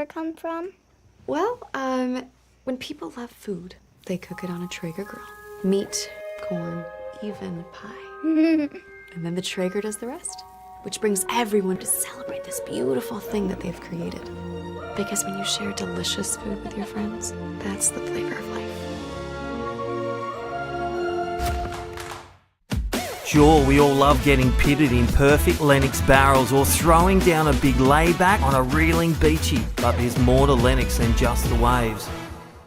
flavor come from? Well, when people love food, they cook it on a Traeger grill. Meat, corn, even pie. And then the Traeger does the rest, which brings everyone to celebrate this beautiful thing that they've created. Because when you share delicious food with your friends, that's the flavor of life. Sure, we all love getting pitted in perfect Lennox barrels or throwing down a big layback on a reeling beachy, but there's more to Lennox than just the waves.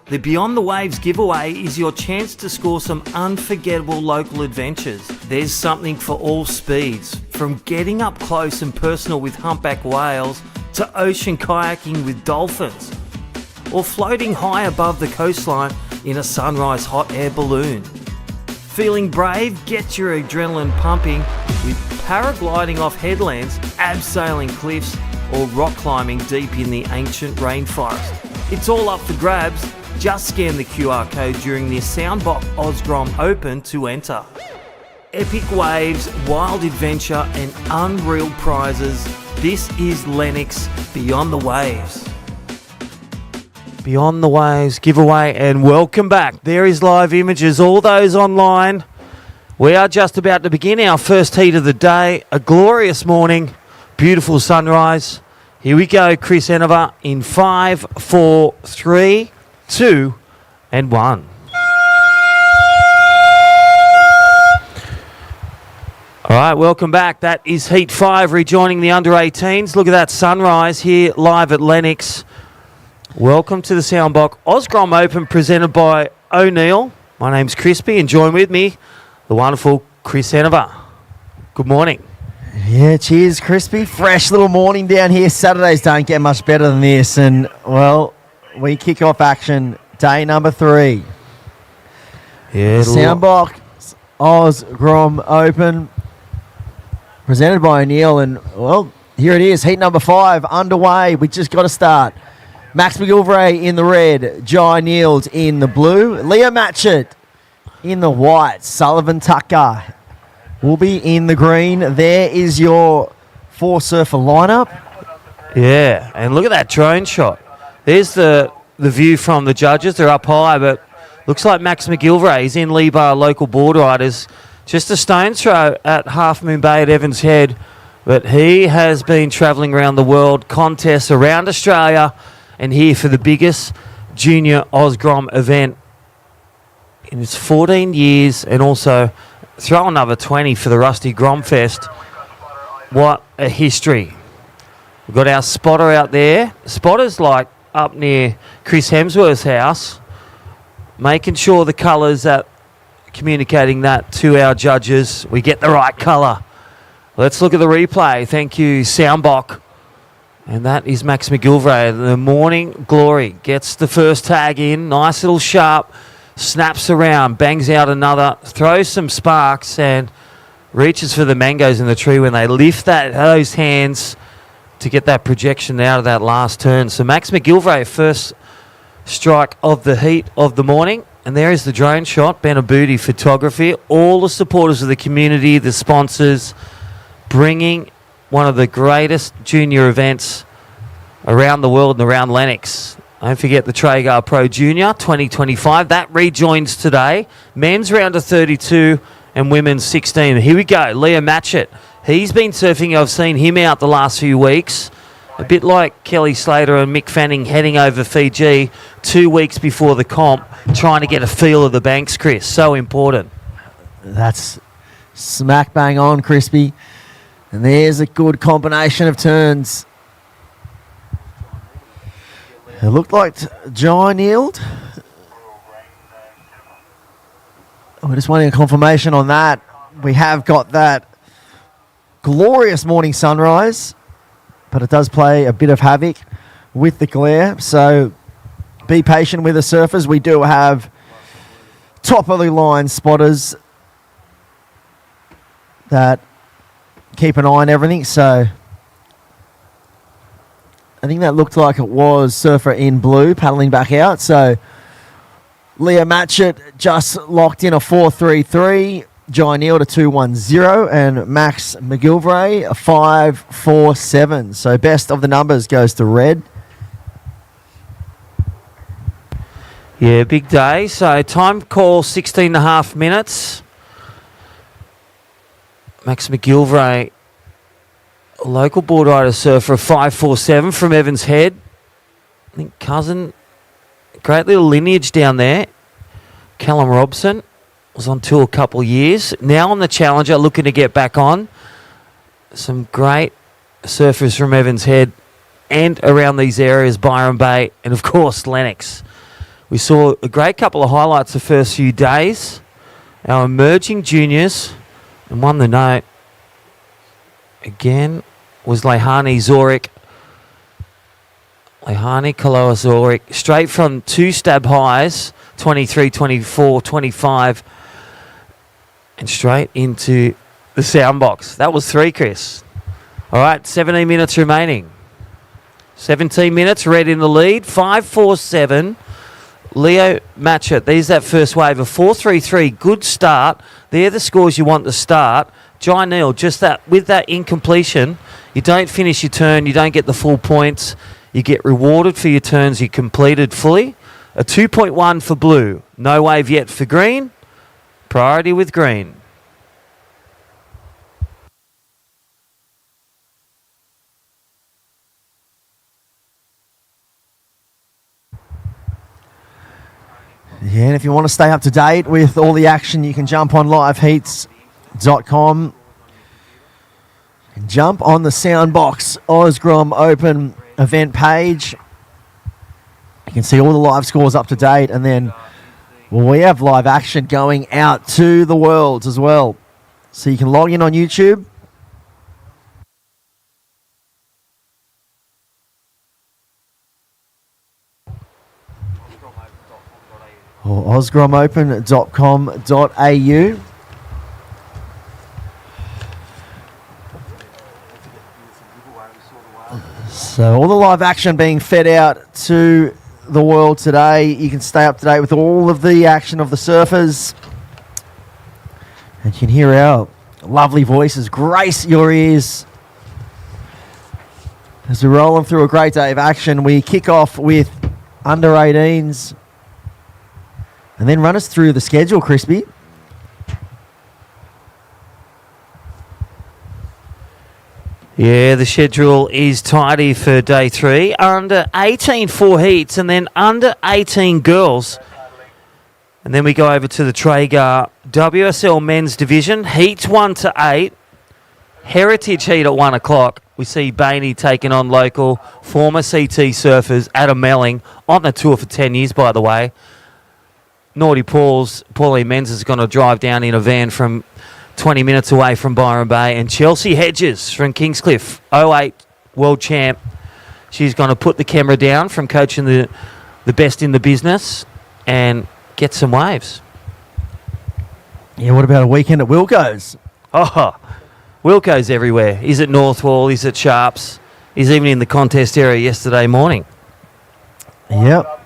The Beyond the Waves giveaway is your chance to score some unforgettable local adventures. There's something for all speeds, from getting up close and personal with humpback whales to ocean kayaking with dolphins, or floating high above the coastline in a sunrise hot air balloon. Feeling brave? Get your adrenaline pumping with paragliding off headlands, abseiling cliffs, or rock climbing deep in the ancient rainforest. It's all up for grabs. Just scan the QR code during the Soundboks Oz Grom Open to enter. Epic waves, wild adventure, and unreal prizes. This is Lennox Beyond the Waves. Beyond the Waves giveaway, and welcome back. There is live images, all those online. We are just about to begin our first heat of the day. A glorious morning, beautiful sunrise. Here we go, Chris Enover in 5, 4, 3, 2, and 1. All right, welcome back. That is Heat 5 rejoining the under-18s. Look at that sunrise here live at Lennox. Welcome to the Soundboks Oz Grom Open presented by O'Neill. My name's Crispy and join with me the wonderful Chris Enover. Good morning. Yeah, cheers, Crispy. Fresh little morning down here. Saturdays don't get much better than this. And, well, we kick off action day number 3. Yeah, Soundboks Oz Grom Open presented by O'Neill. And, well, here it is. Heat number 5 underway. We just got to start. Max McGilvray in the red, Jai Niels in the blue, Leah Matchett in the white, Sullivan Tucker will be in the green. There is your 4-surfer lineup. Yeah, and look at that drone shot. There's the view from the judges. They're up high, but looks like Max McGilvray is in Lee Bar local board riders. Just a stone's throw at Half Moon Bay at Evans Head, but he has been travelling around the world, contests around Australia, and here for the biggest junior Oz Grom event in its 14 years, and also throw another 20 for the Rusty Grom Fest. What a history. We've got our spotter out there. Spotter's like up near Chris Hemsworth's house, making sure the colours that communicating that to our judges, we get the right colour. Let's look at the replay. Thank you, Soundboks. And that is Max McGilvray. The Morning Glory gets the first tag in. Nice little sharp. Snaps around. Bangs out another. Throws some sparks and reaches for the mangoes in the tree when they lift those hands to get that projection out of that last turn. So Max McGilvray, first strike of the heat of the morning. And there is the drone shot. Benaboudi Photography. All the supporters of the community, the sponsors, bringing one of the greatest junior events around the world and around Lennox. Don't forget the Traeger Pro Junior 2025. That rejoins today. Men's round of 32 and women's 16. Here we go. Leah Matchett. He's been surfing. I've seen him out the last few weeks. A bit like Kelly Slater and Mick Fanning heading over Fiji 2 weeks before the comp, trying to get a feel of the banks, Chris. So important. That's smack bang on, Crispy. And there's a good combination of turns. It looked like Jai kneeled. We're just waiting a confirmation on that. We have got that glorious morning sunrise, but it does play a bit of havoc with the glare. So be patient with the surfers. We do have top of the line spotters that keep an eye on everything. So I think that looked like it was surfer in blue paddling back out. So Leah Matchett just locked in a 4.33, Jai Neal to 2.10, and Max McGilvray a 5.47. So best of the numbers goes to red. Yeah, big day. So time call 16 and a half minutes. Max McGilvray, a local board rider surfer, a 5.47 from Evans Head. I think cousin, great little lineage down there. Callum Robson was on tour a couple of years. Now on the Challenger, looking to get back on. Some great surfers from Evans Head and around these areas, Byron Bay and, of course, Lennox. We saw a great couple of highlights the first few days. Our emerging juniors, and won the note again, was Lehani Zorik. Lehani Kaloa Zorik, straight from 2 stab highs, 23, 24, 25, and straight into the Soundboks. That was 3, Chris. All right, 17 minutes remaining. 17 minutes, Red in the lead, 5.47. Leo Matchett, there's that first wave, a 4.33, good start. They're the scores you want to start. Jai Neal, just that, with that incompletion, you don't finish your turn, you don't get the full points, you get rewarded for your turns you completed fully. A 2.1 for blue, no wave yet for green, priority with green. Yeah, and if you want to stay up to date with all the action, you can jump on liveheats.com and jump on the Soundboks Oz Grom Open event page. You can see all the live scores up to date, and then we have live action going out to the worlds as well. So you can log in on YouTube. Or ozgromopen.com.au. So all the live action being fed out to the world today. You can stay up to date with all of the action of the surfers. And you can hear our lovely voices grace your ears. As we're rolling through a great day of action, we kick off with under 18s. And then run us through the schedule, Crispy. Yeah, the schedule is tidy for day 3. Under 18 4 heats, and then under 18 girls. And then we go over to the Traeger WSL men's division. Heats 1 to 8. Heritage heat at 1 o'clock. We see Bainey taking on local former CT surfers Adam Melling, on the tour for 10 years, by the way. Naughty Pauline Menz is going to drive down in a van from 20 minutes away from Byron Bay. And Chelsea Hedges from Kingscliff, 08 world champ. She's going to put the camera down from coaching the best in the business and get some waves. Yeah, what about a weekend at Wilco's? Oh, Wilco's everywhere. He's at Northwall, he's at Sharps. He's even in the contest area yesterday morning. Yep.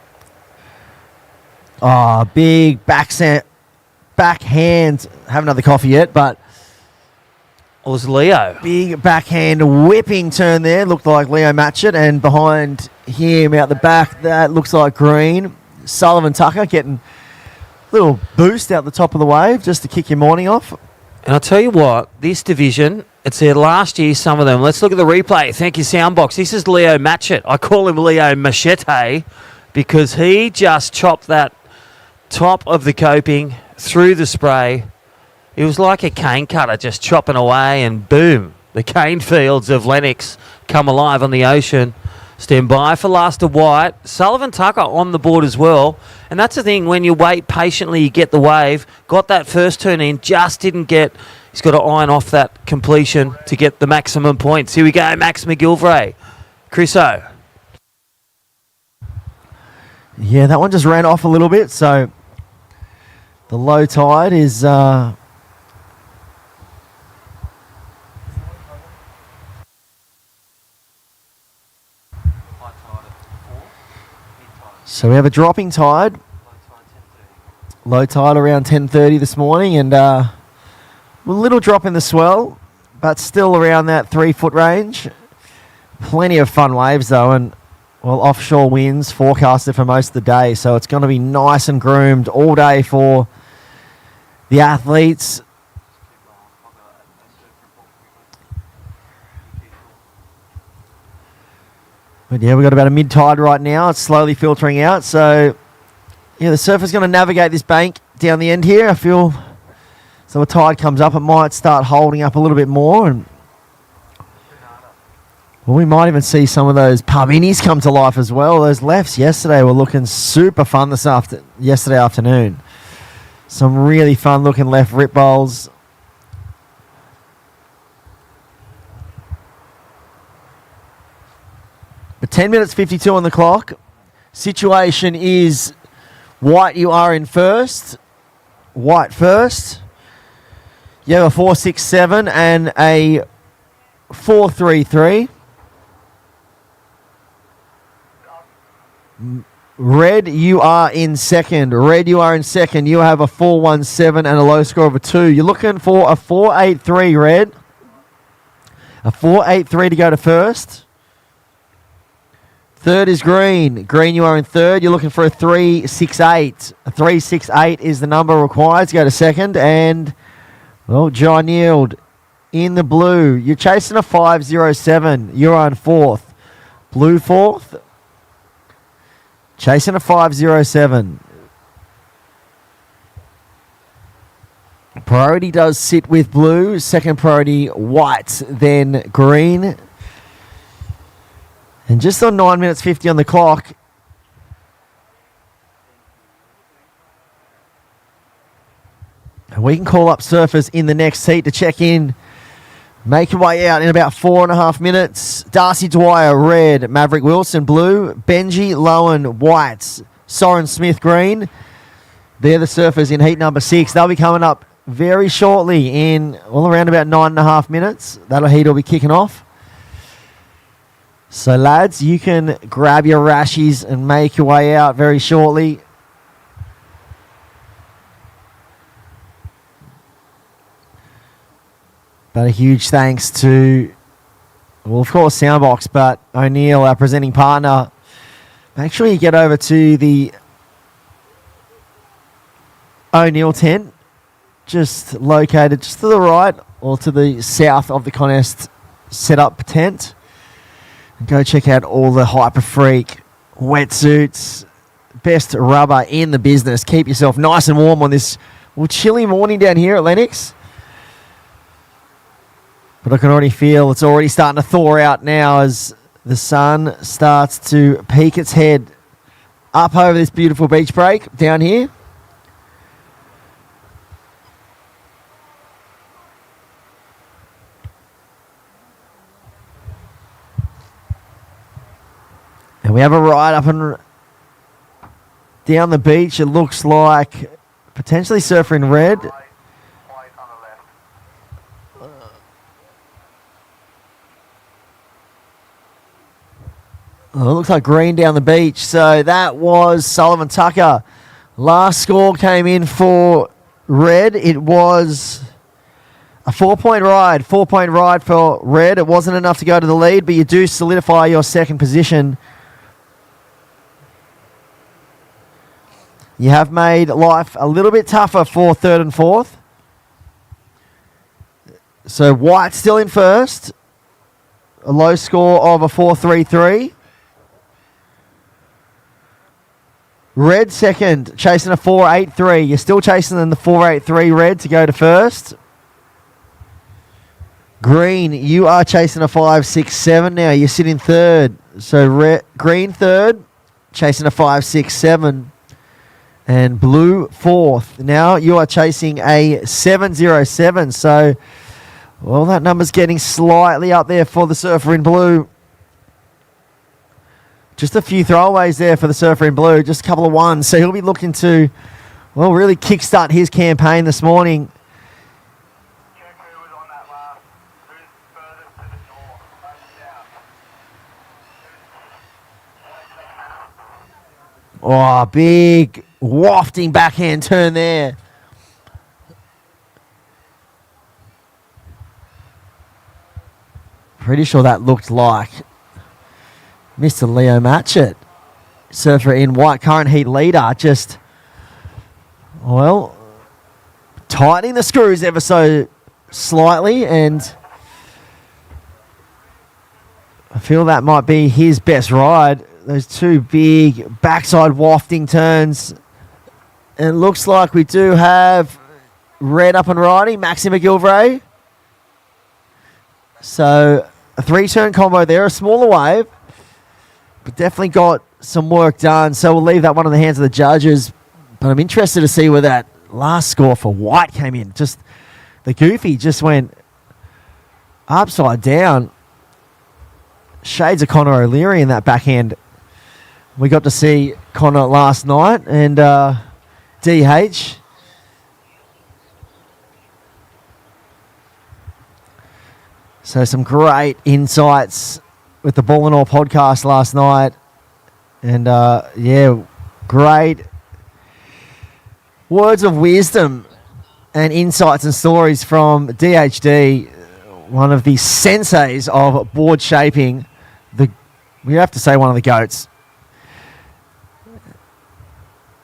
Oh, big backhand. Haven't had the coffee yet, but It was Leo. big backhand whipping turn there. Looked like Leo Matchett, and behind him out the back, that looks like green. Sullivan Tucker getting a little boost out the top of the wave just to kick your morning off. And I'll tell you what, this division, it's their last year, some of them. Let's look at the replay. Thank you, Soundbox. This is Leo Matchett. I call him Leo Machete because he just chopped that top of the coping through the spray. It was like a cane cutter just chopping away, and boom, the cane fields of Lennox come alive on the ocean. Stand by for last of white. Sullivan Tucker on the board as well. And that's the thing, when you wait patiently, you get the wave. Got that first turn in, just didn't get... He's got to iron off that completion to get the maximum points. Here we go, Max McGilvray. Chriso. Yeah, that one just ran off a little bit, so the low tide is... So we have a dropping tide. Low tide around 10:30 this morning, and a little drop in the swell, but still around that 3 foot range. Plenty of fun waves though, and offshore winds forecasted for most of the day. So it's going to be nice and groomed all day for the athletes. But yeah, we've got about a mid-tide right now. It's slowly filtering out. So, yeah, the surfer's going to navigate this bank down the end here. I feel so a tide comes up, it might start holding up a little bit more. And well, we might even see some of those pub innies come to life as well. Those lefts yesterday were looking super fun yesterday afternoon. Some really fun-looking left rip bowls. But 10 minutes 52 on the clock. Situation is white, you are in first. White first. You have a 4.67 and a 4.33. Red, you are in second. Red, you are in second. You have a 4.17 and a low score of a 2. You're looking for a 4.83, Red. A 4.83 to go to first. Third is Green. Green, you are in third. You're looking for a 3.68. A 3.68 is the number required to go to second. And, well, John Yield in the blue. You're chasing a 5.07. You're on fourth. Blue fourth. Chasing a 5.07. Priority does sit with blue. Second priority, white, then green. And just on 9 minutes 50 on the clock. And we can call up surfers in the next heat to check in. Make your way out in about 4.5 minutes. Darcy Dwyer, red. Maverick Wilson, blue. Benji Lowen, white. Soren Smith, green. They're the surfers in heat number 6. They'll be coming up very shortly in, well, around about 9.5 minutes. That heat will be kicking off. So, lads, you can grab your rashies and make your way out very shortly. But a huge thanks to, well, of course, Soundboks, but O'Neill, our presenting partner. Make sure you get over to the O'Neill tent, just located just to the right or to the south of the Conest setup tent. Go check out all the Hyper Freak wetsuits, best rubber in the business. Keep yourself nice and warm on this chilly morning down here at Lennox. But I can already feel it's already starting to thaw out now as the sun starts to peek its head up over this beautiful beach break down here. And we have a ride up and down the beach. It looks like potentially surfer in red. Oh, it looks like green down the beach. So that was Sullivan Tucker. Last score came in for red. It was a 4-point ride. 4-point ride for red. It wasn't enough to go to the lead, but you do solidify your second position. You have made life a little bit tougher for third and fourth. So white still in first. A low score of a 4.33. Red second, chasing a 4.83. You're still chasing in the 4.83 red to go to first. Green, you are chasing a 5.67 now. You're sitting third. So green third, chasing a 5.67. And blue fourth. Now you are chasing a 7.07. So, well, that number's getting slightly up there for the surfer in blue. Just a few throwaways there for the surfer in blue. Just a couple of ones. So he'll be looking to, well, really kickstart his campaign this morning. Oh, big wafting backhand turn there. Pretty sure that looked like Mr. Leo Matchett, surfer in white, current heat leader, just, well, tightening the screws ever so slightly, and I feel that might be his best ride. Those two big backside wafting turns. And it looks like we do have Red up and riding, Maxi McGilvray. So a 3-turn combo there, a smaller wave, but definitely got some work done. So we'll leave that one in the hands of the judges. But I'm interested to see where that last score for White came in. Just the Goofy just went upside down. Shades of Connor O'Leary in that backhand. We got to see Connor last night, and DH. So some great insights with the Ball and All podcast last night. And yeah, great words of wisdom and insights and stories from DHD, one of the senseis of board shaping. We have to say one of the GOATs.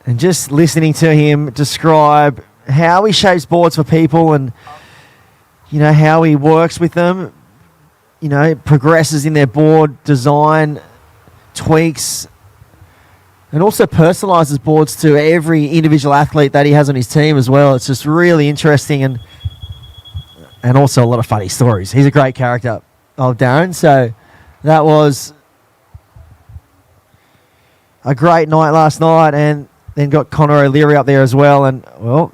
And just listening to him describe how he shapes boards for people and, you know, how he works with them, you know, progresses in their board design, tweaks, and also personalizes boards to every individual athlete that he has on his team as well. It's just really interesting and also a lot of funny stories. He's a great character of Darren. So that was a great night last night, and then got Connor O'Leary up there as well. And, well,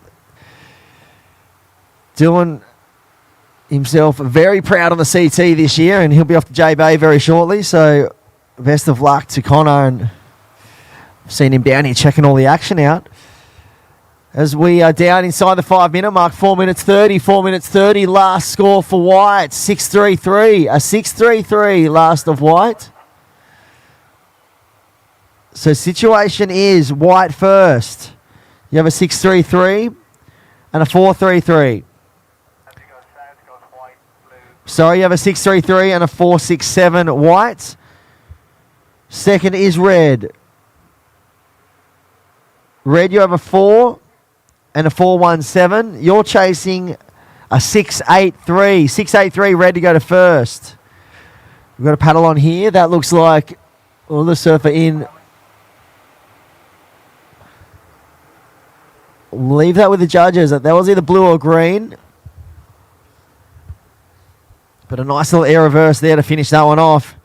Dylan himself very proud on the CT this year, and he'll be off to J-Bay very shortly. So best of luck to Connor, and I've seen him down here checking all the action out. As we are down inside the 5-minute mark, 4 minutes 30, 4 minutes 30. Last score for White, 6-3-3. A 6-3-3 last of White. So situation is White first. You have a 6-3-3 and a 4-3-3. Sorry, you have a 6-3-3 and a 4-6-7 White. Second is Red. Red, you have a 4 and a 4-1-7. You're chasing a 6-8-3. 6-8-3 Red to go to first. We've got a paddle on here. That looks like, well, the surfer in. Leave that with the judges. That was either blue or green. But a nice little air reverse there to finish that one off.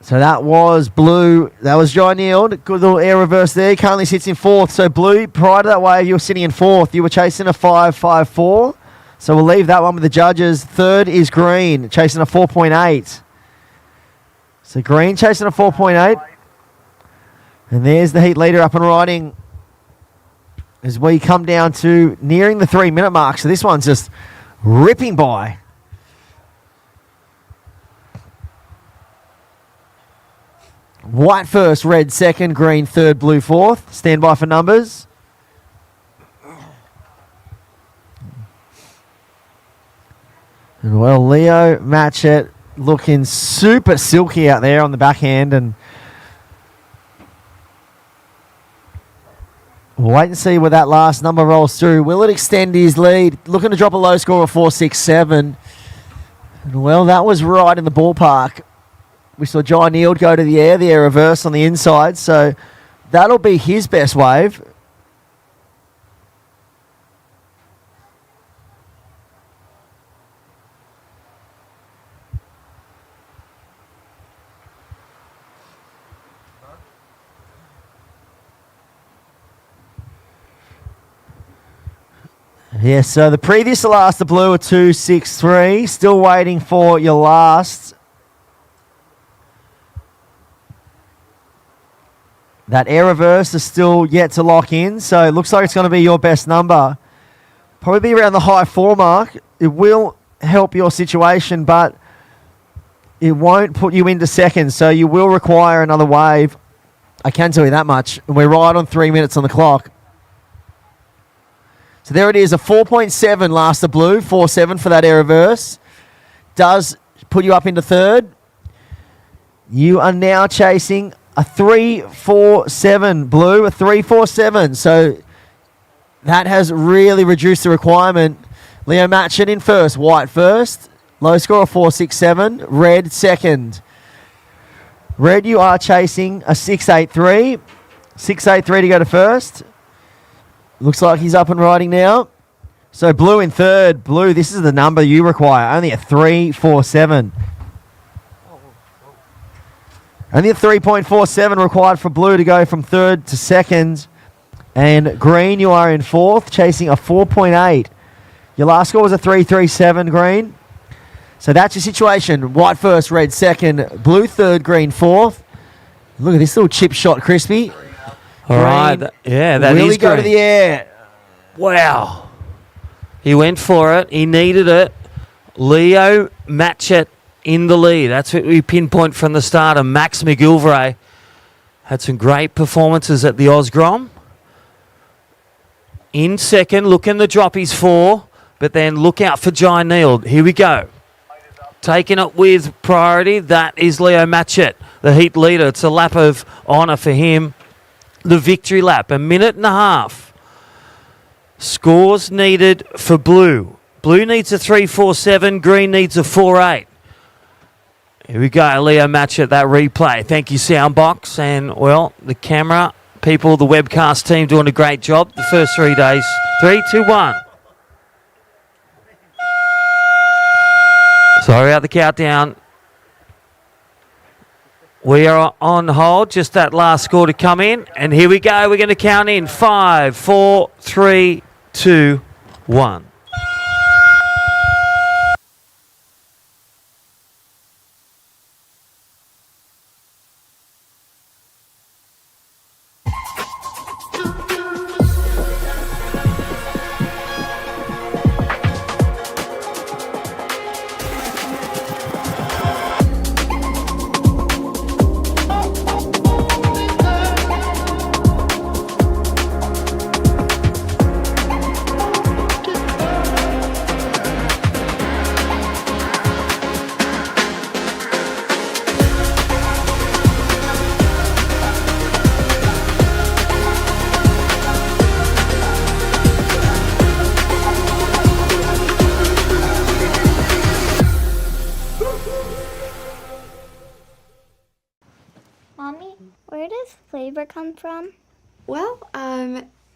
So that was blue. That was John Neild. Good little air reverse there. Currently sits in fourth. So blue, prior to that wave, you were sitting in fourth. You were chasing a 5-5-4. So we'll leave that one with the judges. Third is green, chasing a 4.8. So green chasing a 4.8. And there's the heat leader up and riding as we come down to nearing the 3-minute mark. So this one's just ripping by. White first, Red second, green third, blue fourth. Stand by for numbers. And well, Leo Matchett looking super silky out there on the backhand, and we'll wait and see where that last number rolls through. Will it extend his lead? Looking to drop a low score of 4-6-7. And well, that was right in the ballpark. We saw John Neild go to the air reverse on the inside. So that'll be his best wave. Yeah, so the previous to last, the blue, a 2-6-3. Still waiting for your last. That air reverse is still yet to lock in, so it looks like it's going to be your best number. Probably be around the high 4 mark. It will help your situation, but it won't put you into second, so you will require another wave. I can tell you that much. And we're right on 3 minutes on the clock. So there it is, a 4.7 last the blue, 4.7 for that air reverse. Does put you up into third. You are now chasing a 3-4-7, Blue, a 3-4-7. So that has really reduced the requirement. Leo Matchett in first, White first. Low score of 4-6-7. Red second. Red, you are chasing a 6-8-3. 6-8-3 to go to first. Looks like he's up and riding now. So Blue in third. Blue, this is the number you require. Only a 3-4-7. Only a 3.47 required for Blue to go from third to second. And Green, you are in fourth, chasing a 4.8. Your last score was a 3-3-7, Green. So that's your situation. White first, Red second, Blue third, Green fourth. Look at this little chip shot, Crispy. All right. That really is go to Green. the air. Wow. He went for it. He needed it. Leo Matchett in the lead. That's what we pinpoint from the start. And Max McGilvray had some great performances at the Oz Grom. In second, look in the drop, he's 4. But then look out for Jai Neal. Here we go. Taking it with priority. That is Leo Matchett, the heat leader. It's a lap of honour for him. The victory lap, 1.5 minutes. Scores needed for Blue. Blue needs a 3-4-7. Green needs a 4-8. Here we go, Leo Matchett, that replay. Thank you, Soundboks. And, well, the camera people, the webcast team doing a great job the first 3 days. 3, 2, 1. Sorry about the countdown. We are on hold, just that last score to come in. And here we go, we're going to count in. 5, 4, 3, 2, 1. Mommy, where does flavor come from? Well,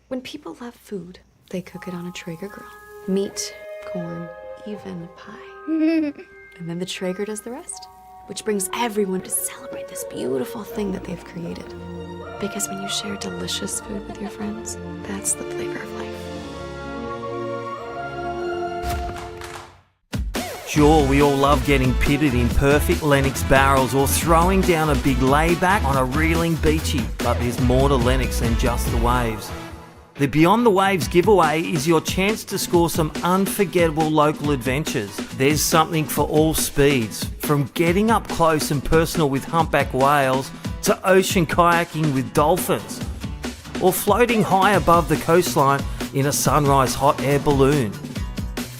when people love food, they cook it on a Traeger grill. Meat, corn, even pie. And then the Traeger does the rest, which brings everyone to celebrate this beautiful thing that they've created. Because when you share delicious food with your friends, that's the flavor of life. Sure, we all love getting pitted in perfect Lennox barrels or throwing down a big layback on a reeling beachy, but there's more to Lennox than just the waves. The Beyond the Waves giveaway is your chance to score some unforgettable local adventures. There's something for all speeds, from getting up close and personal with humpback whales to ocean kayaking with dolphins, or floating high above the coastline in a sunrise hot air balloon.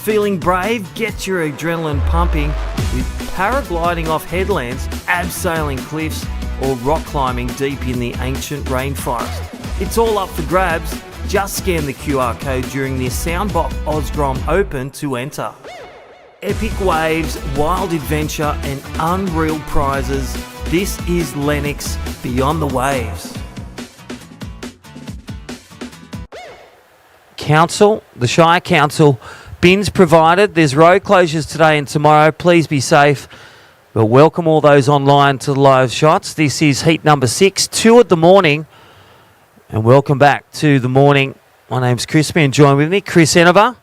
Feeling brave? Get your adrenaline pumping with paragliding off headlands, abseiling cliffs, or rock climbing deep in the ancient rainforest. It's all up for grabs. Just scan the QR code during the Soundboks Oz Grom Open to enter. Epic waves, wild adventure, and unreal prizes. This is Lennox Beyond the Waves. Council, the Shire Council, bins provided. There's road closures today and tomorrow. Please be safe. But welcome all those online to the live shots. This is heat number 6, 2 at the morning. And welcome back to the morning. My name's Crispy and join with me, Chris Enover.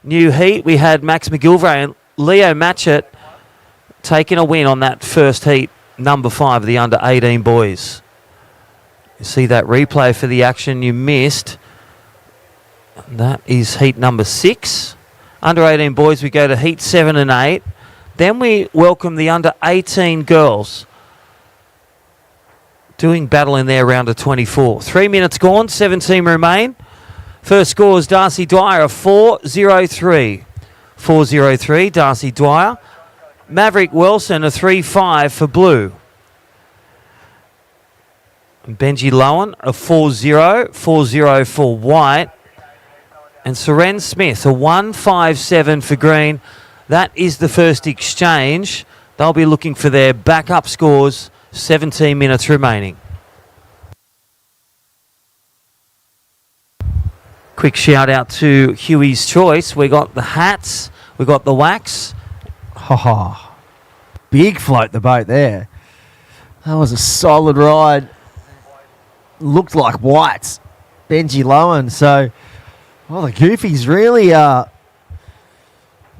New heat, we had Max McGilvray and Leo Matchett taking a win on that first heat, number 5 of the under-18 boys. You see that replay for the action you missed. That is heat number 6. Under-18 boys, we go to heat 7 and 8. Then we welcome the under-18 girls doing battle in their round of 24. 3 minutes gone, 17 remain. First score is Darcy Dwyer, a 4-0-3. 4-0-3, Darcy Dwyer. Maverick Wilson, a 3-5 for Blue. Benji Lowen, a 4-0. 4-0 for white. And Seren Smith, a 1-5-7 for green. That is the first exchange. They'll be looking for their backup scores. 17 minutes remaining. Quick shout out to Huey's Choice. We got the hats. We got the wax. Ha ha. Big float the boat there. That was a solid ride. Looked like whites. Benji Lowen. So, well, the Goofies really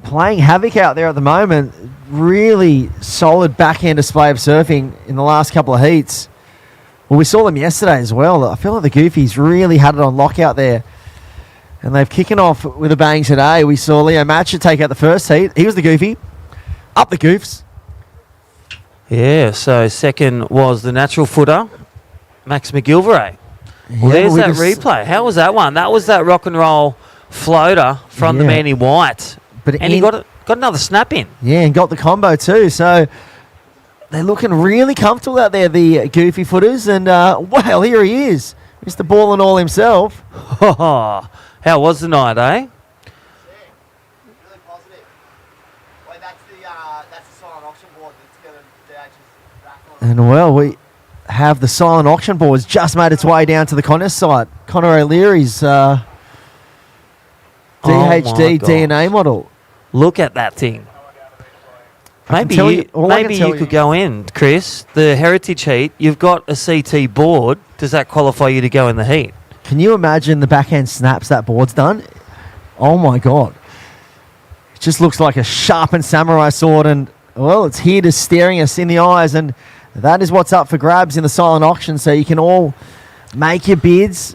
playing havoc out there at the moment. Really solid backhand display of surfing in the last couple of heats. Well, we saw them yesterday as well. I feel like the Goofies really had it on lock out there. And they've kicking off with a bang today. We saw Leo Matcher take out the first heat. He was the Goofy. Up the Goofs. Yeah, so second was the natural footer, Max McGilvray. Well, there's that replay. How was that one? That was that rock and roll floater from the man in white. And he got another snap in. Yeah, and got the combo too. So they're looking really comfortable out there, the Goofy footers. And, well, here he is. Mr. Ball and all himself. How was the night, eh? Really positive. Well, that's the silent auction board that's going to DH's back on. And, well, we have the silent auction boards just made its way down to the contest site. Connor O'Leary's DHD DNA model. Look at that thing. Maybe you could go in, Chris. The heritage heat, you've got a CT board. Does that qualify you to go in the heat? Can you imagine the backhand snaps that board's done? Oh, my God. It just looks like a sharpened samurai sword. And, well, it's here to staring us in the eyes. And that is what's up for grabs in the silent auction. So you can all make your bids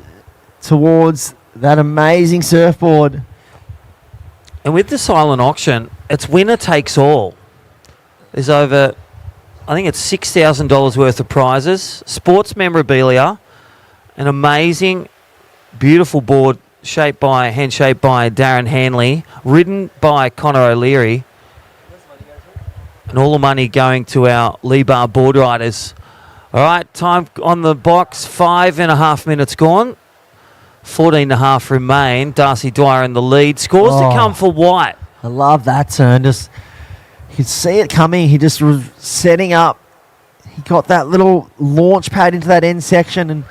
towards that amazing surfboard. And with the silent auction, it's winner takes all. There's over, I think it's $6,000 worth of prizes, sports memorabilia, an amazing, beautiful board hand-shaped by Darren Hanley, ridden by Connor O'Leary, and all the money going to our Lee Bar board riders. All right, time on the box, 5.5 minutes gone. 14.5 remain. Darcy Dwyer in the lead. Scores to come for white. I love that turn. Just you could see it coming. He just was setting up. He got that little launch pad into that end section, and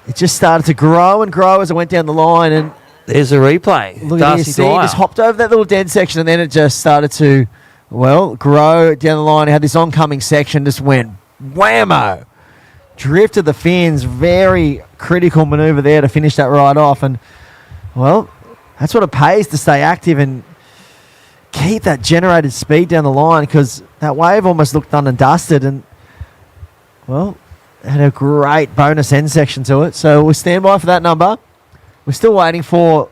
it just started to grow and grow as it went down the line. And there's a replay. Look at this. He just hopped over that little dead section, and then it just started to, well, grow down the line. It had this oncoming section, just went whammo. Drifted the fins. Very critical maneuver there to finish that ride off. And, well, that's what it pays to stay active and keep that generated speed down the line, because that wave almost looked done and dusted. And, well, had a great bonus end section to it. So we'll stand by for that number. We're still waiting for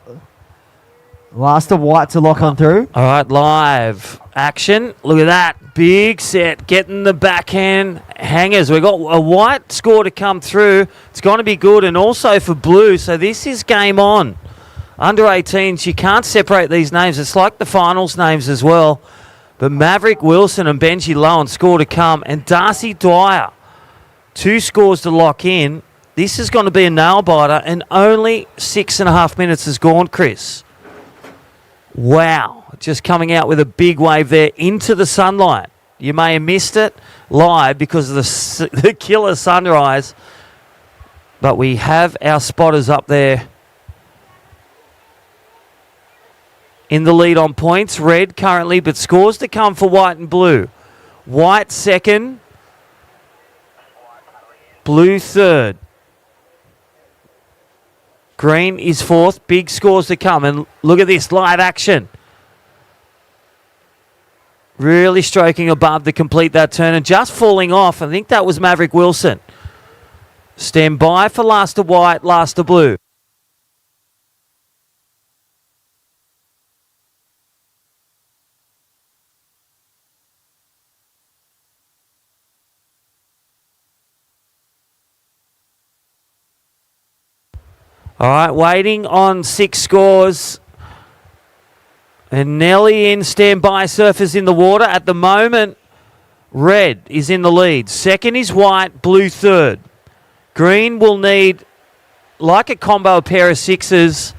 Last of White to lock on through. All right, live action. Look at that. Big set. Getting the backhand hangers. We've got a white score to come through. It's going to be good. And also for blue. So this is game on. Under 18s, you can't separate these names. It's like the finals names as well. But Maverick Wilson and Benji Lowen score to come. And Darcy Dwyer, 2 scores to lock in. This is going to be a nail biter. And only 6.5 minutes has gone, Chris. Wow, just coming out with a big wave there into the sunlight. You may have missed it live because of the killer sunrise, but we have our spotters up there in the lead on points. Red currently, but scores to come for white and blue. White second, blue third. Green is fourth. Big scores to come. And look at this live action. Really stroking above to complete that turn and just falling off. I think that was Maverick Wilson. Stand by for last of white, last of blue. All right, waiting on 6 scores. And Nelly in standby, surfers in the water. At the moment, red is in the lead. Second is white, blue third. Green will need, like a combo, a pair of sixes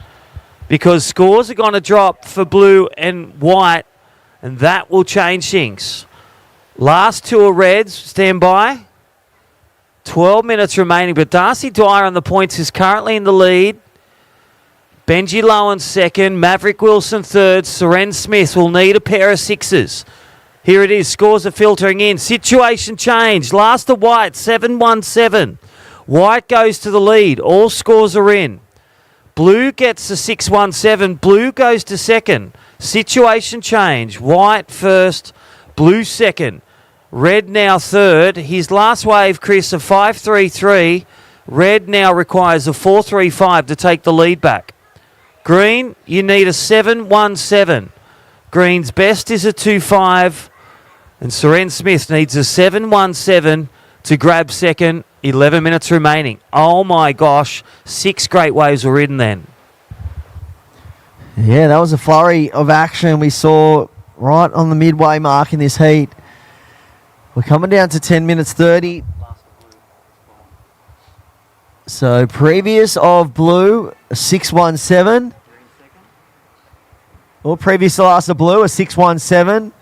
because scores are going to drop for blue and white, and that will change things. Last two are reds. Stand by. 12 minutes remaining, but Darcy Dwyer on the points is currently in the lead. Benji Lowen second, Maverick Wilson third, Soren Smith will need a pair of sixes. Here it is, scores are filtering in. Situation change. Last to White, 7-1-7. White goes to the lead. All scores are in. Blue gets the 6-1-7. Blue goes to second. Situation change. White first, blue second. Red now third. His last wave, Chris, of 5-3-3. Red now requires a 4-3-5 to take the lead back. Green, you need a 7-1-7. Green's best is a 2-5. And Soren Smith needs a 7-1-7 to grab second. 11 minutes remaining. Oh my gosh, 6 great waves were ridden then. Yeah, that was a flurry of action we saw right on the midway mark in this heat. We're coming down to 10 minutes 30. So previous of blue, a 6-1-7. Or previous to last of blue, a 6-1-7.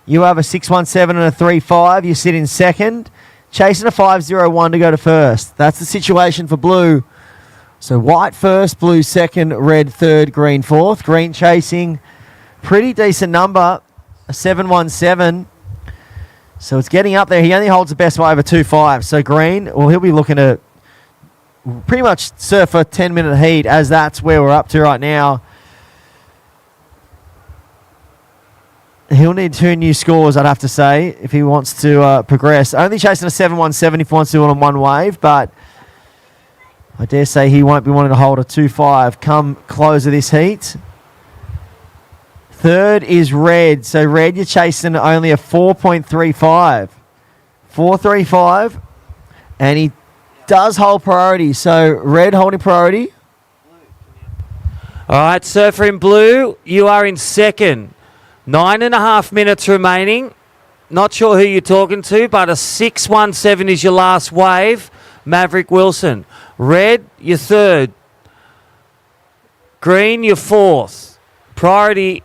You have a 6-1-7 and a 3-5. You sit in second. Chasing a 5-0-1 to go to first. That's the situation for blue. So white first, blue second, red third, green fourth. Green chasing pretty decent number, a 7-1-7. So it's getting up there. He only holds the best wave of 2-5. So green, well, he'll be looking to pretty much surf a 10-minute heat, as that's where we're up to right now. He'll need 2 new scores, I'd have to say, if he wants to progress. Only chasing a 7-1-7 if he wants to do it on one wave, but I dare say he won't be wanting to hold a 2-5 come close of this heat. Third is red. So red, you're chasing only a 4.35. 4.35. And he does hold priority. So red holding priority. All right, surfer in blue, you are in second. 9.5 minutes remaining. Not sure who you're talking to, but a 6-1-7 is your last wave. Maverick Wilson. Red, you're third. Green, you're fourth. Priority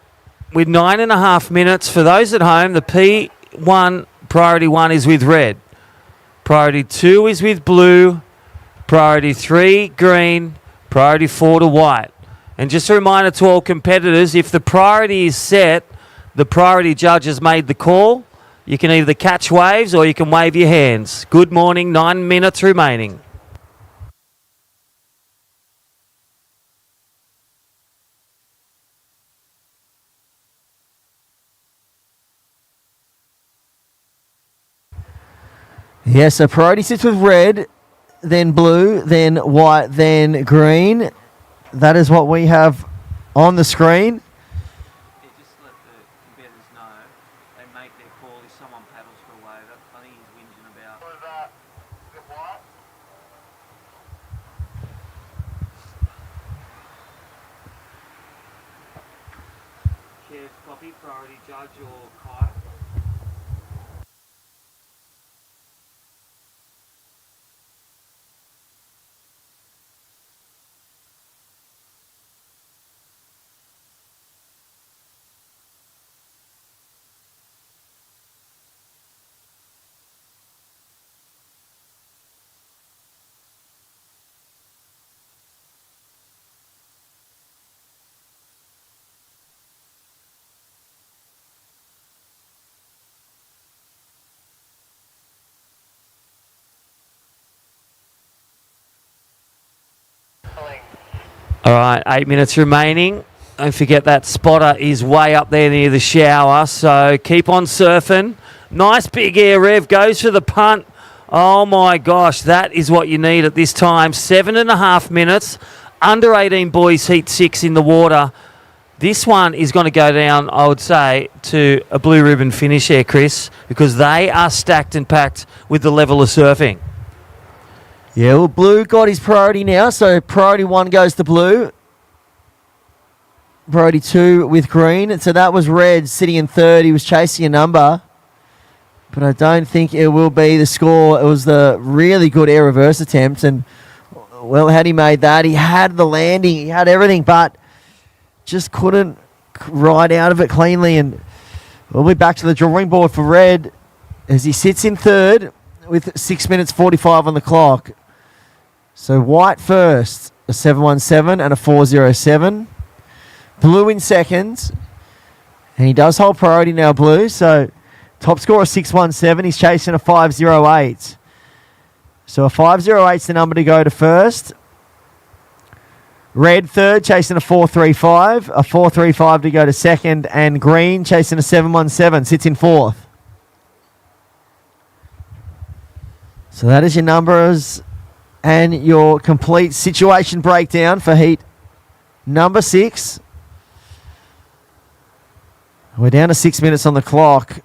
with 9.5 minutes. For those at home, the P1, priority 1 is with red. Priority 2 is with blue. Priority 3, green. Priority 4 to white. And just a reminder to all competitors, if the priority is set, the priority judge has made the call. You can either catch waves or you can wave your hands. Good morning, 9 minutes remaining. Yeah, so priority sits with red, then blue, then white, then green. That is what we have on the screen. Just let the competitors know they make their call if someone paddles for a wave. I think he's whinging about. Kev, copy, priority judge or Kai. All right, 8 minutes remaining. Don't forget that spotter is way up there near the shower, so keep on surfing. Nice big air rev, goes for the punt. Oh my gosh, that is what you need at this time. 7.5 minutes, under 18 boys, heat 6 in the water. This one is going to go down, I would say, to a blue ribbon finish here, Chris, because they are stacked and packed with the level of surfing. Yeah, well, blue got his priority now, so priority 1 goes to blue. Priority 2 with green, and so that was red sitting in third. He was chasing a number. but I don't think it will be the score. It was the really good air reverse attempt, and well, had he made that, he had the landing, he had everything, but just couldn't ride out of it cleanly. And we'll be back to the drawing board for Red as he sits in third with 6 minutes 45 on the clock. So White first, a 717 and a 407. Blue in second, and he does hold priority now, Blue. So top score of 617. He's chasing a 508. So a 508 is the number to go to first. Red third, chasing a 435. A 435 to go to second. And Green chasing a 717. Sits in fourth. So that is your numbers and your complete situation breakdown for heat number 6. We're down to 6 minutes on the clock.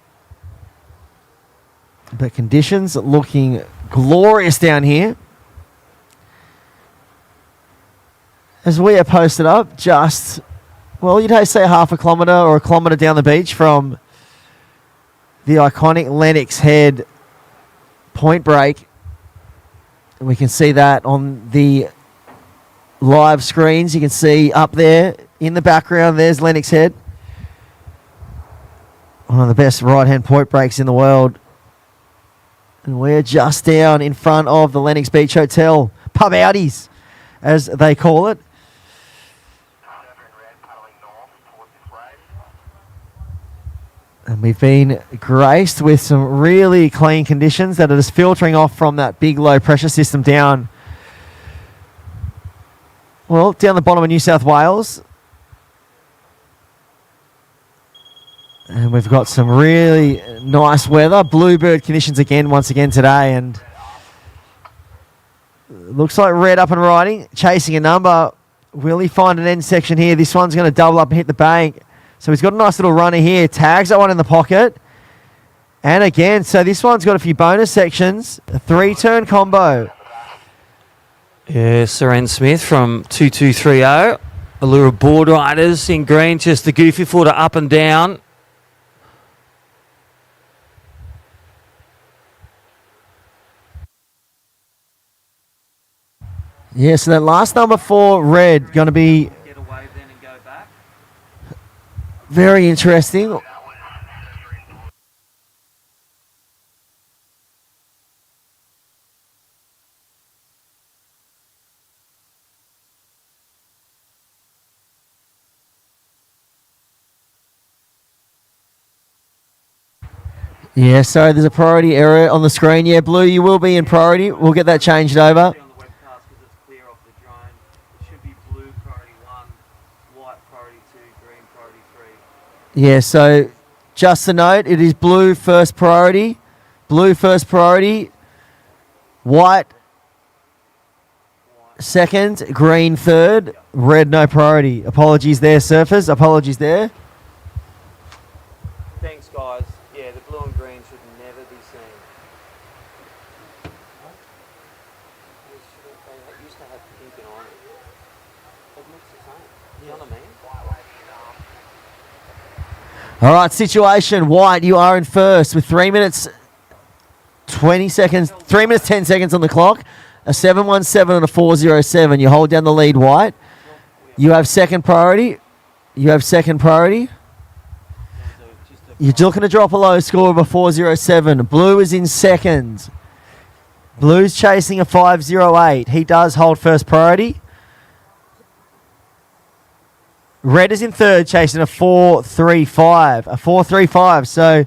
But conditions looking glorious down here. As we are posted up just, well, you'd say half a kilometre or a kilometre down the beach from the iconic Lennox Head point break. And we can see that on the live screens. You can see up there in the background, there's Lennox Head. One of the best right-hand point breaks in the world. And we're just down in front of the Lennox Beach Hotel. Pub outies, as they call it. And we've been graced with some really clean conditions that are just filtering off from that big low pressure system down, well, down the bottom of New South Wales. And we've got some really nice weather. Bluebird conditions once again today. And looks like Red up and riding, chasing a number. Will he find an end section here? This one's going to double up and hit the bank. So he's got a nice little runner here. Tags that one in the pocket. And again, so this one's got a few bonus sections. A 3-turn combo. Yeah, Seren Smith from 2230. Allura board riders in green, just the goofy footer up and down. Yeah, so that last number for Red going to be Get a wave then and go back. very interesting. Yeah, so there's a priority error on the screen. Yeah, Blue, you will be in priority. We'll get that changed over. On the webcast because it's clear off the drone. It should be blue priority 1, white priority 2, green priority 3. Yeah, so just a note, it is Blue first priority. Blue first priority. White second. Green third. Red no priority. Apologies there, surfers. Apologies there. Thanks, guys. Yeah, the blue and green should never be seen. They used to have pink and orange. It looks the same. You know what I mean? All right, situation. White, you are in first with 3 minutes 20 seconds, 3 minutes 10 seconds on the clock. A 717 and a 407. You hold down the lead, White. You have second priority. You have second priority. You're looking to drop a low score of a 407. Blue is in second. Blue's chasing a 508. He does hold first priority. Red is in third, chasing a 435. A 435. So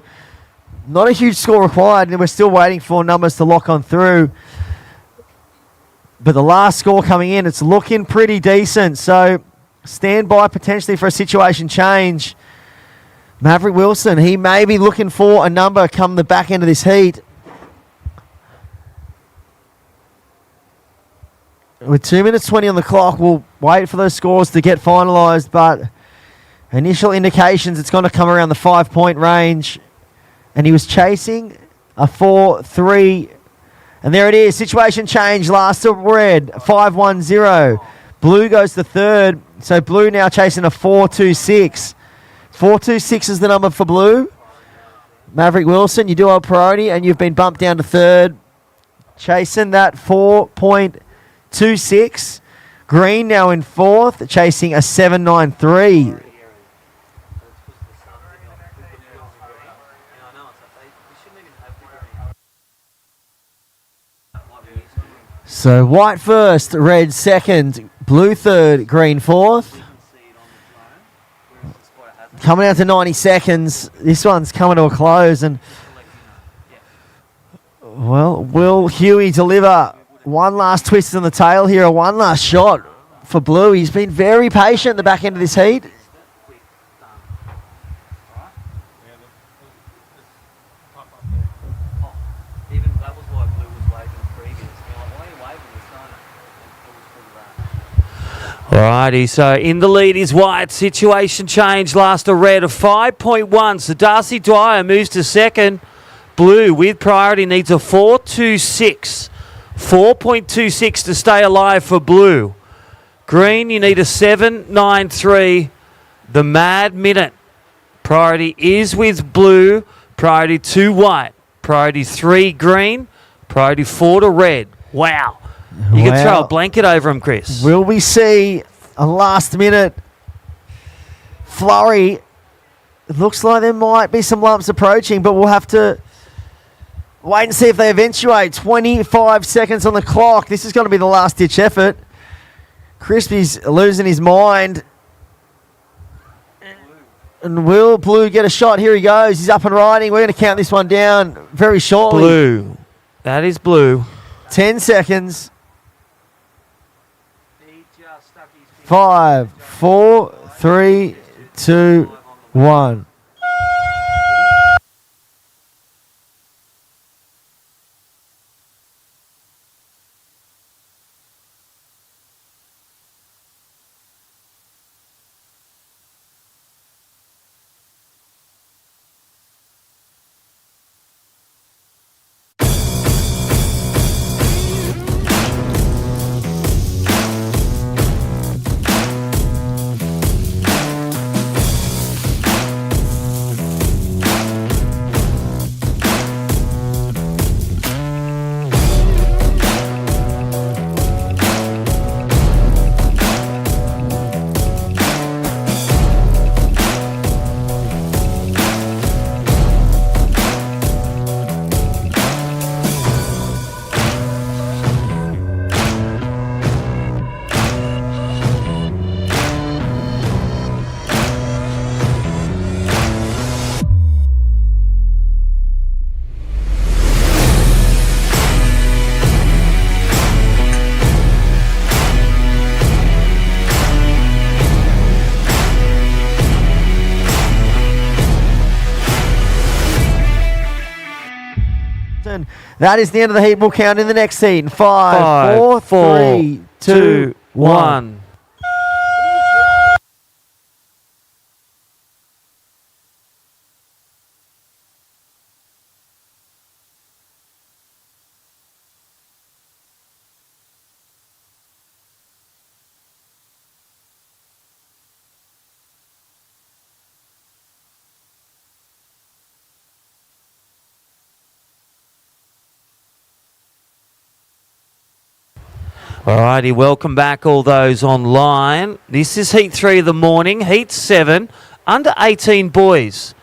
not a huge score required, and we're still waiting for numbers to lock on through. But the last score coming in, it's looking pretty decent. So stand by potentially for a situation change. Maverick Wilson, he may be looking for a number come the back end of this heat. With 2 minutes 20 on the clock, we'll wait for those scores to get finalised, but initial indications it's going to come around the 5-point range. And he was chasing a 4-3. And there it is, situation change, last of Red, 5-1-0. Blue goes to third, so Blue now chasing a 4-2-6. 426 is the number for Blue. Maverick Wilson, you do have priority, and you've been bumped down to third. Chasing that 4.26. Green now in fourth, chasing a 7.93. So white first, red second, blue third, green fourth. Coming out to 90 seconds. This one's coming to a close. And, well, will Huey deliver one last twist in the tail here, or one last shot for blue? He's been very patient at the back end of this heat. Alrighty, so in the lead is white. Situation change, last a red of 5.1. So Darcy Dwyer moves to second. Blue with priority needs a 4.26. 4.26 to stay alive for blue. Green, you need a 7.93. The mad minute. Priority is with blue. Priority 2 white. Priority 3 green. Priority 4 to red. Wow. You can throw a blanket over him, Chris. Will we see a last-minute flurry? It looks like there might be some lumps approaching, but we'll have to wait and see if they eventuate. 25 seconds on the clock. This is going to be the last-ditch effort. Crispy's losing his mind. And will blue get a shot? Here he goes. He's up and riding. We're going to count this one down very shortly. Blue. That is blue. 10 seconds. 5, 4, 3, 2, 1. That is the end of the heat. We'll count in the next heat. In 5, 4, 3, 2, 1. Alrighty, welcome back all those online. This is Heat 3 of the morning. Heat 7, under 18 boys.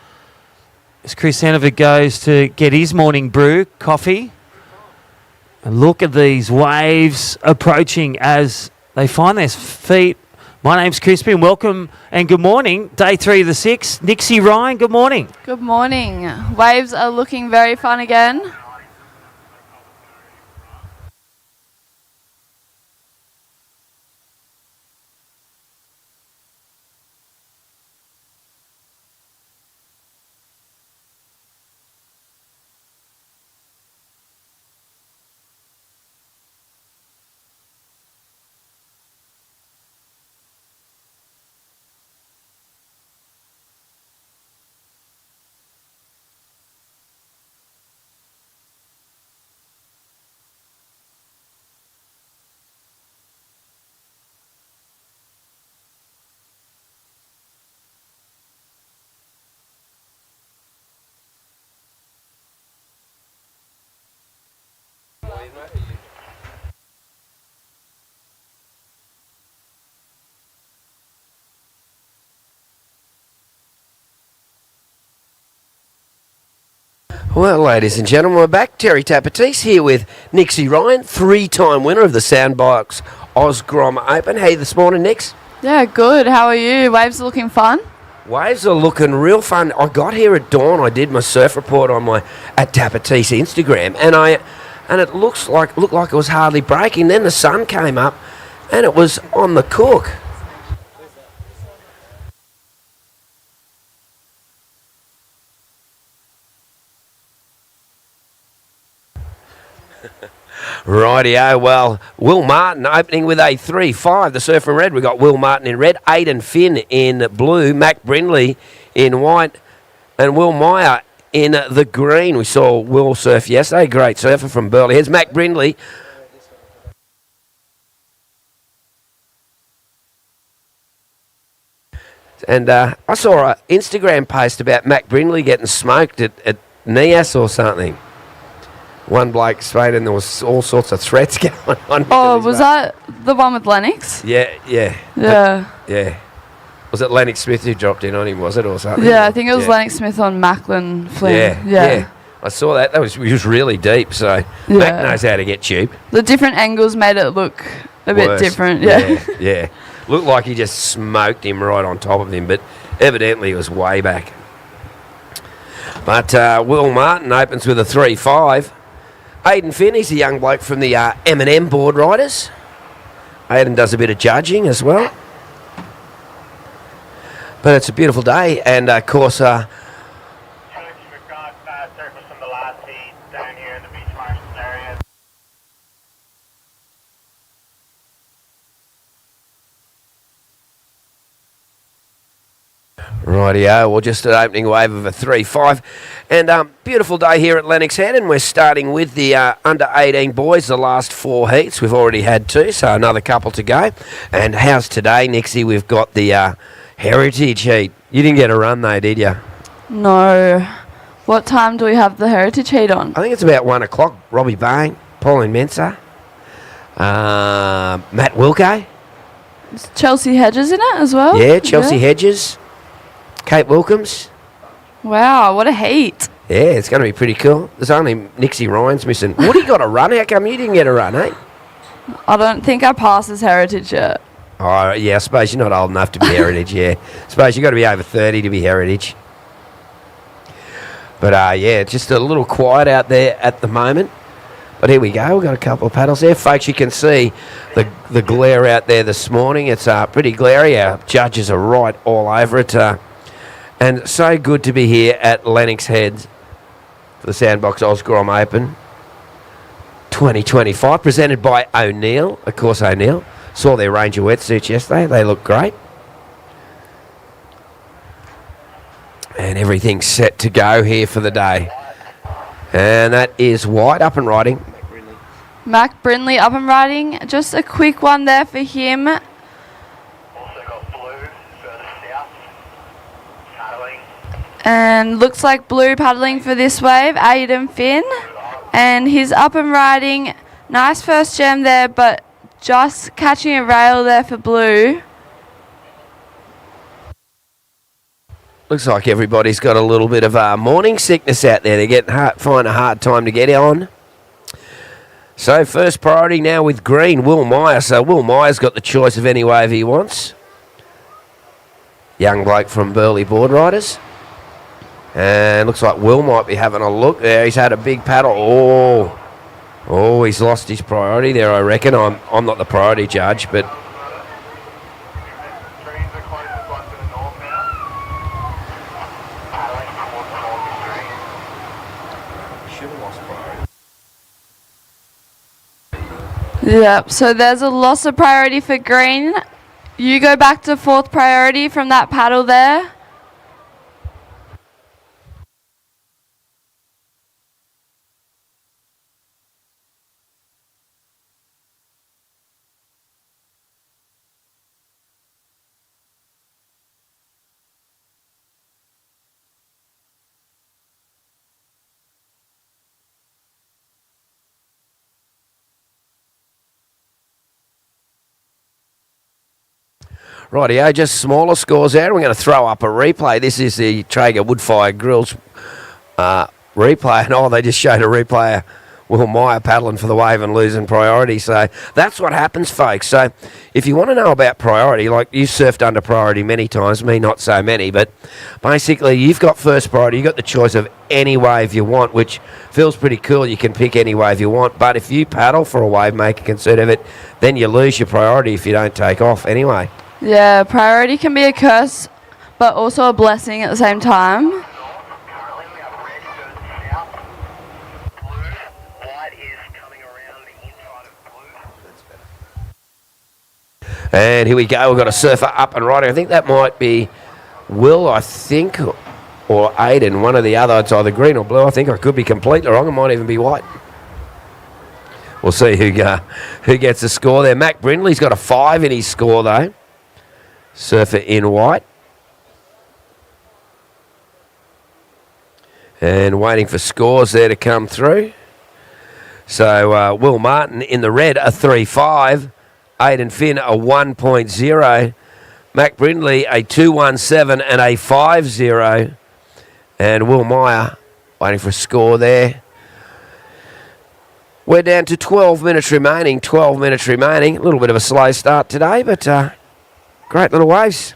As Chris Hanover goes to get his morning brew, coffee. And look at these waves approaching as they find their feet. My name's Crispy and welcome and good morning. Day 3 of the 6. Nixie Ryan, good morning. Good morning. Waves are looking very fun again. Well, ladies and gentlemen, we're back. Terry Tapatis here with Nixie Ryan, 3-time winner of the Soundboks Oz Grom Open. How are you this morning, Nix? Yeah, good. How are you? Waves are looking fun. Waves are looking real fun. I got here at dawn. I did my surf report on my at Tapatis Instagram, and it looked like it was hardly breaking. Then the sun came up, and it was on the cook. Rightio, well, Will Martin opening with a 3-5. The surf in red, we've got Will Martin in red, Aidan Finn in blue, Mac Brindley in white, and Will Meyer in the green. We saw Will surf yesterday, great surfer from Burleigh. Here's Mac Brindley. And I saw an Instagram post about Mac Brindley getting smoked at Nias or something. One bloke sprayed and there was all sorts of threats going on. Oh, was that the one with Lennox? Yeah. Yeah. Was it Lennox Smith who dropped in on him, was it, or something? Yeah, I think it was Lennox Smith on Macklin Flynn. Yeah. I saw that. He was really deep, so Mac knows how to get cheap. The different angles made it look a bit different. Yeah. Looked like he just smoked him right on top of him, but evidently it was way back. But Will Martin opens with a 3-5. Aidan Finn, he's a young bloke from the M&M board riders. Aidan does a bit of judging as well. But it's a beautiful day, and of course... we've got surface from the last heat down here in the Beach Marshes area. Rightio, well, just an opening wave of a 3-5. And beautiful day here at Lennox Head, and we're starting with the under-18 boys, the last 4 heats. We've already had 2, so another couple to go. And how's today, Nixie? We've got the Heritage Heat. You didn't get a run, though, did you? No. What time do we have the Heritage Heat on? I think it's about 1 o'clock. Robbie Bain, Pauline Mensah, Matt Wilke. Is Chelsea Hedges in it as well? Yeah, Chelsea Hedges. Kate Wilkins. Wow, what a heat. Yeah, it's going to be pretty cool. There's only Nixie Ryan's missing. Woody got a run. How come you didn't get a run, eh? I don't think I passed as Heritage yet. Oh, yeah, I suppose you're not old enough to be Heritage, yeah. I suppose you've got to be over 30 to be Heritage. But, yeah, it's just a little quiet out there at the moment. But here we go. We've got a couple of paddles there. Folks, you can see the glare out there this morning. It's pretty glary. Our judges are right all over it. And so good to be here at Lennox Heads for the Soundboks Oz Grom Open 2025, presented by O'Neill. Of course, O'Neill. Saw their Ranger wetsuits yesterday. They look great. And everything's set to go here for the day. And that is White up and riding. Mac Brindley up and riding. Just a quick one there for him. And looks like Blue paddling for this wave, Aidan Finn. And he's up and riding. Nice first gem there, but just catching a rail there for Blue. Looks like everybody's got a little bit of morning sickness out there. They're find a hard time to get on. So first priority now with green, Will Meyer. So Will Meyer's got the choice of any wave he wants. Young bloke from Burleigh Board Riders. And looks like Will might be having a look there. He's had a big paddle. Oh, he's lost his priority there, I reckon. I'm not the priority judge, but... Yep, so there's a loss of priority for green. You go back to 4th priority from that paddle there. Rightio, just smaller scores there. We're going to throw up a replay. This is the Traeger wood-fired grills replay, and they just showed a replay of Will Meyer paddling for the wave and losing priority. So that's what happens, folks. So if you want to know about priority, like you surfed under priority many times, me not so many, but basically you've got first priority. You've got the choice of any wave you want, which feels pretty cool. You can pick any wave you want, but if you paddle for a wave, make a concern of it, then you lose your priority if you don't take off anyway. Yeah, priority can be a curse, but also a blessing at the same time. And here we go. We've got a surfer up and riding. I think that might be Will, or Aiden, one or the other. It's either green or blue. I think I could be completely wrong. It might even be white. We'll see who gets the score there. Mac Brindley's got a 5 in his score, though. Surfer in white. And waiting for scores there to come through. So Will Martin in the red, a 3.5. Aiden Finn, a 1.0. Mac Brindley, a 2.17 and a 5.0. And Will Meyer waiting for a score there. We're down to 12 minutes remaining. 12 minutes remaining. A little bit of a slow start today, but great little waves.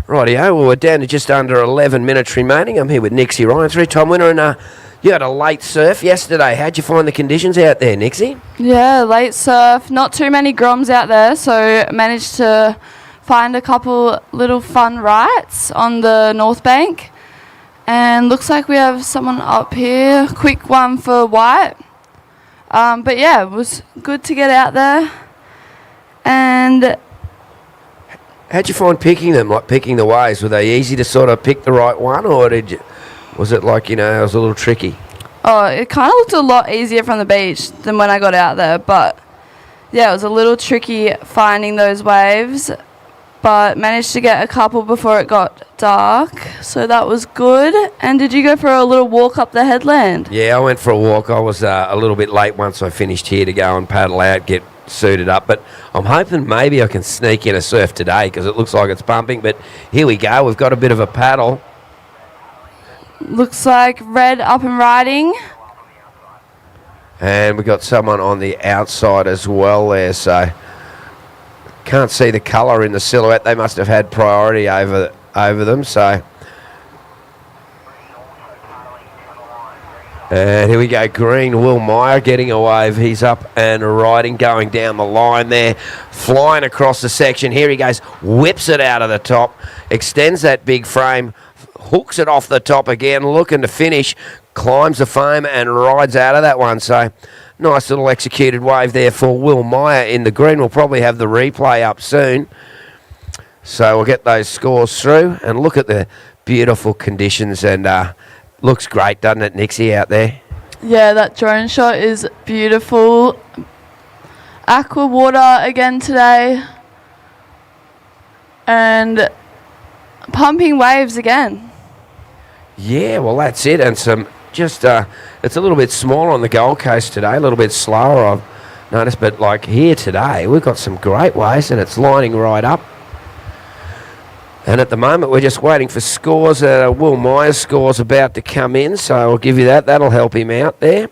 Rightio, well, we're down to just under 11 minutes remaining. I'm here with Nixie Ryan, 3-time winner, and you had a late surf yesterday. How'd you find the conditions out there, Nixie? Yeah, late surf. Not too many Groms out there, so managed to find a couple little fun rights on the North Bank. And looks like we have someone up here. Quick one for white. But yeah, it was good to get out there. And how'd you find picking them, like picking the waves? Were they easy to sort of pick the right one, or was it like, it was a little tricky? Oh, it kind of looked a lot easier from the beach than when I got out there. But yeah, it was a little tricky finding those waves. But managed to get a couple before it got dark, so that was good. And did you go for a little walk up the headland? Yeah, I went for a walk. I was a little bit late once I finished here to go and paddle out, get suited up. But I'm hoping maybe I can sneak in a surf today because it looks like it's pumping. But here we go. We've got a bit of a paddle. Looks like red up and riding. And we've got someone on the outside as well there, so can't see the colour in the silhouette. They must have had priority over them, so. And here we go, green, Will Meyer getting a wave. He's up and riding, going down the line there, flying across the section. Here he goes, whips it out of the top, extends that big frame, hooks it off the top again, looking to finish, climbs the foam and rides out of that one. So nice little executed wave there for Will Meyer in the green. We'll probably have the replay up soon. So we'll get those scores through and look at the beautiful conditions, and looks great, doesn't it, Nixie, out there? Yeah, that drone shot is beautiful. Aqua water again today. And pumping waves again. Yeah, well, that's it. And some just, it's a little bit smaller on the Gold Coast today, a little bit slower, I've noticed. But like here today, we've got some great waves and it's lining right up. And at the moment, we're just waiting for scores. Will Meyer's score's about to come in, so I'll give you that. That'll help him out there.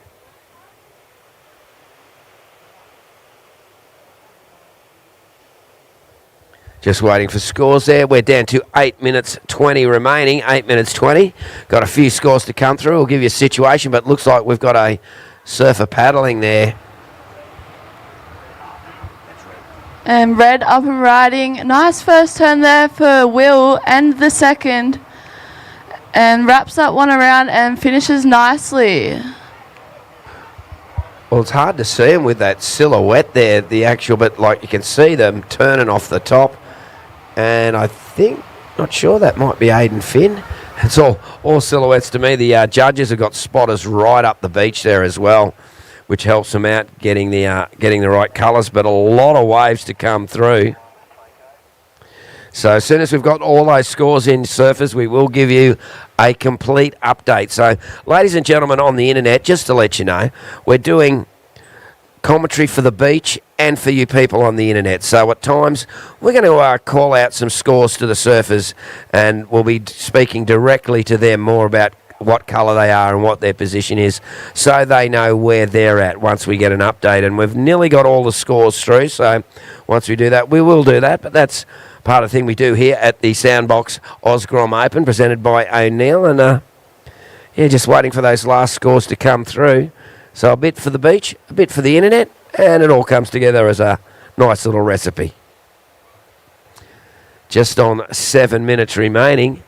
Just waiting for scores there. We're down to 8 minutes 20 remaining. 8 minutes 20. Got a few scores to come through. We'll give you a situation, but looks like we've got a surfer paddling there. And Red up and riding. Nice first turn there for Will and the second. And wraps that one around and finishes nicely. Well, it's hard to see them with that silhouette there, the actual, but like you can see them turning off the top. And I think, not sure, that might be Aiden Finn. It's all silhouettes to me. The judges have got spotters right up the beach there as well, which helps them out getting the right colours, but a lot of waves to come through. So as soon as we've got all those scores in, surfers, we will give you a complete update. So, ladies and gentlemen on the internet, just to let you know, we're doing commentary for the beach and for you people on the internet. So at times, we're going to call out some scores to the surfers, and we'll be speaking directly to them more about what colour they are and what their position is, so they know where they're at once we get an update. And we've nearly got all the scores through, so once we do that, we will do that. But that's part of the thing we do here at the Soundboks Oz Grom Open, presented by O'Neill. And yeah, just waiting for those last scores to come through. So a bit for the beach, a bit for the internet, and it all comes together as a nice little recipe. Just on 7 minutes remaining.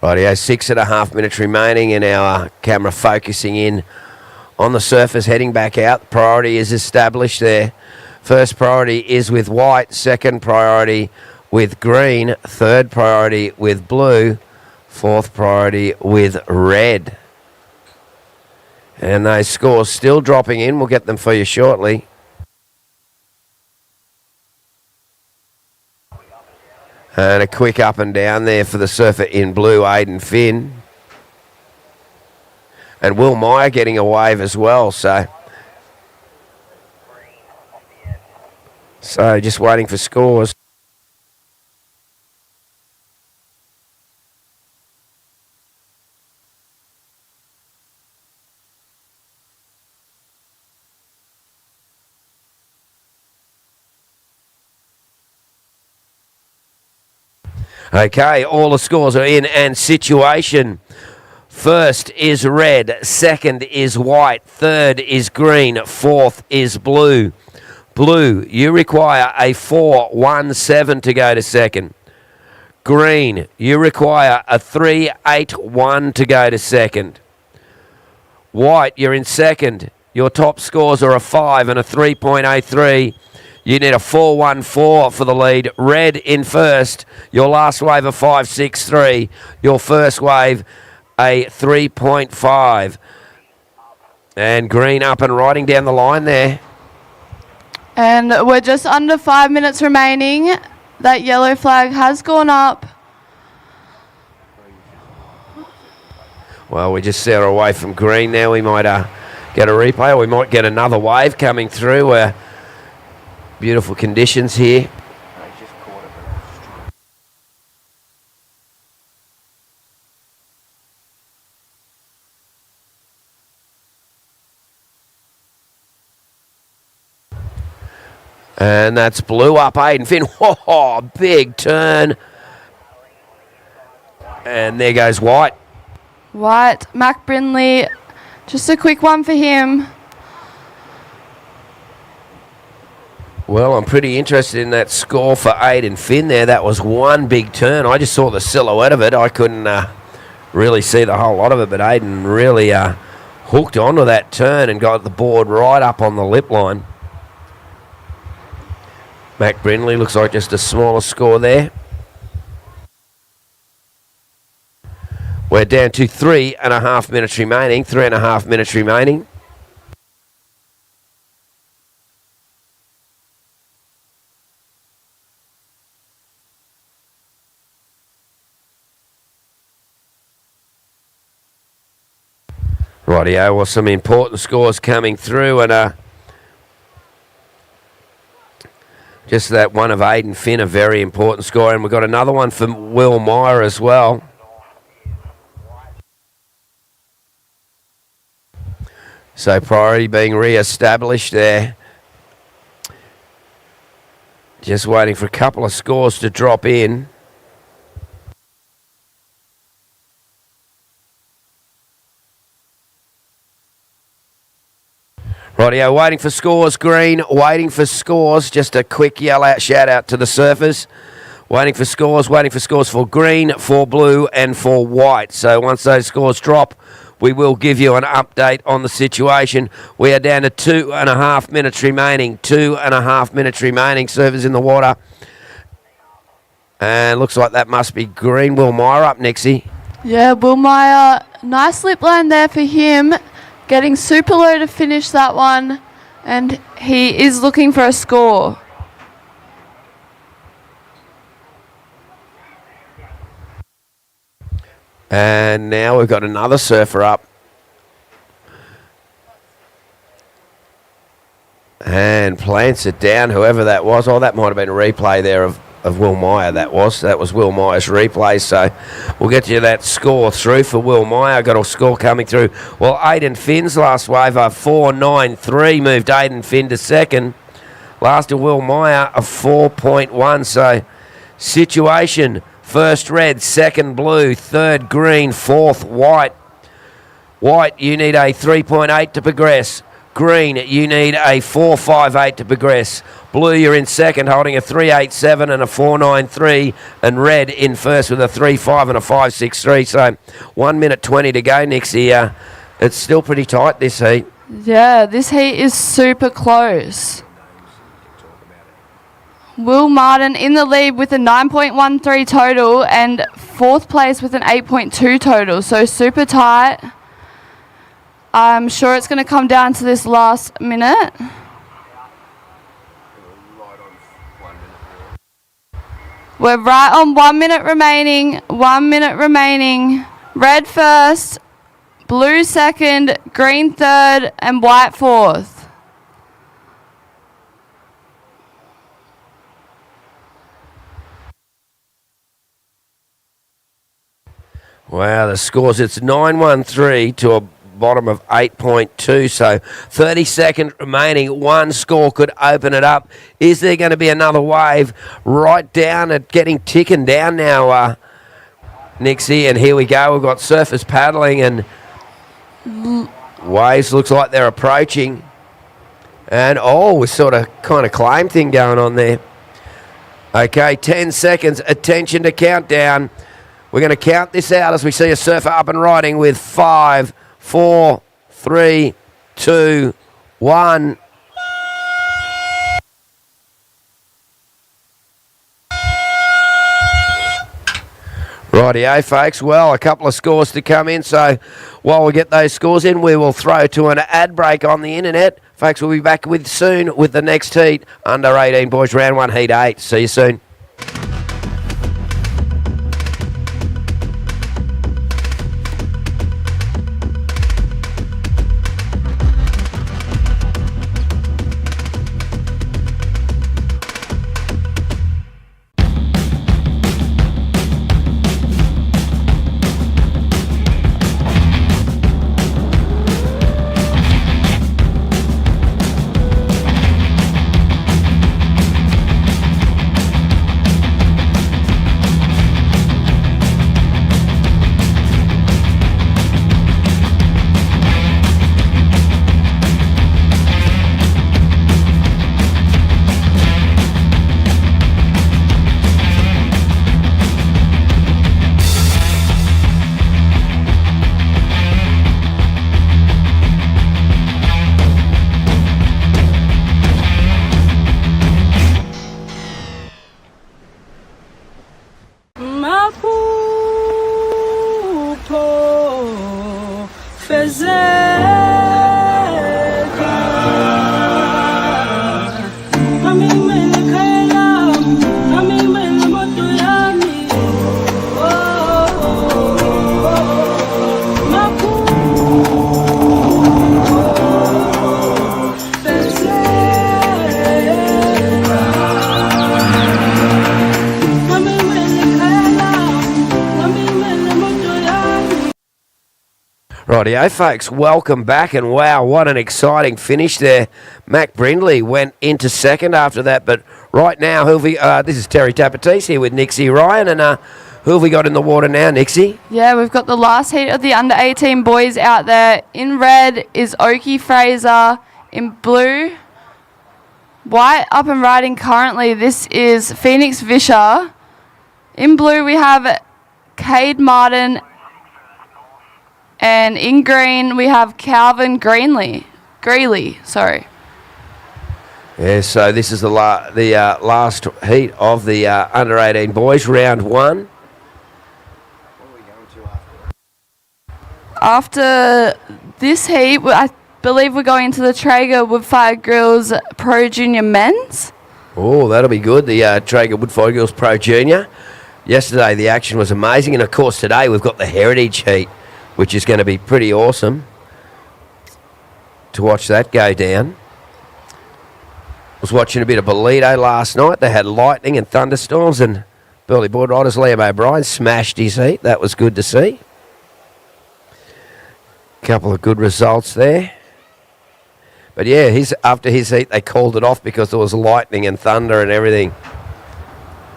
Rightio, 6.5 minutes remaining, and our camera focusing in on the surfers heading back out. Priority is established there. First priority is with white, second priority with green, third priority with blue, fourth priority with red. And those scores still dropping in. We'll get them for you shortly. And a quick up and down there for the surfer in blue, Aiden Finn. And Will Meyer getting a wave as well. So just waiting for scores. Okay, all the scores are in, and situation. First is red, second is white, third is green, fourth is blue. Blue, you require a 4-1-7 to go to second. Green, you require a 3-8-1 to go to second. White, you're in second. Your top scores are a 5 and a 3.83. You need a 4-1-4 for the lead. Red in first. Your last wave a 5-6-3. Your first wave a 3.5. And green up and riding down the line there. And we're just under 5 minutes remaining. That yellow flag has gone up. Well, we just set her away from green now. We might get a replay, or we might get another wave coming through. Beautiful conditions here. And that's blue up Aiden Finn. Whoa, big turn. And there goes white. White, Mac Brindley, just a quick one for him. Well, I'm pretty interested in that score for Aiden Finn there. That was one big turn. I just saw the silhouette of it. I couldn't really see the whole lot of it, but Aiden really hooked onto that turn and got the board right up on the lip line. Mac Brindley looks like just a smaller score there. We're down to 3.5 minutes remaining. 3.5 minutes remaining. Rightio, well, some important scores coming through, and just that one of Aidan Finn, a very important score, and we've got another one from Will Meyer as well. So priority being re-established there. Just waiting for a couple of scores to drop in. Rightio, waiting for scores, Green, waiting for scores. Just a quick yell out, shout out to the surfers. Waiting for scores for Green, for Blue, and for White. So once those scores drop, we will give you an update on the situation. We are down to 2.5 minutes remaining. 2.5 minutes remaining. Surfers in the water. And looks like that must be Green. Will Meyer up, Nixie. Yeah, Will Meyer, nice lip line there for him. Getting super low to finish that one. And he is looking for a score. And now we've got another surfer up. And plants it down, whoever that was. Oh, that might have been a replay there of Will Meyer, that was. That was Will Meyer's replay. So we'll get you that score through for Will Meyer. Got a score coming through. Well, Aidan Finn's last wave, a 4.93, moved Aidan Finn to second. Last of Will Meyer, a 4.1. So situation, first red, second blue, third green, fourth white. White, you need a 3.8 to progress. Green, you need a 4.58 to progress. Blue, you're in second, holding a 3.87 and a 4.93. And red in first with a 3.5 and a 5.63. So 1 minute 20 to go, Nixie. It's still pretty tight, this heat. Yeah, this heat is super close. Will Martin in the lead with a 9.13 total and fourth place with an 8.2 total. So super tight. I'm sure it's going to come down to this last minute. We're right on 1 minute remaining. 1 minute remaining. Red first, blue second, green third, and white fourth. Wow, the scores, it's 9.13 to a bottom of 8.2, so 30 seconds remaining. One score could open it up. Is there going to be another wave? Right down at getting ticking down now, Nixie, and here we go. We've got surfers paddling and waves looks like they're approaching. And we sort of kind of claim thing going on there. Okay, 10 seconds. Attention to countdown. We're going to count this out as we see a surfer up and riding with 5, 4, 3, 2, 1. Rightio, folks. Well, a couple of scores to come in. So while we get those scores in, we will throw to an ad break on the internet. Folks, we'll be back soon with the next heat. Under 18 boys, round 1, heat 8. See you soon. Rightio, folks. Welcome back, and wow, what an exciting finish there. Mac Brindley went into second after that, but right now, this is Terry Tapatis here with Nixie Ryan, and who have we got in the water now, Nixie? Yeah, we've got the last heat of the under-18 boys out there. In red is Oki Fraser. In blue, white up and riding currently, this is Phoenix Vischer. In blue, we have Cade Martin. And in green, we have Calvin Greeley, sorry. Yeah, so this is the last heat of the under-18 boys, round one. After this heat, I believe we're going to the Traeger Woodfire Grills Pro Junior Men's. Oh, that'll be good, the Traeger Woodfire Girls Pro Junior. Yesterday, the action was amazing, and of course today we've got the Heritage Heat, which is going to be pretty awesome to watch that go down. Was watching a bit of Bolito last night. They had lightning and thunderstorms, and Burley board riders Liam O'Brien smashed his heat. That was good to see. Couple of good results there. But yeah, after his heat, they called it off because there was lightning and thunder and everything.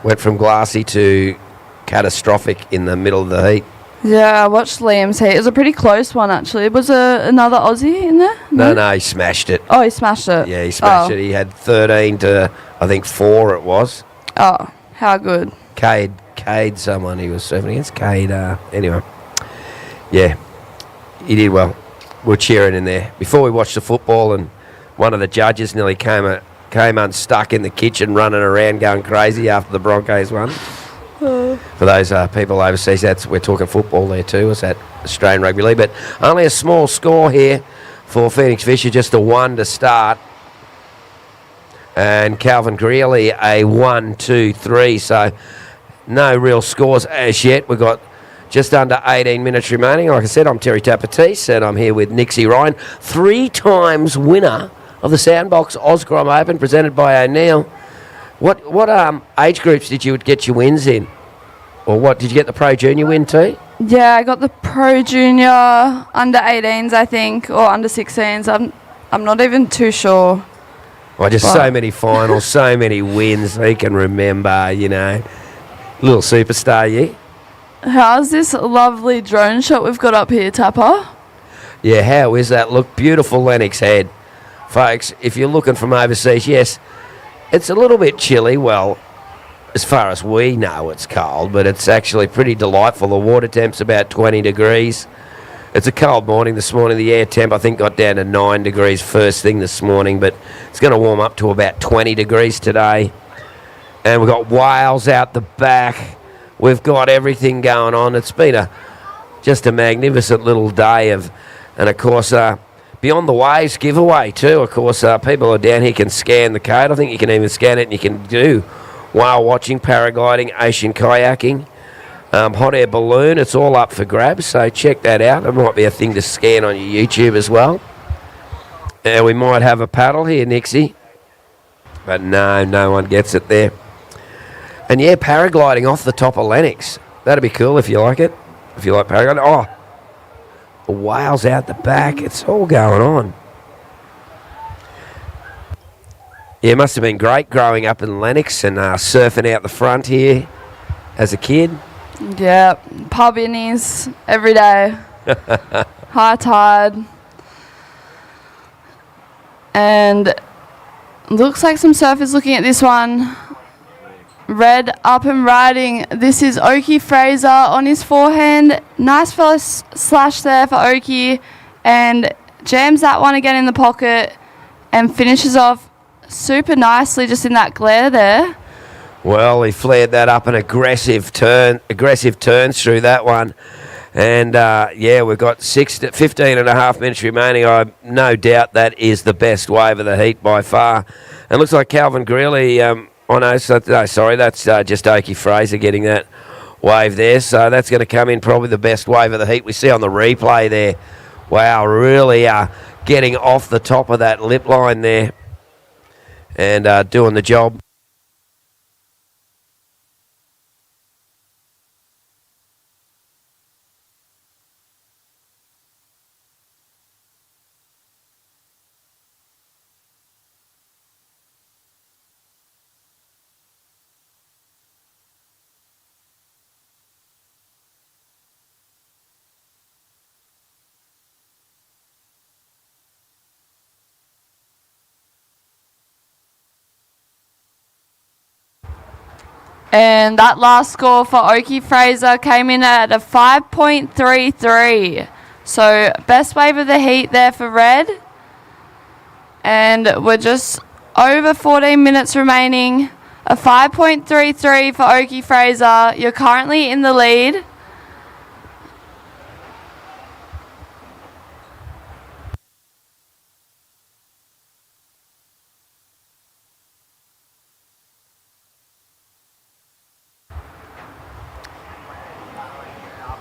Went from glassy to catastrophic in the middle of the heat. Yeah, I watched Liam's heat. It was a pretty close one, actually. Was another Aussie in there? No, he smashed it. Oh, he smashed it. Yeah, he smashed it. He had 13 to, I think, 4 it was. Oh, how good. Cade, someone he was serving against. Cade, anyway. Yeah, he did well. We're cheering in there. Before we watched the football, and one of the judges nearly came unstuck in the kitchen running around going crazy after the Broncos won. For those people overseas, we're talking football there too. Is that Australian Rugby League? But only a small score here for Phoenix Vischer, just a 1 to start. And Calvin Greeley a 1, 2, 3. So no real scores as yet. We've got just under 18 minutes remaining. Like I said, I'm Terry Tapatis, and I'm here with Nixie Ryan, 3 times winner of the Soundboks Oz Grom Open, presented by O'Neill. What age groups did you get your wins in? Or what, did you get the Pro Junior win too? Yeah, I got the Pro Junior under 18s, I think, or under 16s. I'm not even too sure. Well, just so many finals, so many wins. He can remember, you know. Little superstar, yeah. How's this lovely drone shot we've got up here, Tapper? Yeah, how is that? Look, beautiful Lennox Head. Folks, if you're looking from overseas, yes, it's a little bit chilly. Well, as far as we know, it's cold, but it's actually pretty delightful. The water temp's about 20 degrees. It's a cold morning this morning. The air temp, I think, got down to 9 degrees first thing this morning, but it's going to warm up to about 20 degrees today. And we've got whales out the back. We've got everything going on. It's been just a magnificent little day and of course, Beyond the Waves giveaway too. Of course, people are down here can scan the code. I think you can even scan it and you can do whale watching, paragliding, ocean kayaking, hot air balloon. It's all up for grabs, so check that out. It might be a thing to scan on your YouTube as well. And we might have a paddle here, Nixie. But no one gets it there. And yeah, paragliding off the top of Lennox. That'd be cool if you like it. If you like paragliding. Oh, the whales out the back. It's all going on. Yeah, it must have been great growing up in Lennox and surfing out the front here as a kid. Yeah, pub innies every day. High tide. And looks like some surfers looking at this one. Red up and riding. This is Oki Fraser on his forehand. Nice fella slash there for Oki. And jams that one again in the pocket and finishes off super nicely just in that glare there. Well, he flared that up an aggressive turns through that one. And, yeah, we've got 15 and a half minutes remaining. I no doubt that is the best wave of the heat by far. And looks like Calvin Greeley, sorry, that's just Oki Fraser getting that wave there. So that's going to come in probably the best wave of the heat we see on the replay there. Wow, really getting off the top of that lip line there and doing the job. And that last score for Oki Fraser came in at a 5.33. So best wave of the heat there for red. And we're just over 14 minutes remaining. A 5.33 for Oki Fraser. You're currently in the lead.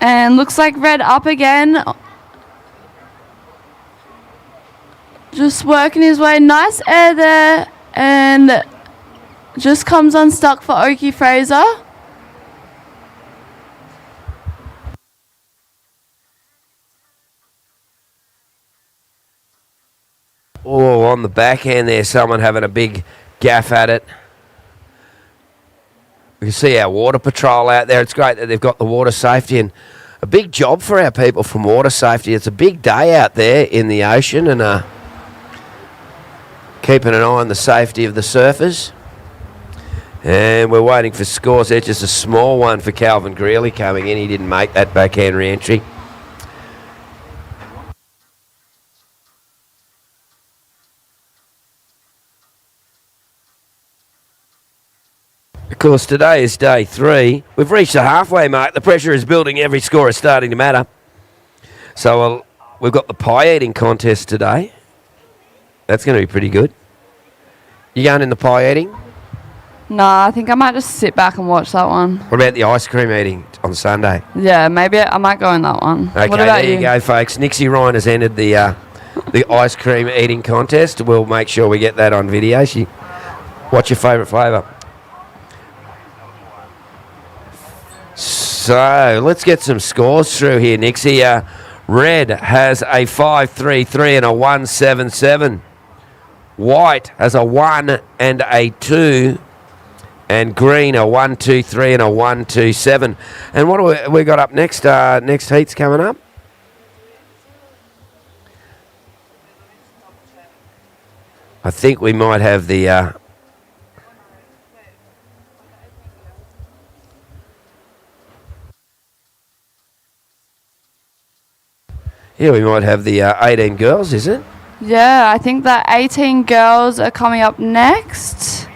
And looks like red up again. Just working his way. Nice air there. And just comes unstuck for Oki Fraser. Oh, on the backhand there, someone having a big gaff at it. We can see our water patrol out there. It's great that they've got the water safety, and a big job for our people from water safety. It's a big day out there in the ocean, and keeping an eye on the safety of the surfers. And we're waiting for scores. There's just a small one for Calvin Greeley coming in. He didn't make that backhand re-entry. Of course, today is day 3. We've reached the halfway mark. The pressure is building. Every score is starting to matter. So we've got the pie eating contest today. That's going to be pretty good. You going in the pie eating? Nah, I think I might just sit back and watch that one. What about the ice cream eating on Sunday? Yeah, maybe I might go in that one. Okay, what about there you go, folks. Nixie Ryan has entered the ice cream eating contest. We'll make sure we get that on video. What's your favourite flavour? So let's get some scores through here, Nixie. Red has a 5.33 and a 1.77. White has a 1 and a 2. And green a 1.23 and a 1.27. And what do we got up next? Next heat's coming up. I think we might have the. Yeah, we might have the 18 girls, is it? Yeah, I think the 18 girls are coming up next.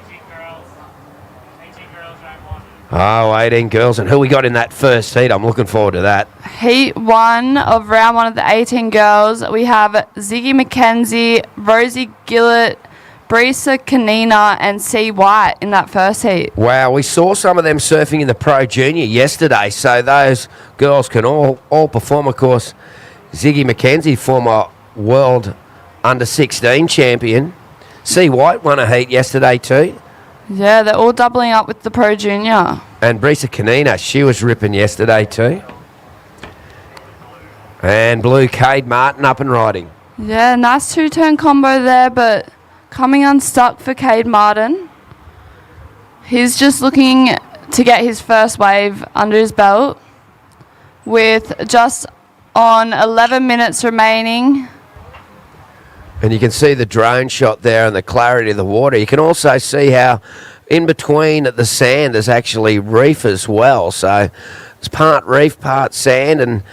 Oh, 18 girls. And who we got in that first heat? I'm looking forward to that. Heat 1 of round 1 of the 18 girls. We have Ziggy McKenzie, Rosie Gillett, Brisa Kanina, and C. White in that first heat. Wow, we saw some of them surfing in the Pro Junior yesterday, so those girls can all perform. Of course, Ziggy McKenzie, former world under-16 champion. C. White won a heat yesterday too. Yeah, they're all doubling up with the Pro Junior. And Brisa Kanina, she was ripping yesterday too. And Blue Cade Martin up and riding. Yeah, nice two-turn combo there, but coming unstuck for Cade Martin. He's just looking to get his first wave under his belt with just on 11 minutes remaining. And you can see the drone shot there and the clarity of the water. You can also see how in between the sand there's actually reef as well. So it's part reef, part sand, and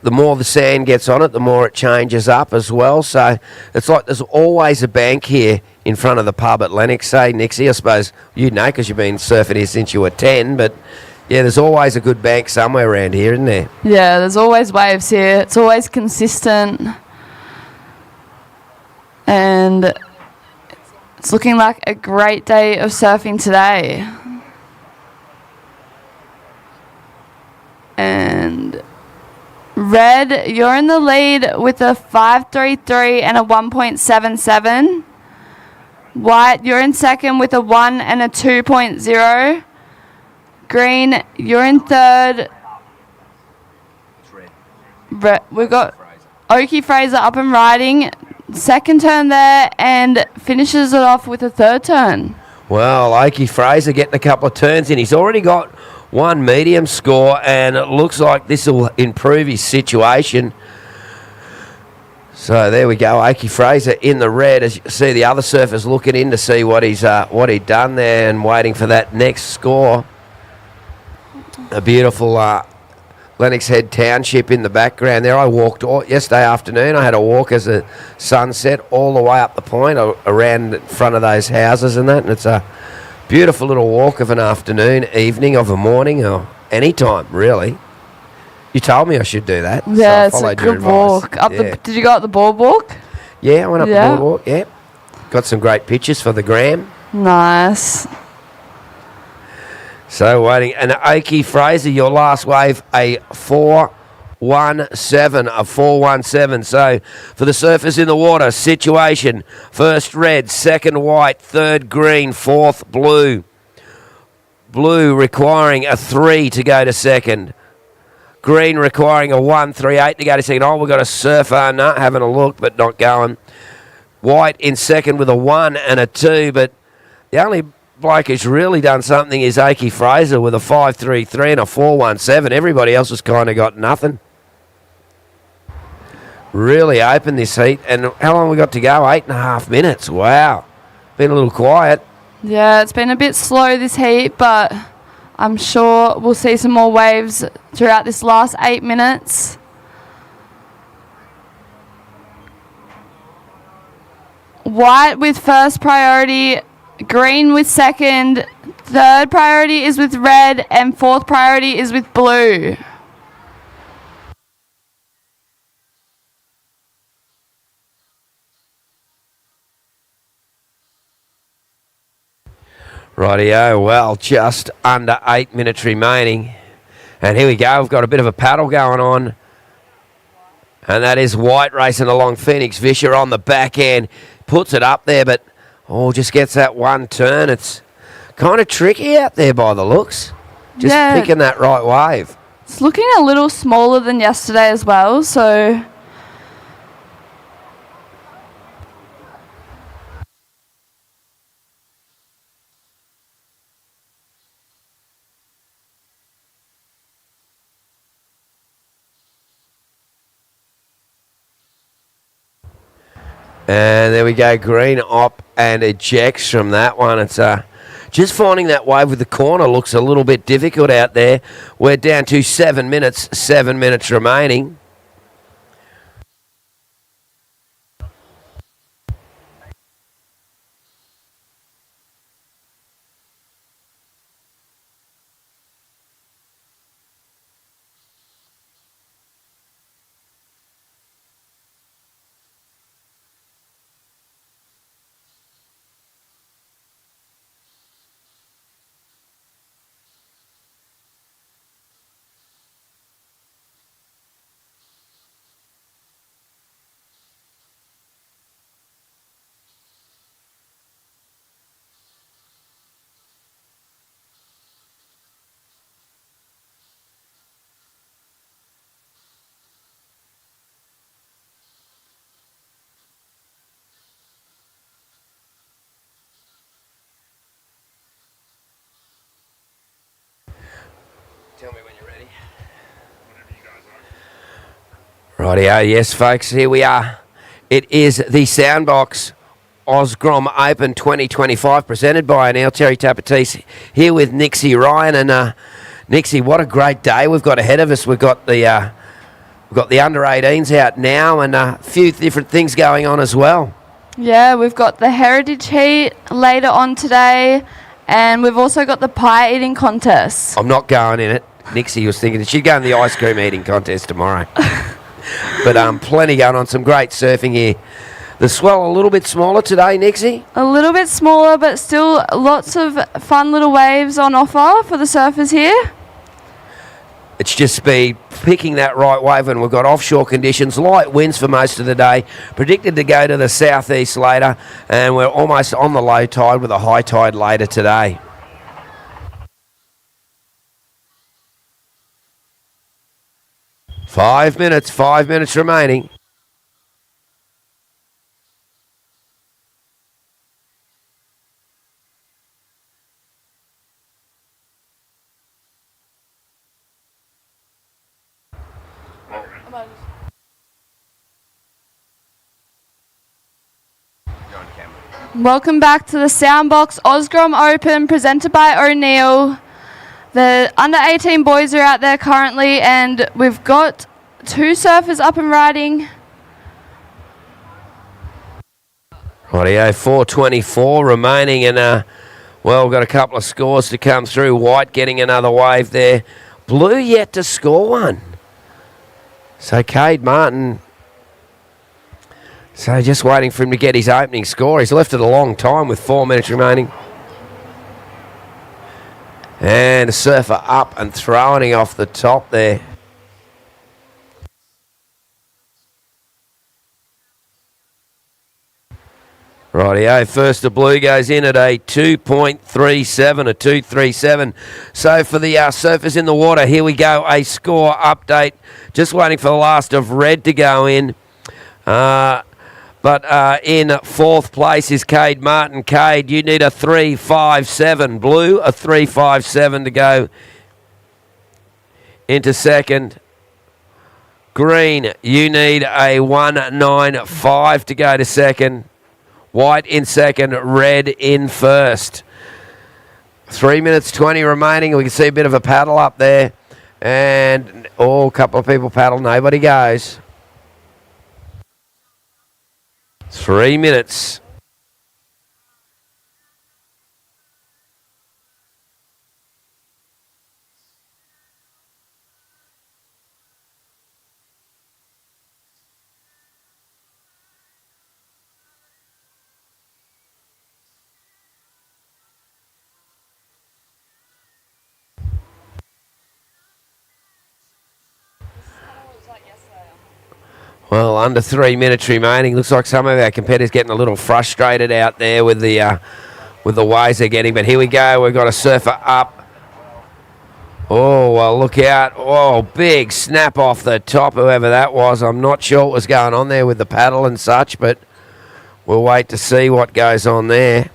the more the sand gets on it, the more it changes up as well. So it's like there's always a bank here in front of the pub at Lennox. Say, Nixie, I suppose you know because you've been surfing here since you were 10, but yeah, there's always a good bank somewhere around here, isn't there? Yeah, there's always waves here. It's always consistent. And it's looking like a great day of surfing today. And Red, you're in the lead with a 5.33 and a 1.77. White, you're in second with a 1 and a 2.0. Green, you're in third. We've got Oki Fraser up and riding. Second turn there and finishes it off with a third turn. Well, Oki Fraser getting a couple of turns in. He's already got one medium score, and it looks like this will improve his situation. So there we go, Oki Fraser in the red. As you see, the other surfers looking in to see what he's what he'd done there and waiting for that next score. A beautiful Lennox Head Township in the background there. I walked yesterday afternoon. I had a walk as the sun set all the way up the point around in front of those houses and that. And it's a beautiful little walk of an afternoon, evening, of a morning, or any time, really. You told me I should do that. Yeah, so I it's a followed your good advice. walk. Did you go up the boardwalk? Yeah, I went up the boardwalk, yeah. Got some great pictures for the gram. Nice. So waiting. And Oakey Fraser, your last wave, a 4-1-7. A 4-1-7. So for the surfers in the water, situation. First red, second white, third green, fourth blue. Blue requiring a 3 to go to second. Green requiring a 1-3-8 to go to second. Oh, we've got a surfer, no, having a look, but not going. White in second with a 1 and a 2, but the only bloke who's really done something is Oakey Fraser with a 5-3-3 and a 4-1-7. Everybody else has kind of got nothing. Really open this heat. And how long we got to go? 8.5 minutes. Wow. Been a little quiet. Yeah, it's been a bit slow this heat, but I'm sure we'll see some more waves throughout this last 8 minutes. White with first priority, green with second, third priority is with red, and fourth priority is with blue. Rightio, well, just under 8 minutes remaining. And here we go, we've got a bit of a paddle going on. And that is White racing along. Phoenix Vischer on the back end. Puts it up there, but just gets that one turn. It's kind of tricky out there by the looks. Just picking that right wave. It's looking a little smaller than yesterday as well, so... And there we go, green op and ejects from that one. It's just finding that wave with the corner looks a little bit difficult out there. We're down to 7 minutes, 7 minutes remaining. Tell me when you're ready. Rightio, yes, folks, here we are. It is the Soundboks Oz Grom Open 2025, presented by Neil Terry Tapatis, here with Nixie Ryan. And Nixie, what a great day we've got ahead of us. We've got the under-18s out now, and a few different things going on as well. Yeah, we've got the Heritage Heat later on today, and we've also got the pie eating contest. I'm not going in it. Nixie was thinking she'd go in the ice cream eating contest tomorrow. But plenty going on, some great surfing here. The swell a little bit smaller today, Nixie? A little bit smaller, but still lots of fun little waves on offer for the surfers here. It's just be picking that right wave, and we've got offshore conditions, light winds for most of the day, predicted to go to the southeast later, and we're almost on the low tide with a high tide later today. Five minutes remaining. Welcome back to the Soundboks Oz Grom Open, presented by O'Neill. The under 18 boys are out there currently, and we've got 2 surfers up and riding. Rightio, 4:24 remaining, and well, we've got a couple of scores to come through. White getting another wave there. Blue yet to score one. So Cade Martin, so just waiting for him to get his opening score. He's left it a long time with 4 minutes remaining. And a surfer up and throwing off the top there. Rightio, first the blue goes in at a 2.37, a 2.37. So for the surfers in the water, here we go, a score update. Just waiting for the last of red to go in. But in 4th place is Cade Martin. Cade, you need a 3.57. Blue, a 3.57 to go into 2nd. Green, you need a 1.95 to go to 2nd. White in 2nd, red in 1st. 3 minutes 20 remaining. We can see a bit of a paddle up there. And, a couple of people paddle. Nobody goes. 3 minutes. Well, under 3 minutes remaining. Looks like some of our competitors getting a little frustrated out there with the waves they're getting. But here we go. We've got a surfer up. Oh, well, look out. Oh, big snap off the top, whoever that was. I'm not sure what was going on there with the paddle and such, but we'll wait to see what goes on there.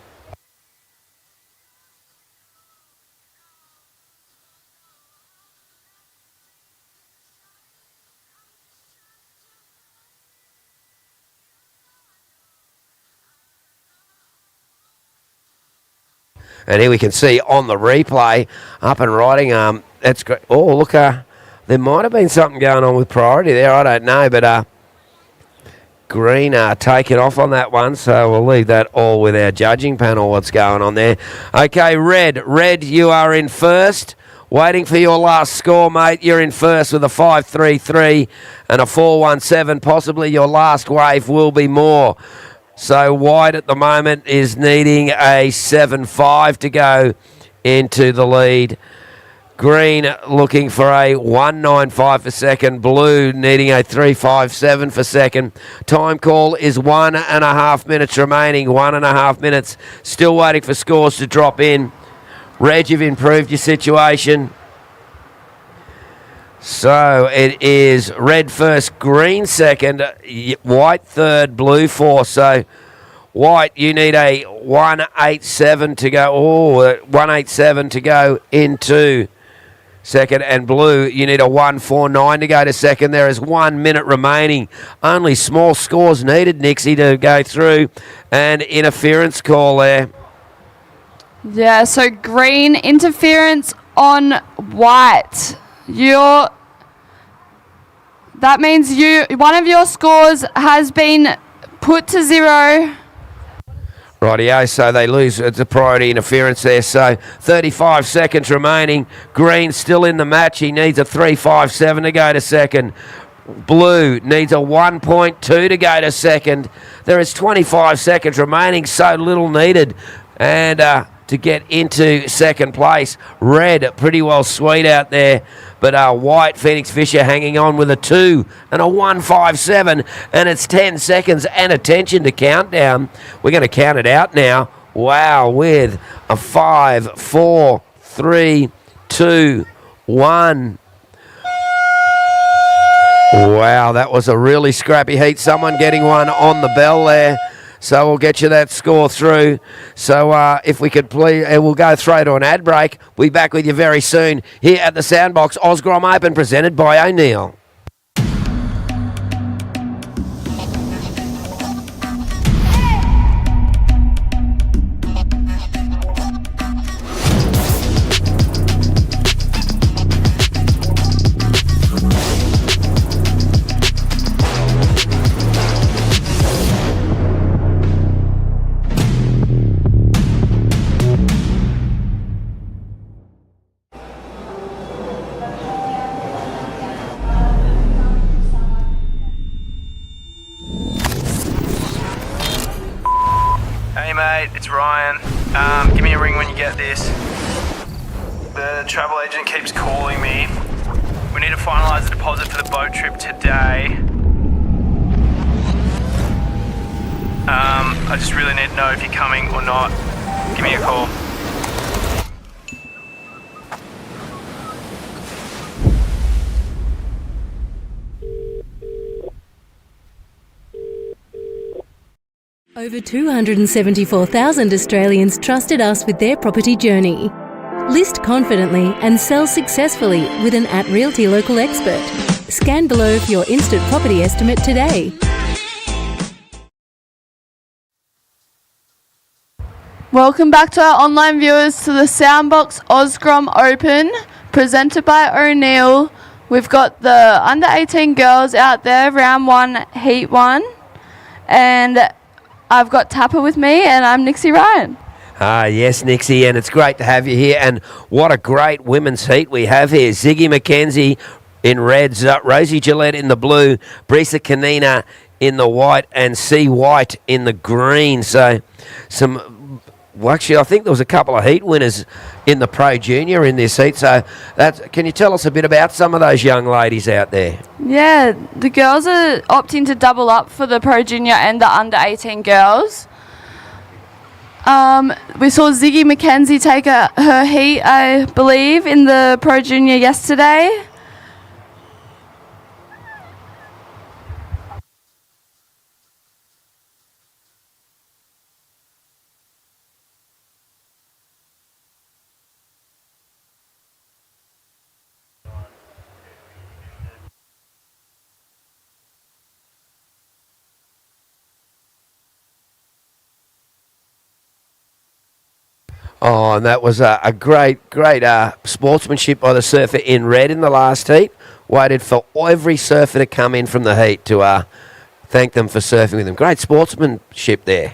And here we can see on the replay, up and riding. That's great. Oh, look, there might have been something going on with priority there. I don't know, but Green taking off on that one. So we'll leave that all with our judging panel, what's going on there. Okay, Red. Red, you are in 1st. Waiting for your last score, mate. You're in 1st with a 5.33 and a 4.17. Possibly your last wave will be more. So White at the moment is needing a 7.5 to go into the lead. Green looking for a 1.95 for 2nd. Blue needing a 3.57 for 2nd. Time call is 1.5 minutes remaining. 1.5 minutes. Still waiting for scores to drop in. Reg, you've improved your situation. So it is Red 1st, Green 2nd, White 3rd, Blue 4th. So White, you need a 1.87 to go. 1.87 to go into 2nd. And Blue, you need a 1.49 to go to 2nd. There is 1 minute remaining. Only small scores needed, Nixie, to go through. And interference call there. Yeah, so Green interference on White. That means one of your scores has been put to 0. Rightio, so they lose the priority interference there. So 35 seconds remaining. Green still in the match. He needs a 3.57 to go to 2nd. Blue needs a 1.2 to go to 2nd. There is 25 seconds remaining, so little needed. And to get into 2nd place. Red, pretty well sweet out there. But White, Phoenix Fisher hanging on with a 2 and a 1.57. And it's 10 seconds. And attention to countdown. We're going to count it out now. Wow, with a 5, 4, 3, 2, 1. Wow, that was a really scrappy heat. Someone getting one on the bell there. So we'll get you that score through. So if we could please, we'll go through to an ad break. We'll be back with you very soon here at the Soundboks Oz Grom Open, presented by O'Neill. mate. It's Ryan. Give me a ring when you get this. The travel agent keeps calling me. We need to finalise the deposit for the boat trip today. I just really need to know if you're coming or not. Give me a call. Over 274,000 Australians trusted us with their property journey. List confidently and sell successfully with an @Realty Local expert. Scan below for your instant property estimate today. Welcome back to our online viewers to the Soundboks Oz Grom Open, presented by O'Neill. We've got the under 18 girls out there, round 1, heat 1, and I've got Tapper with me, and I'm Nixie Ryan. Yes, Nixie, and it's great to have you here. And what a great women's heat we have here. Ziggy McKenzie in reds, Rosie Gillette in the blue, Brisa Kanina in the white, and C. White in the green. So well, actually, I think there was a couple of heat winners in the Pro Junior in this heat. So can you tell us a bit about some of those young ladies out there? Yeah, the girls are opting to double up for the Pro Junior and the under 18 girls. We saw Ziggy McKenzie take her heat, I believe, in the Pro Junior yesterday. Oh, and that was a great sportsmanship by the surfer in red in the last heat. Waited for every surfer to come in from the heat to thank them for surfing with them. Great sportsmanship there.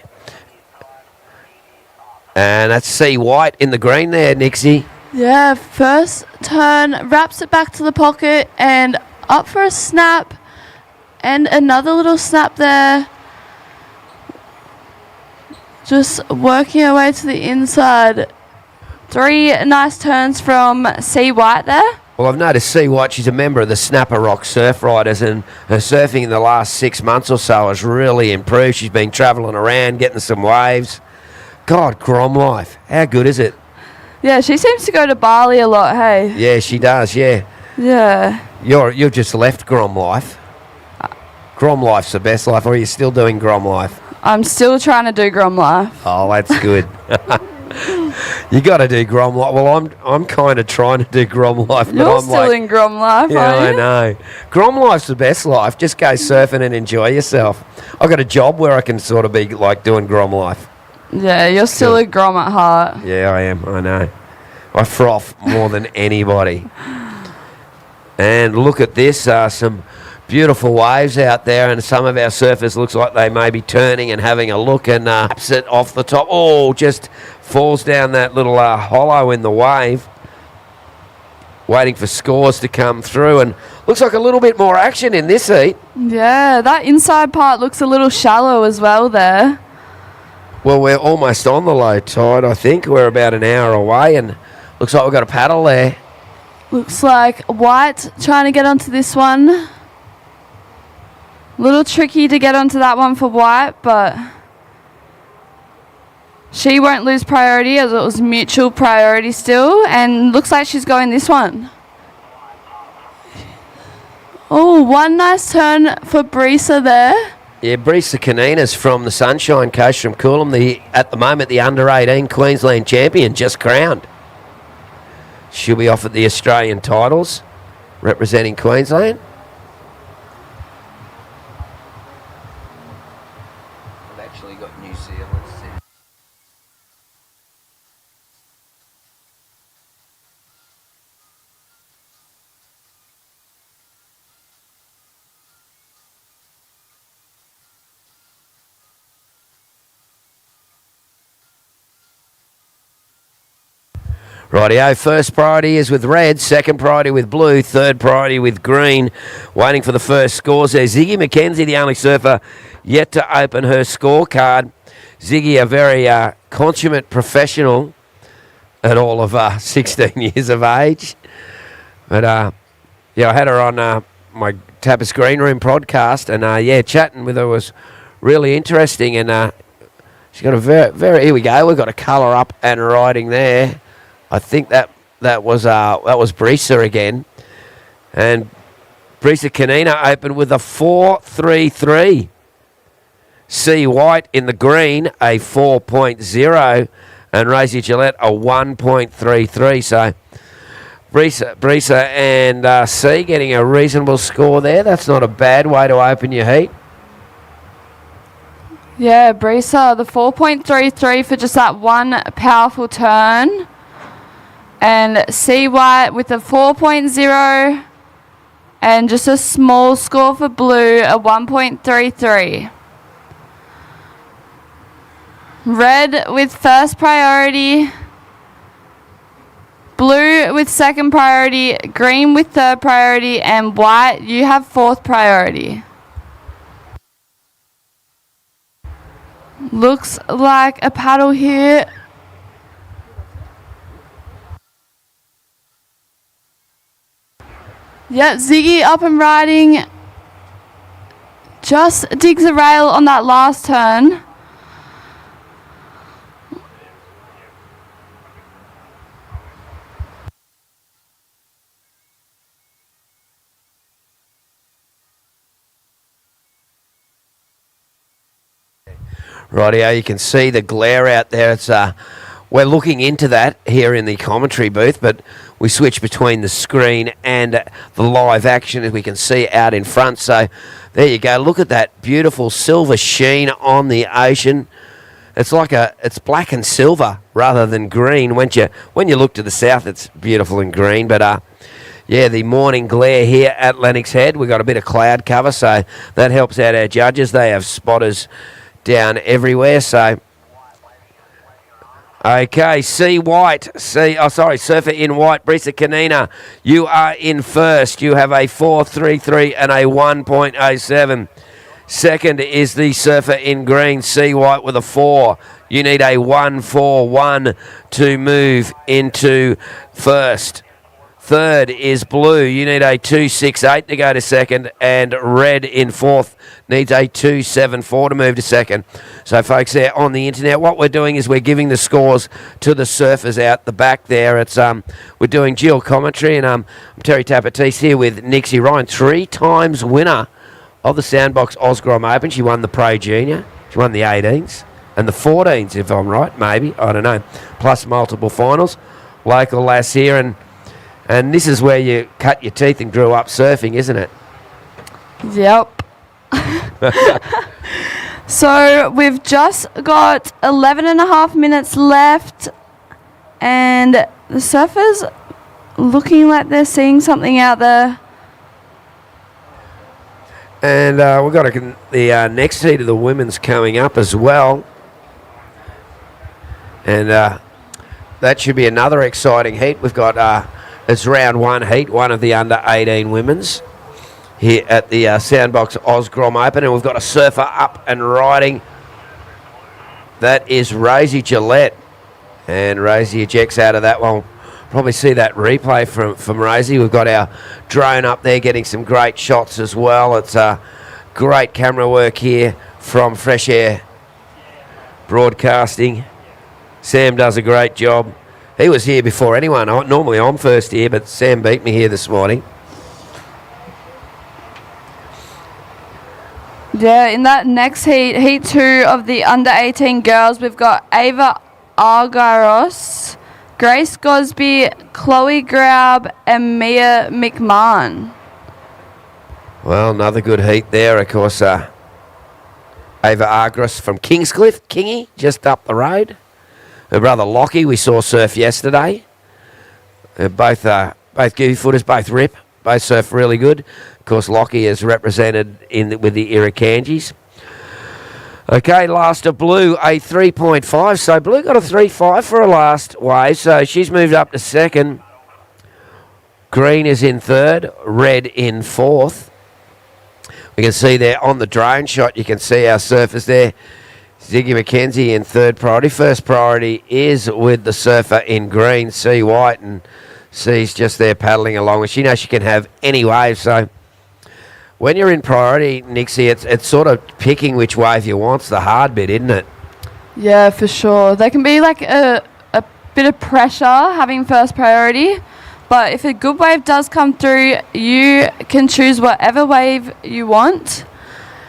And that's C. White in the green there, Nixie. Yeah, first turn, wraps it back to the pocket and up for a snap. And another little snap there. Just working her way to the inside. 3 nice turns from C. White there. Well, I've noticed C. White, she's a member of the Snapper Rock Surf Riders, and her surfing in the last 6 months or so has really improved. She's been travelling around, getting some waves. God, Grom life. How good is it? Yeah, she seems to go to Bali a lot, hey? Yeah, she does, yeah. Yeah. You've just left Grom life. Grom life's the best life, or are you still doing Grom life? I'm still trying to do Grom life. Oh, that's good. You got to do Grom life. Well, I'm kind of trying to do Grom life, but You're I'm still in Grom life, yeah, aren't you? I know. Grom life's the best life. Just go surfing and enjoy yourself. I've got a job where I can sort of be like doing Grom life. Yeah, you're still a Grom at heart. Yeah, I am. I know. I froth more than anybody. And look at this. Some beautiful waves out there, and some of our surfers looks like they may be turning and having a look, and taps it off the top. Oh, just falls down that little hollow in the wave. Waiting for scores to come through, and looks like a little bit more action in this heat. Yeah, that inside part looks a little shallow as well there. Well, we're almost on the low tide, I think. We're about an hour away, and looks like we've got a paddle there. Looks like White trying to get onto this one. Little tricky to get onto that one for White, but she won't lose priority as it was mutual priority still, and looks like she's going this one. Oh, one nice turn for Brisa there. Yeah, Brisa Kanina's from the Sunshine Coast from Coolum, at the moment the under-18 Queensland champion, just crowned. She'll be off at the Australian titles, representing Queensland. I've actually got New Zealand. Rightio, first priority is with red, second priority with blue, third priority with green. Waiting for the first scores there. Ziggy McKenzie, the only surfer yet to open her scorecard. Ziggy, a very consummate professional at all of 16 years of age. But yeah, I had her on my Tapas Green Room podcast, and yeah, chatting with her was really interesting. And she's got a very here we go. We've got a colour up and riding there. I think that was Brisa again, and Brisa Kanina opened with a 4.33. C White in the green a 4.0, and Rosie Gillette a 1.33. So Brisa and C getting a reasonable score there. That's not a bad way to open your heat. Yeah, Brisa, the 4.33 for just that one powerful turn. And C White with a 4.0 and just a small score for Blue, a 1.33. Red with first priority. Blue with second priority. Green with third priority. And white, you have fourth priority. Looks like a paddle here. Yep, Ziggy up and riding. Just digs a rail on that last turn. Rightio, you can see the glare out there. It's we're looking into that here in the commentary booth, but we switch between the screen and the live action, as we can see out in front. So there you go. Look at that beautiful silver sheen on the ocean. It's like it's black and silver rather than green. When you look to the south, it's beautiful and green. But yeah, the morning glare here at Lennox Head. We've got a bit of cloud cover, so that helps out our judges. They have spotters down everywhere. So okay, C White, Surfer in white, Brisa Kanina, you are in first. You have a 4.33 and a 1.07. Second is the Surfer in green, C White, with a 4. You need a 1.41 to move into first. Third is Blue. You need a 2.68 to go to second, and Red in fourth needs a 2.74 to move to second. So, folks, there on the internet, what we're doing is we're giving the scores to the surfers out the back there. It's we're doing dual commentary, and I'm Terry Tapatis here with Nixie Ryan, 3 times winner of the Soundboks Oz Grom Open. She won the Pro Junior, she won the 18s and the 14s, if I'm right, maybe, I don't know, plus multiple finals. Local lass here, and this is where you cut your teeth and grew up surfing, isn't it? Yep. So we've just got 11 and a half minutes left, and the surfers looking like they're seeing something out there. And we've got the next heat of the women's coming up as well. And that should be another exciting heat. We've got... it's round 1 heat, one of the under 18 women's here at the Soundboks Oz Grom Open, and we've got a surfer up and riding. That is Rosie Gillette, and Rosie ejects out of that one. Probably see that replay from Rosie. We've got our drone up there getting some great shots as well. It's great camera work here from Fresh Air Broadcasting. Sam does a great job. He was here before anyone. Normally I'm first here, but Sam beat me here this morning. Yeah, in that next heat, heat 2 of the under 18 girls, we've got Ava Argyros, Grace Gosby, Chloe Graub, and Mia McMahon. Well, another good heat there, of course. Ava Argyros from Kingscliff, Kingy, just up the road. Her brother Lockie, we saw surf yesterday. Both goofy footers, both rip, both surf really good. Of course, Lockie is represented with the Irukandjis. Okay, last of Blue, a 3.5. So Blue got a 3.5 for her last wave, so she's moved up to second. Green is in third, Red in fourth. We can see there on the drone shot, you can see our surfers there Ziggy McKenzie in third priority. First priority is with the surfer in green, C. White, and C's just there paddling along. And she knows she can have any wave, so when you're in priority, Nixie, it's sort of picking which wave you want's the hard bit, isn't it? Yeah, for sure. There can be like a bit of pressure having first priority, but if a good wave does come through, you can choose whatever wave you want.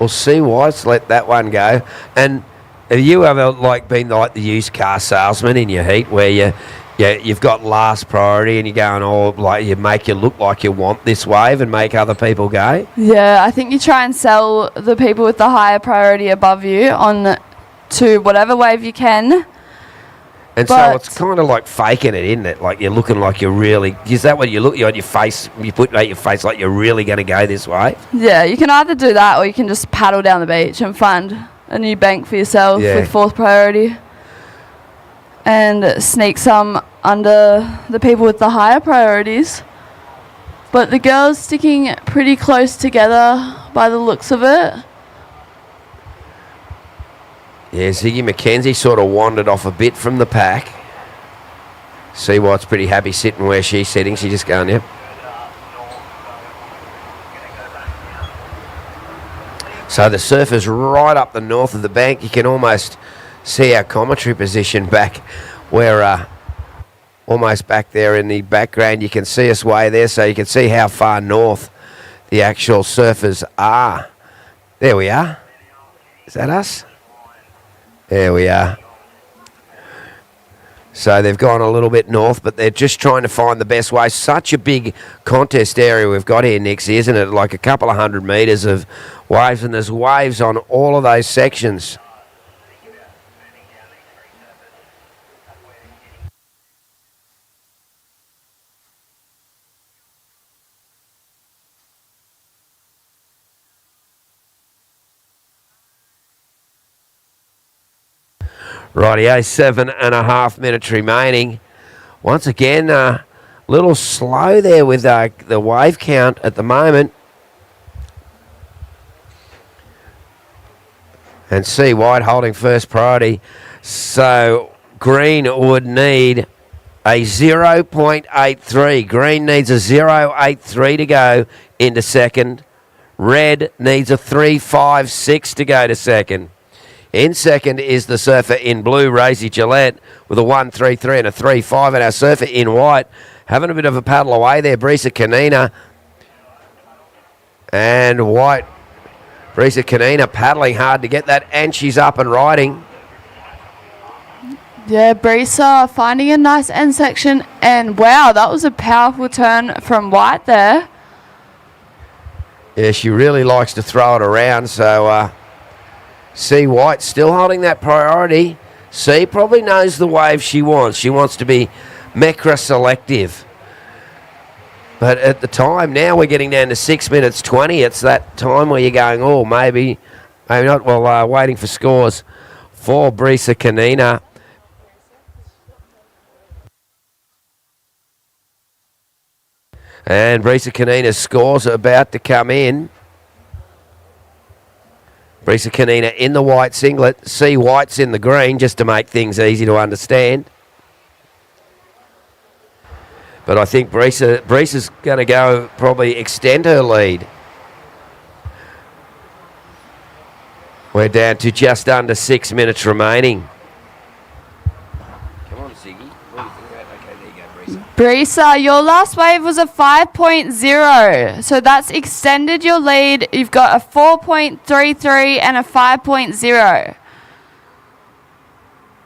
Well, C. White's let that one go. And have you ever been like the used car salesman in your heat where you've got last priority and you're going, you make you look like you want this wave and make other people go? Yeah, I think you try and sell the people with the higher priority above you on to whatever wave you can. And so it's kind of like faking it, isn't it? Like you're looking like you're really... Is that what you look on your face? You put your face like you're really going to go this way? Yeah, you can either do that or you can just paddle down the beach and find a new bank for yourself with fourth priority and sneak some under the people with the higher priorities. But the girls sticking pretty close together by the looks of it. Yeah, Ziggy McKenzie sort of wandered off a bit from the pack. See White's pretty happy sitting where she's sitting. She's just going, yep. So the surfer's right up the north of the bank. You can almost see our commentary position back where almost back there in the background. You can see us way there, so you can see how far north the actual surfers are. There we are. Is that us? There we are. So they've gone a little bit north, but they're just trying to find the best way. Such a big contest area we've got here, Nixie, isn't it? Like a couple of 100 metres of waves, and there's waves on all of those sections. Rightio, 7.5 minutes remaining. Once again, a little slow there with the wave count at the moment. And C. White holding first priority. So green would need a 0.83. Green needs a 0.83 to go into second. Red needs a 3.56 to go to second. In second is the surfer in blue, Rosie Gillette, with a 1.33 and a 3.5. And our surfer in white having a bit of a paddle away there, Brisa Kanina. And white, Brisa Kanina paddling hard to get that, and she's up and riding. Yeah, Brisa finding a nice end section. And wow, that was a powerful turn from white there. Yeah, she really likes to throw it around, so... C. White still holding that priority. C probably knows the wave she wants. She wants to be Mecra selective. But at the time, now we're getting down to 6 minutes 20. It's that time where you're going, oh, maybe not. Well, waiting for scores for Brisa Kanina. And Brisa Kanina's scores are about to come in. Brisa Kanina in the white singlet. C. White's in the green, just to make things easy to understand. But I think Brisa's going to go probably extend her lead. We're down to just under 6 minutes remaining. Come on, Ziggy. What do you think about? Okay, there you go, Brisa. Brisa, your last wave was a 5.0, so that's extended your lead. You've got a 4.33 and a 5.0.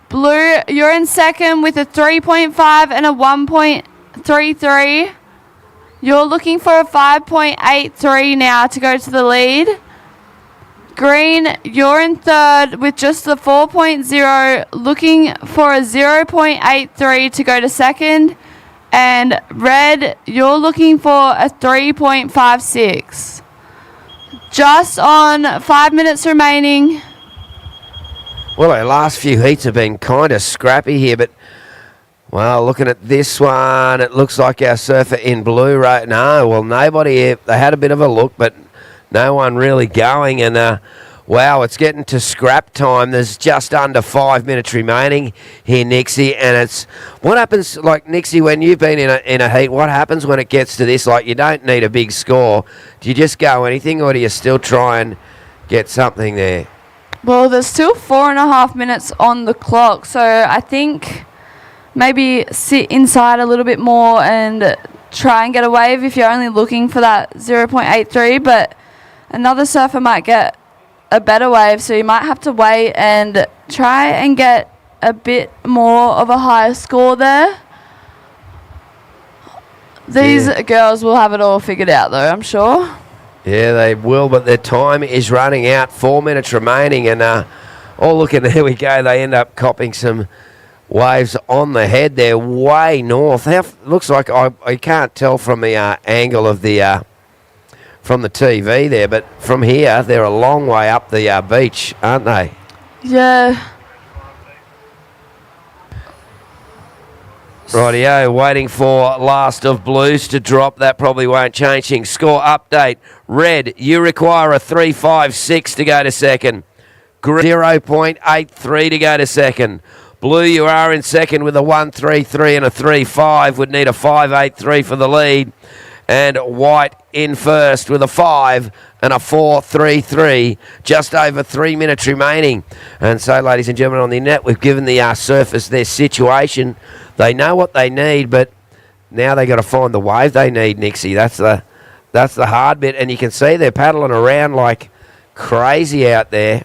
Blue, you're in second with a 3.5 and a 1.33. You're looking for a 5.83 now to go to the lead. Green, you're in third with just the 4.0, looking for a 0.83 to go to second. And red, you're looking for a 3.56. Just on 5 minutes remaining. Well, our last few heats have been kind of scrappy here, but, well, looking at this one, it looks like our surfer in blue right now. Well, nobody, they had a bit of a look, but no one really going. And Wow, it's getting to scrap time. There's just under 5 minutes remaining here, Nixie, and it's what happens. Like Nixie, when you've been in a heat, what happens when it gets to this? Like you don't need a big score. Do you just go anything, or do you still try and get something there? Well, there's still 4.5 minutes on the clock, so I think maybe sit inside a little bit more and try and get a wave if you're only looking for that 0.83, but another surfer might get a better wave, so you might have to wait and try and get a bit more of a higher score there. These girls will have it all figured out though, I'm sure. Yeah, they will, but their time is running out. 4 minutes remaining, and oh, look, and there we go. They end up copping some waves on the head there, way north. Looks like I can't tell from the angle of the from the TV there, but from here they're a long way up the beach, aren't they? Yeah. Rightio, waiting for last of blues to drop. That probably won't change things. Score update. Red, you require a 3.56 to go to second. 0.83 to go to second. Blue, you are in second with a 1.33 and a 3.5. Would need a 5.83 for the lead. And white in first with a 5 and a 4.33. Just over 3 minutes remaining. And so, ladies and gentlemen, on the net, we've given the surfers their situation. They know what they need, but now they got to find the wave they need, Nixie. That's the hard bit, and you can see they're paddling around like crazy out there.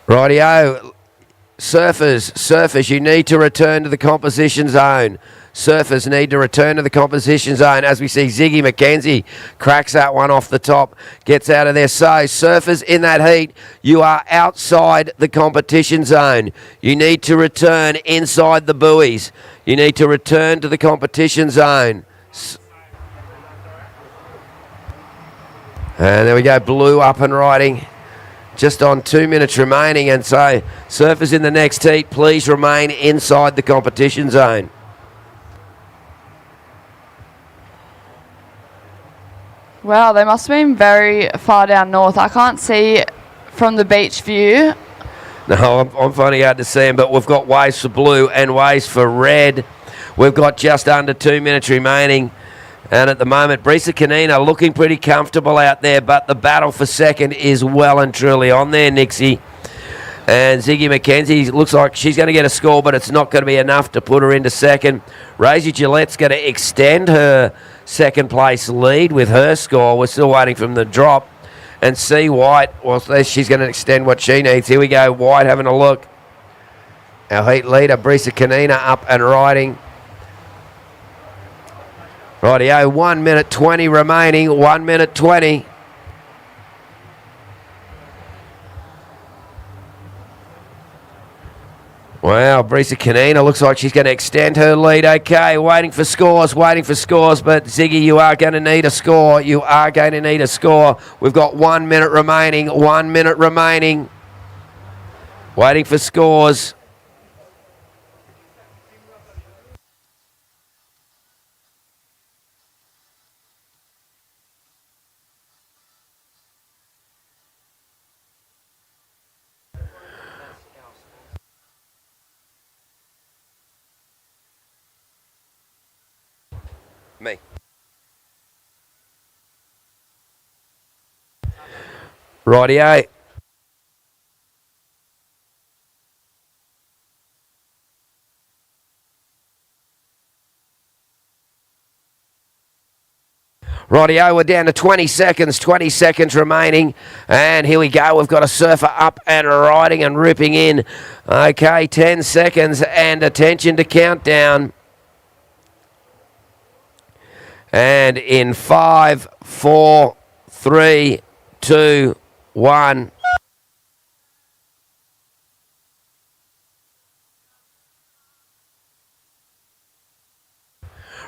Rightio, surfers, you need to return to the composition zone. Surfers need to return to the composition zone as we see Ziggy McKenzie cracks that one off the top, gets out of there. So, surfers in that heat, you are outside the competition zone. You need to return inside the buoys. You need to return to the competition zone. And there we go, blue up and riding. Just on 2 minutes remaining, and so surfers in the next heat, please remain inside the competition zone. Wow, they must have been very far down north. I can't see from the beach view. No, I'm finding out to see them, but we've got waves for blue and waves for red. We've got just under 2 minutes remaining. And at the moment, Brisa Kanina looking pretty comfortable out there, but the battle for second is well and truly on there, Nixie. And Ziggy McKenzie looks like she's going to get a score, but it's not going to be enough to put her into second. Rosie Gillette's going to extend her second place lead with her score. We're still waiting for them to drop. And C. White, well, she's going to extend what she needs. Here we go, White having a look. Our heat leader, Brisa Kanina, up and riding. Rightio, 1 minute 20 remaining, 1 minute 20. Wow, Brisa Kanina looks like she's going to extend her lead. Okay, waiting for scores, but Ziggy, you are going to need a score. You are going to need a score. We've got 1 minute remaining, 1 minute remaining. Waiting for scores. Me. Rightio. Rightio, we're down to 20 seconds remaining. And here we go. We've got a surfer up and riding and ripping in. Okay, 10 seconds and attention to countdown. And in 5, 4, 3, 2, 1.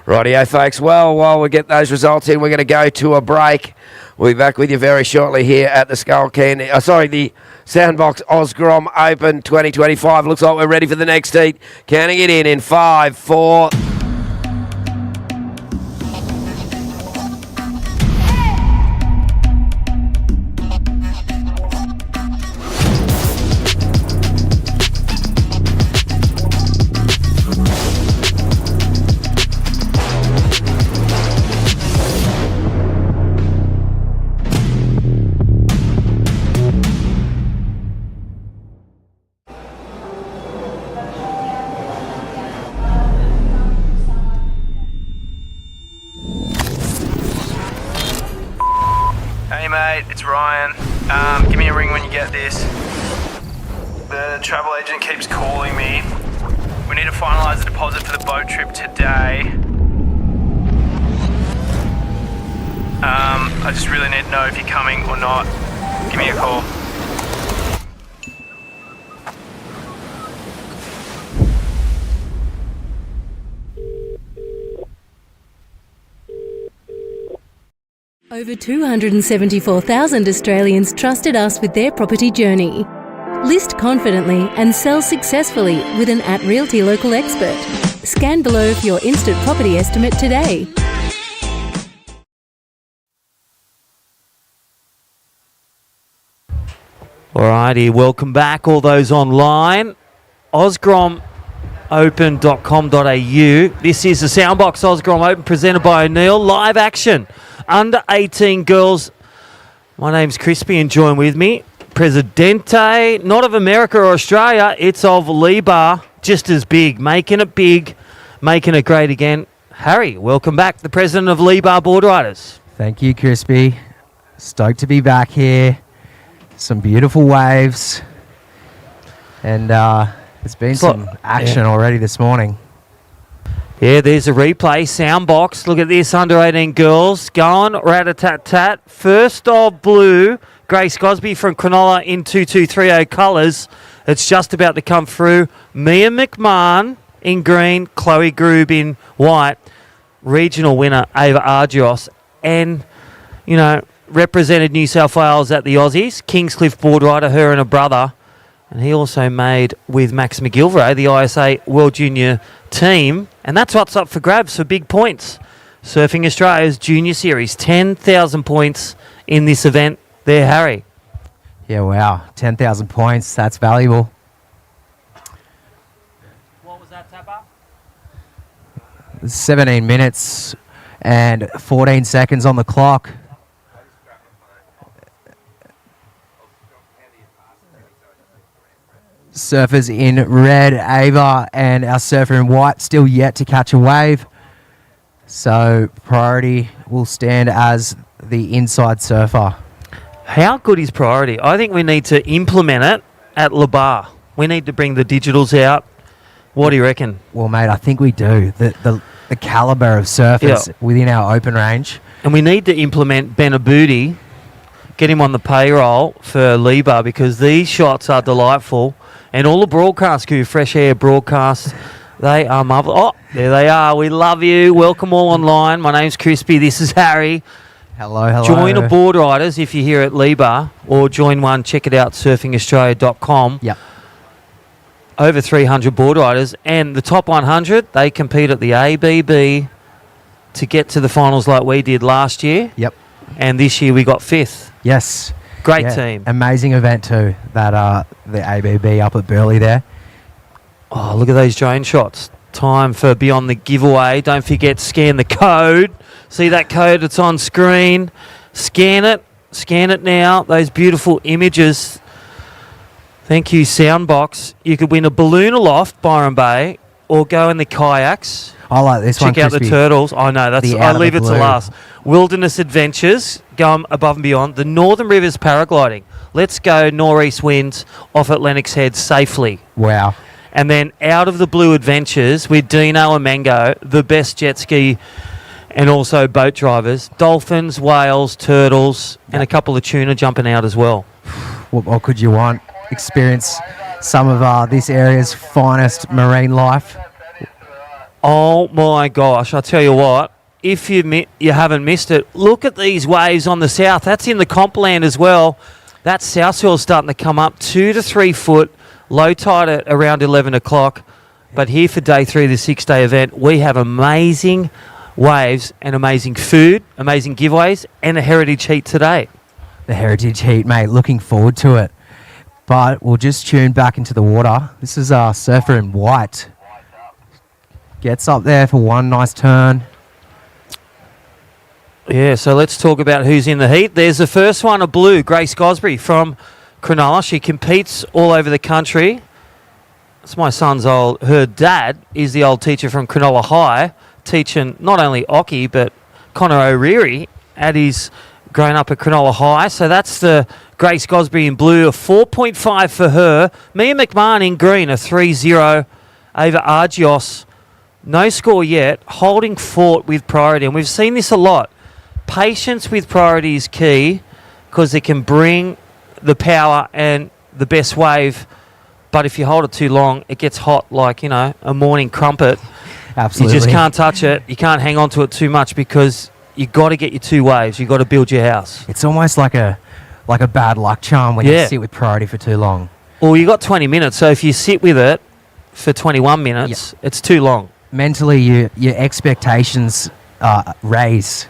Rightio, folks. Well, while we get those results in, we're going to go to a break. We'll be back with you very shortly here at the the Soundboks Oz Grom Open 2025. Looks like we're ready for the next heat. Counting it in 5, 4... Hey mate, it's Ryan. Give me a ring when you get this. The travel agent keeps calling me. We need to finalise the deposit for the boat trip today. I just really need to know if you're coming or not. Give me a call. Over 274,000 Australians trusted us with their property journey. List confidently and sell successfully with an @Realty local expert. Scan below for your instant property estimate today. Alrighty, welcome back, all those online. OzGromOpen.com.au. This is the Soundboks Oz Grom Open presented by O'Neill. Live action. Under 18 girls. My name's Crispy and join with me. Presidente, not of America or Australia, it's of Libar. Just as big, making it great again. Harry, welcome back, the president of Libar Board Riders. Thank you, Crispy. Stoked to be back here. Some beautiful waves. And there's been some action already this morning. Yeah, there's a replay. Soundboks. Look at this. Under 18 girls. Going rat-a-tat-tat. First of blue. Grace Cosby from Cronulla in 2230 colours. It's just about to come through. Mia McMahon in green. Chloe Groob in white. Regional winner Ava Argios. And, you know, represented New South Wales at the Aussies. Kingscliff board rider, her and her brother. And he also made with Max McGilvray, the ISA World Junior team. And that's what's up for grabs for big points. Surfing Australia's Junior Series. 10,000 points in this event. There, Harry. Yeah, wow. 10,000 points. That's valuable. What was that, Tapper? 17 minutes and 14 seconds on the clock. Surfers in red, Ava, and our surfer in white still yet to catch a wave. So priority will stand as the inside surfer. How good is priority? I think we need to implement it at Libar. We need to bring the digitals out. What do you reckon? Well, mate, I think we do. The calibre of surfers within our open range. And we need to implement Benaboudi, get him on the payroll for Libar, because these shots are delightful. And all the broadcast crew, Fresh Air Broadcast, they are marvellous. Oh, there they are. We love you. Welcome all online. My name's Crispy. This is Harry. Hello. Join a board riders if you're here at Libar, or join one. Check it out, surfingaustralia.com. Yep. Over 300 board riders. And the top 100, they compete at the ABB to get to the finals like we did last year. Yep. And this year we got 5th. Yes. Great team. Amazing event too, that the ABB up at Burleigh there. Oh, look at those drone shots. Time for Beyond the Giveaway. Don't forget, scan the code. See that code? It's on screen. Scan it. Scan it now. Those beautiful images. Thank you, Soundboks. You could win a balloon aloft, Byron Bay, or go in the kayaks. I like this one, Check out the turtles. I know, that's. I'll leave it to last. Wilderness Adventures, going above and beyond. The Northern Rivers Paragliding. Let's go nor'east winds off at Lennox Head safely. Wow. And then Out of the Blue Adventures with Dino and Mango, the best jet ski and also boat drivers. Dolphins, whales, turtles, and a couple of tuna jumping out as well. What more could you want? Experience some of this area's finest marine life. Oh my gosh! I tell you what, if you haven't missed it, look at these waves on the south. That's in the comp land as well. That south swell's starting to come up 2 to 3 foot. Low tide at around 11 o'clock. But here for day 3 of the 6-day event, we have amazing waves and amazing food, amazing giveaways, and a heritage heat today. The heritage heat, mate. Looking forward to it. But we'll just tune back into the water. This is our surfer in white. Gets up there for one nice turn. Yeah, so let's talk about who's in the heat. There's the first one, a blue, Grace Gosbury from Cronulla. She competes all over the country. It's my son's her dad is the old teacher from Cronulla High, teaching not only hockey, but Connor O'Reilly at his growing up at Cronulla High. So that's the Grace Gosbury in blue, a 4.5 for her. Mia McMahon in green, a 3-0. Ava Argios, no score yet, holding fort with priority. And we've seen this a lot. Patience with priority is key because it can bring the power and the best wave. But if you hold it too long, it gets hot like, a morning crumpet. Absolutely. You just can't touch it. You can't hang on to it too much because you got to get your 2 waves. You got to build your house. It's almost like a bad luck charm when you sit with priority for too long. Well, you got 20 minutes, so if you sit with it for 21 minutes, it's too long. Mentally, your expectations raise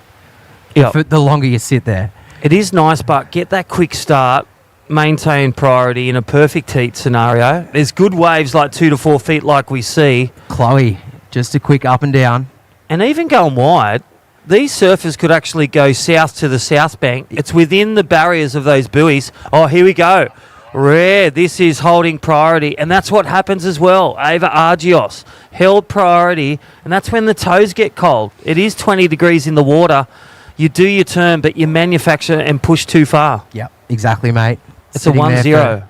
for the longer you sit there. It is nice, but get that quick start, maintain priority in a perfect heat scenario. There's good waves like 2 to 4 feet like we see. Chloe, just a quick up and down. And even going wide, these surfers could actually go south to the south bank. It's within the barriers of those buoys. Oh, here we go. Rare. This is holding priority. And that's what happens as well. Ava Argios held priority. And that's when the toes get cold. It is 20 degrees in the water. You do your turn, but you manufacture and push too far. Yep, exactly, mate. It's a 1-0.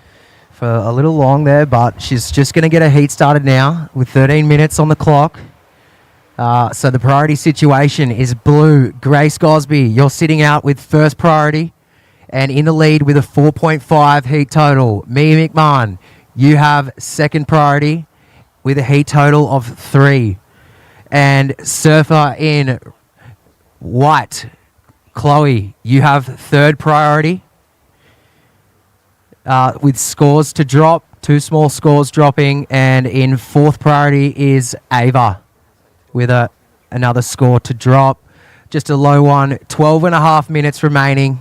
For a little long there, but she's just going to get her heat started now with 13 minutes on the clock. So the priority situation is blue. Grace Gosby, you're sitting out with first priority and in the lead with a 4.5 heat total. Mia McMahon, you have second priority with a heat total of 3. And surfer in white, Chloe, you have third priority with scores to drop, 2 small scores dropping, and in fourth priority is Ava with another score to drop. Just a low one, 12 and a half minutes remaining.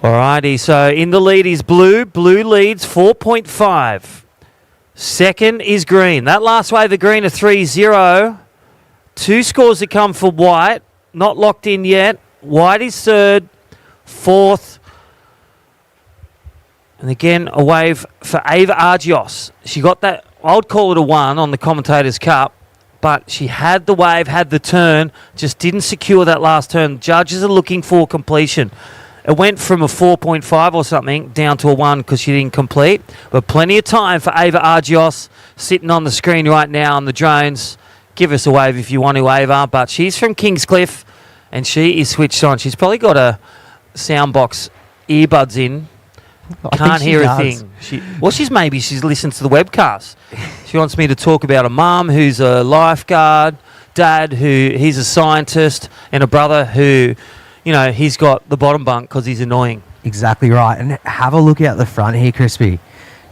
Alrighty, so in the lead is blue. Blue leads 4.5. Second is green. That last wave of green, a 3-0. 2 scores to come for white. Not locked in yet. White is third. Fourth. And again, a wave for Ava Argios. She got that, I would call it a 1 on the Commentators' Cup. But she had the wave, had the turn, just didn't secure that last turn. Judges are looking for completion. It went from a 4.5 or something down to a 1 because she didn't complete. But plenty of time for Ava Argios sitting on the screen right now on the drones. Give us a wave if you want to, Ava. But she's from Kingscliff and she is switched on. She's probably got a Soundboks earbuds in. Can't hear a thing. She's listened to the webcast. She wants me to talk about a mum who's a lifeguard, dad he's a scientist, and a brother who, he's got the bottom bunk because he's annoying. Exactly right. And have a look out the front here, Crispy,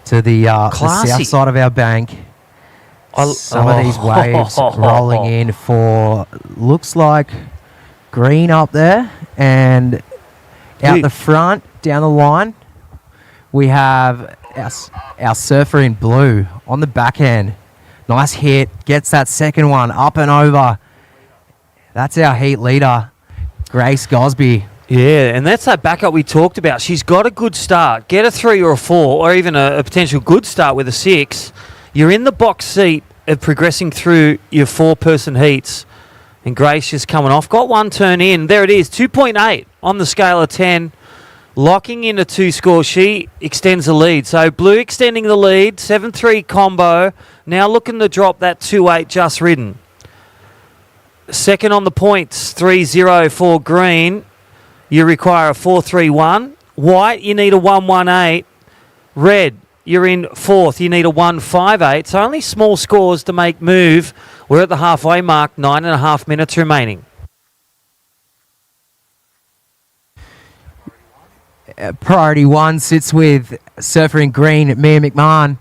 to the south side of our bank. Some of these waves rolling in for, looks like green up there. And out the front, down the line, we have our surfer in blue on the backhand. Nice hit. Gets that second one up and over. That's our heat leader, Grace Gosby. Yeah, and that's that backup we talked about. She's got a good start. Get a 3 or a 4, or even a potential good start with a 6. You're in the box seat of progressing through your 4-person heats. And Grace is coming off. Got one turn in. There it is, 2.8 on the scale of 10. Locking in a 2 score. She extends the lead. So blue extending the lead. 7-3 combo. Now looking to drop that 2-8 just ridden. Second on the points, 3-0 for green. You require a 4-3-1. White, you need a 1-1-8. Red, you're in fourth. You need a 1-5-8. So only small scores to make move. We're at the halfway mark, 9.5 minutes remaining. Priority 1 sits with surfer in green, Mia McMahon.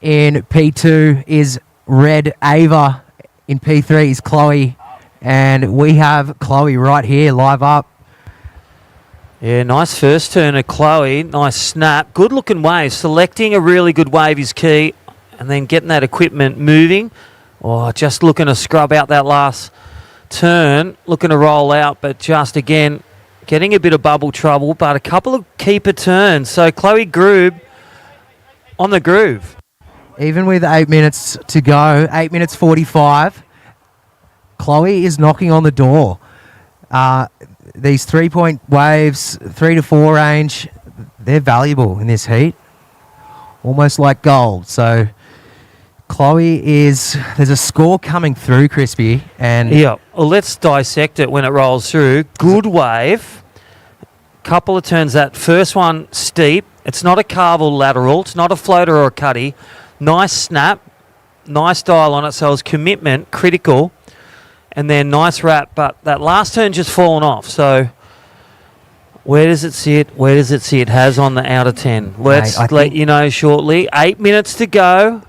In P2 is red, Ava. In P3 is Chloe. And we have Chloe right here, live up. Yeah, nice first turn of Chloe. Nice snap. Good looking wave. Selecting a really good wave is key. And then getting that equipment moving. Oh, just looking to scrub out that last turn. Looking to roll out, but just again, getting a bit of bubble trouble. But a couple of keeper turns. So Chloe Groob on the groove. Even with 8 minutes to go, 8 minutes 45, Chloe is knocking on the door. These 3-point waves, 3 to 4 range, they're valuable in this heat. Almost like gold. So Chloe there's a score coming through, Crispy. And yeah, well, let's dissect it when it rolls through. Good wave. Couple of turns. That first one steep. It's not a carve or lateral. It's not a floater or a cutty. Nice snap. Nice dial on it. So it was commitment, critical. And then nice wrap, but that last turn just fallen off. So where does it sit? Where does it sit? Has on the outer 10. Let's let you know shortly. 8 minutes to go.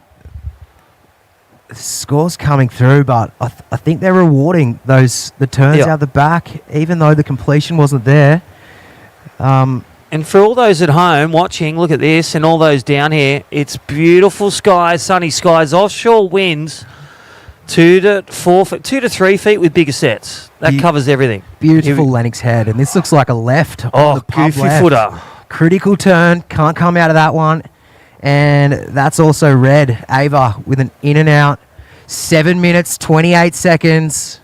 The score's coming through, but I think they're rewarding the turns out the back, even though the completion wasn't there. And for all those at home watching, look at this, and all those down here, it's beautiful skies, sunny skies, offshore winds. 2 to 3 feet with bigger sets. That covers everything. Beautiful Lennox head, and this looks like a left. Oh, goofy left. Footer. Critical turn, can't come out of that one. And that's also red, Ava, with an in and out. 7 minutes, 28 seconds.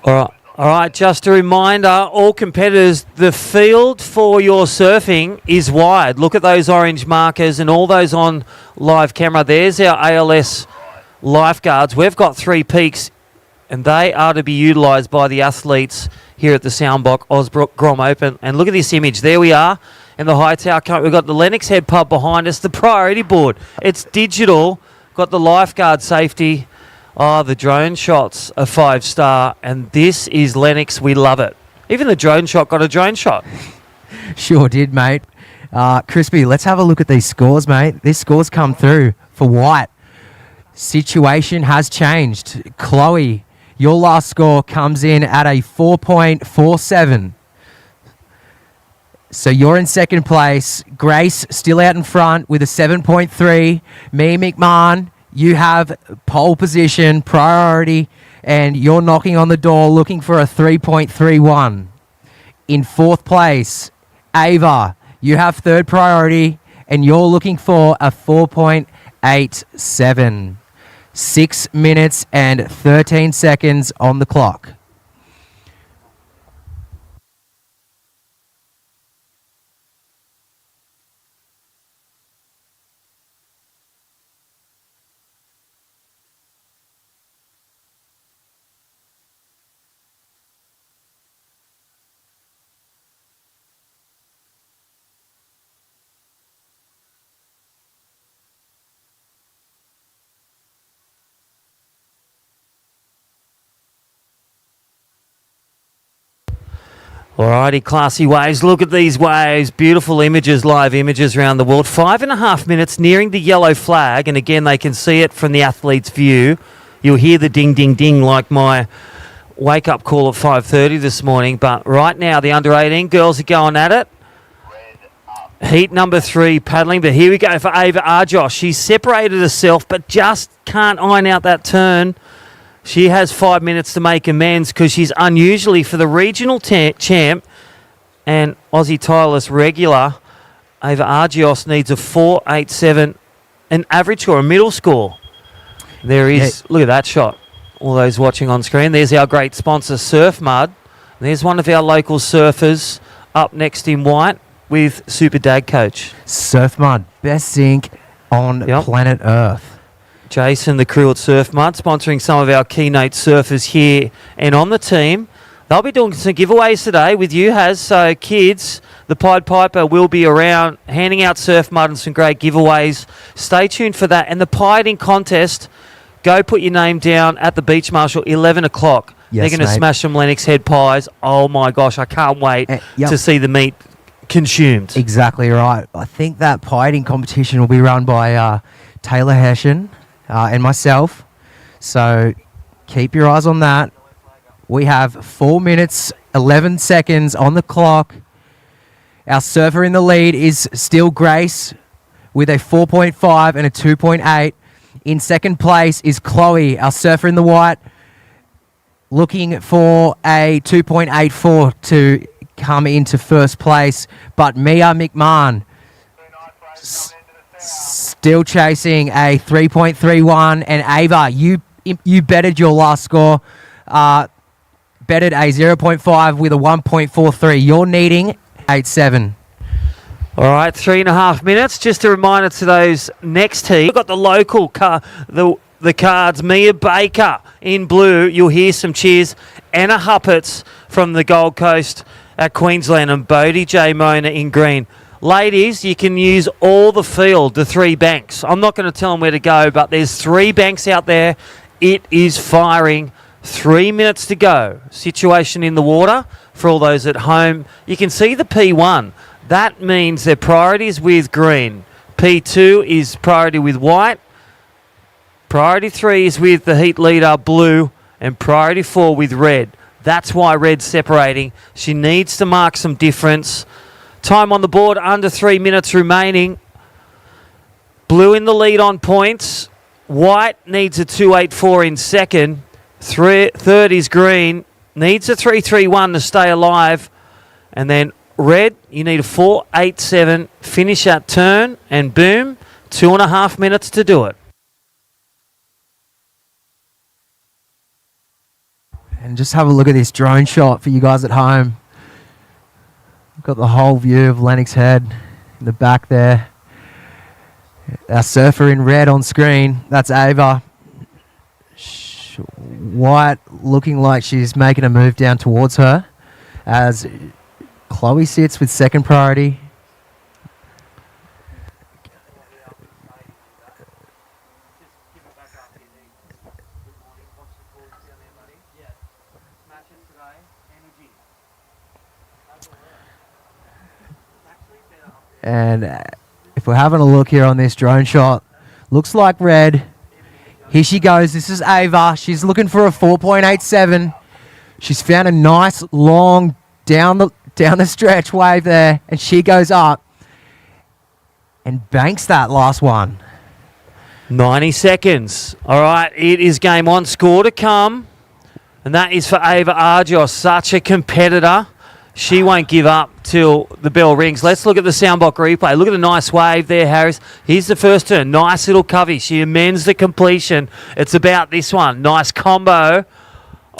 All right, just a reminder, all competitors, the field for your surfing is wide. Look at those orange markers and all those on live camera. There's our ALS lifeguards. We've got 3 peaks, and they are to be utilised by the athletes here at the Soundboks Oz Grom Open. And look at this image. There we are in the high tower. We've got the Lennox Head pub behind us, the priority board. It's digital. Got the lifeguard safety. Oh, the drone shots are 5-star, and this is Lennox. We love it. Even the drone shot got a drone shot. Sure did, mate. Crispy, let's have a look at these scores, mate. These scores come through for white. Situation has changed. Chloe, your last score comes in at a 4.47. So you're in second place. Grace still out in front with a 7.3. Me, McMahon, you have pole position, priority, and you're knocking on the door looking for a 3.31. In fourth place, Ava, you have third priority, and you're looking for a 4.87. 6 minutes and 13 seconds on the clock. Alrighty, classy waves. Look at these waves. Beautiful images, live images around the world. 5.5 minutes, nearing the yellow flag. And again, they can see it from the athlete's view. You'll hear the ding, ding, ding like my wake-up call at 5:30 this morning. But right now, the under-18 girls are going at it. Heat number 3 paddling, but here we go for Ava Arjos. She's separated herself, but just can't iron out that turn. She has 5 minutes to make amends because she's unusually for the regional champ and Aussie tireless regular. Ava Arjos needs a 4.87, an average score, a middle score. There is, look at that shot. All those watching on screen. There's our great sponsor, Surf Mud. There's one of our local surfers up next in white with Super Dad Coach. Surf Mud, best zinc on planet Earth. Jason, the crew at Surf Mud, sponsoring some of our keynote surfers here and on the team. They'll be doing some giveaways today with you, Haz. So, kids, the Pied Piper will be around handing out Surf Mud and some great giveaways. Stay tuned for that. And the Pieding contest, go put your name down at the Beach Marshal, 11 o'clock. Yes, they're going to smash some Lennox Head pies. Oh, my gosh, I can't wait to see the meat consumed. Exactly right. I think that Pieding competition will be run by Taylor Hessian and myself. So keep your eyes on that. We have 4 minutes, 11 seconds on the clock. Our surfer in the lead is still Grace with a 4.5 and a 2.8. In second place is Chloe, our surfer in the white, looking for a 2.84 to come into first place. But Mia McMahon still chasing a 3.31. And Ava, you betted your last score. Betted a 0.5 with a 1.43. You're needing 8.7. All right, 3.5 minutes. Just a reminder to those next team. We've got the local the cards. Mia Baker in blue. You'll hear some cheers. Anna Huppets from the Gold Coast at Queensland and Bodie J. Mona in green. Ladies, you can use all the field, the 3 banks. I'm not going to tell them where to go, but there's 3 banks out there. It is firing. 3 minutes to go. Situation in the water for all those at home. You can see the P1. That means their priority is with green. P2 is priority with white. Priority 3 is with the heat leader, blue. And priority 4 with red. That's why red's separating. She needs to mark some difference. Time on the board, under 3 minutes remaining. Blue in the lead on points. White needs a 2.84 in second. Third is green. Needs a 3.31 to stay alive. And then red, you need a 4.87. Finish that turn. And boom, 2.5 minutes to do it. And just have a look at this drone shot for you guys at home. Got the whole view of Lennox Head in the back there. Our surfer in red on screen. That's Ava. White looking like she's making a move down towards her as Chloe sits with second priority. And if we're having a look here on this drone shot, looks like red. Here she goes. This is Ava. She's looking for a 4.87. She's found a nice long down the stretch wave there, and she goes up and banks that last one. 90 seconds. All right, it is game on. Score to come. And that is for Ava Arjos, such a competitor. She won't give up till the bell rings. Let's look at the Soundboks replay. Look at the nice wave there, Harris. Here's the first turn. Nice little covey. She amends the completion. It's about this one. Nice combo.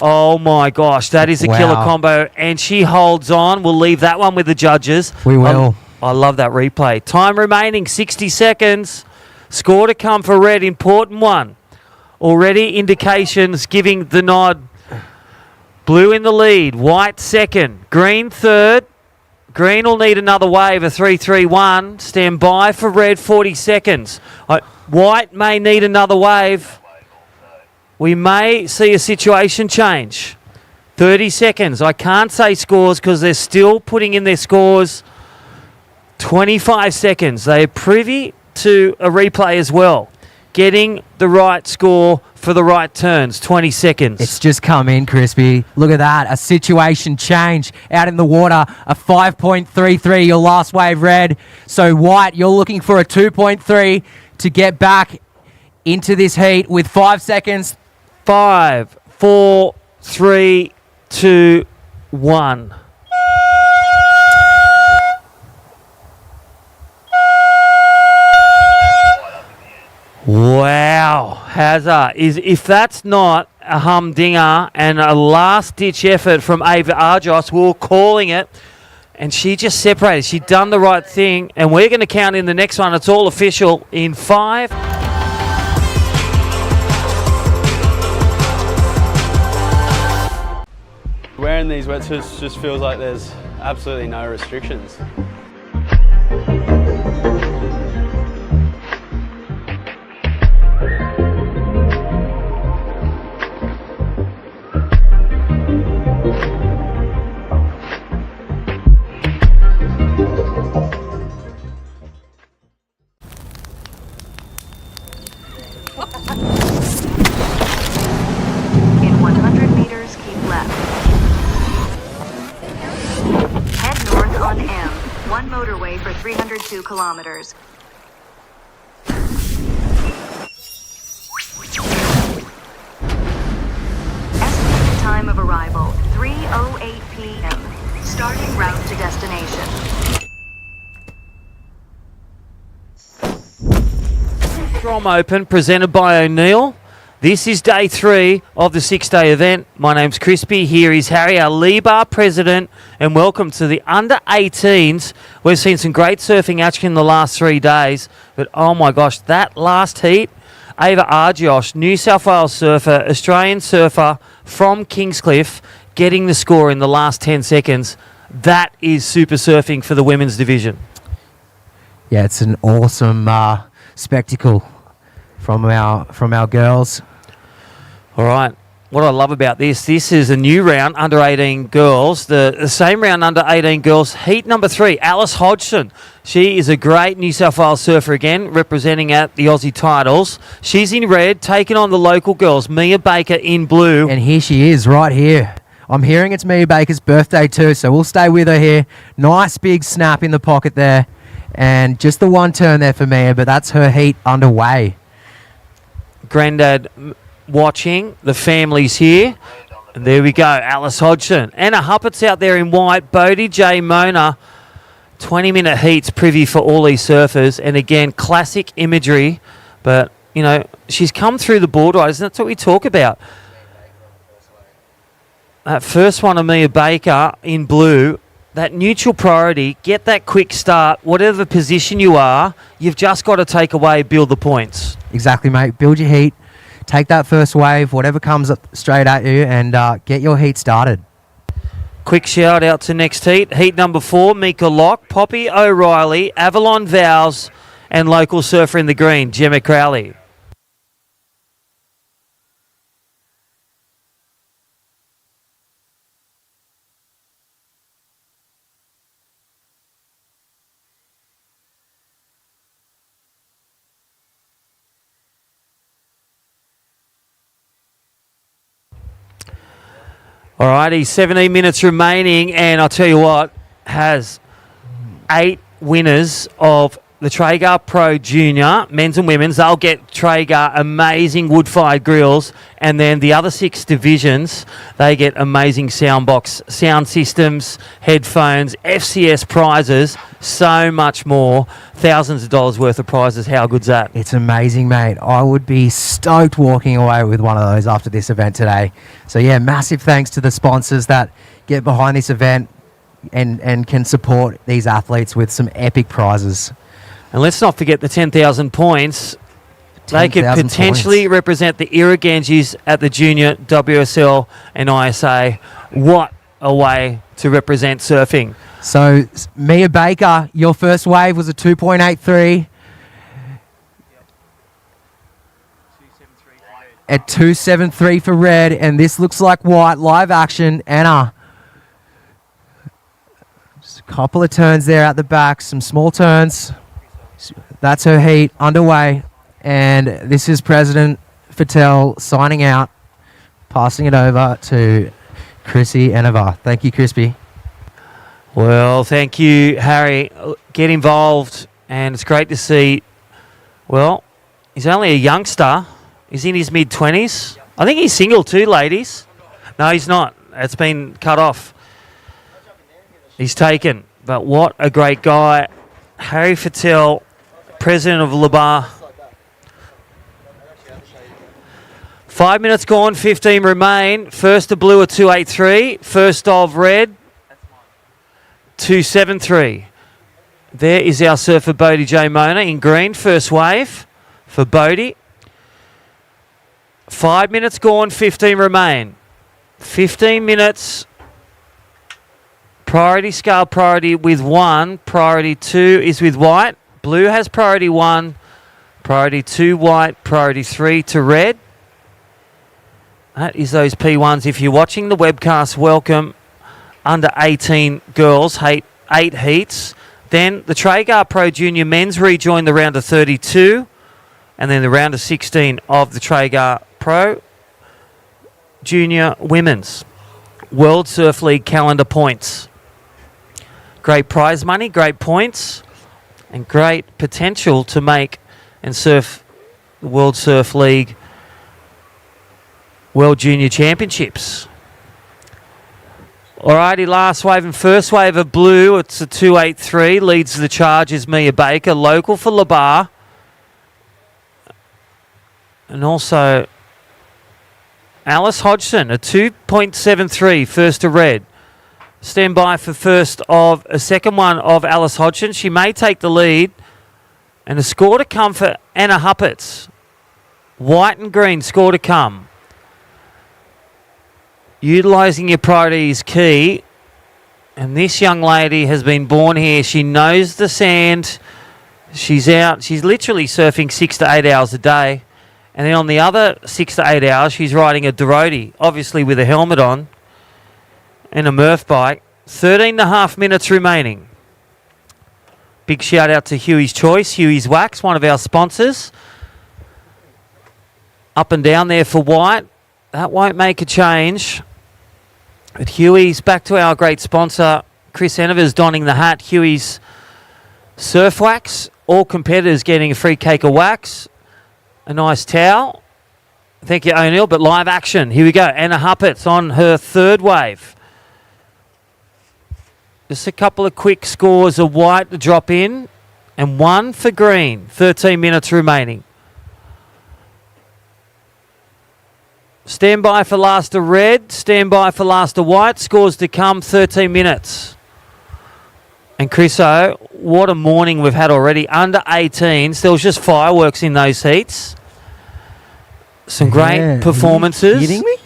Oh, my gosh. That is a killer combo. And she holds on. We'll leave that one with the judges. We will. I love that replay. Time remaining, 60 seconds. Score to come for red. Important one. Already indications giving the nod. Blue in the lead, white second, green third. Green will need another wave, a 3-3-1. Stand by for red, 40 seconds. White may need another wave. We may see a situation change. 30 seconds. I can't say scores because they're still putting in their scores. 25 seconds. They are privy to a replay as well. getting the right score for the right turns. 20 seconds. It's just come in, Crispy. Look at that. A situation change out in the water. A 5.33, your last wave red. So White, you're looking for a 2.3 to get back into this heat with 5 seconds. 5, 4, 3, 2, 1. Wow, Hazza, if that's not a humdinger and a last-ditch effort from Ava Arjos, we were calling it, and she just separated. She done the right thing, and we're going to count in the next one. It's all official in 5. Wearing these wetsuits just feels like there's absolutely no restrictions. In 100 meters, keep left. Head north on M, one motorway for 302 kilometers. Estimated time of arrival, 3:08 p.m. Starting route to destination. Grom Open presented by O'Neill. This is day 3 of the 6-day event. My name's Crispy. Here is Harry, our Lebar president, and welcome to the under-18s. We've seen some great surfing action in the last 3 days, but oh my gosh, that last heat, Ava Arjos, New South Wales surfer, Australian surfer from Kingscliff, getting the score in the last 10 seconds. That is super surfing for the women's division. Yeah, it's an awesome spectacle from our girls. All right. What I love about this is a new round, under 18 girls. The same round, under 18 girls, heat number 3, Alice Hodgson. She is a great New South Wales surfer again, representing at the Aussie titles. She's in red, taking on the local girls, Mia Baker in blue. And here she is, right here. I'm hearing it's Mia Baker's birthday too, so we'll stay with her here. Nice big snap in the pocket there. And just the one turn there for Mia, but that's her heat underway. Grandad watching, the family's here. And there we go, Alice Hodgson. Anna Huppert's out there in white, Bodie J. Mona. 20-minute heats privy for all these surfers. And again, classic imagery. But, you know, she's come through the board riders, and that's what we talk about. That first one, Mia Baker in blue, that neutral priority, get that quick start. Whatever position you are, you've just got to take away, build the points. Exactly, mate. Build your heat. Take that first wave, whatever comes up straight at you, and get your heat started. Quick shout out to next heat. Heat number 4, Mika Locke, Poppy O'Reilly, Avalon Vows, and local surfer in the green, Gemma Crowley. Alrighty, 17 minutes remaining, and I'll tell you what, has 8 winners of the Traeger Pro Junior, men's and women's. They'll get Traeger amazing wood-fired grills, and then the other 6 divisions, they get amazing Soundboks sound systems, headphones, FCS prizes, so much more. Thousands of dollars worth of prizes. How good's that? It's amazing, mate. I would be stoked walking away with one of those after this event today. So yeah, massive thanks to the sponsors that get behind this event and can support these athletes with some epic prizes. And let's not forget the 10,000 points. They could potentially represent the Irriganjis at the Junior, WSL and ISA. What a way to represent surfing. So, Mia Baker, your first wave was a 2.83. At 2.73 for red, and this looks like white. Live action, Anna. Just a couple of turns there at the back, some small turns. That's her heat underway. And this is President Fattel signing out, passing it over to Chrissy Enovar. Thank you, Crispy. Well, thank you, Harry. Get involved, and it's great to see. Well, he's only a youngster. He's in his mid-20s. I think he's single too, ladies. No, he's not. It's been cut off. He's taken. But what a great guy. Harry Fattel, president of Labar. 5 minutes gone, 15 remain. First of blue, a 2.83. First of red, 2.73. There is our surfer Bodie J. Mona in green. First wave for Bodie. 5 minutes gone, 15 remain. 15 minutes. Priority scale priority with 1. Priority 2 is with white. Blue has priority 1. Priority 2 white. Priority 3 to red. That is those P1s. If you're watching the webcast, welcome. Under 18 girls, 8 heats. Then the Traeger Pro Junior men's rejoin the round of 32. And then the round of 16 of the Traeger Pro Junior women's. World Surf League calendar points. Great prize money, great points, and great potential to make and surf the World Surf League World Junior Championships. Alrighty, last wave and first wave of blue. It's a 2.83. Leads the charge is Mia Baker, local for Labar. And also Alice Hodgson, a 2.73, first to red. Stand by for first of a second one of Alice Hodgson. She may take the lead. And a score to come for Anna Huppets. White and green score to come. Utilising your priority is key. And this young lady has been born here. She knows the sand. She's out. She's literally surfing 6 to 8 hours a day. And then on the other 6 to 8 hours, she's riding a Doroti, obviously with a helmet on and a Murph bike. 13.5 minutes remaining. Big shout out to Huey's Choice, Huey's Wax, one of our sponsors. Up and down there for white. That won't make a change. But Huey's back to our great sponsor, Chris Enover's donning the hat. Huey's Surf Wax. All competitors getting a free cake of wax. A nice towel. Thank you, O'Neill. But live action. Here we go. Anna Huppets on her third wave. Just a couple of quick scores of white to drop in. And 1 for green. 13 minutes remaining. Stand by for last of red. Stand by for last of white. Scores to come. 13 minutes. And Chris O, what a morning we've had already. Under 18s. There was just fireworks in those heats. Some great performances. Are you kidding me?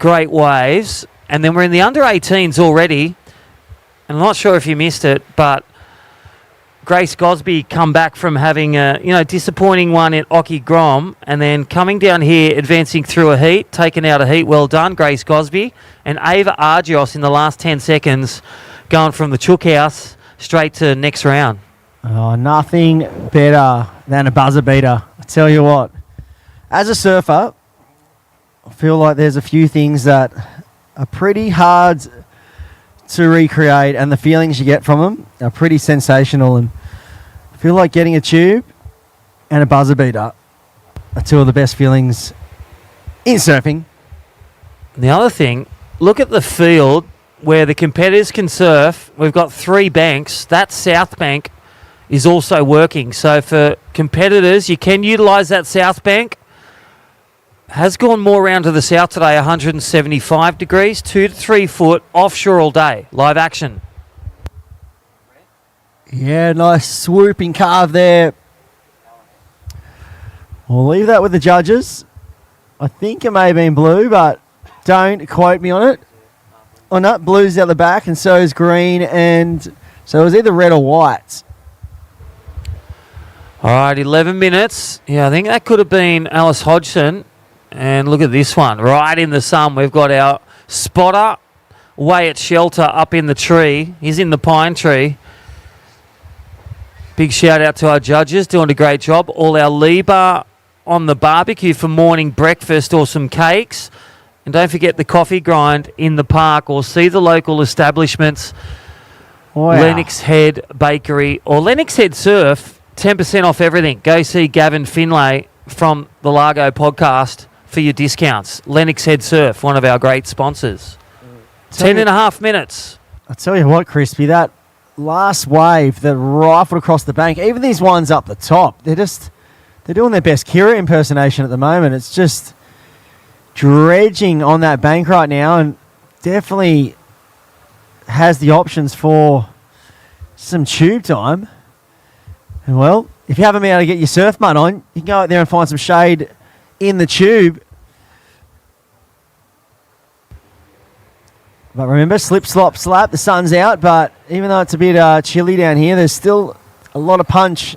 Great waves. And then we're in the under 18s already. And I'm not sure if you missed it, but Grace Gosby come back from having a disappointing one at Oki Grom, and then coming down here, advancing through a heat, taking out a heat. Well done, Grace Gosby. And Ava Argios in the last 10 seconds, going from the Chook House straight to next round. Oh, nothing better than a buzzer beater. I tell you what, as a surfer, I feel like there's a few things that are pretty hard to recreate, and the feelings you get from them are pretty sensational. And I feel like getting a tube and a buzzer beater are two of the best feelings in surfing. And the other thing, look at the field where the competitors can surf. We've got 3 banks. That south bank is also working. So for competitors, you can utilise that south bank. Has gone more around to the south today, 175 degrees, 2 to 3 foot, offshore all day. Live action. Yeah, nice swooping carve there. We'll leave that with the judges. I think it may have been blue, but don't quote me on it. Oh no, blue's out the back, and so is green, and so it was either red or white. All right, 11 minutes. Yeah, I think that could have been Alice Hodgson. And look at this one, right in the sun. We've got our spotter way at shelter up in the tree. He's in the pine tree. Big shout out to our judges, doing a great job. All our lee bar on the barbecue for morning breakfast or some cakes. And don't forget the coffee grind in the park, or see the local establishments, Lennox Head Bakery or Lennox Head Surf, 10% off everything. Go see Gavin Finlay from the Largo podcast for your discounts. Lennox Head Surf, one of our great sponsors. 10.5 minutes. I tell you what, Crispy, that last wave that rifled across the bank, even these ones up the top, they're doing their best Kira impersonation at the moment. It's just dredging on that bank right now, and definitely has the options for some tube time. And well, if you haven't been able to get your surf mud on, you can go out there and find some shade in the tube. But remember, slip, slop, slap, the sun's out, but even though it's a bit chilly down here, there's still a lot of punch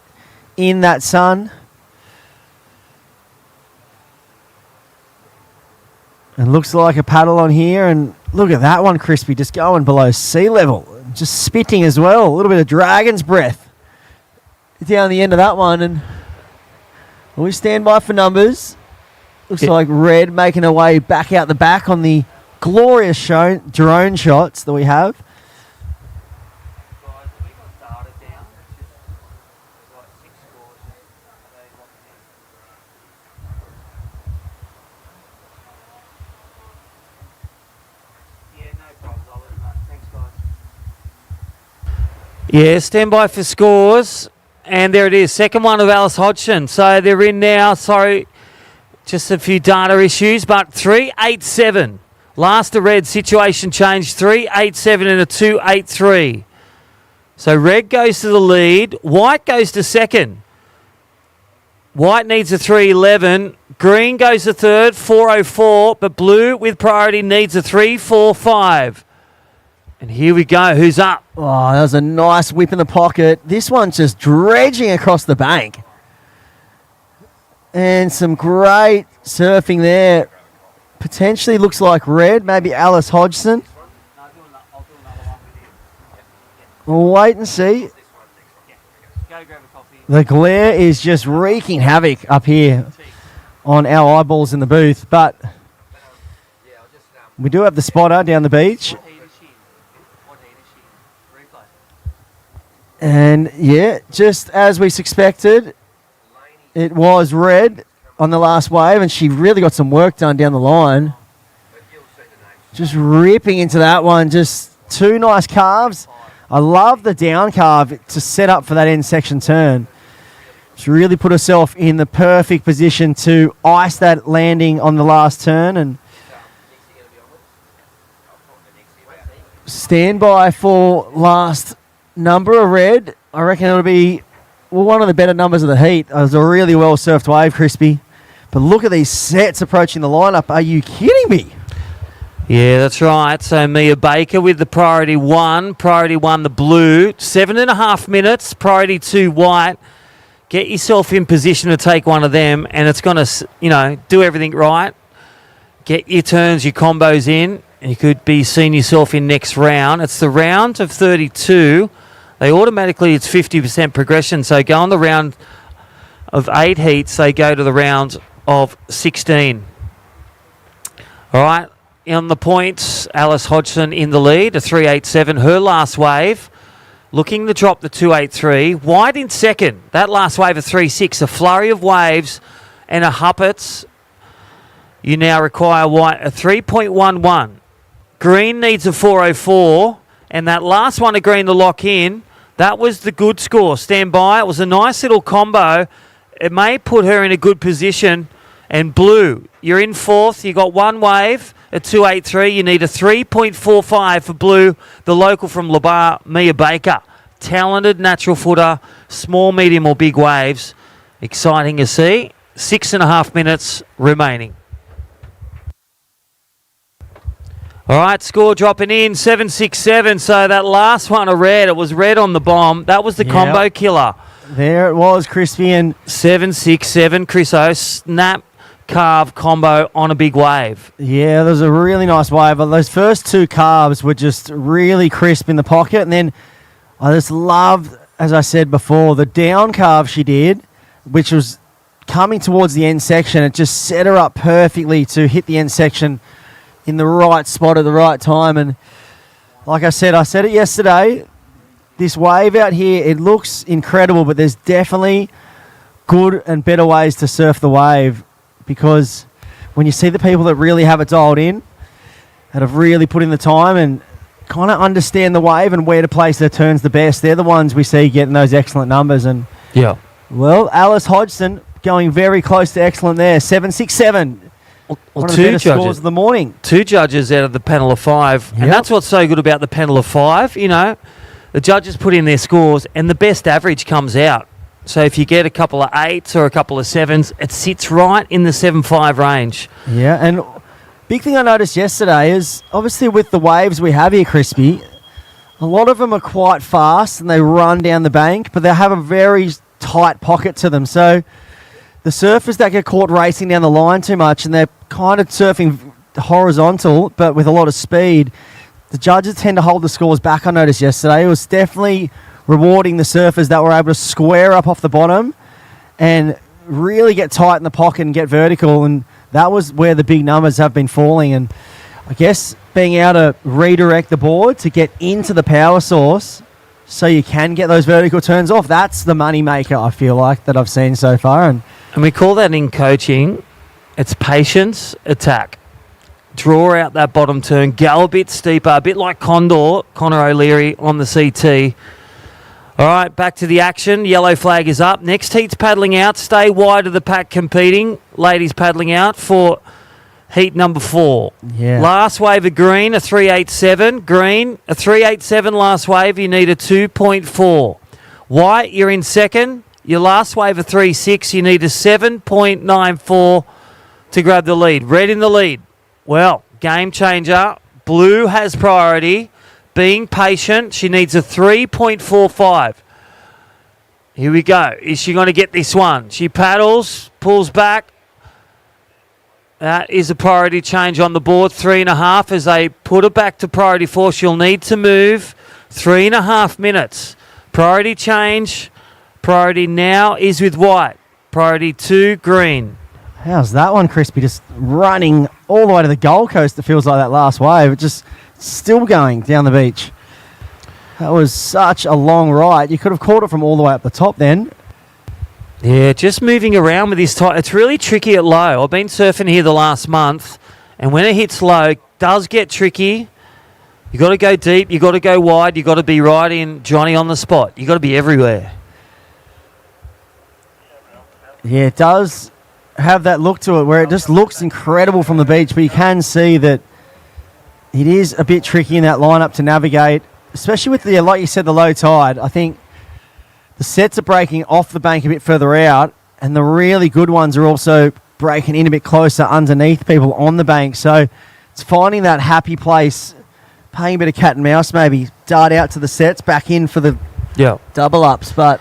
in that sun. And looks like a paddle on here, and look at that one, Crispy, just going below sea level. Just spitting as well, a little bit of dragon's breath down the end of that one. And we stand by for numbers. Looks like Red making her way back out the back on the glorious drone shots that we have. Yeah, stand by for scores. And there it is, second one of Alice Hodgson. So they're in now. Sorry, just a few data issues, but 3.87. Last to Red, situation changed, 3.87 and a 2.83. So Red goes to the lead. White goes to second. White needs a 3.11. Green goes to third, 4.04. But Blue, with priority, needs a 3.45. And here we go. Who's up? Oh, that was a nice whip in the pocket. This one's just dredging across the bank. And some great surfing there. Potentially looks like Red, maybe Alice Hodgson. We'll wait and see. The glare is just wreaking havoc up here on our eyeballs in the booth. But we do have the spotter down the beach. And yeah, just as we suspected, it was Red on the last wave, and she really got some work done down the line. Just ripping into that one, just two nice carves. I love the down carve to set up for that end section turn. She really put herself in the perfect position to ice that landing on the last turn, and stand by for last number of Red. I reckon it'll be one of the better numbers of the heat. It was a really well surfed wave, Crispy. But look at these sets approaching the lineup. Are you kidding me? Yeah, that's right. So Mia Baker with the priority one. Priority one, the Blue. 7.5 minutes. Priority two, White. Get yourself in position to take one of them, and it's going to, do everything right. Get your turns, your combos in. You could be seeing yourself in next round. It's the round of 32. They automatically, it's 50% progression. So go on the round of 8 heats. They go to the round of 16. All right. On the points, Alice Hodgson in the lead, a 3.87. Her last wave, looking to drop the 2.83. White in second. That last wave, a 3.6. A flurry of waves and a huppets. You now require White a 3.11. Green needs a 4.04. And that last one of Green to lock in, that was the good score. Stand by. It was a nice little combo. It may put her in a good position. And Blue, you're in fourth. You got one wave at 2.83. You need a 3.45 for Blue, the local from Labar, Mia Baker. Talented natural footer, small, medium or big waves. Exciting to see. 6.5 minutes remaining. All right, score dropping in, 7.67. So that last one of Red, it was Red on the bomb. That was the combo killer. There it was, Crispy. And 7.67, Chris O. Snap, carve combo on a big wave. Yeah, there was a really nice wave. Those first two carves were just really crisp in the pocket. And then I just loved, as I said before, the down carve she did, which was coming towards the end section, it just set her up perfectly to hit the end section in the right spot at the right time. And like I said it yesterday, this wave out here, it looks incredible, but there's definitely good and better ways to surf the wave, because when you see the people that really have it dialed in, that have really put in the time and kind of understand the wave and where to place their turns the best, they're the ones we see getting those excellent numbers. And Yeah. well, Alice Hodgson going very close to excellent there, 7.67. Well, One of the two better scores judges of the morning. Two judges out of the panel of 5. Yep. And that's what's so good about the panel of 5. You know, the judges put in their scores and the best average comes out. So if you get a couple of 8s or a couple of 7s, it sits right in the 7.5 range. Yeah, and big thing I noticed yesterday is, obviously with the waves we have here, Crispy, a lot of them are quite fast and they run down the bank, but they have a very tight pocket to them. So the surfers that get caught racing down the line too much and they're kind of surfing horizontal but with a lot of speed, the judges tend to hold the scores back. I noticed yesterday it was definitely rewarding the surfers that were able to square up off the bottom and really get tight in the pocket and get vertical, and that was where the big numbers have been falling. And I guess being able to redirect the board to get into the power source so you can get those vertical turns off, that's the money maker, I feel like, that I've seen so far. And we call that in coaching, it's patience, attack. Draw out that bottom turn, go a bit steeper, a bit like Connor O'Leary on the CT. All right, back to the action. Yellow flag is up. Next heat's paddling out. Stay wide of the pack competing. Ladies paddling out for heat number 4. Yeah. Last wave of green, a 387. Green, a 387 last wave. You need a 2.4. White, you're in second. Your last wave of 3.6. You need a 7.94 to grab the lead. Red in the lead. Well, game changer. Blue has priority. Being patient, she needs a 3.45. Here we go. Is she going to get this one? She paddles, pulls back. That is a priority change on the board. 3.5 as they put her back to priority 4. She'll need to move 3.5 minutes. Priority change. Priority now is with white. Priority 2, green. how's that one, Crispy? Just running all the way to the Gold Coast, it feels like that last wave. It just still going down the beach. That was such a long ride. You could have caught it from all the way up the top then. Yeah, just moving around with this tide. It's really tricky at low. I've been surfing here the last month, and when it hits low, it does get tricky. You got to go deep. You got to go wide. You got to be right in Johnny on the spot. You got to be everywhere. Yeah, it does have that look to it where it just looks incredible from the beach, but you can see that it is a bit tricky in that lineup to navigate, especially with the, like you said, the low tide. I think the sets are breaking off the bank a bit further out, and the really good ones are also breaking in a bit closer underneath people on the bank. So it's finding that happy place, playing a bit of cat and mouse, maybe dart out to the sets, back in for the double ups. But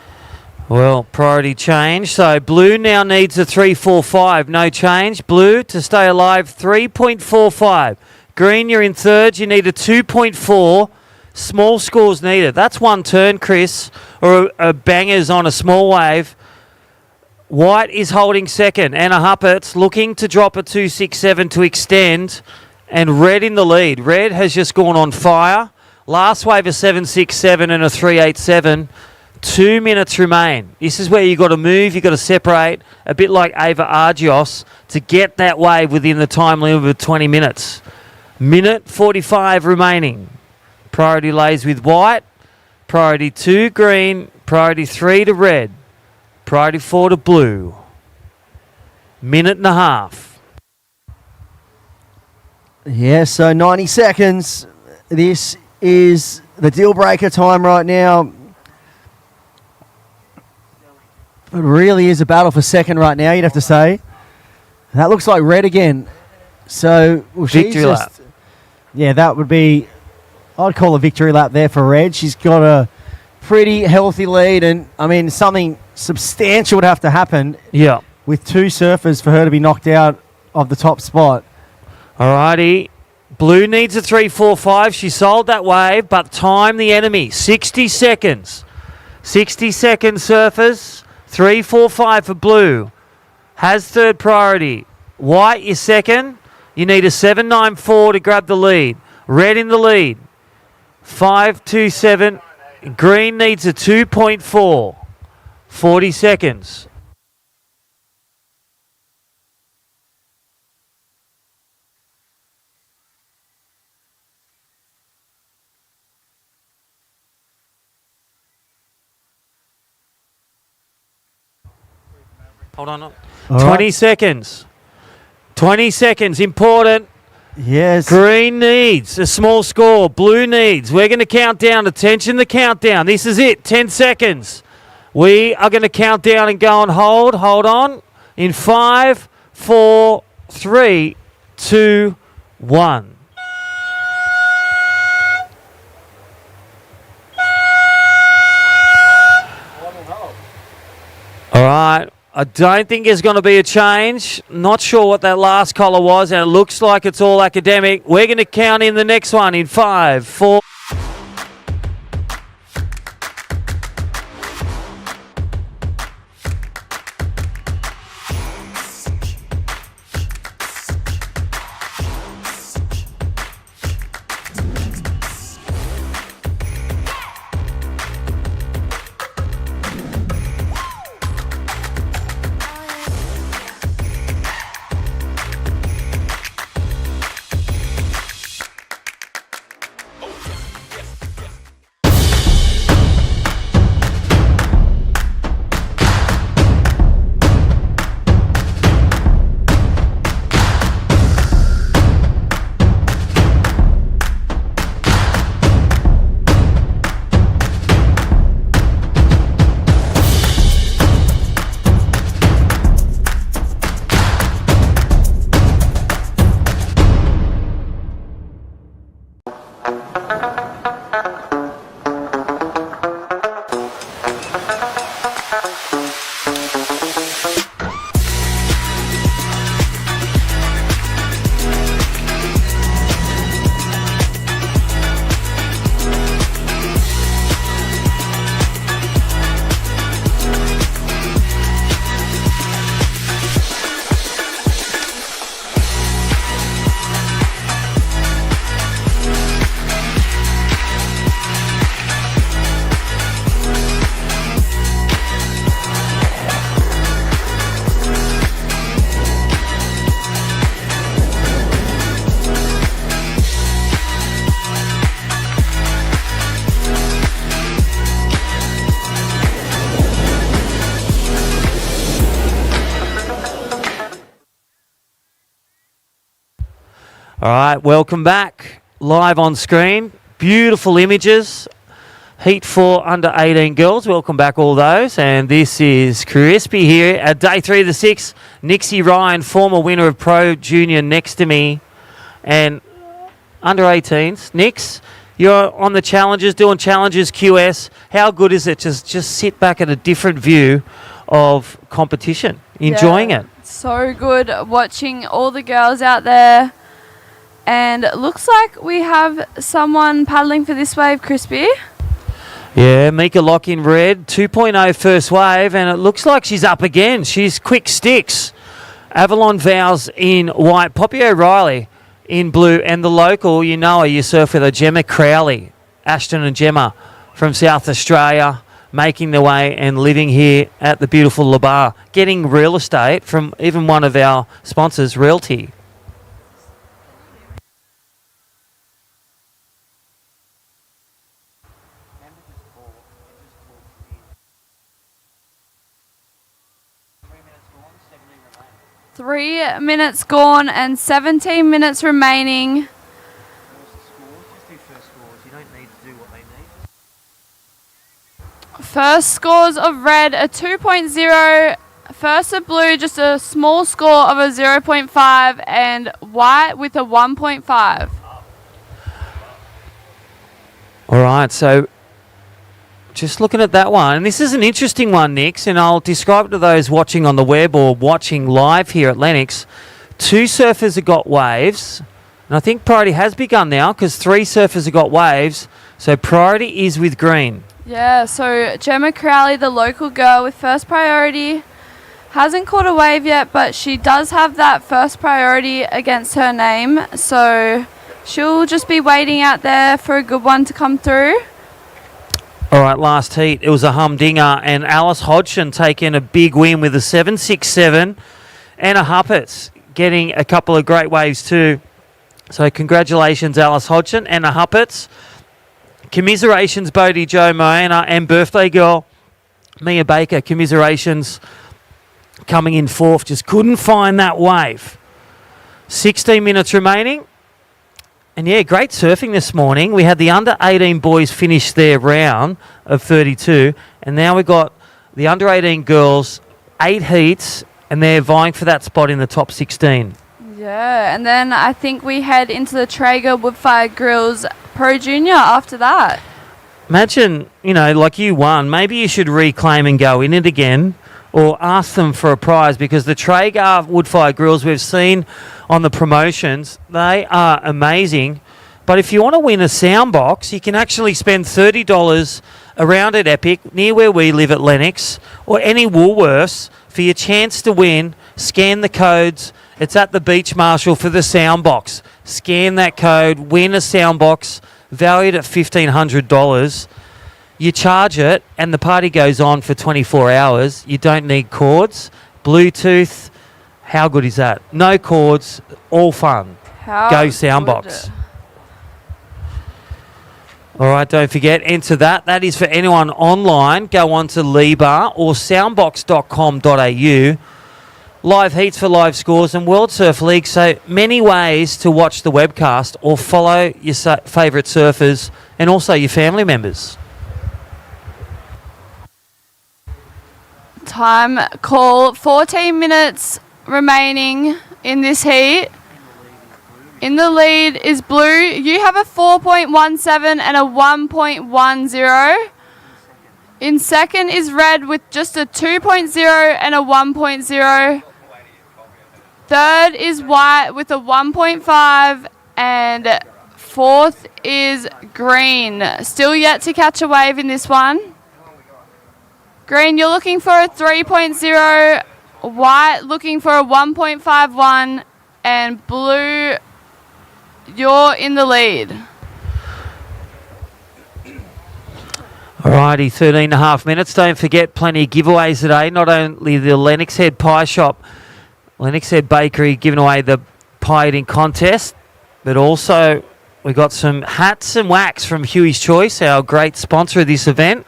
well, priority change. So blue now needs a 3.45. No change. Blue to stay alive, 3.45. Green, you're in third. You need a 2.4. Small scores needed. That's one turn, Chris, or a bangers on a small wave. White is holding second. Anna Huppert's looking to drop a 2.67 to extend, and red in the lead. Red has just gone on fire. Last wave a 7.67 and a 3.87. 2 minutes remain. This is where you got to move. You got to separate, a bit like Ava Argios, to get that wave within the time limit of 20 minutes. Minute 45 remaining. Priority lays with white. Priority 2 green. Priority 3 to red. Priority 4 to blue. Minute and a half. yeah, so 90 seconds. This is the deal breaker time right now. It really is a battle for second right now, you'd have to say. And that looks like red again. So Victory lap. Yeah, that would be, I'd call a victory lap there for red. She's got a pretty healthy lead, and I mean, something substantial would have to happen with two surfers for her to be knocked out of the top spot. Alrighty. Blue needs a 3.45. She sold that wave, but time the enemy. 60 seconds. 60 seconds, surfers. 3.45 for blue. has third priority. White is second. You need a 7.94 to grab the lead. Red in the lead. 5.27. Green needs a 2.4. 40 seconds. Hold on. 20 seconds. 20 seconds. Important. Yes. Green needs a small score. Blue needs. We're going to count down. Attention, the countdown. This is it. 10 seconds. We are going to count down and go on hold. Hold on. In 5, 4, 3, 2, 1. All right. I don't think there's going to be a change. Not sure what that last collar was, and it looks like it's all academic. We're going to count in the next one in 5, 4. All right, welcome back. Live on screen. Beautiful images. Heat 4 under 18 girls. Welcome back, all those. And this is Crispy here at day 3 of the 6. Nixie Ryan, former winner of Pro Junior, next to me. And under 18s. Nix, you're on the challenges, doing challenges QS. How good is it to just sit back at a different view of competition? Enjoying it? So good watching all the girls out there. And it looks like we have someone paddling for this wave, Crispy. Yeah, Mika Lock in red, 2.0 first wave, and it looks like she's up again. She's quick sticks. Avalon Vows in white, Poppy O'Reilly in blue, and the local, you know her, you surf with her, Gemma Crowley. Ashton and Gemma from South Australia, making their way and living here at the beautiful La Bar, getting real estate from even one of our sponsors, Realty. Three minutes gone and 17 minutes remaining. First scores of red, a 2.0. First of blue, just a small score of a 0.5. And white with a 1.5. All right, so just looking at that one, and this is an interesting one, Nix, and I'll describe it to those watching on the web or watching live here at Lennox. 2 surfers have got waves, and I think priority has begun now because 3 surfers have got waves, so priority is with green. Yeah, so Gemma Crowley, the local girl with first priority, Hasn't caught a wave yet, but she does have that first priority against her name. So she'll just be waiting out there for a good one to come through. All right, last heat. It was a humdinger, and Alice Hodgson taking a big win with a 7.67. Anna Huppets getting a couple of great waves too. So congratulations, Alice Hodgson, Anna Huppets. Commiserations, Bodie Jo Moana, and birthday girl Mia Baker. Commiserations coming in fourth. Just couldn't find that wave. 16 minutes remaining. And yeah, great surfing this morning. We had the under-18 boys finish their round of 32. And now we've got the under-18 girls, 8 heats, and they're vying for that spot in the top 16. Yeah, and then I think we head into the Traeger Woodfire Grills Pro Junior after that. Imagine, like you won. Maybe you should reclaim and go in it again, or ask them for a prize, because the Traeger Woodfire Grills we've seen on the promotions, they are amazing. But if you want to win a Soundboks, you can actually spend $30 around at Epic, near where we live at Lennox, or any Woolworths for your chance to win. Scan the codes. It's at the Beach Marshal for the Soundboks. Scan that code, win a Soundboks valued at $1,500. You charge it, and the party goes on for 24 hours. You don't need cords. Bluetooth, how good is that? No cords, all fun. Go Soundboks. All right, don't forget, enter that. That is for anyone online. Go on to Libar or soundboks.com.au. Live heats for live scores and World Surf League. So many ways to watch the webcast or follow your favourite surfers and also your family members. Time call, 14 minutes remaining in this heat. In the lead is Blue. You have a 4.17 and a 1.10. In second is Red with just a 2.0 and a 1.0. Third is White with a 1.5. And fourth is Green. Still yet to catch a wave in this one. Green, you're looking for a 3.0. White looking for a 1.51. And Blue, you're in the lead. Alrighty, 13 and a half minutes. Don't forget, plenty of giveaways today. Not only the Lennox Head Pie Shop, Lennox Head Bakery giving away the pie eating contest, but also we got some hats and wax from Huey's Choice, our great sponsor of this event.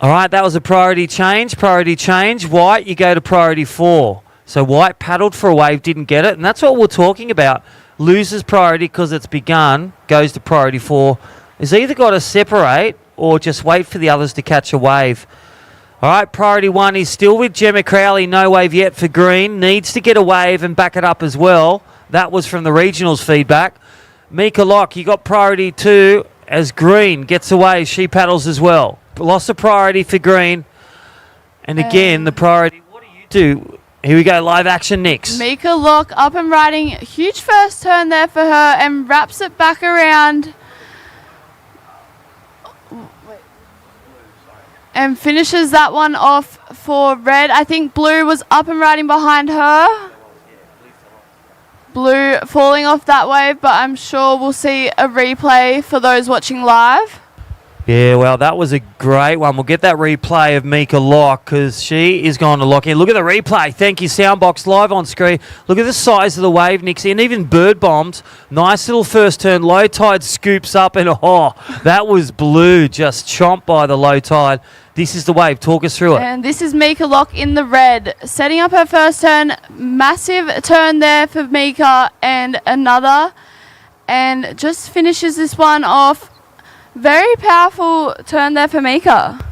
All right, that was a priority change. Priority change. White, you go to priority 4. So White paddled for a wave, didn't get it, and that's what we're talking about. Loses priority because it's begun, goes to priority 4. Has either got to separate or just wait for the others to catch a wave. All right, priority 1 is still with Gemma Crowley. No wave yet for Green. Needs to get a wave and back it up as well. That was from the regionals feedback. Mika Locke, you got priority 2 as Green gets a wave. She paddles as well. Lost a priority for Green. And again, the priority, what do you do? Here we go, live action next. Mika Locke up and riding. Huge first turn there for her and wraps it back around. And finishes that one off for Red. I think Blue was up and riding behind her. Blue falling off that wave, but I'm sure we'll see a replay for those watching live. Yeah, well, that was a great one. We'll get that replay of Mika Locke because she is going to lock in. Look at the replay. Thank you, Soundboks, live on screen. Look at the size of the wave, Nixie, and even bird bombed. Nice little first turn. Low tide scoops up, and that was Blue, just chomped by the low tide. This is the wave. Talk us through it. And this is Mika Locke in the red. Setting up her first turn. Massive turn there for Mika and another. And just finishes this one off. Very powerful turn there for Mika.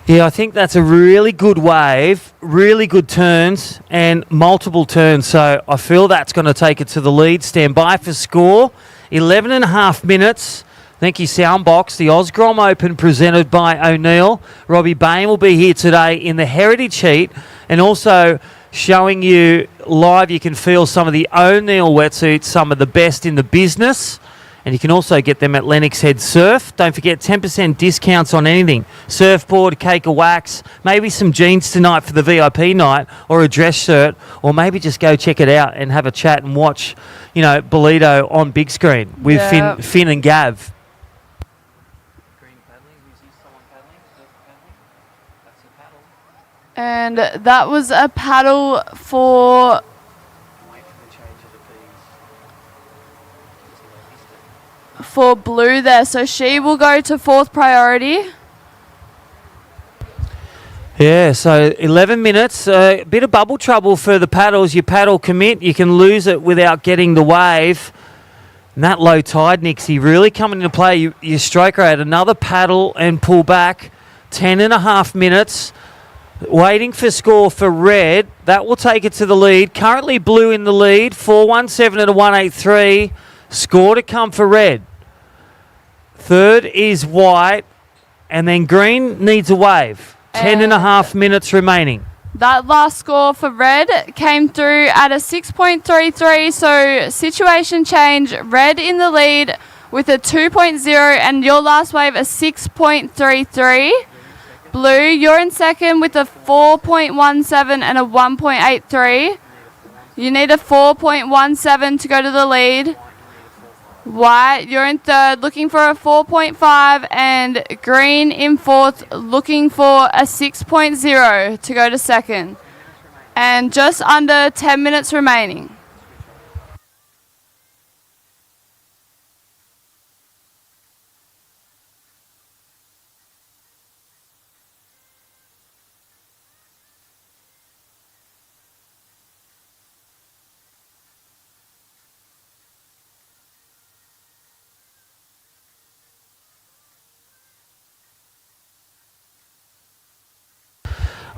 Yeah, I think that's a really good wave, really good turns, and multiple turns. So I feel that's going to take it to the lead. Stand by for score. 11 and a half minutes. Thank you, Soundboks. The Oz Grom Open presented by O'Neill. Robbie Bain will be here today in the Heritage Heat and also showing you live. You can feel some of the O'Neill wetsuits, some of the best in the business. And you can also get them at Lennox Head Surf. Don't forget 10% discounts on anything. Surfboard, cake of wax, maybe some jeans tonight for the VIP night, or a dress shirt, or maybe just go check it out and have a chat and watch, Bolito on big screen with Finn and Gav. And that was a paddle for Blue there. So she will go to 4th priority. Yeah, so 11 minutes. A bit of bubble trouble for the paddles. You paddle commit, you can lose it without getting the wave. And that low tide, Nixie, really coming into play. You stroker at another paddle and pull back. 10.5 minutes. Waiting for score for red. That will take it to the lead. Currently blue in the lead. 4.17 at a 1.83. Score to come for red. Third is white. And then green needs a wave. 10.5 minutes remaining. That last score for red came through at a 6.33. So situation change. Red in the lead with a 2.0 and your last wave a 6.33. Blue, you're in second with a 4.17 and a 1.83. You need a 4.17 to go to the lead. White, you're in third, looking for a 4.5, and green in fourth, looking for a 6.0 to go to second. And just under 10 minutes remaining.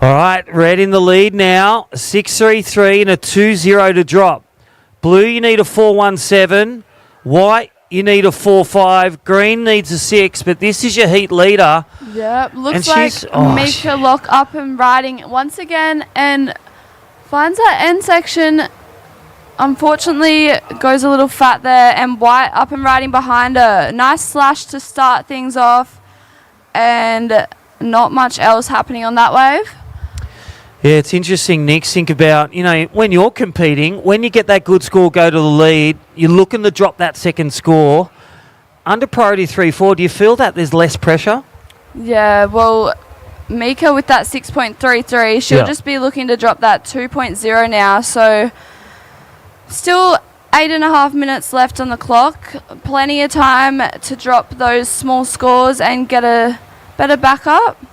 All right, red in the lead now. 6.33 and a 2.0 to drop. Blue, you need a 4.17. White, you need a 4.5. Green needs a 6, but this is your heat leader. Yep, looks and like Mika Lock up and riding once again and finds that end section. Unfortunately, goes a little fat there, and White up and riding behind her. Nice slash to start things off, and not much else happening on that wave. Yeah, it's interesting, Nick. Think about, when you're competing, when you get that good score, go to the lead, you're looking to drop that second score. Under priority 3-4, do you feel that there's less pressure? Yeah, well, Mika with that 6.33, she'll just be looking to drop that 2.0 now. So still 8.5 minutes left on the clock. Plenty of time to drop those small scores and get a better backup.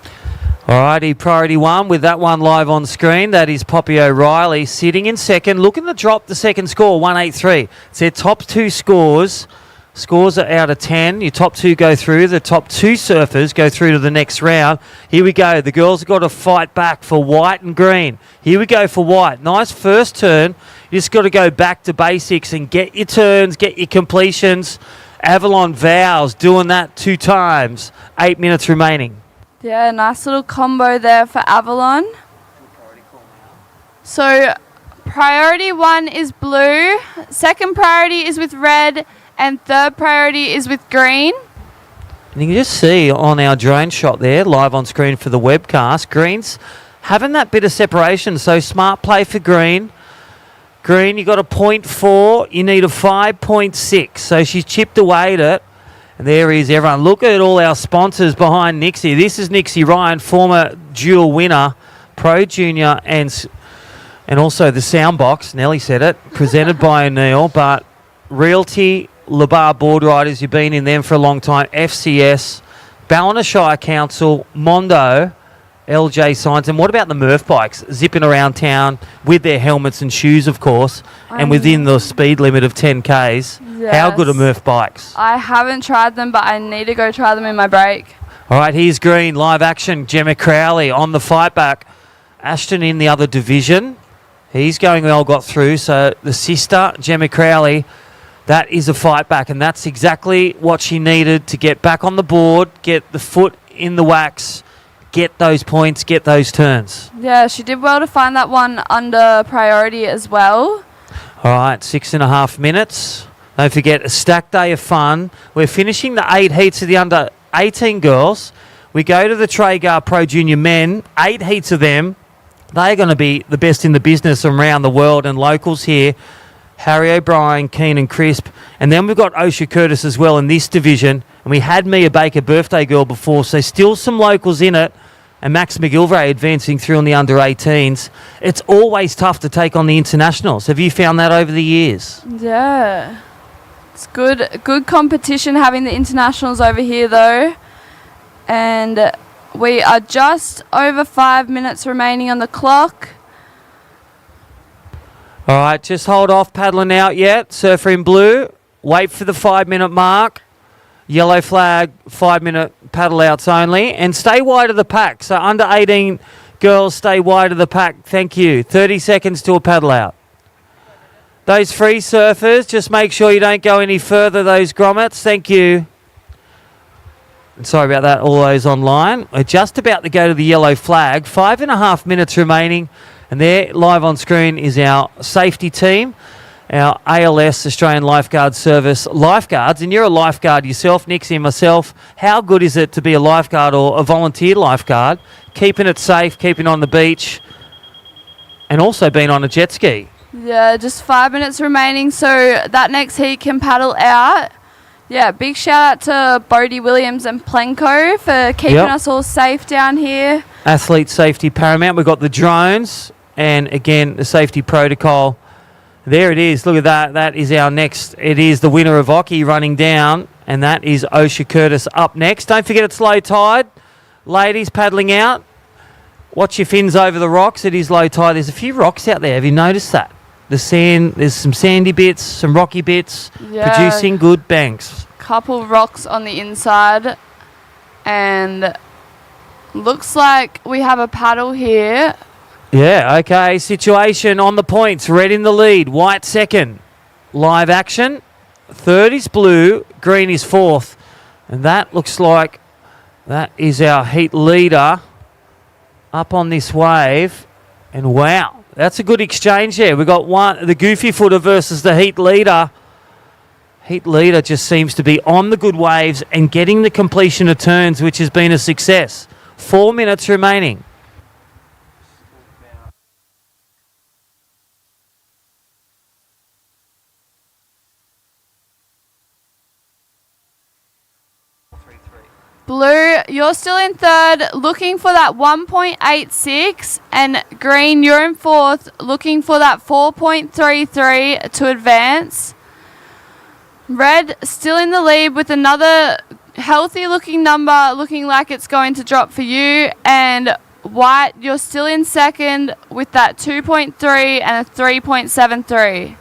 Alrighty, priority 1 with that one live on screen. That is Poppy O'Reilly sitting in second, looking to drop the second score, 183. It's their top 2 scores. Scores are out of 10. Your top 2 go through. The top 2 surfers go through to the next round. Here we go. The girls have got to fight back for white and green. Here we go for white. Nice first turn. You just got to go back to basics and get your turns, get your completions. Avalon Vows doing that 2 times. 8 minutes remaining. Yeah, nice little combo there for Avalon. So priority 1 is blue, second priority is with red, and third priority is with green. And you can just see on our drone shot there, live on screen for the webcast, green's having that bit of separation, so smart play for green. Green, you got a 0.4, you need a 5.6, so she's chipped away at it. And there is everyone. Look at all our sponsors behind Nixie. This is Nixie Ryan, former dual winner, Pro Junior, and also the Soundboks. Nelly said it. Presented by O'Neill. But Realty, Labar Board Riders, you've been in them for a long time. FCS, Ballina Shire Council, Mondo, LJ Signs. And what about the Murph bikes zipping around town with their helmets and shoes, of course, and within the speed limit of 10 Ks? Yes. How good are Murph bikes? I haven't tried them, but I need to go try them in my break. All right, here's green, live action. Gemma Crowley on the fight back. Ashton in the other division. He's going well, got through. So the sister, Gemma Crowley, that is a fight back, and that's exactly what she needed to get back on the board, get the foot in the wax, get those points, get those turns. Yeah, she did well to find that one under priority as well. All right, 6.5 minutes. Don't forget, a stacked day of fun. We're finishing the 8 heats of the under 18 girls. We go to the Traeger Pro Junior men, 8 heats of them. They're going to be the best in the business around the world, and locals here, Harry O'Brien, Keenan Crisp. And then we've got Osha Curtis as well in this division. And we had Mia Baker, birthday girl, before, so still some locals in it. And Max McGilvray advancing through on the under 18s. It's always tough to take on the internationals. Have you found that over the years? Yeah. It's good competition having the internationals over here though. And we are just over 5 minutes remaining on the clock. All right, just hold off paddling out yet. Surfer in blue. Wait for the 5 minute mark. Yellow flag, 5 minute paddle outs only. And stay wide of the pack. So under 18 girls, stay wide of the pack. Thank you. 30 seconds to a paddle out. Those free surfers, just make sure you don't go any further, those grommets. Thank you. And sorry about that, all those online. We're just about to go to the yellow flag. 5.5 minutes remaining. And there, live on screen, is our safety team, our ALS, Australian Lifeguard Service lifeguards. And you're a lifeguard yourself, Nixie and myself. How good is it to be a lifeguard or a volunteer lifeguard? Keeping it safe, keeping on the beach, and also being on a jet ski. Yeah, just 5 minutes remaining, so that next heat can paddle out. Yeah, big shout out to Bodie Williams and Plenko for keeping us all safe down here. Athlete safety paramount. We've got the drones and, again, the safety protocol. There it is. Look at that. That is our next. It is the winner of Oki running down, and that is Osha Curtis up next. Don't forget it's low tide. Ladies paddling out. Watch your fins over the rocks. It is low tide. There's a few rocks out there. Have you noticed that? The sand, there's some sandy bits, some rocky bits, producing good banks. Couple rocks on the inside, and looks like we have a paddle here. Yeah, okay, situation on the points. Red in the lead, white second. Live action. Third is blue, green is fourth. And that looks like that is our heat leader up on this wave. And wow. That's a good exchange there. We've got the goofy footer versus the heat leader. Heat leader just seems to be on the good waves and getting the completion of turns, which has been a success. 4 minutes remaining. Blue, you're still in third, looking for that 1.86, and green, you're in fourth, looking for that 4.33 to advance. Red, still in the lead with another healthy looking number, looking like it's going to drop for you, and white, you're still in second with that 2.3 and a 3.73.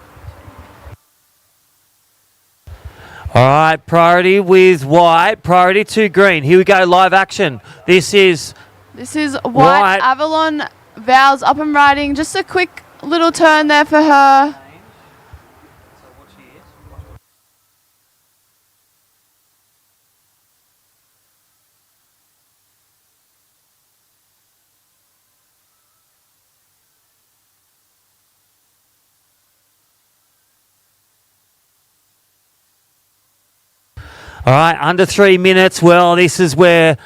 All right, priority with white, priority to green. Here we go, live action. This is white. Avalon Vowels up and riding. Just a quick little turn there for her. All right, under 3 minutes. Well, this is where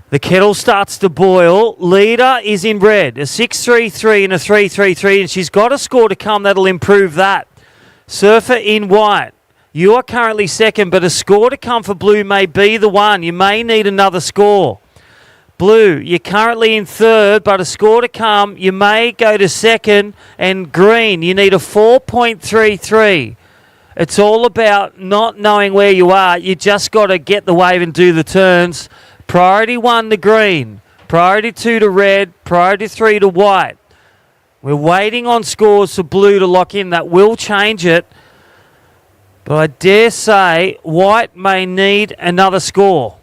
the kettle starts to boil. Leader is in red, a 6.33 and a 3.33, and she's got a score to come that'll improve that. Surfer in white. You are currently second, but a score to come for blue may be the one. You may need another score. Blue, you're currently in third, but a score to come. You may go to second. And green, you need a 4.33. It's all about not knowing where you are. You just got to get the wave and do the turns. Priority 1 to green. Priority 2 to red. Priority 3 to white. We're waiting on scores for blue to lock in. That will change it. But I dare say white may need another score.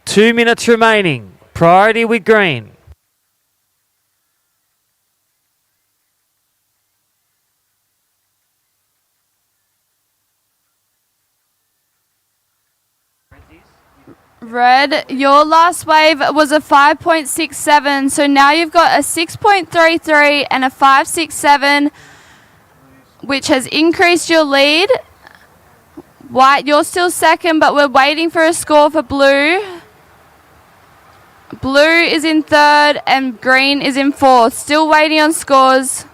2 minutes remaining. Priority with green. Red, your last wave was a 5.67, so now you've got a 6.33 and a 5.67, which has increased your lead. White, you're still second, but we're waiting for a score for blue. Blue is in third and green is in fourth. Still waiting on scores.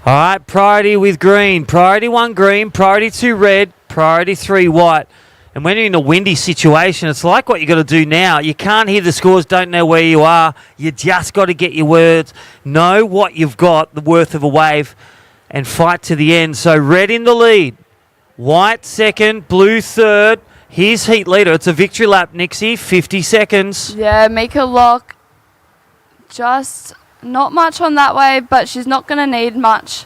All right, priority with green. Priority 1 green, priority 2 red, priority 3 white. And when you're in a windy situation, it's like what you got to do now. You can't hear the scores, don't know where you are. You just got to get your words, know what you've got, the worth of a wave, and fight to the end. So red in the lead, white second, blue third. Here's heat leader. It's a victory lap, Nixie, 50 seconds. Yeah, Mika Lock. Just not much on that wave, but she's not going to need much.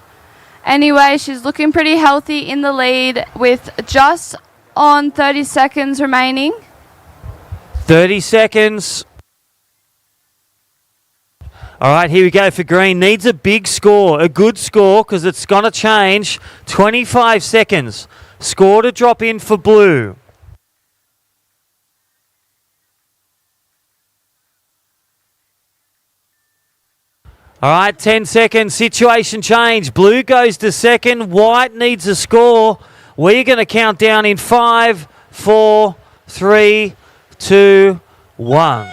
Anyway, she's looking pretty healthy in the lead with just on 30 seconds remaining. 30 seconds. All right, here we go for green. Needs a big score, a good score, because it's going to change. 25 seconds. Score to drop in for blue. All right, 10 seconds. Situation change. Blue goes to second. White needs a score. We're going to count down in 5, 4, 3, 2, 1.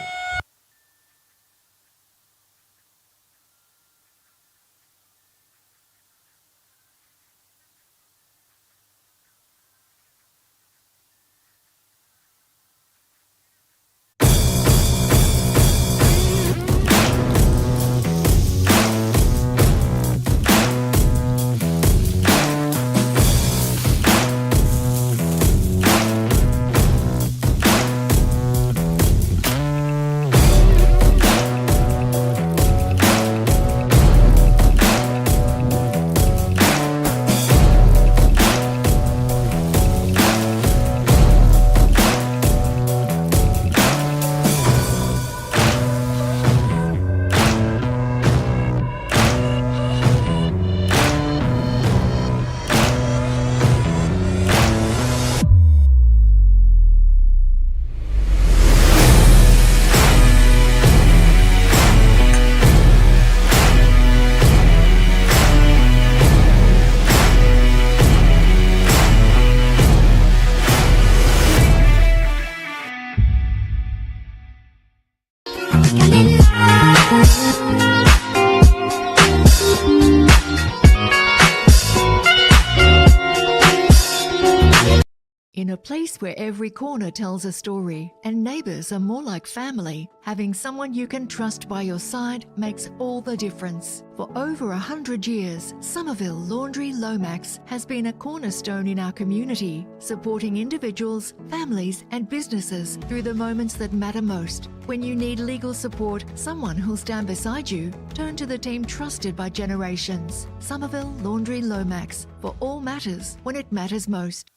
In a place where every corner tells a story and neighbours are more like family, having someone you can trust by your side makes all the difference. For over 100 years, Somerville Laundry Lomax has been a cornerstone in our community, supporting individuals, families and businesses through the moments that matter most. When you need legal support, someone who'll stand beside you, turn to the team trusted by generations. Somerville Laundry Lomax, for all matters when it matters most.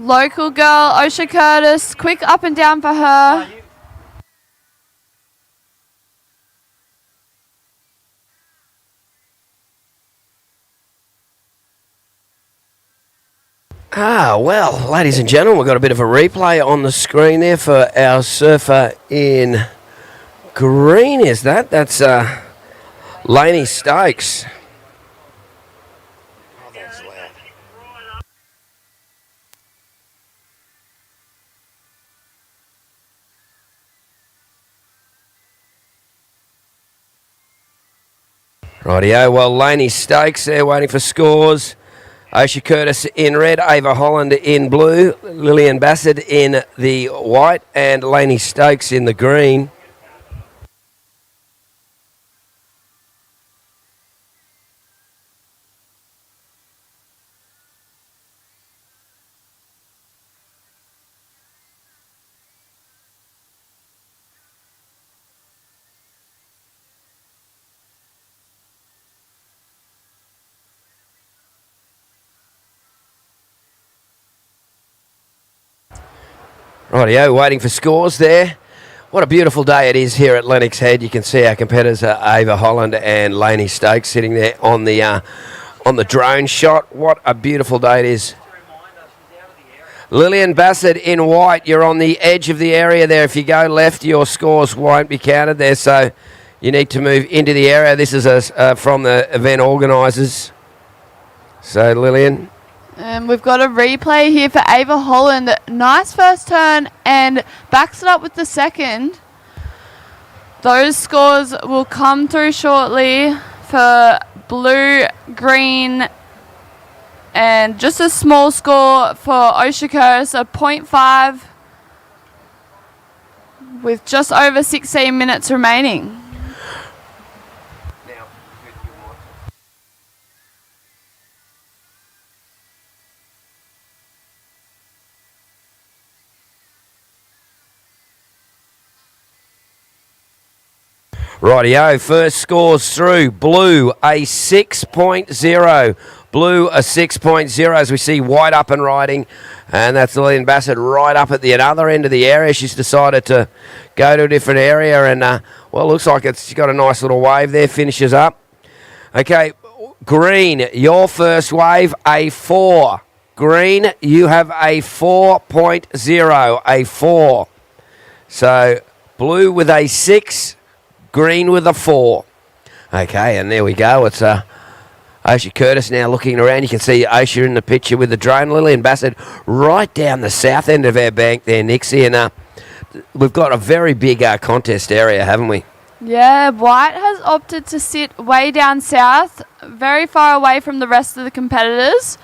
Local girl, Osha Curtis, quick up and down for her. Well, ladies and gentlemen, we've got a bit of a replay on the screen there for our surfer in green, is that? That's Lainey Stokes. Rightio, well, Lainey Stokes there waiting for scores. Osha Curtis in red, Ava Holland in blue, Lillian Bassett in the white, and Lainey Stokes in the green. Rightio, waiting for scores there. What a beautiful day it is here at Lennox Head. You can see our competitors are Ava Holland and Lainey Stokes sitting there on the drone shot. What a beautiful day it is. Lillian Bassett in white, you're on the edge of the area there. If you go left, your scores won't be counted there, so you need to move into the area. This is from the event organisers. So, Lillian. And we've got a replay here for Ava Holland. Nice first turn and backs it up with the second. Those scores will come through shortly for blue, green, and just a small score for Osha Curtis, a 0.5 with just over 16 minutes remaining. Rightio, first scores through. Blue, a 6.0. Blue, a 6.0 as we see white up and riding. And that's Lillian Bassett right up at the other end of the area. She's decided to go to a different area. And, well, looks like she's got a nice little wave there. Finishes up. Okay, green, your first wave, a 4. Green, you have a 4.0, a 4. So, blue with a 6. Green with a 4. Okay, and there we go. It's Osha Curtis now looking around. You can see Osha in the picture with the drone. Lillian Bassett right down the south end of our bank there, Nixie. And we've got a very big contest area, haven't we? Yeah, white has opted to sit way down south, very far away from the rest of the competitors.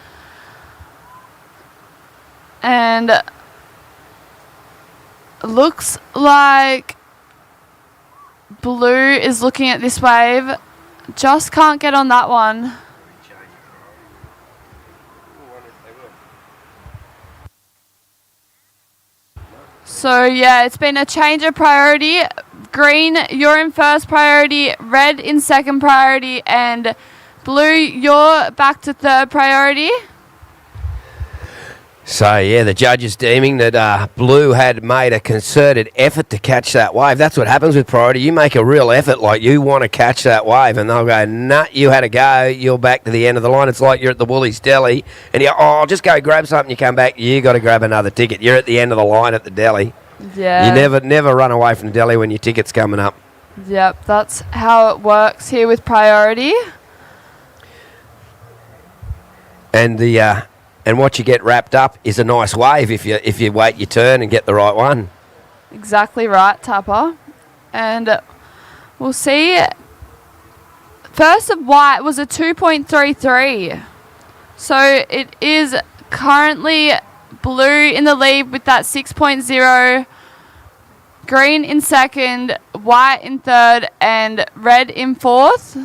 And looks like blue is looking at this wave. Just can't get on that one. So, yeah, it's been a change of priority. Green, you're in first priority. Red in second priority. And blue, you're back to third priority. So, yeah, the judges deeming that blue had made a concerted effort to catch that wave. That's what happens with priority. You make a real effort, like you want to catch that wave, and they'll go, nah, you had a go, you're back to the end of the line. It's like you're at the Woolies Deli, and you go, oh, just go grab something, you come back, you got to grab another ticket. You're at the end of the line at the deli. Yeah. You never run away from the deli when your ticket's coming up. Yep, that's how it works here with priority. And and what you get wrapped up is a nice wave if you wait your turn and get the right one. Exactly right, Tapper. And we'll see. First of white was a 2.33. So it is currently blue in the lead with that 6.0. Green in second, white in third, and red in fourth.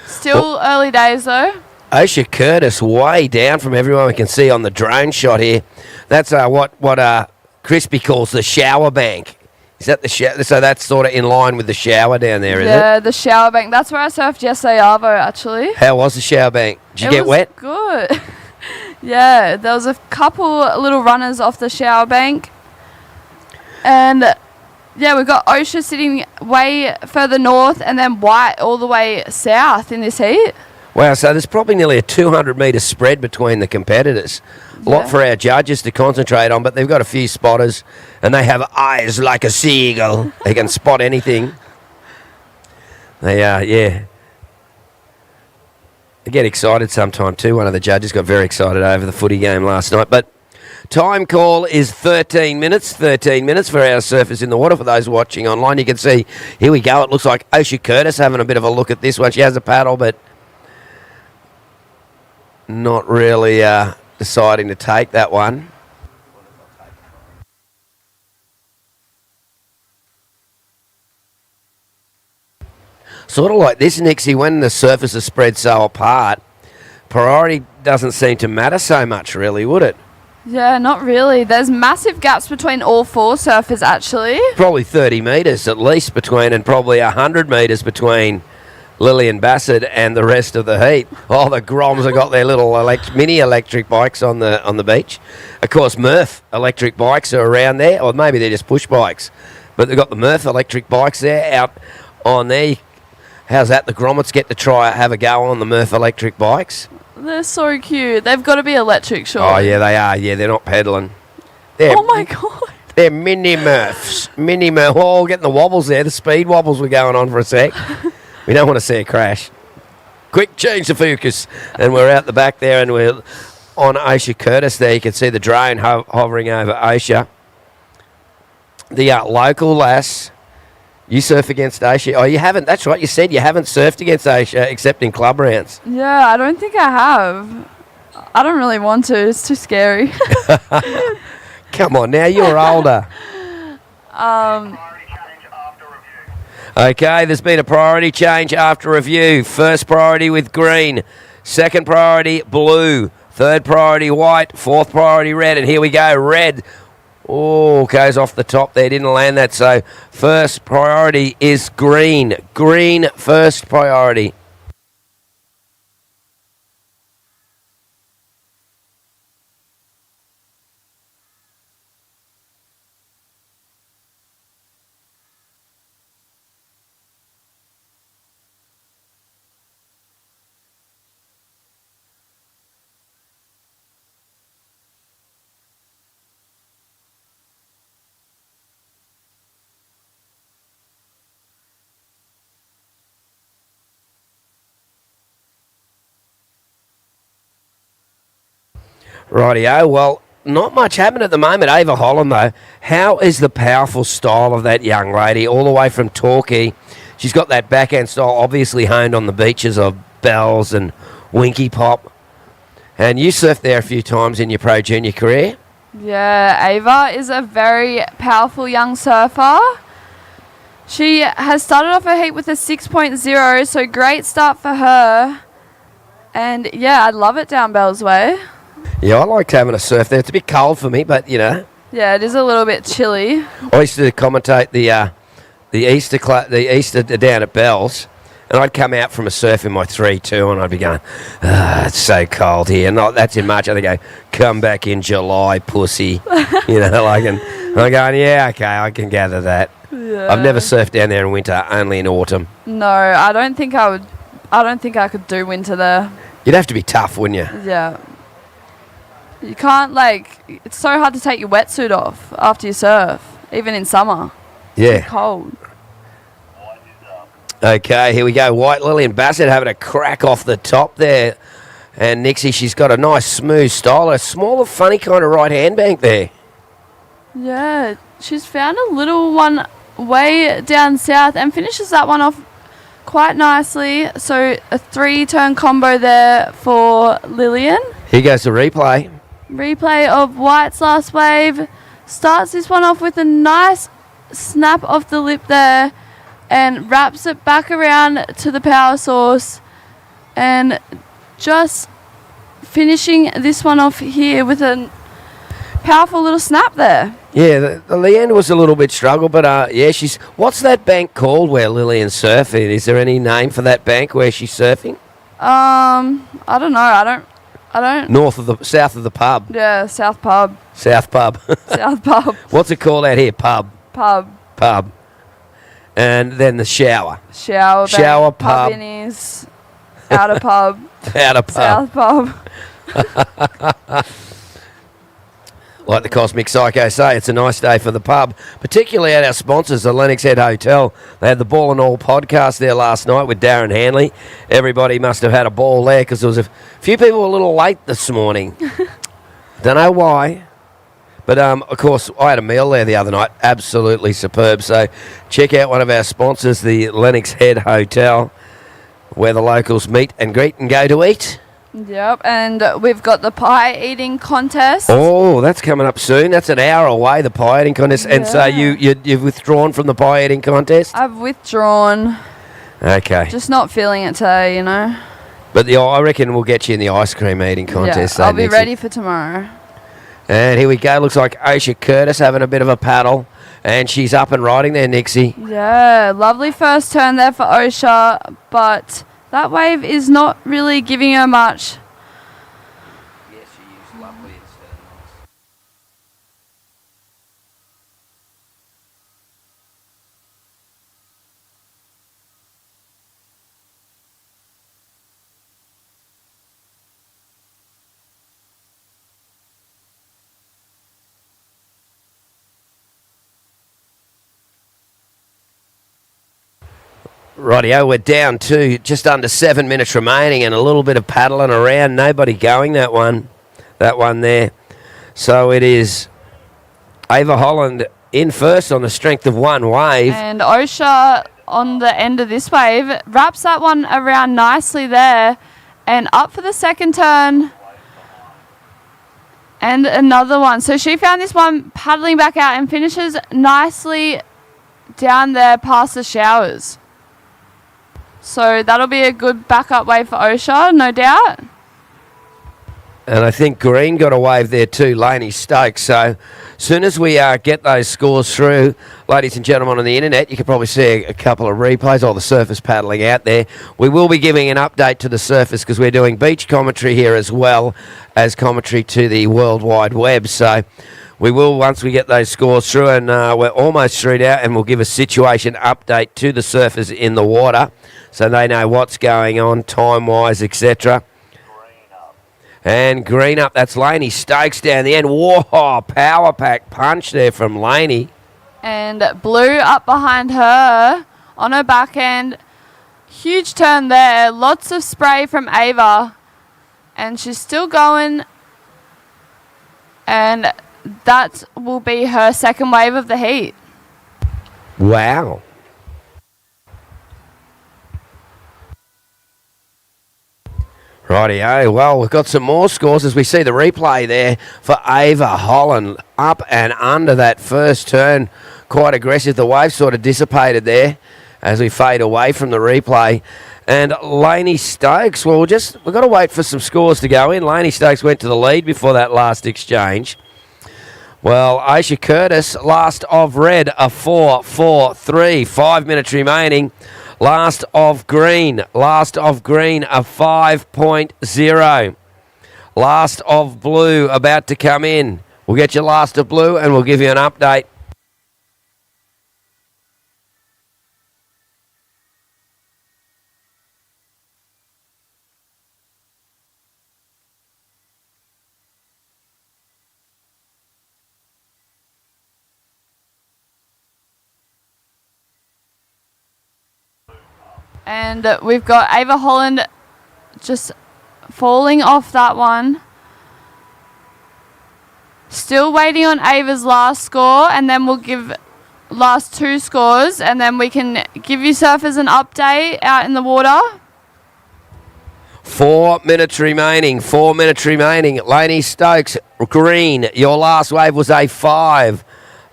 Still early days though. Osha Curtis way down from everyone we can see on the drone shot here. That's what Crispy calls the shower bank. Is that the shower? So that's sort of in line with the shower down there, is it? Yeah, the shower bank. That's where I surfed yesterday, Arvo, actually. How was the shower bank? Did you get wet? Good. Yeah, there was a couple little runners off the shower bank. And yeah, we've got Osha sitting way further north and then white all the way south in this heat. Wow, so there's probably nearly a 200-metre spread between the competitors. A lot for our judges to concentrate on, but they've got a few spotters, and they have eyes like a seagull. They can spot anything. They get excited sometime too. One of the judges got very excited over the footy game last night. But time call is 13 minutes. 13 minutes for our surfers in the water. For those watching online, you can see, here we go. It looks like Osha Curtis having a bit of a look at this one. She has a paddle, but not really deciding to take that one. Sort of like this, Nixie, when the surface is spread so apart, priority doesn't seem to matter so much, really, would it? Yeah, not really. There's massive gaps between all four surfers, actually. Probably 30 metres at least between, and probably 100 metres between Lillian Bassett and the rest of the heat. Oh, the Groms have got their little mini electric bikes on the beach. Of course, Murph electric bikes are around there, or maybe they're just push bikes. But they've got the Murph electric bikes there out on there. How's that? The grommets get to have a go on the Murph electric bikes. They're so cute. They've got to be electric, surely. Oh, yeah, they are. Yeah, they're not pedaling. They're, Oh my god. They're mini Murphs. Mini Murph. Oh, getting the wobbles there. The speed wobbles were going on for a sec. We don't want to see a crash. Quick, change the focus. And we're out the back there, and we're on Aisha Curtis there. You can see the drone hovering over Aisha. The local lass. You surf against Aisha. Oh, you haven't. That's right. You said you haven't surfed against Aisha except in club rounds. Yeah, I don't think I have. I don't really want to. It's too scary. Come on now, you're older. Okay, there's been a priority change after review. First priority with green. Second priority, blue. Third priority, white. Fourth priority, red. And here we go, red. Oh, goes off the top there. Didn't land that. So first priority is green. Green first priority. Rightio. Well, not much happening at the moment. Ava Holland, though. How is the powerful style of that young lady, all the way from Torquay? She's got that backhand style, obviously honed on the beaches of Bells and Winky Pop. And you surfed there a few times in your pro junior career. Yeah, Ava is a very powerful young surfer. She has started off her heat with a 6.0, so great start for her. And yeah, I love it down Bells Way. Yeah, I liked having a surf there. It's a bit cold for me, but, you know. Yeah, it is a little bit chilly. I used to commentate the Easter down at Bells, and I'd come out from a surf in my 3-2, and I'd be going, it's so cold here. And that's in March. I'd go, come back in July, pussy. You know, and I'm going, yeah, okay, I can gather that. Yeah. I've never surfed down there in winter, only in autumn. No, I don't think I would. I don't think I could do winter there. You'd have to be tough, wouldn't you? Yeah. You can't, it's so hard to take your wetsuit off after you surf, even in summer. Yeah. It's cold. Okay, here we go. White Lily and Bassett having a crack off the top there. And Nixie, she's got a nice smooth style. A smaller, funny kind of right hand bank there. Yeah, she's found a little one way down south and finishes that one off quite nicely. So a 3-turn combo there for Lillian. Here goes the replay. Replay of White's last wave. Starts this one off with a nice snap off the lip there and wraps it back around to the power source and just finishing this one off here with a powerful little snap there. Yeah, the end was a little bit struggle, but yeah, she's. What's that bank called where Lillian's surfing? Is there any name for that bank where she's surfing? I don't know. I don't. South of the pub. Yeah, South Pub. South Pub. South Pub. What's it called out here? Pub. Pub. And then the shower. Shower pub. Pub innies. Outer pub. Outer pub. South Pub. Like the Cosmic Psycho say, it's a nice day for the pub, particularly at our sponsors, the Lennox Head Hotel. They had the Ball and All podcast there last night with Darren Hanley. Everybody must have had a ball there because there was a few people a little late this morning. Don't know why. But, of course, I had a meal there the other night. Absolutely superb. So check out one of our sponsors, the Lennox Head Hotel, where the locals meet and greet and go to eat. Yep, and we've got the pie eating contest. Oh, that's coming up soon. That's an hour away, the pie eating contest. Yeah. And so you've withdrawn from the pie eating contest? I've withdrawn. Okay. Just not feeling it today, you know. But I reckon we'll get you in the ice cream eating contest. Yeah, I'll be ready for tomorrow. And here we go. Looks like Aisha Curtis having a bit of a paddle. And she's up and riding there, Nixie. Yeah, lovely first turn there for Osha, but that wave is not really giving her much. Yes, she used lovely instead of Rightio, we're down to just under 7 minutes remaining and a little bit of paddling around. Nobody going that one there. So it is Ava Holland in first on the strength of one wave. And Osha on the end of this wave wraps that one around nicely there and up for the second turn. And another one. So she found this one paddling back out and finishes nicely down there past the showers. So that'll be a good backup wave for Osha, no doubt. And I think Green got a wave there too, Laney Stokes. So soon as we get those scores through, ladies and gentlemen on the internet, you can probably see a couple of replays, all the surface paddling out there. We will be giving an update to the surface because we're doing beach commentary here as well as commentary to the World Wide Web. So we will, once we get those scores through, and we're almost through now, and we'll give a situation update to the surfers in the water so they know what's going on time-wise, etc. And Green up, that's Laney Stokes down the end. Whoa, power pack punch there from Laney. And Blue up behind her on her backhand. Huge turn there. Lots of spray from Ava. And she's still going. And that will be her second wave of the heat. Wow. Rightio, well, we've got some more scores as we see the replay there for Ava Holland. Up and under that first turn, quite aggressive. The wave sort of dissipated there as we fade away from the replay. And Laney Stokes, well, we've got to wait for some scores to go in. Laney Stokes went to the lead before that last exchange. Well, Aisha Curtis, last of red, a 4-4-3, 5 minutes remaining. Last of green, a 5.0. Last of blue about to come in. We'll get you last of blue and we'll give you an update. And we've got Ava Holland just falling off that one. Still waiting on Ava's last score, and then we'll give last two scores, and then we can give you surfers an update out in the water. 4 minutes remaining. Laney Stokes, green, your last wave was a 5.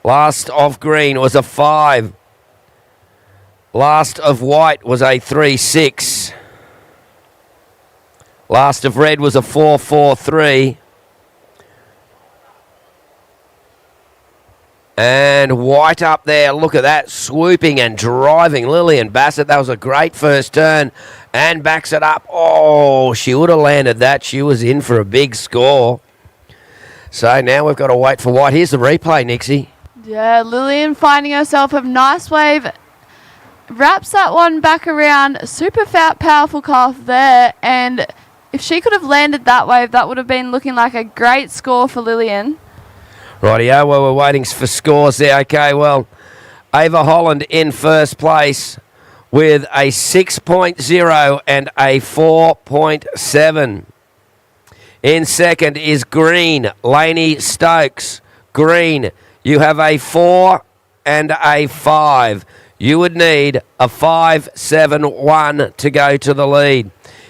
Last of green was a 5. Last of white was a 3-6. Last of red was a 4-4-3. And white up there, look at that, swooping and driving Lillian Bassett. That was a great first turn and backs it up. Oh, she would have landed that. She was in for a big score. So now we've got to wait for white. Here's the replay, Nixie. Yeah, Lillian finding herself a nice wave. Wraps that one back around. Super fat, powerful calf there. And if she could have landed that wave, that would have been looking like a great score for Lillian. Rightio, well, we're waiting for scores there. Okay, well, Ava Holland in first place with a 6.0 and a 4.7. In second is Green, Laney Stokes. Green, you have a 4 and a 5. You would need a 5-7-1 to go to the lead.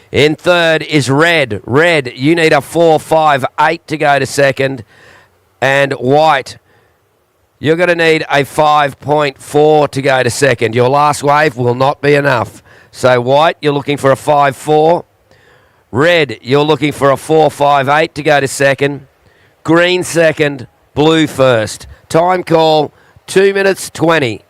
In third is Red. Red, you need a 4-5-8 to go to second. And White, you're going to need a 5.4 to go to second. Your last wave will not be enough. So White, you're looking for a 5-4. Red, you're looking for a 4-5-8 to go to second. Green second, blue first. Time call, 2 minutes 20.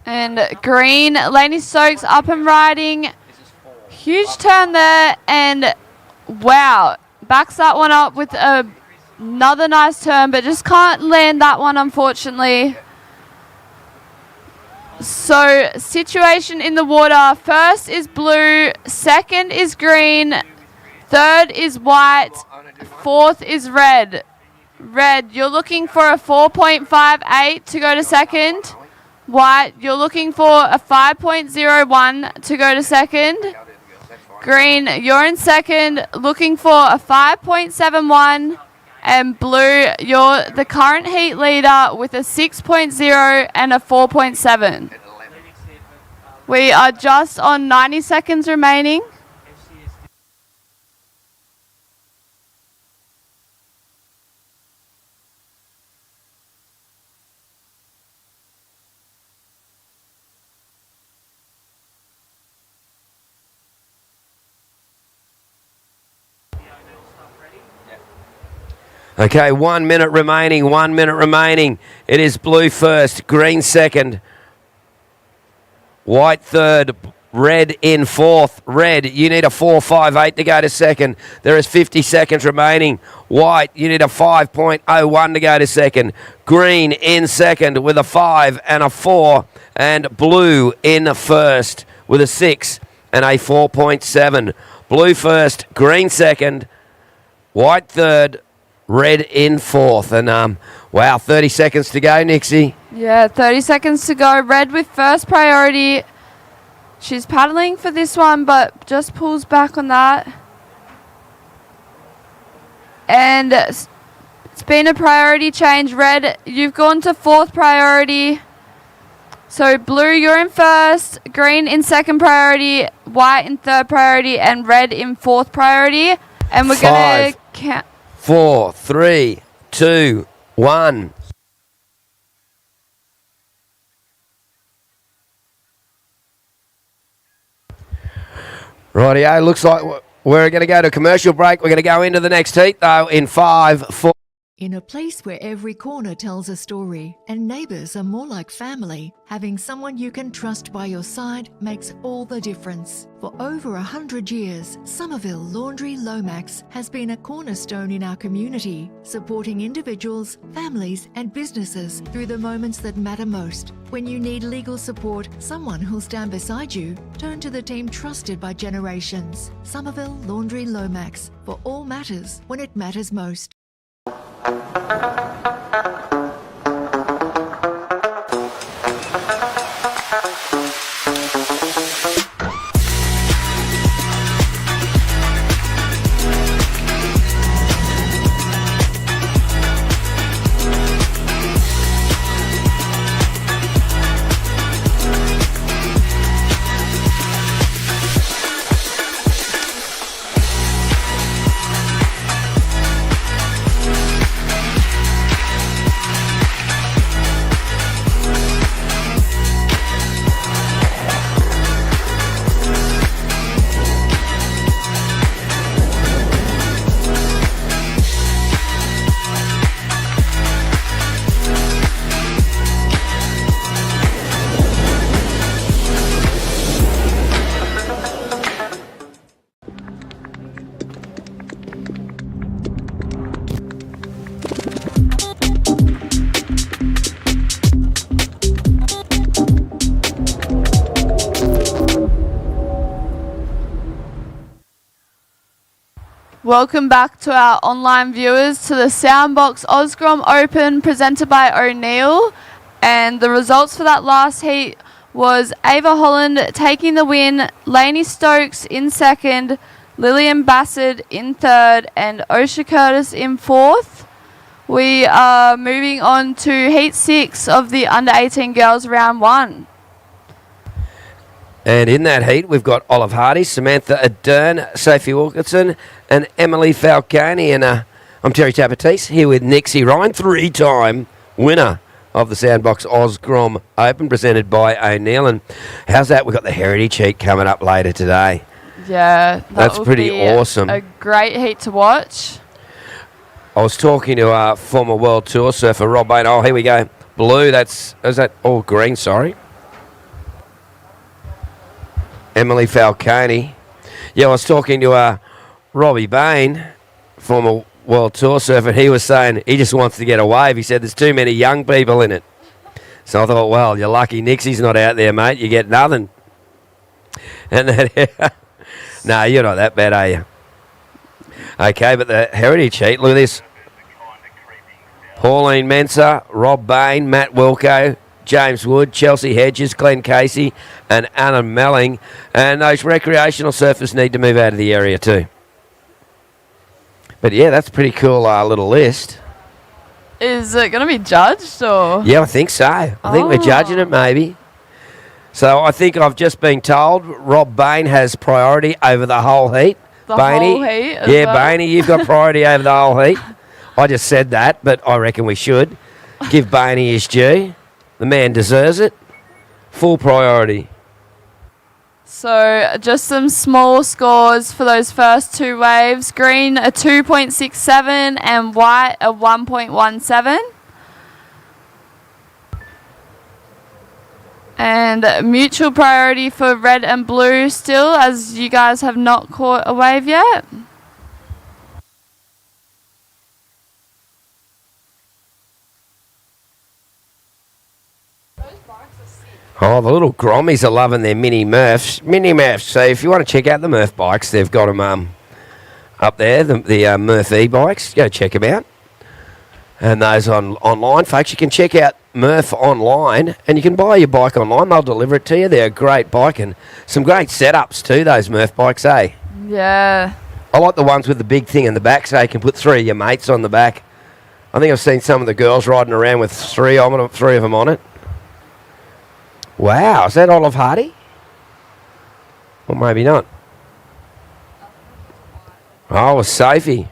And Green, Laney Stokes up and riding. Huge turn there, and wow, backs that one up with another nice turn, but just can't land that one, unfortunately. So, situation in the water. First is blue, second is green, third is white, fourth is red. Red, you're looking for a 4.58 to go to second. White, you're looking for a 5.01 to go to second. Green, you're in second, looking for a 5.71. And blue, you're the current heat leader with a 6.0 and a 4.7. We are just on 90 seconds remaining. Okay, 1 minute remaining, 1 minute remaining. It is blue first, green second, white third, red in fourth. Red, you need a 4.58 to go to second. There is 50 seconds remaining. White, you need a 5.01 to go to second. Green in second with a 5 and a 4. And blue in first with a 6 and a 4.7. Blue first, green second, white third, red in fourth. And, wow, 30 seconds to go, Nixie. Yeah, 30 seconds to go. Red with first priority. She's paddling for this one, but just pulls back on that. And it's been a priority change. Red, you've gone to fourth priority. So blue, you're in first. Green in second priority. White in third priority. And red in fourth priority. And we're going to count. 4, 3, 2, 1. Rightio, looks like we're going to go to commercial break. We're going to go into the next heat, though, in 5, 4. In a place where every corner tells a story and neighbours are more like family, having someone you can trust by your side makes all the difference. For over 100 years, Somerville Laundry Lomax has been a cornerstone in our community, supporting individuals, families and businesses through the moments that matter most. When you need legal support, someone who'll stand beside you, turn to the team trusted by generations. Somerville Laundry Lomax, for all matters when it matters most. Welcome back to our online viewers to the Soundboks Oz Grom Open presented by O'Neill. And the results for that last heat was Ava Holland taking the win, Lainey Stokes in second, Lillian Bassett in third, and Osha Curtis in fourth. We are moving on to heat 6 of the under-18 girls round 1. And in that heat, we've got Olive Hardy, Samantha Adern, Sophie Wilkinson, and Emily Falcone. And I'm Terry Tabatiste here with Nixie Ryan, 3-time winner of the Soundboks Oz Grom Open, presented by O'Neill. And how's that? We've got the Heritage Heat coming up later today. Yeah, that's pretty awesome. A great heat to watch. I was talking to our former World Tour surfer, Rob Bain. Oh, here we go. Blue, is that all green, sorry. Emily Falcone. Yeah, I was talking to Robbie Bain, former World Tour surfer. He was saying he just wants to get a wave. He said there's too many young people in it. So I thought, well, you're lucky Nixie's not out there, mate. You get nothing. And then, no, you're not that bad, are you? Okay, but the heritage heat, look at this. Pauline Mensah, Rob Bain, Matt Wilco, James Wood, Chelsea Hedges, Glenn Casey, and Anna Melling. And those recreational surfers need to move out of the area too. But yeah, that's a pretty cool little list. Is it going to be judged or? Yeah, I think so. I think we're judging it maybe. So I think I've just been told Rob Bain has priority over the whole heat. The Bainey, whole heat as yeah, well? Bainey, you've got priority over the whole heat. I just said that, but I reckon we should give Bainey his due. The man deserves it. Full priority. So just some small scores for those first two waves. Green a 2.67 and white a 1.17. And mutual priority for red and blue still, as you guys have not caught a wave yet. Oh, the little Grommies are loving their mini Murphs. Mini Murphs. So if you want to check out the Murph bikes, they've got them up there, the Murph e-bikes. Go check them out. And those online, folks, you can check out Murph online, and you can buy your bike online. They'll deliver it to you. They're a great bike, and some great setups too, those Murph bikes, eh? Yeah. I like the ones with the big thing in the back, so you can put three of your mates on the back. I think I've seen some of the girls riding around with three of them on it. Wow, is that Olive Hardy? Or maybe not. Oh, it was Sophie.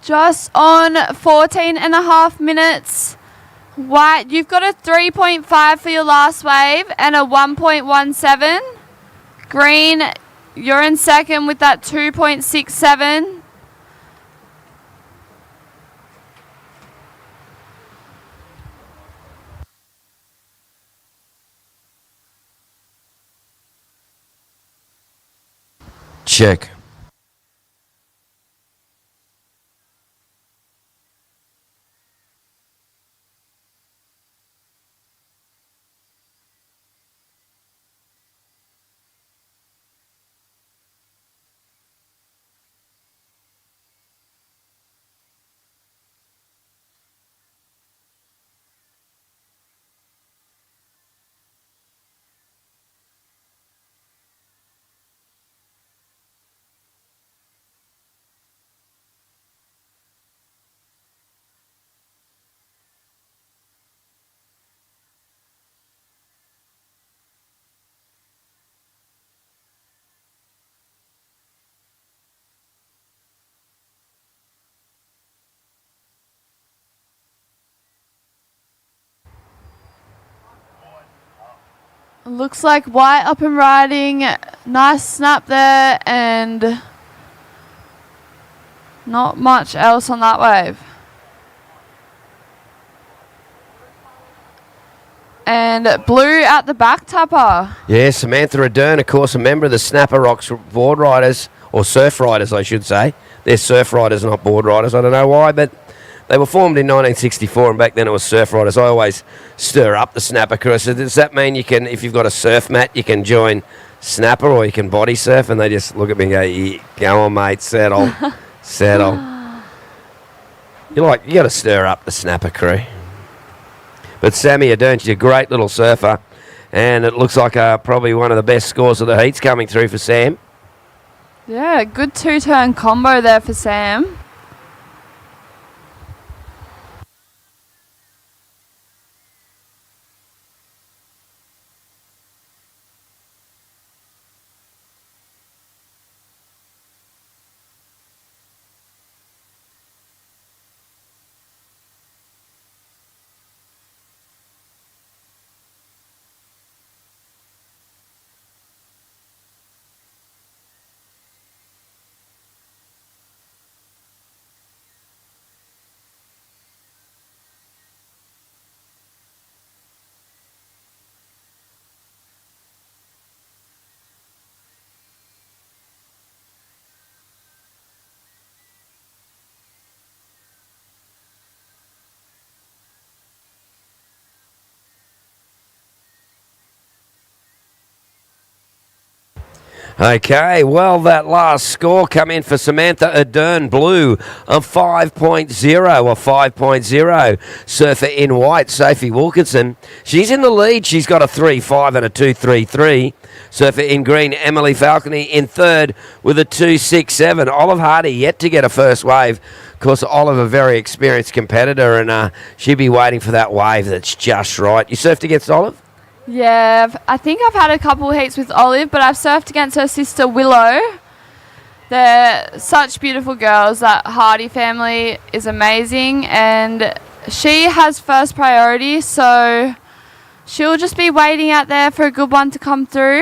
Just on 14 and a half minutes. White, you've got a 3.5 for your last wave and a 1.17. Green, you're in second with that 2.67. Check. Looks like White up and riding. Nice snap there, and not much else on that wave. And Blue at the back tapper. Yeah, Samantha Ardern, of course, a member of the Snapper Rocks board riders, or surf riders, I should say. They're surf riders, not board riders. I don't know why, but they were formed in 1964, and back then it was surf riders. I always stir up the Snapper crew. So does that mean you can, if you've got a surf mat, you can join Snapper or you can body surf? And they just look at me and go, yeah, go on, mate, settle, settle. You got to stir up the Snapper crew. But Sammy Ardern, she's a great little surfer, and it looks like probably one of the best scores of the heats coming through for Sam. Yeah, good two-turn combo there for Sam. Okay, well, that last score come in for Samantha Ardern, blue, a 5.0, a 5.0. Surfer in white, Sophie Wilkinson. She's in the lead. She's got a 3.5 and a 2.33. Surfer in green, Emily Falconey in third with a 2.67. Olive Hardy yet to get a first wave. Of course, Olive, a very experienced competitor, and she'll be waiting for that wave that's just right. You surfed against Olive? Yeah, I think I've had a couple heats with Olive, but I've surfed against her sister Willow. They're such beautiful girls. That Hardy family is amazing, and she has first priority, so she'll just be waiting out there for a good one to come through.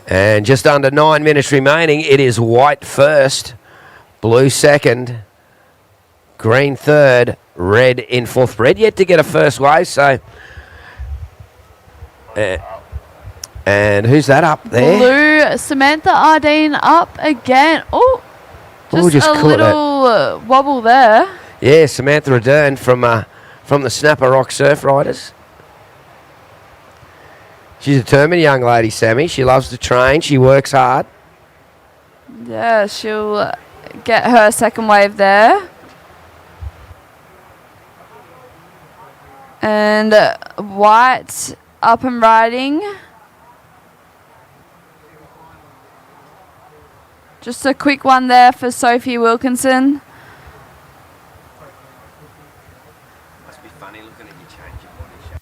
And just under 9 minutes remaining. It is white first, blue second, green third, red in fourth. Red yet to get a first wave, so... and who's that up there? Blue, Samantha Ardern up again. Oh, just a little wobble there. Yeah, Samantha Ardern from the Snapper Rock Surf Riders. She's a determined young lady, Sammy. She loves to train. She works hard. Yeah, she'll get her second wave there. And white up and riding. Just a quick one there for Sophie Wilkinson. Must be funny looking at you change your body shape.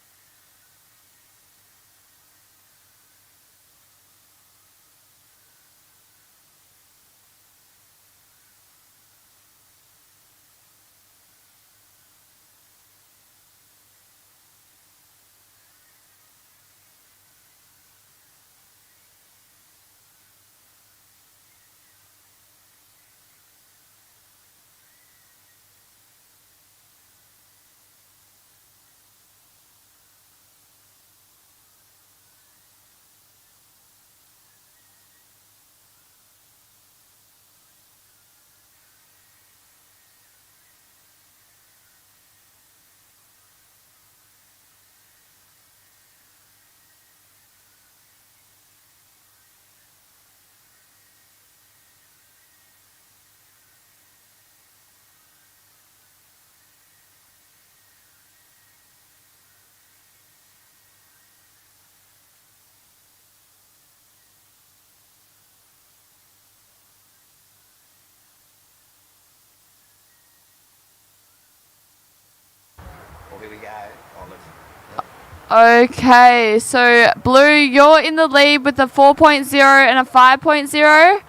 Okay, so Blue, you're in the lead with a 4.0 and a 5.0.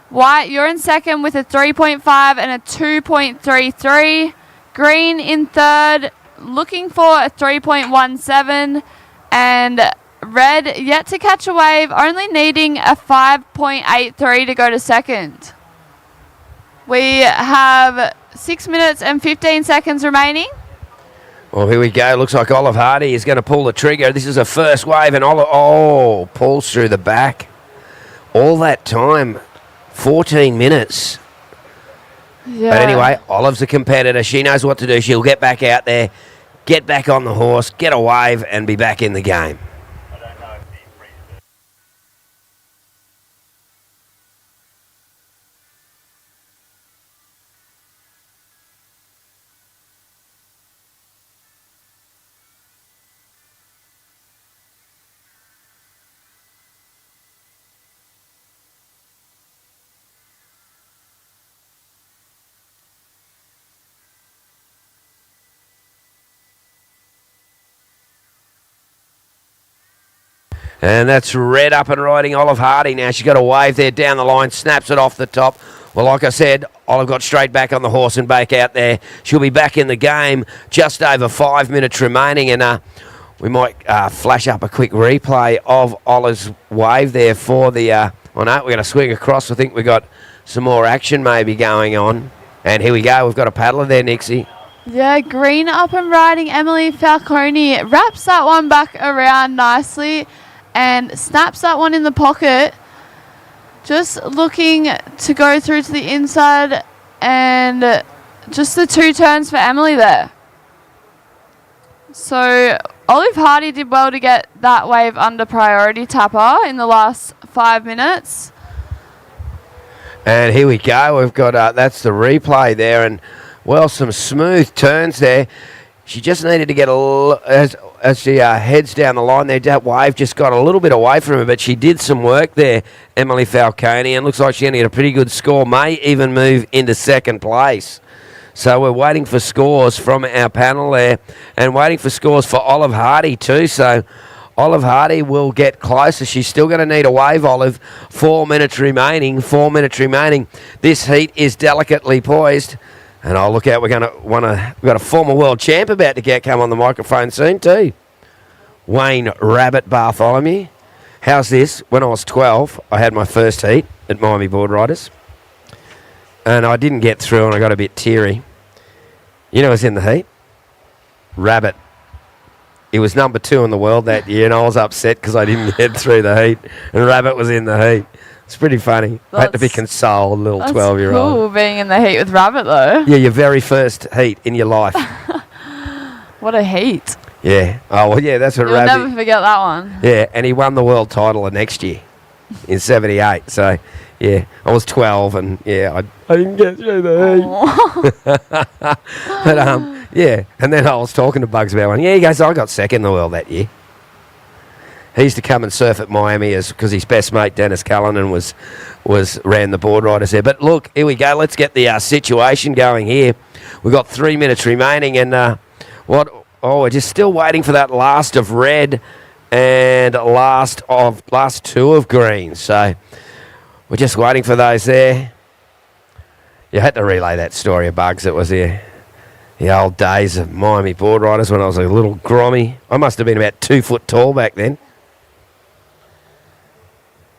White, you're in second with a 3.5 and a 2.33. Green in third, looking for a 3.17, and red yet to catch a wave, only needing a 5.83 to go to second. We have 6 minutes and 15 seconds remaining. Well, here we go. Looks like Olive Hardy is going to pull the trigger. This is a first wave, and Olive, pulls through the back. All that time, 14 minutes. Yeah. But anyway, Olive's a competitor. She knows what to do. She'll get back out there, get back on the horse, get a wave, and be back in the game. And that's red up and riding Olive Hardy now. She's got a wave there down the line, snaps it off the top. Well, like I said, Olive got straight back on the horse and back out there. She'll be back in the game, just over 5 minutes remaining. And we might flash up a quick replay of Olive's wave there for the... we're going to swing across. I think we've got some more action maybe going on. And here we go. We've got a paddler there, Nixie. Yeah, green up and riding Emily Falcone wraps that one back around nicely and snaps that one in the pocket. Just looking to go through to the inside, and just the 2 turns for Emily there. So Olive Hardy did well to get that wave under priority tapper in the last 5 minutes. And here we go. We've got, that's the replay there, and well, some smooth turns there. She just needed to get as she heads down the line there. That wave just got a little bit away from her, but she did some work there, Emily Falcone, and looks like she's going to get a pretty good score, may even move into second place. So we're waiting for scores from our panel there, and waiting for scores for Olive Hardy too. So Olive Hardy will get closer. She's still going to need a wave, Olive. 4 minutes remaining. 4 minutes remaining. This heat is delicately poised. And oh, look out, we've got a former world champ about to come on the microphone soon too. Wayne Rabbit Bartholomew. How's this? When I was 12, I had my first heat at Miami Board Riders. And I didn't get through and I got a bit teary. You know who's in the heat? Rabbit. He was number 2 in the world that year, and I was upset because I didn't get through the heat. And Rabbit was in the heat. It's pretty funny. I had to be consoled, little 12-year-old. Cool being in the heat with Rabbit though. Yeah, your very first heat in your life. What a heat. Yeah. Oh, well, yeah, that's what You'll Rabbit... never forget that one. Yeah, and he won the world title the next year in 78. So, yeah, I was 12 and, yeah, I didn't get through the heat. But, yeah, and then I was talking to Bugs about one. Yeah, he goes, I got second in the world that year. He used to come and surf at Miami because his best mate, Dennis Callanan, ran the board riders there. But look, here we go. Let's get the situation going here. We've got 3 minutes remaining, and we're just still waiting for that last of red and last 2 of green. So we're just waiting for those there. You had to relay that story of Bugs. It was the old days of Miami board riders when I was a little grommy. I must have been about 2 foot tall back then.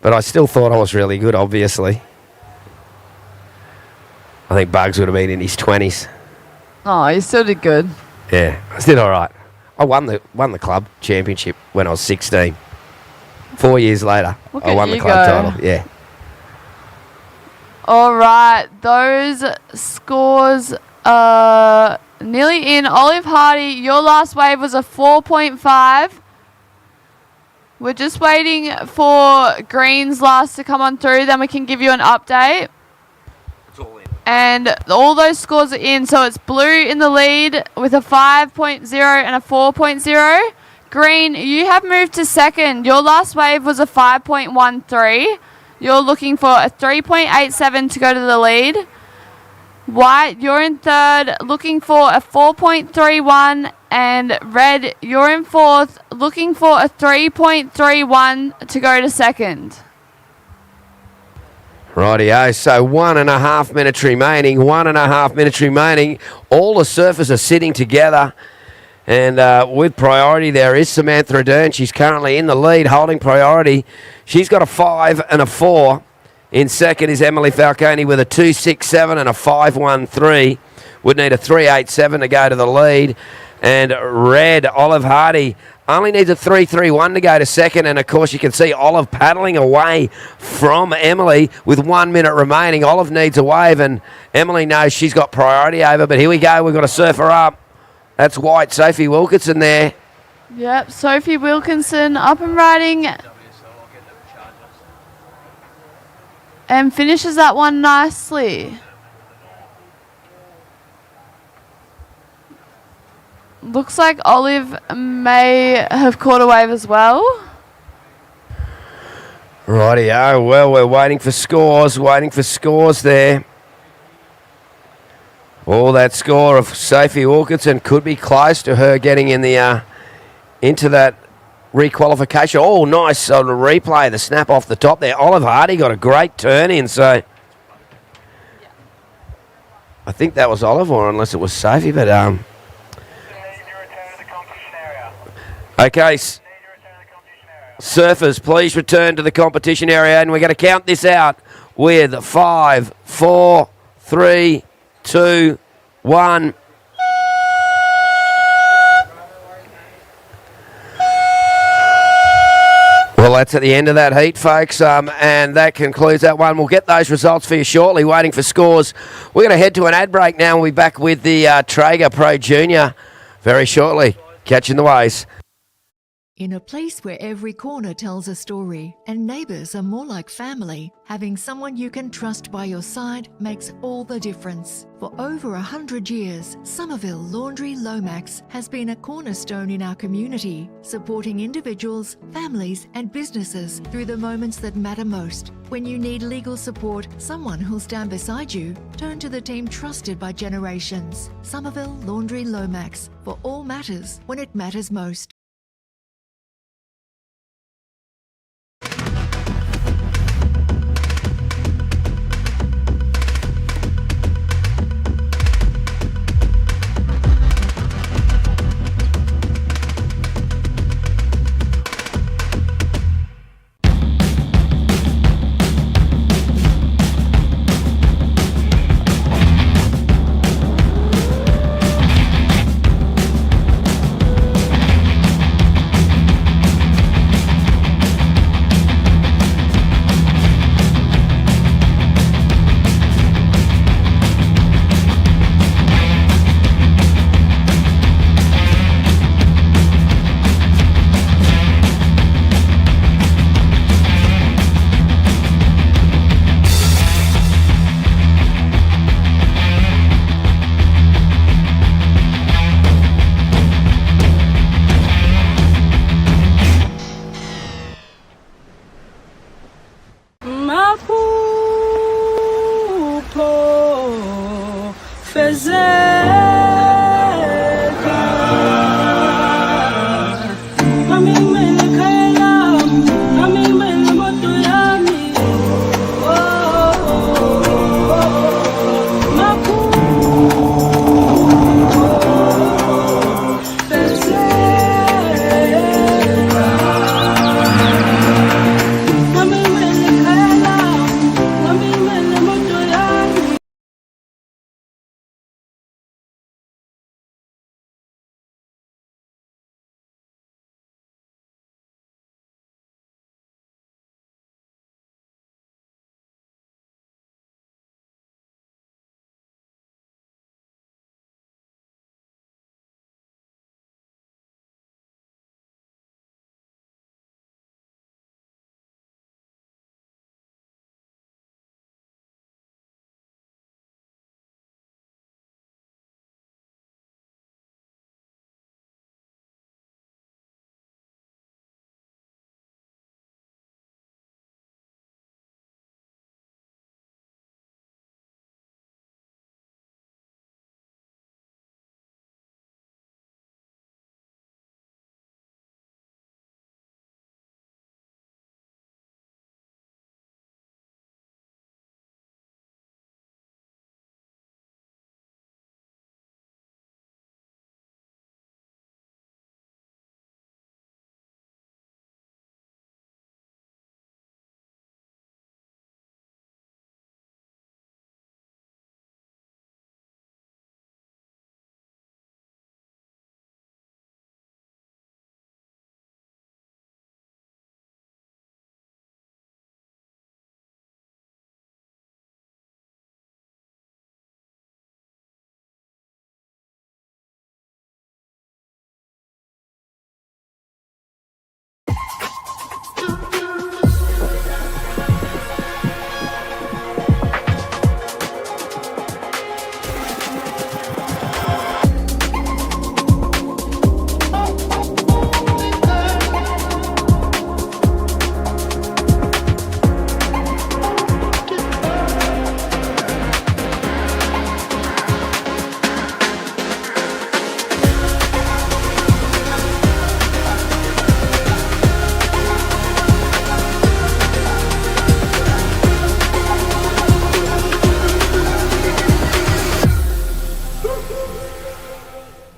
But I still thought I was really good, obviously. I think Bugs would have been in his 20s. Oh, you still did good. Yeah, I did all right. I won the club championship when I was 16. 4 years later, I won the club title. Yeah. All right, those scores are nearly in. Olive Hardy, your last wave was a 4.5. We're just waiting for Green's last to come on through, then we can give you an update. It's all in. And all those scores are in, so it's blue in the lead with a 5.0 and a 4.0. Green, you have moved to second. Your last wave was a 5.13. You're looking for a 3.87 to go to the lead. White, you're in third, looking for a 4.31, and red, you're in fourth, looking for a 3.31 to go to second. Rightio, so 1.5 minutes remaining, 1.5 minutes remaining. All the surfers are sitting together, And with priority there is Samantha Ardern. She's currently in the lead, holding priority. She's got a 5 and a 4. In second is Emily Falcone with a 2.67 and a 5.13. Would need a 3.87 to go to the lead. And red, Olive Hardy, only needs a 3.31 to go to second. And, of course, you can see Olive paddling away from Emily with 1 minute remaining. Olive needs a wave, and Emily knows she's got priority over. But here we go. We've got to surf her up. That's white, Sophie Wilkinson there. Yep, Sophie Wilkinson up and riding. And finishes that one nicely. Looks like Olive may have caught a wave as well. Rightio. Well, we're waiting for scores there. Oh, that score of Sophie Wilkinson could be close to her getting in the into that requalification. Oh, nice on the replay, the snap off the top there. Olive Hardy got a great turn in, so I think that was Olive, or unless it was Sophie, but okay, surfers, please return to the competition area, and we're going to count this out with 5, 4, 3, 2, 1. Well, that's at the end of that heat, folks, and that concludes that one. We'll get those results for you shortly, waiting for scores. We're going to head to an ad break now, and we'll be back with the Traeger Pro Junior very shortly. Catching the waves. In a place where every corner tells a story and neighbours are more like family, having someone you can trust by your side makes all the difference. For over 100 years, Somerville Laundry Lomax has been a cornerstone in our community, supporting individuals, families and businesses through the moments that matter most. When you need legal support, someone who'll stand beside you, turn to the team trusted by generations. Somerville Laundry Lomax, for all matters when it matters most.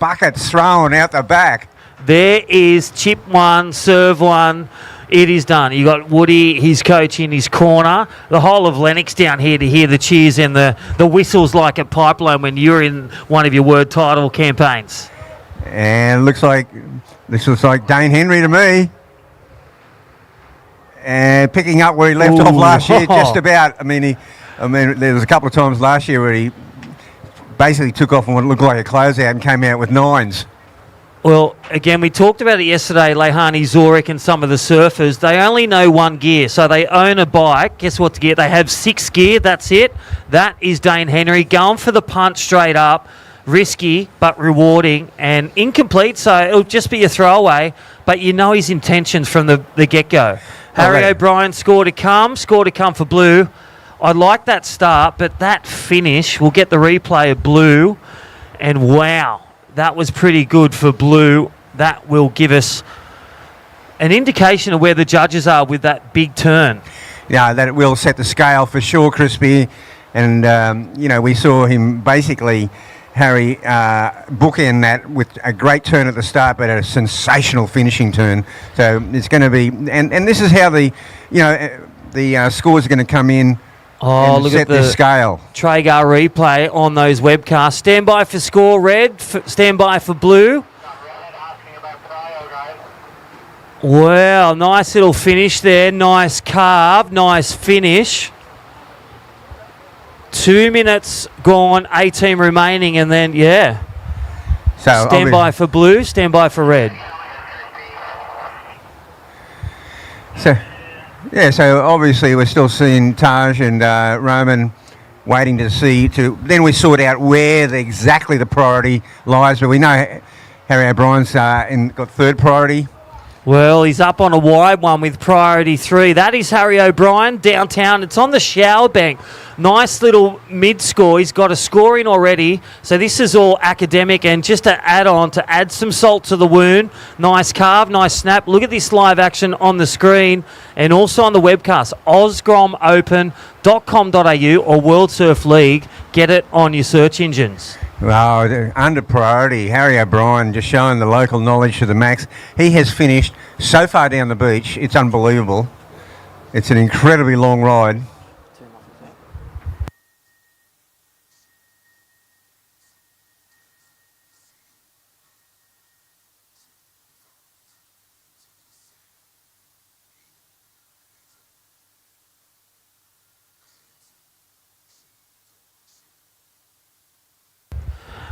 buckets thrown out the back. There is chip one, serve one. It is done. You got Woody, his coach in his corner. The whole of Lennox down here to hear the cheers and the whistles like at Pipeline when you're in one of your word title campaigns. And this looks like Dane Henry to me. And picking up where he left off last year, just about. I mean, there was a couple of times last year where he basically took off on what looked like a closeout and came out with 9s. Well, again, we talked about it yesterday, Lehani Zorek and some of the surfers. They only know one gear, so they own a bike. Guess what gear? They have 6 gear, that's it. That is Dane Henry going for the punt straight up. Risky, but rewarding, and incomplete, so it'll just be a throwaway, but you know his intentions from the get-go. Harry O'Brien, score to come for Blue. I like that start, but that finish, we'll get the replay of Blue, and wow. That was pretty good for Blue. That will give us an indication of where the judges are with that big turn. Yeah, that will set the scale for sure, Crispy. And, we saw him basically, Harry, bookend that with a great turn at the start, but a sensational finishing turn. So it's going to be... And this is how the scores are going to come in. Oh, look at the scale. Traeger replay on those webcasts. Stand by for score, Red. Stand by for Blue. Wow, nice little finish there. Nice carve, nice finish. 2 minutes gone, 18 remaining, and then, yeah. So stand by for Blue, stand by for Red. So obviously we're still seeing Taj and Roman waiting to see. Then we sort out where exactly the priority lies. But we know Harry O'Brien's got third priority. Well, he's up on a wide one with priority 3. That is Harry O'Brien downtown. It's on the shower bank. Nice little mid-score. He's got a score in already. So this is all academic and just to add on, to add some salt to the wound. Nice carve, nice snap. Look at this live action on the screen and also on the webcast. ozgromopen.com.au or World Surf League. Get it on your search engines. Wow, under priority, Harry O'Brien just showing the local knowledge to the max. He has finished so far down the beach, it's unbelievable. It's an incredibly long ride.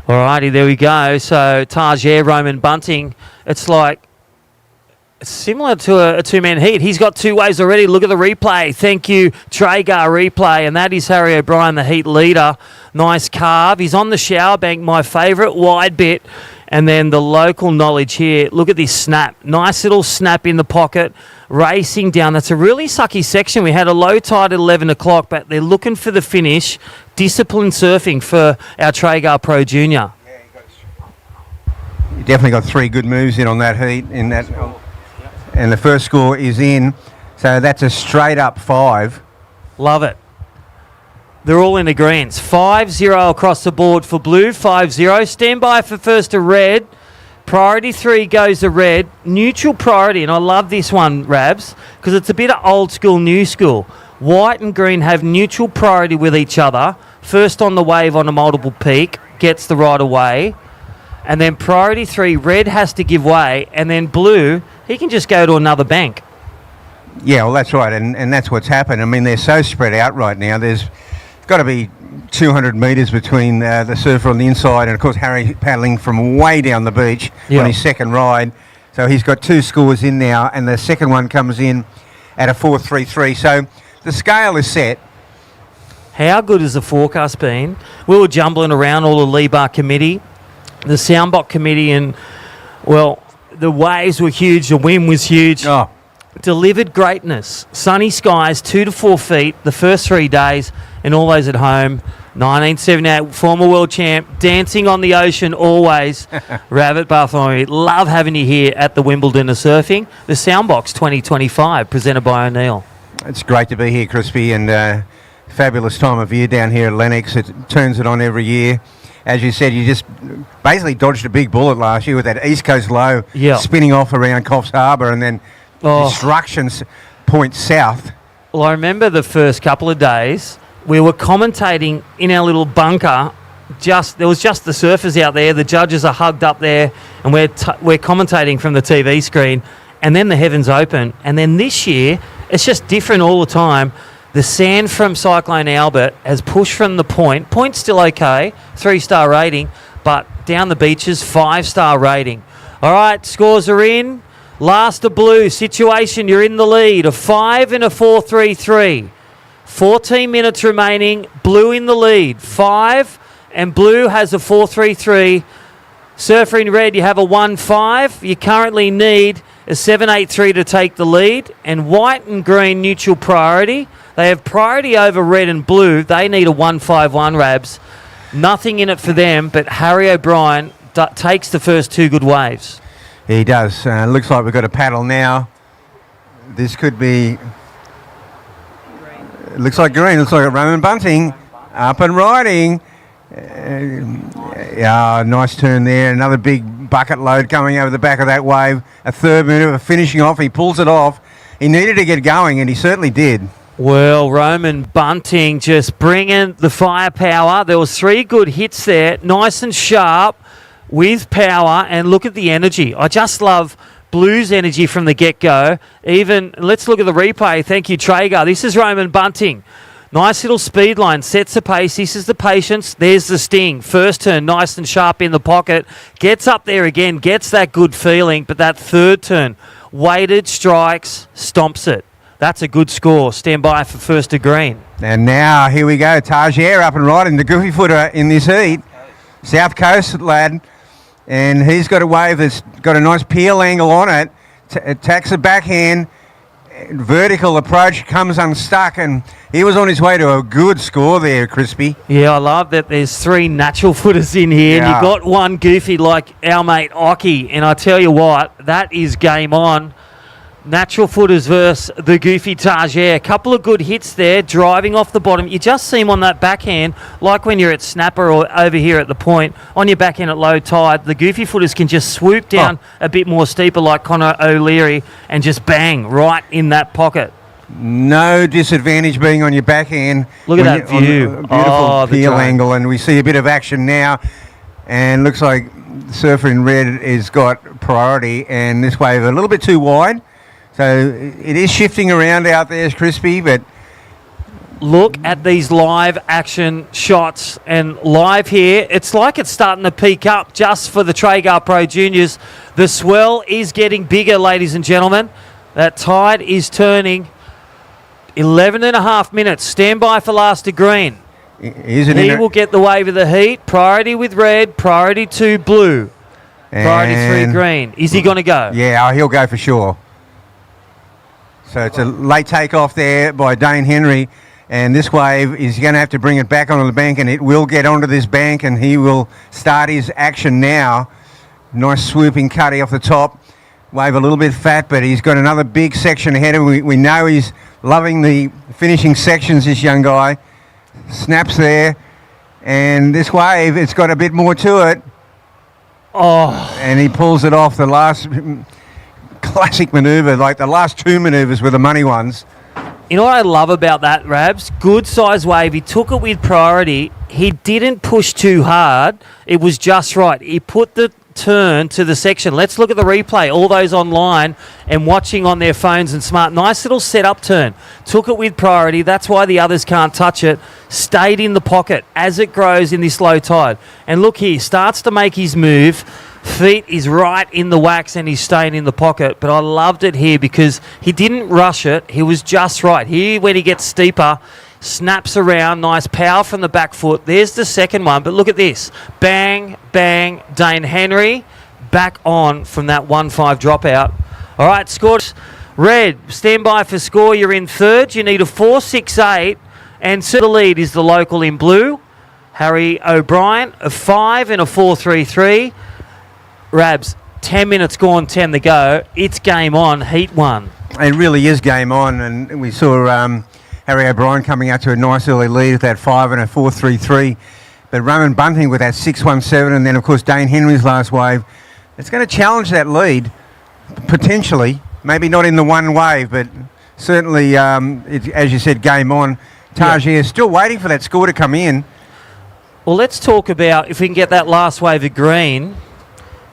Alrighty, there we go. So Taj, Roman Bunting, it's similar to a two-man heat. He's got 2 waves already. Look at the replay. Thank you, Traeger replay. And that is Harry O'Brien, the heat leader. Nice carve. He's on the shower bank, my favourite wide bit. And then the local knowledge here. Look at this snap. Nice little snap in the pocket. Racing down. That's a really sucky section. We had a low tide at 11 o'clock, but they're looking for the finish. Disciplined surfing for our Traeger Pro Junior. You definitely got 3 good moves in on that heat. And the first score is in. So that's a straight up 5. Love it. They're all in agreement. 5-0 across the board for Blue. 5-0. Stand by for first to Red. Priority 3 goes to Red. Neutral priority, and I love this one, Rabs, because it's a bit of old school, new school. White and green have neutral priority with each other. First on the wave on a multiple peak gets the right of way. And then priority 3, Red has to give way. And then Blue, he can just go to another bank. Yeah, well, that's right. And that's what's happened. I mean, they're so spread out right now. There's got to be 200 metres between the surfer on the inside and, of course, Harry paddling from way down the beach on his second ride. So he's got 2 scores in now, and the second one comes in at a 4.33. So the scale is set. How good has the forecast been? We were jumbling around all the Lebar committee, the Soundboks committee, and, well, the waves were huge, the wind was huge. Oh. Delivered greatness. Sunny skies, 2 to 4 feet, the first 3 days, and all those at home. 1978, former world champ, dancing on the ocean always. Rabbit Bartholomew, love having you here at the Wimbledon of Surfing. The Soundboks 2025, presented by O'Neill. It's great to be here, Crispy, and fabulous time of year down here at Lennox. It turns it on every year. as you said, you just basically dodged a big bullet last year with that East Coast low spinning off around Coffs Harbour and then destructions point south. Well, I remember the first couple of days, we were commentating in our little bunker. There was just the surfers out there. The judges are hugged up there, and we're commentating from the TV screen. And then the heavens open. And then this year, it's just different all the time. The sand from Cyclone Albert has pushed from the point. Point's still okay, 3-star rating, but down the beaches, 5-star rating. All right, scores are in. Last of blue situation, you're in the lead. A 5 and a 4-3-3. 14 minutes remaining. Blue in the lead. 5 and blue has a 4-3-3. Surfer in red, you have a 1-5. You currently need a 7-8-3 to take the lead. And white and green neutral priority. They have priority over red and blue. They need a 1-5-1, Rabs. Nothing in it for them, but Harry O'Brien takes the first 2 good waves. He does. Looks like we've got a paddle now. This could be... Looks like green. Looks like a Roman Bunting. Up and riding. Nice turn there. Another big bucket load coming over the back of that wave. A third maneuver finishing off. He pulls it off. He needed to get going, and he certainly did. Well, Roman Bunting just bringing the firepower. There was 3 good hits there. Nice and sharp. With power, and look at the energy. I just love Blue's energy from the get-go. Even, let's look at the replay. Thank you, Traeger. This is Roman Bunting. Nice little speed line, sets the pace. This is the patience. There's the sting. First turn, nice and sharp in the pocket. Gets up there again, gets that good feeling, but that third turn, weighted, strikes, stomps it. That's a good score. Stand by for first to green. And now, here we go. Traeger up and riding, the goofy footer in this heat. South Coast lad. And he's got a wave that's got a nice peel angle on it. Attacks the backhand. Vertical approach, comes unstuck, and he was on his way to a good score there, Crispy. Yeah, I love that there's 3 natural footers in here. And you got one goofy like our mate Ockie. And I tell you what, that is game on. Natural footers versus the goofy Traeger. A couple of good hits there, driving off the bottom. You just see him on that backhand, like when you're at snapper or over here at the point, on your backhand at low tide. The goofy footers can just swoop down a bit more steeper like Connor O'Leary and just bang right in that pocket. No disadvantage being on your backhand. Look at that view. Beautiful peel angle, and we see a bit of action now. And looks like Surfer in red has got priority, and this wave a little bit too wide. So it is shifting around out there, Crispy, but... Look at these live action shots. And live here, it's like it's starting to peak up just for the Traeger Pro Juniors. The swell is getting bigger, ladies and gentlemen. That tide is turning. 11 and a half minutes. Stand by for last to green. He will get the wave of the heat. Priority with red, priority 2 blue. Priority 3 green. Is he going to go? Yeah, he'll go for sure. So it's a late takeoff there by Dane Henry, and this wave is going to have to bring it back onto the bank, and it will get onto this bank, and he will start his action now. Nice swooping cutty off the top. Wave a little bit fat, but he's got another big section ahead of him. We know he's loving the finishing sections, this young guy. Snaps there, and this wave, it's got a bit more to it. And he pulls it off. The last... classic manoeuvre, like the last 2 manoeuvres were the money ones. You know what I love about that, Rabs? Good size wave. He took it with priority. He didn't push too hard. It was just right. He put the turn to the section. Let's look at the replay. All those online and watching on their phones and smart. Nice little set-up turn. Took it with priority. That's why the others can't touch it. Stayed in the pocket as it grows in this low tide. And look here, starts to make his move. Feet is right in the wax and he's staying in the pocket. But I loved it here because he didn't rush it. He was just right. Here, when he gets steeper, snaps around. Nice power from the back foot. There's the second one. But look at this. Bang, bang. Dane Henry back on from that 1-5 dropout. All right, scored. Red, stand by for score. You're in third. You need a 4-6-8. And to the lead is the local in blue, Harry O'Brien, a 5 and a 4-3-3. Rabs, 10 minutes gone, 10 to go. It's game on, heat 1. It really is game on, and we saw Harry O'Brien coming out to a nice early lead with that 5 and a 4-3-3. But Roman Bunting with that 6-1-7, and then, of course, Dane Henry's last wave, it's going to challenge that lead, potentially. Maybe not in the one wave, but certainly, as you said, game on. Traeger is still waiting for that score to come in. Well, let's talk about if we can get that last wave of green.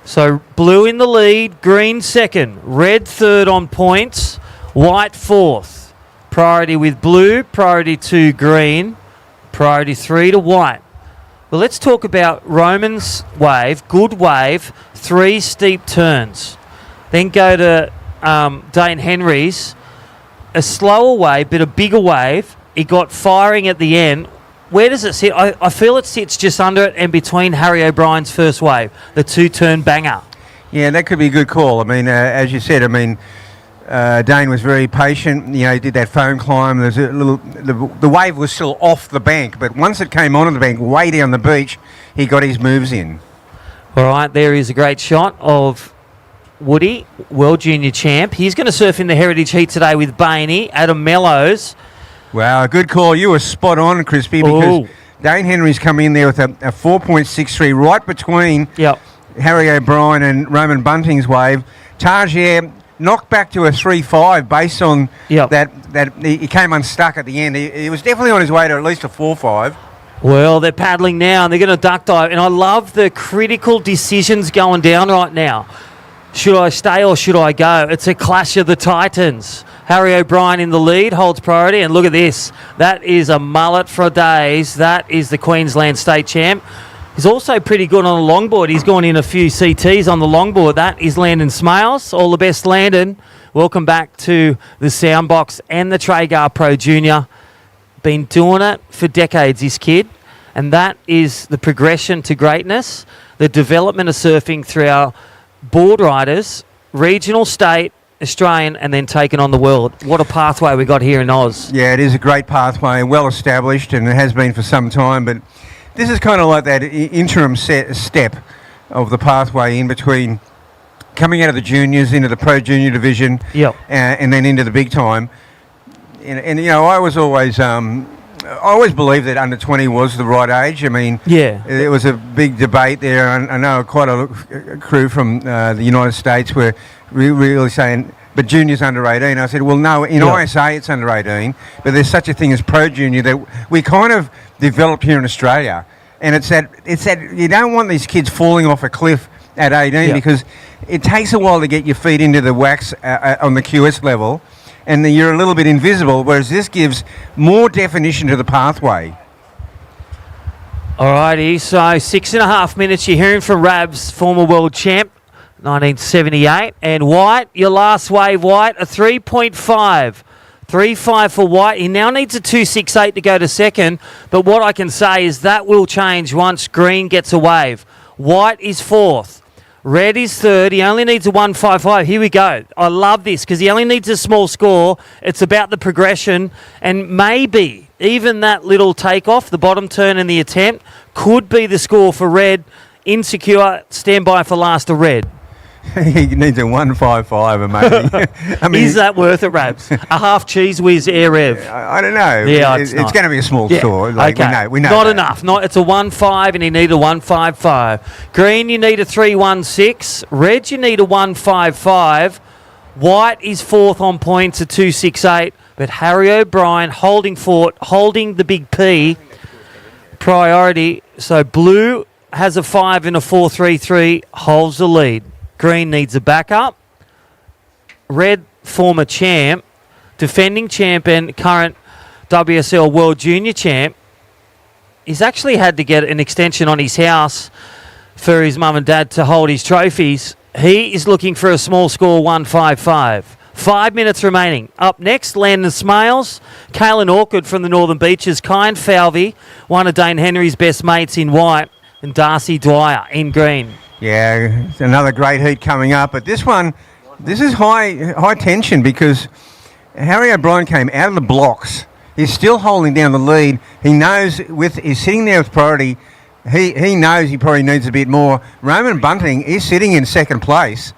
So blue in the lead, green second, red third on points, white fourth. Priority with blue, priority 2 green, priority 3 to white. Well, let's talk about Roman's wave, good wave, 3 steep turns. Then go to Dane Henry's, a slower wave but a bigger wave. He got firing at the end. Where does it sit? I feel it sits just under it and between Harry O'Brien's first wave, the 2-turn banger. Yeah, that could be a good call. I mean, as you said, Dane was very patient. You know, he did that foam climb. There's a little. The wave was still off the bank, but once it came onto the bank, way down the beach, he got his moves in. All right, there is a great shot of Woody, World Junior Champ. He's going to surf in the Heritage Heat today with Bainey, Adam Mellows. Wow, good call. You were spot on, Crispy, because Dane Henry's come in there with a 4.63 right between Harry O'Brien and Roman Bunting's wave. Traeger knocked back to a 3.5 based on that he came unstuck at the end. He was definitely on his way to at least a 4.5. Well, they're paddling now and they're going to duck dive. And I love the critical decisions going down right now. Should I stay or should I go? It's a clash of the titans. Harry O'Brien in the lead, holds priority, and look at this. That is a mullet for days. That is the Queensland State Champ. He's also pretty good on the longboard. He's gone in a few CTs on the longboard. That is Landon Smales. All the best, Landon. Welcome back to the Soundboks and the Traeger Pro Junior. Been doing it for decades, this kid. And that is the progression to greatness, the development of surfing through our board riders, regional, state, Australian, and then taken on the world. What a pathway we got here in Oz. Yeah, it is a great pathway, well established, and it has been for some time, but this is kind of like that interim step of the pathway in between coming out of the juniors into the pro junior division and then into the big time. And you know, I always believed that under 20 was the right age. I mean, there was a big debate there. I know quite a crew from the United States were really saying, but junior's under 18. I said, well, no, in ISA it's under 18, but there's such a thing as pro junior that we kind of developed here in Australia. And it's that you don't want these kids falling off a cliff at 18 because it takes a while to get your feet into the wax on the QS level. And then you're a little bit invisible, whereas this gives more definition to the pathway. All righty, so 6.5 minutes. You're hearing from Rabs, former world champ, 1978. And White, your last wave, White, a 3.5. 3.5 for White. He now needs a 2.68 to go to second. But what I can say is that will change once Green gets a wave. White is fourth. Red is third. He only needs a 1.55. Here we go. I love this because he only needs a small score. It's about the progression. And maybe even that little takeoff, the bottom turn and the attempt, could be the score for Red. Insecure, stand by for last of Red. He needs a 1.55, maybe. I mean, is that worth it, Rabs? A half cheese whiz air rev. I don't know. Yeah, it's going to be a small score. Like, okay. We know not that. enough. It's a 1.5 and you need a 1.55. Green, you need a 3.16. Red, you need a 1.55. White is fourth on points at 2.68. But Harry O'Brien holding fort, holding the big P. Priority. So blue has a 5 and a 4.33, holds the lead. Green needs a backup. Red, former champ, defending champ and current WSL World Junior champ. He's actually had to get an extension on his house for his mum and dad to hold his trophies. He is looking for a small score, 1.55. 5 minutes remaining. Up next, Landon Smales, Kaylin Orchard from the Northern Beaches, Kyan Falvey, one of Dane Henry's best mates in white, and Darcy Dwyer in green. Yeah, it's another great heat coming up. But this is high tension because Harry O'Brien came out of the blocks. He's still holding down the lead. He knows he's sitting there with priority. He knows he probably needs a bit more. Roman Bunting is sitting in second place.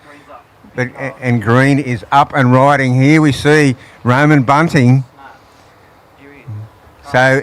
And Green is up and riding. Here we see Roman Bunting. So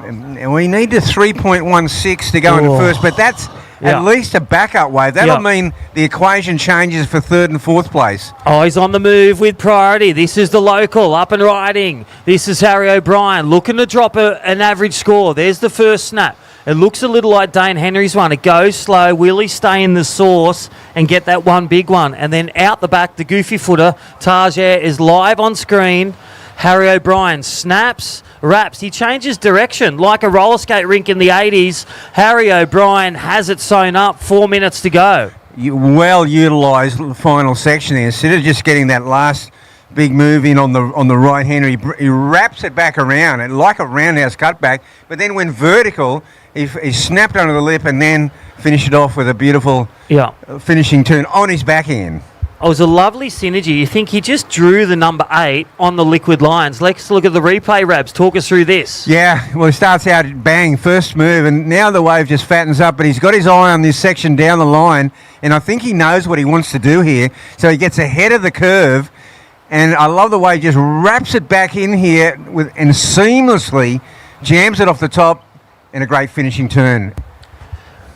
And we need to 3.16 to go into first, but that's at least a backup wave. That'll mean the equation changes for third and fourth place. Oh, he's on the move with priority. This is the local, up and riding. This is Harry O'Brien looking to drop an average score. There's the first snap. It looks a little like Dane Henry's one. It goes slow. Will he stay in the source and get that one big one? And then out the back, the goofy footer, Traeger, is live on screen. Harry O'Brien snaps, wraps. He changes direction like a roller skate rink in the 80s. Harry O'Brien has it sewn up. 4 minutes to go. Well utilised final section there. Instead of just getting that last big move in on the right hander, he wraps it back around and like a roundhouse cutback. But then when vertical, he snapped under the lip and then finished it off with a beautiful finishing turn on his backhand. It was a lovely synergy. You think he just drew the number 8 on the liquid lines. Let's look at the replay, Rabs. Talk us through this. Yeah, well, he starts out bang, first move, and now the wave just fattens up, but he's got his eye on this section down the line, and I think he knows what he wants to do here, so he gets ahead of the curve, and I love the way he just wraps it back in here and seamlessly jams it off the top, and a great finishing turn.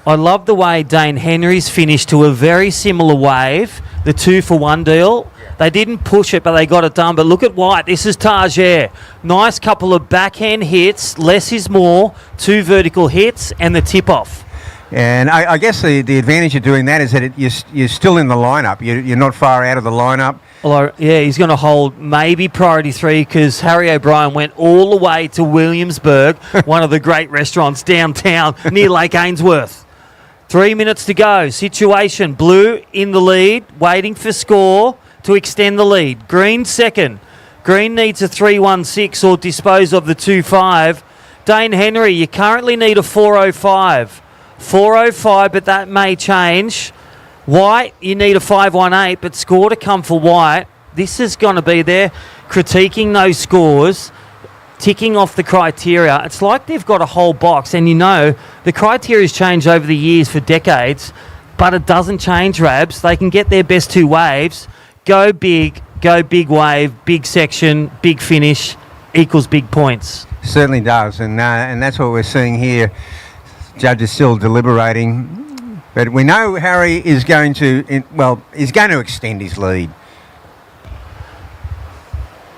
I love the way Dane Henry's finished to a very similar wave, the 2-for-1 deal. They didn't push it, but they got it done. But look at White. This is Traeger. Nice couple of backhand hits. Less is more. 2 vertical hits and the tip-off. And I guess the advantage of doing that is that you're still in the lineup. You're not far out of the lineup. Well, yeah, he's going to hold maybe priority 3 because Harry O'Brien went all the way to Williamsburg, one of the great restaurants downtown near Lake Ainsworth. 3 minutes to go. Situation, Blue in the lead, waiting for score to extend the lead. Green second. Green needs a 3.16 or dispose of the 2.5. Dane Henry, you currently need a 4.05. 4.05, but that may change. White, you need a 5.18, but score to come for White. This is going to be there critiquing those scores, ticking off the criteria. It's like they've got a whole box, and you know the criteria's changed over the years for decades, but it doesn't change, Rabs. They can get their best 2 waves, go big wave, big section, big finish, equals big points. Certainly does, and that's what we're seeing here. Judge is still deliberating, but we know Harry is going to, he's going to extend his lead.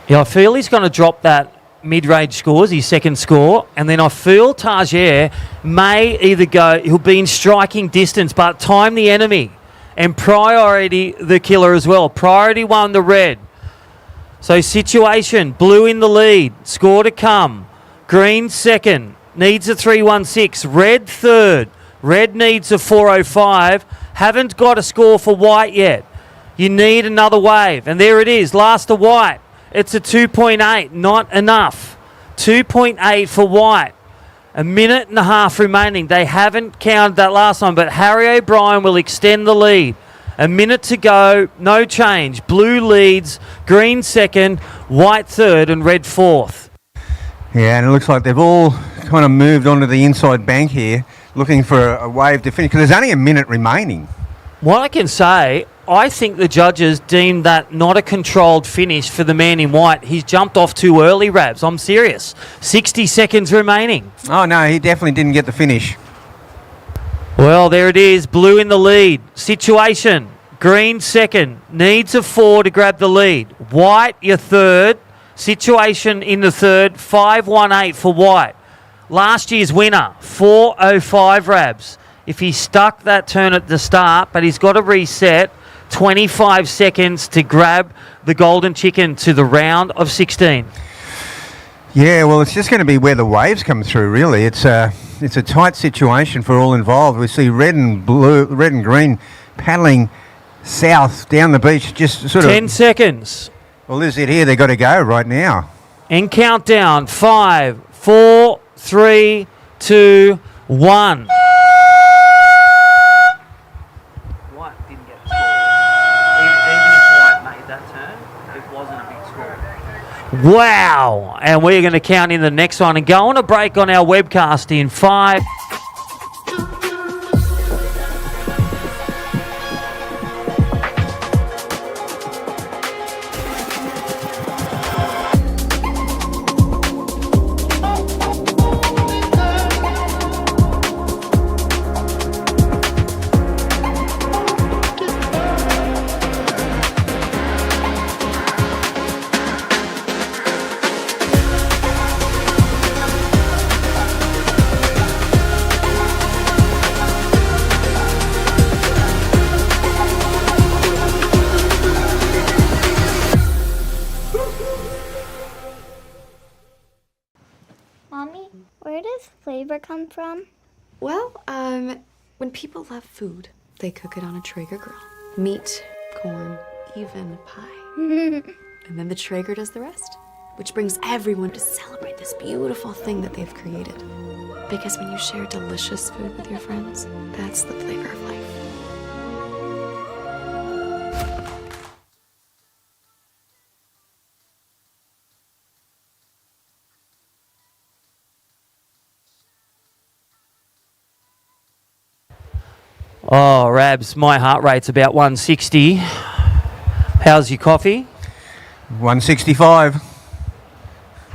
Yeah, I feel he's going to drop that mid-range scores, his second score, and then I feel Traeger may either go, he'll be in striking distance, but time the enemy, and priority the killer as well. Priority 1, the red. So situation, Blue in the lead, score to come. Green second, needs a 3.16. Red third, red needs a 4.05. Haven't got a score for White yet. You need another wave, and there it is, last to White. It's a 2.8, not enough. 2.8 for White. A minute and a half remaining. They haven't counted that last one, but Harry O'Brien will extend the lead. A minute to go, no change. Blue leads, green second, White third, and red fourth. Yeah, and it looks like they've all kind of moved onto the inside bank here, looking for a wave to finish, because there's only a minute remaining. What I can say, I think the judges deemed that not a controlled finish for the man in white. He's jumped off too early, Rabs. I'm serious. 60 seconds remaining. Oh, no, he definitely didn't get the finish. Well, there it is. Blue in the lead. Situation. Green second. Needs a 4 to grab the lead. White, your third. Situation in the third. 5.18 for White. Last year's winner, 4.05, Rabs. If he stuck that turn at the start, but he's got to reset, 25 seconds to grab the golden chicken to the round of 16. Yeah, well, it's just going to be where the waves come through, really. It's a tight situation for all involved. We see red and green paddling south down the beach, just sort of 10 seconds. Well, this is it here. They've got to go right now. And countdown, 5, 4, 3, 2, 1. White didn't get the score. Even if White made that turn, it wasn't a big score. Wow! And we're going to count in the next one and go on a break on our webcast in 5. flavor come from? Well, when people love food, they cook it on a Traeger grill. Meat, corn, even pie. And then the Traeger does the rest, which brings everyone to celebrate this beautiful thing that they've created. Because when you share delicious food with your friends, that's the flavor of life. Oh, Rabs, my heart rate's about 160. How's your coffee? 165.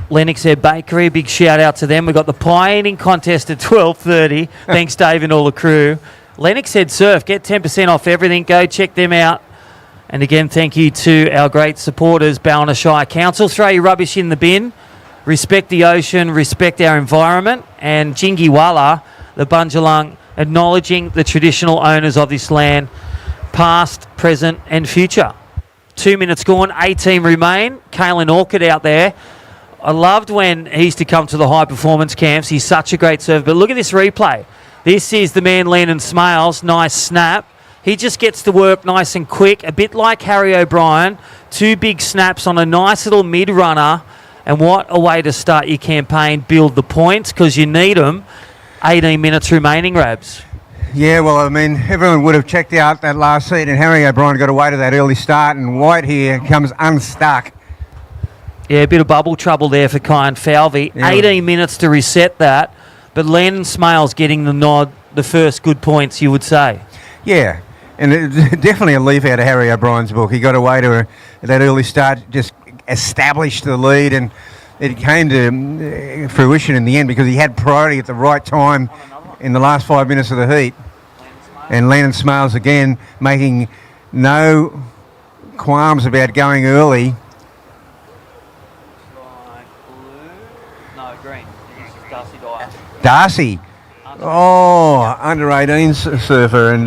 Lennox Head Bakery, big shout out to them. We've got the pie eating contest at 12:30. Thanks, Dave and all the crew. Lennox Head Surf, get 10% off everything. Go check them out. And again, thank you to our great supporters, Ballina Shire Council. Throw your rubbish in the bin. Respect the ocean, respect our environment. And Jingiwala, the Bundjalung, acknowledging the traditional owners of this land, past, present and future. 2 minutes gone, 18 remain. Kalen Orchid out there. I loved when he used to come to the high performance camps. He's such a great server. But look at this replay. This is the man Landon Smales. Nice snap. He just gets to work nice and quick, a bit like Harry O'Brien. 2 big snaps on a nice little mid-runner. And what a way to start your campaign. Build the points because you need them. 18 minutes remaining, Rabs. Yeah, well, I mean, everyone would have checked out that last seat, and Harry O'Brien got away to that early start, and White here comes unstuck. Yeah, a bit of bubble trouble there for Kyan Falvey. Yeah. 18 minutes to reset that, but Landon Smales getting the nod, the first good points, you would say. Yeah, and definitely a leaf out of Harry O'Brien's book. He got away to that early start, just established the lead, and it came to fruition in the end because he had priority at the right time in the last 5 minutes of the heat. And Landon Smales again making no qualms about going early. No, green. Darcy Dyer. Darcy, under 18 surfer, and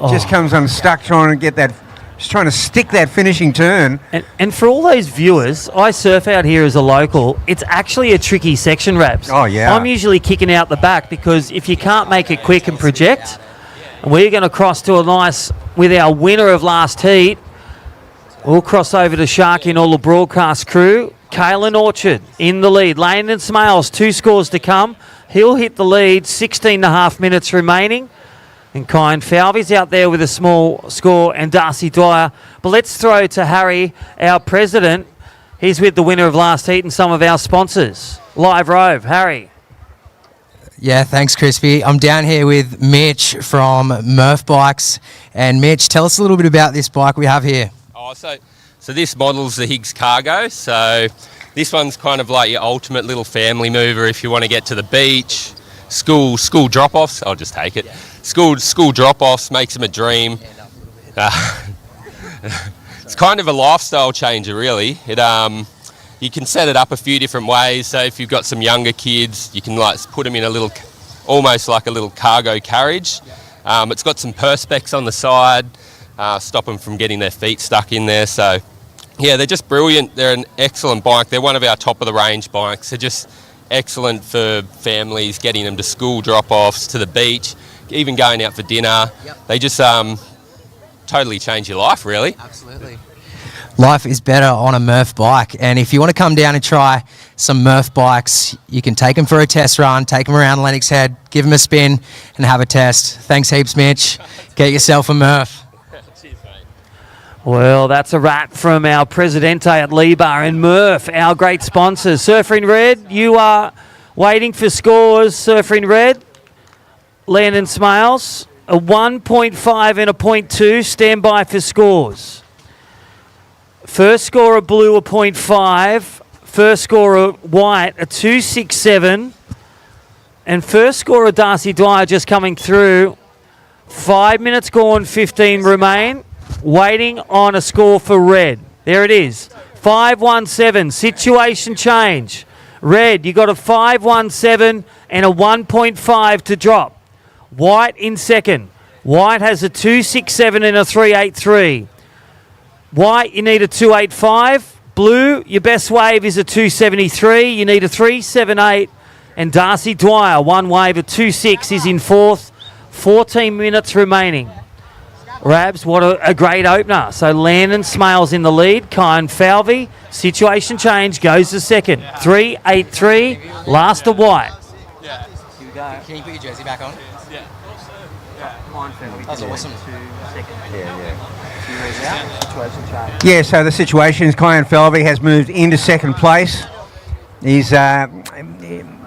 just comes unstuck trying to get that, just trying to stick that finishing turn. And for all those viewers, I surf out here as a local. It's actually a tricky section, Rabs. Oh, yeah. I'm usually kicking out the back because if you can't make it quick and project, we're going to cross to a nice, with our winner of last heat, we'll cross over to Sharky and all the broadcast crew. Kalen Orchard in the lead. Landon Smales, 2 scores to come. He'll hit the lead, 16 and a half minutes remaining. And Kyan Falvey's out there with a small score, and Darcy Dwyer. But let's throw to Harry, our president. He's with the winner of last heat and some of our sponsors. Live Rove, Harry. Yeah, thanks, Crispy. I'm down here with Mitch from Murph Bikes. And Mitch, tell us a little bit about this bike we have here. Oh, so this model's the Higgs Cargo. So this one's kind of like your ultimate little family mover if you want to get to the beach. School drop-offs, I'll just take it. School drop-offs makes them a dream. It's kind of a lifestyle changer, really. You can set it up a few different ways. So if you've got some younger kids, you can like put them in a little, almost like a little cargo carriage. It's got some perspex on the side, stop them from getting their feet stuck in there. So yeah, they're just brilliant. They're an excellent bike. They're one of our top of the range bikes. They're just excellent for families, getting them to school drop-offs, to the beach, even going out for dinner. Yep. They just totally change your life, really. Absolutely. Life is better on a Murph bike, and if you want to come down and try some Murph bikes, you can take them for a test run, take them around Lennox Head, give them a spin and have a test. Thanks heaps, Mitch. Get yourself a Murph. Well, that's a wrap from our Presidente at Lebar and Murph, our great sponsors. Surfer in Red, you are waiting for scores. Surfer in Red, Landon Smales, a 1.5 and a 0.2. Stand by for scores. First scorer Blue, a 0.5. First scorer White, a 2.67. And first scorer Darcy Dwyer just coming through. 5 minutes gone, 15 remain. Waiting on a score for Red. There it is. 5.17. Situation change. Red, you got a 5.17 and a 1.5 to drop. White in second. White has a 2.67 and a 3.83. White, you need a 2.85. Blue, your best wave is a 2.73. You need a 3.78 And Darcy Dwyer, one wave of 2-6, is in fourth. 14 minutes remaining. Rabs, what a great opener. So Landon Smales in the lead. Kyan Falvey, situation change, goes to second. 3-8-3, last to White. Can you put your jersey back on? Yeah. That's awesome. Yeah, so the situation is Kyan Falvey has moved into second place. He's got a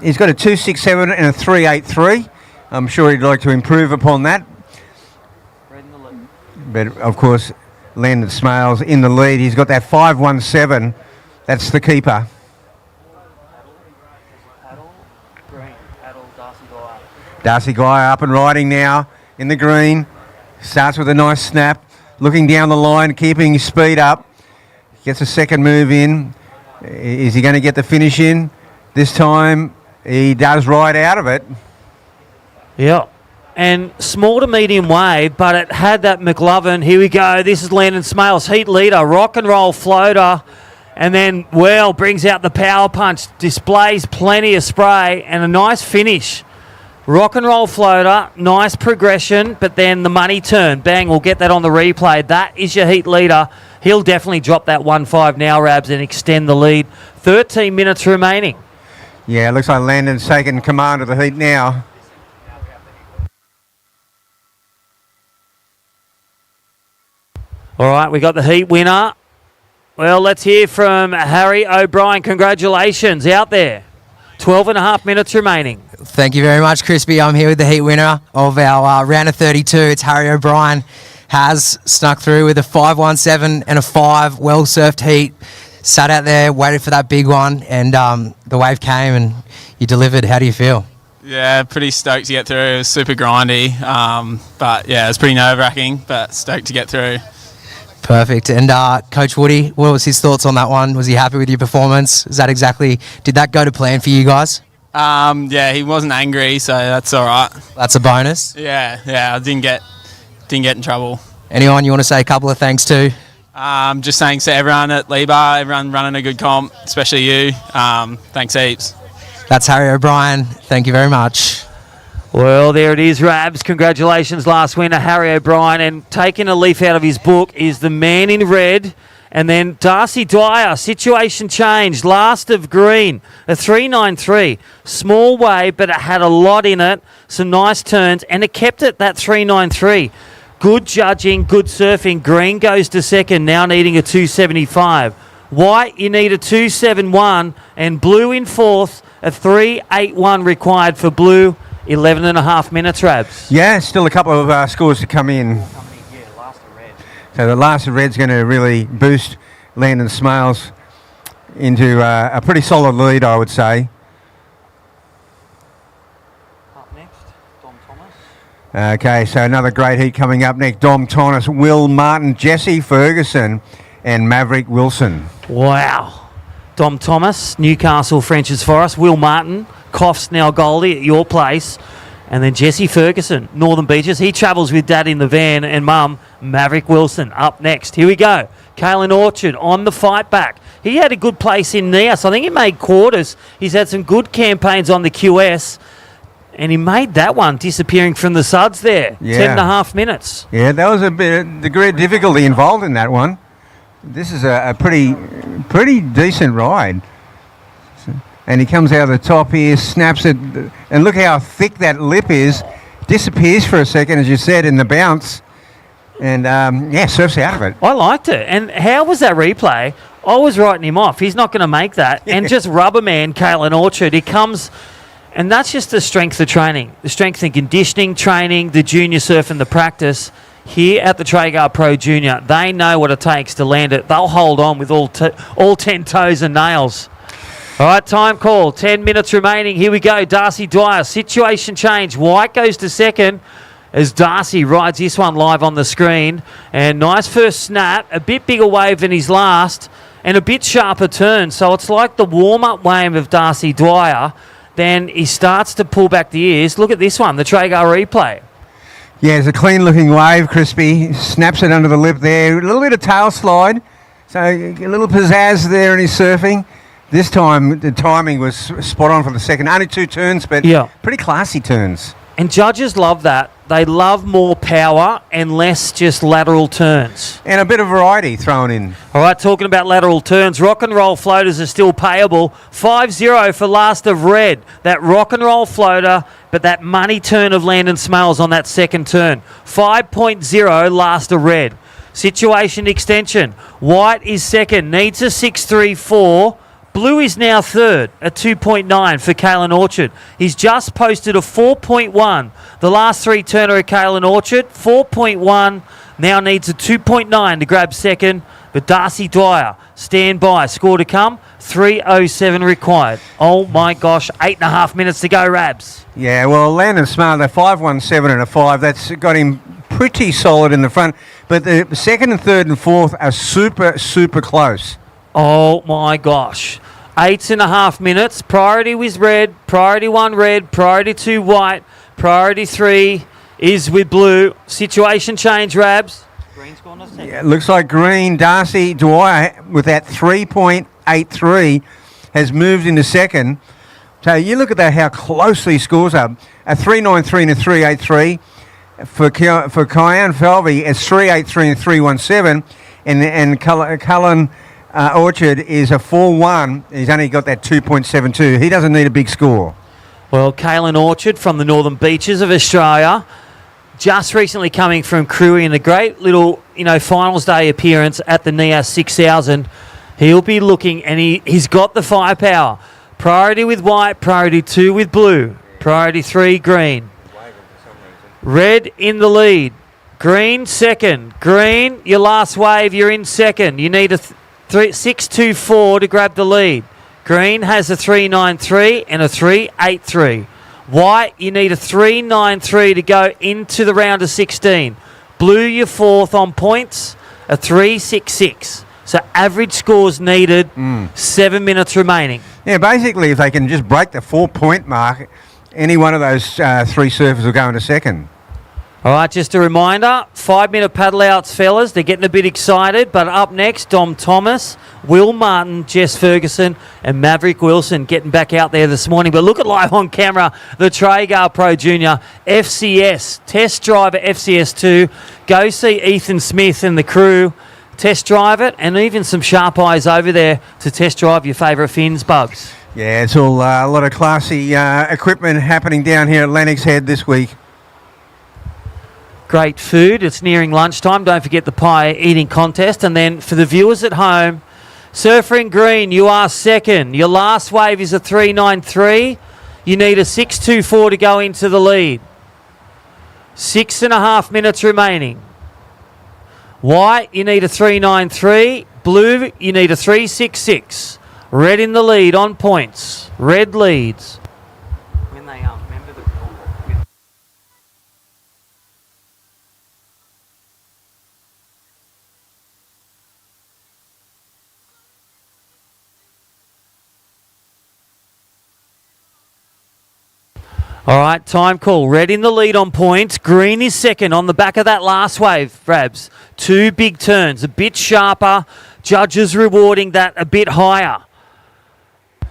2.67 and a 3.83. I'm sure he'd like to improve upon that. But of course, Landon Smales in the lead. He's got that 5.17. That's the keeper. Darcy Guy up and riding now in the green. Starts with a nice snap. Looking down the line, keeping his speed up. Gets a second move in. Is he going to get the finish in? This time he does ride out of it. Yeah. And small to medium wave, but it had that McLovin. Here we go. This is Landon Smales, heat leader, rock and roll floater. And then, well, brings out the power punch, displays plenty of spray, and a nice finish. Rock and roll floater, nice progression, but then the money turn. Bang, we'll get that on the replay. That is your heat leader. He'll definitely drop that 1-5 now, Rabs, and extend the lead. 13 minutes remaining. Yeah, it looks like Landon's taking command of the heat now. All right, we got the heat winner. Well, let's hear from Harry O'Brien. Congratulations out there. 12 and a half minutes remaining. Thank you very much, Crispy. I'm here with the heat winner of our round of 32. It's Harry O'Brien. Has snuck through with a 5.17 and a 5. Well surfed heat. Sat out there, waited for that big one, and the wave came and you delivered. How do you feel? Yeah, pretty stoked to get through. It was super grindy, but yeah, it was pretty nerve-wracking, but stoked to get through. Perfect. And Coach Woody, what was his thoughts on that one? Was he happy with your performance? Did that go to plan for you guys? Yeah, he wasn't angry, so that's all right. That's a bonus. Yeah, I didn't get in trouble. Anyone you want to say a couple of thanks to? Just thanks to everyone at Libar, everyone running a good comp, especially you. Thanks heaps. That's Harry O'Brien. Thank you very much. Well, there it is, Rabs. Congratulations, last winner, Harry O'Brien. And taking a leaf out of his book is the man in red. And then Darcy Dwyer, situation changed, last of green, a 3.93. Small wave, but it had a lot in it. Some nice turns, and it kept it, that 3.93. Good judging, good surfing. Green goes to second, now needing a 2.75. White, you need a 2.71. And blue in fourth, a 3.81 required for blue. 11 and a half minutes, Rabs. Yeah, still a couple of scores to come in. So the last of red's going to really boost Landon Smales into a pretty solid lead, I would say. Up next, Dom Thomas. Okay, so another great heat coming up next. Dom Thomas, Will Martin, Jesse Ferguson and Maverick Wilson. Wow. Dom Thomas, Newcastle French's Forest. Will Martin, Coffs now Goldie at your place. And then Jesse Ferguson, Northern Beaches. He travels with Dad in the van and Mum, Maverick Wilson, up next. Here we go. Kalen Orchard on the fight back. He had a good place in Neas. I think he made quarters. He's had some good campaigns on the QS. And he made that one, disappearing from the suds there. Yeah. 10 and a half minutes. Yeah, that was a bit degree of difficulty involved in that one. This is a pretty decent ride. And he comes out of the top here, snaps it, and look how thick that lip is. Disappears for a second, as you said, in the bounce. And, surfs out of it. I liked it. And how was that replay? I was writing him off. He's not going to make that. And just rubber man, Kalen Orchard, he comes, and that's just the strength of training. The strength and conditioning training, the junior surf and the practice. Here at the Traeger Pro Junior, they know what it takes to land it. They'll hold on with all 10 toes and nails. All right, time call. 10 minutes remaining. Here we go. Darcy Dwyer. Situation change. White goes to second as Darcy rides this one live on the screen. And nice first snap. A bit bigger wave than his last. And a bit sharper turn. So it's like the warm-up wave of Darcy Dwyer. Then he starts to pull back the ears. Look at this one, the Traeger replay. Yeah, it's a clean-looking wave, Crispy. Snaps it under the lip there. A little bit of tail slide. So a little pizzazz there in his surfing. This time, the timing was spot on for the second. Only 2 turns, but pretty classy turns. And judges love that. They love more power and less just lateral turns. And a bit of variety thrown in. All right, talking about lateral turns, rock and roll floaters are still payable. 5-0 for last of red. That rock and roll floater, but that money turn of Landon Smales on that second turn. 5.0 last of red. Situation extension. White is second, needs a 6.34. Blue is now third at 2.9 for Kalen Orchard. He's just posted a 4.1. The last 3 turner of Kalen Orchard, 4.1. Now needs a 2.9 to grab second. But Darcy Dwyer, stand by. Score to come, 3.07 required. Oh my gosh, 8.5 minutes to go, Rabs. Yeah, well, Landon Smart, they're 5.17 and a 5. That's got him pretty solid in the front. But the second and third and fourth are super, super close. Oh my gosh. 8.5 minutes. Priority was red. Priority 1 red. Priority 2 white. Priority 3 is with blue. Situation change, Rabs. Yeah, it looks like green. Darcy Dwyer with that 3.83 has moved into second. So you look at that, how close these scores are. A 3.93 and a 3.83. For Kyan Falvey, it's 3.83 and 3.17. And Cullen Orchard is a 4.1. He's only got that 2.72. He doesn't need a big score. Well, Kalen Orchard from the Northern Beaches of Australia, just recently coming from Cruy in a great little, finals day appearance at the NIAS 6000. He'll be looking, and he's got the firepower. Priority with white, priority 2 with blue, priority 3 green. Red in the lead. Green second. Green, your last wave, you're in second. You need a 6.24 to grab the lead. Green has a 3.93 and a 3.83. White, you need a 3.93 to go into the round of 16. Blue, you're fourth on points, a 3.66. So average scores needed, 7 minutes remaining. Yeah, basically, if they can just break the 4-point mark, any one of those 3 surfers will go into second. All right, just a reminder, 5-minute paddle outs, fellas. They're getting a bit excited, but up next, Dom Thomas, Will Martin, Jess Ferguson, and Maverick Wilson getting back out there this morning. But look at live on camera, the Traeger Pro Junior FCS, test driver FCS2. Go see Ethan Smith and the crew test drive it, and even some sharp eyes over there to test drive your favourite fins, Bugs. Yeah, it's all a lot of classy equipment happening down here at Lennox Head this week. Great food. It's nearing lunchtime. Don't forget the pie eating contest. And then for the viewers at home, Surfer in green, you are second. Your last wave is a 3.93. You need a 6.24 to go into the lead. 6.5 minutes remaining. White, you need a 3.93. Blue, you need a 3.66. Red in the lead on points. Red leads. When they remember the All right, time call. Red in the lead on points. Green is second on the back of that last wave, Rabs. 2 big turns, a bit sharper. Judges rewarding that a bit higher.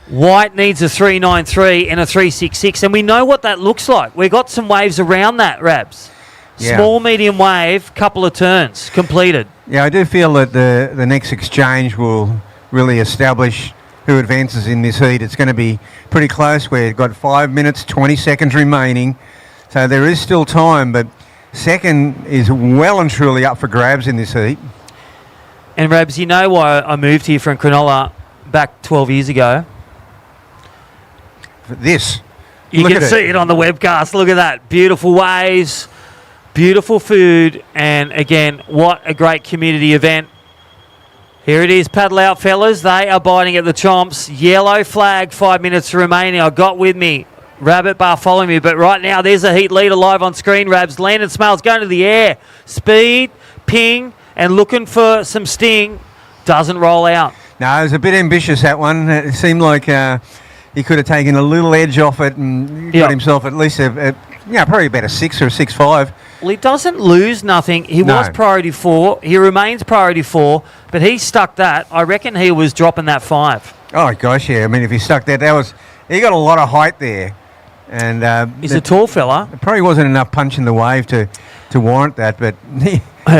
White needs a 3.93 and a 3.66, and we know what that looks like. We've got some waves around that, Rabs. Yeah. Small, medium wave, couple of turns completed. Yeah, I do feel that the next exchange will really establish who advances in this heat. It's going to be pretty close. We've got 5 minutes, 20 seconds remaining. So there is still time, but second is well and truly up for grabs in this heat. And Rabs, you know why I moved here from Cronulla back 12 years ago? This. You can see it on the webcast. Look at that. Beautiful waves, beautiful food, and again, what a great community event. Here it is, paddle out, fellas. They are biting at the chomps. Yellow flag, 5 minutes remaining. I got with me Rabbit Bartholomew, but right now there's a heat leader live on screen, Rabs. Landon Smales going to the air. Speed, ping, and looking for some sting. Doesn't roll out. No, it was a bit ambitious, that one. It seemed like he could have taken a little edge off it and got himself at least probably about a 6 or a 6.5. Well, he doesn't lose nothing. He was priority 4. He remains priority 4, but he stuck that. I reckon he was dropping that 5. Oh gosh, yeah. I mean, if he stuck that was he got a lot of height there, and he's a tall fella. It probably wasn't enough punch in the wave to warrant that, but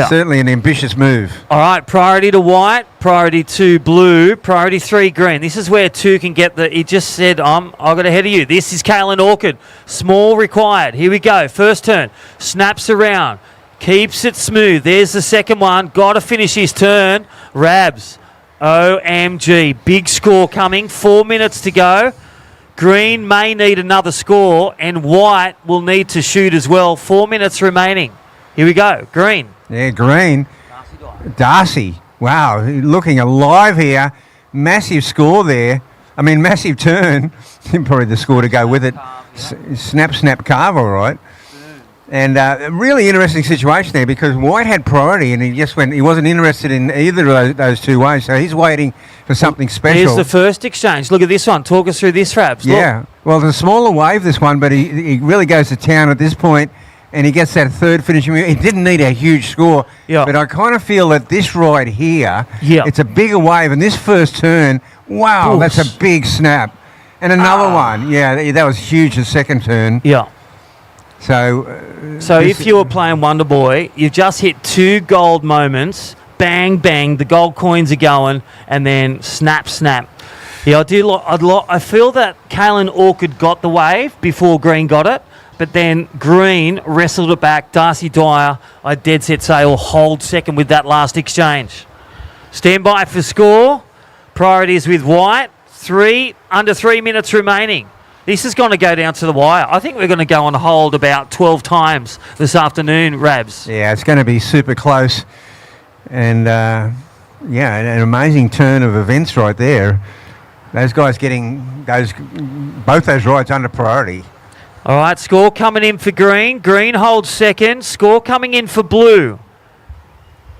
certainly an ambitious move. All right, priority to white, priority to blue, priority 3 green. This is where 2 can get the. He just said, I got ahead of you. This is Kaylin Orchid. Small required. Here we go. First turn. Snaps around. Keeps it smooth. There's the second one. Got to finish his turn. Rabs. OMG. Big score coming. 4 minutes to go. Green may need another score, and white will need to shoot as well. 4 minutes remaining. Here we go. Green. Yeah, green. Darcy. Wow, looking alive here. Massive score there. I mean, massive turn. Probably the score to go with it. Snap, snap, carve, all right. And a really interesting situation there because White had priority and he wasn't interested in either of those two ways. So he's waiting for something special. Here's the first exchange. Look at this one. Talk us through this, Rabs. Yeah. Look. Well, it's a smaller wave, this one, but he really goes to town at this point and he gets that third finishing. He didn't need a huge score. Yeah. But I kind of feel that this ride here, it's a bigger wave. And this first turn, wow, that's a big snap. And another one. Yeah, that was huge, the second turn. Yeah. So if you were playing Wonder Boy, you've just hit 2 gold moments, bang, bang, the gold coins are going, and then snap, snap. Yeah, I feel that Kaylin Orchid got the wave before Green got it, but then Green wrestled it back. Darcy Dwyer, I dead set say, will hold second with that last exchange. Stand by for score. Priorities with White. Under 3 minutes remaining. This is going to go down to the wire. I think we're going to go on hold about 12 times this afternoon, Rabs. Yeah, it's going to be super close. And, an amazing turn of events right there. Those guys getting both those rides under priority. All right, score coming in for Green. Green holds second. Score coming in for Blue.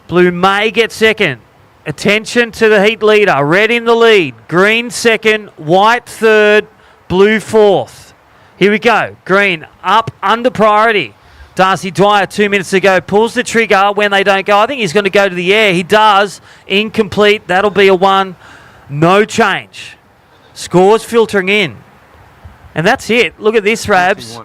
Blue may get second. Attention to the heat leader. Red in the lead. Green second. White third. Blue fourth. Here we go. Green up under priority. Darcy Dwyer 2 minutes ago pulls the trigger when they don't go. I think he's going to go to the air. He does. Incomplete. That'll be a 1. No change. Scores filtering in. And that's it. Look at this, Rabs.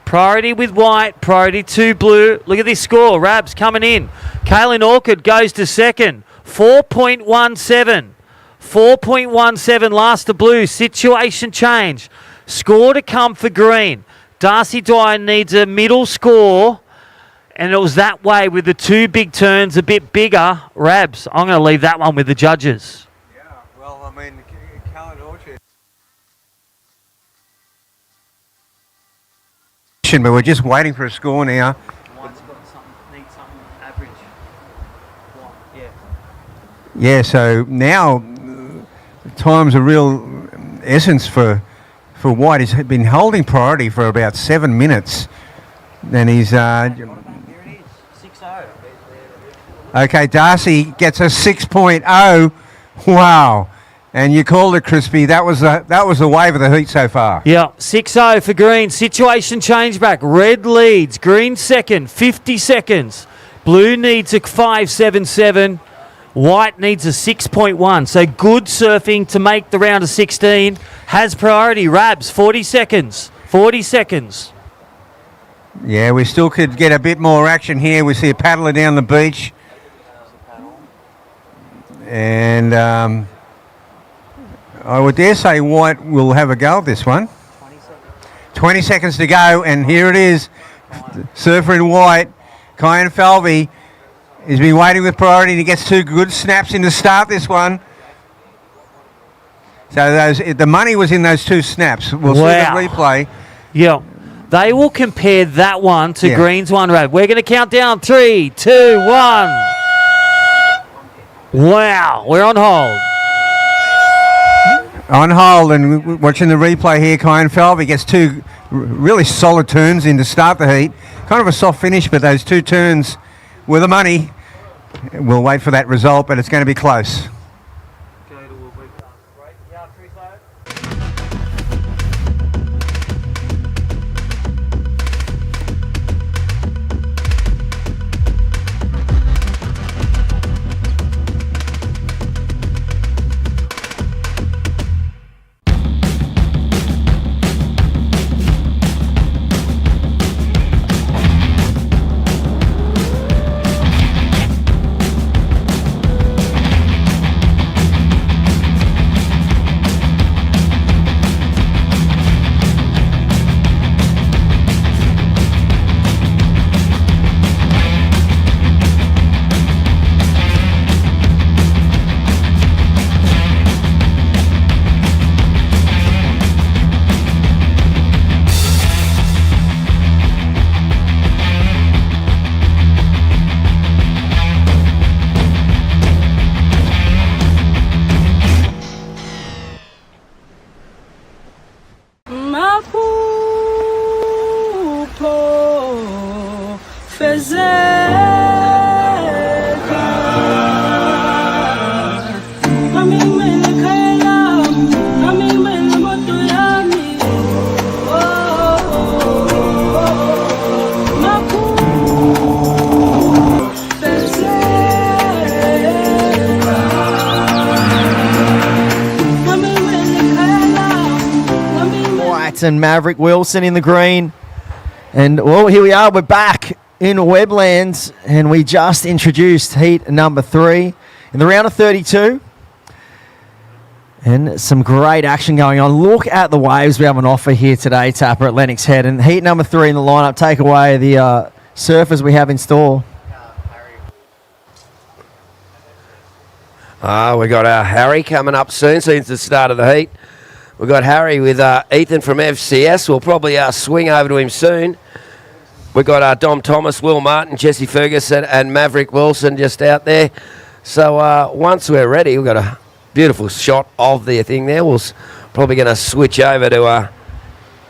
Priority with White. Priority to Blue. Look at this score. Rabs coming in. Kaylin Orchid goes to second. 4.17. 4.17 last to Blue. Situation change. Score to come for Green. Darcy Dwyer needs a middle score. And it was that way with the 2 big turns a bit bigger. Rabs, I'm going to leave that one with the judges. Yeah, well, I mean, Kaylin Orchid. But we're just waiting for a score now. White's got needs something average. Yeah, so now time's a real essence for White. He's been holding priority for about 7 minutes. And he's... Here it is, 6-0. Okay, Darcy gets a 6.0. Wow. And you called it, Crispy. That was the wave of the heat so far. Yeah, 6-0 for Green. Situation change back. Red leads. Green second, 50 seconds. Blue needs a 5.77. White needs a 6.1. So good surfing to make the round of 16. Has priority. Rabs, 40 seconds. 40 seconds. Yeah, we still could get a bit more action here. We see a paddler down the beach. And I would dare say White will have a go at this one. 20 seconds to go, and here it is. Surfer in White, Kyan Falvey. He's been waiting with priority and he gets 2 good snaps in to start this one. So the money was in those 2 snaps. We'll see the replay. Yeah. They will compare that one to Green's one, Rab. We're going to count down. 3, 2, 1. Wow. We're on hold. On hold and watching the replay here, Kyan Falvey gets 2 really solid turns in to start the heat. Kind of a soft finish, but those 2 turns were the money. We'll wait for that result, but it's going to be close. And Maverick Wilson in the green. And, well, here we are. We're back in Weblands, and we just introduced heat number 3 in the round of 32. And some great action going on. Look at the waves we have on offer here today, Tapper, at Lennox Head. And heat number 3 in the lineup. Take away the surfers we have in store. We got our Harry coming up soon since the start of the heat. We've got Harry with Ethan from FCS. We'll probably swing over to him soon. We've got Dom Thomas, Will Martin, Jesse Ferguson and Maverick Wilson just out there. So once we're ready, we've got a beautiful shot of the thing there. We're probably going to switch over to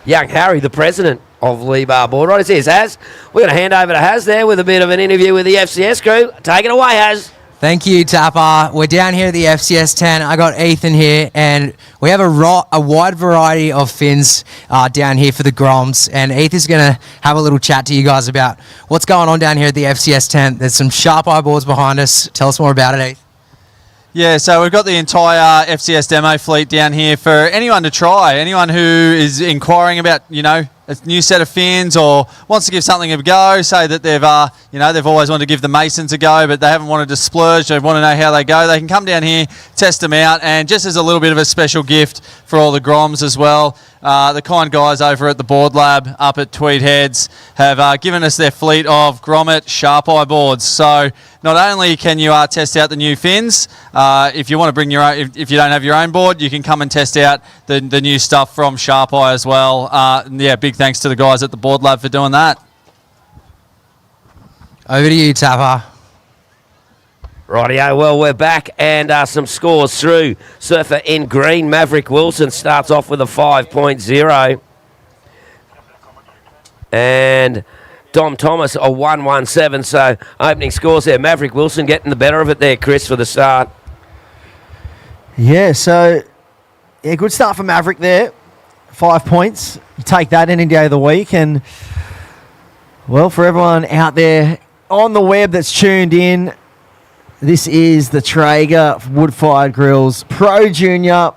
young Harry, the president of Lebar Board. Right, here's Haz. We're going to hand over to Haz there with a bit of an interview with the FCS crew. Take it away, Haz. Thank you, Tapper. We're down here at the FCS 10. I got Ethan here, and we have a wide variety of fins down here for the Groms. And Ethan's going to have a little chat to you guys about what's going on down here at the FCS 10. There's some sharp eye boards behind us. Tell us more about it, Ethan. Yeah, so we've got the entire FCS demo fleet down here for anyone to try. Anyone who is inquiring about, a new set of fins or wants to give something a go, say that they've always wanted to give the Masons a go, but they haven't wanted to splurge, they want to know how they go, they can come down here, test them out, and just as a little bit of a special gift for all the Groms as well, the kind guys over at the Board Lab up at Tweed Heads have given us their fleet of Grommet Sharp Eye boards. So not only can you test out the new fins, if you want to bring your own, if you don't have your own board, you can come and test out the new stuff from Sharp Eye as well. Big thanks to the guys at the Board Lab for doing that. Over to you, Tapper. Rightio, well, we're back and some scores through. Surfer in green, Maverick Wilson starts off with a 5.0. And Dom Thomas a 117. So opening scores there. Maverick Wilson getting the better of it there, Chris, for the start. Yeah, so good start for Maverick there. 5 points. You take that any day of the week. And, well, for everyone out there on the web that's tuned in, this is the Traeger wood-fired grills Pro Junior.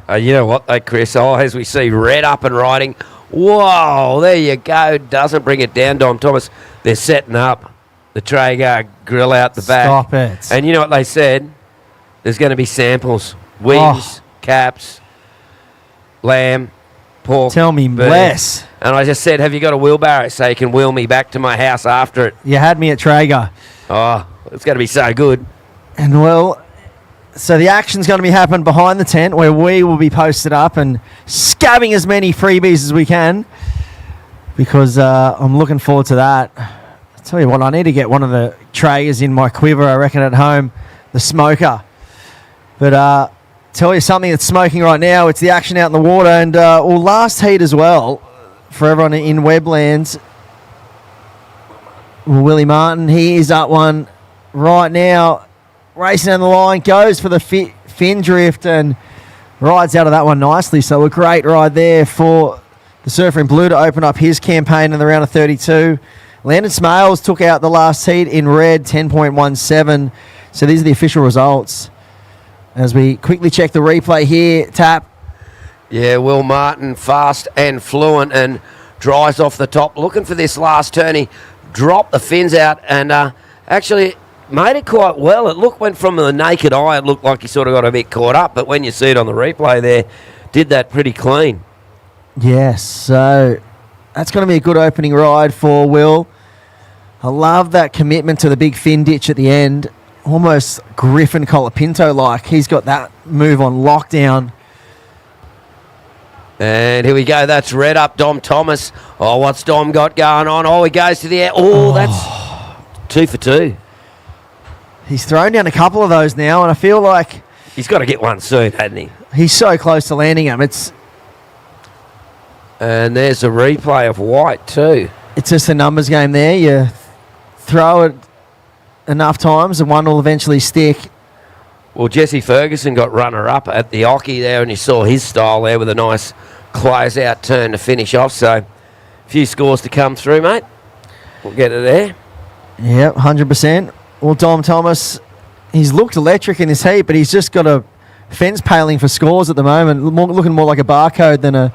You know what, though, Chris? As we see, red up and riding. Whoa, there you go. Doesn't bring it down, Dom Thomas. They're setting up the Traeger grill out the back. Stop it. And you know what they said? There's going to be samples. Wings, caps, lamb, pork. Tell me beef. less. And I just said, have you got a wheelbarrow so you can wheel me back to my house after it? You had me at Traeger. Oh, it's going to be so good. And, well, so the action's going to be happening behind the tent where we will be posted up and scabbing as many freebies as we can because I'm looking forward to that. I tell you what, I need to get one of the Traegers in my quiver, I reckon, at home, the smoker. But tell you something that's smoking right now, it's the action out in the water. And last heat as well for everyone in Weblands. Willie Martin, he is up one right now, racing down the line, goes for the fin drift and rides out of that one nicely. So a great ride there for the surfer in blue to open up his campaign in the round of 32. Landon Smales took out the last heat in red, 10.17. So these are the official results. As we quickly check the replay here, Tap. Yeah, Will Martin, fast and fluent and dries off the top. Looking for this last turn. He dropped the fins out and actually made it quite well. It went from the naked eye, it looked like he sort of got a bit caught up, but when you see it on the replay there, did that pretty clean. Yes, so that's going to be a good opening ride for Will. I love that commitment to the big fin ditch at the end. Almost Griffin Colapinto-like. He's got that move on lockdown. And here we go. That's red up Dom Thomas. Oh, what's Dom got going on? Oh, he goes to the air. Oh, that's 2 for 2. He's thrown down a couple of those now, and I feel like he's got to get one soon, hasn't he? He's so close to landing him. And there's a replay of White too. It's just a numbers game there. throw it enough times and one will eventually stick. Well, Jesse Ferguson got runner-up at the hockey there, and you saw his style there with a nice close-out turn to finish off. So, a few scores to come through, mate. We'll get it there. Yep, 100%. Well, Dom Thomas, he's looked electric in this heat, but he's just got a fence paling for scores at the moment, looking more like a barcode than a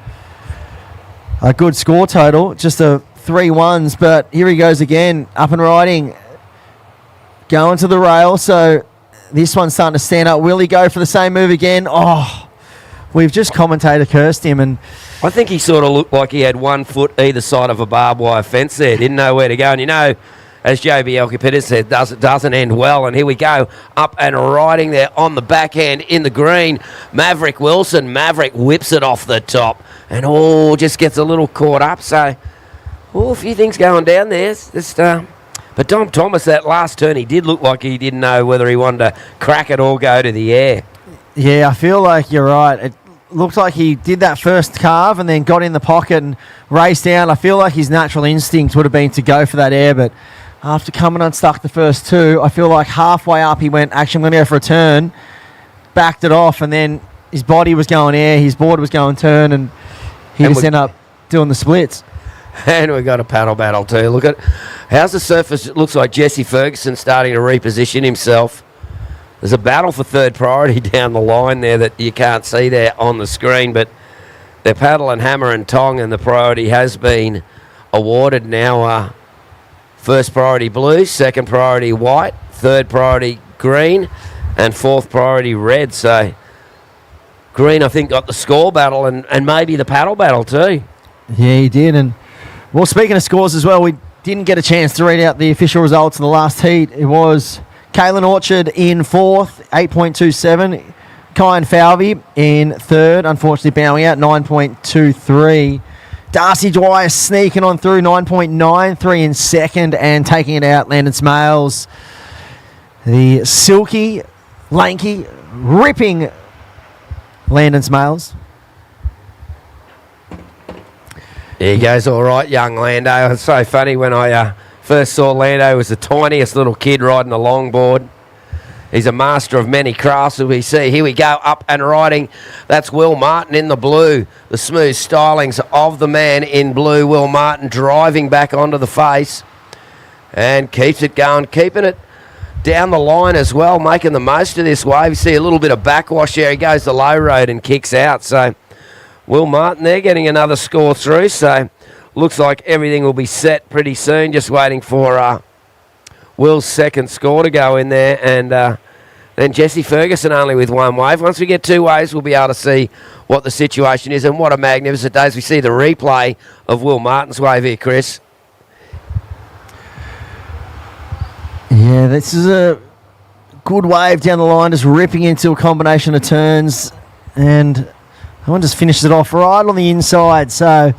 good score total. Just a 3-1s, but here he goes again, up and riding, going to the rail. So this one's starting to stand up. Will he go for the same move again? Oh, we've just commentator cursed him, and I think he sort of looked like he had 1 foot either side of a barbed wire fence there. Didn't know where to go. And you know, as JB Elkipidis said, doesn't end well. And here we go, up and riding there on the backhand in the green. Maverick Wilson. Maverick whips it off the top. And just gets a little caught up. So, a few things going down there. But Dom Thomas, that last turn, he did look like he didn't know whether he wanted to crack it or go to the air. Yeah, I feel like you're right. It looked like he did that first carve and then got in the pocket and raced down. I feel like his natural instinct would have been to go for that air, but after coming unstuck the first two, I feel like halfway up he went, actually, I'm going to go for a turn, backed it off, and then his body was going air, his board was going turn, and he just ended up doing the splits. And we've got a paddle battle too. Look at how's the surface. It looks like Jesse Ferguson starting to reposition himself. There's a battle for third priority down the line there that you can't see there on the screen, but they're paddling hammer and tong, and the priority has been awarded now. First priority blue, second priority white, third priority green, and fourth priority red. So green, I think, got the score battle and maybe the paddle battle too. Yeah, he did. And well, speaking of scores as well, we didn't get a chance to read out the official results of the last heat. It was Kaylin Orchard in fourth, 8.27. Kyan Falvey in third, unfortunately bowing out, 9.23. Darcy Dwyer sneaking on through, 9.93 in second, and taking it out, Landon Smales. The silky, lanky, ripping Landon Smales. There he goes, all right, young Lando. It's so funny when I first saw Lando, he was the tiniest little kid riding a longboard. He's a master of many crafts, as we see. Here we go, up and riding. That's Will Martin in the blue. The smooth stylings of the man in blue. Will Martin driving back onto the face and keeps it going, keeping it down the line as well, making the most of this wave. You see a little bit of backwash there. He goes the low road and kicks out. So Will Martin there getting another score through. So looks like everything will be set pretty soon. Just waiting for Will's second score to go in there, and then Jesse Ferguson only with one wave. Once we get two waves, we'll be able to see what the situation is, and what a magnificent day as we see the replay of Will Martin's wave here, Chris. Yeah, this is a good wave down the line, just ripping into a combination of turns, and that one just finishes it off right on the inside, so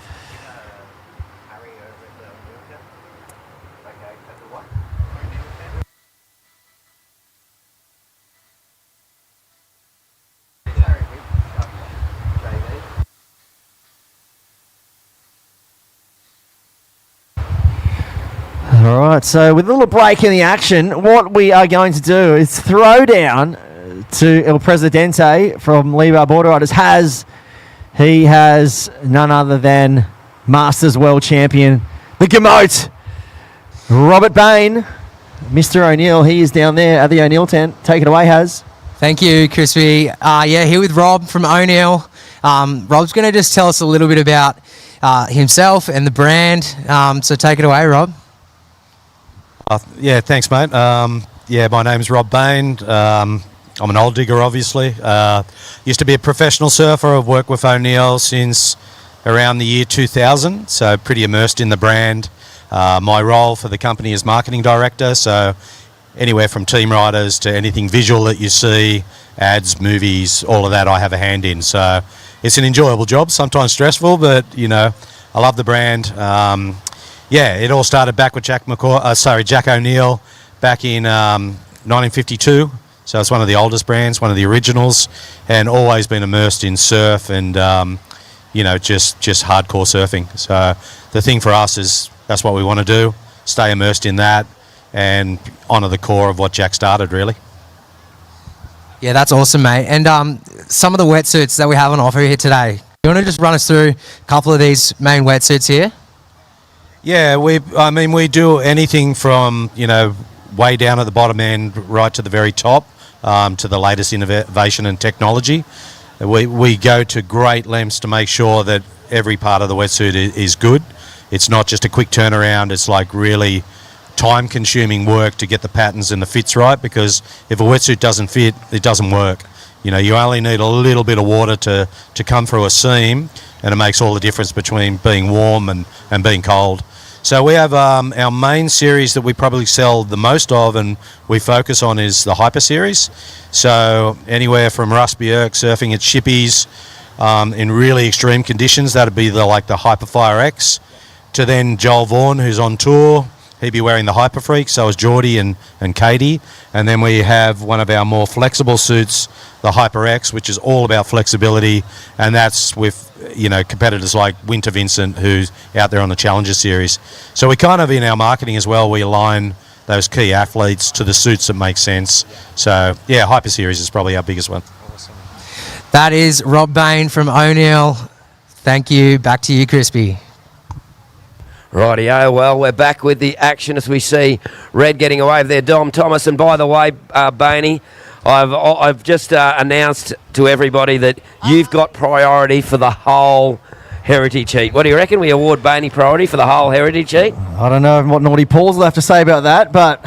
all right, so with a little break in the action, what we are going to do is throw down to El Presidente from Lebar Border Riders. He has none other than Masters World Champion, the Gamote, Robert Bain, Mr. O'Neill. He is down there at the O'Neill tent. Take it away, Haz. Thank you, Crispy. Here with Rob from O'Neill. Rob's going to just tell us a little bit about himself and the brand. So take it away, Rob. Thanks, mate. My name's Rob Bain. I'm an old digger, obviously. Used to be a professional surfer. I've worked with O'Neill since around the year 2000, so pretty immersed in the brand. My role for the company is marketing director, so anywhere from team riders to anything visual that you see, ads, movies, all of that I have a hand in. So it's an enjoyable job, sometimes stressful, but, I love the brand. It all started back with Jack O'Neill back in 1952. So it's one of the oldest brands, one of the originals, and always been immersed in surf and, just hardcore surfing. So the thing for us is that's what we want to do, stay immersed in that, and honour the core of what Jack started, really. Yeah, that's awesome, mate. And some of the wetsuits that we have on offer here today, you want to just run us through a couple of these main wetsuits here? Yeah, we do anything from, way down at the bottom end right to the very top, to the latest innovation and technology. We go to great lengths to make sure that every part of the wetsuit is good. It's not just a quick turnaround, it's like really time-consuming work to get the patterns and the fits right, because if a wetsuit doesn't fit, it doesn't work. You only need a little bit of water to come through a seam, and it makes all the difference between being warm and being cold. So we have our main series that we probably sell the most of and we focus on is the Hyper series. So anywhere from Russ Björk surfing at Shippies in really extreme conditions, that'd be the Hyperfire X, to then Joel Vaughan, who's on tour. He'd be wearing the Hyper Freak, so is Geordie and Katie. And then we have one of our more flexible suits, the Hyper X, which is all about flexibility, and that's with competitors like Winter Vincent, who's out there on the Challenger Series. So we kind of, in our marketing as well, we align those key athletes to the suits that make sense. So yeah, Hyper Series is probably our biggest one. That is Rob Bain from O'Neill. Thank you. Back to you, Crispy. Rightio, well, we're back with the action as we see Red getting away with their Dom Thomas. And by the way, Bainey, I've just announced to everybody that you've got priority for the whole heritage heat. What do you reckon? We award Bainey priority for the whole heritage heat? I don't know what Naughty Pauls will have to say about that, but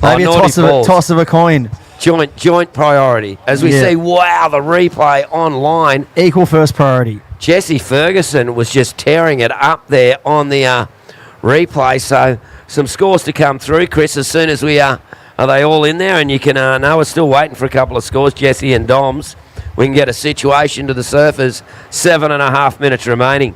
maybe a toss of a coin. Joint priority. As we see, wow, the replay online. Equal first priority. Jessie Ferguson was just tearing it up there on the replay. So some scores to come through, Chris, as soon as we are they all in there? And you can know we're still waiting for a couple of scores, Jessie and Doms. We can get a situation to the surfers. 7.5 minutes remaining.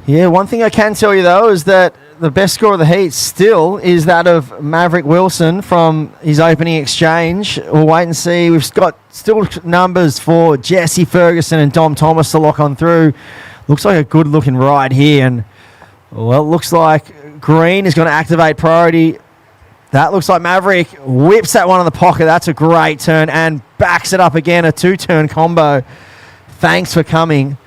Yeah, one thing I can tell you, though, is that the best score of the heat still is that of Maverick Wilson from his opening exchange. We'll wait and see. We've got still numbers for Jessie Ferguson and Dom Thomas to lock on through. Looks like a good-looking ride here. And, well, it looks like Green is going to activate priority. That looks like Maverick whips that one in the pocket. That's a great turn and backs it up again. A two-turn combo. Thanks for coming.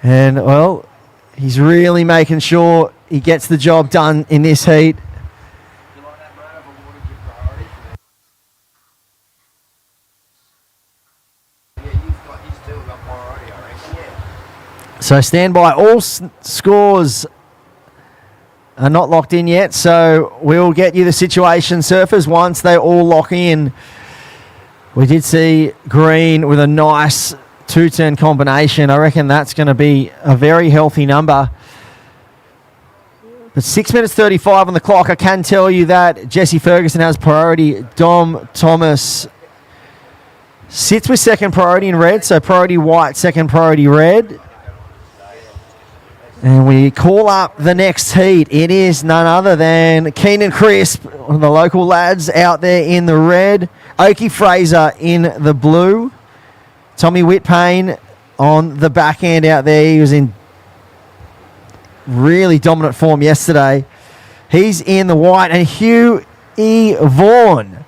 And, well, he's really making sure he gets the job done in this heat. So stand by. All scores are not locked in yet, so we'll get you the situation surfers once they all lock in. We did see Green with a nice two-turn combination. I reckon that's going to be a very healthy number. But 6 minutes 35 on the clock. I can tell you that Jessie Ferguson has priority. Dom Thomas sits with second priority in red, so priority white, second priority red. And we call up the next heat. It is none other than Keenan Crisp, one of the local lads out there in the red. Oki Fraser in the blue. Tommy Whitpain on the back end out there. He was in really dominant form yesterday. He's in the white. And Hugh E. Vaughan.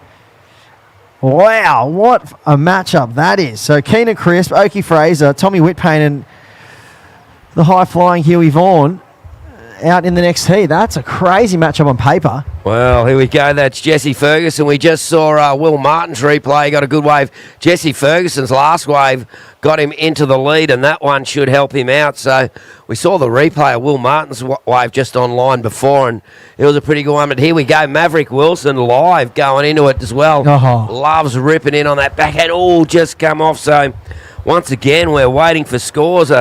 Wow, what a matchup that is. So Keenan Crisp, Oki Fraser, Tommy Whitpain, and the high-flying Huey Vaughan out in the next heat. That's a crazy matchup on paper. Well, here we go. That's Jessie Ferguson. We just saw Will Martin's replay. Got a good wave. Jessie Ferguson's last wave got him into the lead, and that one should help him out. So we saw the replay of Will Martin's wave just online before, and it was a pretty good one. But here we go. Maverick Wilson live going into it as well. Loves ripping in on that backhand. Oh, just come off. So once again, we're waiting for scores.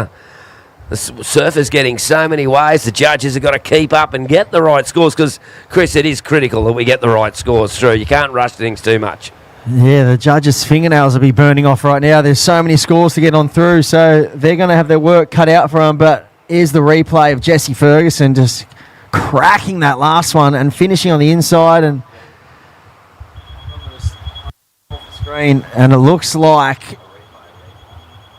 The surfers getting so many ways. The judges have got to keep up and get the right scores because, Chris, it is critical that we get the right scores through. You can't rush things too much. Yeah, the judges' fingernails will be burning off right now. There's so many scores to get on through, so they're going to have their work cut out for them. But here's the replay of Jessie Ferguson just cracking that last one and finishing on the inside. And screen, and it looks like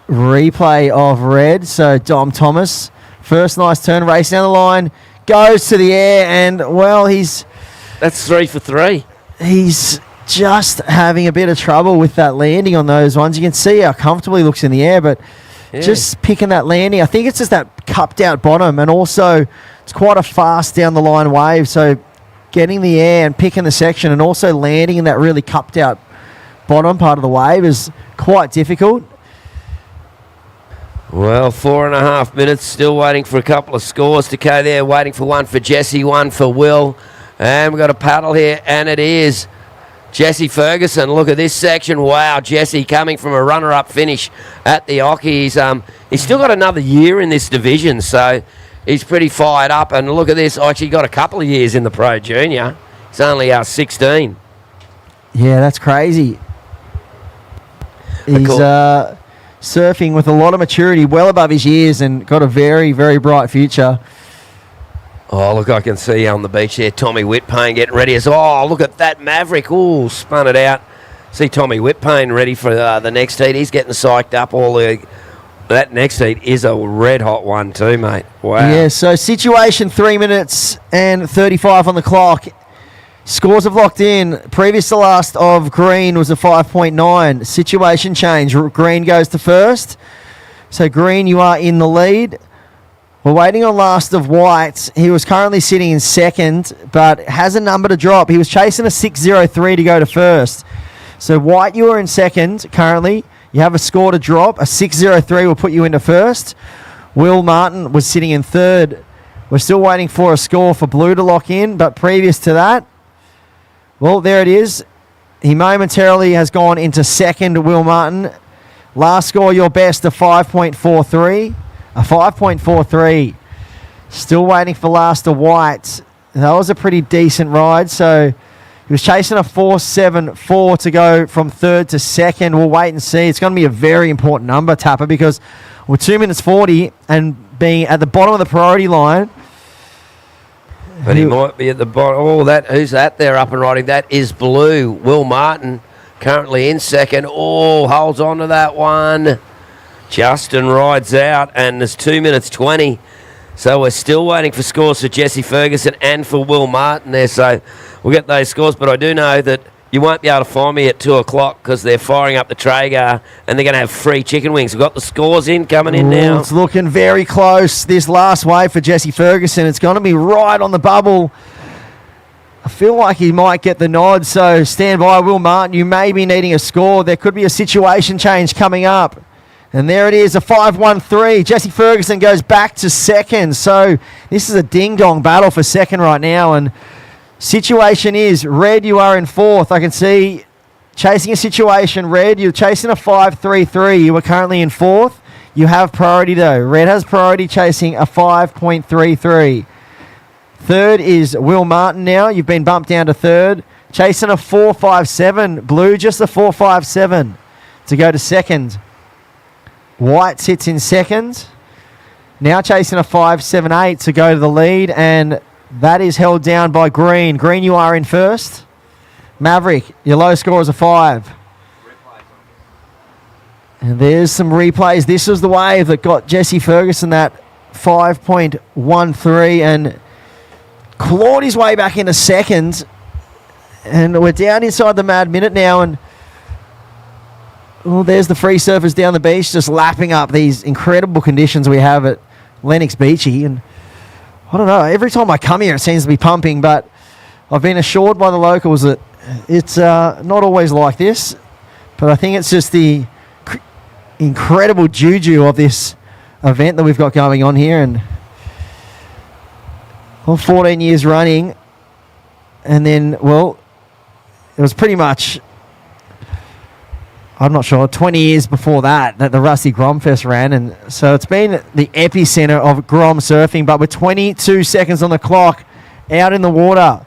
replay of red. So Dom Thomas, first nice turn, racing down the line, goes to the air, and, well, That's 3 for 3. He's just having a bit of trouble with that landing on those ones. You can see how comfortable he looks in the air, but just picking that landing. I think it's just that cupped out bottom, and also it's quite a fast down the line wave. So getting the air and picking the section and also landing in that really cupped out bottom part of the wave is quite difficult. Well, 4.5 minutes, still waiting for a couple of scores to go there. Waiting for one for Jesse, one for Will. And we've got a paddle here, and it is Jesse Ferguson. Look at this section. Wow, Jesse coming from a runner-up finish at the Hockey. He's still got another year in this division, so he's pretty fired up. And look at this. Actually got a couple of years in the Pro Junior. He's only 16. Yeah, that's crazy. He's surfing with a lot of maturity, well above his years, and got a very, very bright future. Oh, look, I can see on the beach there, Tommy Whitpain getting ready. Look at that Maverick. Oh, spun it out. See Tommy Whitpain ready for the next heat. He's getting psyched up. That next heat is a red-hot one too, mate. Wow. Yeah, so situation 3 minutes and 35 on the clock. Scores have locked in. Previous to last of Green was a 5.9. Situation change. Green goes to first. So Green, you are in the lead. We're waiting on last of White. He was currently sitting in second, but has a number to drop. He was chasing a 6.03 to go to first. So White, you are in second currently. You have a score to drop. A 6.03 will put you into first. Will Martin was sitting in third. We're still waiting for a score for Blue to lock in, but previous to that, well, there it is. He momentarily has gone into second, Will Martin. Last score, your best, a 5.43. A 5.43. Still waiting for last of White. That was a pretty decent ride. So he was chasing a 4.74 to go from third to second. We'll wait and see. It's going to be a very important number, Tapper, because we're 2 minutes 40 and being at the bottom of the priority line. But he might be at the bottom. Oh, who's that there up and riding? That is Blue. Will Martin currently in second. Oh, holds on to that one. Justin rides out, and there's 2 minutes 20. So we're still waiting for scores for Jesse Ferguson and for Will Martin there. So we'll get those scores. But I do know that you won't be able to find me at 2 o'clock because they're firing up the Traeger and they're going to have free chicken wings. We've got the scores coming in now. It's looking very close. This last wave for Jesse Ferguson, it's going to be right on the bubble. I feel like he might get the nod, so stand by, Will Martin. You may be needing a score. There could be a situation change coming up. And there it is, a 5.13. Jesse Ferguson goes back to second. So this is a ding-dong battle for second right now. And situation is, Red, you are in fourth. I can see chasing a situation. Red, you're chasing a 5.33. You are currently in fourth. You have priority though. Red has priority chasing a 5.33. Third is Will Martin now. You've been bumped down to third. Chasing a 4.57. Blue, just a 4.57 to go to second. White sits in second. Now chasing a 5.78 to go to the lead, and that is held down by Green. Green, you are in first. Maverick, your low score is a 5. And there's some replays. This was the wave that got Jesse Ferguson that 5.13 and clawed his way back into second. And we're down inside the mad minute now, and well, there's the free surfers down the beach just lapping up these incredible conditions we have at Lennox Beachy. And I don't know, every time I come here it seems to be pumping, but I've been assured by the locals that it's not always like this. But I think it's just the incredible juju of this event that we've got going on here. And 14 years running, and then, well, it was pretty much, I'm not sure, 20 years before that the Rusty Gromfest ran. And so it's been the epicenter of Grom surfing, but with 22 seconds on the clock out in the water,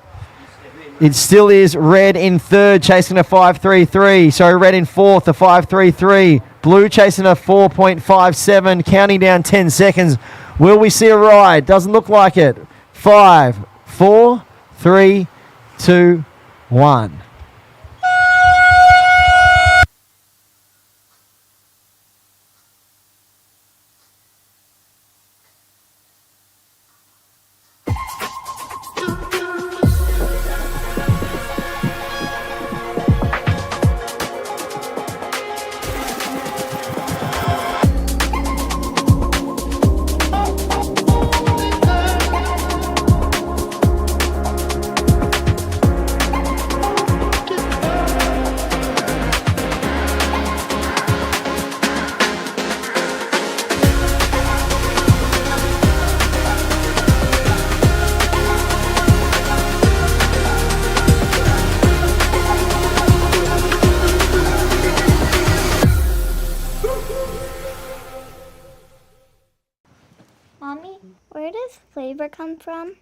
it still is Red in third, chasing a 5.33. Sorry, Red in fourth, a 5.33. Blue chasing a 4.57, counting down 10 seconds. Will we see a ride? Doesn't look like it. 5, 4, 3, 2, 1. flavor come from?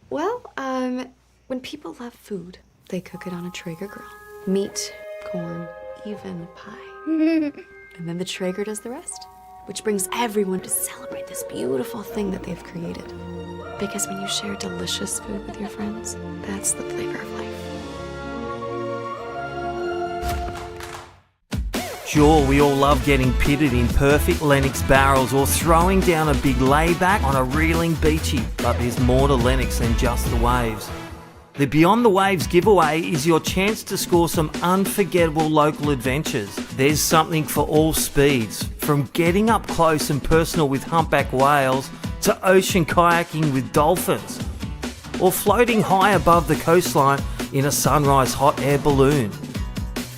Well, when people love food, they cook it on a Traeger grill. Meat, corn, even pie. And then the Traeger does the rest, which brings everyone to celebrate this beautiful thing that they've created. Because when you share delicious food with your friends, that's the flavor of life. Sure, we all love getting pitted in perfect Lennox barrels or throwing down a big layback on a reeling beachy, but there's more to Lennox than just the waves. The Beyond the Waves giveaway is your chance to score some unforgettable local adventures. There's something for all speeds, from getting up close and personal with humpback whales to ocean kayaking with dolphins, or floating high above the coastline in a sunrise hot air balloon.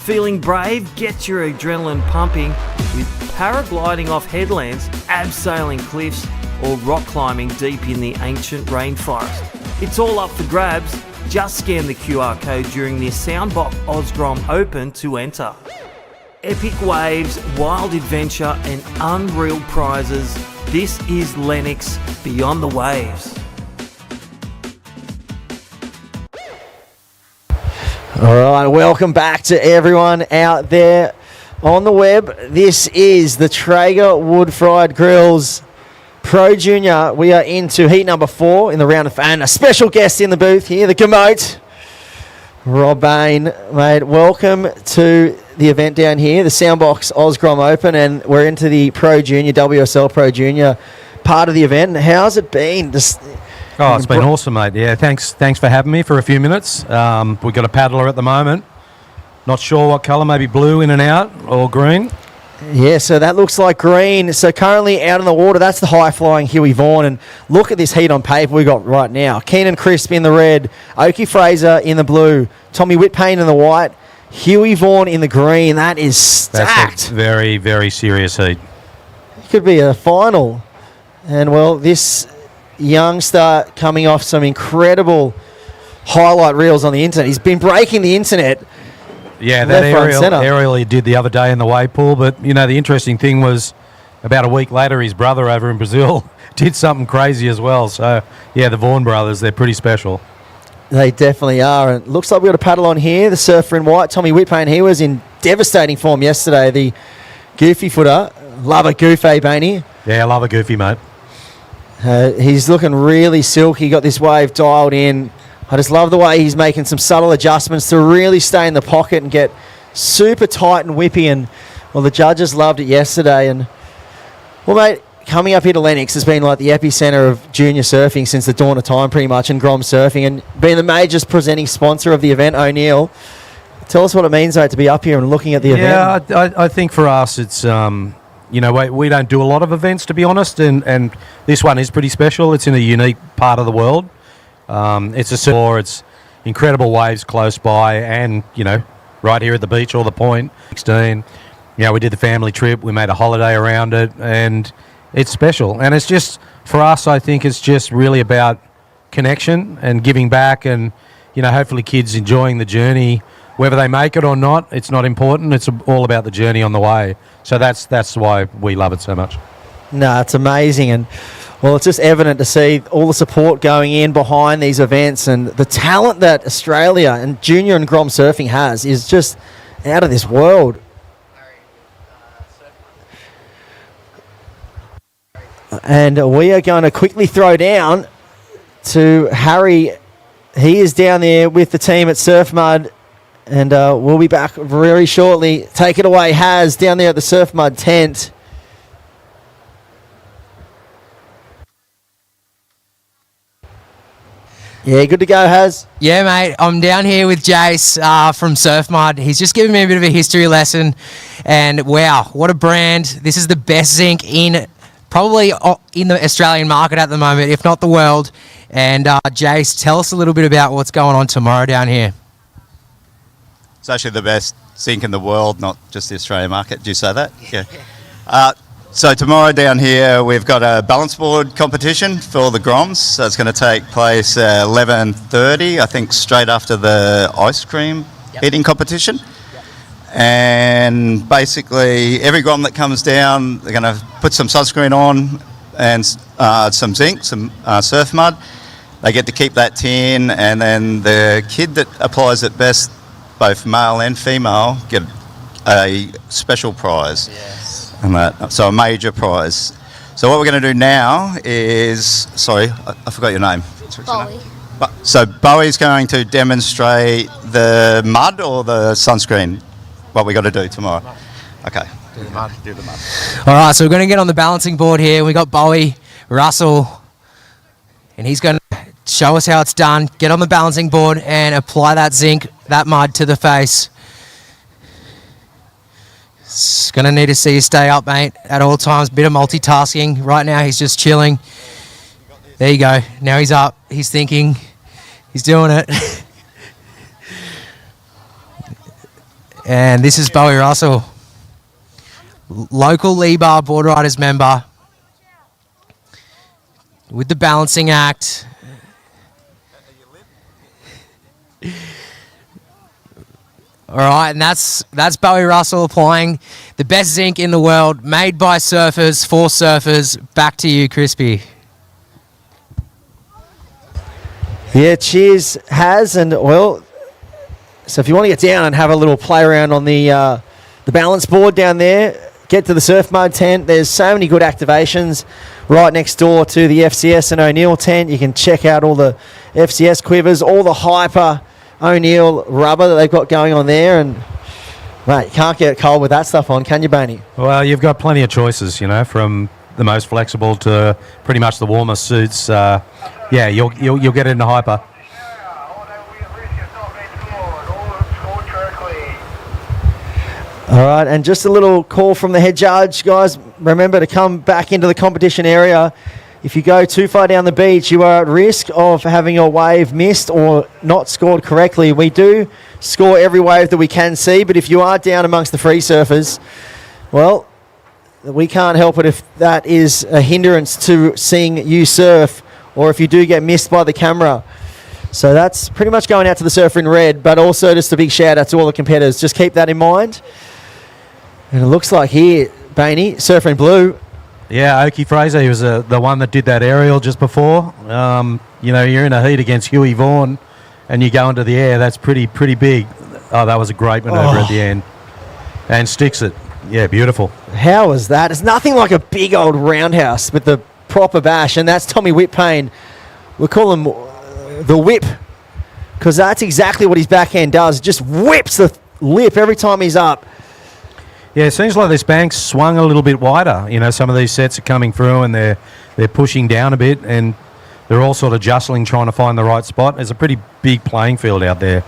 Feeling brave? Get your adrenaline pumping with paragliding off headlands, abseiling cliffs, or rock climbing deep in the ancient rainforest. It's all up for grabs. Just scan the QR code during the Soundboks Oz Grom Open to enter. Epic waves, wild adventure, and unreal prizes. This is Lennox Beyond the Waves. All right, welcome back to everyone out there on the web. This is the Traeger Wood-Fried Grills Pro Junior. We are into heat number 4 in the round of, and a special guest in the booth here, the Gamote, Rob Bain. Mate, welcome to the event down here, the Soundboks Oz Grom Open, and we're into the Pro Junior, WSL Pro Junior part of the event. How's it been? Oh, it's been awesome, mate. Yeah, thanks for having me for a few minutes. We've got a paddler at the moment. Not sure what colour, maybe blue in and out or green. Yeah, so that looks like green. So currently out in the water, that's the high-flying Huey Vaughan. And look at this heat on paper we got right now. Keenan Crisp in the red, Oki Fraser in the blue, Tommy Whitpain in the white, Huey Vaughan in the green. That is stacked. That's a very, very serious heat. It could be a final. And, well, this youngster coming off some incredible highlight reels on the internet. He's been breaking the internet. Yeah, that aerial he did the other day in the wave pool. But, you know, the interesting thing was about a week later, his brother over in Brazil did something crazy as well. So, yeah, the Vaughan brothers, they're pretty special. They definitely are. And looks like we've got a paddle on here. The surfer in white, Tommy Whitpain. He was in devastating form yesterday. The goofy footer. Love a goof, eh, Bainey? Yeah, I love a goofy, mate. He's looking really silky. Got this wave dialed in. I just love the way he's making some subtle adjustments to really stay in the pocket and get super tight and whippy. And, well, the judges loved it yesterday. And, well, mate, coming up here to Lennox has been like the epicenter of junior surfing since the dawn of time, pretty much, and Groms surfing, and being the major presenting sponsor of the event, O'Neill. Tell us what it means, mate, to be up here and looking at the event. Yeah, I think for us it's... you know, we don't do a lot of events, to be honest, and this one is pretty special. It's in a unique part of the world. It's incredible waves close by, and, you know, right here at the beach or the point. 16, you know, we did the family trip. We made a holiday around it, and it's special. And it's just, for us, I think it's just really about connection and giving back, and, you know, hopefully kids enjoying the journey. Whether they make it or not, it's not important. It's all about the journey on the way. So that's why we love it so much. No, it's amazing. And, well, it's just evident to see all the support going in behind these events, and the talent that Australia and junior and Grom surfing has is just out of this world. And we are going to quickly throw down to Harry. He is down there with the team at Surf Mud. And we'll be back very shortly. Take it away, Haz, down there at the Surf Mud tent. Yeah, good to go, Haz. Yeah, mate. I'm down here with Jace from Surf Mud. He's just giving me a bit of a history lesson. And, wow, what a brand. This is the best zinc probably in the Australian market at the moment, if not the world. And, Jace, tell us a little bit about what's going on tomorrow down here. It's actually the best zinc in the world, not just the Australian market. Do you say that? Yeah. So tomorrow down here we've got a balance board competition for the Groms. So it's going to take place 11:30, I think, straight after the ice cream eating competition. And basically every Grom that comes down, they're going to put some sunscreen on and some zinc, some surf mud. they get to keep that tin, and then the kid that applies it best, both male and female, get a special prize. Yes. And that, so a major prize. So what we're going to do now is, sorry, I forgot your name. Bowie. So Bowie's going to demonstrate the mud or the sunscreen, what we got to do tomorrow. Okay. Do the mud. All right, so we're going to get on the balancing board here. We got Bowie, Russell, and he's going to show us how it's done. Get on the balancing board and apply that zinc, that mud to the face. It's going to need to see you stay up, mate, at all times. Bit of multitasking. Right now, he's just chilling. There you go. Now he's up. He's thinking. He's doing it. And this is Bowie Russell, local Lee-Bar Board Riders member with the balancing act. All right, and that's Bowie Russell applying the best zinc in the world, made by surfers, for surfers. Back to you, Crispy. Yeah, cheers, Haz, and well, so if you want to get down and have a little play around on the balance board down there, get to the surf mode tent. There's so many good activations right next door to the FCS and O'Neill tent. You can check out all the FCS quivers, all the Hyper O'Neill rubber that they've got going on there, and mate, you can't get cold with that stuff on, can you, Boney? Well, you've got plenty of choices, you know, from the most flexible to pretty much the warmest suits. Yeah, you'll get into Hyper. All right, and just a little call from the head judge, guys. Remember to come back into the competition area. If you go too far down the beach, you are at risk of having your wave missed or not scored correctly. We do score every wave that we can see, but if you are down amongst the free surfers, well, we can't help it if that is a hindrance to seeing you surf, or if you do get missed by the camera. So that's pretty much going out to the surfer in red, but also just a big shout out to all the competitors. Just keep that in mind. And it looks like here, Bainey, surfer in blue. Yeah, Oki Fraser, he was the one that did that aerial just before. You know, you're in a heat against Huey Vaughan and you go into the air. That's pretty big. Oh, that was a great manoeuvre at the end. And sticks it. Yeah, beautiful. How was that? It's nothing like a big old roundhouse with the proper bash, and that's Tommy Whitpain. We'll call him the whip, because that's exactly what his backhand does. It just whips the lip every time he's up. Yeah, it seems like this bank's swung a little bit wider. You know, some of these sets are coming through and they're pushing down a bit, and they're all sort of jostling, trying to find the right spot. There's a pretty big playing field out there.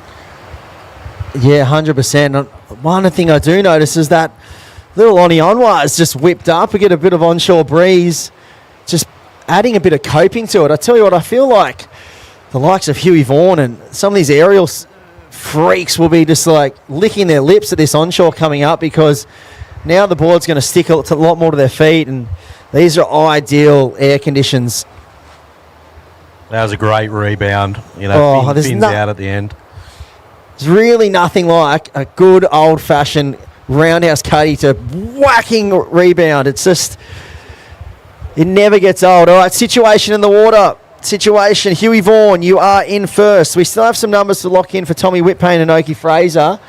Yeah, 100%. One thing I do notice is that little Lonnie Anwar is just whipped up. We get a bit of onshore breeze, just adding a bit of coping to it. I tell you what, I feel like the likes of Huey Vaughan and some of these aerial freaks will be just like licking their lips at this onshore coming up, because now the board's going to stick a lot more to their feet, and these are ideal air conditions. That was a great rebound. You know, fins out at the end. There's really nothing like a good old-fashioned roundhouse cutty to whacking rebound. It's just, it never gets old. All right, situation in the water. Situation, Huey Vaughan, you are in first. We still have some numbers to lock in for Tommy Whitpain and Oki Fraser,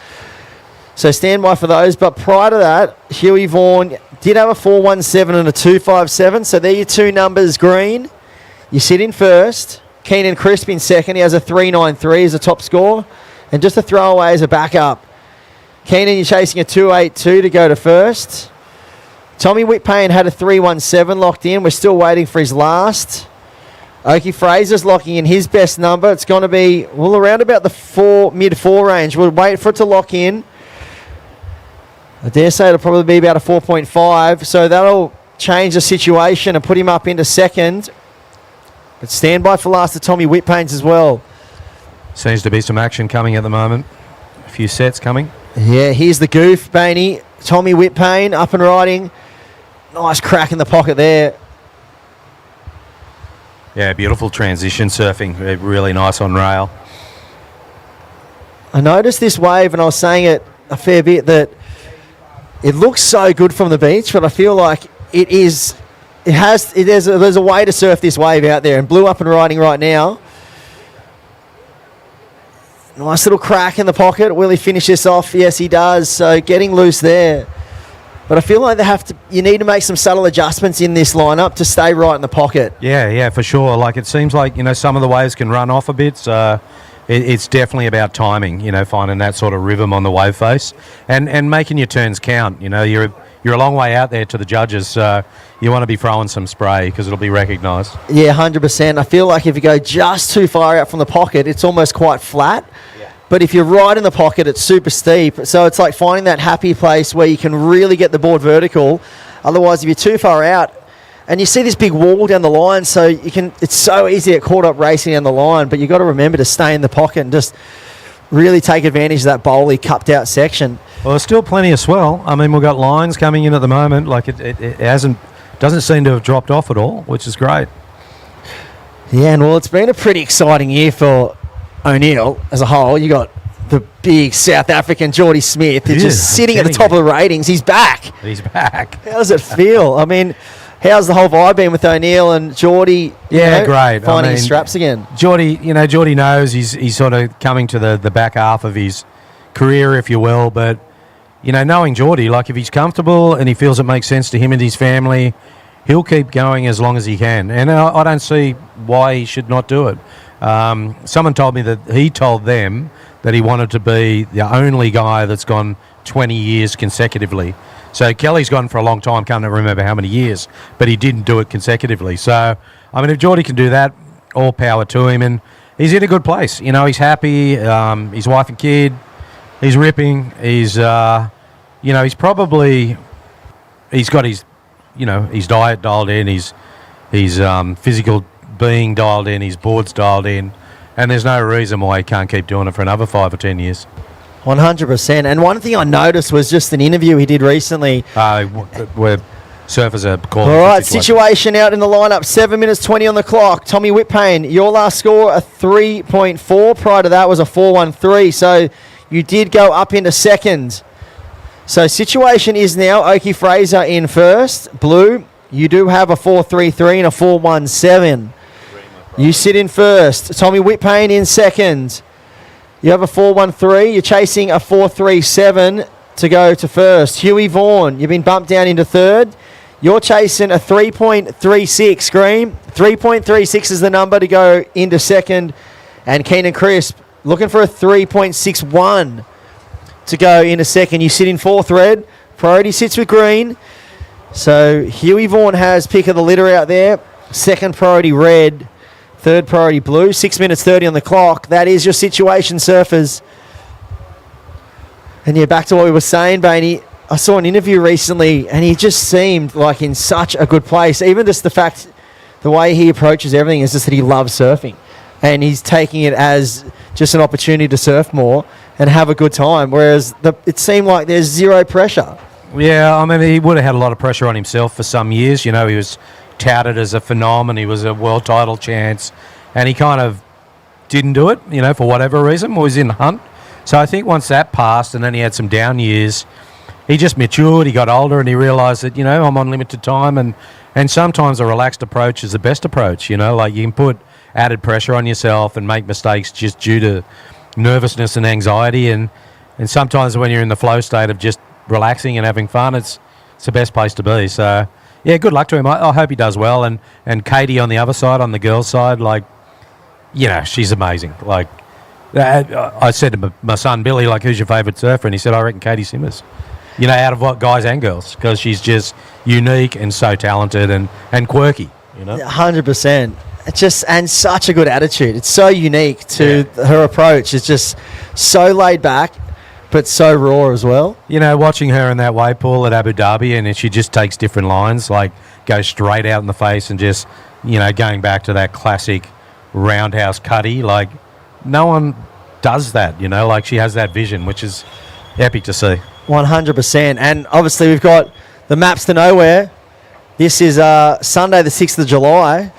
so stand by for those. But prior to that, Huey Vaughan did have a 417 and a 257, so they're your two numbers. Green, you sit in first. Keenan Crisp in second. He has a 393 as a top score, and just a throwaway as a backup. Keenan, you're chasing a 282 to go to first. Tommy Whitpain had a 317 locked in. We're still waiting for his last. Oki Fraser's locking in his best number. It's going to be, well, around about the mid-4 range. We'll wait for it to lock in. I dare say it'll probably be about a 4.5. So that'll change the situation and put him up into second. But stand by for last of Tommy Whitpain's as well. Seems to be some action coming at the moment. A few sets coming. Yeah, here's the goof, Bainey. Tommy Whitpain up and riding. Nice crack in the pocket there. Yeah, beautiful transition surfing. Really nice on rail. I noticed this wave, and I was saying it a fair bit, that it looks so good from the beach, but I feel like there's a way to surf this wave out there, and Blue up and riding right now. Nice little crack in the pocket. Will he finish this off? Yes, he does. So getting loose there. But I feel like you need to make some subtle adjustments in this lineup to stay right in the pocket. Yeah, for sure. Like, it seems like, some of the waves can run off a bit, so it's definitely about timing, finding that sort of rhythm on the wave face and making your turns count. You're a long way out there to the judges, so you want to be throwing some spray because it'll be recognised. Yeah, 100%. I feel like if you go just too far out from the pocket, it's almost quite flat. But if you're right in the pocket, it's super steep. So it's like finding that happy place where you can really get the board vertical. Otherwise, if you're too far out, and you see this big wall down the line, so it's so easy to get caught up racing down the line, but you've got to remember to stay in the pocket and just really take advantage of that bowly cupped out section. Well, there's still plenty of swell. I mean, we've got lines coming in at the moment. Like, it doesn't seem to have dropped off at all, which is great. Yeah, and well, it's been a pretty exciting year for O'Neill as a whole. You got the big South African Geordie Smith who's just sitting at the top of the ratings. He's back. He's back. How does it feel? I mean, how's the whole vibe been with O'Neill and Geordie? Great. Finding his straps again. Geordie knows he's sort of coming to the back half of his career, if you will. But knowing Geordie, like, if he's comfortable and he feels it makes sense to him and his family, he'll keep going as long as he can. And I don't see why he should not do it. Someone told me that he told them that he wanted to be the only guy that's gone 20 years consecutively. So Kelly's gone for a long time, can't remember how many years, but he didn't do it consecutively. So, I mean, if Geordie can do that, all power to him. And he's in a good place. He's happy. His wife and kid, he's ripping. He's, he's probably, he's got his, his diet dialed in, his physical being dialed in, his board's dialed in, and there's no reason why he can't keep doing it for another 5 or 10 years. 100%. And one thing I noticed was just an interview he did recently. Where surfers are called. All right, situation out in the lineup, 7 minutes 20 on the clock. Tommy Whitpain, your last score, a 3.4. Prior to that was a 4.13. So you did go up into second. So situation is now Oki Fraser in first. Blue, you do have a 4.33 and a 4.17. You sit in first. Tommy Whitpain in second. You have a 4.13. You're chasing a 4.37 to go to first. Huey Vaughan, you've been bumped down into third. You're chasing a 3.36, Scream. 3.36 is the number to go into second. And Keenan Crisp looking for a 3.61 to go into second. You sit in fourth, Red. Priority sits with Green. So Huey Vaughan has pick of the litter out there. Second priority, Red. Third priority, Blue. 6 minutes 30 on the clock. That is your situation, surfers. And yeah, back to what we were saying, Bainey. I saw an interview recently and he just seemed like in such a good place. Even just the fact, the way he approaches everything is just that he loves surfing. And he's taking it as just an opportunity to surf more and have a good time. Whereas it seemed like there's zero pressure. Yeah, I mean, he would have had a lot of pressure on himself for some years. He was touted as a phenomenon. He was a world title chance. And he kind of didn't do it, for whatever reason. Was in the hunt. So I think once that passed and then he had some down years, he just matured, he got older, and he realised that, I'm on limited time, and sometimes a relaxed approach is the best approach, like you can put added pressure on yourself and make mistakes just due to nervousness and anxiety, and sometimes when you're in the flow state of just relaxing and having fun, it's the best place to be. So, yeah, good luck to him. I hope he does well, and Katie on the other side, on the girls' side, she's amazing. I said to my son Billy, who's your favourite surfer? And he said, I reckon Katie Simmers. Out of what guys and girls, because she's just unique and so talented and quirky. 100%. And such a good attitude. It's so unique to her approach. It's just so laid back, but so raw as well. Watching her in that wave pool at Abu Dhabi, and she just takes different lines, goes straight out in the face and just, going back to that classic roundhouse cutty. No one does that, she has that vision, which is epic to see. 100%. And obviously we've got the Maps to Nowhere. This is Sunday the 6th of July.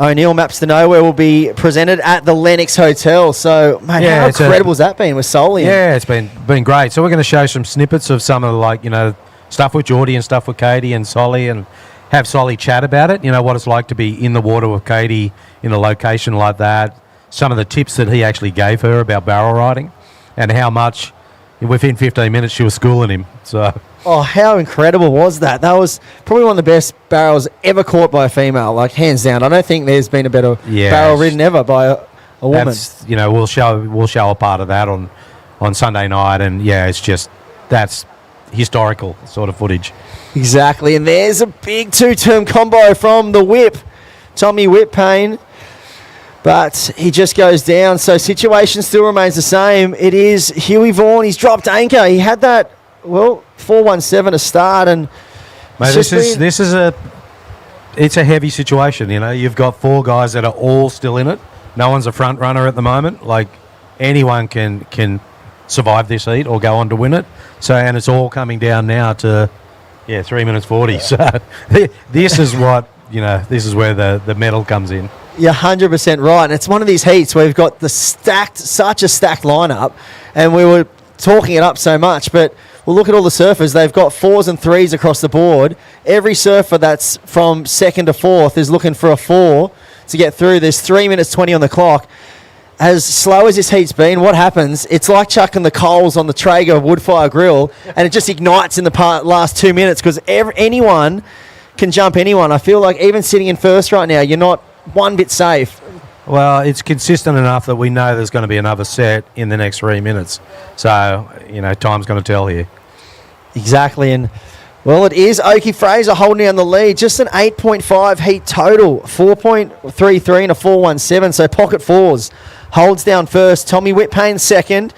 O'Neill Maps to Nowhere will be presented at the Lennox Hotel. So, mate, how incredible has that been with Solian? Yeah, it's been great. So we're going to show some snippets of some of stuff with Geordie and stuff with Katie and Solly, and have Solly chat about it, what it's like to be in the water with Katie in a location like that. some of the tips that he actually gave her about barrel riding and how much within 15 minutes she was schooling him. So, Oh, how incredible was that? That was probably one of the best barrels ever caught by a female, like hands down. I don't think there's been a better barrel ridden ever by a woman. that's, we'll show a part of that on Sunday night, and that's historical sort of footage. Exactly, and there's a big two-term combo from the whip, Tommy Whip Payne, but he just goes down, so situation still remains the same. It is Huey Vaughan. He's dropped anchor. He had that, 417 to start, and Mate, it's a heavy situation. You've got 4 guys that are all still in it. No one's a front runner at the moment. Like, anyone can survive this heat or go on to win it. So, and it's all coming down now to 3 minutes 40. So this is what this is where the medal comes in. You're 100% right, and it's one of these heats where we've got such a stacked lineup, and we were talking it up so much, but we'll look at all the surfers. They've got 4s and 3s across the board. Every surfer that's from 2nd to 4th is looking for a 4 to get through. There's 3 minutes 20 on the clock. As slow as this heat's been, what happens? It's like chucking the coals on the Traeger wood-fire grill, and it just ignites in the last 2 minutes because anyone can jump anyone. I feel like even sitting in first right now, you're not one bit safe. Well, it's consistent enough that we know there's going to be another set in the next 3 minutes. So, time's going to tell here. Exactly, and it is Oki Fraser holding down the lead. Just an 8.5 heat total, 4.33 and a 417, so pocket 4s. Holds down first. Tommy Whitpayne second,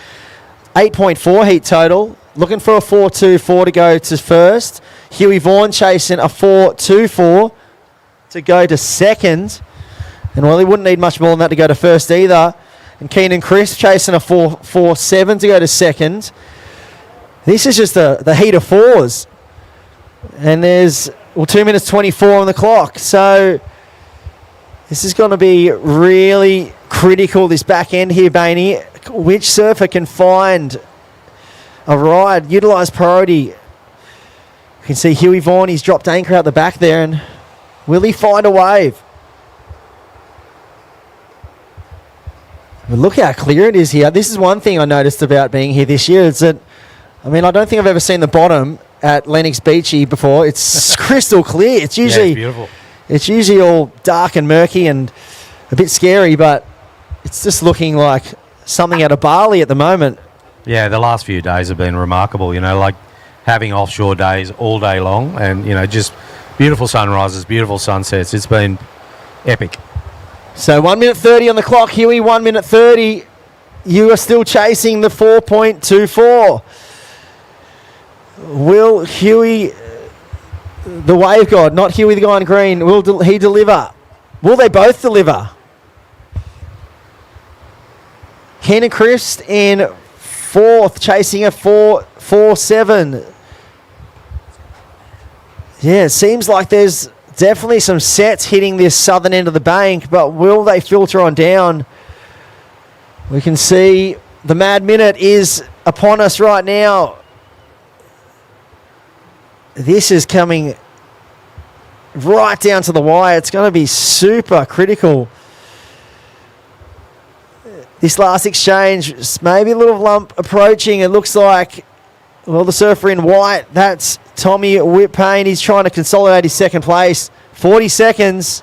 8.4 heat total. Looking for a 4.24 to go to first. Huey Vaughan chasing a 4.24 to go to second. And he wouldn't need much more than that to go to first either. And Keenan Crisp chasing a 4.47 to go to second. This is just the heat of 4s. And there's 2 minutes 24 on the clock. So this is going to be really critical, this back end here, Bainey. Which surfer can find a ride, utilise priority? You can see Huey Vaughan, he's dropped anchor out the back there, and will he find a wave? But look how clear it is here. This is one thing I noticed about being here this year, is that, I don't think I've ever seen the bottom at Lennox Beachy before. It's crystal clear. It's usually it's beautiful. It's usually all dark and murky and a bit scary, but it's just looking like something out of Bali at the moment. Yeah, the last few days have been remarkable, like having offshore days all day long and, just beautiful sunrises, beautiful sunsets. It's been epic. So 1 minute 30 on the clock, Huey, 1 minute 30. You are still chasing the 4.24. Will Huey, the wave god, not Huey the guy in green, will he deliver? Will they both deliver? Keenan Christ in 4th, chasing a 4.47. Yeah, it seems like there's definitely some sets hitting this southern end of the bank, but will they filter on down? We can see the mad minute is upon us right now. This is coming right down to the wire. It's going to be super critical. This last exchange, maybe a little lump approaching. It looks like, the surfer in white, that's Tommy Whitpayne. He's trying to consolidate his second place. 40 seconds.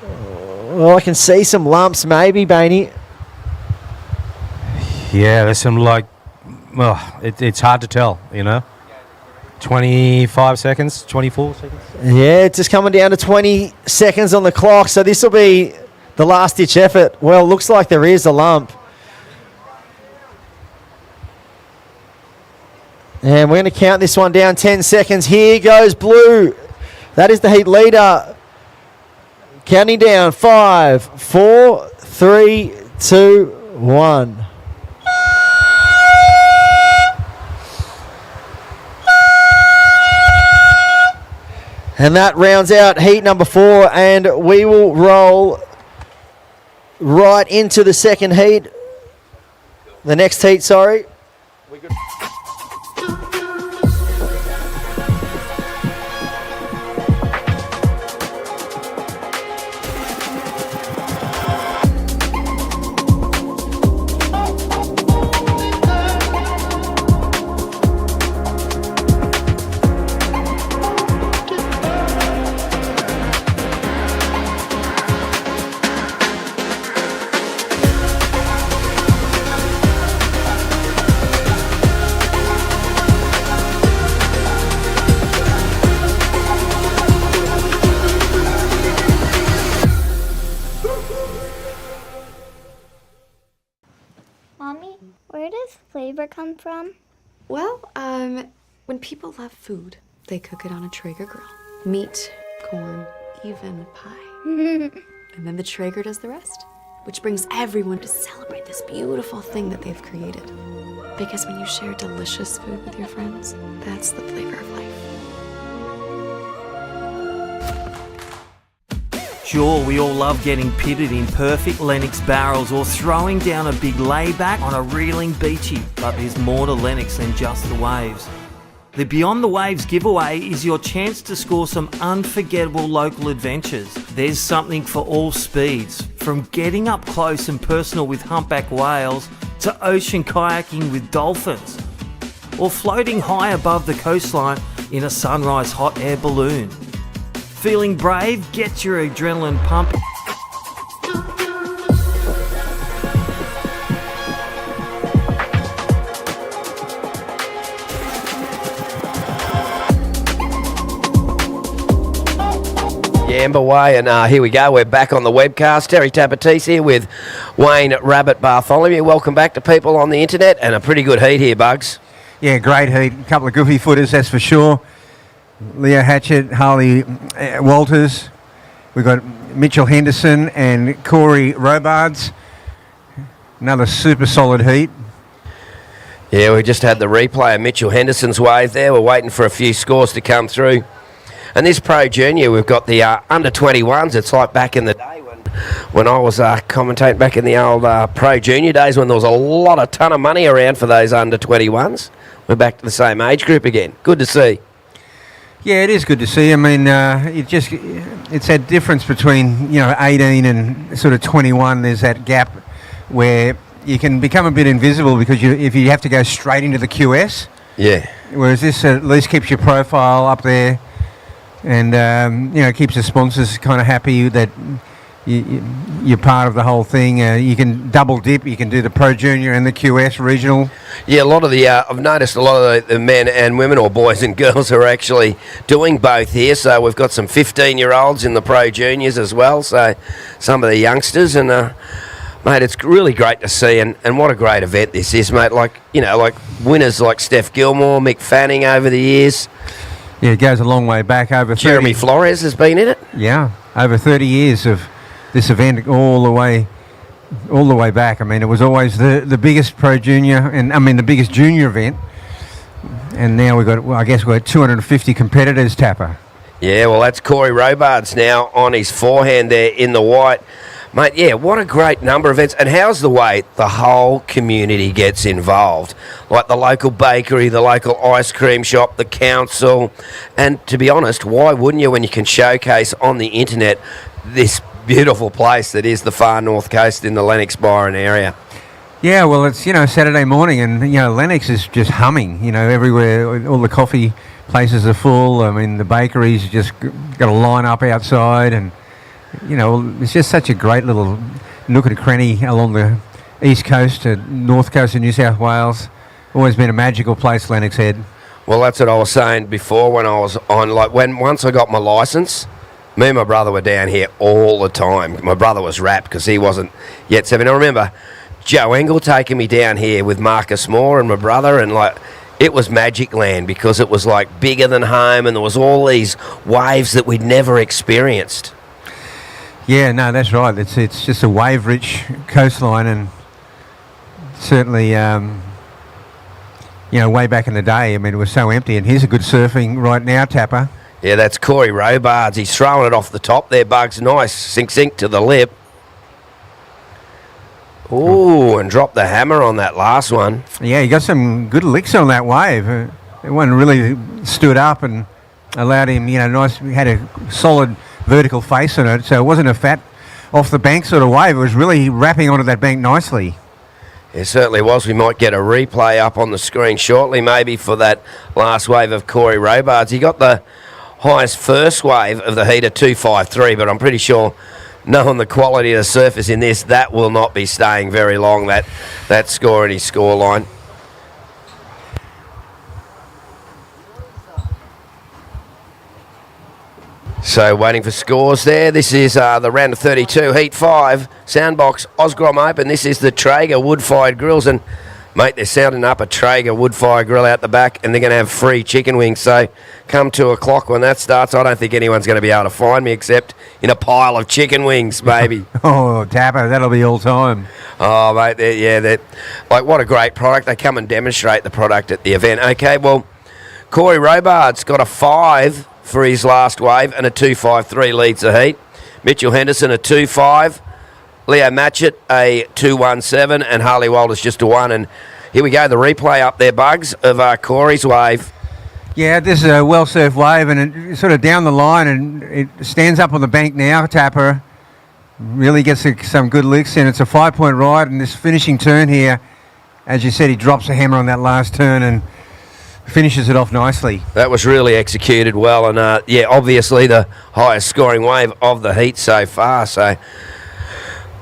I can see some lumps maybe, Bainey. Yeah, there's some it's hard to tell, 25 seconds, 24 seconds. Yeah, just coming down to 20 seconds on the clock. So this will be the last-ditch effort. Well, looks like there is a lump. And we're going to count this one down 10 seconds. Here goes blue. That is the heat leader. Counting down. 5, 4, 3, 2, 1. And that rounds out heat number 4, and we will roll right into the second heat. The next heat, sorry. Mommy, where does flavor come from? Well, when people love food, they cook it on a Traeger grill. Meat, corn, even pie. And then the Traeger does the rest, which brings everyone to celebrate this beautiful thing that they've created. Because when you share delicious food with your friends, that's the flavor of life. Sure, we all love getting pitted in perfect Lennox barrels or throwing down a big layback on a reeling beachy, but there's more to Lennox than just the waves. The Beyond the Waves giveaway is your chance to score some unforgettable local adventures. There's something for all speeds, from getting up close and personal with humpback whales to ocean kayaking with dolphins, or floating high above the coastline in a sunrise hot air balloon. Feeling brave? Get your adrenaline pumping. Yamba way, and here we go. We're back on the webcast. Terry Tabatisse here with Wayne Rabbit Bartholomew. Welcome back to people on the internet, and a pretty good heat here, Bugs. Yeah, great heat. A couple of goofy footers, that's for sure. Leo Hatchett, Harley Walters. We've got Mitchell Henderson and Corey Robards. Another super solid heat. Yeah, we just had the replay of Mitchell Henderson's wave there. We're waiting for a few scores to come through. And this Pro Junior, we've got the under-21s. It's like back in the day when I was commentating back in the old Pro Junior days when there was a ton of money around for those under-21s. We're back to the same age group again. Good to see. Yeah, it is good to see. I mean, it's that difference between 18 and sort of 21. There's that gap where you can become a bit invisible because if you have to go straight into the QS. Yeah. Whereas this at least keeps your profile up there, and keeps the sponsors kind of happy that you're part of the whole thing. You can double dip. You can do the Pro Junior and the QS regional. Yeah, a lot of the I've noticed a lot of the men and women, or boys and girls, are actually doing both here. So we've got some 15-year-olds in the Pro Juniors as well. So some of the youngsters, and mate, it's really great to see, and what a great event this is, mate. Like winners like Steph Gilmore, Mick Fanning over the years. Yeah, it goes a long way back. Over Jeremy Flores has been in it. Yeah, over 30 years of this event, all the way back. I mean, it was always the biggest Pro Junior, and I mean the biggest junior event. And now we've got 250 competitors, Tapper. Yeah, well, that's Corey Robards now on his forehand there in the white. Mate, yeah, what a great number of events. And how's the way the whole community gets involved? Like the local bakery, the local ice cream shop, the council. And to be honest, why wouldn't you when you can showcase on the internet this beautiful place that is the far north coast in the Lennox Byron area? Yeah, well, it's, Saturday morning, and, Lennox is just humming, everywhere. All the coffee places are full. I mean, the bakeries just got a line up outside, and it's just such a great little nook and cranny along the east coast to north coast of New South Wales. Always been a magical place, Lennox Head. Well, that's what I was saying before when I was on, once I got my licence, me and my brother were down here all the time. My brother was wrapped because he wasn't yet 7. I remember Joe Engel taking me down here with Marcus Moore and my brother, and it was magic land because it was bigger than home, and there was all these waves that we'd never experienced. Yeah, no, that's right. It's just a wave-rich coastline, and certainly, way back in the day, I mean, it was so empty. And here's a good surfing right now, Tapper. Yeah, that's Corey Robards. He's throwing it off the top there, Bugs. Nice sink to the lip. Ooh, and dropped the hammer on that last one. Yeah, he got some good licks on that wave. That one really stood up and allowed him, nice. He had a solid vertical face on it, so it wasn't a fat off the bank sort of wave. It was really wrapping onto that bank nicely. It certainly was. We might get a replay up on the screen shortly, maybe for that last wave of Corey Robards. He got the highest first wave of the heat at 253, but I'm pretty sure, knowing the quality of the surface in this, that will not be staying very long, that score in his score line. So waiting for scores there. This is the round of 32, Heat 5, Soundboks Oz Grom Open. This is the Traeger wood-fired grills. And, mate, they're sounding up a Traeger wood-fired grill out the back, and they're going to have free chicken wings. So come 2 o'clock when that starts, I don't think anyone's going to be able to find me except in a pile of chicken wings, baby. Oh, Tapper, that'll be all time. Oh, mate, they're like, what a great product. They come and demonstrate the product at the event. Okay, well, Corey Robart's got a 5 for his last wave and a 2.53 leads the heat. Mitchell Henderson a 2.5. Leo Matchett a 2.17 and Harley Walters just a 1. And here we go, the replay up there, Bugs, of Corey's wave. Yeah, this is a well-surfed wave, and it's sort of down the line, and it stands up on the bank now, Tapper. Really gets some good licks in. It's a 5-point ride, and this finishing turn here, as you said, he drops a hammer on that last turn and finishes it off nicely. That was really executed well, and yeah, obviously the highest scoring wave of the heat so far. So,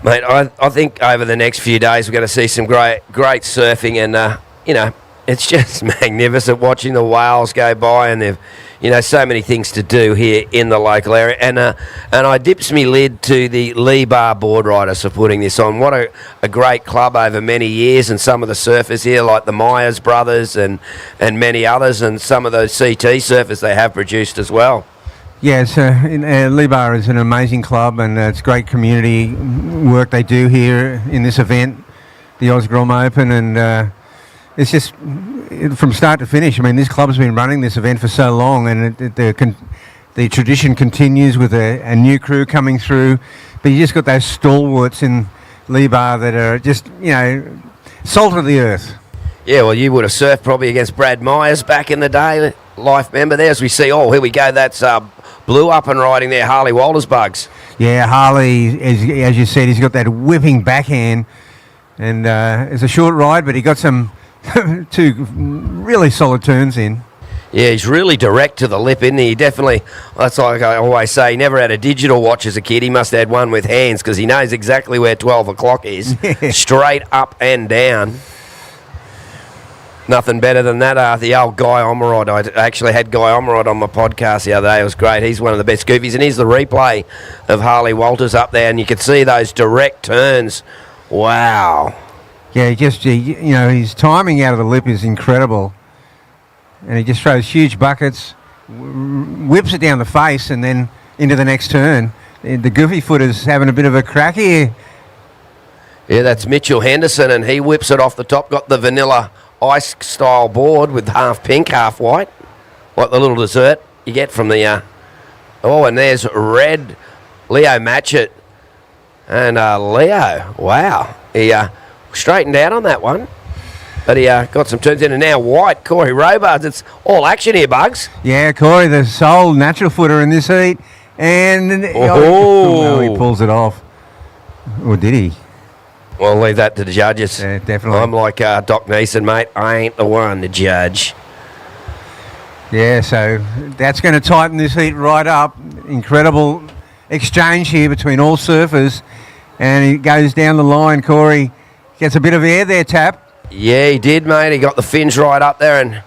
mate, I think over the next few days we're going to see some great surfing, and you know, it's just magnificent watching the whales go by, and they've, you know, so many things to do here in the local area. And I dips me lid to the Lee Bar board riders for putting this on. What a great club over many years, and some of the surfers here, like the Myers brothers and many others, and some of those CT surfers they have produced as well. Yeah, it's Lee Bar is an amazing club, and it's great community work they do here in this event, the Oz Grom Open, and it's just from start to finish. I mean, this club's been running this event for so long, and the tradition continues with a new crew coming through. But you just got those stalwarts in Lee Bar that are just, you know, salt of the earth. Yeah, well, you would have surfed probably against Brad Myers back in the day, life member there. As we see, oh, here we go, that's Blue up and riding there, Harley Walters, Bugs. Yeah, Harley, as you said, he's got that whipping backhand, and it's a short ride, but he got some 2 really solid turns in. Yeah, he's really direct to the lip, isn't he? He definitely, that's like I always say, he never had a digital watch as a kid. He must have had one with hands, because he knows exactly where 12 o'clock is. Straight up and down. Nothing better than that. The old Guy Omerod. I actually had Guy Omerod on my podcast the other day. It was great. He's one of the best goofies. And here's the replay of Harley Walters up there, and you can see those direct turns. Wow. Yeah, you know, his timing out of the lip is incredible. And he just throws huge buckets, whips it down the face, and then into the next turn. The goofy footer's having a bit of a crack here. Yeah, that's Mitchell Henderson, and he whips it off the top. Got the vanilla ice style board with half pink, half white, like the little dessert you get from the oh, and there's red Leo Matchett, and Leo, wow, he straightened out on that one, but he got some turns in. And now white Corey Robards. It's all action here, Bugs. Yeah, Corey, the sole natural footer in this heat, and no, he pulls it off. Or did he? Well, leave that to the judges. Yeah, definitely. I'm like Doc Neeson, mate. I ain't the one to judge. Yeah, so that's going to tighten this heat right up. Incredible exchange here between all surfers. And he goes down the line. Corey gets a bit of air there, Tap. Yeah, he did, mate. He got the fins right up there, and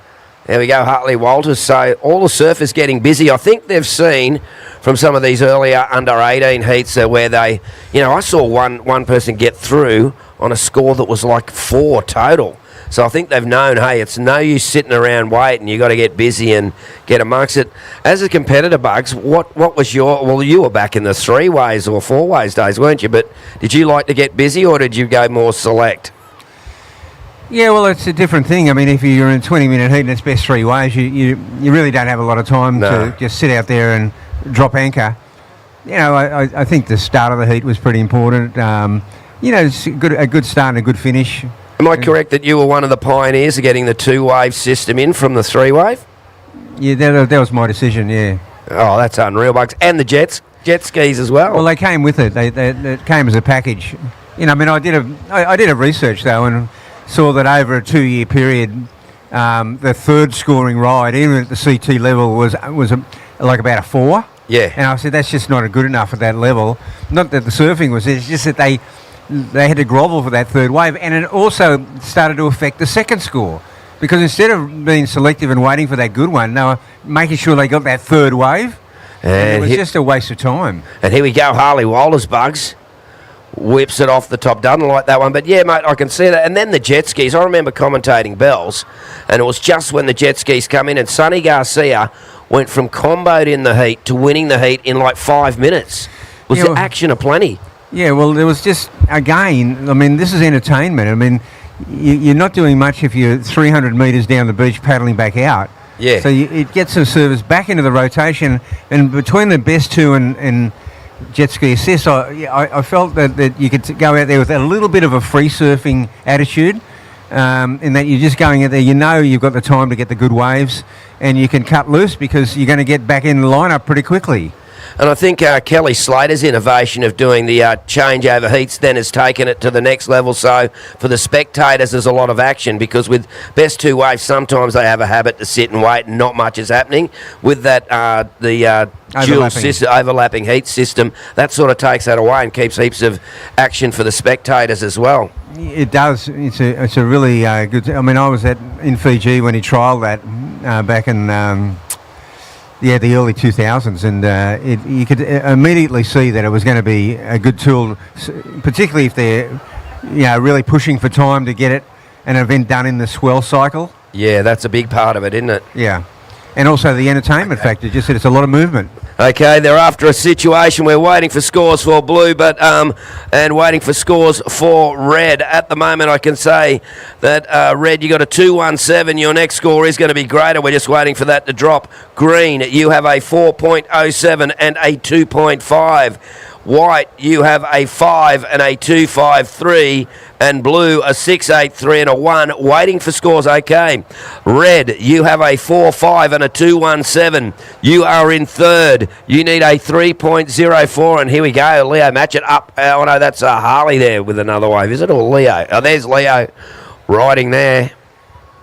there we go, Hartley Walters. So all the surfers getting busy. I think they've seen from some of these earlier under-18 heats where they, you know, I saw one person get through on a score that was like 4 total. So I think they've known, hey, it's no use sitting around waiting. You got to get busy and get amongst it. As a competitor, Bugs, what was your, well, you were back in the 3 ways or 4 ways days, weren't you? But did you like to get busy, or did you go more select? Yeah, well, it's a different thing. I mean, if you're in a 20-minute heat and it's best 3 ways, you really don't have a lot of time to just sit out there and drop anchor. You know, I think the start of the heat was pretty important. You know, it's a good start and a good finish. Am I correct that you were one of the pioneers of getting the 2-wave system in from the 3-wave? Yeah, that was my decision, yeah. Oh, that's unreal, Bugs. And the jet skis as well. Well, they came with it. They came as a package. You know, I mean, I did a research, though, and saw that over a 2-year period, the third scoring ride, even at the CT level, was like about a 4. Yeah. And I said, that's just not good enough at that level. Not that the surfing was, it's just that they had to grovel for that third wave. And it also started to affect the second score. Because instead of being selective and waiting for that good one, they were making sure they got that third wave. And it was just a waste of time. And here we go, Harley Walters, Bugs. Whips it off the top. Doesn't like that one. But yeah, mate, I can see that. And then the jet skis. I remember commentating Bells, and it was just when the jet skis come in, and Sonny Garcia went from comboed in the heat to winning the heat in like 5 minutes. Was the action aplenty? Yeah, well, there was just, again, I mean, this is entertainment. I mean, you're not doing much if you're 300 metres down the beach paddling back out. Yeah. So it gets the service back into the rotation, and between the best two and jet ski assist, I felt that you could go out there with a little bit of a free surfing attitude, in that you're just going out there, you know you've got the time to get the good waves, and you can cut loose because you're going to get back in the lineup pretty quickly. And I think Kelly Slater's innovation of doing the changeover heats then has taken it to the next level. So for the spectators, there's a lot of action, because with best two waves, sometimes they have a habit to sit and wait and not much is happening. With that, dual system, overlapping heat system, that sort of takes that away and keeps heaps of action for the spectators as well. It does. It's a really good. I mean, I was in Fiji when he trialled that back in the early 2000s, and you could immediately see that it was going to be a good tool, particularly if they're really pushing for time to get an event done in the swell cycle. Yeah, that's a big part of it, isn't it? Yeah. And also the entertainment factor, just that it's a lot of movement. Okay, they're after a situation. We're waiting for scores for blue, and waiting for scores for red. At the moment, I can say that red, you got a 2-1-7. Your next score is going to be greater. We're just waiting for that to drop. Green, you have a 4.07 and a 2.5. White, you have a 5 and a 2.53, and blue a 6.83 and a 1. Waiting for scores. Okay. Red, you have a 4.5 and a 2.17. You are in third. You need a 3.04, and here we go. Leo, match it up. Oh no, that's Harley there with another wave. Is it, or Leo? Oh, there's Leo riding there.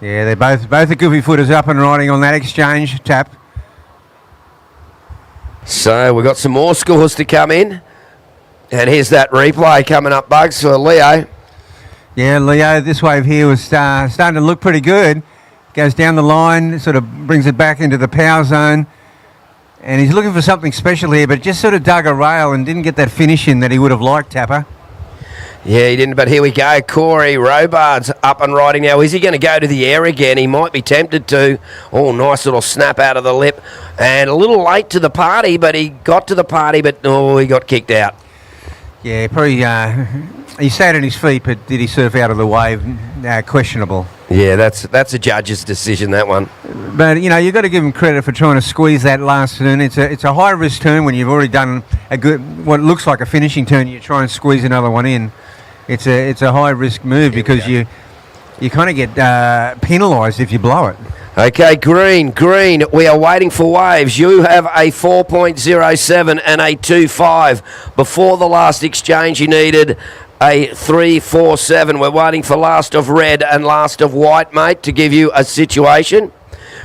Yeah, they're both the goofy footers up and riding on that exchange tap. So we've got some more scores to come in. And here's that replay coming up, Bugs, for Leo. Yeah, Leo, this wave here was starting to look pretty good. Goes down the line, sort of brings it back into the power zone. And he's looking for something special here, but just sort of dug a rail and didn't get that finish in that he would have liked, Tapper. Yeah, he didn't, but here we go. Corey Robard's up and riding now. Is he going to go to the air again? He might be tempted to. Oh, nice little snap out of the lip. And a little late to the party, but he got to the party, but he got kicked out. Yeah, probably he sat on his feet, but did he surf out of the wave? Questionable. Yeah, that's a judge's decision, that one. But, you've got to give him credit for trying to squeeze that last turn. It's a high-risk turn when you've already done what looks like a finishing turn. You try and squeeze another one in. It's a high-risk move because you kind of get penalised if you blow it. Okay, green, we are waiting for waves. You have a 4.07 and a 2.5. Before the last exchange, you needed a 3.47. We're waiting for last of red and last of white, mate, to give you a situation.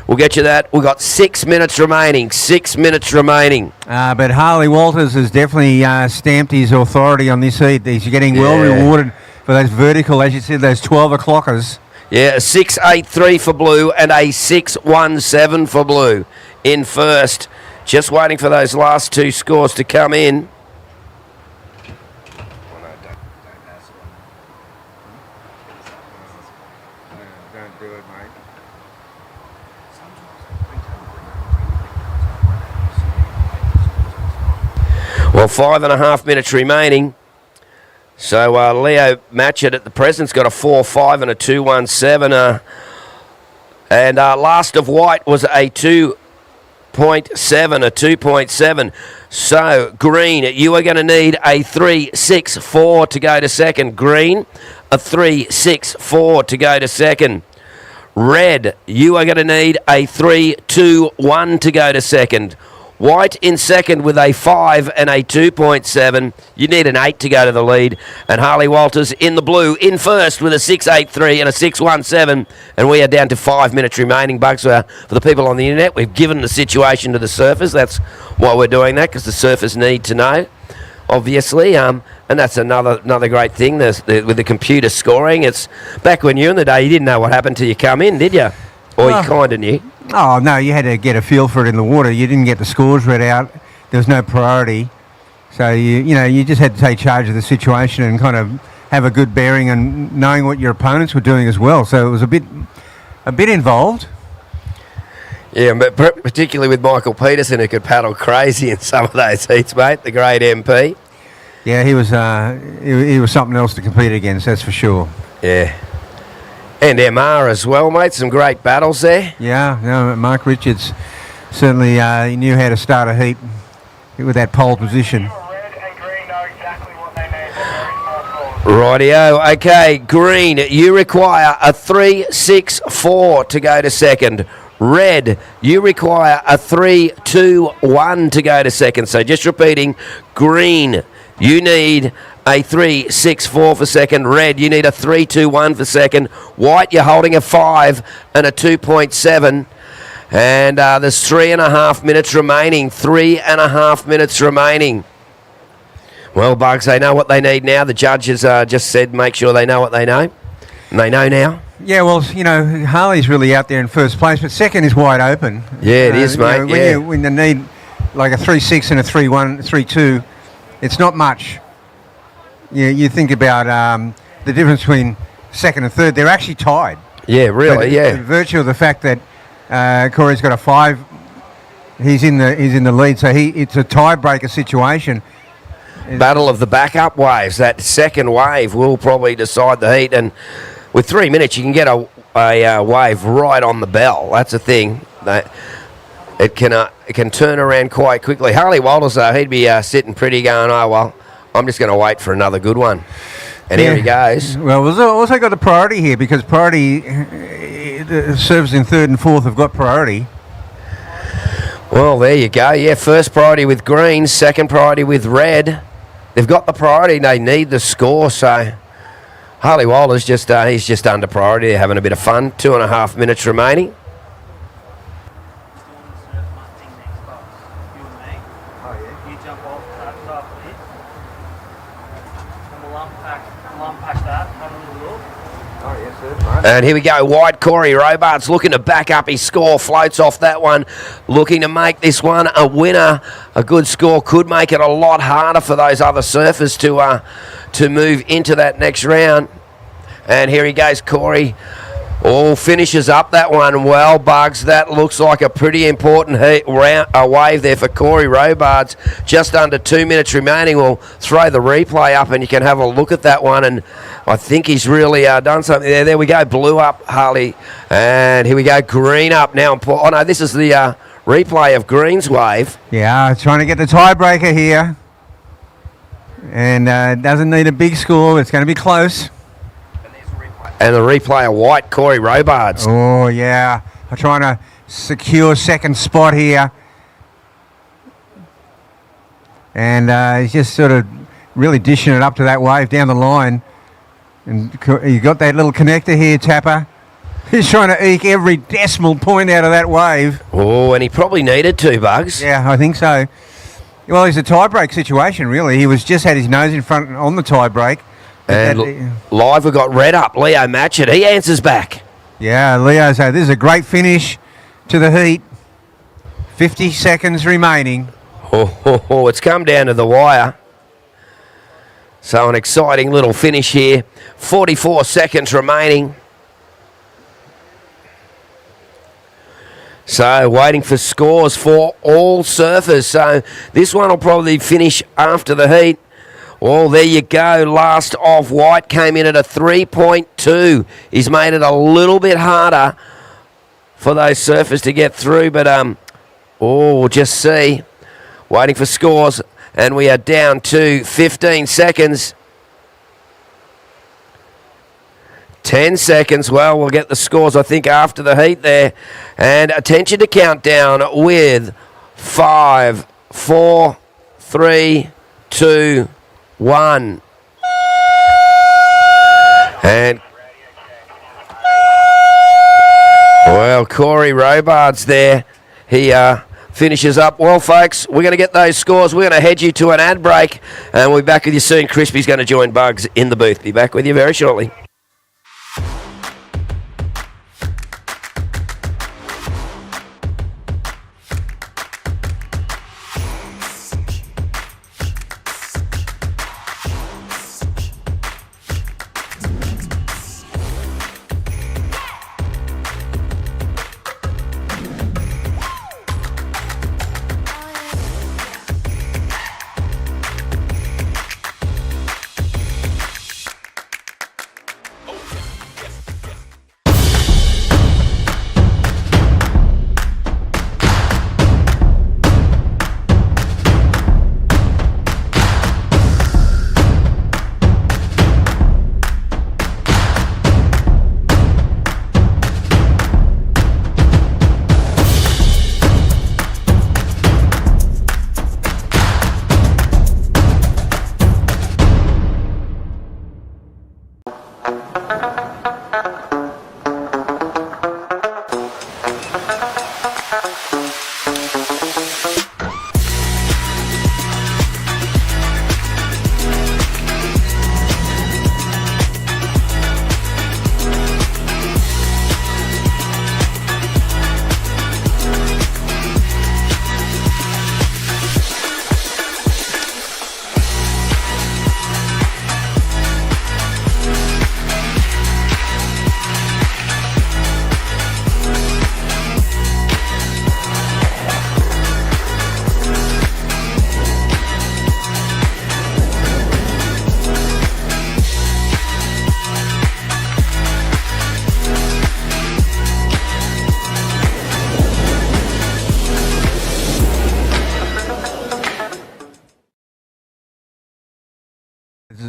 We'll get you that. We've got 6 minutes remaining. 6 minutes remaining. But Harley Walters has definitely stamped his authority on this heat. He's getting well rewarded for those vertical, as you said, those 12 o'clockers. Yeah, a 6.83 for blue and a 6.17 for blue in first. Just waiting for those last two scores to come in. Well, 5.5 minutes remaining. So Leo Matchett at the present's got a 4.5 and a 2.17. And last of white was a 2.7, a 2.7. So green, you are going to need a 3.64 to go to second. Green, a 3.64 to go to second. Red, you are going to need a 3.21 to go to second. White in second with a 5 and a 2.7. You need an 8 to go to the lead. And Harley Walters in the blue in first with a 6.83 and a 6.17. And we are down to 5 minutes remaining, Bugs. For the people on the internet, we've given the situation to the surfers. That's why we're doing that, because the surfers need to know, obviously. And that's another great thing with the computer scoring. It's back when you in the day, you didn't know what happened till you come in, did you? Or you kind of knew. Oh, no, you had to get a feel for it in the water. You didn't get the scores read out. there was no priority. So you just had to take charge of the situation and kind of have a good bearing and knowing what your opponents were doing as well. So it was a bit involved. Yeah, but particularly with Michael Peterson, who could paddle crazy in some of those heats, mate, the great MP. Yeah, he was something else to compete against, that's for sure. Yeah. And MR as well, mate. Some great battles there. Yeah, no, Mark Richards certainly he knew how to start a heat with that pole position. Rightio. Okay, Green, you require a 3-6-4 to go to second. Red, you require a 3-2-1 to go to second. So just repeating, Green, you need a 3-6-4 for second. Red, you need a 3-2-1 for second. White, you're holding a 5 and a 2.7. And there's 3.5 minutes remaining. 3.5 minutes remaining. Well, Bugs, they know what they need now. The judges just said make sure they know what they know. And they know now. Yeah, well, Harley's really out there in first place, but second is wide open. Yeah, it is, mate. When you need like a 3-6 and a 3-1, 3-2, it's not much. You think about the difference between second and third. They're actually tied. Yeah, really, By virtue of the fact that Corey's got a 5, he's in the lead, so it's a tiebreaker situation. Battle of the backup waves. That second wave will probably decide the heat, and with 3 minutes you can get a wave right on the bell. That's the thing. That it can turn around quite quickly. Harley Walters, he'd be sitting pretty going, oh, well, I'm just going to wait for another good one. And here he goes. Well, we've also got the priority here because priority, the servers in third and fourth have got priority. Well, there you go. Yeah, first priority with green, second priority with red. They've got the priority. They need the score. So Harley Walters he's just under priority. They're having a bit of fun. 2.5 minutes remaining. And here we go, White Corey Robarts looking to back up his score, floats off that one, looking to make this one a winner. A good score could make it a lot harder for those other surfers to move into that next round. And here he goes, Corey. Finishes up that one well, Bugs. That looks like a pretty important wave there for Corey Robarts. Just under 2 minutes remaining. We'll throw the replay up and you can have a look at that one. And I think he's really done something there. There we go, blue up, Harley. And here we go, green up now. Oh, no, this is the replay of Green's wave. Yeah, trying to get the tiebreaker here. And doesn't need a big score. It's going to be close. And the replay of White Corey Robarts. Oh, yeah. I'm trying to secure second spot here. And he's just sort of really dishing it up to that wave down the line. And you got that little connector here, Tapper. He's trying to eke every decimal point out of that wave. Oh, and he probably needed to, Bugs. Yeah, I think so. Well, it's a tie-break situation, really. He was just had his nose in front on the tie-break. And live, we've got red up. Leo Matchett, he answers back. Yeah, Leo, so this is a great finish to the heat. 50 seconds remaining. It's come down to the wire. So an exciting little finish here. 44 seconds remaining. So waiting for scores for all surfers. So this one will probably finish after the heat. Well, there you go. Last off, White came in at a 3.2. He's made it a little bit harder for those surfers to get through. But, we'll just see. Waiting for scores. And we are down to 15 seconds. 10 seconds. Well, we'll get the scores, I think, after the heat there. And attention to countdown with 5, 4, 3, 2, 1. And well, Corey Robarts there. He finishes up. Well, folks, we're going to get those scores. We're going to head you to an ad break, and we'll be back with you soon. Crispy's going to join Bugs in the booth. Be back with you very shortly.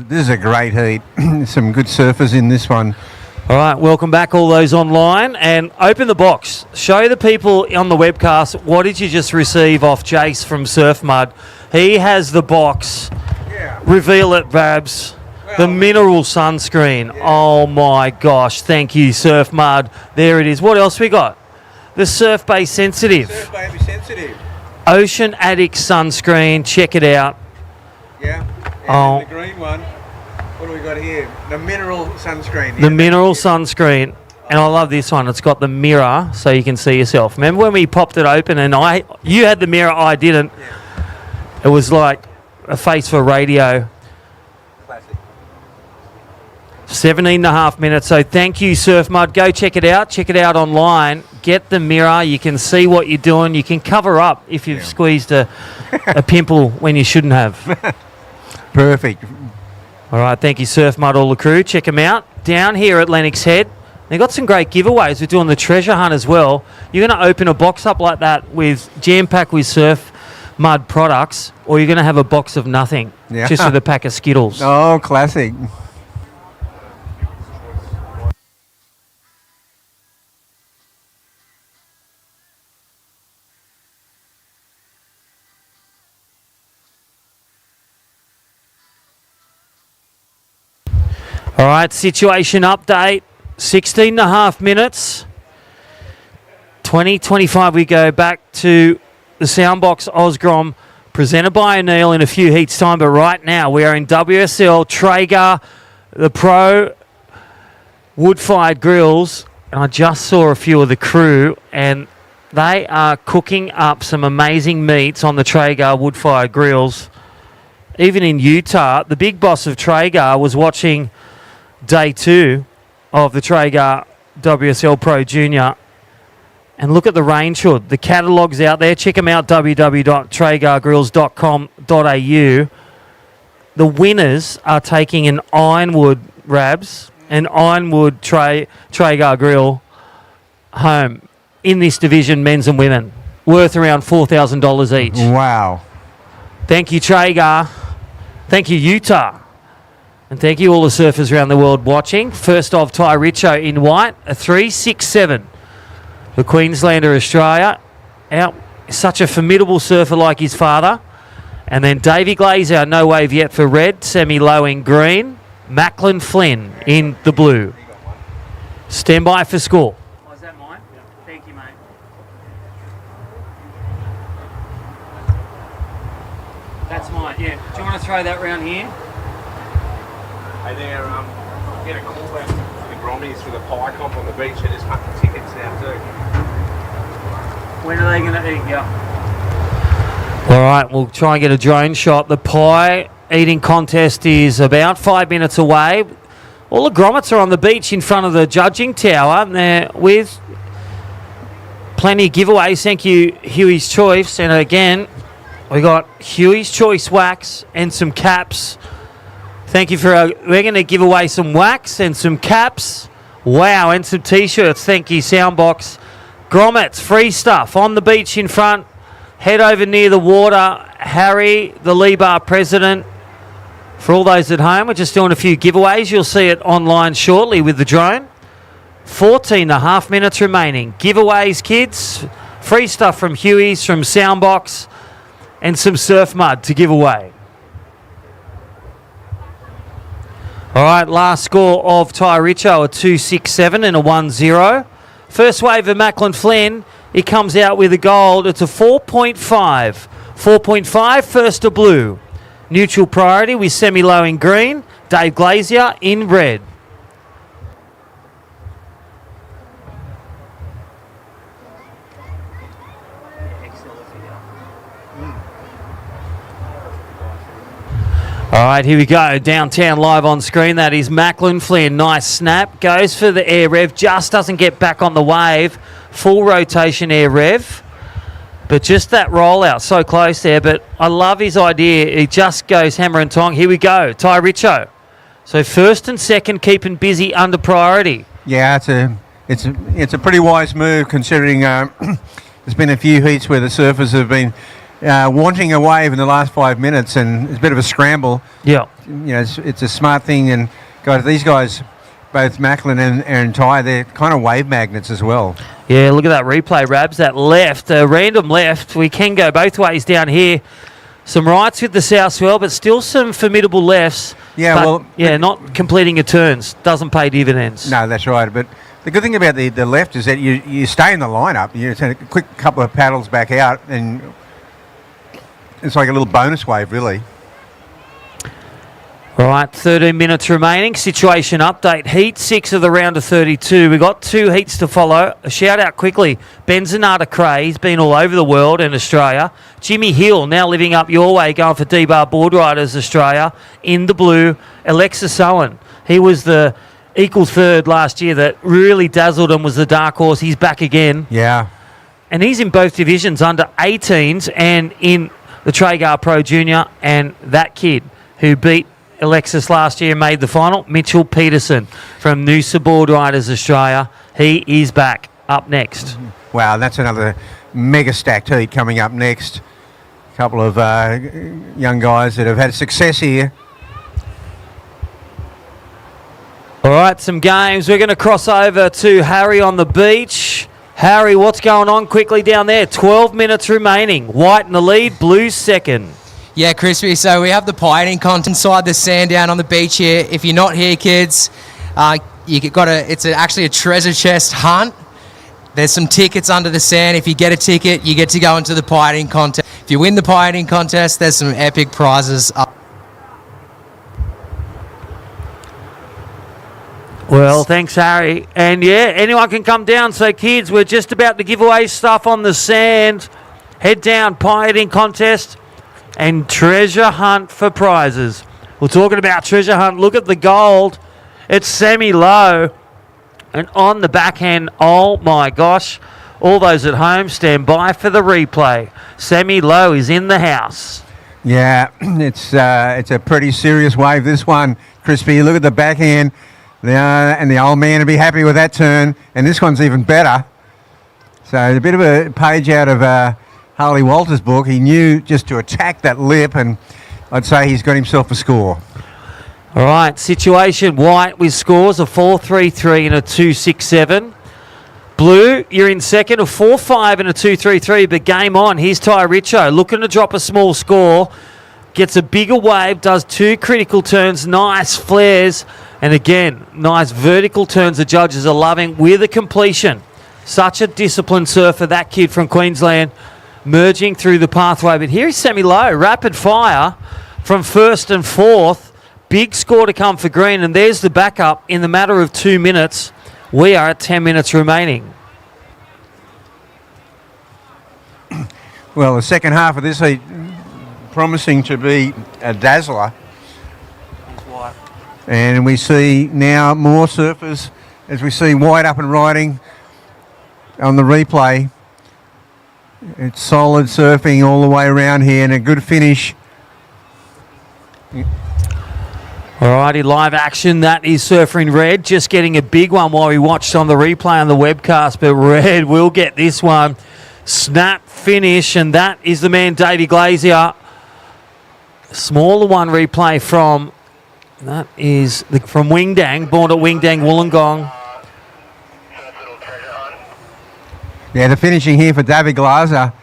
This is a great heat. Some good surfers in this one. All right, welcome back all those online, and open the box. Show the people on the webcast, what did you just receive off Jace from Surf Mud? He has the box. Yeah. Reveal it, Babs. The mineral sunscreen. Yeah. Oh my gosh, thank you, Surf Mud. There it is. What else we got? The Surf Bay Sensitive. Surf Baby Sensitive. Ocean Addict sunscreen. Check it out. Yeah. And the green one. What do we got here? The mineral sunscreen. The mineral sunscreen. And I love this one. It's got the mirror so you can see yourself. Remember when we popped it open and you had the mirror, I didn't. Yeah. It was like a face for radio. Classic. 17.5 minutes. So thank you, Surf Mud. Go check it out. Check it out online. Get the mirror. You can see what you're doing. You can cover up if you've squeezed a pimple when you shouldn't have. Perfect. All right, thank you, Surf Mud, all the crew. Check them out. Down here at Lennox Head, they've got some great giveaways. We're doing the treasure hunt as well. You're going to open a box up like that with jam-packed with Surf Mud products, or you're going to have a box of nothing, just with a pack of Skittles. Oh, classic. All right, situation update, 16.5 minutes. 20:25 we go back to the Soundboks Oz Grom, presented by O'Neill in a few heats time, but right now we are in WSL, Traeger, the Pro wood-fired grills, and I just saw a few of the crew, and they are cooking up some amazing meats on the Traeger wood-fired grills. Even in Utah, the big boss of Traeger was watching day 2 of the Traeger WSL Pro Junior. And look at the range hood. The catalogue's out there. Check them out, www.traegergrills.com.au. The winners are taking an Ironwood Rabs, an Ironwood Traeger grill home in this division, men's and women, worth around $4,000 each. Wow. Thank you, Traeger. Thank you, Utah. And thank you all the surfers around the world watching. First off, Ty Richo in white, a 3.67. The Queenslander, Australia. Out, such a formidable surfer like his father. And then Davey Glazer, no wave yet for red. Semi-low in green. Macklin Flynn in the blue. Stand by for score. Oh, is that mine? Yeah. Thank you, mate. That's mine, yeah. Do you want to throw that round here? Hey there, get a call out to the Gromies for the pie comp on the beach. They're just hunting tickets now too. When are they going to eat? Yeah. All right, we'll try and get a drone shot. The pie eating contest is about 5 minutes away. All the grommets are on the beach in front of the judging tower, and they're with plenty of giveaways. Thank you, Huey's Choice. And again, we got Huey's Choice wax and some caps. Thank you for, we're going to give away some wax and some caps. Wow, and some T-shirts. Thank you, Soundboks. Grommets, free stuff on the beach in front. Head over near the water. Harry, the Lee Bar president. For all those at home, we're just doing a few giveaways. You'll see it online shortly with the drone. 14.5 minutes remaining. Giveaways, kids. Free stuff from Huey's, from Soundboks, and some Surf Mud to give away. All right, last score of Ty Richo, a 2.67 and a 1-0. First wave of Macklin Flynn, he comes out with a gold. It's a 4.5. 4.5, first to blue. Neutral priority with semi-low in green. Dave Glazier in red. All right, here we go. Downtown live on screen. That is Macklin Flynn. Nice snap. Goes for the air rev. Just doesn't get back on the wave. Full rotation air rev. But just that rollout. So close there. But I love his idea. He just goes hammer and tong. Here we go. Ty Richo. So first and second keeping busy under priority. Yeah, it's a pretty wise move considering there's been a few heats where the surfers have been wanting a wave in the last 5 minutes, and it's a bit of a scramble. Yeah. You know, it's a smart thing, and these guys, both Macklin and Ty, they're kind of wave magnets as well. Yeah, look at that replay, Rabs. That left, random left. We can go both ways down here. Some rights with the south swell, but still some formidable lefts. Yeah, not completing your turns. Doesn't pay dividends. No, that's right. But the good thing about the left is that you stay in the lineup. You take a quick couple of paddles back out, and it's like a little bonus wave, really. All right, 13 minutes remaining. Situation update. Heat 6 of the round of 32. We've got 2 heats to follow. A shout out quickly. Benzonata Cray, he's been all over the world and Australia. Jimmy Hill, now living up your way, going for D-Bar Board Riders Australia. In the blue, Alexis Owen. He was the equal third last year that really dazzled and was the dark horse. He's back again. Yeah. And he's in both divisions, under 18s and in the Traeger Pro Junior. And that kid who beat Alexis last year made the final, Mitchell Peterson from Noosa Board Riders Australia. He is back up next. Wow, that's another mega stacked heat coming up next. A couple of young guys that have had success here. All right, some games. We're going to cross over to Harry on the beach. Harry, what's going on quickly down there? 12 minutes remaining. White in the lead, blue second. Yeah, Crispy. So we have the pioneering contest inside the sand down on the beach here. If you're not here, kids, it's actually a treasure chest hunt. There's some tickets under the sand. If you get a ticket, you get to go into the pioneering contest. If you win the pioneering contest, there's some epic prizes up. Well, thanks, Harry. And yeah, anyone can come down. So, kids, we're just about to give away stuff on the sand. Head down, pioneering contest and treasure hunt for prizes. We're talking about treasure hunt. Look at the gold. It's semi-low. And on the backhand, oh my gosh. All those at home, stand by for the replay. Semi-low is in the house. Yeah, it's a pretty serious wave, this one, Crispy. Look at the backhand. And the old man will be happy with that turn. And this one's even better. So a bit of a page out of Harley Walters' book. He knew just to attack that lip, and I'd say he's got himself a score. All right, situation white with scores of 4-3-3 and a 2-6-7. Blue, you're in second, a 4-5 and a 2-3-3, but game on. Here's Ty Richo looking to drop a small score. Gets a bigger wave, does 2 critical turns, nice flares, and again, nice vertical turns the judges are loving with a completion. Such a disciplined surfer, that kid from Queensland, merging through the pathway. But here is semi-low, rapid fire from first and fourth. Big score to come for green, and there's the backup in the matter of 2 minutes. We are at 10 minutes remaining. Well, the second half of this heat promising to be a dazzler. And we see now more surfers as we see White up and riding on the replay. It's solid surfing all the way around here and a good finish. Alrighty, live action. That is Surfer in Red. Just getting a big one while we watched on the replay on the webcast. But Red will get this one. Snap finish, and that is the man, Davey Glazier. Smaller one replay from, that is from Wingdang, born at Wingdang, Wollongong. Yeah, the finishing here for Davey Glazer,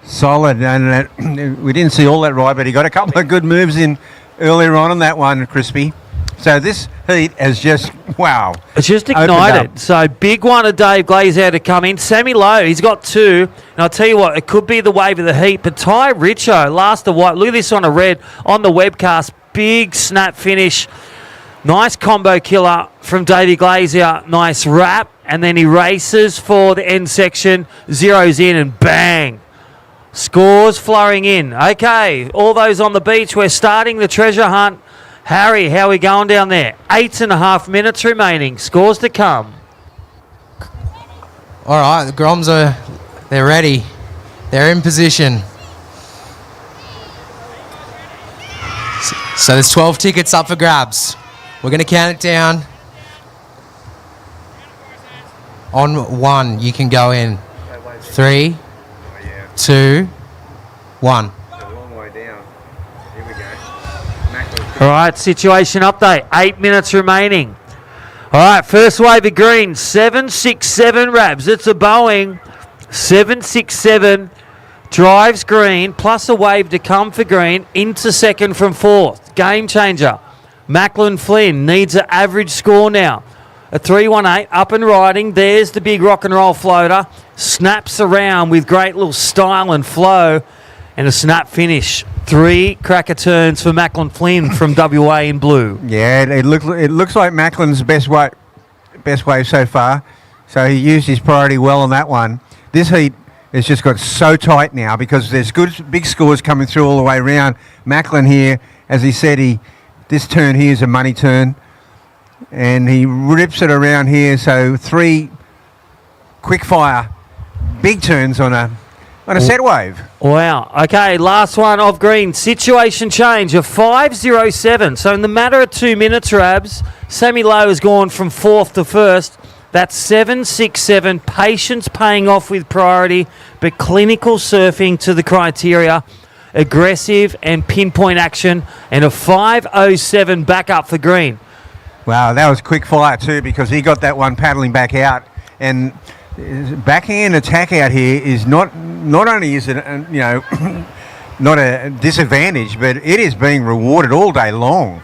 solid. And we didn't see all that right, but he got a couple of good moves in earlier on that one, Crispy. So this heat has just, wow. It's just ignited. So big one of Dave Glazer to come in. Semi-low, he's got 2. And I'll tell you what, it could be the wave of the heat. But Ty Richo, last of white. Look at this on a red on the webcast. Big snap finish. Nice combo killer from Davey Glazier. Nice wrap. And then he races for the end section. Zeroes in and bang. Scores flowing in. Okay, all those on the beach. We're starting the treasure hunt. Harry, how are we going down there? 8.5 minutes remaining. Scores to come. All right, the Groms they're ready. They're in position. So there's 12 tickets up for grabs. We're going to count it down. On 1, you can go in. 3, 2, 1. A long way down. Here we go. All right, situation update. 8 minutes remaining. All right, first wave of green. 7-6-7 Rabs. It's a Boeing. 7-6-7 drives green, plus a wave to come for green into second from fourth. Game changer. Macklin Flynn needs an average score now. A 3-1-8 up and riding. There's the big rock and roll floater. Snaps around with great little style and flow. And a snap finish. 3 cracker turns for Macklin Flynn from WA in blue. Yeah, it looks like Macklin's best wave so far. So he used his priority well on that one. This heat has just got so tight now because there's good big scores coming through all the way around. Macklin here, as he said, this turn here is a money turn. And he rips it around here. So 3 quick fire big turns on a set wave. Wow. Okay, last one of green. Situation change of 5.07. So in the matter of 2 minutes, Rabs, Sammy Lowe has gone from fourth to first. That's 7-6-7. Patience paying off with priority, but clinical surfing to the criteria. Aggressive and pinpoint action, and a 5.07 backup for green. Wow, that was quick fire too because he got that one paddling back out. And backhand attack out here is not only is it not a disadvantage, but it is being rewarded all day long.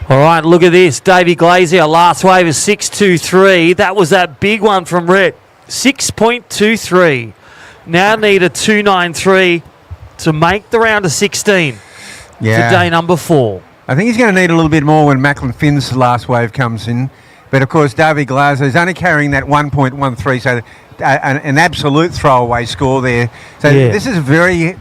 All right, look at this. Davey Glazier, last wave is 6.23. That was that big one from Rhett. 6.23. Now need a 2.93 to make the round of 16 for day number 4. I think he's going to need a little bit more when Macklin Finn's last wave comes in. But, of course, Davey Glazer is only carrying that 1.13, so an absolute throwaway score there. So this is really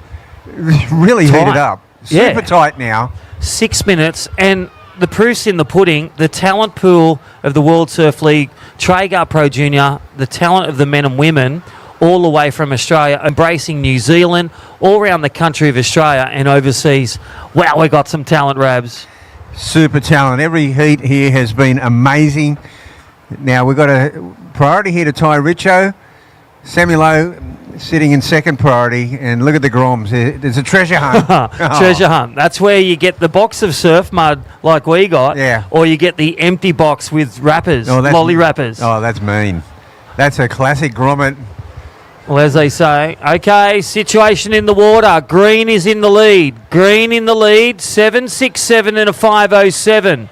tight. Heated up. Super tight now. 6 minutes, and the proof's in the pudding. The talent pool of the World Surf League, Traeger Pro Junior, the talent of the men and women, all the way from Australia, embracing New Zealand, all around the country of Australia and overseas. Wow, we got some talent, Rabs. Super talent. Every heat here has been amazing. Now we've got a priority here to Ty Richo. Sammy Lowe sitting in second priority, and look at the Groms. There's a treasure hunt. Treasure hunt. That's where you get the box of surf mud like we got, or you get the empty box with wrappers, lolly wrappers. Oh, that's mean. That's a classic grommet. Well, as they say. Okay, situation in the water. Green is in the lead. Green in the lead. 7.67 and a 5.07.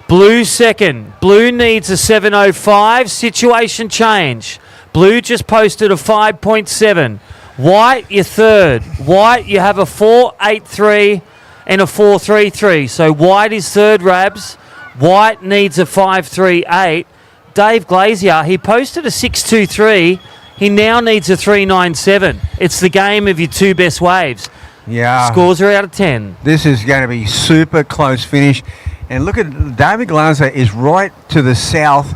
Blue second. Blue needs a 7.05. Situation change. Blue just posted a 5.7. White, you're third. White, you have a 4.83 and a 4.33. So white is third, Rabs. White needs a 5.38. Dave Glazier, he posted a 6.23. He now needs a 3.97. It's the game of your 2 best waves. Yeah. Scores are out of 10. This is going to be super close finish. And look at David Glazer is right to the south.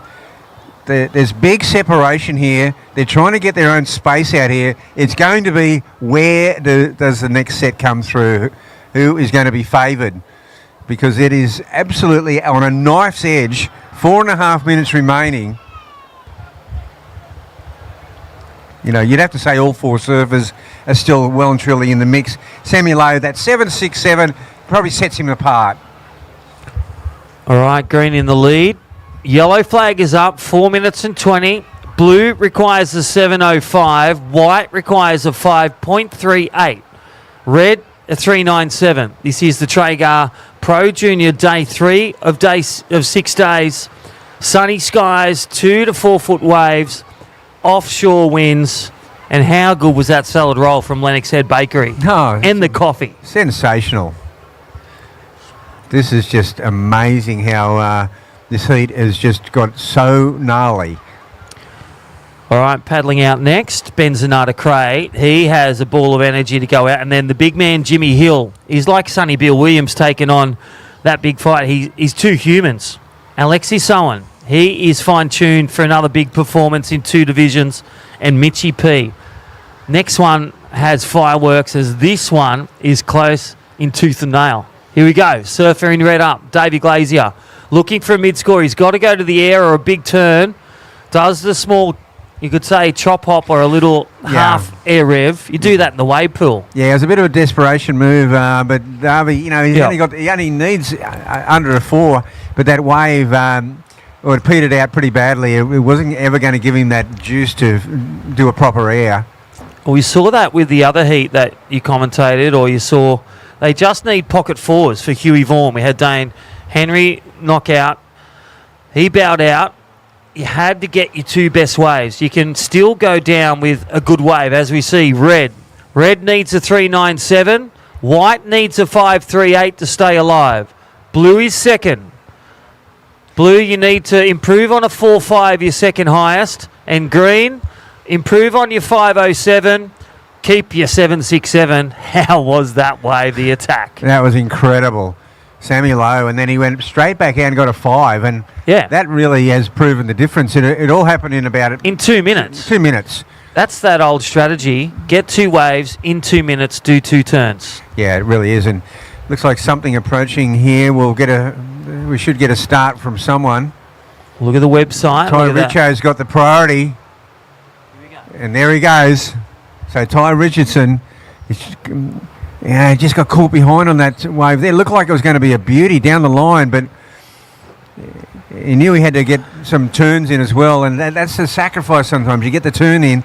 There's big separation here. They're trying to get their own space out here. It's going to be where does the next set come through? Who is going to be favoured? Because it is absolutely on a knife's edge. 4.5 minutes remaining. You know, you'd have to say all 4 surfers are still well and truly in the mix. Sammy Lowe, that 7.67 probably sets him apart. All right, green in the lead. Yellow flag is up, 4 minutes and 20. Blue requires a 7.05. White requires a 5.38. Red, a 3.97. This is the Traeger Pro Junior Day 3 of 6 days. Sunny skies, 2 to 4 foot waves. Offshore winds, and how good was that salad roll from Lennox Head Bakery? And the coffee. Sensational. This is just amazing how this heat has just got so gnarly. All right, paddling out next, Ben Zanata Crate. He has a ball of energy to go out, and then the big man, Jimmy Hill. He's like Sonny Bill Williams taking on that big fight. He's 2 humans. Alexi Sowen. He is fine-tuned for another big performance in 2 divisions. And Mitchy P. Next one has fireworks, as this one is close in tooth and nail. Here we go. Surfer in red up. Davey Glazier looking for a mid-score. He's got to go to the air or a big turn. Does the small, you could say chop hop or a little half air rev. You do that in the wave pool. Yeah, it was a bit of a desperation move, but Darby, he only needs under a 4, but that wave, it petered out pretty badly. It wasn't ever going to give him that juice to do a proper air. Well, we saw that with the other heat that you commentated, or you saw. They just need pocket fours for Huey Vaughan. We had Dane Henry knock out. He bowed out. You had to get your 2 best waves. You can still go down with a good wave, as we see. Red needs a 397. White needs a 538 to stay alive. Blue is second. Blue, you need to improve on a 4.5, your second highest. And green, improve on your 5.07. Keep your 7.67. How was that wave, the attack? That was incredible. Sammy Lowe, and then he went straight back out and got a 5, and that really has proven the difference. It all happened in about... In 2 minutes. 2 minutes. That's that old strategy. Get 2 waves in 2 minutes, do 2 turns. Yeah, it really is, and looks like something approaching here. We should get a start from someone. Look at the website. Ty Richo's got the priority. And there he goes. So Ty Richardson, just got caught behind on that wave there. Looked like it was going to be a beauty down the line, but he knew he had to get some turns in as well. And that's the sacrifice sometimes. You get the turn in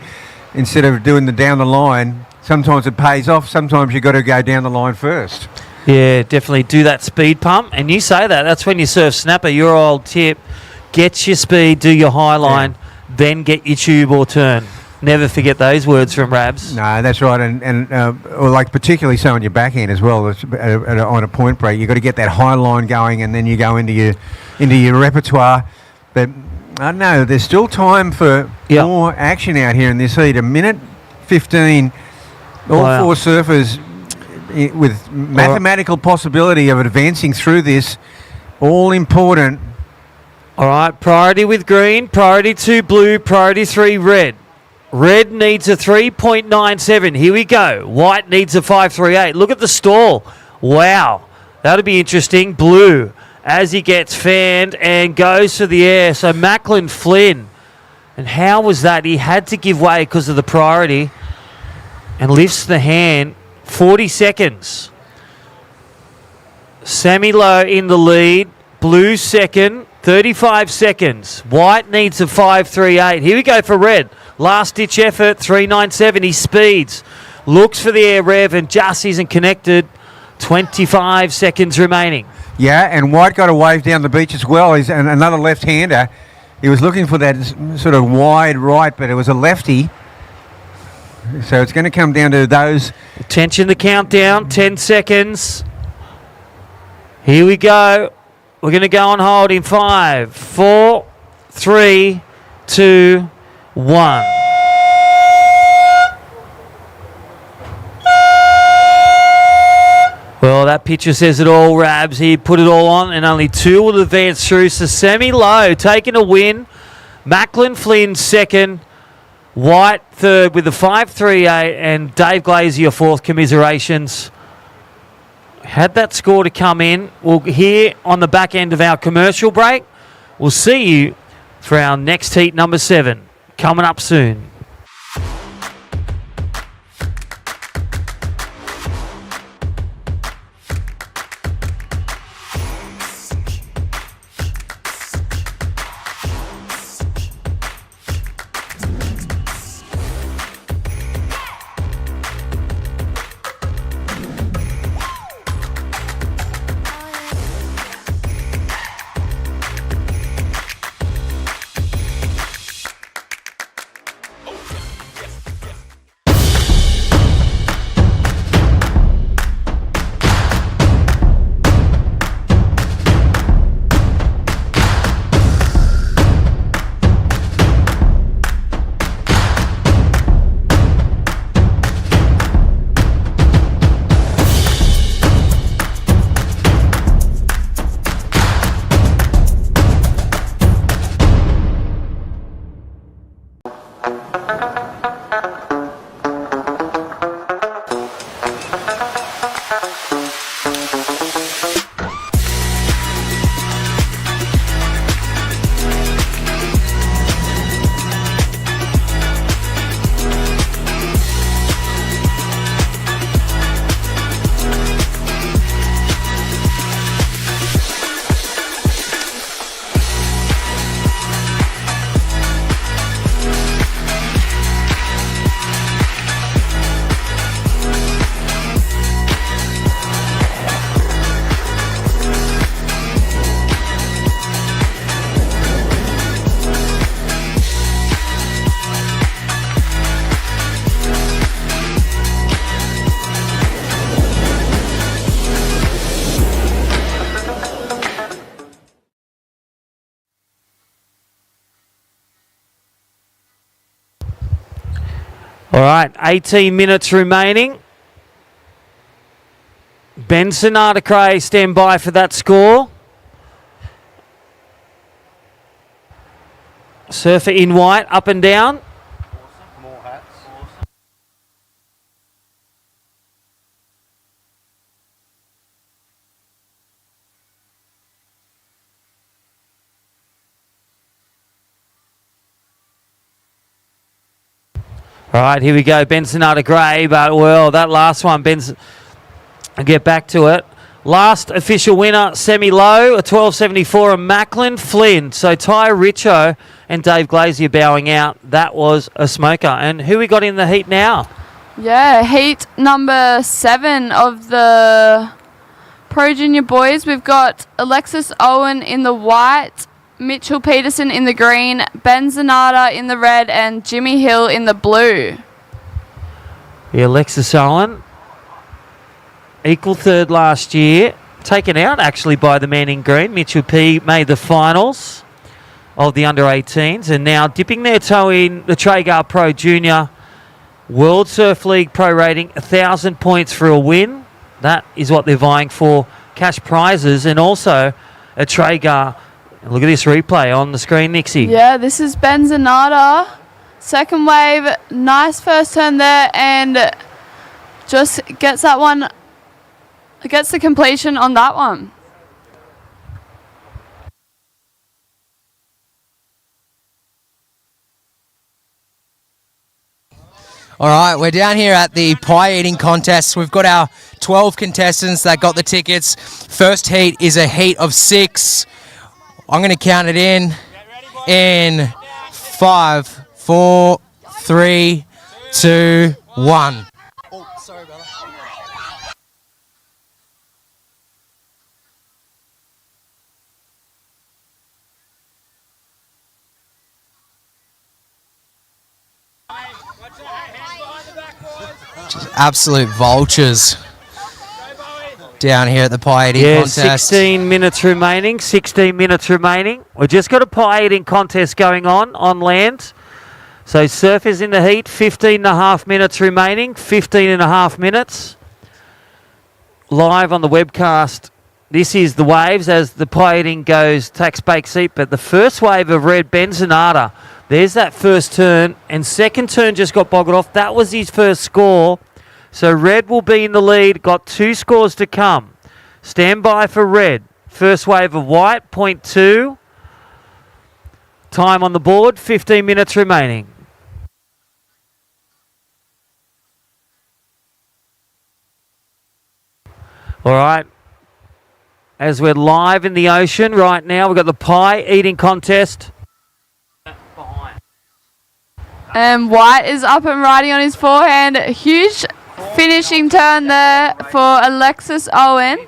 instead of doing the down the line. Sometimes it pays off. Sometimes you've got to go down the line first. Yeah, definitely do that speed pump. And you say that. That's when you surf snapper. Your old tip. Get your speed, do your high line, then get your tube or turn. Never forget those words from Rabs. No, that's right, and like particularly so on your backhand as well. On a point break, you've got to get that high line going, and then you go into your repertoire. But I don't know, there's still time for more action out here in this heat. 1:15. All 4 surfers with mathematical possibility of advancing through this. All important. All right, priority with green, priority 2 blue, priority 3 red. Red needs a 3.97. Here we go. White needs a 538. Look at the stall. Wow. That'll be interesting. Blue, as he gets fanned and goes for the air. So Macklin Flynn. And how was that? He had to give way because of the priority and lifts the hand. 40 seconds. Sammy Lowe in the lead. Blue second. 35 seconds. White needs a 538. Here we go for red. Last ditch effort, 397. He speeds. Looks for the air rev and just isn't connected. 25 seconds remaining. Yeah, and White got a wave down the beach as well. He's another left-hander. He was looking for that sort of wide right, but it was a lefty. So it's going to come down to those. Attention, the countdown. 10 seconds. Here we go. We're going to go on hold in 5, 4, 3, 2, 1. Well, that picture says it all, Rabs. He put it all on, and only 2 will advance through. So Sammy Lowe taking a win. Macklin Flynn second. White third with the 5.38, and Dave Glazier fourth. Commiserations. Had that score to come in. We'll hear on the back end of our commercial break. We'll see you for our next heat, number 7, coming up soon. All right, 18 minutes remaining. Ben Sonata-Cray stand by for that score. Surfer in white, up and down. More hats. All right, here we go. Ben Sonata-Cray, but well, that last one, I'll get back to it. Last official winner, semi-low, a 12.74, a Macklin Flynn. So Ty Richo and Dave Glazier bowing out. That was a smoker. And who we got in the heat now? Yeah, heat number 7 of the Pro Junior Boys. We've got Alexis Owen in the white, Mitchell Peterson in the green, Ben Zanata in the red, and Jimmy Hill in the blue. Yeah, Alexis Owen, equal third last year, taken out actually by the man in green. Mitchell P made the finals of the under-18s and now dipping their toe in the Traeger Pro Junior World Surf League Pro rating, 1,000 points for a win. That is what they're vying for, cash prizes and also a Traeger. Look at this replay on the screen, Nixie. Yeah, this is Ben Zanata. Second wave, nice first turn there and just gets that one, gets the completion on that one. All right, we're down here at the pie eating contest. We've got our 12 contestants that got the tickets. First heat is a heat of 6. I'm going to count it in 5, 4, 3, 2, 1. Oh, sorry, brother. Just absolute vultures down here at the pie eating contest. 16 minutes remaining. 16 minutes remaining. We've just got a pie eating contest going on land. So surfers in the heat, 15.5 minutes remaining. 15.5 minutes. Live on the webcast. This is the waves as the pie eating goes tax bake seat. But the first wave of red, Ben Zanata. There's that first turn. And second turn just got boggled off. That was his first score. So red will be in the lead. Got 2 scores to come. Stand by for red. First wave of white, 0.2. Time on the board, 15 minutes remaining. All right. As we're live in the ocean right now, we've got the pie eating contest. And White is up and riding on his forehand. A huge finishing turn there for Alexis Owen.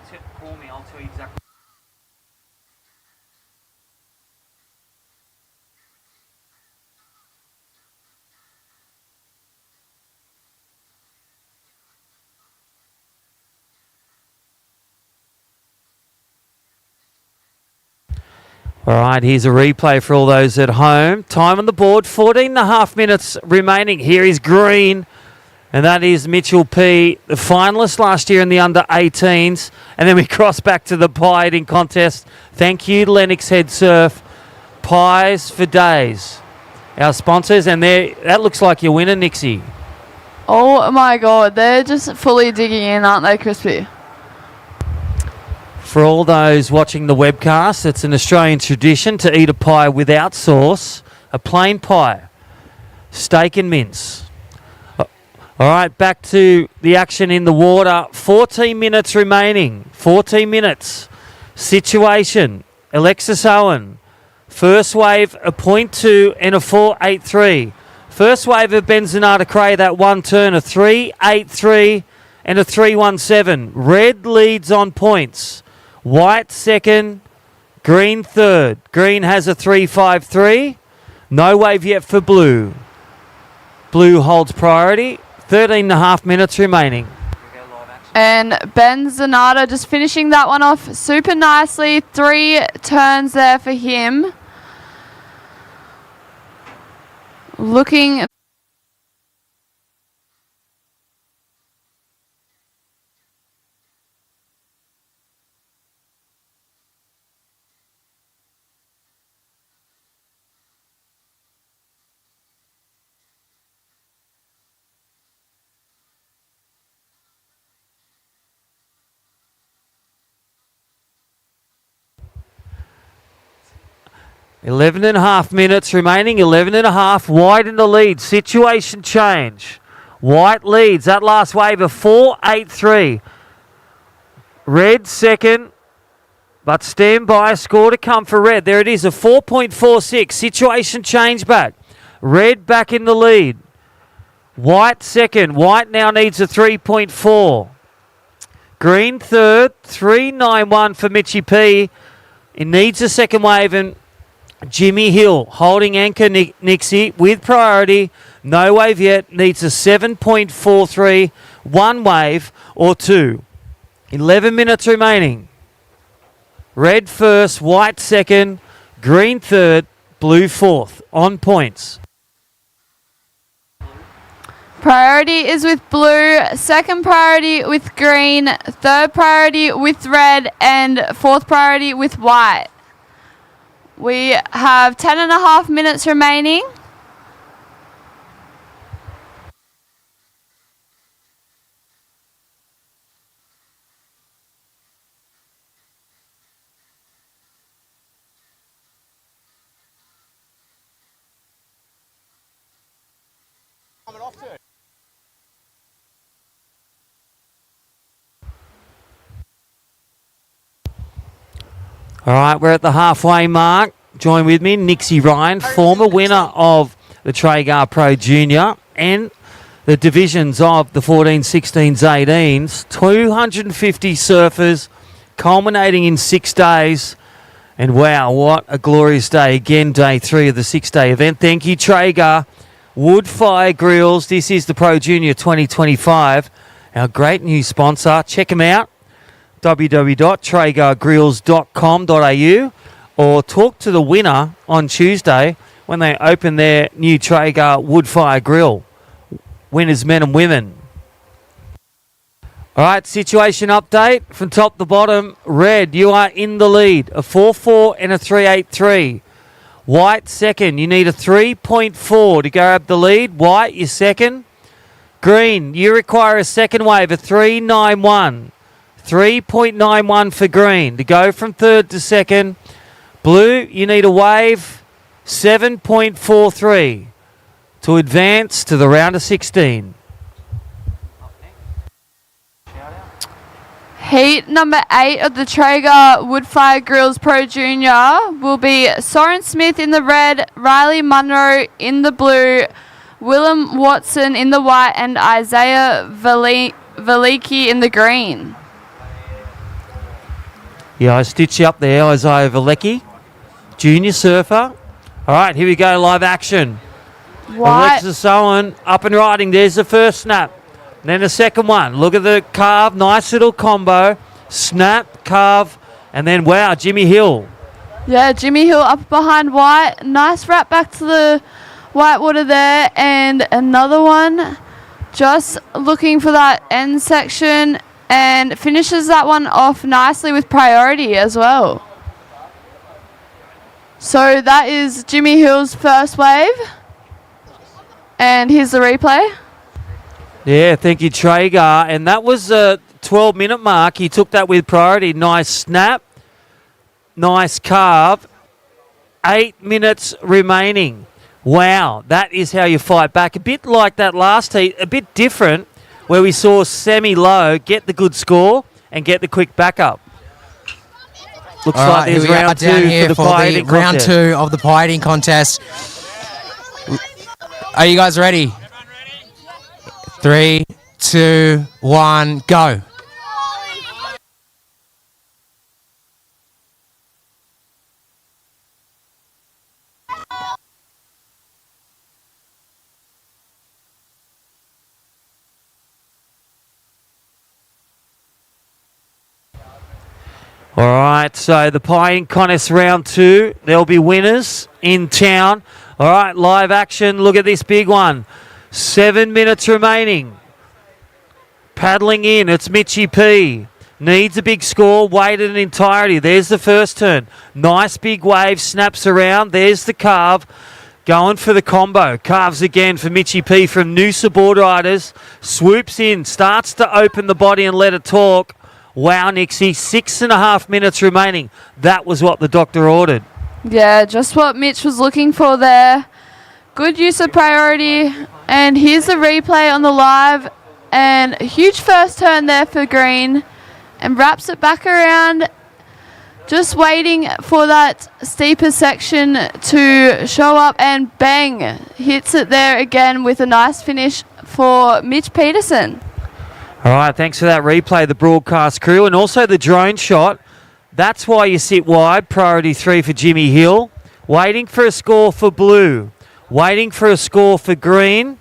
All right, here's a replay for all those at home. Time on the board, 14.5 minutes remaining. Here is green, and that is Mitchell P., the finalist last year in the under-18s. And then we cross back to the pie eating contest. Thank you, Lennox Head Surf. Pies for days. Our sponsors, and that looks like your winner, Nixie. Oh my God, they're just fully digging in, aren't they, Crispy? For all those watching the webcast, it's an Australian tradition to eat a pie without sauce, a plain pie, steak and mince. All right, back to the action in the water. 14 minutes remaining. 14 minutes. Situation. Alexis Owen. First wave, a 0.2 and a 4.83. First wave of Ben Zanata-Cray, that one turn, a 3.83 and a 3.17. Red leads on points. White second, green third. Green has a 3.53. No wave yet for blue. Blue holds priority. 13.5 minutes remaining. And Ben Zanata just finishing that one off super nicely. 3 turns there for him. Looking 11 and a half minutes remaining. 11 and a half. White in the lead. Situation change. White leads. That last wave of 4.83. Red second. But stand by. Score to come for Red. There it is. A 4.46. Situation change back. Red back in the lead. White second. White now needs a 3.4. Green third. 3.91 for Mitchie P. It needs a second wave, and Jimmy Hill holding anchor Nixie with priority. No wave yet. Needs a 7.43. One wave or two. 11 minutes remaining. Red first, white second, green third, blue fourth. On points. Priority is with blue, second priority with green, third priority with red, and fourth priority with white. We have 10 and a half minutes remaining. All right, we're at the halfway mark. Join with me, Nixie Ryan, former winner of the Traeger Pro Junior and the divisions of the 14s, 16s, 18s. 250 surfers, culminating in 6 days. And wow, what a glorious day. Again, day 3 of the 6-day event. Thank you, Traeger. Woodfire Grills. This is the Pro Junior 2025. Our great new sponsor. Check them out. www.traegergrills.com.au or talk to the winner on Tuesday when they open their new Traeger Woodfire Grill. Winners, men and women. All right, situation update from top to bottom. Red, you are in the lead. A 4.4 and a 3.83. White second. You need a 3.4 to grab the lead. White, you're second. Green, you require a second wave, a 3.91. 3.91 for green to go from third to second. Blue, you need a wave, 7.43 to advance to the round of 16. Heat number 8 of the Traeger Woodfire Grills Pro Junior will be Soren Smith in the red, Riley Munro in the blue, Willem Watson in the white, and Isaiah Veliki in the green. Yeah, I stitch you up there, Isaiah Veliki, junior surfer. All right, here we go, live action. Alexis Owen up and riding. There's the first snap. Then the second one. Look at the carve. Nice little combo. Snap, carve, and then, wow, Jimmy Hill. Yeah, Jimmy Hill up behind white. Nice wrap back to the white water there. And another one. Just looking for that end section. And finishes that one off nicely with priority as well. So that is Jimmy Hill's first wave. And here's the replay. Yeah, thank you, Traeger. And that was a 12-minute mark. He took that with priority. Nice snap. Nice carve. 8 minutes remaining. Wow, that is how you fight back. A bit like that last heat, a bit different, where we saw semi-low get the good score and get the quick backup. Looks All like right, there's here we are round down 2 here for the for pie the eating round contest. 2 of the pie eating contest. Are you guys ready? 3, 2, 1, go. All right, so the pie eating contest round 2. There'll be winners in town. All right, live action. Look at this big one. 7 minutes remaining. Paddling in, it's Mitchie P. Needs a big score, weighted in entirety. There's the first turn. Nice big wave, snaps around. There's the carve. Going for the combo. Carves again for Mitchie P from Noosa Board Riders. Swoops in, starts to open the body and let it talk. Wow, Nixie, 6.5 minutes remaining. That was what the doctor ordered. Yeah, just what Mitch was looking for there. Good use of priority. And here's the replay on the live. And a huge first turn there for Green. And wraps it back around. Just waiting for that steeper section to show up. And bang, hits it there again with a nice finish for Mitch Peterson. All right, thanks for that replay, the broadcast crew, and also the drone shot. That's why you sit wide. Priority 3 for Jimmy Hill. Waiting for a score for Blue. Waiting for a score for Green.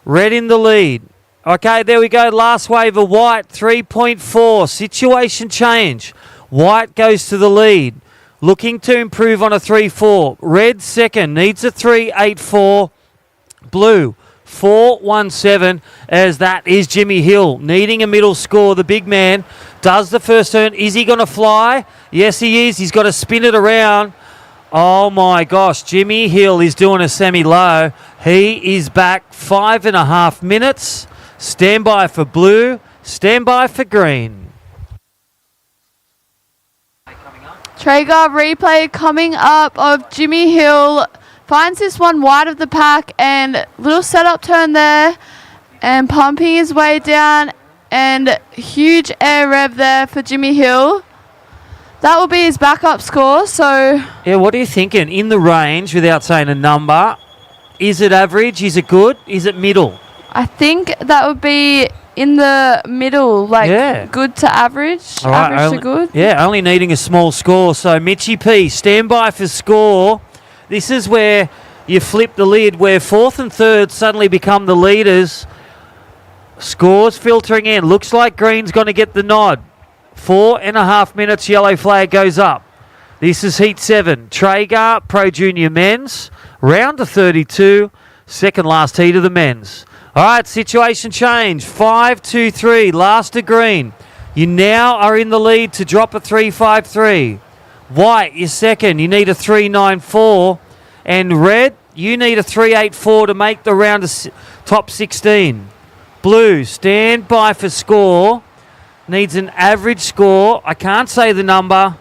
Red in the lead. Okay, there we go. Last wave of White, 3.4. Situation change. White goes to the lead. Looking to improve on a 3-4. Red second. Needs a 3-8-4. Blue 4-1-7, as that is Jimmy Hill needing a middle score. The big man does the first turn. Is he going to fly? Yes, he is. He's got to spin it around. Oh my gosh, Jimmy Hill is doing a semi-low. He is back 5.5 minutes. Stand by for Blue. Stand by for Green. Traeger replay coming up of Jimmy Hill. Finds this one wide of the pack and little setup turn there and pumping his way down and huge air rev there for Jimmy Hill. That will be his backup score. So yeah, what are you thinking? In the range, without saying a number, is it average? Is it good? Is it middle? I think that would be in the middle, like good to average, All right, average to good. Yeah, only needing a small score. So Mitchy P, stand by for score. This is where you flip the lid, where fourth and third suddenly become the leaders. Scores filtering in. Looks like Green's going to get the nod. 4.5 minutes, yellow flag goes up. This is Heat 7. Traeger, Pro Junior Men's. Round to 32. Second last heat of the men's. All right, situation change. 5-2-3. Last to Green. You now are in the lead to drop a 3-5-3. White, you're second. You need a 3-9-4. And Red, you need a 3-8-4 to make the round of top 16. Blue, stand by for score. Needs an average score. I can't say the number.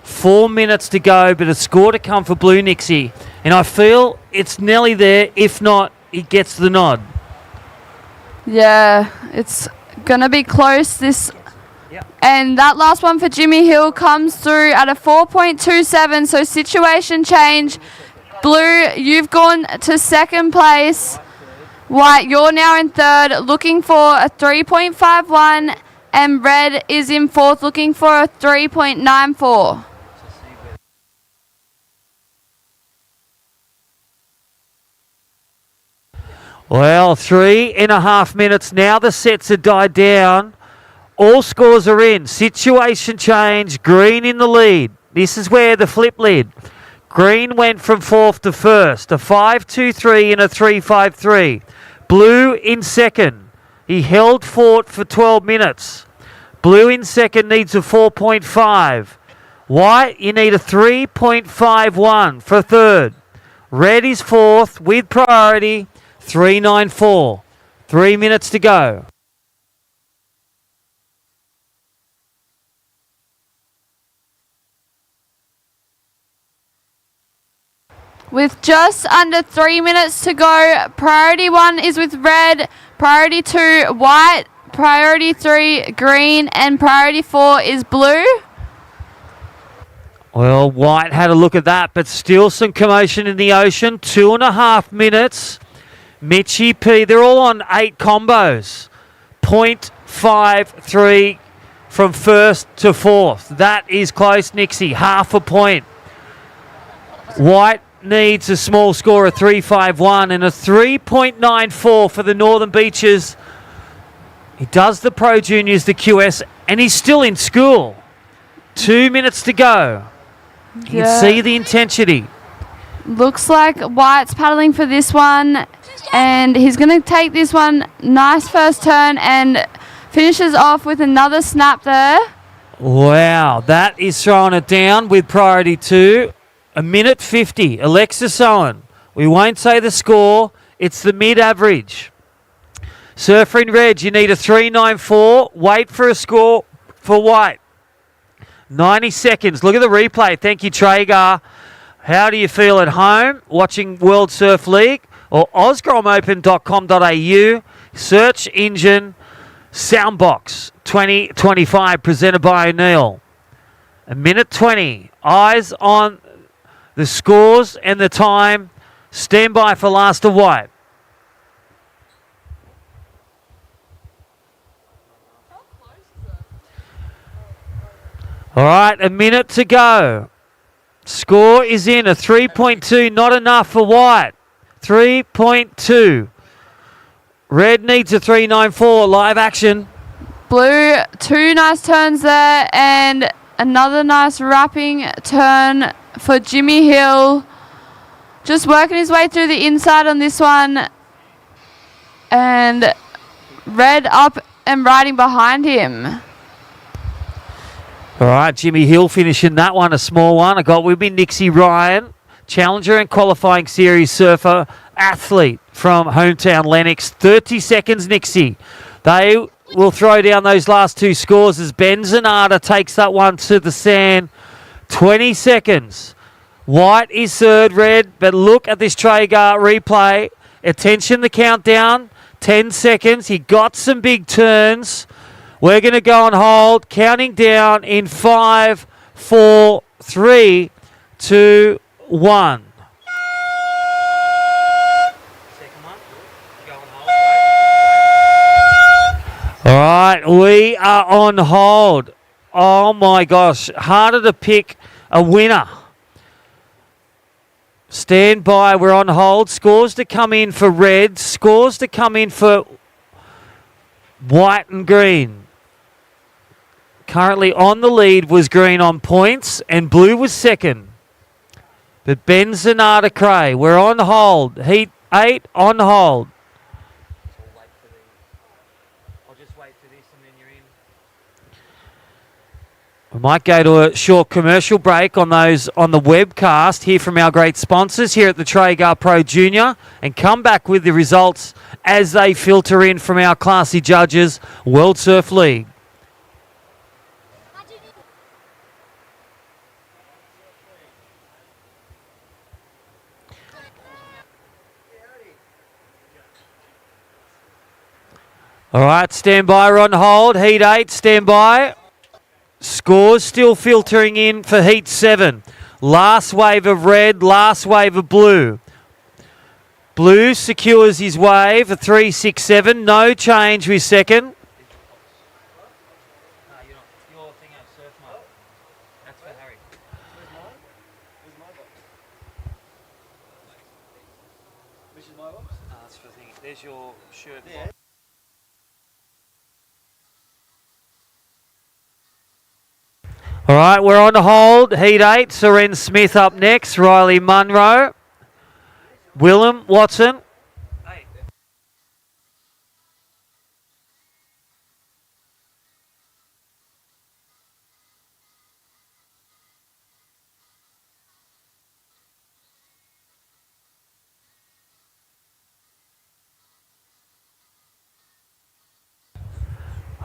4 minutes to go, but a score to come for Blue, Nixie. And I feel it's nearly there. If not, it gets the nod. Yeah, it's going to be close. And that last one for Jimmy Hill comes through at a 4.27. So situation change. Blue, you've gone to second place. White, you're now in third, looking for a 3.51. And Red is in fourth, looking for a 3.94. Well, 3.5 minutes now. The sets have died down. All scores are in. Situation change. Green in the lead. This is where the flip lid. Green went from fourth to first. A 5-2-3 and a 3-5-3. Blue in second. He held fort for 12 minutes. Blue in second needs a 4.5. White, you need a 3.51 for third. Red is fourth with priority. 3.94. 3 minutes to go. With just under 3 minutes to go, priority 1 is with Red, priority 2 White, priority 3 Green, and priority 4 is Blue. Well, White had a look at that, but still some commotion in the ocean. 2.5 minutes. Mitchy P, they're all on 8 combos. 0.53 from first to fourth. That is close, Nixie. Half a point. White needs a small score of 3.51 and a 3.94 for the Northern Beaches. He does the Pro Juniors, the QS, and he's still in school. 2 minutes to go. You can see the intensity. Looks like White's paddling for this one, and he's going to take this one. Nice first turn and finishes off with another snap there. Wow, that is throwing it down with priority 2. 1:50. Alexis Owen. We won't say the score. It's the mid-average. Surfer in red, you need a 3.94. Wait for a score for White. 90 seconds. Look at the replay. Thank you, Traeger. How do you feel at home watching World Surf League or ozgromopen.com.au? Search engine Soundboks 2025 presented by O'Neill. A minute 20. Eyes on the scores and the time. Stand by for last to wipe. All right, a minute to go. Score is in, a 3.2, not enough for white. 3.2. Red needs a 3.94, live action. Blue, 2 nice turns there and another nice wrapping turn for Jimmy Hill. Just working his way through the inside on this one. And Red up and riding behind him. All right, Jimmy Hill finishing that one, a small one. I got with me Nixie Ryan, challenger and qualifying series surfer, athlete from hometown Lennox. 30 seconds, Nixie. They will throw down those last 2 scores as Ben Zanata takes that one to the sand. 20 seconds. White is third, Red, but look at this Traeger replay. Attention, the countdown. 10 seconds. He got some big turns. We're going to go on hold, counting down in 5, 4, 3, 2, 1. All right, we are on hold. Oh my gosh, harder to pick a winner. Stand by, we're on hold. Scores to come in for red, scores to come in for white and green. Currently on the lead was green on points and blue was second. But Ben Zanata Cray, we're on hold. Heat 8 on hold. We might go to a short commercial break on those on the webcast, hear from our great sponsors here at the Traeger Pro Junior, and come back with the results as they filter in from our classy judges, World Surf League. All right, stand by, we're on hold. Heat 8, stand by. Scores still filtering in for Heat 7. Last wave of red, last wave of blue. Blue secures his wave, a 3.67. No change with second. There's your shirt. All right, we're on hold. Heat 8, Soren Smith up next. Riley Munro. Willem Watson.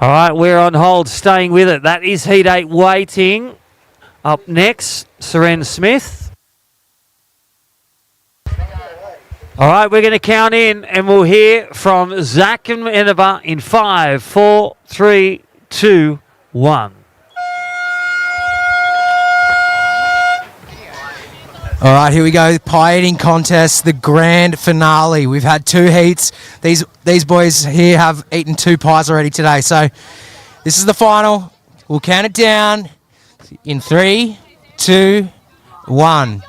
All right, we're on hold, staying with it. That is Heat 8 waiting. Up next, Soren Smith. All right, we're going to count in and we'll hear from Zach and Eneva in 5, 4, 3, 2, 1. All right, here we go. Pie eating contest, the grand finale. We've had 2 heats. These boys here have eaten 2 pies already today. So this is the final. We'll count it down in 3, 2, 1.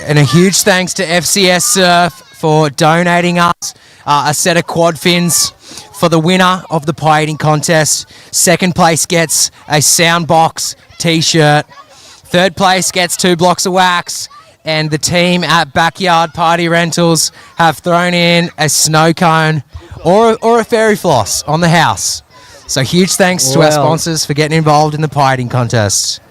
And a huge thanks to FCS Surf for donating us a set of quad fins for the winner of the pie eating contest. Second place gets a Soundboks t-shirt. Third place gets 2 blocks of wax. And the team at Backyard Party Rentals have thrown in a snow cone or a fairy floss on the house. So huge thanks to our sponsors for getting involved in the pie eating contest.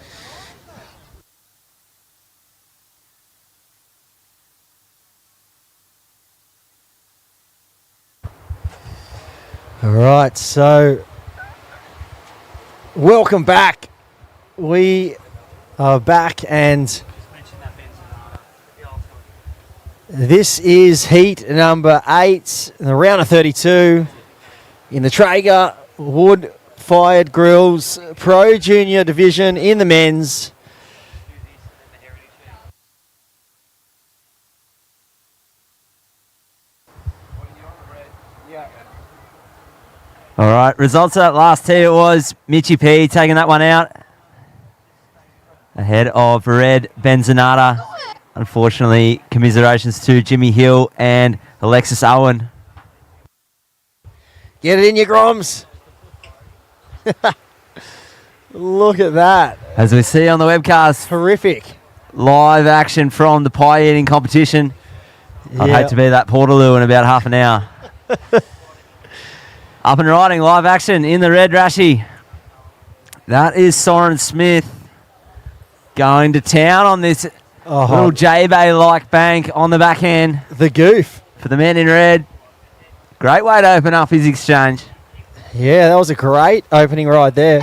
All right, so welcome back we are back, and this is heat number 8 in the round of 32 in the Traeger wood-fired grills Pro Junior division in the men's. All right, results of that last heat, it was Mitchy P taking that one out ahead of Red Benzonata. Unfortunately, commiserations to Jimmy Hill and Alexis Owen. Get it in your Groms. Look at that. As we see on the webcast. Terrific. Live action from the pie eating competition. I'd Yeah. hate to be that Portaloo in about half an hour. Up and riding, live action in the red Rashi. That is Soren Smith going to town on this little J-Bay-like bank on the backhand. The goof. For the men in red. Great way to open up his exchange. Yeah, that was a great opening ride there.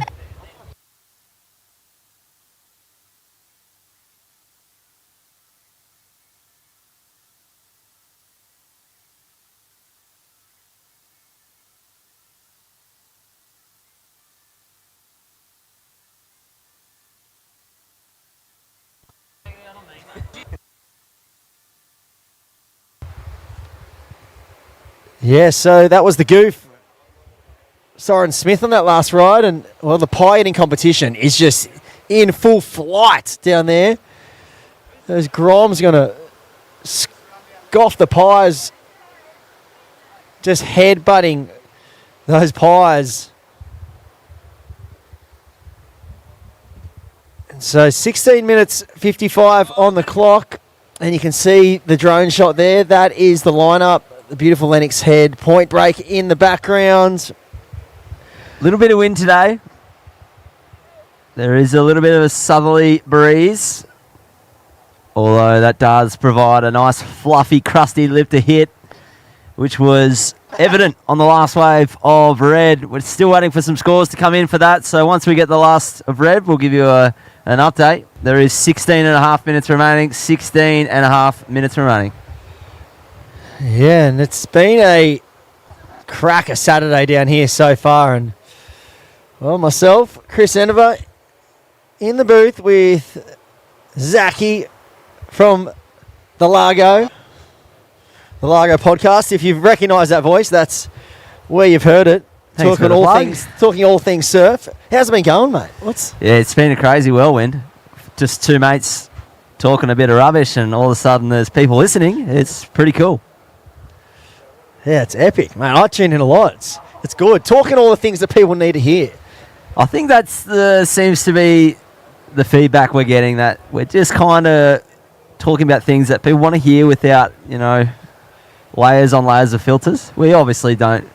Yeah, so that was the goof. Soren Smith on that last ride, and well, the pie eating competition is just in full flight down there. Those Groms going to scoff the pies, just headbutting those pies. And so 16 minutes 55 on the clock, and you can see the drone shot there. That is the lineup. The beautiful Lennox Head point break in the background. Little bit of wind today. There is a little bit of a southerly breeze, although that does provide a nice fluffy, crusty lip to hit, which was evident on the last wave of red. We're still waiting for some scores to come in for that, so once we get the last of red, we'll give you an update. There is 16 and a half minutes remaining. 16 and a half minutes remaining. Yeah, and it's been a cracker Saturday down here so far. And, well, myself, Chris Endeavour, in the booth with Zachy from the Largo podcast. If you've recognised that voice, that's where you've heard it. Thanks for the plug. Talking all things surf. How's it been going, mate? Yeah, it's been a crazy whirlwind. Just two mates talking a bit of rubbish, and all of a sudden there's people listening. It's pretty cool. Yeah, it's epic, man. I tune in a lot. It's good. Talking all the things that people need to hear. I think that's seems to be the feedback we're getting, that we're just kind of talking about things that people want to hear without, layers on layers of filters. We obviously don't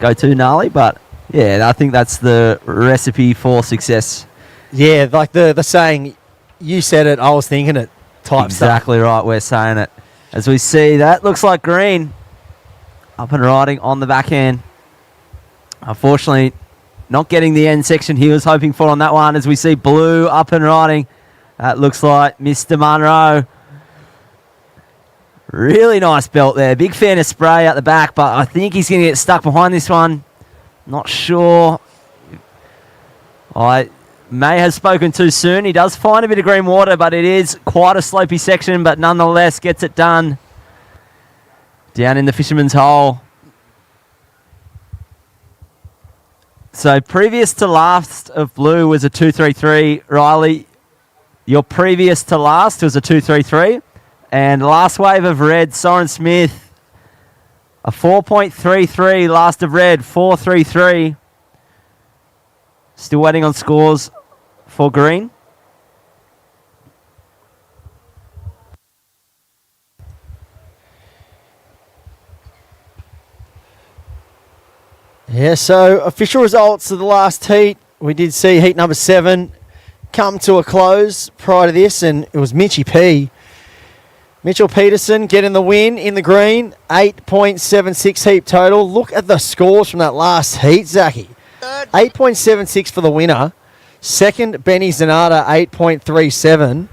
go too gnarly, but yeah, I think that's the recipe for success. Yeah, like the saying, you said it, I was thinking it type Exactly right, we're saying it. As we see, that looks like green. Up and riding on the backhand. Unfortunately, not getting the end section he was hoping for on that one. As we see blue up and riding. That looks like Mr. Munro. Really nice belt there. Big fan of spray at the back, but I think he's going to get stuck behind this one. Not sure. I may have spoken too soon. He does find a bit of green water, but it is quite a slopey section, but nonetheless gets it done. Down in the Fisherman's Hole. So previous to last of blue was a 233. Riley, your previous to last was a 233. And last wave of red, Soren Smith, a 4.33. Last of red, 4.33. Still waiting on scores for green. Yeah, so official results of the last heat. We did see heat number 7 come to a close prior to this, and it was Mitchy P. Mitchell Peterson getting the win in the green, 8.76 heat total. Look at the scores from that last heat, Zachy. 8.76 for the winner, Second, Benny Zanata, 8.37.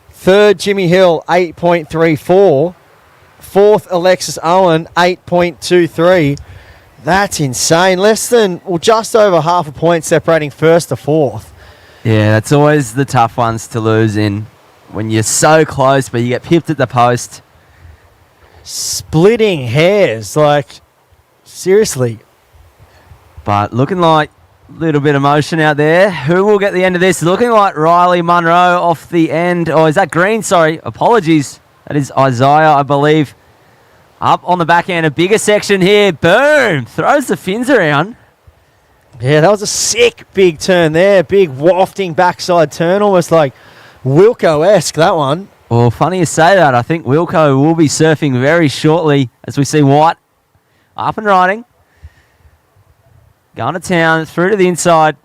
Third, Jimmy Hill, 8.34. Fourth, Alexis Owen, 8.23. That's insane. Just over half a point separating first to fourth. Yeah, that's always the tough ones to lose in when you're so close, but you get pipped at the post. Splitting hairs, seriously. But looking like a little bit of motion out there. Who will get the end of this? Looking like Riley Munro off the end. Oh, is that Green? Sorry, apologies. That is Isaiah, I believe. Up on the back end, a bigger section here. Boom! Throws the fins around. Yeah, that was a sick big turn there. Big wafting backside turn, almost like Wilco-esque, that one. Well, funny you say that. I think Wilco will be surfing very shortly as we see White up and riding. Going to town, through to the inside.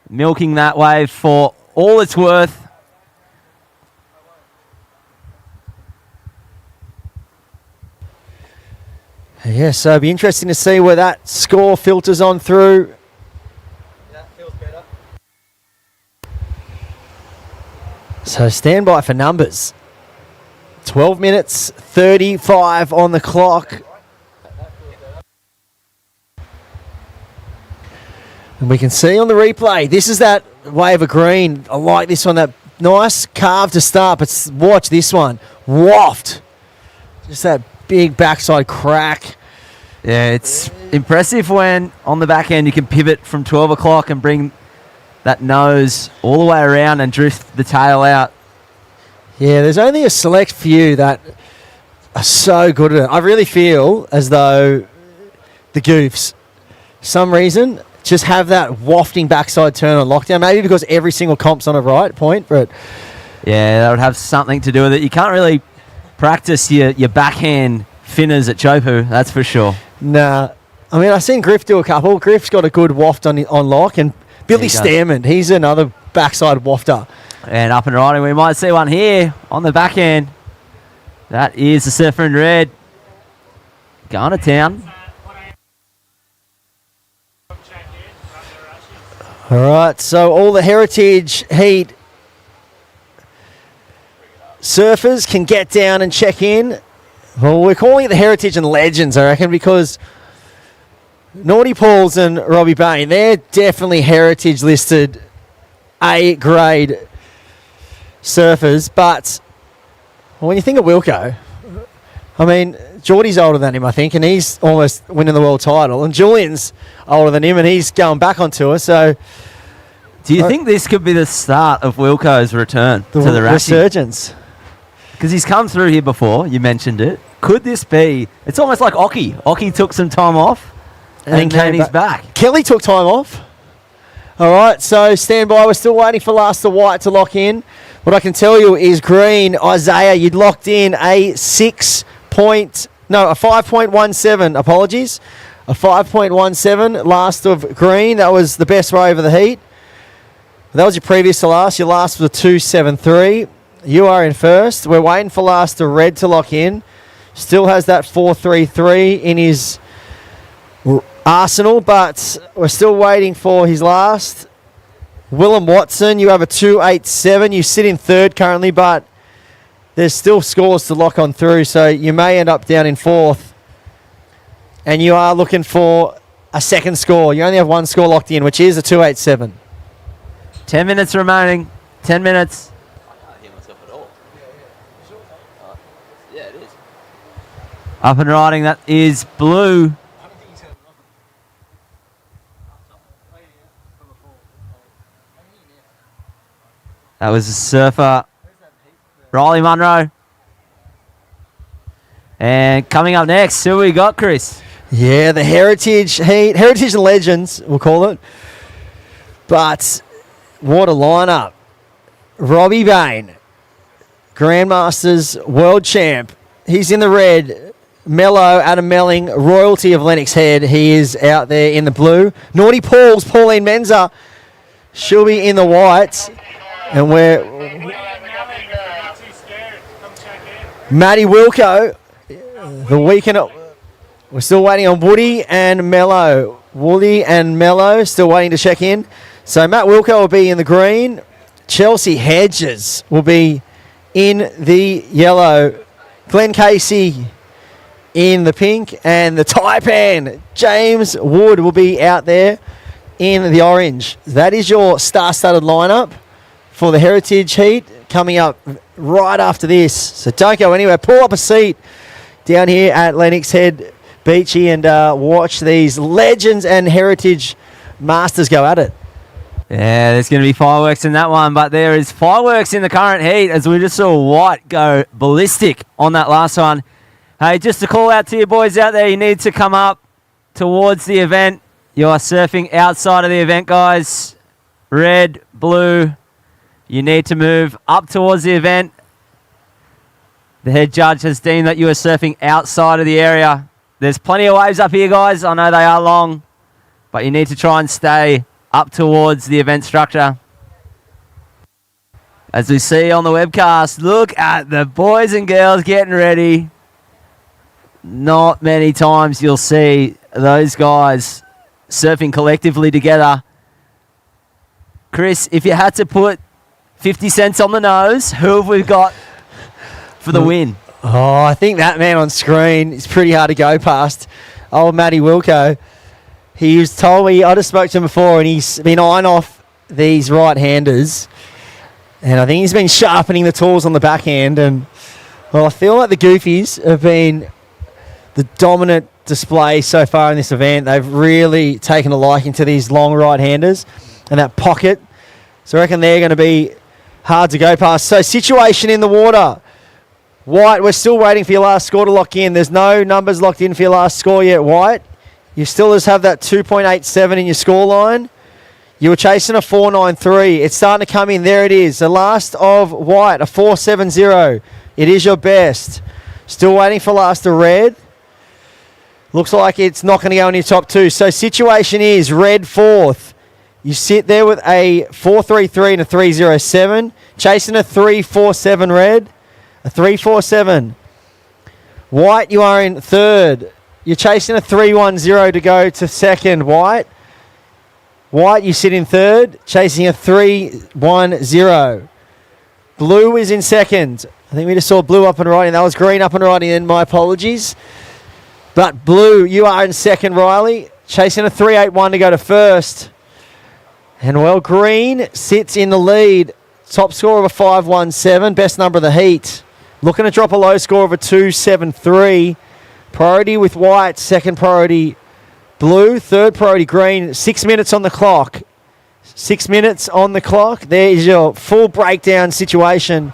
Milking that wave for all it's worth. Yeah, so it'll be interesting to see where that score filters on through. That feels better. So stand by for numbers. 12 minutes, 35 on the clock. And we can see on the replay, this is that wave of green. I like this one, that nice carve to start, but watch this one. Waft. Just that big backside crack. Yeah, it's impressive when on the back end you can pivot from 12 o'clock and bring that nose all the way around and drift the tail out. Yeah, there's only a select few that are so good at it. I really feel as though the goofs, for some reason, just have that wafting backside turn on lockdown. Maybe because every single comp's on a right point, but yeah, that would have something to do with it. You can't really practice your backhand finners at Chopu, that's for sure. Nah. I mean, I've seen Griff do a couple. Griff's got a good waft on lock, and Billy Stairman, he's another backside wafter. And up and riding, we might see one here on the back end. That is the surfer in red. Going to town. All right, so all the Heritage Heat surfers can get down and check in. Well, we're calling it the Heritage and Legends, I reckon, because Naughty Pauls and Robbie Bain, they're definitely Heritage listed A grade surfers. But when you think of Wilco, I mean, Geordie's older than him, I think, and he's almost winning the world title. And Julian's older than him, and he's going back on tour. So, do you think this could be the start of Wilco's return to the resurgence? Because he's come through here before, you mentioned it. Could this be... It's almost like Oki. Oki took some time off, and then he's back. Kelly took time off. All right, so stand by. We're still waiting for Last of White to lock in. What I can tell you is Green, Isaiah, you'd locked in a 5.17, apologies. A 5.17 last of Green. That was the best wave of the heat. That was your previous to last. Your last was a 2.73. You are in first. We're waiting for Last of Red to lock in. Still has that 4.33 in his arsenal, but we're still waiting for his last. Willem Watson, you have a 2.87. You sit in third currently, but there's still scores to lock on through, so you may end up down in fourth. And you are looking for a second score. You only have one score locked in, which is a 2.87. 10 minutes remaining. 10 minutes. Up and riding, that is Blue. That was a surfer, Riley Munro. And coming up next, who we got, Chris? Yeah, the Heritage Heat, Heritage and Legends, we'll call it. But what a lineup. Robbie Bain, Grandmasters World Champ. He's in the red. Mello, Adam Melling, royalty of Lennox Head. He is out there in the blue. Naughty Pauls, Pauline Menza. She'll be in the white. And we're... Matty Wilco. The weekend... We're still waiting on Woody and Mello. Wooly and Mello still waiting to check in. So Matt Wilco will be in the green. Chelsea Hedges will be in the yellow. Glenn Casey in the pink. And the Taipan, James Wood, will be out there in the orange. That is your star-studded lineup for the Heritage Heat coming up right after this. So don't go anywhere. Pull up a seat down here at Lennox Head Beachy and watch these legends and Heritage Masters go at it. Yeah, there's going to be fireworks in that one, but there is fireworks in the current heat as we just saw White go ballistic on that last one. Hey, just to call out to you boys out there, you need to come up towards the event. You are surfing outside of the event, guys. Red, blue. You need to move up towards the event. The head judge has deemed that you are surfing outside of the area. There's plenty of waves up here, guys. I know they are long, but you need to try and stay up towards the event structure. As we see on the webcast, look at the boys and girls getting ready. Not many times you'll see those guys surfing collectively together. Chris, if you had to put 50 cents on the nose, who have we got for the win? Oh, I think that man on screen is pretty hard to go past. Old Matty Wilco. He was told me, I just spoke to him before, and he's been eyeing off these right-handers. And I think he's been sharpening the tools on the backhand. And, well, I feel like the Goofies have been the dominant display so far in this event. They've really taken a liking to these long right-handers and that pocket. So I reckon they're going to be hard to go past. So situation in the water. White, we're still waiting for your last score to lock in. There's no numbers locked in for your last score yet, White. You still just have that 2.87 in your scoreline. You were chasing a 4.93. It's starting to come in. There it is. The last of White, a 4.70. It is your best. Still waiting for last of Red. Looks like it's not going to go in your top two. So situation is Red fourth. You sit there with a 4.33 and a 3.07. Chasing a 3.47 Red. A 3.47. White, you are in third. You're chasing a 3.10 to go to second, White. White, you sit in third, chasing a 3.10. Blue is in second. I think we just saw blue up and riding. That was green up and riding then, my apologies. But blue, you are in second, Riley. Chasing a 3.81 to go to first. And well, green sits in the lead. Top score of a 5.17, best number of the heat. Looking to drop a low score of a 2.73. Priority with White, second priority blue, third priority green. 6 minutes on the clock. 6 minutes on the clock. There is your full breakdown situation.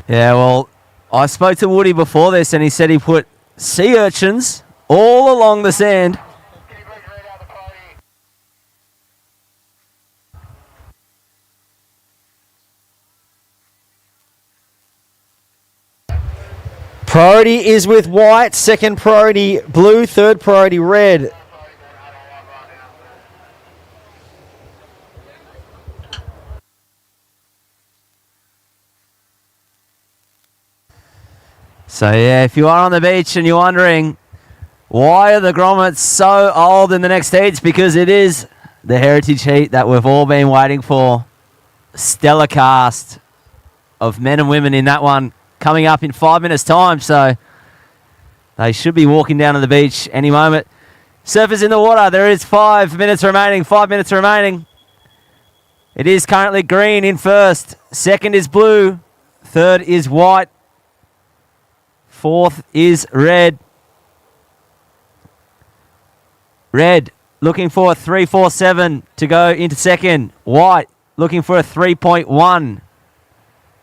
Yeah, well, I spoke to Woody before this and he said he put sea urchins all along the sand. Priority is with White, second priority blue, third priority red. So yeah, if you are on the beach and you're wondering why are the grommets so old in the next heat, it's because it is the Heritage Heat that we've all been waiting for. Stellar cast of men and women in that one coming up in 5 minutes time, so they should be walking down to the beach any moment. Surfers in the water, there is 5 minutes remaining, 5 minutes remaining. It is currently green in first, second is blue, third is White, fourth is red. Red looking for a 3.47 to go into second. White looking for a 3.1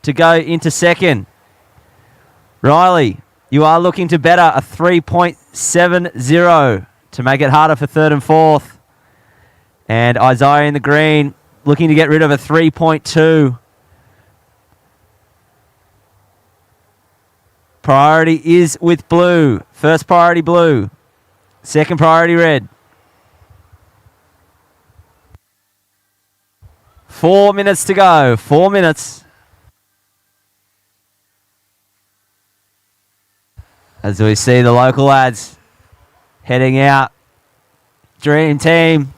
to go into second. Riley, you are looking to better a 3.70 to make it harder for third and fourth. And Isaiah in the green looking to get rid of a 3.2. Priority is with blue. First priority blue. Second priority red. 4 minutes to go. 4 minutes. As we see the local lads heading out, Dream team.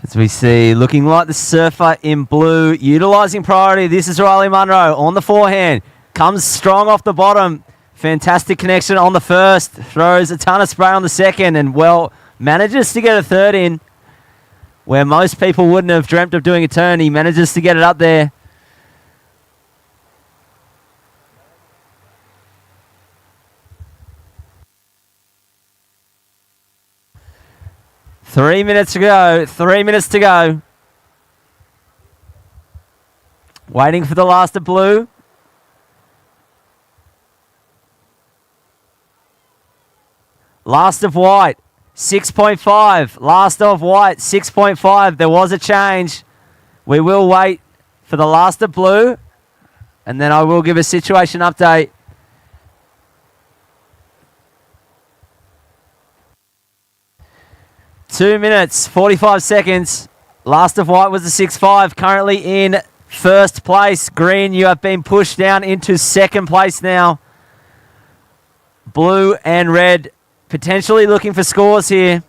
As we see, looking like the surfer in blue, utilising priority. This is Riley Munro on the forehand. Comes strong off the bottom. Fantastic connection on the first. Throws a ton of spray on the second and, well, manages to get a third in. Where most people wouldn't have dreamt of doing a turn, he manages to get it up there. Three minutes to go. Waiting for the last of blue. Last of white, 6.5. Last of white, 6.5. There was a change. We will wait for the last of blue, and then I will give a situation update. Two minutes, 45 seconds. Last of white was the 6.5. Currently in first place. Green, you have been pushed down into second place now. Blue and red potentially looking for scores here.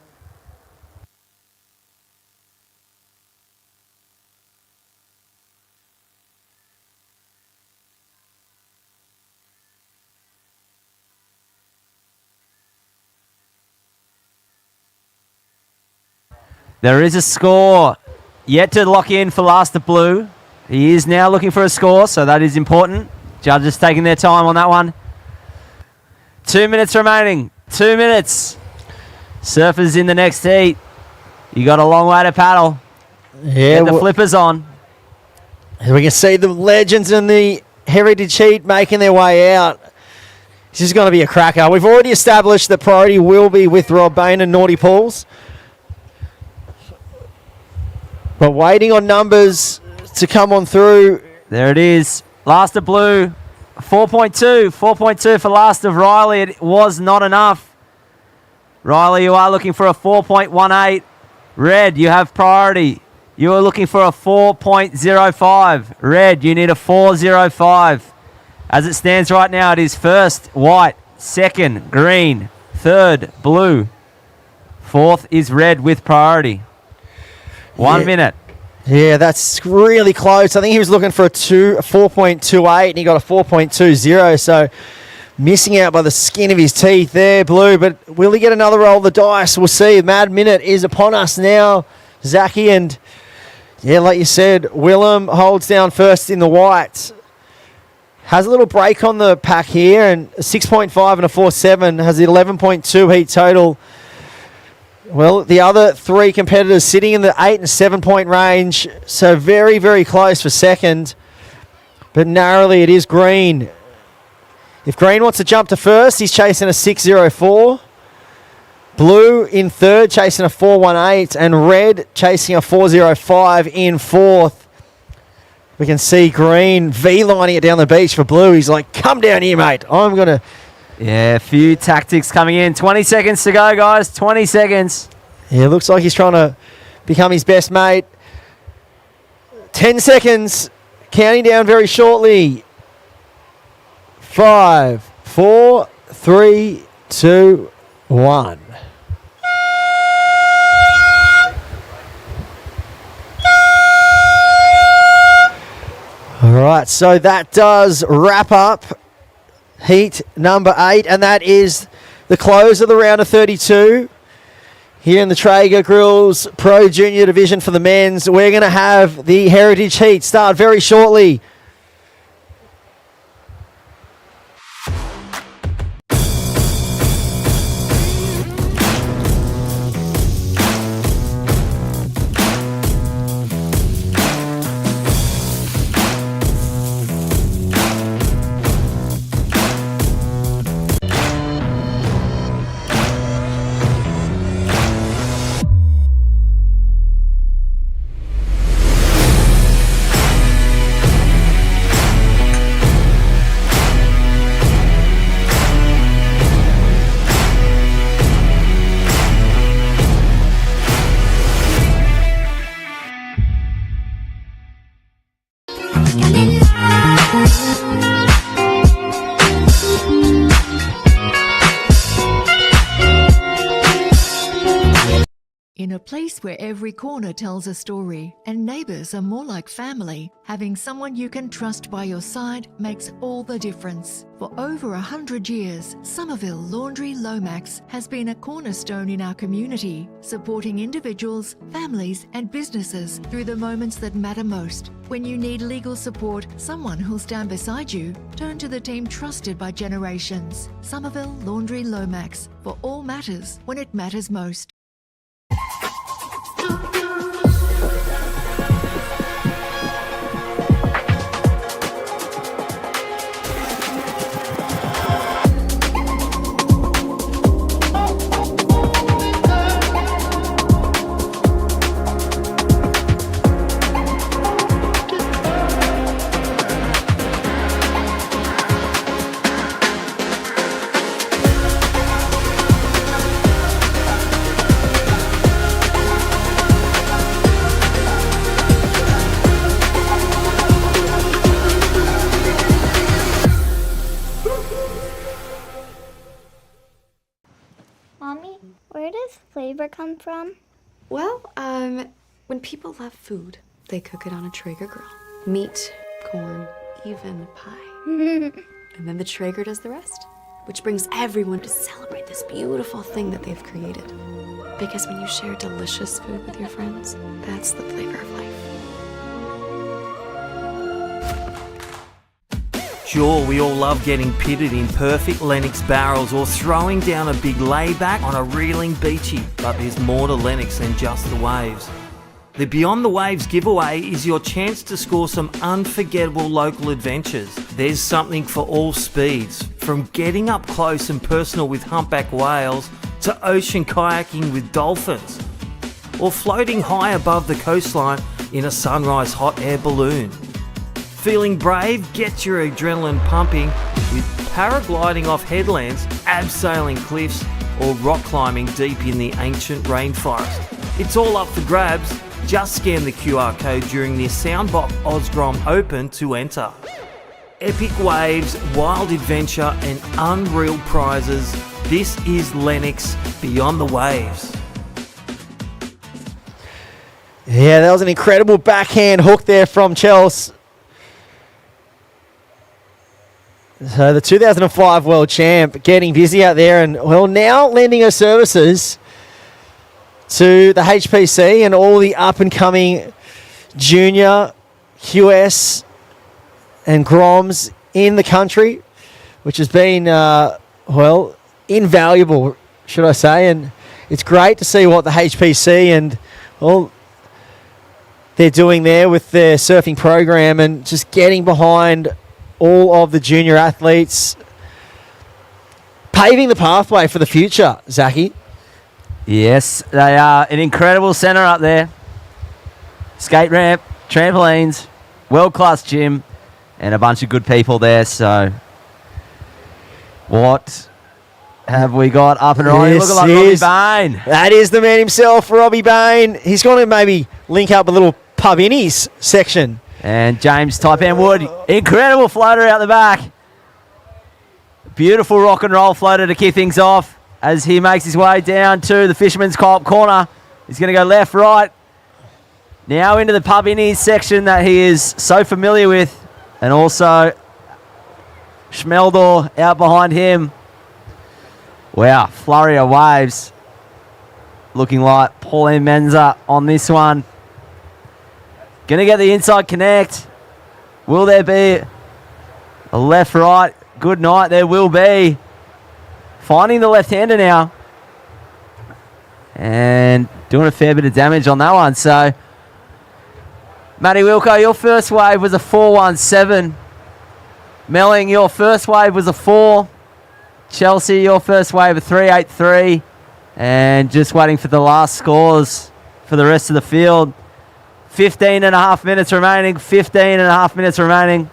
There is a score yet to lock in for last of blue. He is now looking for a score, so that is important. Judges taking their time on that one. 2 minutes remaining. 2 minutes. Surfers in the next heat. You got a long way to paddle. Yeah, Get the flippers on. We can see the legends in the heritage heat making their way out. This is going to be a cracker. We've already established that priority will be with Rob Bain and Naughty Pools. But waiting on numbers to come on through. There it is. Last of blue, 4.2. 4.2 for last of Riley. It was not enough. Riley, you are looking for a 4.18. Red, you have priority. You are looking for a 4.05. Red, you need a 4.05. As it stands right now, it is first white, second green, third blue. Fourth is red with priority. 1 minute. Yeah, that's really close. I think he was looking for a 4.28 and he got a 4.20. So missing out by the skin of his teeth there, Blue. But will he get another roll of the dice? We'll see. Mad minute is upon us now, Zachy. And yeah, like you said, Willem holds down first in the white. Has a little break on the pack here, and a 6.5 and a 4.7 has the 11.2 heat total. Well, the other three competitors sitting in the 8 and 7 point range, so very, very close for second. But narrowly, it is Green. If Green wants to jump to first, he's chasing a 6.04. Blue in third, chasing a 4.18, and Red chasing a 4.05 in fourth. We can see Green V-lining it down the beach for Blue. He's like, come down here, mate. I'm going to... Yeah, a few tactics coming in. 20 seconds to go, guys. 20 seconds. Yeah, looks like he's trying to become his best mate. 10 seconds. Counting down very shortly. 5, 4, 3, 2, 1. All right, so that does wrap up heat number 8, and that is the close of the round of 32 here in the Traeger Grills Pro Junior Division for the men's. We're going to have the Heritage Heat start very shortly. In a place where every corner tells a story and neighbours are more like family, having someone you can trust by your side makes all the difference. For over 100 years, Somerville Laundry Lomax has been a cornerstone in our community, supporting individuals, families and businesses through the moments that matter most. When you need legal support, someone who'll stand beside you, turn to the team trusted by generations. Somerville Laundry Lomax, for all matters when it matters most. Mommy, where does flavor come from? Well, when people love food, they cook it on a Traeger grill. Meat, corn, even pie. And then the Traeger does the rest, which brings everyone to celebrate this beautiful thing that they've created. Because when you share delicious food with your friends, that's the flavor of life. Sure, we all love getting pitted in perfect Lennox barrels or throwing down a big layback on a reeling beachy, but there's more to Lennox than just the waves. The Beyond the Waves giveaway is your chance to score some unforgettable local adventures. There's something for all speeds, from getting up close and personal with humpback whales to ocean kayaking with dolphins, or floating high above the coastline in a sunrise hot air balloon. Feeling brave? Get your adrenaline pumping with paragliding off headlands, abseiling cliffs, or rock climbing deep in the ancient rainforest. It's all up for grabs. Just scan the QR code during the Soundboks Oz Grom Open to enter. Epic waves, wild adventure and unreal prizes. This is Lennox Beyond the Waves. Yeah, that was an incredible backhand hook there from Chelsea. So the 2005 world champ getting busy out there and, well, now lending her services to the HPC and all the up-and-coming junior QS and Groms in the country, which has been, well, invaluable, should I say. And it's great to see what the HPC and, well, they're doing there with their surfing program and just getting behind all of the junior athletes, paving the pathway for the future, Zachy. Yes, they are an incredible centre up there. Skate ramp, trampolines, world-class gym, and a bunch of good people there. So what have we got up and running? Looking like Robbie Bain. That is the man himself, Robbie Bain. He's going to maybe link up a little pub innies section. And James Taipan Wood, incredible floater out the back. Beautiful rock and roll floater to kick things off as he makes his way down to the Fisherman's Co-op corner. He's going to go left, right. Now into the pub innies section that he is so familiar with. And also Schmeldor out behind him. Wow, flurry of waves. Looking like Pauline Menza on this one. Going to get the inside connect. Will there be a left, right? Good night. There will be. Finding the left-hander now. And doing a fair bit of damage on that one. So, Matty Wilco, your first wave was a 417. Melling, your first wave was a 4. Chelsea, your first wave a 383. And just waiting for the last scores for the rest of the field. 15 and a half minutes remaining. 15 and a half minutes remaining.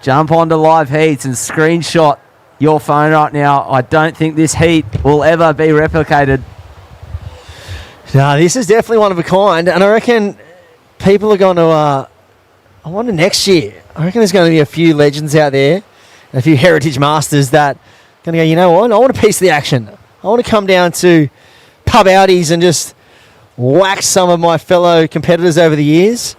Jump onto live heats and screenshot your phone right now. I don't think this heat will ever be replicated. No, this is definitely one of a kind. And I reckon people are going to, I wonder next year, I reckon there's going to be a few legends out there, a few heritage masters that are going to go, you know what, I want a piece of the action. I want to come down to pub outies and just whack some of my fellow competitors over the years.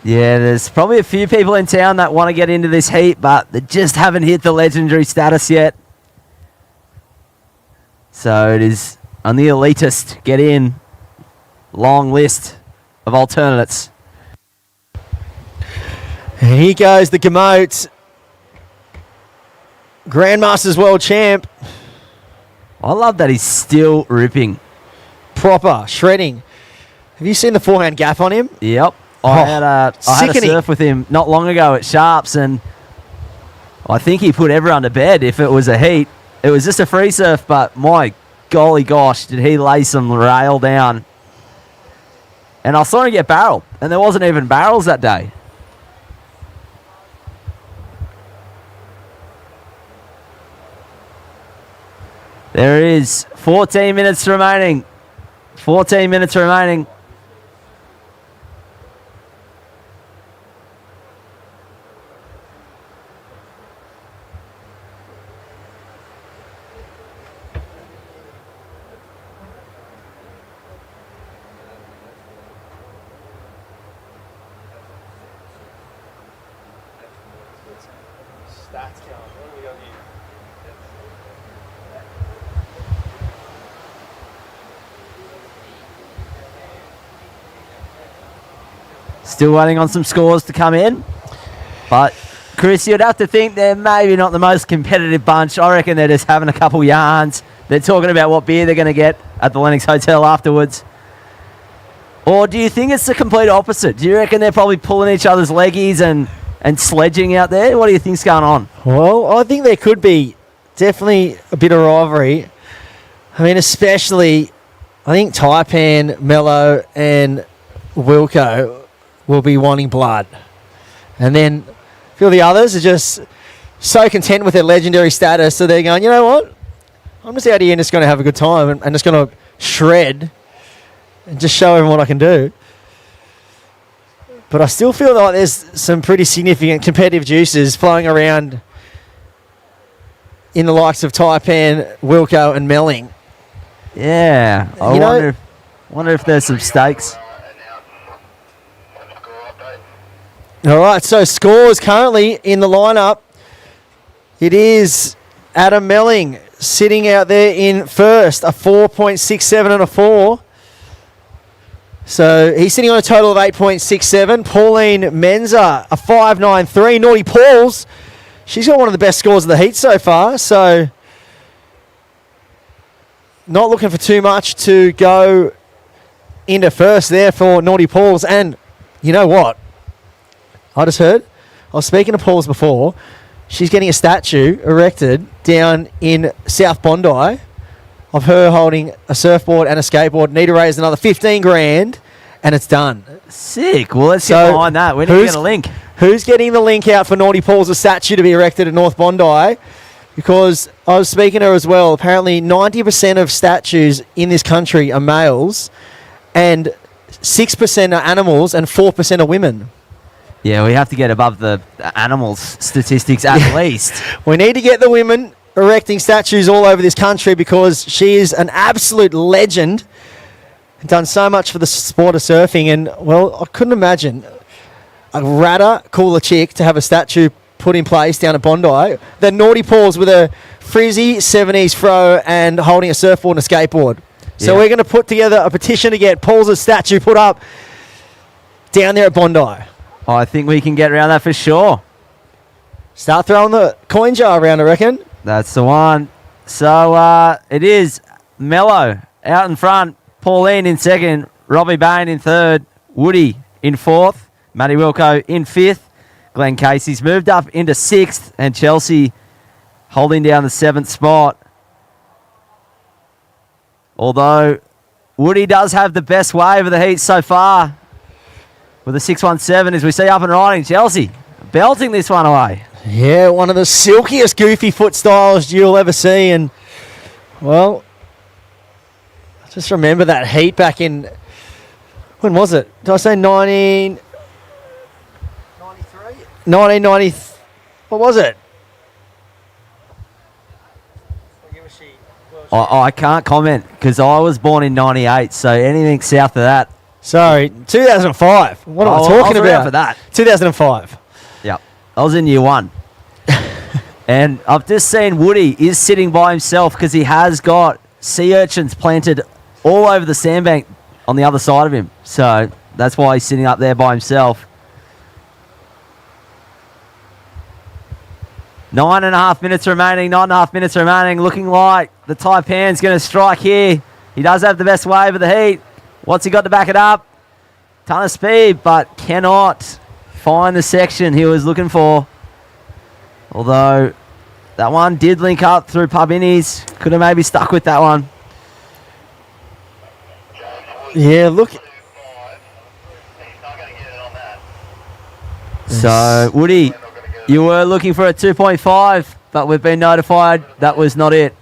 Yeah, there's probably a few people in town that want to get into this heat, but they just haven't hit the legendary status yet. So it is on the elitist get in. Long list of alternates. And here goes the Gamote. Grandmasters World Champ. I love that he's still ripping. Proper shredding. Have you seen the forehand gap on him? Yep. I had a surf with him not long ago at Sharps, and I think he put everyone to bed if it was a heat. It was just a free surf, but my golly gosh, did he lay some rail down. And I saw him get barreled, and there wasn't even barrels that day. There is 14 minutes remaining. 14 minutes remaining. Still waiting on some scores to come in. But, Chris, you'd have to think they're maybe not the most competitive bunch. I reckon they're just having a couple yarns. They're talking about what beer they're going to get at the Lennox Hotel afterwards. Or do you think it's the complete opposite? Do you reckon they're probably pulling each other's leggies and sledging out there? What do you think's going on? Well, I think there could be definitely a bit of rivalry. I mean, especially, I think Taipan, Mello, and Wilco will be wanting blood. And then a few of the others are just so content with their legendary status, so they're going, you know what? I'm just out here and just going to have a good time and just going to shred and just show everyone what I can do. But I still feel like there's some pretty significant competitive juices flowing around in the likes of Taipan, Wilco, and Melling. Yeah, I wonder if there's some stakes. All right, so scores currently in the lineup. It is Adam Melling sitting out there in first, a 4.67 and a 4. So he's sitting on a total of 8.67. Pauline Menza, a 5.93. Naughty Pauls, she's got one of the best scores of the heat so far. So not looking for too much to go into first there for Naughty Pauls. And you know what? I just heard, I was speaking to Pauls before, she's getting a statue erected down in South Bondi of her holding a surfboard and a skateboard. Need to raise another 15 grand, and it's done. Sick. Well, let's get behind that. We need to get a link. Who's getting the link out for Naughty Pauls, a statue to be erected at North Bondi? Because I was speaking to her as well. Apparently 90% of statues in this country are males, and 6% are animals, and 4% are women. Yeah, we have to get above the animals statistics at least. We need to get the women erecting statues all over this country because she is an absolute legend and done so much for the sport of surfing. And, well, I couldn't imagine a radder cooler chick to have a statue put in place down at Bondi. The Naughty Pauls with a frizzy 70s fro and holding a surfboard and a skateboard. So we're going to put together a petition to get Paul's statue put up down there at Bondi. I think we can get around that for sure. Start throwing the coin jar around, I reckon. That's the one. So it is Mello out in front, Pauline in second, Robbie Bain in third, Woody in fourth, Matty Wilco in fifth, Glenn Casey's moved up into sixth, and Chelsea holding down the seventh spot. Although Woody does have the best wave of the heat so far, with a 6.17 as we see up and riding. Chelsea belting this one away. Yeah, one of the silkiest goofy foot styles you'll ever see. And, well, I just remember that heat back in, when was it? Did I say 1990, what was it? I can't comment because I was born in 98, so anything south of that. Sorry, 2005. What am I talking I was around about? for that. 2005. Yep. I was in year 1. And I've just seen Woody is sitting by himself because he has got sea urchins planted all over the sandbank on the other side of him. So that's why he's sitting up there by himself. 9.5 minutes remaining. Looking like the Taipan's going to strike here. He does have the best wave of the heat. What's he got to back it up? Ton of speed, but cannot find the section he was looking for. Although that one did link up through Pub Innies. Could have maybe stuck with that one. Yeah, look. So, Woody, you were looking for a 2.5, but we've been notified that was not it.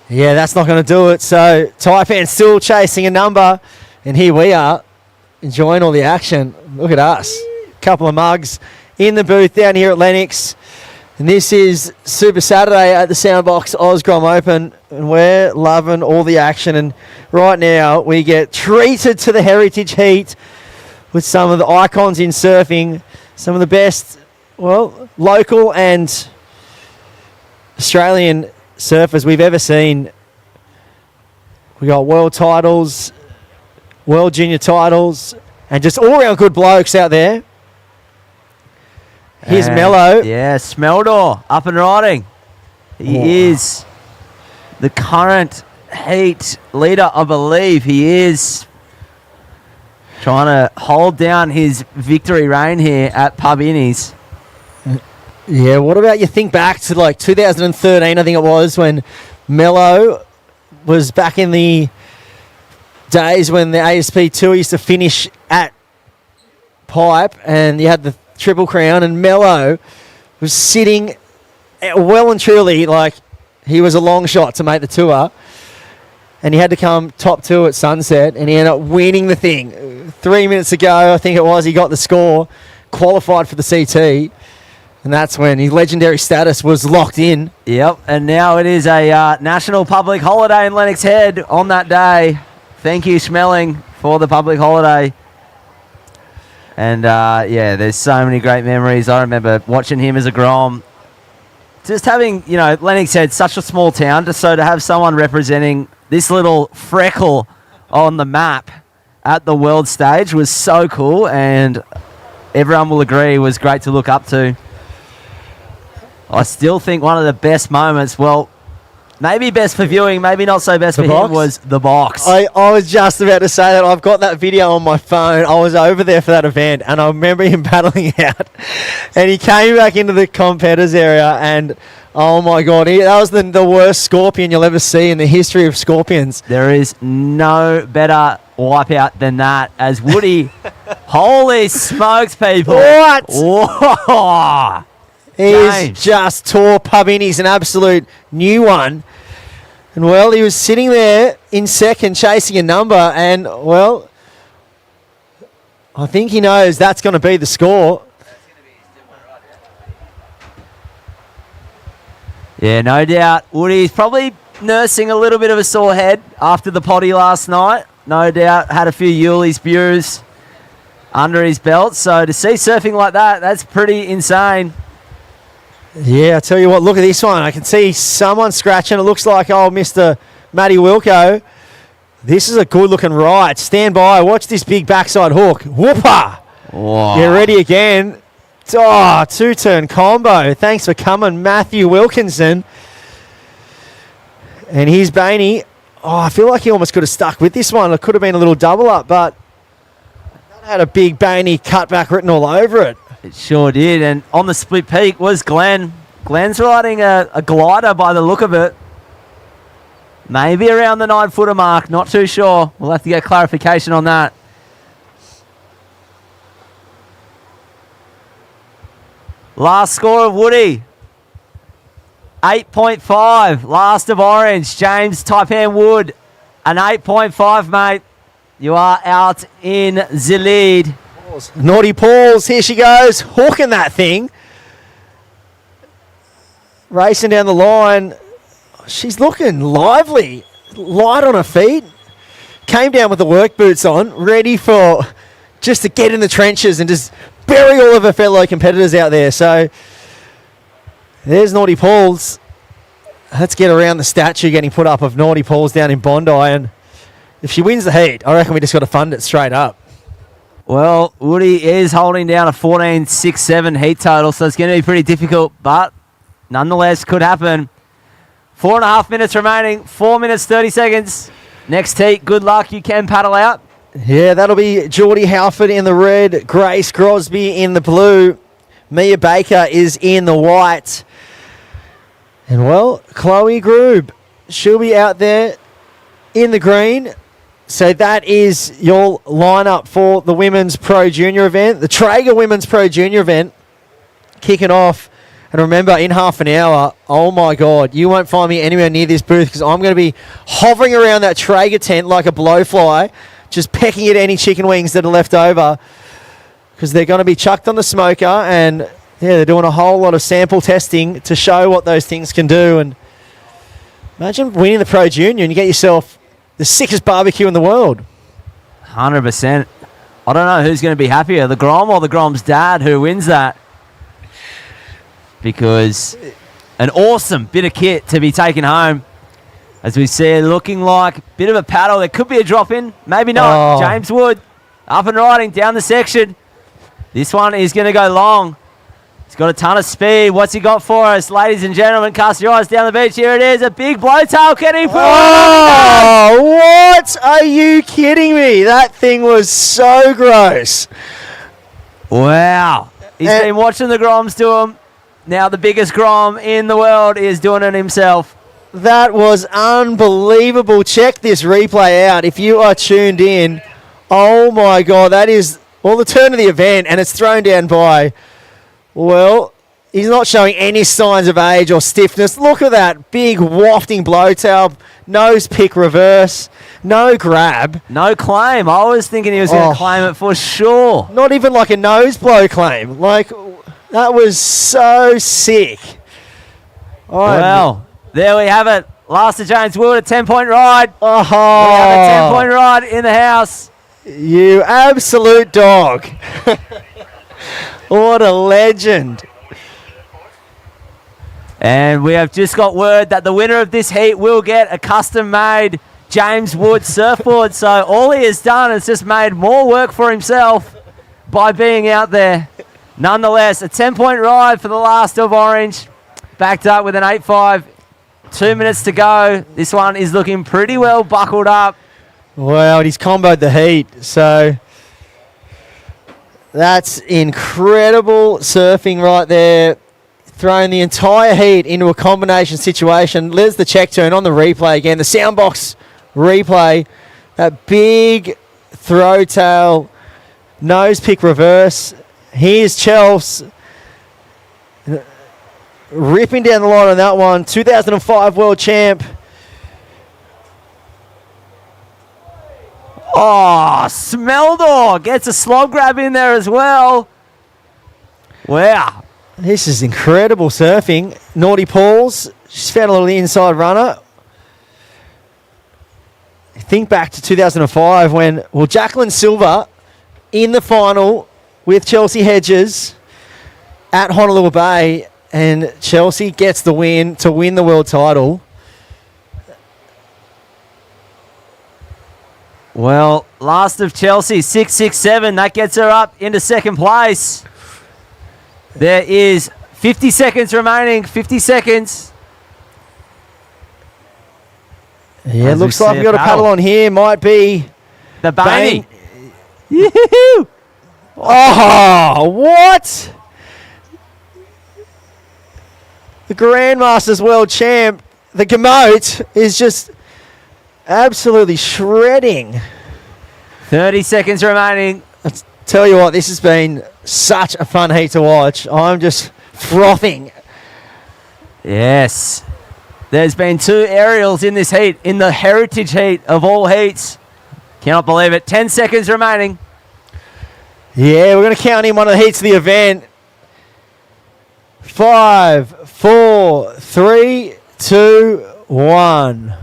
Yeah, that's not going to do it. So Taipan still chasing a number, and here we are enjoying all the action. Look at us. Couple of mugs in the booth down here at Lennox. And this is Super Saturday at the Soundboks Oz Grom Open, and we're loving all the action. And right now we get treated to the Heritage Heat with some of the icons in surfing, some of the best, well, local and Australian surfers we've ever seen. We got world titles, world junior titles, and just all around good blokes out there. Here's Mello. Yeah, Smeldor up and riding. He is the current heat leader, I believe. He is trying to hold down his victory reign here at Pub Innies. Yeah, what about you think back to like 2013, I think it was, when Mello was back in the days when the ASP Tour used to finish at Pipe and you had the Triple Crown, and Mello was sitting well and truly like he was a long shot to make the tour, and he had to come top 2 at Sunset, and he ended up winning the thing. 3 minutes ago, I think it was, he got the score, qualified for the CT. And that's when his legendary status was locked in. Yep, and now it is a national public holiday in Lennox Head on that day. Thank you, Schmeling, for the public holiday. And, yeah, there's so many great memories. I remember watching him as a Grom. Just having, you know, Lennox Head, such a small town, so to have someone representing this little freckle on the map at the world stage was so cool, and everyone will agree was great to look up to. I still think one of the best moments, well, maybe best for viewing, maybe not so best for him, was the box. I was just about to say that. I've got that video on my phone. I was over there for that event, and I remember him battling out. And he came back into the competitors area, and oh my God, that was the worst scorpion you'll ever see in the history of scorpions. There is no better wipeout than that, as Woody, holy smokes, people. What? Whoa. He's just tore Pub Innies, an absolute new one. And, well, he was sitting there in second chasing a number, and, well, I think he knows that's going to be the score. Yeah, no doubt. Woody's probably nursing a little bit of a sore head after the potty last night. No doubt had a few Yule's Brews under his belt. So to see surfing like that, that's pretty insane. Yeah, I tell you what, look at this one. I can see someone scratching. It looks like old Mr. Matty Wilco. This is a good-looking ride. Stand by. Watch this big backside hook. Whooper! Wow. Get ready again. Oh, two-turn combo. Thanks for coming, Matthew Wilkinson. And here's Bainey. Oh, I feel like he almost could have stuck with this one. It could have been a little double-up, but that had a big Bainey cutback written all over it. It sure did. And on the split peak was Glenn. Glenn's riding a glider by the look of it. Maybe around the 9-footer mark. Not too sure. We'll have to get clarification on that. Last score of Woody. 8.5. Last of Orange. James Taipan Wood. An 8.5, mate. You are out in the lead. Naughty Pauls, here she goes, hooking that thing. Racing down the line. she's looking lively, light on her feet. Came down with the work boots on, ready for just to get in the trenches and just bury all of her fellow competitors out there. So there's Naughty Paul's. Let's get around the statue getting put up of Naughty Paul's down in Bondi. And if she wins the heat, I reckon we just got to fund it straight up. Well, Woody is holding down a 14.67 heat total, so it's going to be pretty difficult, but nonetheless could happen. 4.5 minutes remaining, 4 minutes 30 seconds. Next heat, good luck, you can paddle out. Yeah, that'll be Geordie Halford in the red, Grace Crosby in the blue, Mia Baker is in the white. And well, Chloe Groob, she'll be out there in the green. So that is your lineup for the Women's Pro Junior event. The Traeger Women's Pro Junior event kicking off. And remember, in half an hour, oh my God, you won't find me anywhere near this booth because I'm going to be hovering around that Traeger tent like a blowfly, just pecking at any chicken wings that are left over because they're going to be chucked on the smoker. And yeah, they're doing a whole lot of sample testing to show what those things can do. And imagine winning the Pro Junior and you get yourself the sickest barbecue in the world. 100%. I don't know who's going to be happier, the Grom or the Grom's dad who wins that. Because an awesome bit of kit to be taken home. As we see, looking like a bit of a paddle. There could be a drop in, maybe not. Oh. James Wood up and riding down the section. This one is going to go long. He's got a ton of speed. What's he got for us? Ladies and gentlemen, cast your eyes down the beach. Here it is, a big blowtail. Can he put Oh, what? Are you kidding me? That thing was so gross. Wow. He's been watching the Groms do him. Now the biggest Grom in the world is doing it himself. That was unbelievable. Check this replay out if you are tuned in. Oh my God, that is, well, the turn of the event, and it's thrown down by, well, he's not showing any signs of age or stiffness. Look at that big wafting blowtail, nose pick reverse, no grab. No claim. I was thinking he was going to claim it for sure. Not even like a nose blow claim. Like, that was so sick. Well, there we have it. Last of James Wood, a 10-point ride. Oh. We have a 10-point ride in the house. You absolute dog. What a legend. And we have just got word that the winner of this heat will get a custom-made James Wood surfboard. So all he has done is just made more work for himself by being out there. Nonetheless, a 10-point ride for the last of Orange. Backed up with an 8.5. 2 minutes to go. This one is looking pretty well buckled up. Well, he's comboed the heat. So that's incredible surfing right there. Throwing the entire heat into a combination situation. There's the check turn on the replay again. The Soundboks replay. That big throw tail, nose pick reverse. Here's Chels ripping down the line on that one. 2005 world champ. Oh, Smeldor gets a slob grab in there as well. Wow. This is incredible surfing. Naughty Paul's. She's found a little inside runner. Think back to 2005 when, well, Jacqueline Silver in the final with Chelsea Hedges at Honolulu Bay, and Chelsea gets the win to win the world title. Well, last of Chelsea, 6.67. That gets her up into second place. There is 50 seconds remaining. 50 seconds. Yeah, it looks like we've got a paddle on here. Might be the Bainey. Yoo-hoo! Oh, what? The Grandmasters World Champ, the Gamote, is just absolutely shredding. 30 seconds remaining. Let's tell you what, this has been such a fun heat to watch. I'm just frothing. Yes. There's been 2 aerials in this heat, in the heritage heat of all heats. Cannot believe it. 10 seconds remaining. Yeah, we're going to count in one of the heats of the event. 5, 4, 3, 2, 1.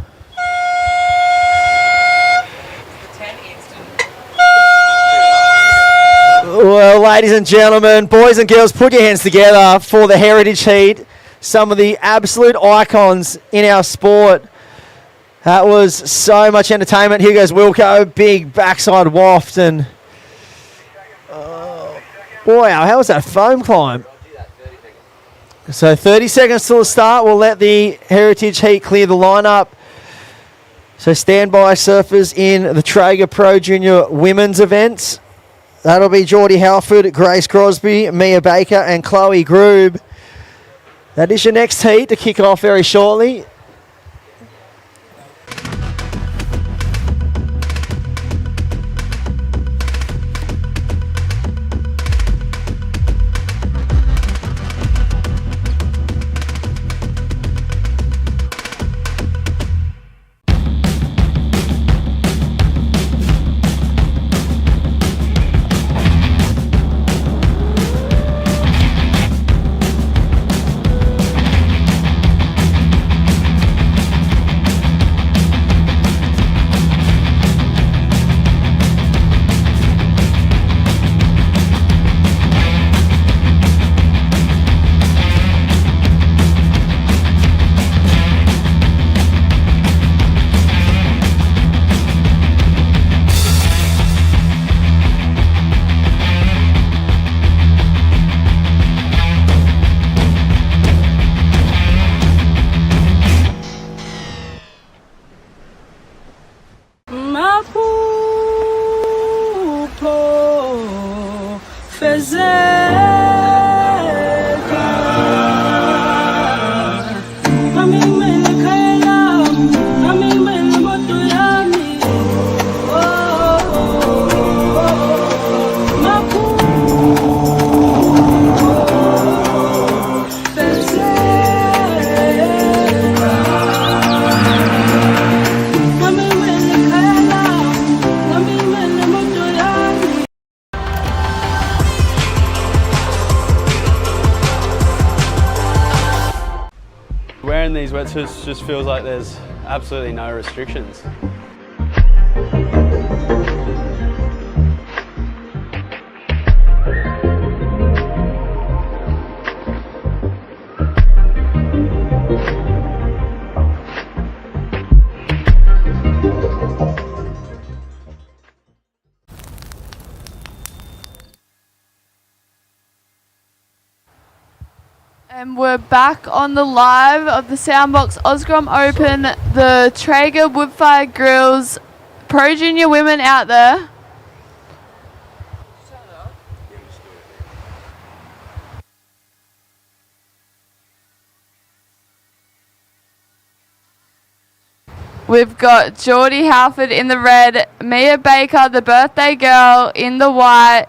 Well, ladies and gentlemen, boys and girls, put your hands together for the Heritage Heat. Some of the absolute icons in our sport. That was so much entertainment. Here goes Wilco, big backside waft, and wow, how was that foam climb? So 30 seconds till the start. We'll let the Heritage Heat clear the lineup. So stand by, surfers, in the Traeger Pro Junior Women's events. That'll be Geordie Halford, Grace Crosby, Mia Baker, and Chloe Groob. That is your next heat to kick off very shortly. Wearing these wetsuits just feels like there's absolutely no restrictions. And we're back on the live of the Soundboks Oz Grom Open, the Traeger Woodfire Grills Pro Junior Women out there. We've got Geordie Halford in the red, Mia Baker, the birthday girl, in the white,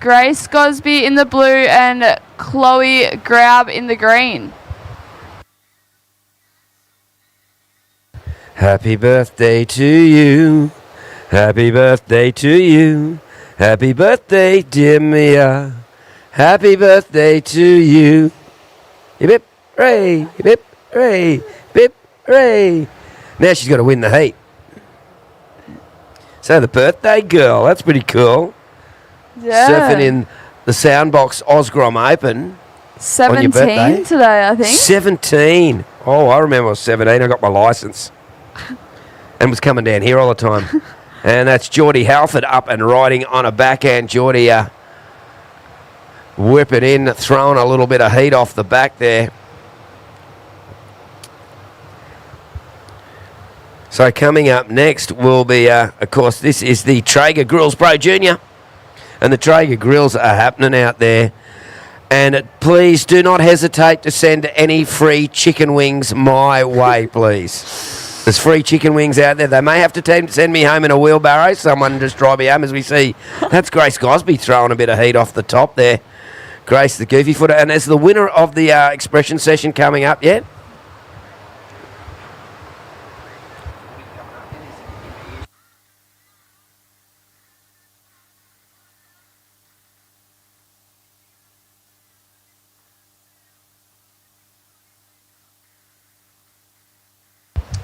Grace Gosby in the blue, and Chloe Graub in the green. Happy birthday to you. Happy birthday to you. Happy birthday, dear Mia. Happy birthday to you. Hip hip hooray, hip hip hooray, hip hip hooray. Now she's got to win the heat. So the birthday girl, that's pretty cool. Yeah. Surfing in the Soundboks Oz Grom Open. 17 today, I think. 17. Oh, I remember I was 17. I got my licence. And was coming down here all the time. And that's Geordie Halford up and riding on a backhand. Geordie whipping in, throwing a little bit of heat off the back there. So coming up next will be, of course, this is the Traeger Grills Pro Junior. And the Traeger Grills are happening out there. And please do not hesitate to send any free chicken wings my way, please. There's free chicken wings out there. They may have to send me home in a wheelbarrow. Someone just drive me home, as we see. That's Grace Gosby throwing a bit of heat off the top there. Grace, the goofy footer. And is the winner of the expression session coming up yet?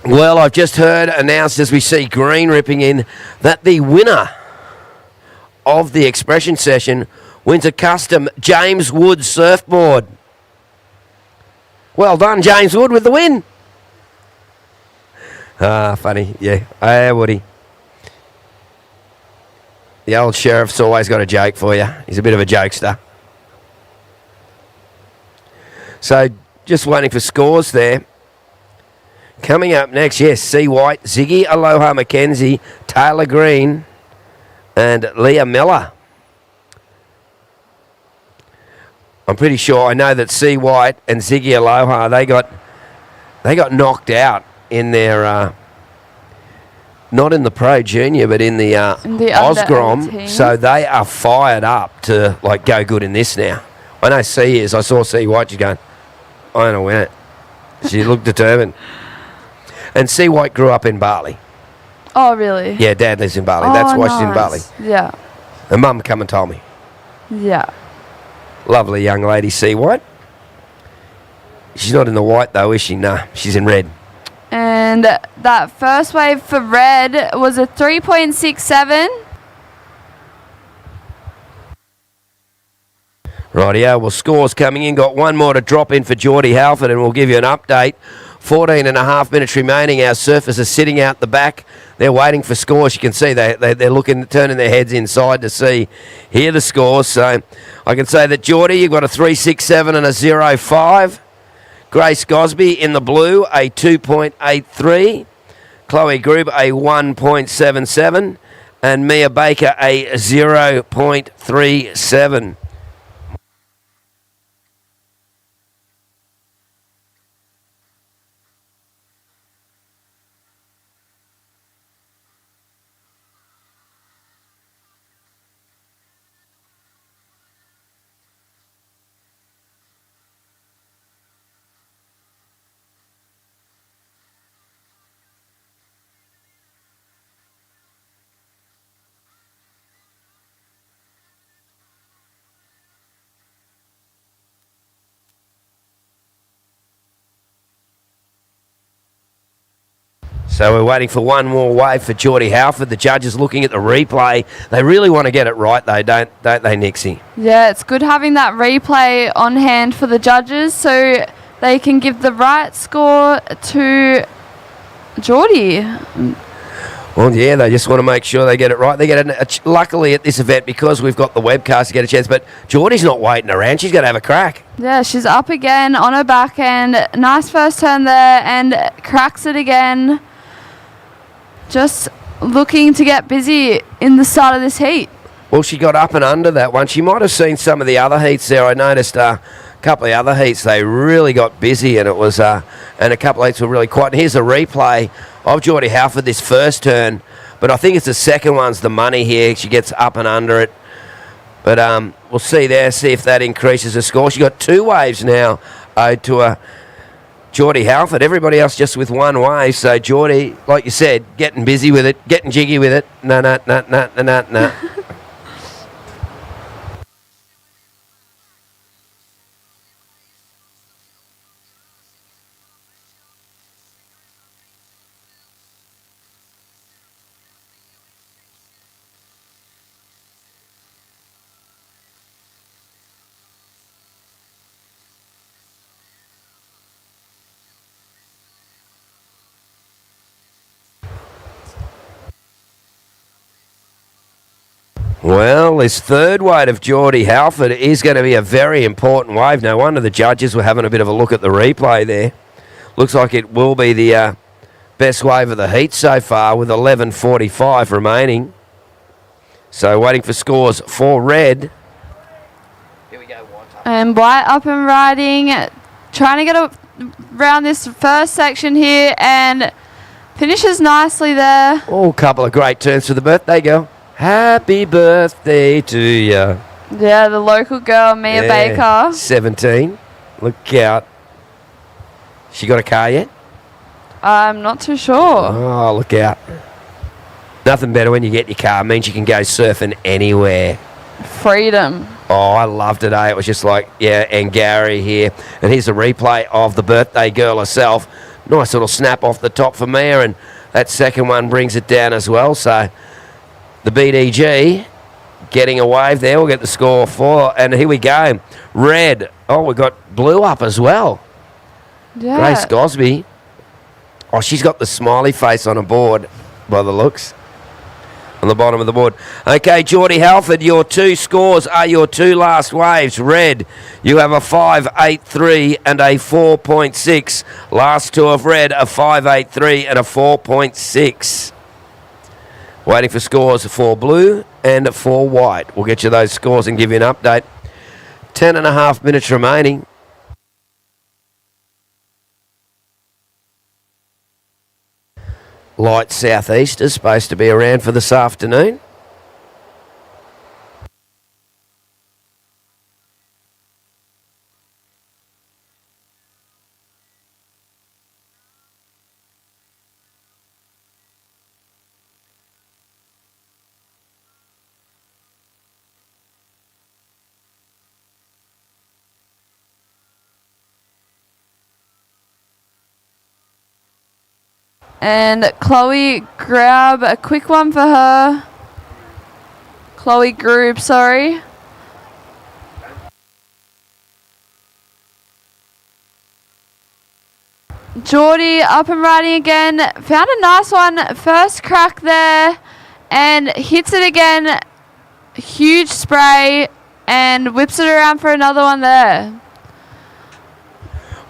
Well, I've just heard announced as we see green ripping in that the winner of the expression session wins a custom James Wood surfboard. Well done, James Wood, with the win. Funny, yeah. Hey, Woody. The old sheriff's always got a joke for you. He's a bit of a jokester. So, just waiting for scores there. Coming up next, yes, C. White, Ziggy Aloha McKenzie, Taylor Green, and Leah Miller. I'm pretty sure I know that C. White and Ziggy Aloha, they got knocked out in their not in the Pro Junior, but in the Oz Grom. So they are fired up to like go good in this now. I know C is. I saw C. White. She's going, I'm going to win it. She looked determined. And C. White grew up in Bali. Oh, really? Yeah, Dad lives in Bali. That's why she's in Bali. Yeah. Her mum come and told me. Yeah. Lovely young lady, C. White. She's not in the white though, is she? Nah, she's in red. And that first wave for red was a 3.67. Rightio, well, scores coming in. Got one more to drop in for Geordie Halford, and we'll give you an update. 14 and a half minutes remaining. Our surfers are sitting out the back. They're waiting for scores. You can see they're looking, turning their heads inside to hear the scores. So I can say that Geordie, you've got a 3.67 and a 0.5. Grace Gosby in the blue, a 2.83. Chloe Grube, a 1.77. And Mia Baker, a 0.37. So we're waiting for one more wave for Geordie Halford. The judges looking at the replay. They really want to get it right, though, don't they, Nixie? Yeah, it's good having that replay on hand for the judges so they can give the right score to Geordie. Well, yeah, they just want to make sure they get it right. They get luckily at this event, because we've got the webcast to get a chance, but Geordie's not waiting around. She's going to have a crack. Yeah, she's up again on her back end. Nice first turn there and cracks it again. Just looking to get busy in the start of this heat. Well, she got up and under that one. She might have seen some of the other heats there. I noticed a couple of other heats, they really got busy, and it was and a couple of heats were really quiet. And here's a replay of Geordie Halford this first turn, but I think it's the second one's the money here. She gets up and under it. But we'll see there, see if that increases her score. She got two waves now owed to a Geordie Halford. Everybody else just with one wave. So Geordie, like you said, getting busy with it, getting jiggy with it. No. Well, this third wave of Geordie Halford is going to be a very important wave. No wonder the judges were having a bit of a look at the replay there. Looks like it will be the best wave of the heat so far, with 11.45 remaining. So waiting for scores for red. And White up and riding, trying to get around this first section here, and finishes nicely there. Oh, a couple of great turns for the birthday girl. Happy birthday to you. Yeah, the local girl, Mia Baker. 17. Look out. She got a car yet? I'm not too sure. Oh, look out. Nothing better when you get your car. It means you can go surfing anywhere. Freedom. Oh, I loved today. It was just like, and Gary here. And here's a replay of the birthday girl herself. Nice little snap off the top for Mia, and that second one brings it down as well. So the BDG getting a wave there. We'll get the score 4. And here we go. Red. Oh, we got blue up as well. Yeah. Grace Gosby. Oh, she's got the smiley face on a board by the looks. On the bottom of the board. Okay, Geordie Halford, your 2 scores are your 2 last waves. Red, you have a 5.83 and a 4.6. Last 2 of Red, a 5.83 and a 4.6. Waiting for scores for blue and for white. We'll get you those scores and give you an update. 10.5 minutes remaining. Light southeast is supposed to be around for this afternoon. And Chloe, grab a quick one for her. Chloe Group, sorry. Geordie up and riding again. Found a nice one. First crack there. And hits it again. Huge spray. And whips it around for another one there.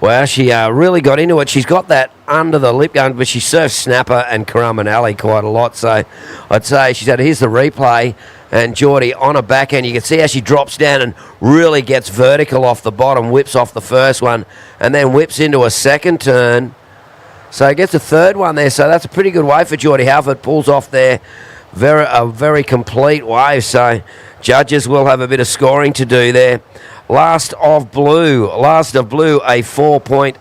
Well, she really got into it. She's got that under the lip gun, but she surfs Snapper and Currumbin Alley quite a lot. So I'd say she's had, here's the replay, and Geordie on a backhand. You can see how she drops down and really gets vertical off the bottom, whips off the first one, and then whips into a second turn. So gets a third one there. So that's a pretty good wave for Geordie Halford. Pulls off there a very complete wave. So judges will have a bit of scoring to do there. Last of blue, a 4.07,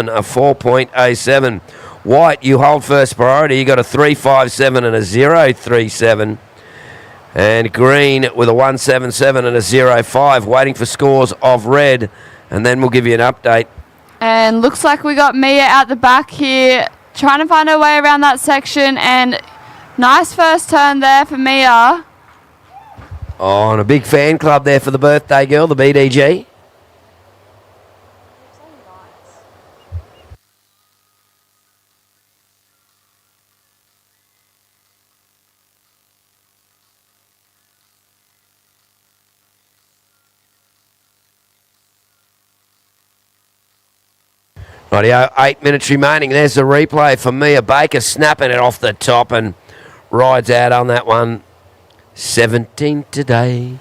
a 4.07. White, you hold first priority. You got a 3.57 and a 0.37. And green with a 1.77 and a 0.5. Waiting for scores of red, and then we'll give you an update. And looks like we got Mia out the back here, trying to find her way around that section. And nice first turn there for Mia. Oh, and a big fan club there for the birthday girl, the BDG. Rightio, 8 minutes remaining. There's the replay for Mia Baker, snapping it off the top and rides out on that one. 17 today.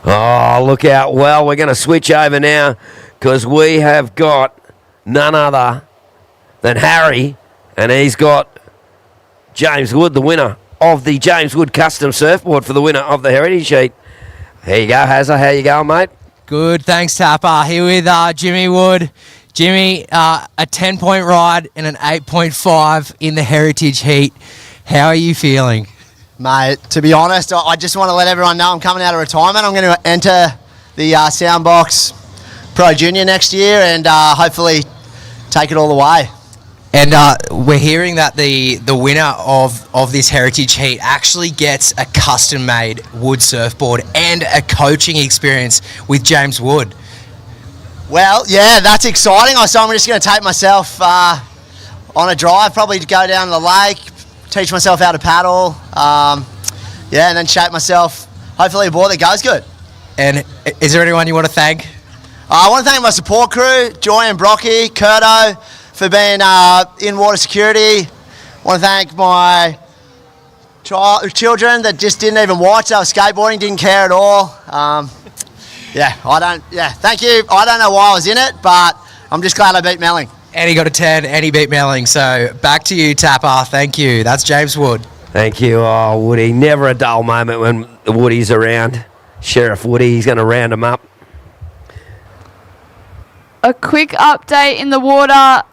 Oh, look out. Well, we're going to switch over now because we have got none other than Harry, and he's got James Wood, the winner of the James Wood Custom Surfboard for the winner of the Heritage Sheet. Here you go, Hazza. How you going, mate? Good, thanks, Tapper. Here with Jimmy Wood. Jimmy, a 10-point ride and an 8.5 in the Heritage Heat. How are you feeling? Mate, to be honest, I just want to let everyone know I'm coming out of retirement. I'm going to enter the Soundboks Pro Junior next year and hopefully take it all the way. And we're hearing that the winner of this Heritage Heat actually gets a custom-made wood surfboard and a coaching experience with James Wood. Well, yeah, that's exciting. So I'm just going to take myself on a drive, probably go down to the lake, teach myself how to paddle, and then shape myself, hopefully a board that goes good. And is there anyone you want to thank? I want to thank my support crew, Joy and Brocky, Curto, for being in water security. I want to thank my children that just didn't even watch. They were skateboarding, didn't care at all. Thank you. I don't know why I was in it, but I'm just glad I beat Melling. And he got a 10 and he beat Melling. So back to you, Tapper. Thank you. That's James Wood. Thank you. Oh, Woody. Never a dull moment when Woody's around. Sheriff Woody, he's going to round him up. A quick update in the water.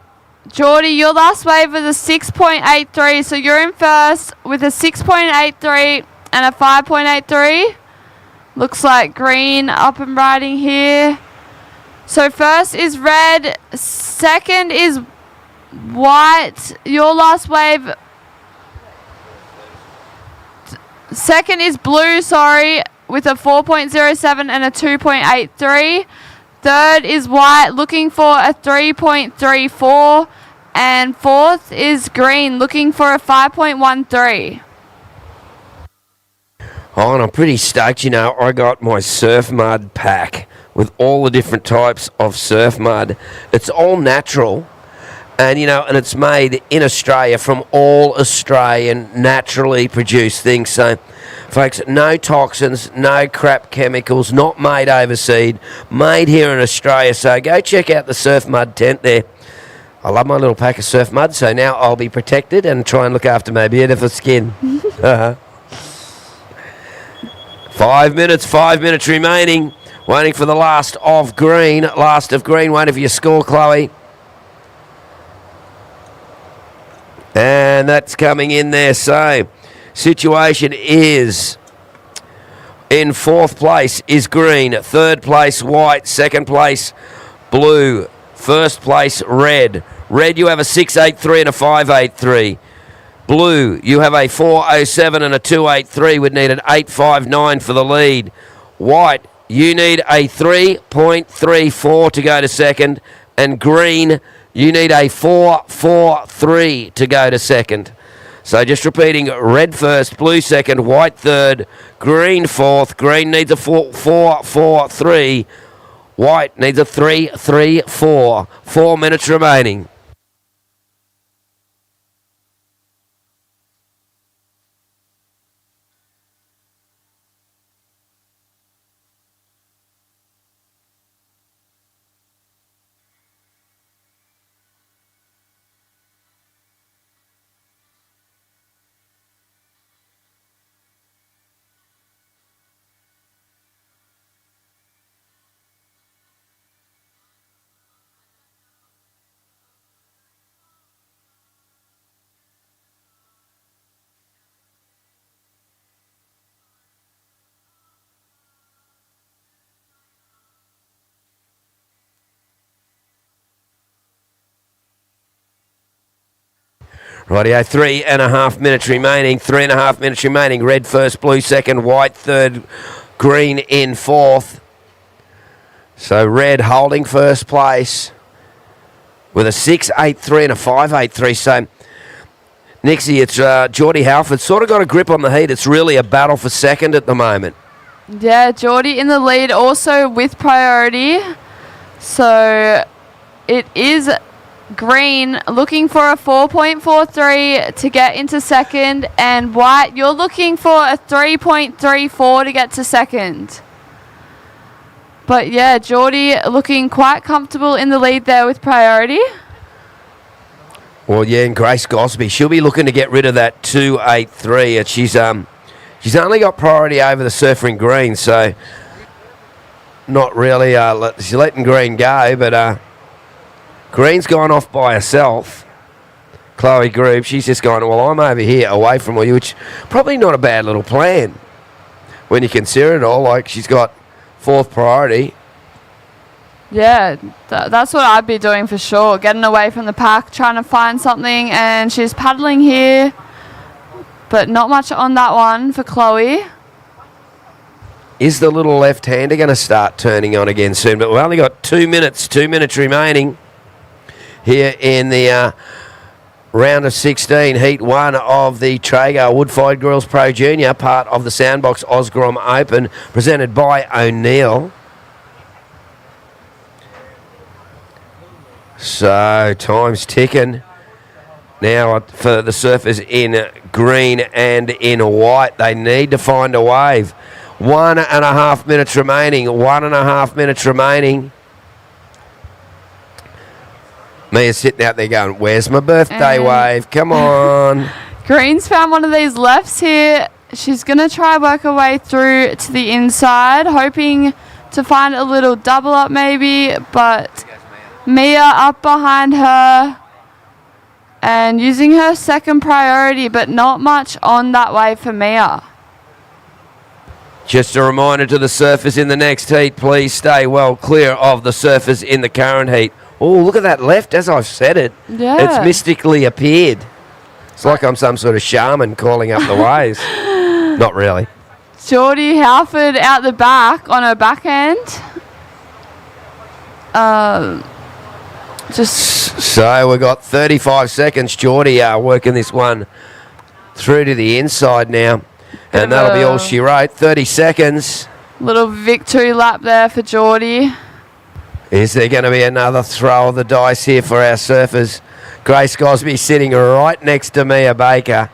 Geordie, your last wave was a 6.83, so you're in first with a 6.83 and a 5.83. Looks like green up and riding here. So first is red, second is white. Your last wave... Second is blue, sorry, with a 4.07 and a 2.83. Third is white, looking for a 3.34. And fourth is green, looking for a 5.13. Oh, and I'm pretty stoked, you know. I got my surf mud pack with all the different types of surf mud. It's all natural. And, you know, and it's made in Australia from all Australian naturally produced things. So, folks, no toxins, no crap chemicals, not made overseas, made here in Australia. So go check out the Surf Mud tent there. I love my little pack of surf mud, so now I'll be protected and try and look after my beautiful skin. 5 minutes remaining. Waiting for the last of green. Waiting for your score, Chloe. And that's coming in there. So, situation is in fourth place is green, third place white, second place blue, first place red. Red, you have a 6.83 and a 5.83. Blue, you have a 4.07 and a 2.83. Would need an 8.59 for the lead. White, you need a 3.34 to go to second. And green, you need a 4.43 to go to second. So just repeating, red first, blue second, white third, green fourth. Green needs a 4.43. White needs a 3.34. 4 minutes remaining. Rightio, 3.5 minutes remaining. 3.5 minutes remaining. Red first, blue second, white third, green in fourth. So red holding first place with a 6.83 and a 5.83. So, Nixie, it's Geordie Halford sort of got a grip on the heat. It's really a battle for second at the moment. Yeah, Geordie in the lead also with priority. So it is green looking for a 4.43 to get into second, and white, you're looking for a 3.34 to get to second. But yeah, Geordie looking quite comfortable in the lead there with priority. Well, yeah, and Grace Gosby, she'll be looking to get rid of that 2.83, and she's only got priority over the surfer in green, so not really. She's letting green go, but green's gone off by herself. Chloe Group, she's just gone, well, I'm over here away from you, which probably not a bad little plan when you consider it all. Like, she's got fourth priority. Yeah, that's what I'd be doing for sure. Getting away from the pack, trying to find something, and she's paddling here. But not much on that one for Chloe. Is the little left-hander going to start turning on again soon? But we've only got 2 minutes remaining here in the round of 16, heat 1 of the Traeger Woodfired Girls Pro Junior, part of the Soundboks Oz Grom Open, presented by O'Neill. So, time's ticking. Now, for the surfers in green and in white, they need to find a wave. 1.5 minutes remaining. 1.5 minutes remaining. Mia's sitting out there going, where's my birthday wave? Come on. Green's found one of these lefts here. She's going to try work her way through to the inside, hoping to find a little double up maybe, but Mia up behind her. and using her second priority, but not much on that wave for Mia. Just a reminder to the surfers in the next heat, please stay well clear of the surfers in the current heat. Oh, look at that left, as I've said it. Yeah. It's mystically appeared. It's like I'm some sort of shaman calling up the waves. Not really. Geordie Halford out the back on her backhand. So we've got 35 seconds. Geordie working this one through to the inside now. And that'll be all she wrote. 30 seconds. Little victory lap there for Geordie. Is there going to be another throw of the dice here for our surfers? Grace Gosby sitting right next to Mia Baker.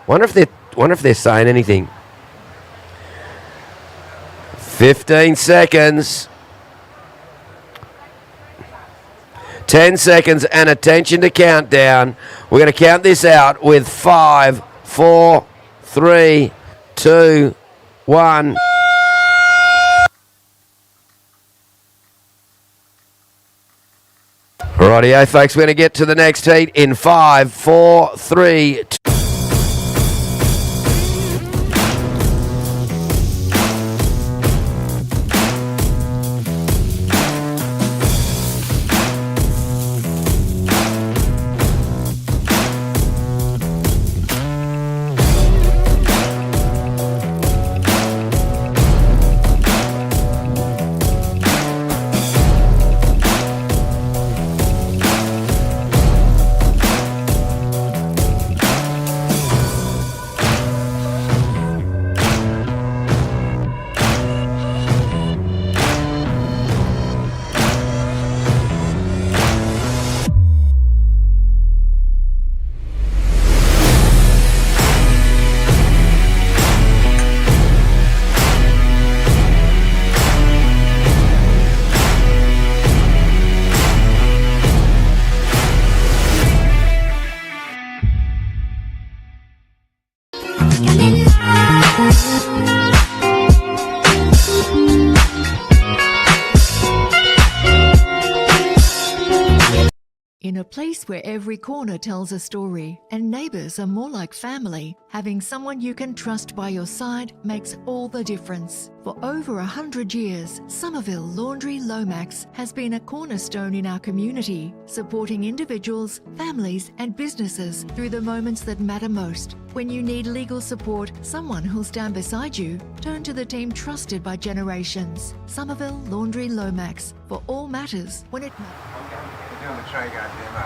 Wonder if they're saying anything. 15 seconds. 10 seconds and attention to countdown. We're going to count this out with 5, 4, 3, 2, 1. Rightio, folks, we're going to get to the next heat in 5, 4, 3, 2. In a place where every corner tells a story and neighbours are more like family, having someone you can trust by your side makes all the difference. For over 100 years, Somerville Laundry Lomax has been a cornerstone in our community, supporting individuals, families and businesses through the moments that matter most. When you need legal support, someone who'll stand beside you, turn to the team trusted by generations. Somerville Laundry Lomax, for all matters when it matters. We're doing the Traeger demo.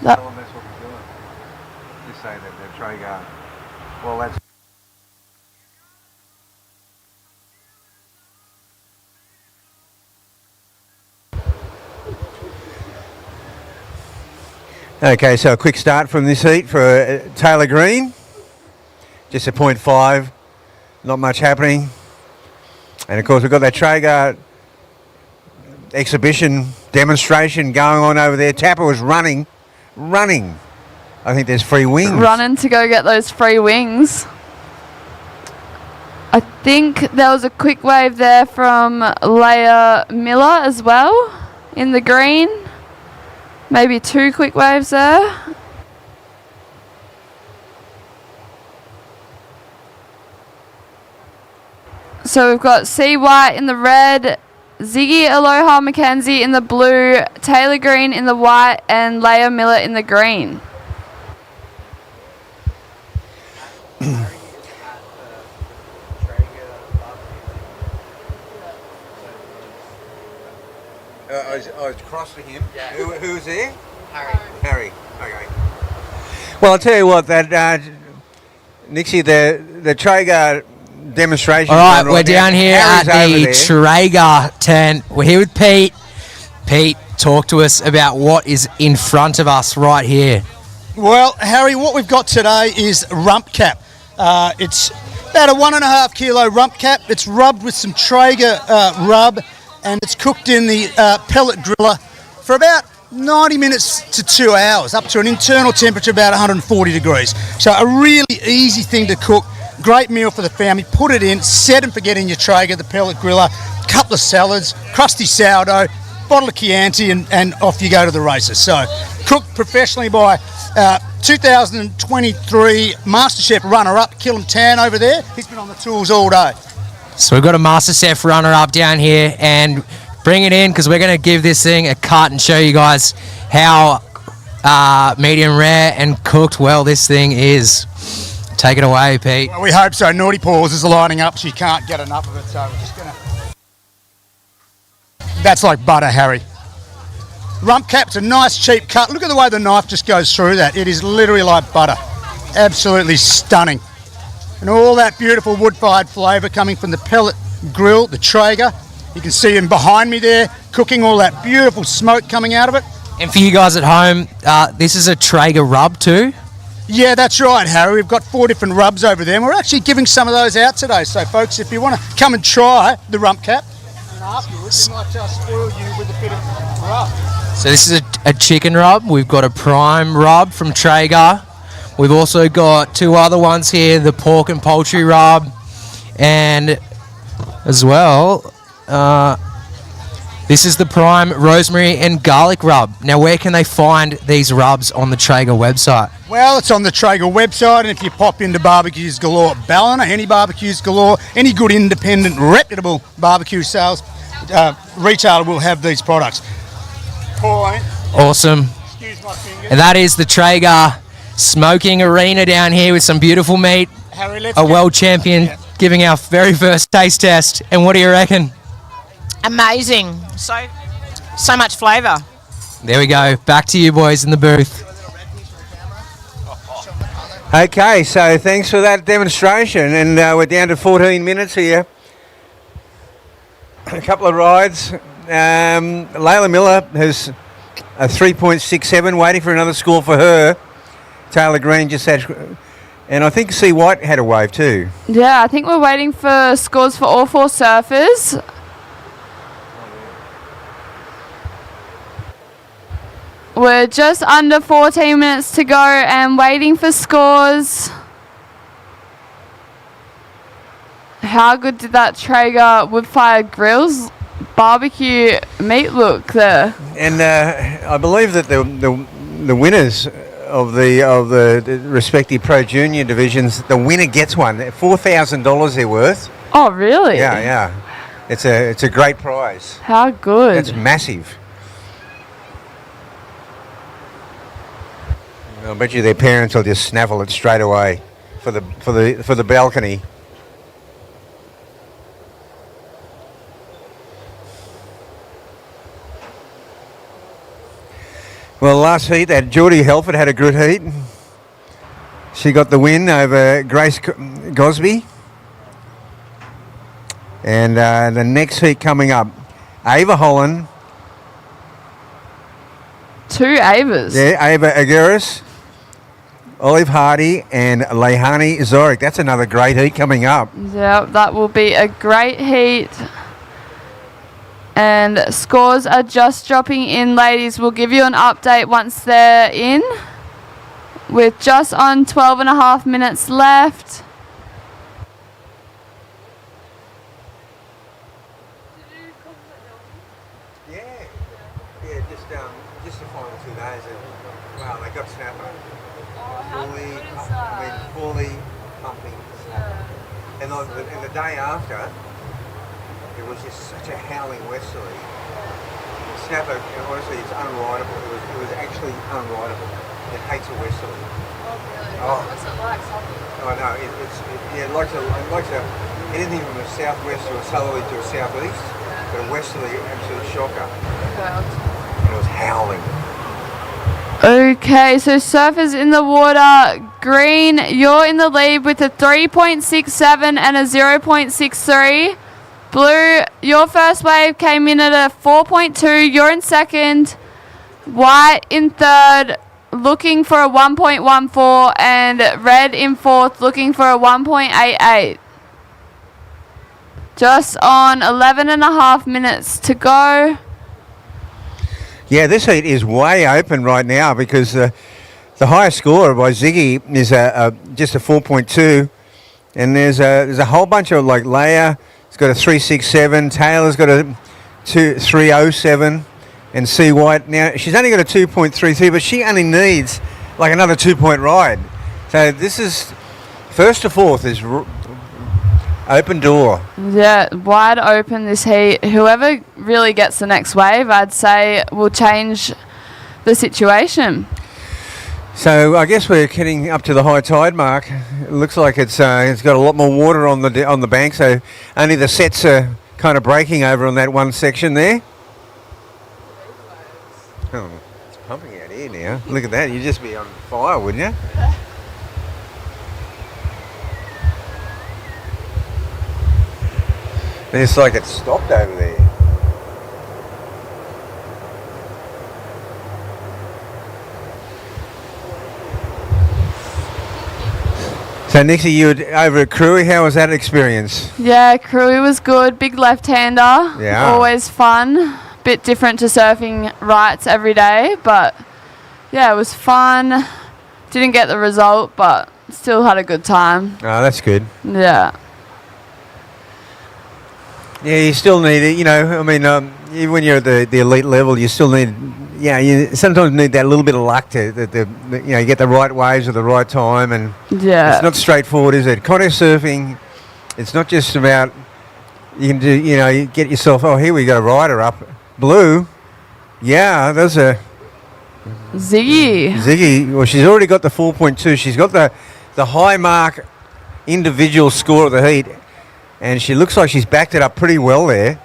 That Tell them that's what we're doing. Just say that the Traeger. Well, that's. Okay, so a quick start from this heat for Taylor Green. Just a 0.5, not much happening. And of course we've got that Traeger exhibition demonstration going on over there. Tapper was running. I think there's free wings. running to go get those free wings. I think there was a quick wave there from Leah Miller as well in the green. Maybe 2 quick waves there. So we've got C. White in the red, Ziggy Aloha Mackenzie in the blue, Taylor Green in the white, and Leah Miller in the green. I was cross to him. Yeah. Who was there? Harry. Okay. Well, I'll tell you what, that Nixie, the Traeger demonstration. All right, we're down here at the Traeger tent. We're here with Pete. Pete, talk to us about what is in front of us right here. Well, Harry, what we've got today is rump cap. It's about a 1.5 kilo rump cap. It's rubbed with some Traeger rub, and it's cooked in the pellet griller for about 90 minutes to 2 hours, up to an internal temperature about 140 degrees. So a really easy thing to cook, great meal for the family. Put it in, set and forget in your Traeger, the pellet griller, couple of salads, crusty sourdough, bottle of Chianti, and off you go to the races. So cooked professionally by 2023 MasterChef runner-up, Killam Tan over there. He's been on the tools all day. So we've got a MasterChef runner-up down here, and bring it in because we're going to give this thing a cut and show you guys how medium rare and cooked well this thing is. Take it away, Pete. Well, we hope so. Naughty Paws is lining up. She can't get enough of it, so we're just going to... That's like butter, Harry. Rump cap's a nice cheap cut. Look at the way the knife just goes through that. It is literally like butter. Absolutely stunning. And all that beautiful wood-fired flavour coming from the pellet grill, the Traeger. You can see him behind me there, cooking all that beautiful smoke coming out of it. And for you guys at home, this is a Traeger rub too? Yeah, that's right, Harry. We've got 4 different rubs over there, and we're actually giving some of those out today. So, folks, if you want to come and try the rump cap, and afterwards, we might spoil you with a bit of rub. So this is a chicken rub. We've got a prime rub from Traeger. We've also got 2 other ones here, the pork and poultry rub, and as well, this is the prime rosemary and garlic rub. Now, where can they find these rubs on the Traeger website? Well, it's on the Traeger website, and if you pop into Barbecues Galore Ballina, any Barbecues Galore, any good independent, reputable barbecue sales retailer will have these products. Awesome. And that is the Traeger smoking arena down here with some beautiful meat. Harry, let's a world champion giving our very first taste test. And what do you reckon? Amazing. So much flavour. There we go. Back to you boys in the booth. Okay, so thanks for that demonstration, and we're down to 14 minutes here. A couple of rides. Layla Miller has a 3.67, waiting for another score for her. Taylor Green just had, and I think C. White had a wave too. Yeah, I think we're waiting for scores for all 4 surfers. We're just under 14 minutes to go and waiting for scores. How good did that Traeger wood-fired grills barbecue meat look there? And I believe that the winners of the respective pro junior divisions, the winner gets one. $4,000 they're worth. Oh, really? Yeah. It's a great prize. How good. That's massive. I bet you their parents will just snaffle it straight away for the balcony. Well, last heat, that Geordie Helford had a good heat. She got the win over Grace Gosby. And the next heat coming up, Ava Holland. 2 Avas. Yeah, Ava Aguirres, Olive Hardy, and Lehani Zorik. That's another great heat coming up. Yeah, that will be a great heat. And scores are just dropping in, ladies. We'll give you an update once they're in. With just on 12.5 minutes left. Just the final 2 days. Wow, they got snapper. Fully pumping snapper. And the day after, it was just such a howling westerly. Snapper, honestly, it's unrideable. It was actually unrideable. It hates a westerly. Oh, what's it like? Oh no, it likes anything from a southwest to a southerly to a southeast, but a westerly, absolute shocker. And it was howling. Okay, so surfers in the water. Green, you're in the lead with a 3.67 and a 0.63. Blue, your first wave came in at a 4.2. You're in second. White in third, looking for a 1.14. And red in fourth, looking for a 1.88. Just on 11.5 minutes to go. Yeah, this heat is way open right now because the highest score by Ziggy is just a 4.2, and there's a whole bunch of like Leia. It's got a 3.67. Taylor's got a 3.07, and C White. Now she's only got a 2.33, but she only needs like another 2-point ride. So this is first to fourth is open door. Yeah, wide open this heat. Whoever really gets the next wave, I'd say, will change the situation. So I guess we're getting up to the high tide mark. It looks like it's got a lot more water on the bank, so only the sets are kind of breaking over on that one section there. Oh, it's pumping out here now. Look at that. You'd just be on fire, wouldn't you? It's like it's stopped over there. So Nixie, you were over at Cruy. How was that experience? Yeah, Cruy was good. Big left-hander. Yeah. Always fun. Bit different to surfing rights every day, but yeah, it was fun. Didn't get the result, but still had a good time. Oh, that's good. Yeah. Yeah, you still need it. You know, I mean, even when you're at the elite level, you still need. Yeah, you sometimes need that little bit of luck to you get the right waves at the right time, and yeah, it's not straightforward, is it? Contest surfing, it's not just about you can do. You get yourself. Oh, here we go, rider up, blue. Yeah, there's a Ziggy. Well, she's already got the 4.2. She's got the high mark individual score of the heat, and she looks like she's backed it up pretty well there.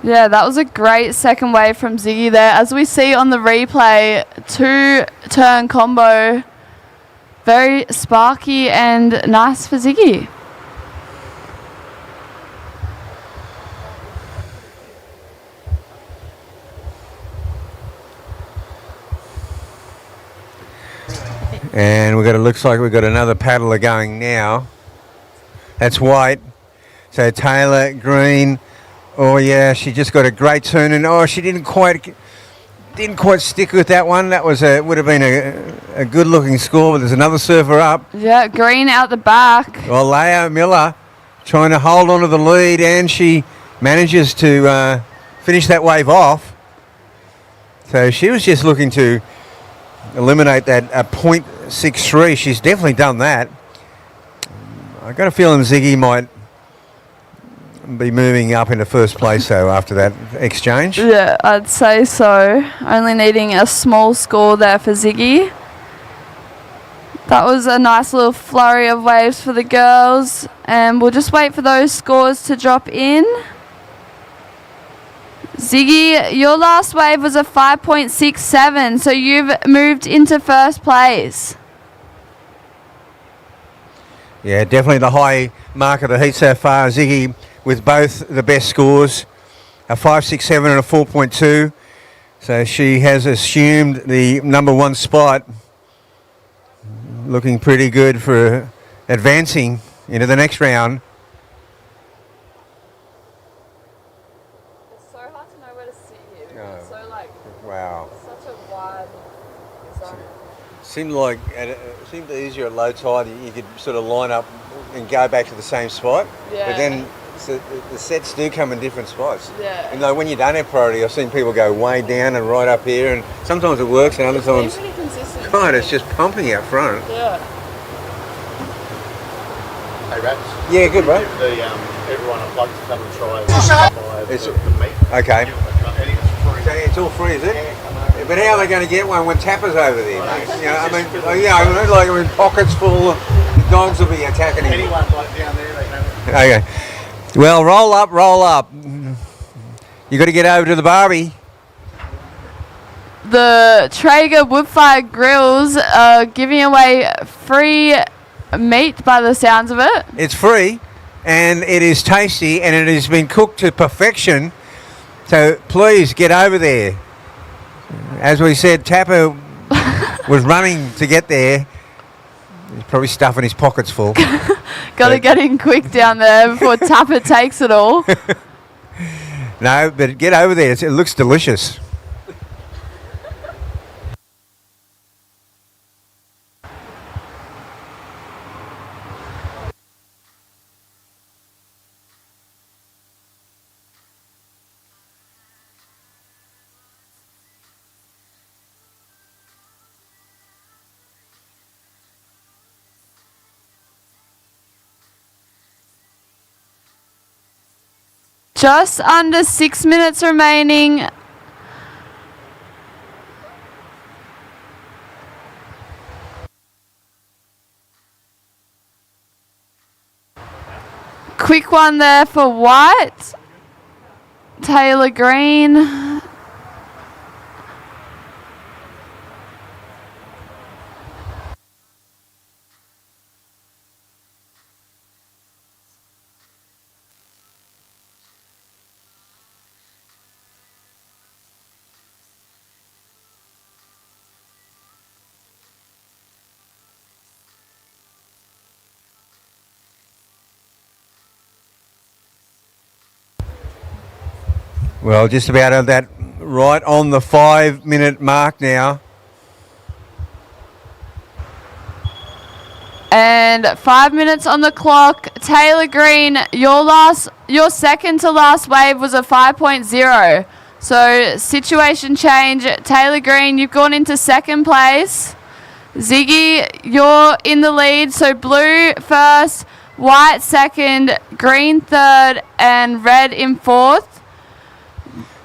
Yeah, that was a great second wave from Ziggy there. As we see on the replay, 2-turn combo. Very sparky and nice for Ziggy. And looks like we've got another paddler going now. That's White. So Taylor, green. Oh yeah, she just got a great turn, and oh, she didn't quite stick with that one. That would have been a good looking score, but there's another surfer up. Yeah, green out the back. Well, Leia Miller trying to hold on to the lead, and she manages to finish that wave off. So she was just looking to eliminate that 0.63. She's definitely done that. I got a feeling Ziggy might be moving up into first place though after that exchange. Yeah, I'd say so. Only needing a small score there for Ziggy. That was a nice little flurry of waves for the girls, and we'll just wait for those scores to drop in. Ziggy, your last wave was a 5.67, so you've moved into first place. Yeah, definitely the high mark of the heat so far. Ziggy with both the best scores, a 5.67 and a 4.2. So she has assumed the number one spot. Looking pretty good for advancing into the next round. It's so hard to know where to sit here. Oh. It's so like, Wow. such a wide zone. Seemed easier at low tide. You could sort of line up and go back to the same spot. Yeah. But then the sets do come in different spots. Yeah. And like when you don't have priority, I've seen people go way down and right up here, and sometimes it works, and other times, Pretty consistent. God, it's just pumping out front. Yeah. Hey, Raps. Yeah, good, bro. Give everyone a plug to come and try the meat. Okay. It's free. It's all free, is it? Yeah, but how are they going to get one when Tapper's over there, mate? I mean, pockets full. The dogs will be attacking him. Anyone like down there, they can. Okay. Well, roll up. You got to get over to the Barbie. The Traeger woodfire grills are giving away free meat by the sounds of it. It's free, and it is tasty, and it has been cooked to perfection. So please get over there. As we said, Tapper was running to get there. He's probably stuffing his pockets full. Got to get in quick down there before Tapper takes it all. No, but get over there. It looks delicious. Just under 6 minutes remaining. Quick one there for White. Taylor Green. Well, just about at that right on the 5-minute mark now. And 5 minutes on the clock. Taylor Green, your second to last wave was a 5.0. So situation change. Taylor Green, you've gone into second place. Ziggy, you're in the lead. So blue first, white second, green third, and red in fourth.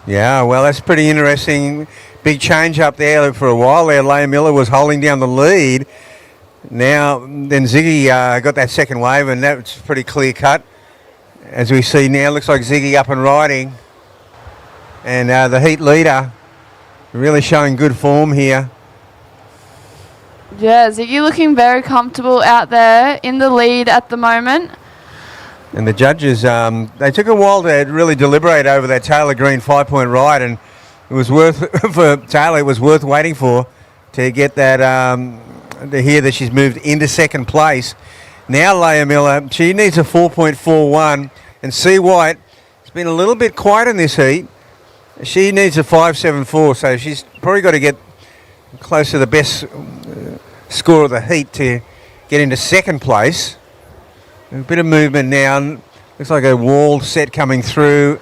Yeah, well, that's pretty interesting. Big change up there for a while there. Leah Miller was holding down the lead. Now, then Ziggy got that second wave, and that's pretty clear cut. As we see now, looks like Ziggy up and riding. And the heat leader really showing good form here. Yeah, Ziggy looking very comfortable out there in the lead at the moment. And the judges, they took a while to really deliberate over that Taylor Green 5-point ride, and it was worth, for Taylor, it was worth waiting for to get that, to hear that she's moved into second place. Now Leah Miller, she needs a 4.41, and C. White has been a little bit quiet in this heat. She needs a 5.74, so she's probably got to get close to the best score of the heat to get into second place. A bit of movement now. Looks like a wall set coming through.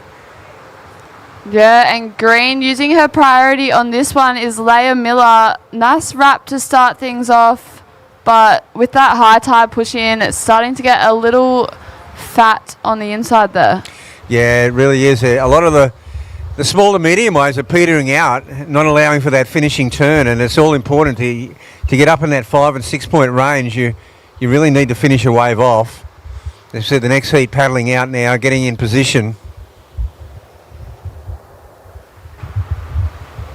Yeah, and Green using her priority on this one is Leah Miller. Nice wrap to start things off, but with that high tide push in, it's starting to get a little fat on the inside there. Yeah, it really is. A lot of the smaller medium waves are petering out, not allowing for that finishing turn, and it's all important to get up in that 5 and 6 point range. You really need to finish a wave off. They've said the next heat paddling out now, getting in position.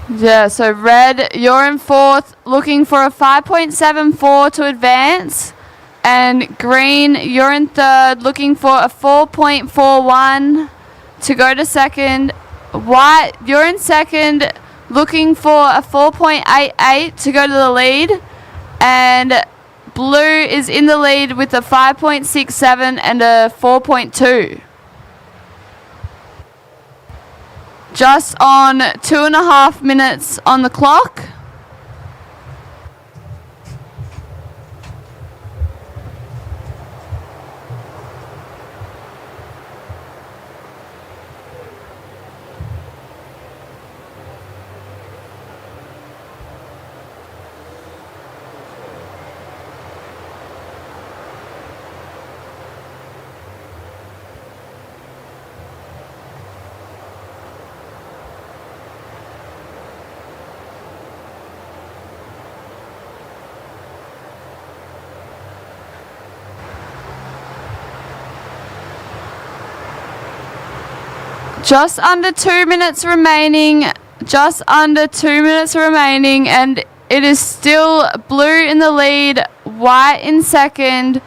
Yeah, so red, you're in fourth, looking for a 5.74 to advance. And green, you're in third, looking for a 4.41 to go to second. White, you're in second, looking for a 4.88 to go to the lead. And blue is in the lead with a 5.67 and a 4.2. Just on 2.5 minutes on the clock. Just under 2 minutes remaining. Just under 2 minutes remaining, and it is still blue in the lead, white in second,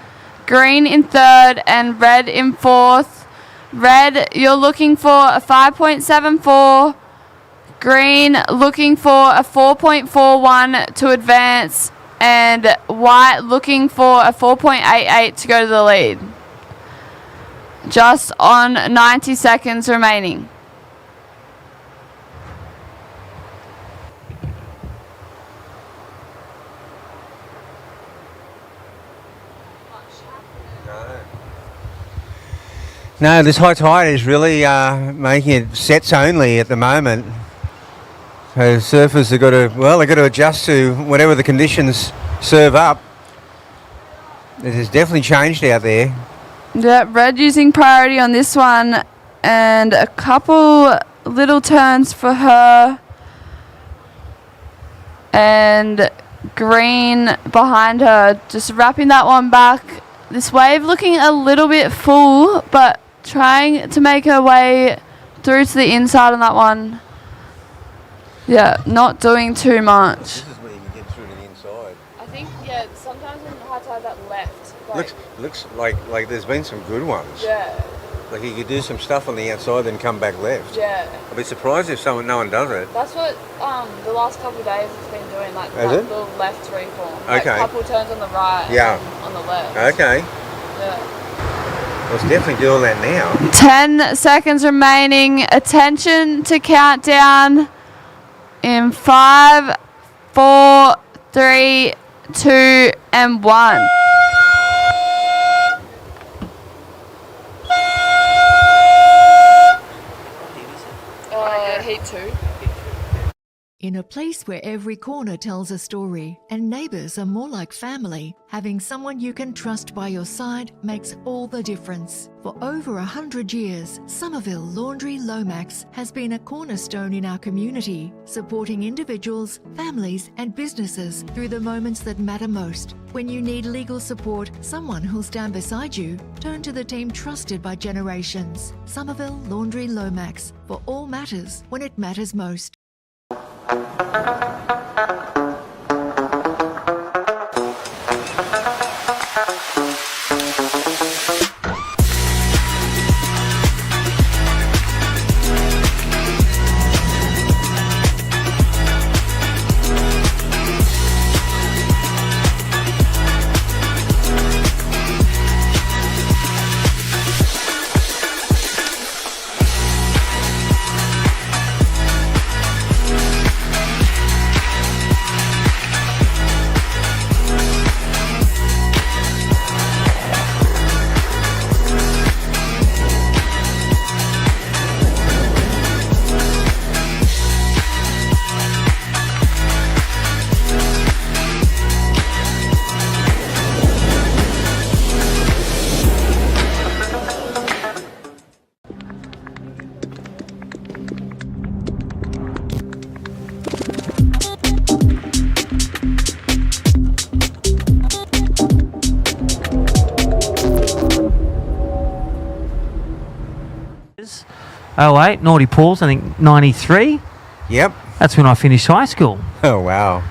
green in third, and red in fourth. Red, you're looking for a 5.74. Green, looking for a 4.41 to advance, and white looking for a 4.88 to go to the lead. Just on 90 seconds remaining. No, this high tide is really making it sets only at the moment. So surfers have got to, well, they've got to adjust to whatever the conditions serve up. It has definitely changed out there. Yeah, red using priority on this one. and a couple little turns for her. And green behind her, just wrapping that one back. This wave looking a little bit full, but trying to make her way through to the inside on that one. Yeah, not doing too much. This is where you can get through to the inside. I think, yeah, sometimes when you have to have that left. Looks like there's been some good ones. Yeah. Like you could do some stuff on the outside, then come back left. Yeah. I'd be surprised if no one does it. That's what the last couple of days it's been doing, like Has that it? little left reform. Like Okay. a couple turns on the right Yeah. and on the left. Okay. Yeah. Let's definitely doing that now. 10 seconds remaining. Attention to countdown in 5, 4, 3, 2, and 1. Heat 2. In a place where every corner tells a story and neighbours are more like family, having someone you can trust by your side makes all the difference. For over 100 years, Somerville Laundry Lomax has been a cornerstone in our community, supporting individuals, families and businesses through the moments that matter most. When you need legal support, someone who'll stand beside you, turn to the team trusted by generations. Somerville Laundry Lomax, for all matters when it matters most. Oh, 08, Naughty Paul's, I think 93. Yep. That's when I finished high school. Oh, wow.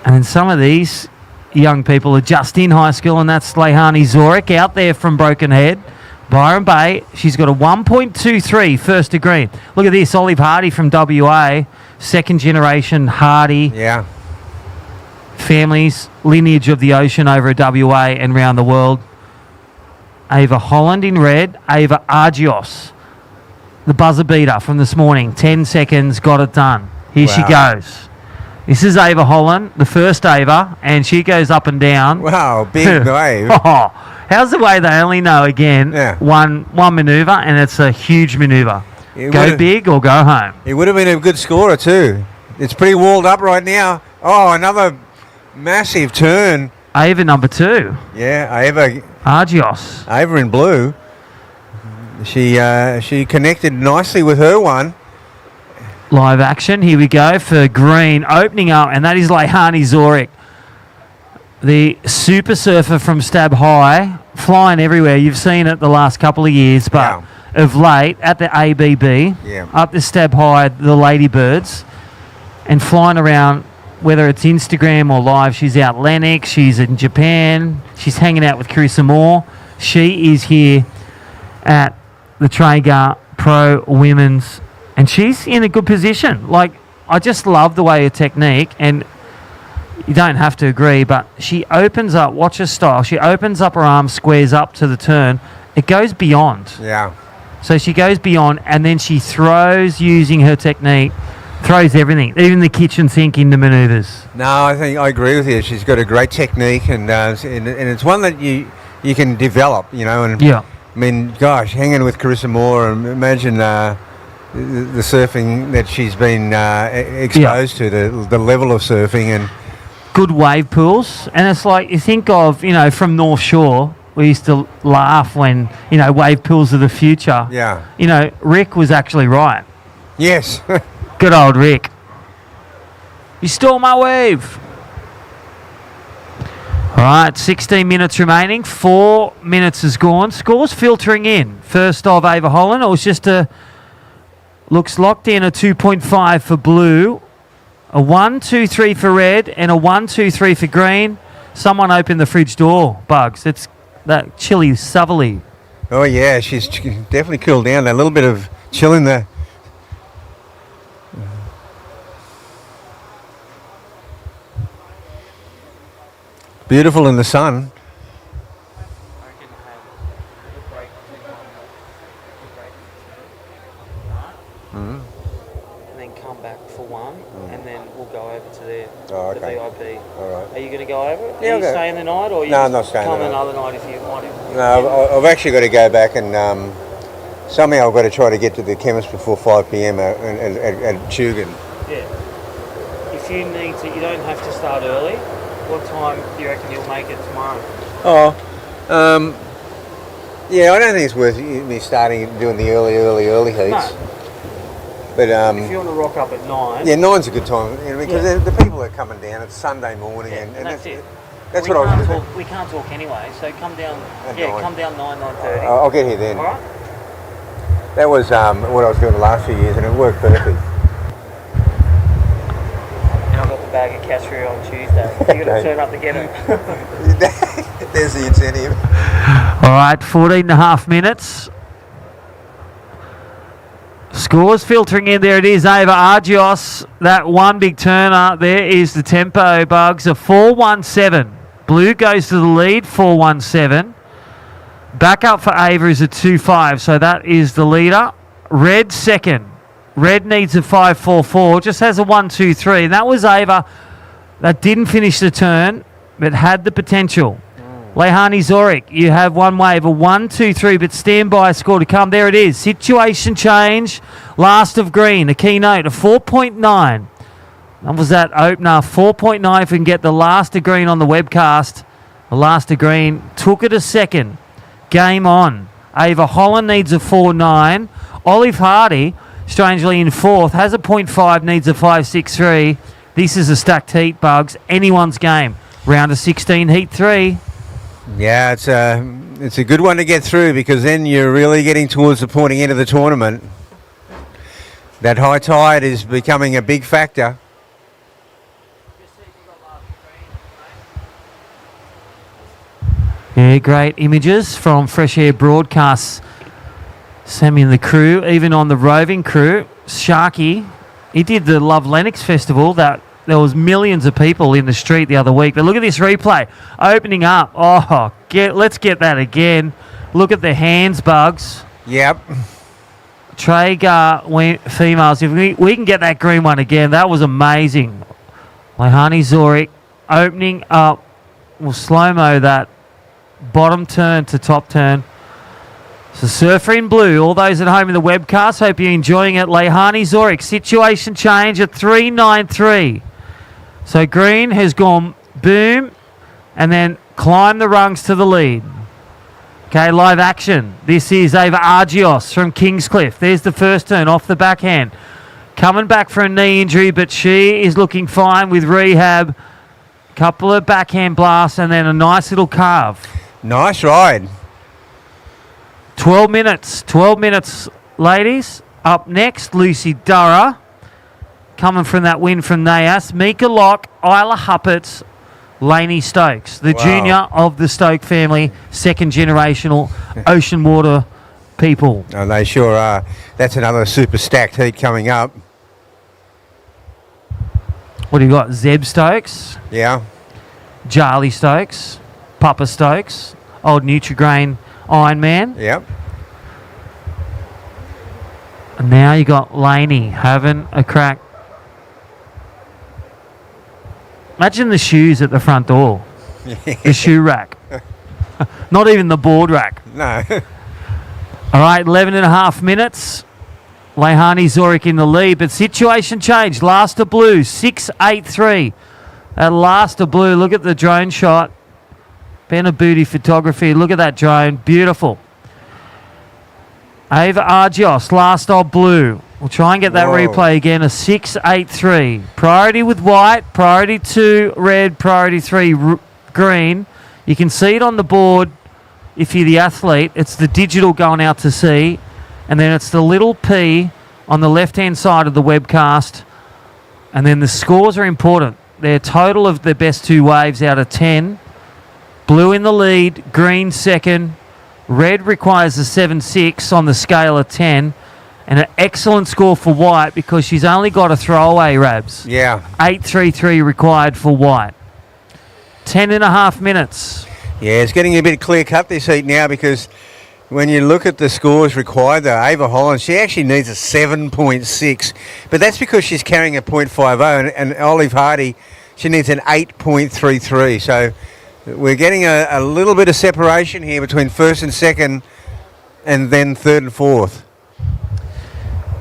And then some of these young people are just in high school, and that's Lehani Zorik out there from Broken Head. Byron Bay, she's got a 1.23 first degree. Look at this, Olive Hardy from WA, second generation Hardy. Yeah. Families, lineage of the ocean over at WA and around the world. Ava Holland in red, Ava Argios, the buzzer beater from this morning. 10 seconds, got it done. Here she goes. This is Ava Holland, the first Ava, and she goes up and down. Wow, big wave. Oh, how's the way they only know, again, one manoeuvre, and it's a huge manoeuvre. Go big or go home. It would have been a good scorer too. It's pretty walled up right now. Oh, another massive turn. Ava number 2. Yeah, Ava. Argios. Ava in blue. She connected nicely with her one. Live action. Here we go for green. Opening up, and that is Lehani Zorik, the super surfer from Stab High, flying everywhere. You've seen it the last couple of years, but of late at the ABB, up the Stab High, the Ladybirds, and flying around. Whether it's Instagram or live, she's out Lennox, she's in Japan, she's hanging out with Carissa Moore. She is here at the Traeger Pro Women's, and she's in a good position. Like, I just love the way her technique, and you don't have to agree, but she opens up, watch her style, she opens up her arm, squares up to the turn. It goes beyond. Yeah. So she goes beyond, and then she throws using her technique. Throws everything, even the kitchen sink into manoeuvres. No, I think I agree with you. She's got a great technique, and it's one that you can develop, you know. And yeah. I mean, gosh, hanging with Carissa Moore, and imagine the surfing that she's been exposed to, the level of surfing, and good wave pools. And it's like, you think of, you know, from North Shore, we used to laugh when, wave pools of the future. Yeah. Rick was actually right. Yes. Good old Rick. You stole my wave. All right, 16 minutes remaining. 4 minutes is gone. Scores filtering in. First of Ava Holland. It was just looks locked in, a 2.5 for blue, a 1-2-3 for red, and a 1-2-3 for green. Someone opened the fridge door, Bugs. It's that chilly southerly. Oh, yeah, she's definitely cooled down. A little bit of chill in there. Beautiful in the sun. And then come back for one, and then we'll go over to the VIP. All right. Are you going to go over? Yeah, Are I'll you go. staying the night, or are you No, I'm not staying come the night. another night if you want to? No, I've actually got to go back and somehow I've got to try to get to the chemist before 5 p.m. at Tugan. Yeah. If you need to, you don't have to start early. What time do you reckon you'll make it tomorrow? Yeah, I don't think it's worth me starting doing the early heats. No. But If you want to rock up at 9. yeah, 9's a good time because the people are coming down. It's Sunday morning, and that's it. That's we what I was. can't talk, we can't talk anyway, so come down. At Yeah, 9. come down 9:30. I'll get here then. All right. That was what I was doing the last few years, and it worked perfect. And I've got the bag of cash for you on Tuesday. You're going to turn up to get it. There's the incentive. All right, 14 and a half minutes. Scores filtering in. There it is, Ava Argios. That one big turner. There is the tempo, Bugs. A 4.17. Blue goes to the lead, 4.17. Back up for Ava is a 2.5, so that is the leader. Red second. Red needs a 5.44, just has a 1.23. And that was Ava that didn't finish the turn, but had the potential. Lehani Zorik, you have one wave, a 1-2-3, but stand by, score to come. There it is. Situation change. Last of green, a keynote, a 4.9. That was that opener, 4.9 if we can get the last of green on the webcast. The last of green took it a second. Game on. Ava Holland needs a 4.9. Olive Hardy, strangely in fourth, has a 0.5, needs a 5.63. This is a stacked heat, Bugs. Anyone's game. Round of 16, heat 3. Yeah, it's a good one to get through because then you're really getting towards the pointing end of the tournament. That high tide is becoming a big factor. Yeah, great images from Fresh Air Broadcasts. Sammy and the crew, even on the roving crew. Sharky, he did the Love Lennox Festival that there was millions of people in the street the other week. But look at this replay. Opening up. Oh, let's get that again. Look at the hands, Bugs. Yep. Traeger females. If we can get that green one again, that was amazing. Lehani Zorik opening up. We'll slow-mo that bottom turn to top turn. So Surfer in blue. All those at home in the webcast, hope you're enjoying it. Lehani Zorik, situation change at 3.93. So green has gone boom and then climbed the rungs to the lead. Okay, live action. This is Ava Argios from Kingscliff. There's the first turn off the backhand. Coming back for a knee injury, but she is looking fine with rehab. Couple of backhand blasts and then a nice little carve. Nice ride. 12 minutes. 12 minutes, ladies. Up next, Lucy Durra. Coming from that win from Nayas. Mika Locke, Isla Huppert, Lainey Stokes. The junior of the Stoke family. Second generational ocean water people. Oh, they sure are. That's another super stacked heat coming up. What do you got? Zeb Stokes. Yeah. Charlie Stokes. Papa Stokes. Old Nutrigrain Iron Man. Yep. And now you got Lainey having a crack. Imagine the shoes at the front door. The shoe rack. Not even the board rack. No. All right, 11 and a half minutes. Lehani Zorik in the lead, but situation changed. Last of blue, 6.83. That last of blue, look at the drone shot. Benabuti Photography. Look at that drone. Beautiful. Ava Argios, last of blue. We'll try and get that replay again. A 6-8-3. Priority with white, priority 2 red, priority 3 green. You can see it on the board if you're the athlete. It's the digital going out to sea. And then it's the little P on the left-hand side of the webcast. And then the scores are important. They're total of the best 2 waves out of 10. Blue in the lead, green second. Red requires a 7-6 on the scale of 10. And an excellent score for white because she's only got a throwaway, Rabs. Yeah. 8-3-3 required for white. 10.5 minutes. Yeah, it's getting a bit clear-cut this heat now because when you look at the scores required, though, Ava Holland, she actually needs a 7.6. But that's because she's carrying a 0.50, and Olive Hardy, she needs an 8.33. So we're getting a little bit of separation here between first and second and then third and fourth.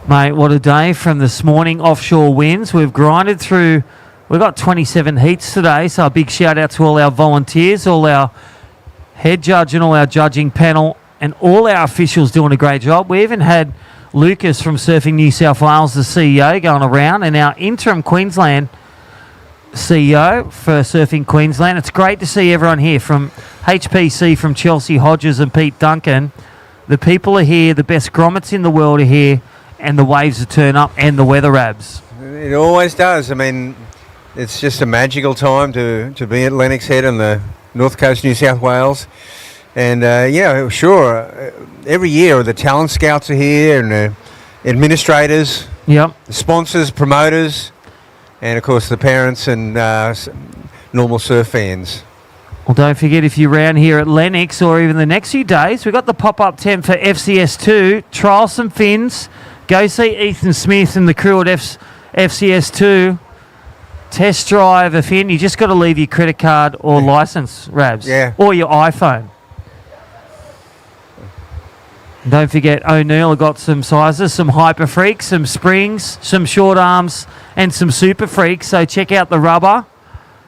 Mate, what a day from this morning offshore winds. We've grinded through, we've got 27 heats today, so a big shout out to all our volunteers, all our head judge and all our judging panel and all our officials doing a great job. We even had Lucas from Surfing New South Wales, the CEO, going around, and our interim Queensland CEO for Surfing Queensland. It's great to see everyone here from HPC, from Chelsea Hodges and Pete Duncan. The people are here, the best grommets in the world are here, and the waves will turn up and the weather, Rabs. It always does. I mean, it's just a magical time to be at Lennox Head on the north coast of New South Wales. And, sure, every year the talent scouts are here and the administrators, the sponsors, promoters, and, of course, the parents and normal surf fans. Well, don't forget, if you're around here at Lennox or even the next few days, we've got the pop-up tent for FCS2. Trial some fins. Go see Ethan Smith and the crew at FCS2. Test drive a fin. You just got to leave your credit card or license, Rabs. Yeah. Or your iPhone. Don't forget, O'Neill got some sizes, some Hyper Freaks, some Springs, some Short Arms, and some Super Freaks. So check out the rubber.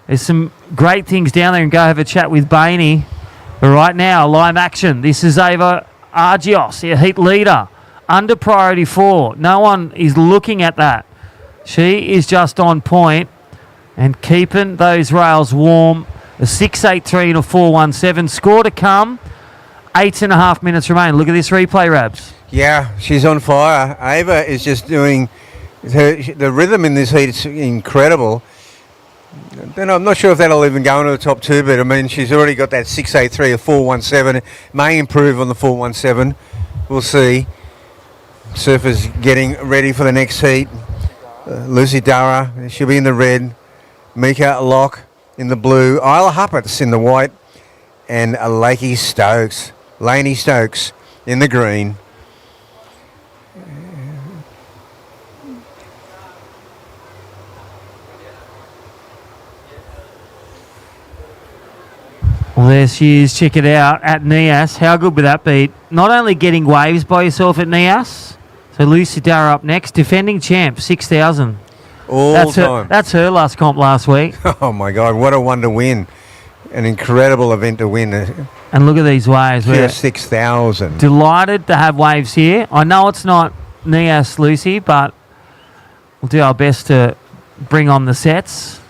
There's some great things down there, and go have a chat with Bainey. But right now, live action. This is Ava Argios, your heat leader, under priority 4. No one is looking at that. She is just on point and keeping those rails warm. A 6.83 and a 4.17. Score to come. 8.5 minutes remain. Look at this replay, Rabs. Yeah, she's on fire. Ava is just doing the rhythm in this heat is incredible. Then I'm not sure if that'll even go into the top 2, but I mean she's already got that 6.83 or 4.17. May improve on the 4.17. We'll see. Surfers getting ready for the next heat. Lucy Dara, she'll be in the red. Mika Locke in the blue. Isla Huppets in the white. And Laney Stokes in the green. Well, there she is. Check it out at Nias. How good would that be? Not only getting waves by yourself at Nias. So Lucy Dara up next, defending champ, 6,000. That's her last comp last week. Oh my God! What a one to win! An incredible event to win. And look at these waves. We're 6,000. Delighted to have waves here. I know it's not Nias, Lucy, but we'll do our best to bring on the sets,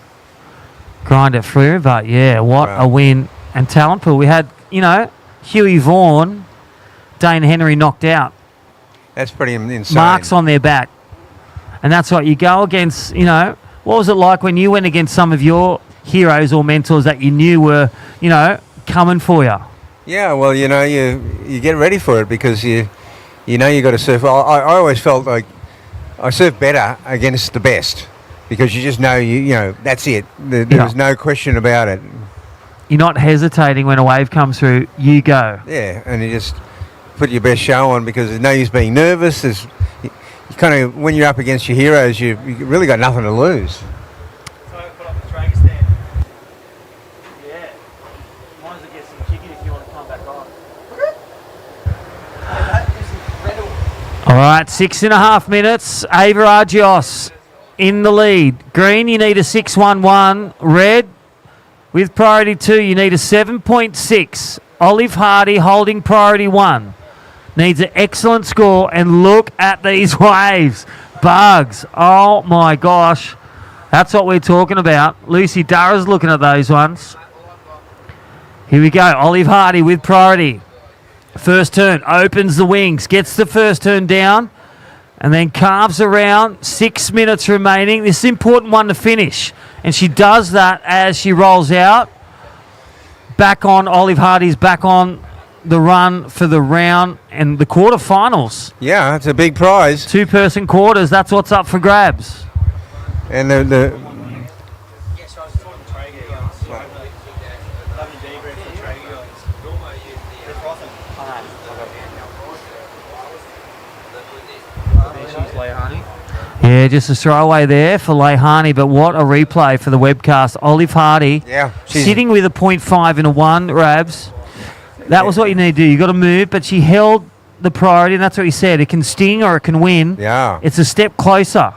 grind it through. But yeah, what a win and talent pool. We had, Huey Vaughan, Dane Henry knocked out. That's pretty insane. Marks on their back. And that's what you go against, what was it like when you went against some of your heroes or mentors that you knew were, coming for you? Yeah, well, you get ready for it because you got to surf. I always felt like I surf better against the best because you just know, that's it. There was no question about it. You're not hesitating when a wave comes through, you go. Yeah, and you just put your best show on because there's no use being nervous. You kind of, when you're up against your heroes, you really got nothing to lose. So put up the Traeger stand. Yeah. Might as well get some chicken if you want to come back on. All right, 6.5 minutes. Ava Argios in the lead. Green, you need a 6.11. Red, With priority 2, you need a 7.6. Olive Hardy holding priority 1. Needs an excellent score, and look at these waves. Bugs. Oh, my gosh. That's what we're talking about. Lucy Durra's looking at those ones. Here we go. Olive Hardy with priority. First turn, opens the wings, gets the first turn down, and then carves around. 6 minutes remaining. This is an important one to finish. And she does that as she rolls out. Back on, Olive Hardy's back on the run for the round and the quarterfinals. Yeah, it's a big prize. 2-person quarters, that's what's up for grabs. And the Yeah, just a throwaway there for Leihani, but what a replay for the webcast. Olive Hardy sitting with a 0.5 and a 1, Rabs. That was what you need to do. You got to move, but she held the priority, and that's what he said. It can sting or it can win. Yeah. It's a step closer.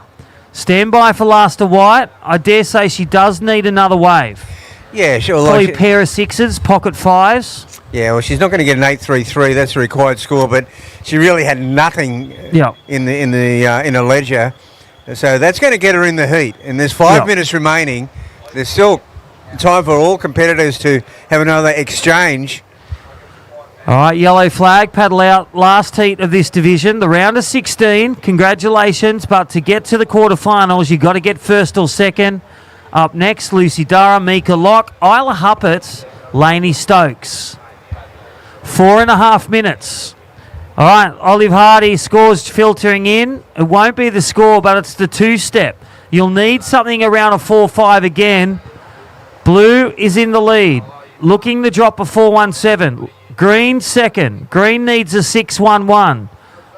Stand by for Lasta White. I dare say she does need another wave. Yeah, sure. Probably a pair of 6s, pocket 5s. Yeah, well, she's not going to get an 8.33. That's the required score, but she really had nothing in a ledger. So that's going to get her in the heat. And there's 5 minutes remaining. There's still time for all competitors to have another exchange. All right, yellow flag, paddle out. Last heat of this division, the round of 16. Congratulations, but to get to the quarterfinals, you've got to get first or second. Up next, Lucy Durra, Mika Locke, Isla Huppert, Lainey Stokes. 4.5 minutes. All right, Olive Hardy scores filtering in. It won't be the score, but it's the 2-step. You'll need something around a 4-5 again. Blue is in the lead. Looking to drop a 4-1-7. Green second. Green needs a 6-1-1.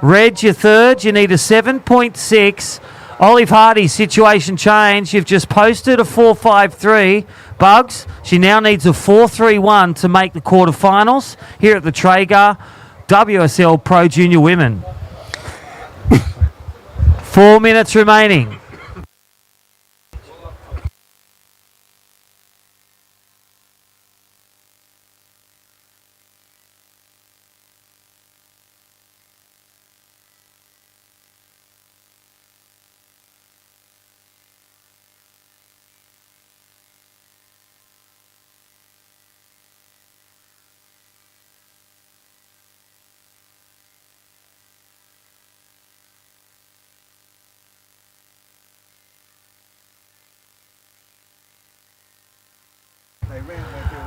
Red, your third. You need a 7.6. Olive Hardy, situation change. You've just posted a 4-5-3. Bugs, she now needs a 4-3-1 to make the quarterfinals here at the Traeger WSL Pro Junior Women. 4 minutes remaining.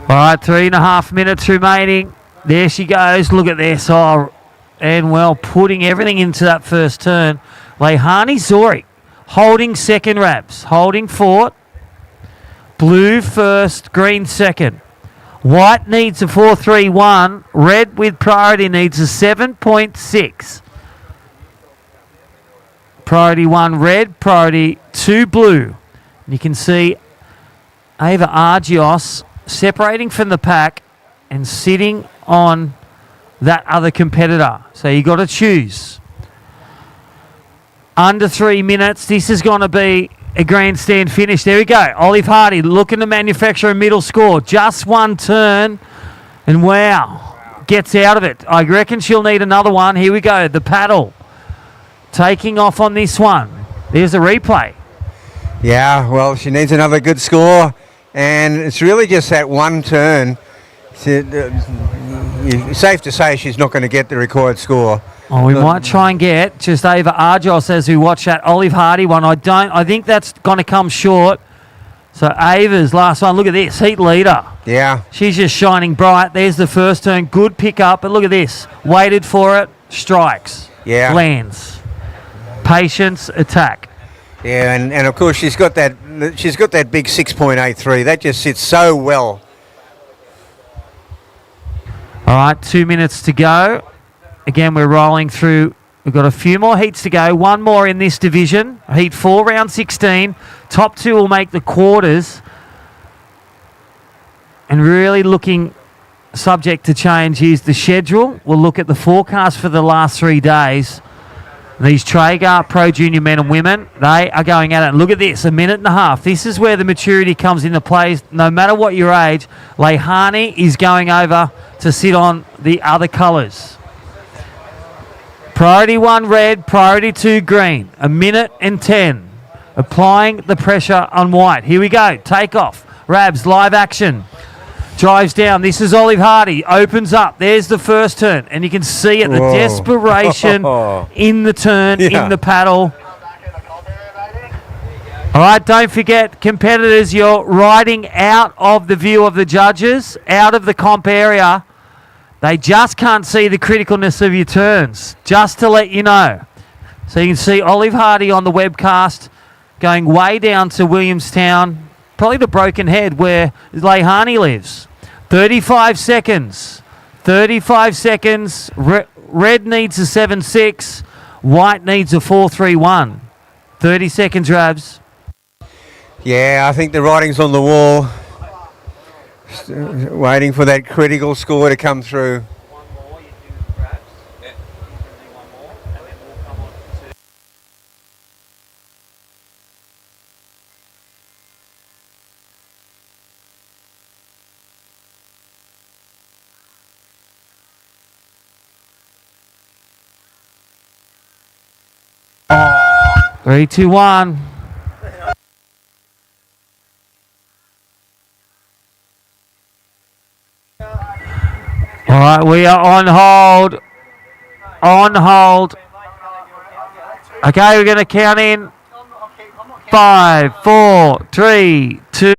All right, 3.5 minutes remaining. There she goes. Look at this. Oh, and well, putting everything into that first turn. Leihani Zori holding second, Rabs. Holding fort. Blue first, green second. White needs a 4-3-1. Red with priority needs a 7.6. Priority 1 red, priority 2 blue. And you can see Ava Argios separating from the pack and sitting on that other competitor. So you got to choose. Under 3 minutes. This is going to be a grandstand finish. There we go. Olive Hardy looking to manufacture a middle score. Just one turn. And wow. Gets out of it. I reckon she'll need another one. Here we go. The paddle. Taking off on this one. There's a replay. Yeah, well, she needs another good score. And it's really just that one turn. It's safe to say she's not going to get the required score. Oh, we might try and get just Ava Argios as we watch that Olive Hardy one. I think that's going to come short. So Ava's last one. Look at this. Heat leader. Yeah. She's just shining bright. There's the first turn. Good pick up. But look at this. Waited for it. Strikes. Yeah. Lands. Patience. Attack. Yeah, and of course she's got that big 6.83. That just sits so well. All right, 2 minutes to go. Again, we're rolling through. We've got a few more heats to go. One more in this division. Heat 4, round 16. Top 2 will make the quarters. And really looking subject to change is the schedule. We'll look at the forecast for the last 3 days. These Traeger Pro Junior men and women, they are going at it. And look at this, 1.5 minutes. This is where the maturity comes into play. No matter what your age, Leihani is going over to sit on the other colours. Priority 1 red, priority 2 green. 1 minute and 10. Applying the pressure on white. Here we go. Take off. Rabs, live action. Drives down. This is Olive Hardy. Opens up. There's the first turn. And you can see it, the desperation in the turn, in the paddle. All right, don't forget, competitors, you're riding out of the view of the judges, out of the comp area. They just can't see the criticalness of your turns, just to let you know. So you can see Olive Hardy on the webcast going way down to Williamstown, probably to Broken Head where Leihani lives. 35 seconds. 35 seconds. Red needs a 7.6. White needs a 4.31. 30 seconds, Rabs. Yeah, I think the writing's on the wall. Waiting for that critical score to come through. Three, two, one. All right, we are on hold. On hold. Okay, we're going to count in. 5, 4, 3, 2.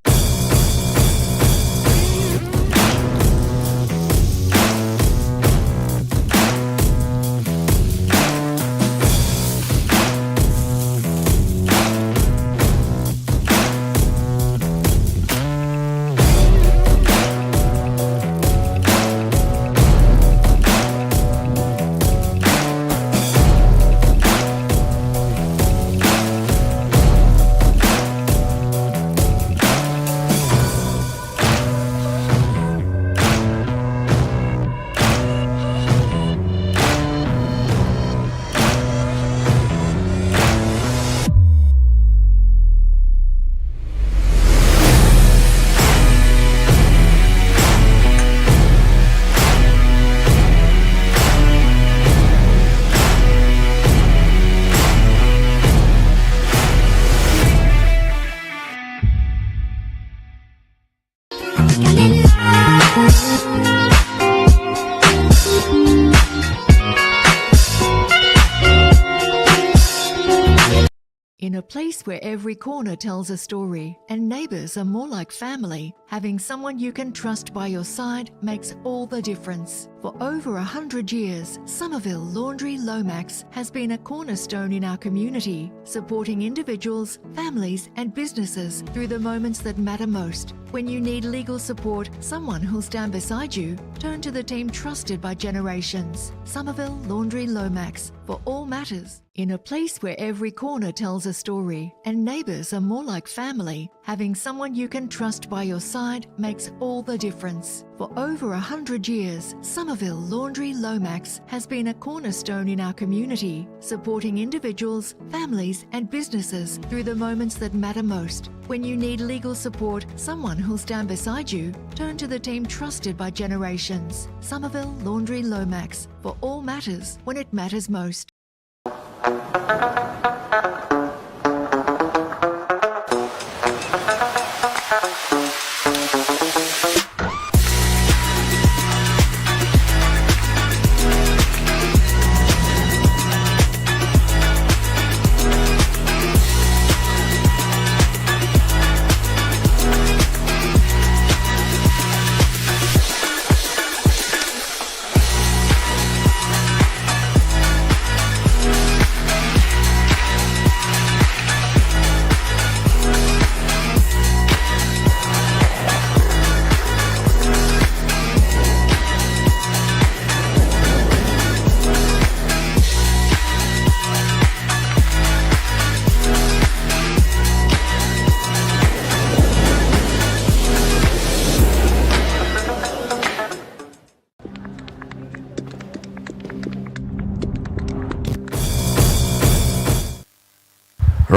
In a place where every corner tells a story and neighbours are more like family, having someone you can trust by your side makes all the difference. For over 100 years, Somerville Laundry Lomax has been a cornerstone in our community, supporting individuals, families and businesses through the moments that matter most. When you need legal support, someone who'll stand beside you, turn to the team trusted by generations. Somerville Laundry Lomax, for all matters. In a place where every corner tells a story and neighbours are more like family, having someone you can trust by your side makes all the difference. For over 100 years, Somerville Laundry Lomax has been a cornerstone in our community, supporting individuals, families and businesses through the moments that matter most. When you need legal support, someone who'll stand beside you, turn to the team trusted by generations. Somerville Laundry Lomax, for all matters when it matters most.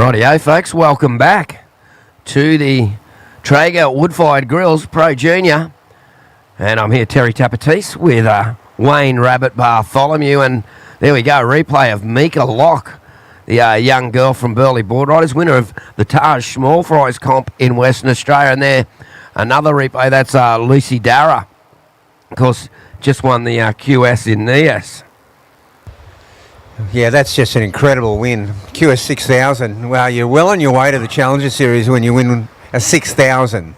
Rightio, folks. Welcome back to the Traeger Wood-Fired Grills Pro Junior. And I'm here, Terry Tapatis, with Wayne Rabbit Bartholomew. And there we go, replay of Mika Locke, the young girl from Burleigh Board Riders, winner of the Taj Small Fries comp in Western Australia. And there, another replay, that's Lucy Darragh. Of course, just won the QS in Nias. Yeah, that's just an incredible win. QS 6000. Well, you're well on your way to the Challenger Series when you win a 6000.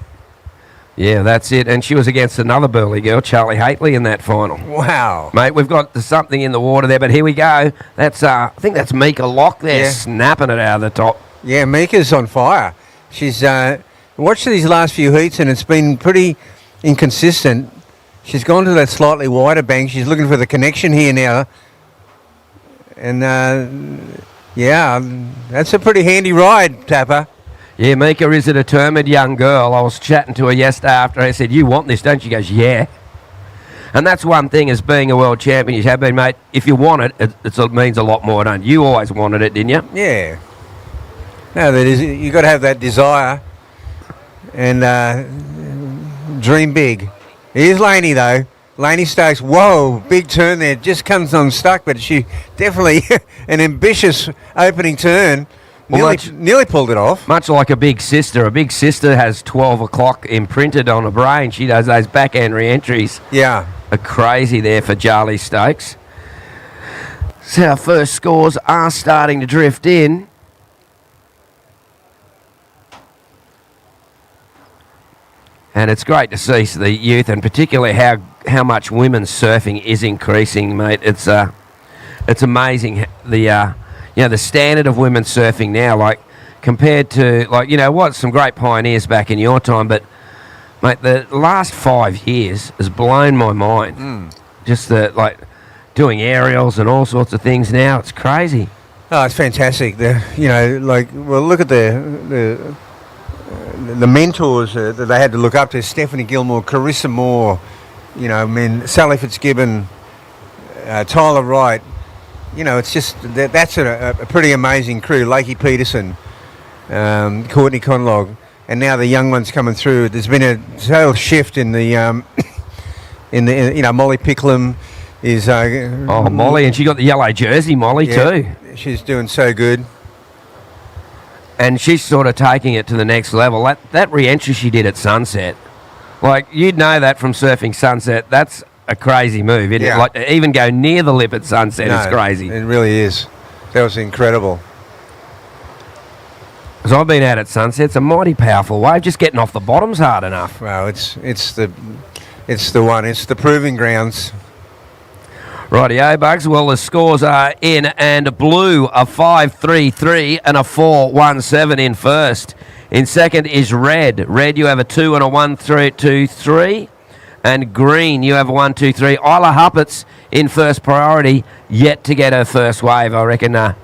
Yeah, that's it. And she was against another Burleigh girl, Charlie Haitley, in that final. Wow. Mate, we've got something in the water there, but here we go. That's I think that's Mika Locke there, snapping it out of the top. Yeah, Mika's on fire. She's watched these last few heats, and it's been pretty inconsistent. She's gone to that slightly wider bank. She's looking for the connection here now. And, yeah, that's a pretty handy ride, Tapper. Yeah, Mika is a determined young girl. I was chatting to her yesterday after. I said, "You want this, don't you?" She goes, "Yeah." And that's one thing as being a world champion. You have been, mate. If you want it, it means a lot more, don't you? You always wanted it, didn't you? Yeah. No, that is. You got to have that desire and dream big. Here's Laney though. Laney Stokes. Whoa, big turn there. Just comes unstuck, but she definitely an ambitious opening turn. Well, nearly pulled it off. Much like a big sister. A big sister has 12 o'clock imprinted on her brain. She does those backhand re-entries. Yeah. Are crazy there for Charlie Stokes. So our first scores are starting to drift in. And it's great to see the youth, and particularly how much women's surfing is increasing, mate. It's amazing the standard of women's surfing now, like compared to some great pioneers back in your time, but mate, the last 5 years has blown my mind. Just doing aerials and all sorts of things now. It's crazy. Oh, it's fantastic. Look at the mentors that they had to look up to: Stephanie Gilmore, Carissa Moore, Sally Fitzgibbon, Tyler Wright. It's just that's a pretty amazing crew. Lakey Peterson, Courtney Conlog, and now the young ones coming through. There's been a total shift in the Molly Picklum is Molly, and she got the yellow jersey, Molly, too. She's doing so good. And she's sort of taking it to the next level. That re-entry she did at Sunset, you'd know that from surfing Sunset. That's a crazy move, isn't it? To even go near the lip at Sunset is crazy. It really is. That was incredible. Because I've been out at Sunset. It's a mighty powerful wave. Just getting off the bottom's hard enough. Well, it's the one. It's the proving grounds. Rightio, Bugs. Well, the scores are in, and blue a 5-3-3 and a 4-1-7 in first. In second is red. Red, you have a 2 and a 1-2-3. And green, you have a 1-2-3. Isla Huppets in first priority, yet to get her first wave. I reckon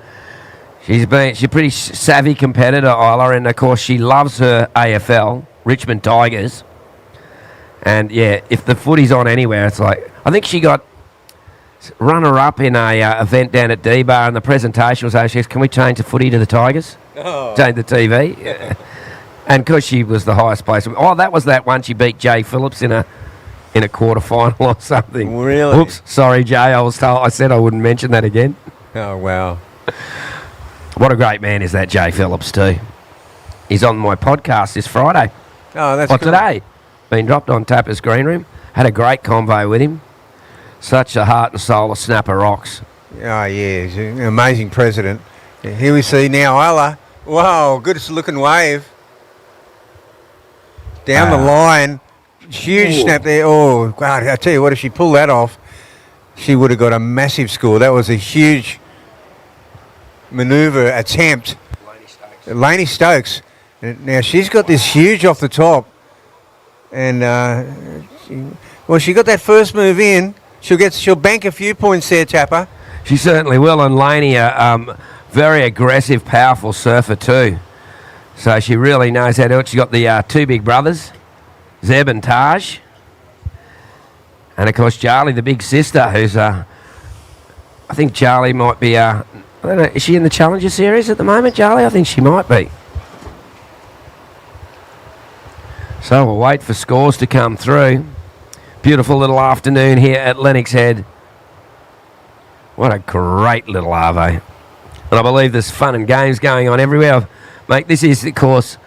she's a pretty savvy competitor, Isla, and of course she loves her AFL, Richmond Tigers. And yeah, if the footy's on anywhere, it's I think she got runner-up in a event down at D-Bar, and the presentation was, she goes, "Can we change the footy to the Tigers?" Change the TV. Yeah. And because she was the highest place. Oh, that was that one she beat Jay Phillips in a quarter-final or something. Really? Oops, sorry, Jay. I said I wouldn't mention that again. Oh, wow. What a great man is that Jay Phillips too. He's on my podcast this Friday. Oh, that's cool. Today. Been dropped on Tapper's Green Room. Had a great convo with him. Such a heart and soul of Snapper Rocks. Oh, yeah. He's an amazing president. Here we see now Isla. Wow, good looking wave. Down the line. Huge snap there. Oh, God, I tell you what, if she pulled that off, she would have got a massive score. That was a huge manoeuvre attempt. Laney Stokes. Now, she's got this huge off the top. And, she got that first move in. She'll bank a few points there, Tapper. She certainly will. And Laney, very aggressive, powerful surfer too. So she really knows how to do it. She's got the two big brothers, Zeb and Taj. And, of course, Charlie, the big sister, who's, I think Charlie might be I don't know, is she in the Challenger Series at the moment, Charlie? I think she might be. So we'll wait for scores to come through. Beautiful little afternoon here at Lennox Head. What a great little arvo. And I believe there's fun and games going on everywhere. Mate, this is, of course,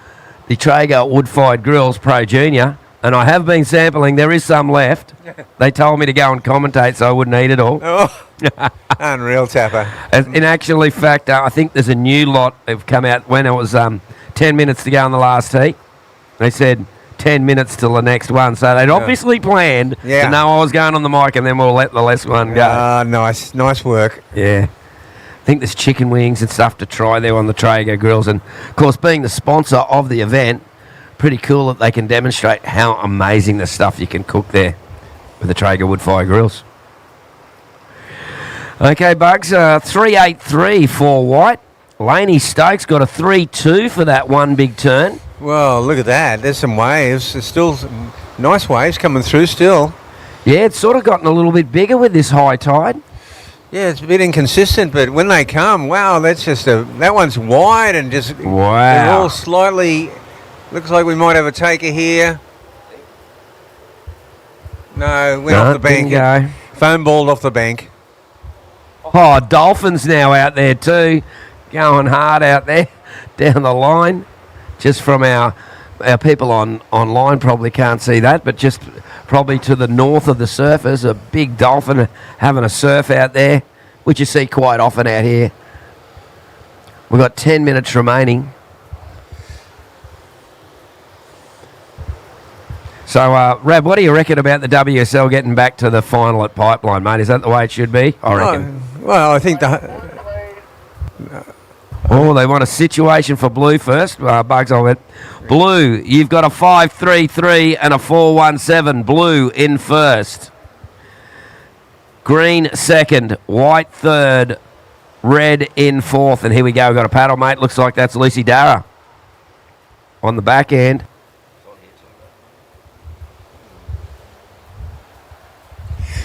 the Traeger wood-fired grills Pro Junior. And I have been sampling. There is some left. They told me to go and commentate so I wouldn't eat it all. Oh, unreal, Tapper. In actual fact, I think there's a new lot that have come out when it was 10 minutes to go in the last heat. They said 10 minutes till the next one. So they'd obviously planned to know I was going on the mic and then we'll let the last one go. Nice work. Yeah. I think there's chicken wings and stuff to try there on the Traeger grills. And, of course, being the sponsor of the event, pretty cool that they can demonstrate how amazing the stuff you can cook there with the Traeger wood fire grills. Okay, Bugs, 383 for White. Laney Stokes got a 3-2 for that one big turn. Well, look at that. There's some waves. There's still some nice waves coming through still. Yeah, it's sort of gotten a little bit bigger with this high tide. Yeah, it's a bit inconsistent, but when they come, wow, that's just that one's wide and just... Wow. They're all slightly... Looks like we might have a taker here. No, went off the bank. Go. Foam balled off the bank. Oh, Dolphins now out there too. Going hard out there down the line. Just from our people online probably can't see that, but just probably to the north of the surfers, a big dolphin having a surf out there, which you see quite often out here. We've got 10 minutes remaining. So, Rab, what do you reckon about the WSL getting back to the final at Pipeline, mate? Is that the way it should be? I reckon. Well, I think Oh, they want a situation for Blue first. Bugs, I'll bet. Blue, you've got a 5-3-3 and a 4-1-7. Blue in first. Green second. White third. Red in fourth. And here we go. We've got a paddle, mate. Looks like that's Lucy Dara on the back end.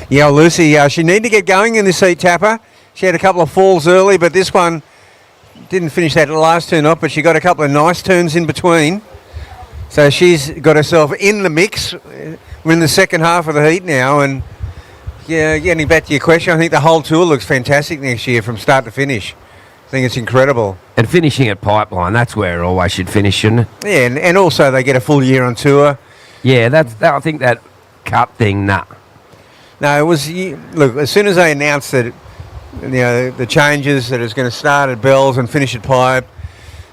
Yeah, Lucy, she needed to get going in this heat, Tapper. She had a couple of falls early, but this one didn't finish that last turn off, but she got a couple of nice turns in between. So she's got herself in the mix. We're in the second half of the heat now, and yeah, getting back to your question, I think the whole tour looks fantastic next year from start to finish. I think it's incredible. And finishing at Pipeline, that's where it always should finish, shouldn't it? Yeah, and also they get a full year on tour. Yeah, I think that cup thing, nah. No, it was, look, as soon as they announced that, the changes that it's going to start at Bells and finish at Pipe,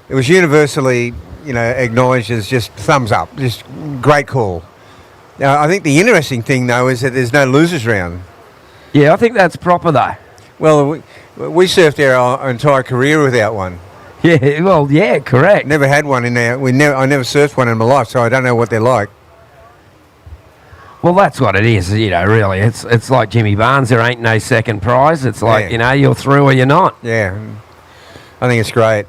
it was universally, acknowledged as just thumbs up, just great call. Now, I think the interesting thing, though, is that there's no losers round. Yeah, I think that's proper, though. Well, we surfed our entire career without one. Yeah, well, yeah, correct. Never had one in there. I never surfed one in my life, so I don't know what they're like. Well, that's what it is, really. It's like Jimmy Barnes. There ain't no second prize. It's like, you're through or you're not. Yeah, I think it's great.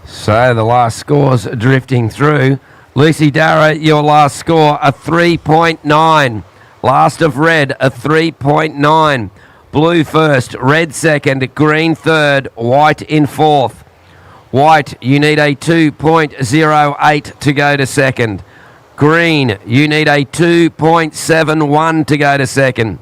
So the last scores are drifting through. Lucy Dara, your last score, a 3.9. Last of red, a 3.9. Blue first, red second, green third, white in fourth. White, you need a 2.08 to go to second. Green, you need a 2.71 to go to second.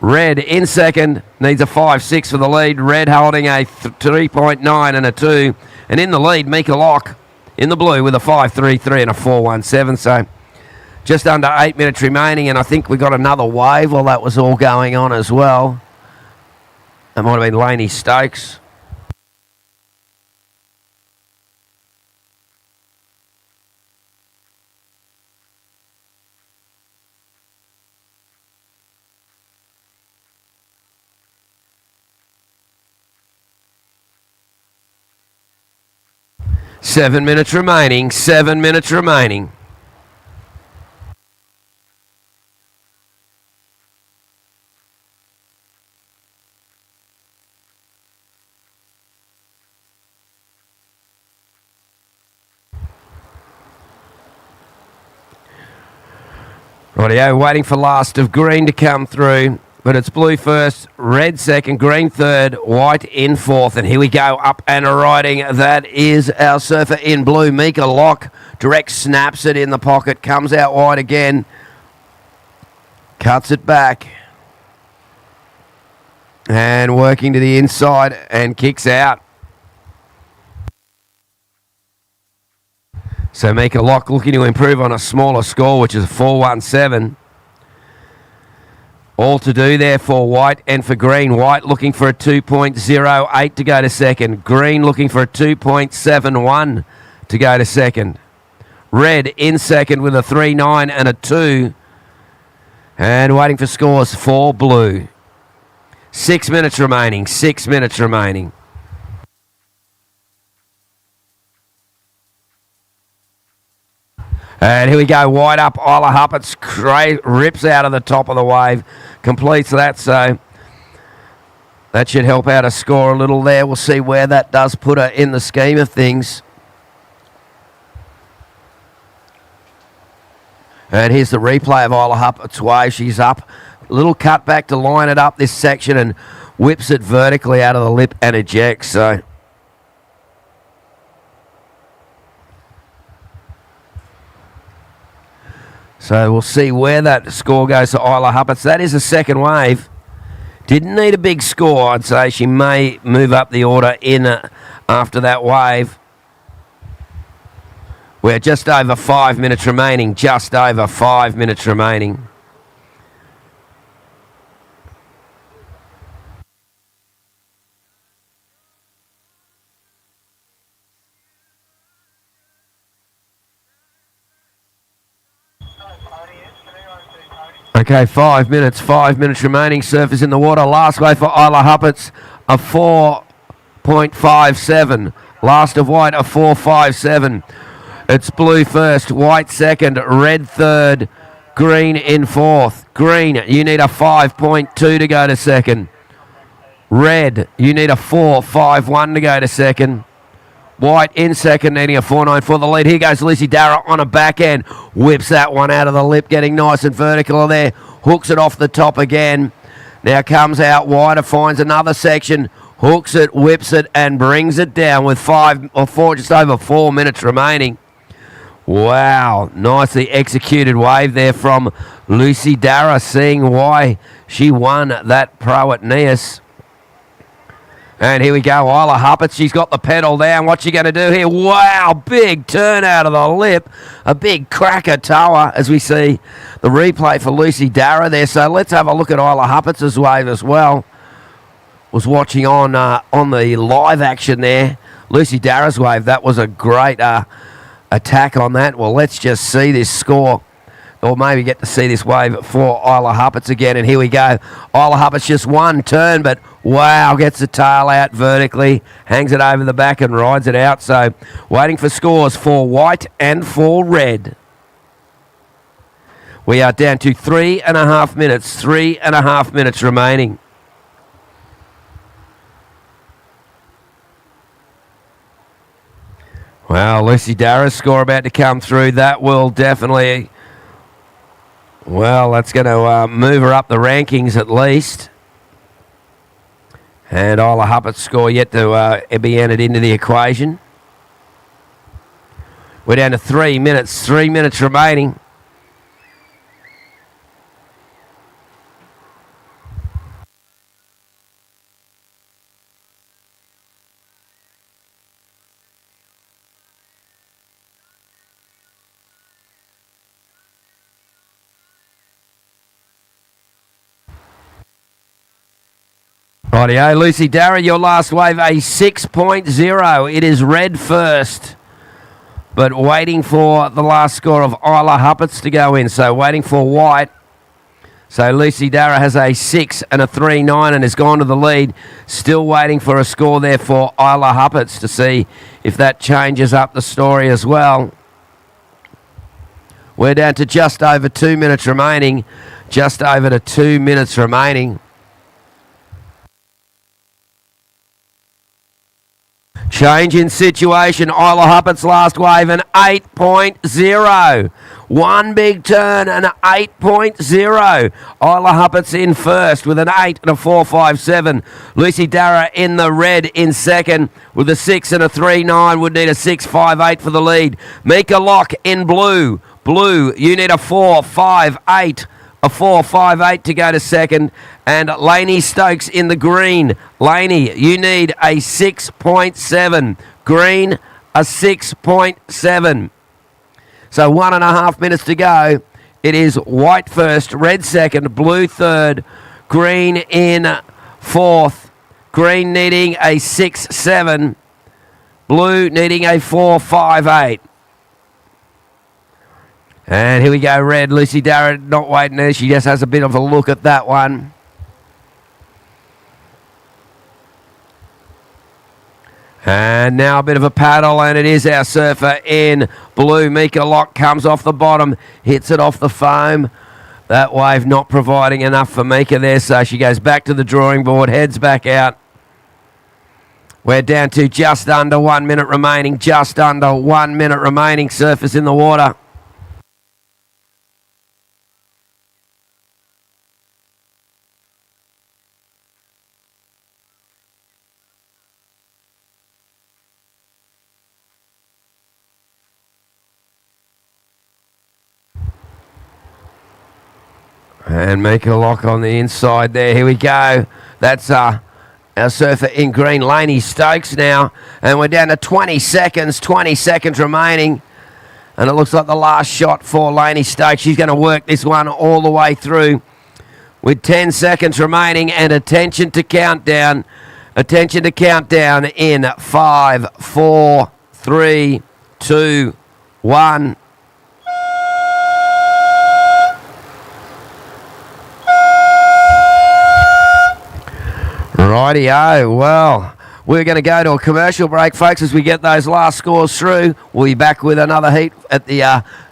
Red in second, needs a 5.6 for the lead. Red holding a 3.9 and a 2. And in the lead, Mika Locke in the blue with a 5.33 and a 4.17. So just under 8 minutes remaining, and I think we got another wave while that was all going on as well. That might have been Laney Stokes. Seven minutes remaining. Rightio, waiting for last of green to come through. But it's blue first, red second, green third, white in fourth. And here we go, up and riding. That is our surfer in blue, Mika Locke. Direct snaps it in the pocket, comes out wide again. Cuts it back. And working to the inside and kicks out. So Mika Locke looking to improve on a smaller score, which is a 4-1-7. All to do there for white and for green. White looking for a 2.08 to go to second. Green looking for a 2.71 to go to second. Red in second with a 3.9 and a 2. And waiting for scores for blue. 6 minutes remaining. 6 minutes remaining. And here we go, wide up, Isla Huppert's rips out of the top of the wave, completes that, so that should help out a score a little there. We'll see where that does put her in the scheme of things. And here's the replay of Isla Huppert's wave. She's up, little cut back to line it up this section and whips it vertically out of the lip and ejects, so... So we'll see where that score goes to Isla Huppert's. That is a second wave. Didn't need a big score. I'd say she may move up the order in after that wave. We're just over 5 minutes remaining. Just over 5 minutes remaining. Okay, 5 minutes remaining. Surfers in the water. Last wave for Isla Huppert's, a 4.57. Last of white, a 4.57. It's blue first, white second, red third, green in fourth. Green, you need a 5.2 to go to second. Red, you need a 4.51 to go to second. White in second, needing a 4.9 for the lead. Here goes Lucy Darragh on a back end. Whips that one out of the lip, getting nice and vertical there. Hooks it off the top again. Now comes out wider, finds another section. Hooks it, whips it, and brings it down with just over 4 minutes remaining. Wow, nicely executed wave there from Lucy Darragh, seeing why she won that pro at Neas. And here we go, Isla Huppert. She's got the pedal down. What's she going to do here? Wow, big turn out of the lip. A big Krakatoa as we see the replay for Lucy Darragh there. So let's have a look at Isla Huppert's wave as well. Was watching on the live action there. Lucy Darragh's wave, that was a great attack on that. Well, let's just see this score. Or maybe get to see this wave for Isla Huppert's again. And here we go. Isla Huppert's just one turn, but wow, gets the tail out vertically, hangs it over the back and rides it out. So waiting for scores for white and for red. We are down to 3.5 minutes. 3.5 minutes remaining. Well, Lucy Darragh's score about to come through. That will definitely... Well, that's going to move her up the rankings at least. And Isla Huppert's score yet to be entered into the equation. We're down to 3 minutes. 3 minutes remaining. Rightio, Lucy Darragh, your last wave, a 6.0. It is red first, but waiting for the last score of Isla Huppert's to go in. So waiting for white. So Lucy Darragh has a 6 and a 3.9 and has gone to the lead. Still waiting for a score there for Isla Huppert's to see if that changes up the story as well. We're down to just over 2 minutes remaining. Just over to 2 minutes remaining. Change in situation. Isla Huppert's last wave, an 8.0. One big turn, an 8.0. Isla Huppert's in first with an 8 and a 4.57. Lucy Darragh in the red in second with a 6 and a 3.9. Would need a 6.58 for the lead. Mika Locke in blue. Blue, you need a 4.58. A 4.58 to go to second. And Lainey Stokes in the green. Lainey, you need a 6.7. Green, a 6.7. So 1.5 minutes to go. It is white first, red second, blue third, green in fourth. Green needing a 6.7. Blue needing a 4.58. And here we go, red. Lucy Darragh not waiting there. She just has a bit of a look at that one. And now a bit of a paddle, and it is our surfer in blue. Mika Locke comes off the bottom, hits it off the foam. That wave not providing enough for Mika there, so she goes back to the drawing board, heads back out. We're down to just under 1 minute remaining, just under 1 minute remaining. Surfers in the water. And Mika Locke on the inside there. Here we go. That's our surfer in green, Lainey Stokes now. And we're down to 20 seconds. 20 seconds remaining. And it looks like the last shot for Lainey Stokes. She's going to work this one all the way through with 10 seconds remaining. And attention to countdown. Attention to countdown in 5, 4, 3, 2, 1. Rightio. Well, we're going to go to a commercial break, folks, as we get those last scores through. We'll be back with another heat at the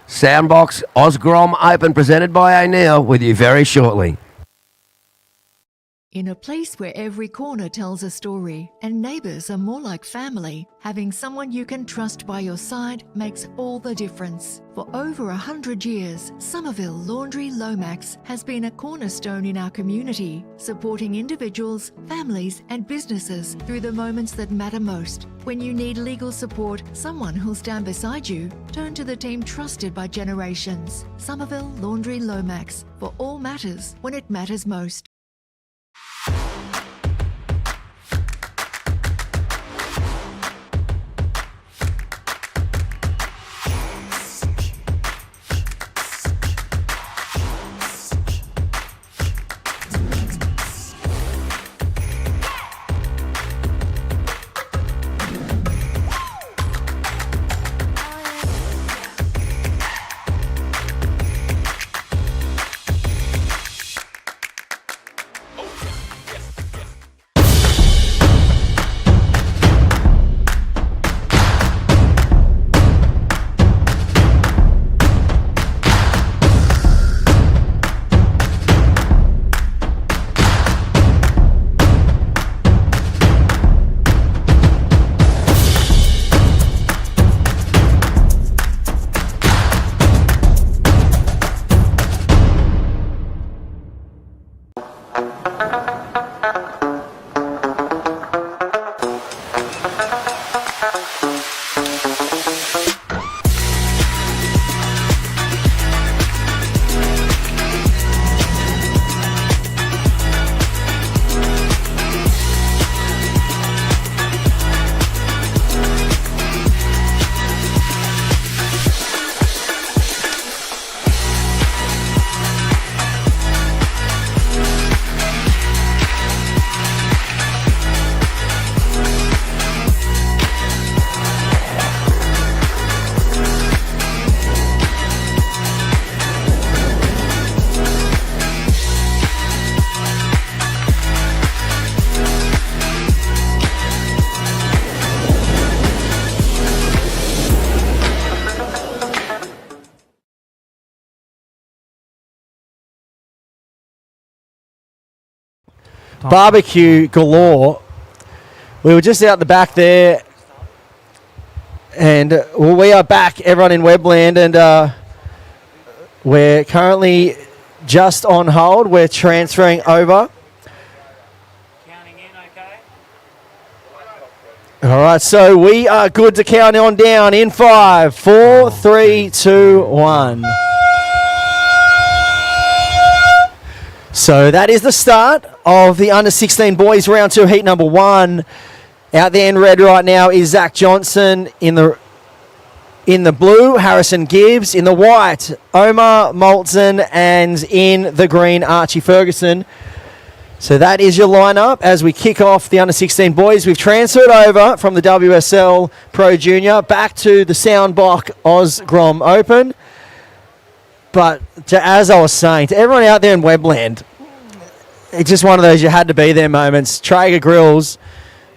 Soundboks Oz Grom Open presented by O'Neill with you very shortly. In a place where every corner tells a story and neighbours are more like family, having someone you can trust by your side makes all the difference. For over 100 years, Somerville Laundry Lomax has been a cornerstone in our community, supporting individuals, families and businesses through the moments that matter most. When you need legal support, someone who'll stand beside you, turn to the team trusted by generations. Somerville Laundry Lomax, for all matters when it matters most. Barbecue galore. We were just out the back there And well, we are back, everyone in Webland, and we're currently just on hold. We're transferring over. All right, so we are good to count on down in 5, 4, 3, 2, 1. So that is the start of the under-16 boys round 2, heat number 1. Out there in red right now is Zach Johnson. In the blue, Harrison Gibbs. In the white, Omar Maltzen. And in the green, Archie Ferguson. So that is your lineup as we kick off the under-16 boys. We've transferred over from the WSL Pro Junior back to the Soundboks Oz Grom Open. But as I was saying, to everyone out there in Webland, it's just one of those you had to be there moments. Traeger Grills,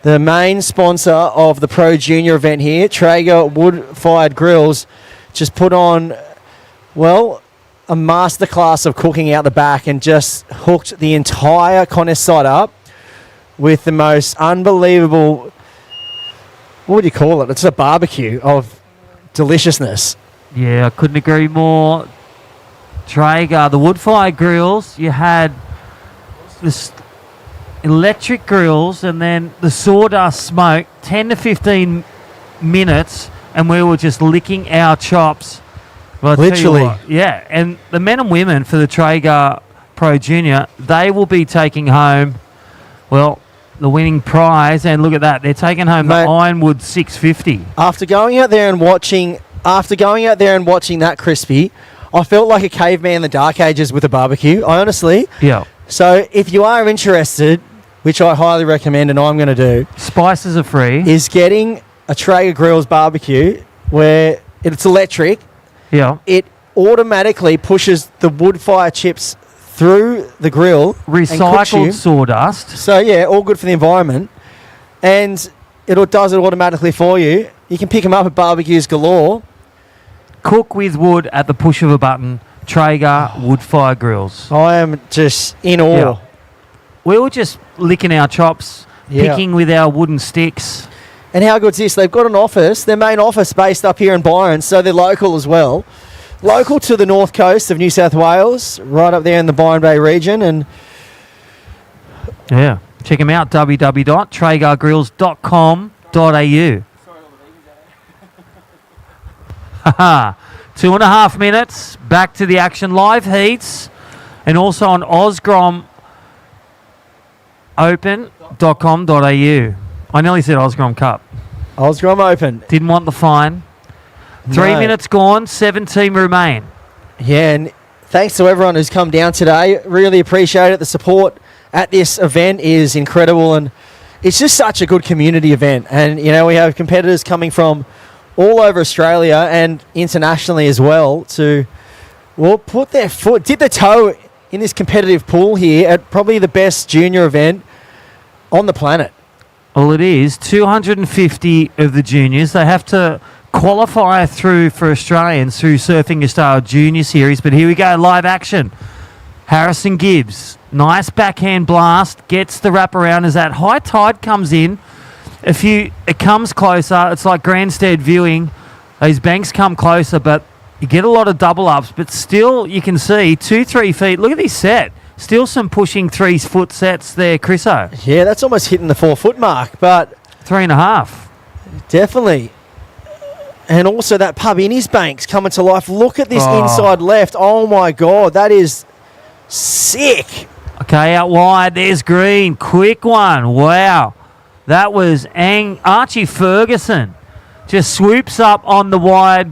the main sponsor of the Pro Junior event here, Traeger wood-fired grills, just put on, well, a masterclass of cooking out the back and just hooked the entire contest site up with the most unbelievable, what would you call it? It's a barbecue of deliciousness. Yeah, I couldn't agree more. Traeger, the wood-fired grills, you had this electric grills and then the sawdust smoke, 10 to 15 minutes, and we were just licking our chops. Well, literally. Yeah, and the men and women for the Traeger Pro Junior, they will be taking home, well, the winning prize, and look at that, they're taking home the Ironwood 650. After going out there and watching that, Crispy, I felt like a caveman in the dark ages with a barbecue, I honestly. Yeah. So if you are interested, which I highly recommend and I'm going to do, spices are free, is getting a Traeger Grills barbecue where it's electric. Yeah. It automatically pushes the wood fire chips through the grill. Recycled sawdust. So, yeah, all good for the environment. And it does it automatically for you. You can pick them up at barbecues galore. Cook with wood at the push of a button. Traeger wood fire grills. I am just in awe. Yeah. We were just licking our chops, picking with our wooden sticks. And how good's this? They've got an office, their main office based up here in Byron, so they're local as well. Local to the north coast of New South Wales, right up there in the Byron Bay region. And yeah, check them out, www.traegergrills.com.au. Haha, 2.5 minutes, back to the action, live heats, and also on osgromopen.com.au. I nearly said Osgrom Cup. Osgrom Open. Didn't want the fine. 3 minutes gone, 7 team remain. Yeah, and thanks to everyone who's come down today. Really appreciate it. The support at this event is incredible, and it's just such a good community event. And, you know, we have competitors coming from all over Australia and internationally as well to, well, put their foot, dip their toe in this competitive pool here at probably the best junior event on the planet. Well, it is 250 of the juniors. They have to qualify through for Australians through Surfing Your Style Junior Series. But here we go, live action. Harrison Gibbs, nice backhand blast, gets the wraparound as that high tide comes in. It comes closer. It's like grandstand viewing. These banks come closer, but you get a lot of double ups. But still, you can see 2-3 feet. Look at this set. Still some pushing 3-foot sets there, Chriso. Yeah, that's almost hitting the 4-foot mark, but 3.5. Definitely. And also that pub in his banks coming to life. Look at this inside left. Oh my God, that is sick. Okay, out wide. There's Green. Quick one. Wow. That was Archie Ferguson. Just swoops up on the wide.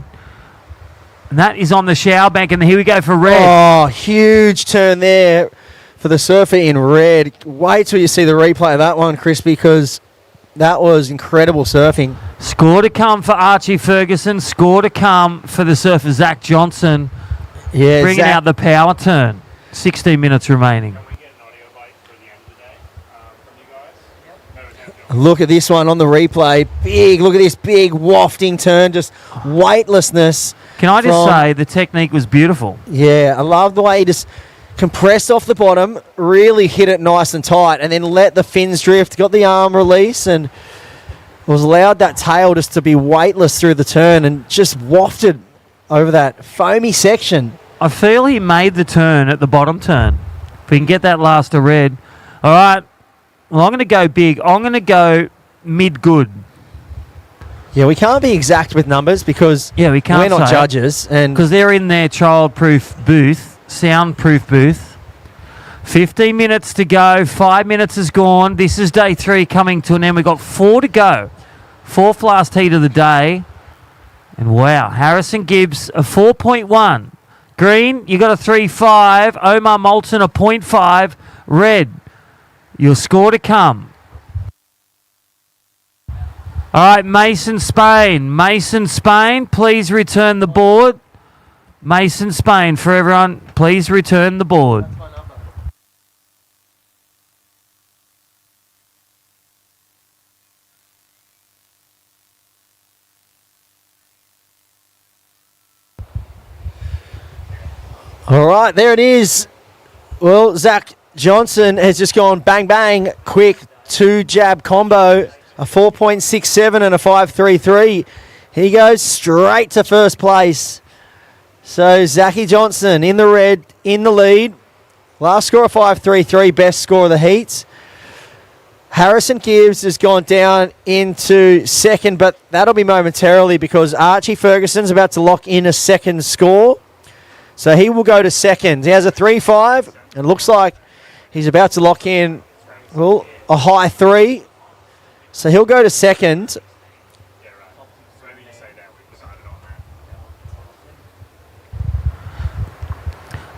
And that is on the shower bank. And here we go for red. Oh, huge turn there for the surfer in red. Wait till you see the replay of that one, Chris, because that was incredible surfing. Score to come for Archie Ferguson. Score to come for the surfer, Zach Johnson. Yeah, bringing out the power turn. 16 minutes remaining. Look at this one on the replay. Big, look at this big wafting turn, just weightlessness. Can I just say the technique was beautiful? Yeah, I love the way he just compressed off the bottom, really hit it nice and tight, and then let the fins drift, got the arm release, and was allowed that tail just to be weightless through the turn and just wafted over that foamy section. I feel he made the turn at the bottom turn. If we can get that last to red. All right. Well, I'm going to go big. I'm going to go mid-good. Yeah, we can't be exact with numbers because we can't we're not say it. judges. And because they're in their child-proof booth, soundproof booth. 15 minutes to go. 5 minutes is gone. This is day 3 coming to an end. We've got 4 to go. 4th last heat of the day. And wow, Harrison Gibbs a 4.1. Green, you got a 3.5. Omar Moulton a 0.5. Red, your score to come. All right, Mason Spain. Mason Spain, please return the board. Mason Spain, for everyone, please return the board. all right, there it is. Well, Zach Johnson has just gone bang, bang, quick 2-jab combo, a 4.67 and a 5.33. He goes straight to first place. So Zachy Johnson in the red, in the lead. Last score of 5.33, best score of the heats. Harrison Gibbs has gone down into second, but that'll be momentarily because Archie Ferguson's about to lock in a second score. So he will go to second. He has a 3.5 and looks like he's about to lock in, well, a high 3. So he'll go to second.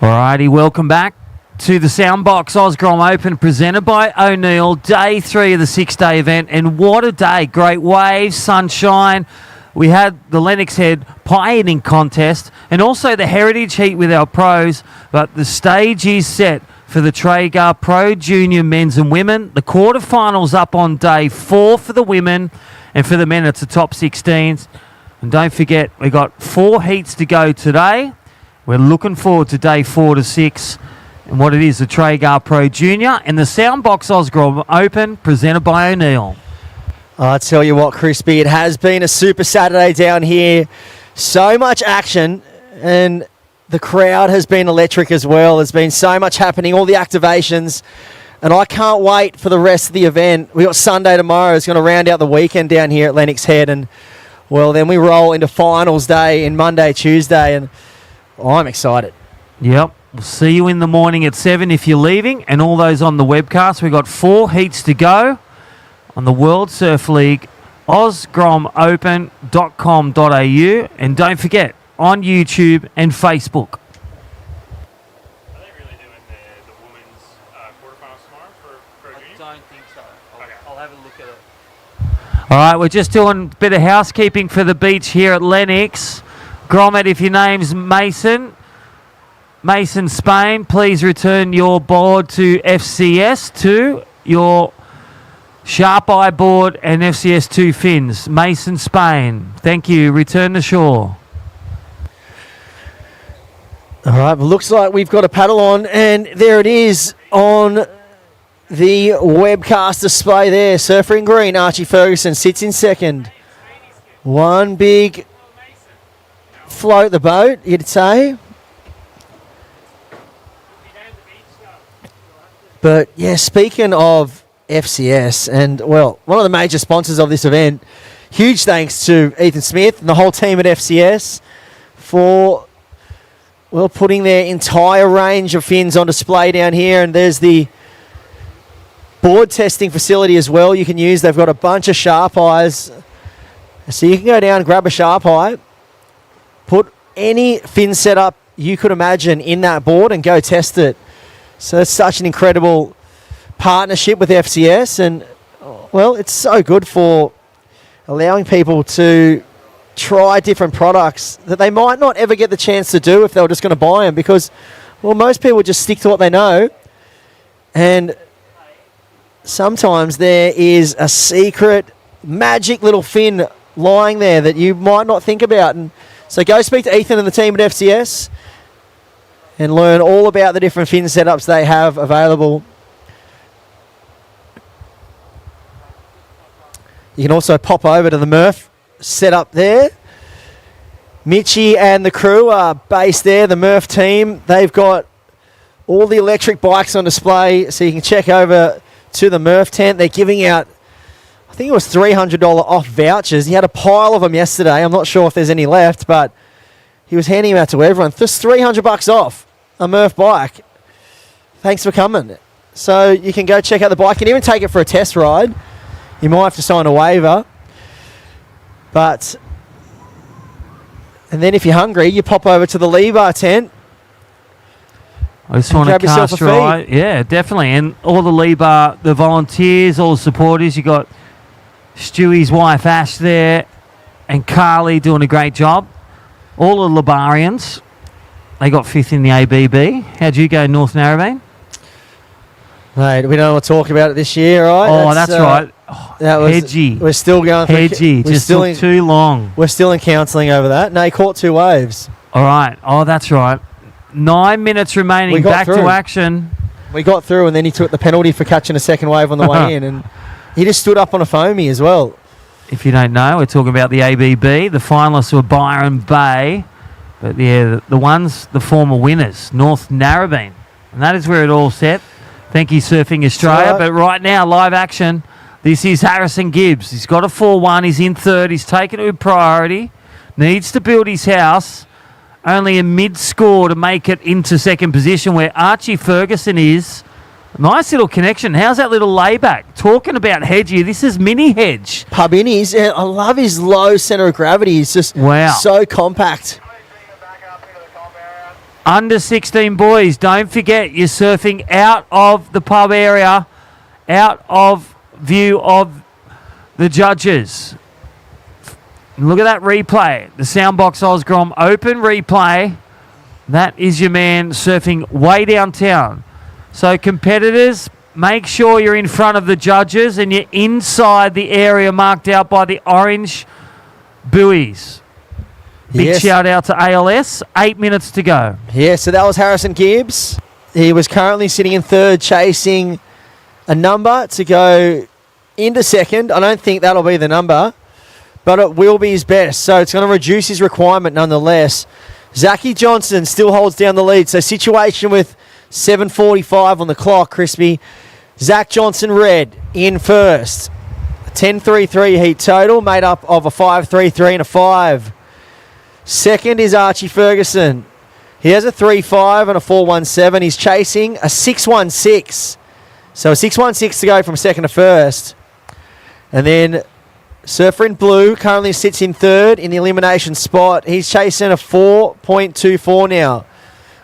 Alrighty, welcome back to the Soundboks Oz Grom Open presented by O'Neill. Day 3 of the 6-day event, and what a day. Great waves, sunshine. We had the Lennox Head pie eating contest and also the Heritage Heat with our pros, but the stage is set for the Traeger Pro Junior men's and women. The quarterfinals up on day 4 for the women, and for the men it's the top 16s. And don't forget, we got 4 heats to go today. We're looking forward to day 4 to 6 and what it is, the Traeger Pro Junior and the Soundboks Oz Grom Open presented by O'Neill. I tell you what, Crispy, it has been a super Saturday down here. So much action, and the crowd has been electric as well. There's been so much happening, all the activations, and I can't wait for the rest of the event. We got Sunday tomorrow. It's going to round out the weekend down here at Lennox Head, and well, then we roll into finals day in Monday, Tuesday, and I'm excited. Yep. We'll see you in the morning at 7 if you're leaving, and all those on the webcast. We've got 4 heats to go on the World Surf League, ozgromopen.com.au, and don't forget, on YouTube and Facebook. I'll have a look at it. All right, we're just doing a bit of housekeeping for the beach here at Lennox. Grommet, if your name's Mason Spain, please return your board to FCS 2, your Sharp Eye board and FCS 2 fins. Mason Spain, thank you. Return to shore. All right, well, looks like we've got a paddle on, and there it is on the webcast display there. Surfer in green, Archie Ferguson sits in second. One big float the boat, you'd say. But yeah, speaking of FCS, and well, one of the major sponsors of this event, huge thanks to Ethan Smith and the whole team at FCS for, well, putting their entire range of fins on display down here. And there's the board testing facility as well you can use. They've got a bunch of sharp eyes, so you can go down, grab a sharp eye, put any fin setup you could imagine in that board and go test it. So it's such an incredible partnership with FCS, and well, it's so good for allowing people to try different products that they might not ever get the chance to do if they were just going to buy them, because well, most people just stick to what they know, and sometimes there is a secret magic little fin lying there that you might not think about. And so go speak to Ethan and the team at FCS and learn all about the different fin setups they have available. You can also pop over to the Murph set up there. Mitchie and the crew are based there, the Murph team. They've got all the electric bikes on display, so you can check over to the Murph tent. They're giving out, I think it was $300 off vouchers. He had a pile of them yesterday. I'm not sure if there's any left, but he was handing them out to everyone. Just $300 off a Murph bike. Thanks for coming. So you can go check out the bike. You can even take it for a test ride. You might have to sign a waiver. But, and then if you're hungry, you pop over to the Lee Bar tent. I just want to cast your eye. Yeah, definitely. And all the Lee Bar, the volunteers, all the supporters. You got Stewie's wife Ash there and Carly doing a great job. All the Libarians, they got 5th in the ABB. How'd you go, North Narrabeen? Mate, we don't want to talk about it this year, right? Oh, that's right. That was Hedgy. We're still going through. Hedgy. Just took too long. We're still in counselling over that. No, he caught 2 waves. All right. Oh, that's right. 9 minutes remaining. Back to action. We got through, and then he took the penalty for catching a second wave on the way in, and he just stood up on a foamy as well. If you don't know, we're talking about the ABB. The finalists were Byron Bay, but yeah, the ones, the former winners, North Narrabeen. And that is where it all set. Thank you, Surfing Australia. But right now, live action. This is Harrison Gibbs. He's got a 4-1. He's in third. He's taken it with priority. Needs to build his house. Only a mid-score to make it into second position where Archie Ferguson is. Nice little connection. How's that little layback? Talking about Hedgie, this is mini Hedge. Pub innies. Yeah, I love his low centre of gravity. He's just so compact. Under 16 boys, don't forget you're surfing out of the pub area, out of view of the judges. Look at that replay. The Soundboks Oz Grom Open replay. That is your man surfing way downtown. So competitors, make sure you're in front of the judges and you're inside the area marked out by the orange buoys. Big shout out to ALS. 8 minutes to go. Yeah, so that was Harrison Gibbs. He was currently sitting in third, chasing a number to go into second. I don't think that'll be the number, but it will be his best. So it's going to reduce his requirement nonetheless. Zachy Johnson still holds down the lead. So situation with 7:45 on the clock, Crispy. Zach Johnson red in first. 10.33 heat total, made up of a 5.33 and a 5. Second is Archie Ferguson. He has a 3.5 and a 4.17. He's chasing a 6.16. So a 6.16 to go from second to first. And then Surfer in blue currently sits in third in the elimination spot. He's chasing a 4.24 now.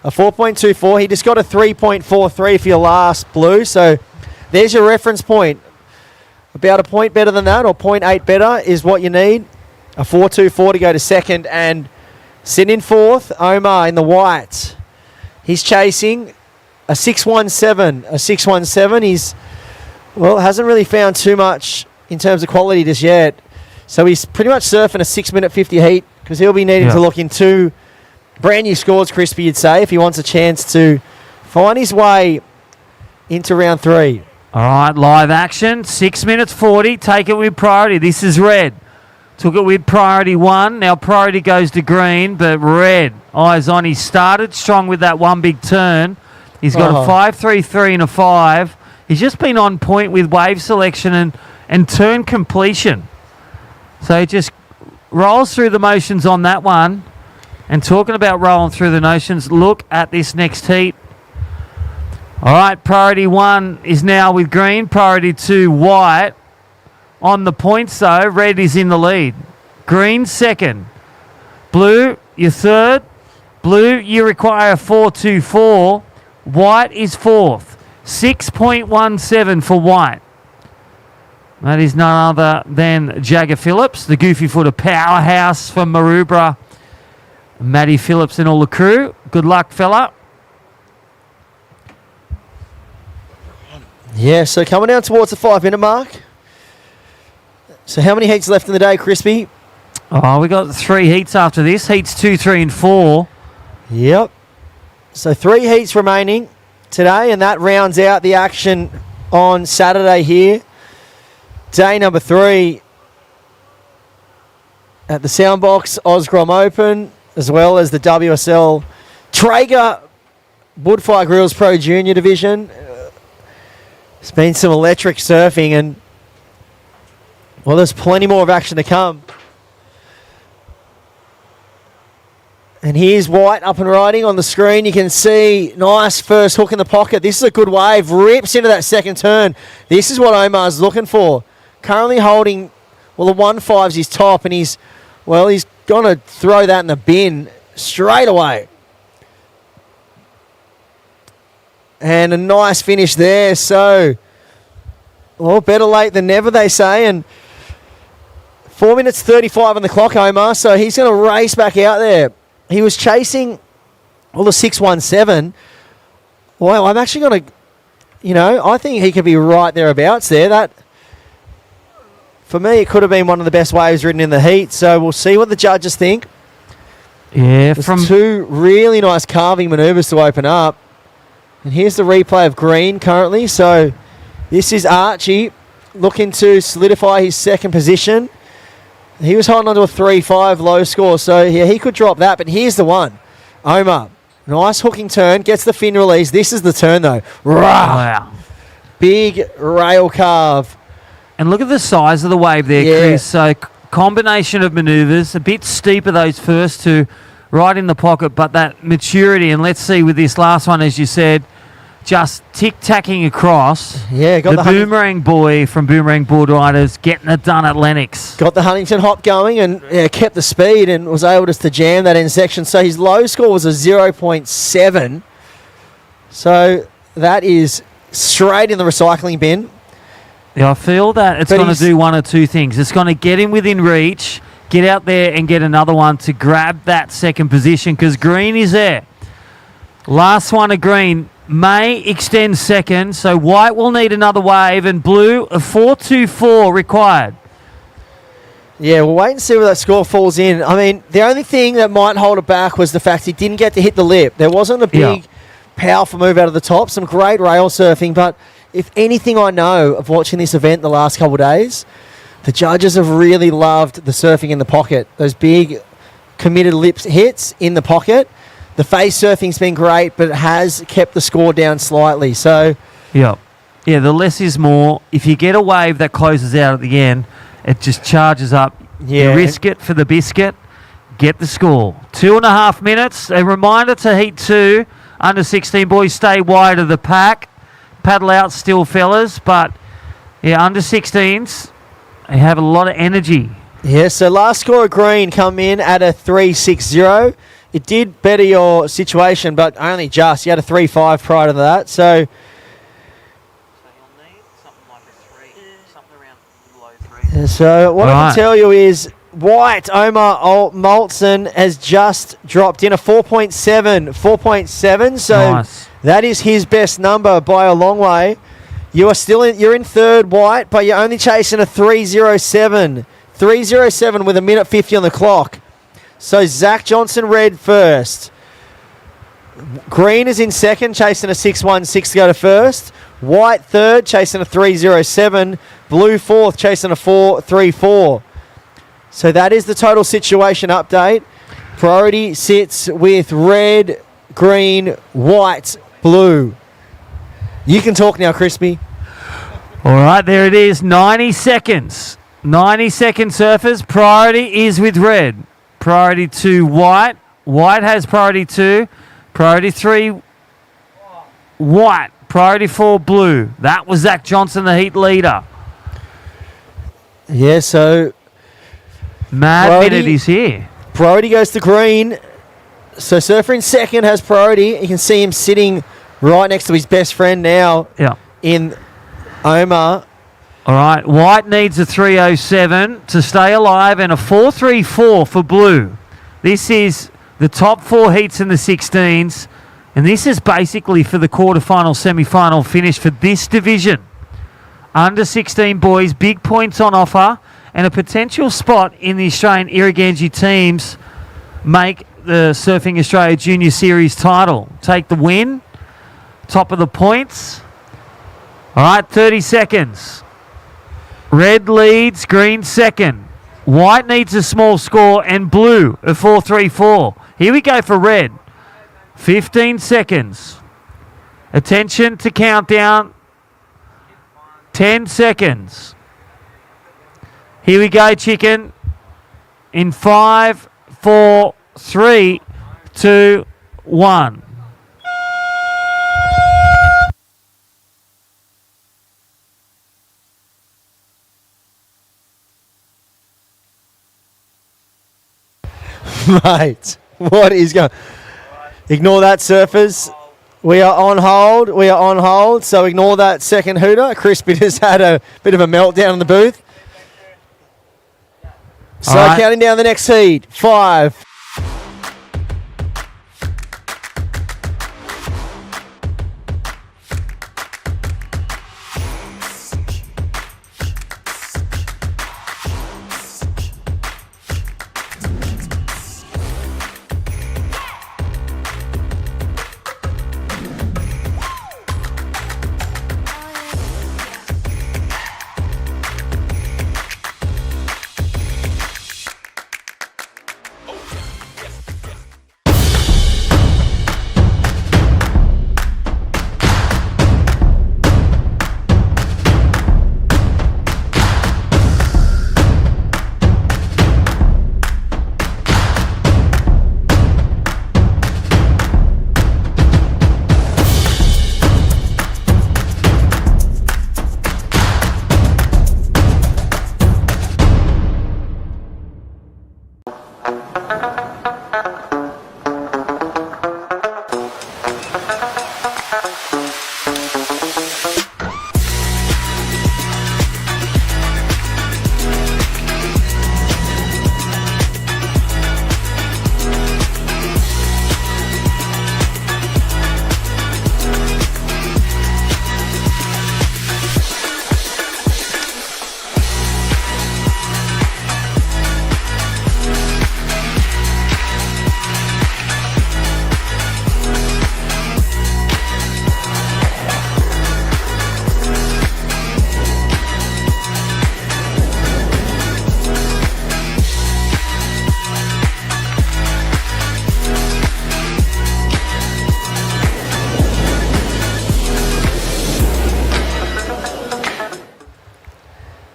A 4.24. He just got a 3.43 for your last blue. So there's your reference point. About a point better than that, or 0.8 better is what you need. A 4.24 to go to second, and sitting in fourth, Omar in the white. He's chasing a 6.17. A 6.17. He's, well, hasn't really found too much in terms of quality just yet. So he's pretty much surfing a 6 minute 50 heat, because he'll be needing to look in 2 brand new scores, Crispy, you'd say, if he wants a chance to find his way into round 3. All right, live action. 6 minutes 40. Take it with priority. This is red. Took it with priority 1. Now priority goes to green, but red. Eyes on. He started strong with that one big turn. He's got a 5.33 and a 5. He's just been on point with wave selection and turn completion. So he just rolls through the motions on that one. And talking about rolling through the motions, look at this next heat. All right, priority 1 is now with green. Priority 2, white. On the points, though, red is in the lead. Green, second. Blue, your third. Blue, you require 4.24. White is fourth. 6.17 for white. That is none other than Jagger Phillips, the goofy footer powerhouse from Maroubra. Matty Phillips and all the crew. Good luck, fella. Yeah, so coming down towards the 5 minute mark. So how many heats left in the day, Crispy? Oh, we got 3 heats after this. Heats 2, 3 and 4. Yep. So 3 heats remaining today, and that rounds out the action on Saturday here. Day number 3. at the Soundboks Oz Grom Open, as well as the WSL Traeger Woodfire Grills Pro Junior Division. There's been some electric surfing, and well, there's plenty more of action to come. And here's White up and riding on the screen. You can see nice first hook in the pocket. This is a good wave. Rips into that second turn. This is what Omar's looking for. Currently holding, well, the 1.5's his top, and he's going to throw that in the bin straight away. And a nice finish there. So, well, better late than never, they say. And 4 minutes 35 on the clock, Omar. So he's going to race back out there. He was chasing, well, the 6.17. Well, I'm actually going to, I think he could be right thereabouts there. That, for me, it could have been one of the best waves ridden in the heat. So we'll see what the judges think. Yeah, There's two really nice carving manoeuvres to open up. And here's the replay of Green currently. So this is Archie looking to solidify his second position. He was holding on to a 3.5 low score, so yeah, he could drop that. But here's the one. Omar, nice hooking turn, gets the fin release. This is the turn, though. Wow. Big rail carve. And look at the size of the wave there, Yeah. Chris. So combination of manoeuvres, a bit steeper those first two, right in the pocket, but that maturity. And let's see with this last one, as you said, just tic-tacking across. Yeah, got the Boomerang Boy from Boomerang Board Riders getting it done at Lennox. Got the Huntington hop going and kept the speed and was able just to jam that end section. So his low score was a 0.7. So that is straight in the recycling bin. Yeah, I feel that it's going to do one or two things. It's going to get him within reach, get out there and get another one to grab that second position, because Green is there. Last one of Green may extend second, so White will need another wave, and Blue a 4.24 required. Yeah, we'll wait and see where that score falls in. I mean, the only thing that might hold it back was the fact he didn't get to hit the lip. There wasn't a big, powerful move out of the top. Some great rail surfing, but if anything I know of watching this event the last couple of days, the judges have really loved the surfing in the pocket. Those big, committed lips hits in the pocket. The face surfing's been great, but it has kept the score down slightly. So, yeah, the less is more. If you get a wave that closes out at the end, it just charges up. Yeah. You risk it for the biscuit, get the score. 2.5 minutes. A reminder to Heat 2, under 16 boys, stay wide of the pack. Paddle out still, fellas, but yeah, under 16s, they have a lot of energy. Yeah, so last score of Green come in at a 3.60. It did better your situation, but only just. You had a 3.5 prior to that, so... So what I can tell you is White, Omar Maltson, has just dropped in a 4.7. So that is his best number by a long way. You're in third, White, but you're only chasing a 3.07. 3.07 with a minute 50 on the clock. So Zach Johnson red first. Green is in second, chasing a 6.16 to go to first. White third, chasing a 3.07. Blue fourth, chasing a 4.34. So that is the total situation update. Priority sits with red, green, white, blue. You can talk now, Crispy. All right, there it is. 90 seconds. 90-second surfers. Priority is with red. Priority 2, White. White has priority 2. Priority 3, White. Priority 4, Blue. That was Zach Johnson, the heat leader. Yeah, so... Mad minute is here. Priority goes to green. So surfer in second has priority. You can see him sitting right next to his best friend now in Omar. All right, White needs a 3.07 to stay alive and a 4.34 for Blue. This is the top 4 heats in the 16s, and this is basically for the quarterfinal, semi-final finish for this division. Under 16 boys, big points on offer, and a potential spot in the Australian Irriganji teams make the Surfing Australia Junior Series title. Take the win, top of the points. All right, 30 seconds. Red leads, green second. White needs a small score and blue a 4-3-4. Here we go for red. 15 seconds. Attention to countdown. 10 seconds. Here we go, chicken. In 5, 4, 3, 2, 1. Mate, what is going? Ignore that, surfers. We are on hold. We are on hold. So ignore that second hooter. Crispy just had a bit of a meltdown in the booth. So counting down the next heat. 5.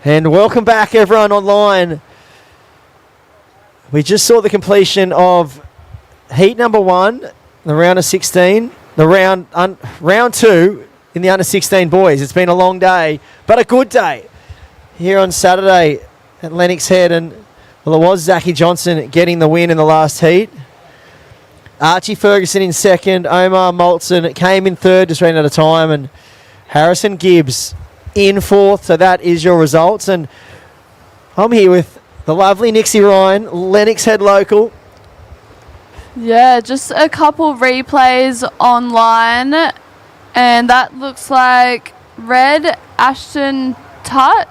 And welcome back, everyone online. We just saw the completion of heat number 1, the round of 16, the round 2 in the under 16 boys. It's been a long day, but a good day here on Saturday at Lennox Head. And well, it was Zachy Johnson getting the win in the last heat. Archie Ferguson in second. Omar Maltson came in third, just ran out of time, and Harrison Gibbs in fourth. So that is your results. And I'm here with the lovely Nixie Ryan, Lennox Head local. Yeah, just a couple replays online, and that looks like red Ashton Tutt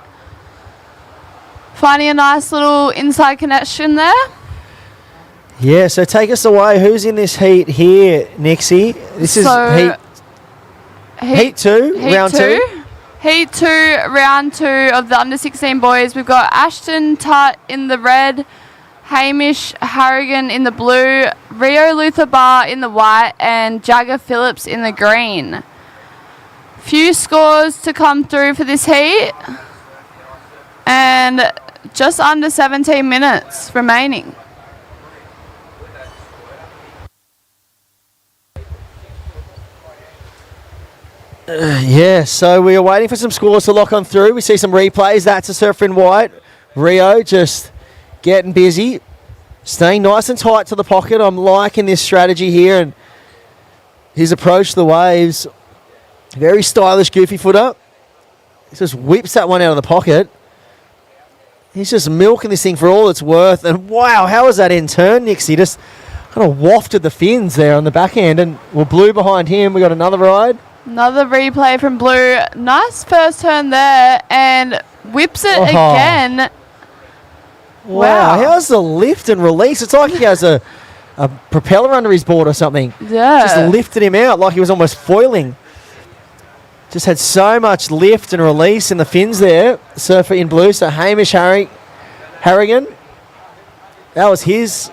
finding a nice little inside connection there. Yeah, so take us away. Who's in this heat here, Nixie? This is heat 2, round 2. Heat 2, round 2 of the under 16 boys. We've got Ashton Tutt in the red, Hamish Harrigan in the blue, Rio Luther Bar in the white, and Jagger Phillips in the green. Few scores to come through for this heat, and just under 17 minutes remaining. Yeah, so we are waiting for some scores to lock on through. We see some replays. That's a surfer in white. Rio just getting busy, staying nice and tight to the pocket. I'm liking this strategy here and his approach to the waves. Very stylish, goofy footer. He just whips that one out of the pocket. He's just milking this thing for all it's worth. And wow, how was that in turn, Nixie? Just kind of wafted the fins there on the backhand. And we're blue behind him. We got another ride. Another replay from Blue. Nice first turn there and whips it again. Wow. How's the lift and release? It's like he has a propeller under his board or something. Yeah. Just lifted him out like he was almost foiling. Just had so much lift and release in the fins there. Surfer in blue. So Hamish Harrigan. That was his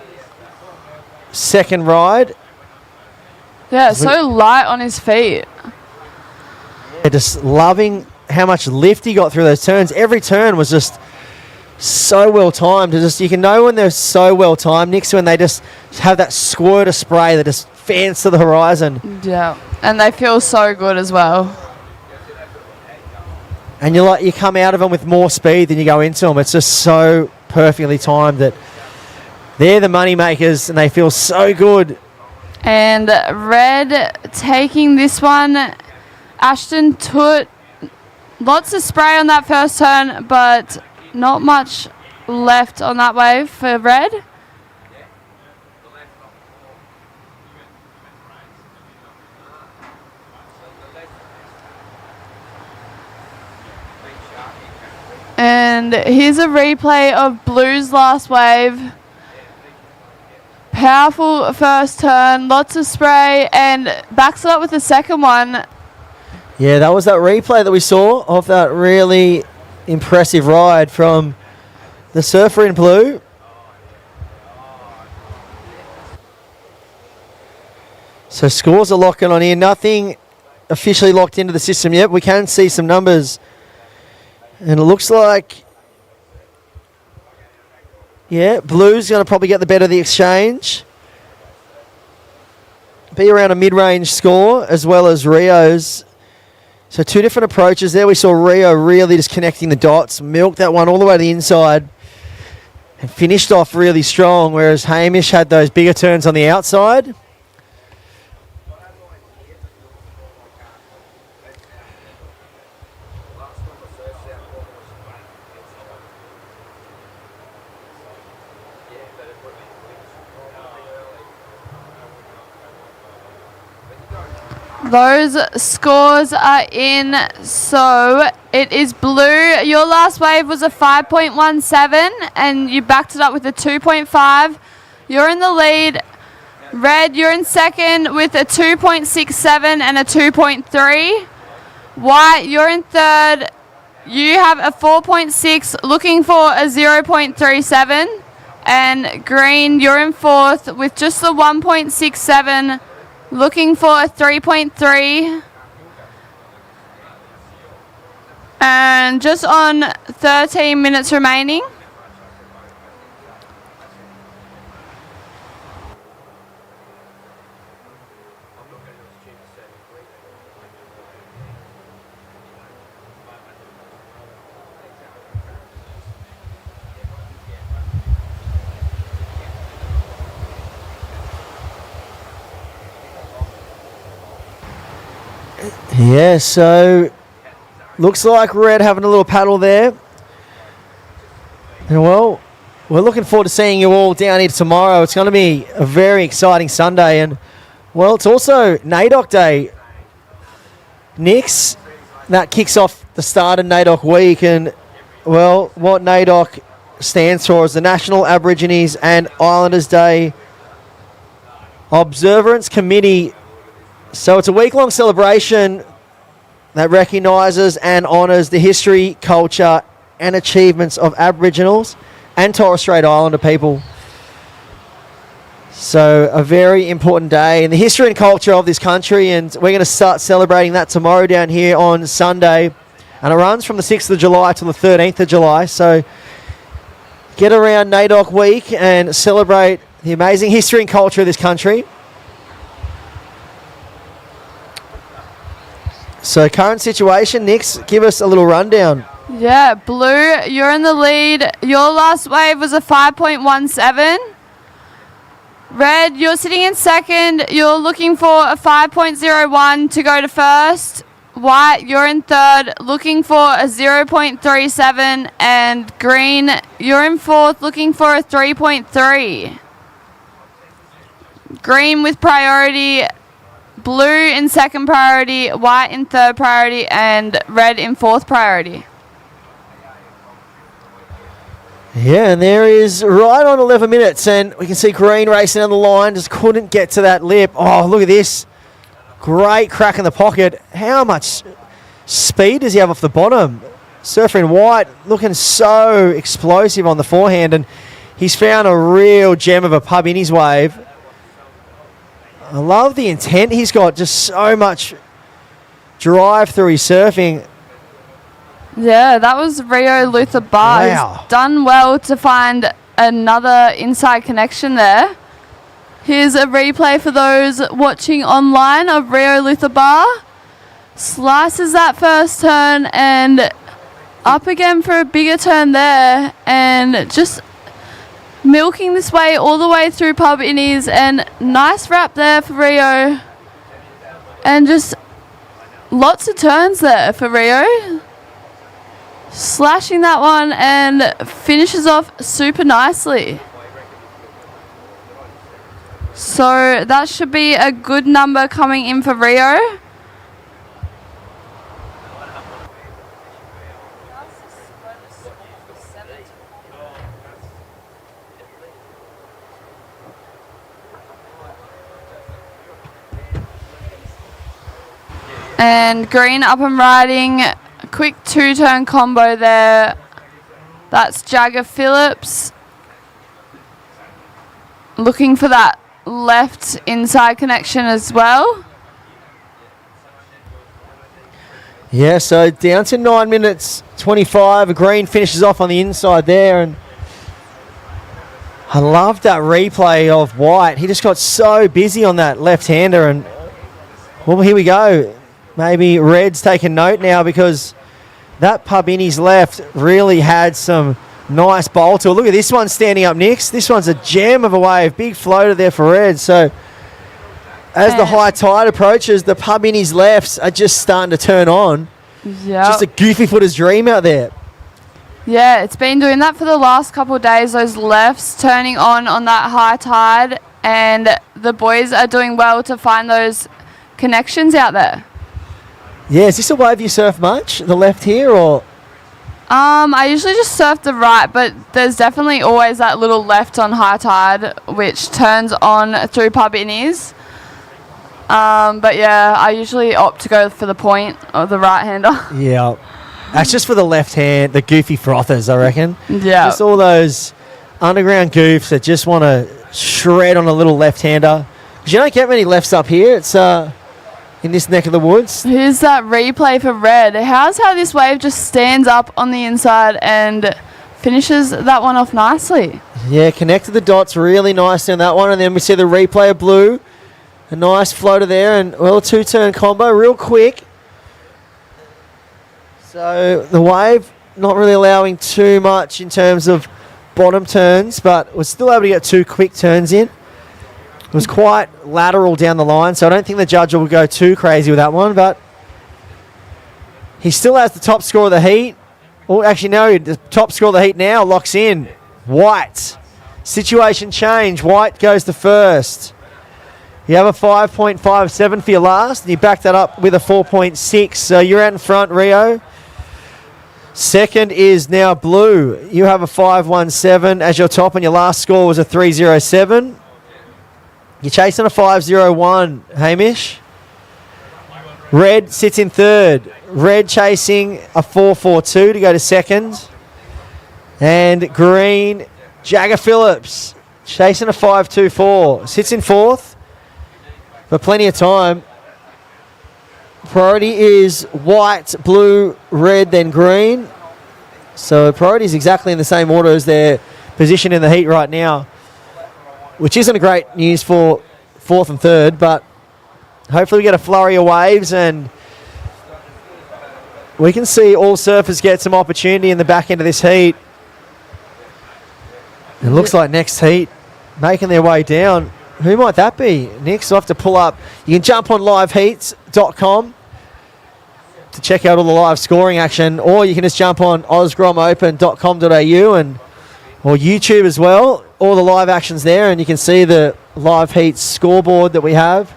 second ride. Yeah, so light on his feet. Yeah, just loving how much lift he got through those turns. Every turn was just so well timed. You can know when they're so well timed, Nick's, when they just have that squirt of spray that just fans to the horizon. Yeah, and they feel so good as well. And you come out of them with more speed than you go into them. It's just so perfectly timed that they're the money makers and they feel so good. And Red taking this one. Ashton Toot, lots of spray on that first turn, but not much left on that wave for Red. And here's a replay of Blue's last wave. Powerful first turn, lots of spray, and backs it up with the second one. Yeah, that was that replay that we saw of that really impressive ride from the surfer in blue. So scores are locking on here. Nothing officially locked into the system yet. We can see some numbers. And it looks like, yeah, Blue's going to probably get the better of the exchange. Be around a mid-range score as well as Rio's. So two different approaches there. We saw Rio really just connecting the dots, milked that one all the way to the inside and finished off really strong, whereas Hamish had those bigger turns on the outside. Those scores are in. So it is Blue. Your last wave was a 5.17 and you backed it up with a 2.5. You're in the lead. Red, you're in second with a 2.67 and a 2.3. White, you're in third. You have a 4.6, looking for a 0.37. And Green, you're in fourth with just the 1.67. Looking for a 3.3. And just on 13 minutes remaining. Yeah, so looks like Red having a little paddle there. And well, we're looking forward to seeing you all down here tomorrow. It's going to be a very exciting Sunday. And well, it's also NAIDOC Day. Nix, that kicks off the start of NAIDOC week. And well, what NAIDOC stands for is the National Aborigines and Islanders Day Observance Committee. So it's a week-long celebration that recognises and honours the history, culture and achievements of Aboriginals and Torres Strait Islander people. So a very important day in the history and culture of this country, and we're going to start celebrating that tomorrow down here on Sunday. And it runs from the 6th of July to the 13th of July. So get around NAIDOC week and celebrate the amazing history and culture of this country. So current situation, Nix, give us a little rundown. Yeah, Blue, you're in the lead. Your last wave was a 5.17. Red, you're sitting in second. You're looking for a 5.01 to go to first. White, you're in third, looking for a 0.37. And Green, you're in fourth, looking for a 3.3. Green with priority. Blue in second priority, white in third priority, and red in fourth priority. Yeah, and there is right on 11 minutes, and we can see Green racing down the line, just couldn't get to that lip. Oh, look at this. Great crack in the pocket. How much speed does he have off the bottom? surfer in white, looking so explosive on the forehand, and he's found a real gem of a pub in his wave. I love the intent he's got, just so much drive through his surfing. Yeah, that was Rio Luther Bar. Wow. He's done well to find another inside connection there. Here's a replay for those watching online of Rio Luther Bar. Slices that first turn and up again for a bigger turn there, and just milking this way all the way through pub innies, and nice wrap there for Rio. And just lots of turns there for Rio. Slashing that one and finishes off super nicely. So that should be a good number coming in for Rio. And green up and riding. Quick two-turn combo there. That's Jagger Phillips. Looking for that left inside connection as well. Yeah, so down to 9 minutes 25. Green finishes off on the inside there, and I love that replay of White. He just got so busy on that left-hander, and well, here we go. Maybe Red's taking note now, because that pub in his left really had some nice bowl to it. Look at this one standing up next. This one's a gem of a wave. Big floater there for Red. So as the high tide approaches, the pub in his lefts are just starting to turn on. Yeah. Just a goofy footer's dream out there. Yeah, it's been doing that for the last couple of days, those lefts turning on that high tide, and the boys are doing well to find those connections out there. Yeah, is this a wave you surf much, the left here, or? I usually just surf the right, but there's definitely always that little left on high tide, which turns on through pub innies. But yeah, I usually opt to go for the point of the right-hander. Yeah. That's just for the left hand, the goofy frothers, I reckon. Yeah. Just all those underground goofs that just want to shred on a little left-hander. Because you don't get many lefts up here. It's in this neck of the woods. Here's that replay for Red. How's how this wave just stands up on the inside and finishes that one off nicely. Yeah, connected the dots really nicely on that one. And then we see the replay of Blue. A nice floater there, and well, a two-turn combo, real quick. So the wave not really allowing too much in terms of bottom turns, but was still able to get two quick turns in. It was quite lateral down the line, so I don't think the judge will go too crazy with that one, but he still has the top score of the heat. Oh, actually, no, the top score of the heat now locks in. White. Situation change. White goes to first. You have a 5.57 for your last, and you back that up with a 4.6. So you're out in front, Rio. Second is now Blue. You have a 5.17 as your top, and your last score was a 3.07. You're chasing a 5.01, Hamish. Red sits in third. Red chasing a 4.42 to go to second. And Green, Jagger Phillips, chasing a 5.24. Sits in fourth. But plenty of time. Priority is white, blue, red, then green. So priority is exactly in the same order as their position in the heat right now, which isn't a great news for fourth and third, but hopefully we get a flurry of waves and we can see all surfers get some opportunity in the back end of this heat. It looks like next heat making their way down. Who might that be? Nick, so I have to pull up. You can jump on liveheats.com to check out all the live scoring action, or you can just jump on ozgromopen.com.au and or YouTube as well. All the live action's there, and you can see the live heats scoreboard that we have.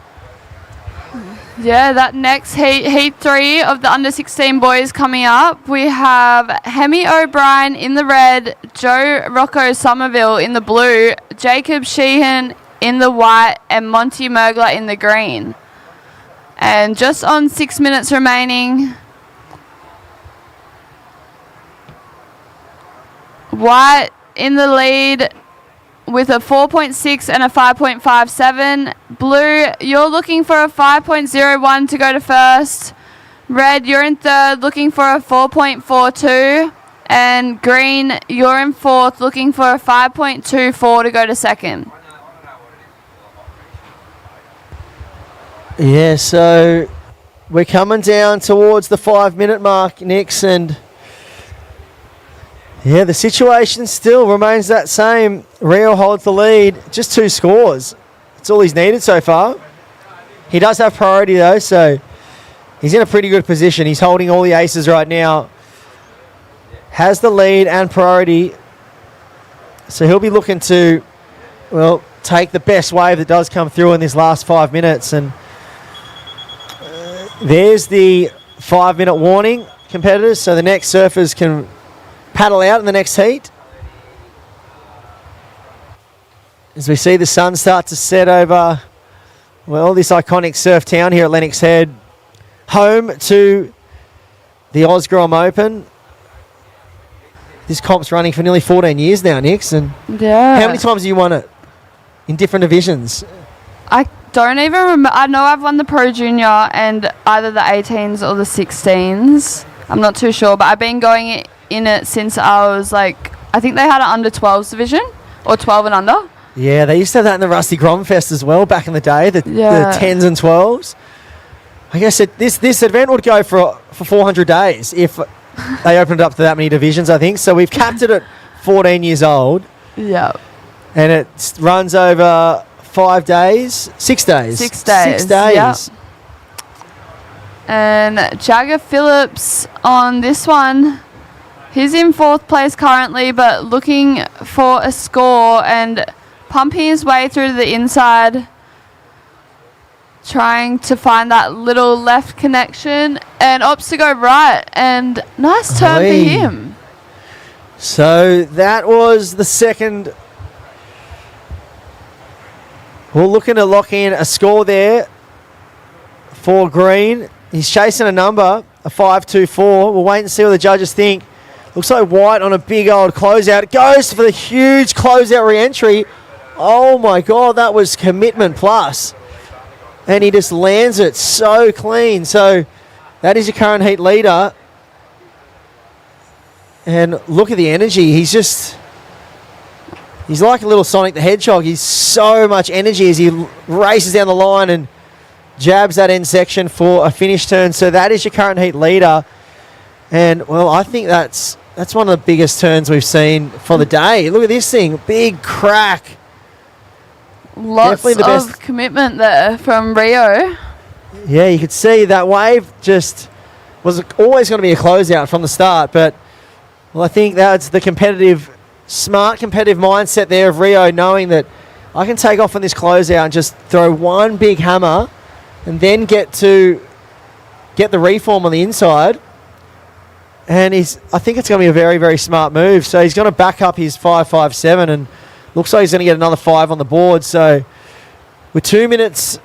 Yeah, that next heat 3 of the under-16 boys coming up. We have Hemi O'Brien in the red, Joe Rocco Somerville in the blue, Jacob Sheehan in the white, and Monty Mergler in the green. And just on 6 minutes remaining. White in the lead with a 4.6 and a 5.57. Blue, you're looking for a 5.01 to go to first. Red, you're in third, looking for a 4.42. And green, you're in fourth, looking for a 5.24 to go to second. Yeah, so we're coming down towards the 5-minute mark, Nix, and yeah, the situation still remains that same. Rio holds the lead, just 2 scores. That's all he's needed so far. He does have priority though, so he's in a pretty good position. He's holding all the aces right now. Has the lead and priority. So he'll be looking to, well, take the best wave that does come through in this last 5 minutes. And there's the 5-minute warning, competitors. So the next surfers can paddle out in the next heat. As we see the sun start to set over, well, this iconic surf town here at Lennox Head, home to the Oz Grom Open. This comp's running for nearly 14 years now, Nix. And yeah. How many times have you won it in different divisions? I don't even remember. I know I've won the Pro Junior and either the 18s or the 16s. I'm not too sure, but I've been going in it since I was like, I think they had an under 12s division or 12 and under. Yeah, they used to have that in the Rusty Grom Fest as well back in the day, the 10s and 12s. I guess this event would go for 400 days if they opened it up to that many divisions, I think. So we've capped it at 14 years old. Yeah. And it runs over 5 days, 6 days. 6 days. 6 days. Yep. And Jagger Phillips on this one, he's in 4th place currently, but looking for a score and pumping his way through to the inside, trying to find that little left connection, and opts to go right, and nice turn for him. So that was the second. We're looking to lock in a score there for green. He's chasing a number, a 5.24. We'll wait and see what the judges think. Looks like White on a big old closeout. Goes for the huge closeout re-entry. Oh my God, that was commitment plus. And he just lands it so clean. So that is your current heat leader. And look at the energy. He's like a little Sonic the Hedgehog. He's so much energy as he races down the line and jabs that end section for a finish turn. So that is your current heat leader. And, well, I think that's one of the biggest turns we've seen for the day. Look at this thing. Big crack. Lots of commitment there from Rio. Yeah, you could see that wave just was always going to be a closeout from the start. But, well, I think that's the smart competitive mindset there of Rio, knowing that I can take off on this closeout and just throw one big hammer and then get the reform on the inside. And I think it's going to be a very, very smart move. So he's going to back up his 5.57 and looks like he's going to get another 5 on the board. So with 2 minutes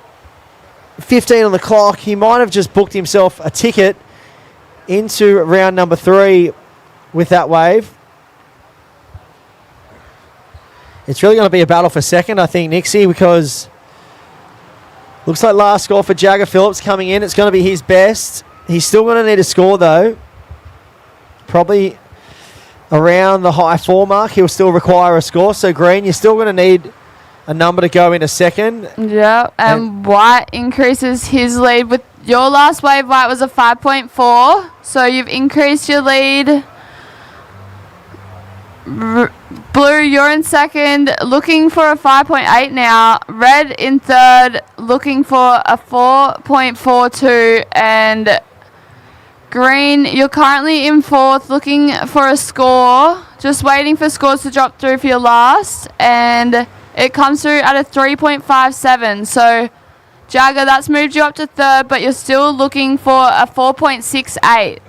15 on the clock, he might have just booked himself a ticket into round number 3 with that wave. It's really going to be a battle for second, I think, Nixie, because looks like last score for Jagger Phillips coming in. It's going to be his best. He's still going to need a score, though. Probably around the high 4 mark. He'll still require a score. So, Green, you're still going to need a number to go into second. Yeah, and White increases his lead. With your last wave, White was a 5.4. So, you've increased your lead. Blue, you're in second, looking for a 5.8 now. Red in third, looking for a 4.42. And Green, you're currently in fourth, looking for a score. Just waiting for scores to drop through for your last. And it comes through at a 3.57. So, Jagger, that's moved you up to third, but you're still looking for a 4.68.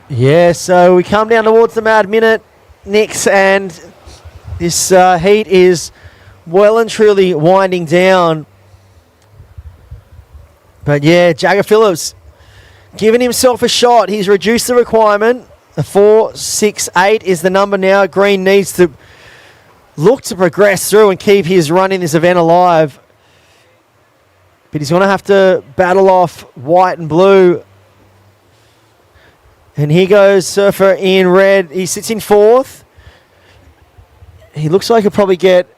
Yeah, so we come down towards the mad minute, Nix, and this heat is well and truly winding down. But yeah, Jagger Phillips giving himself a shot. He's reduced the requirement. The 4-6-8 is the number now. Green needs to look to progress through and keep his run in this event alive. But he's going to have to battle off white and blue. And here goes Surfer in red. He sits in fourth. He looks like he'll probably get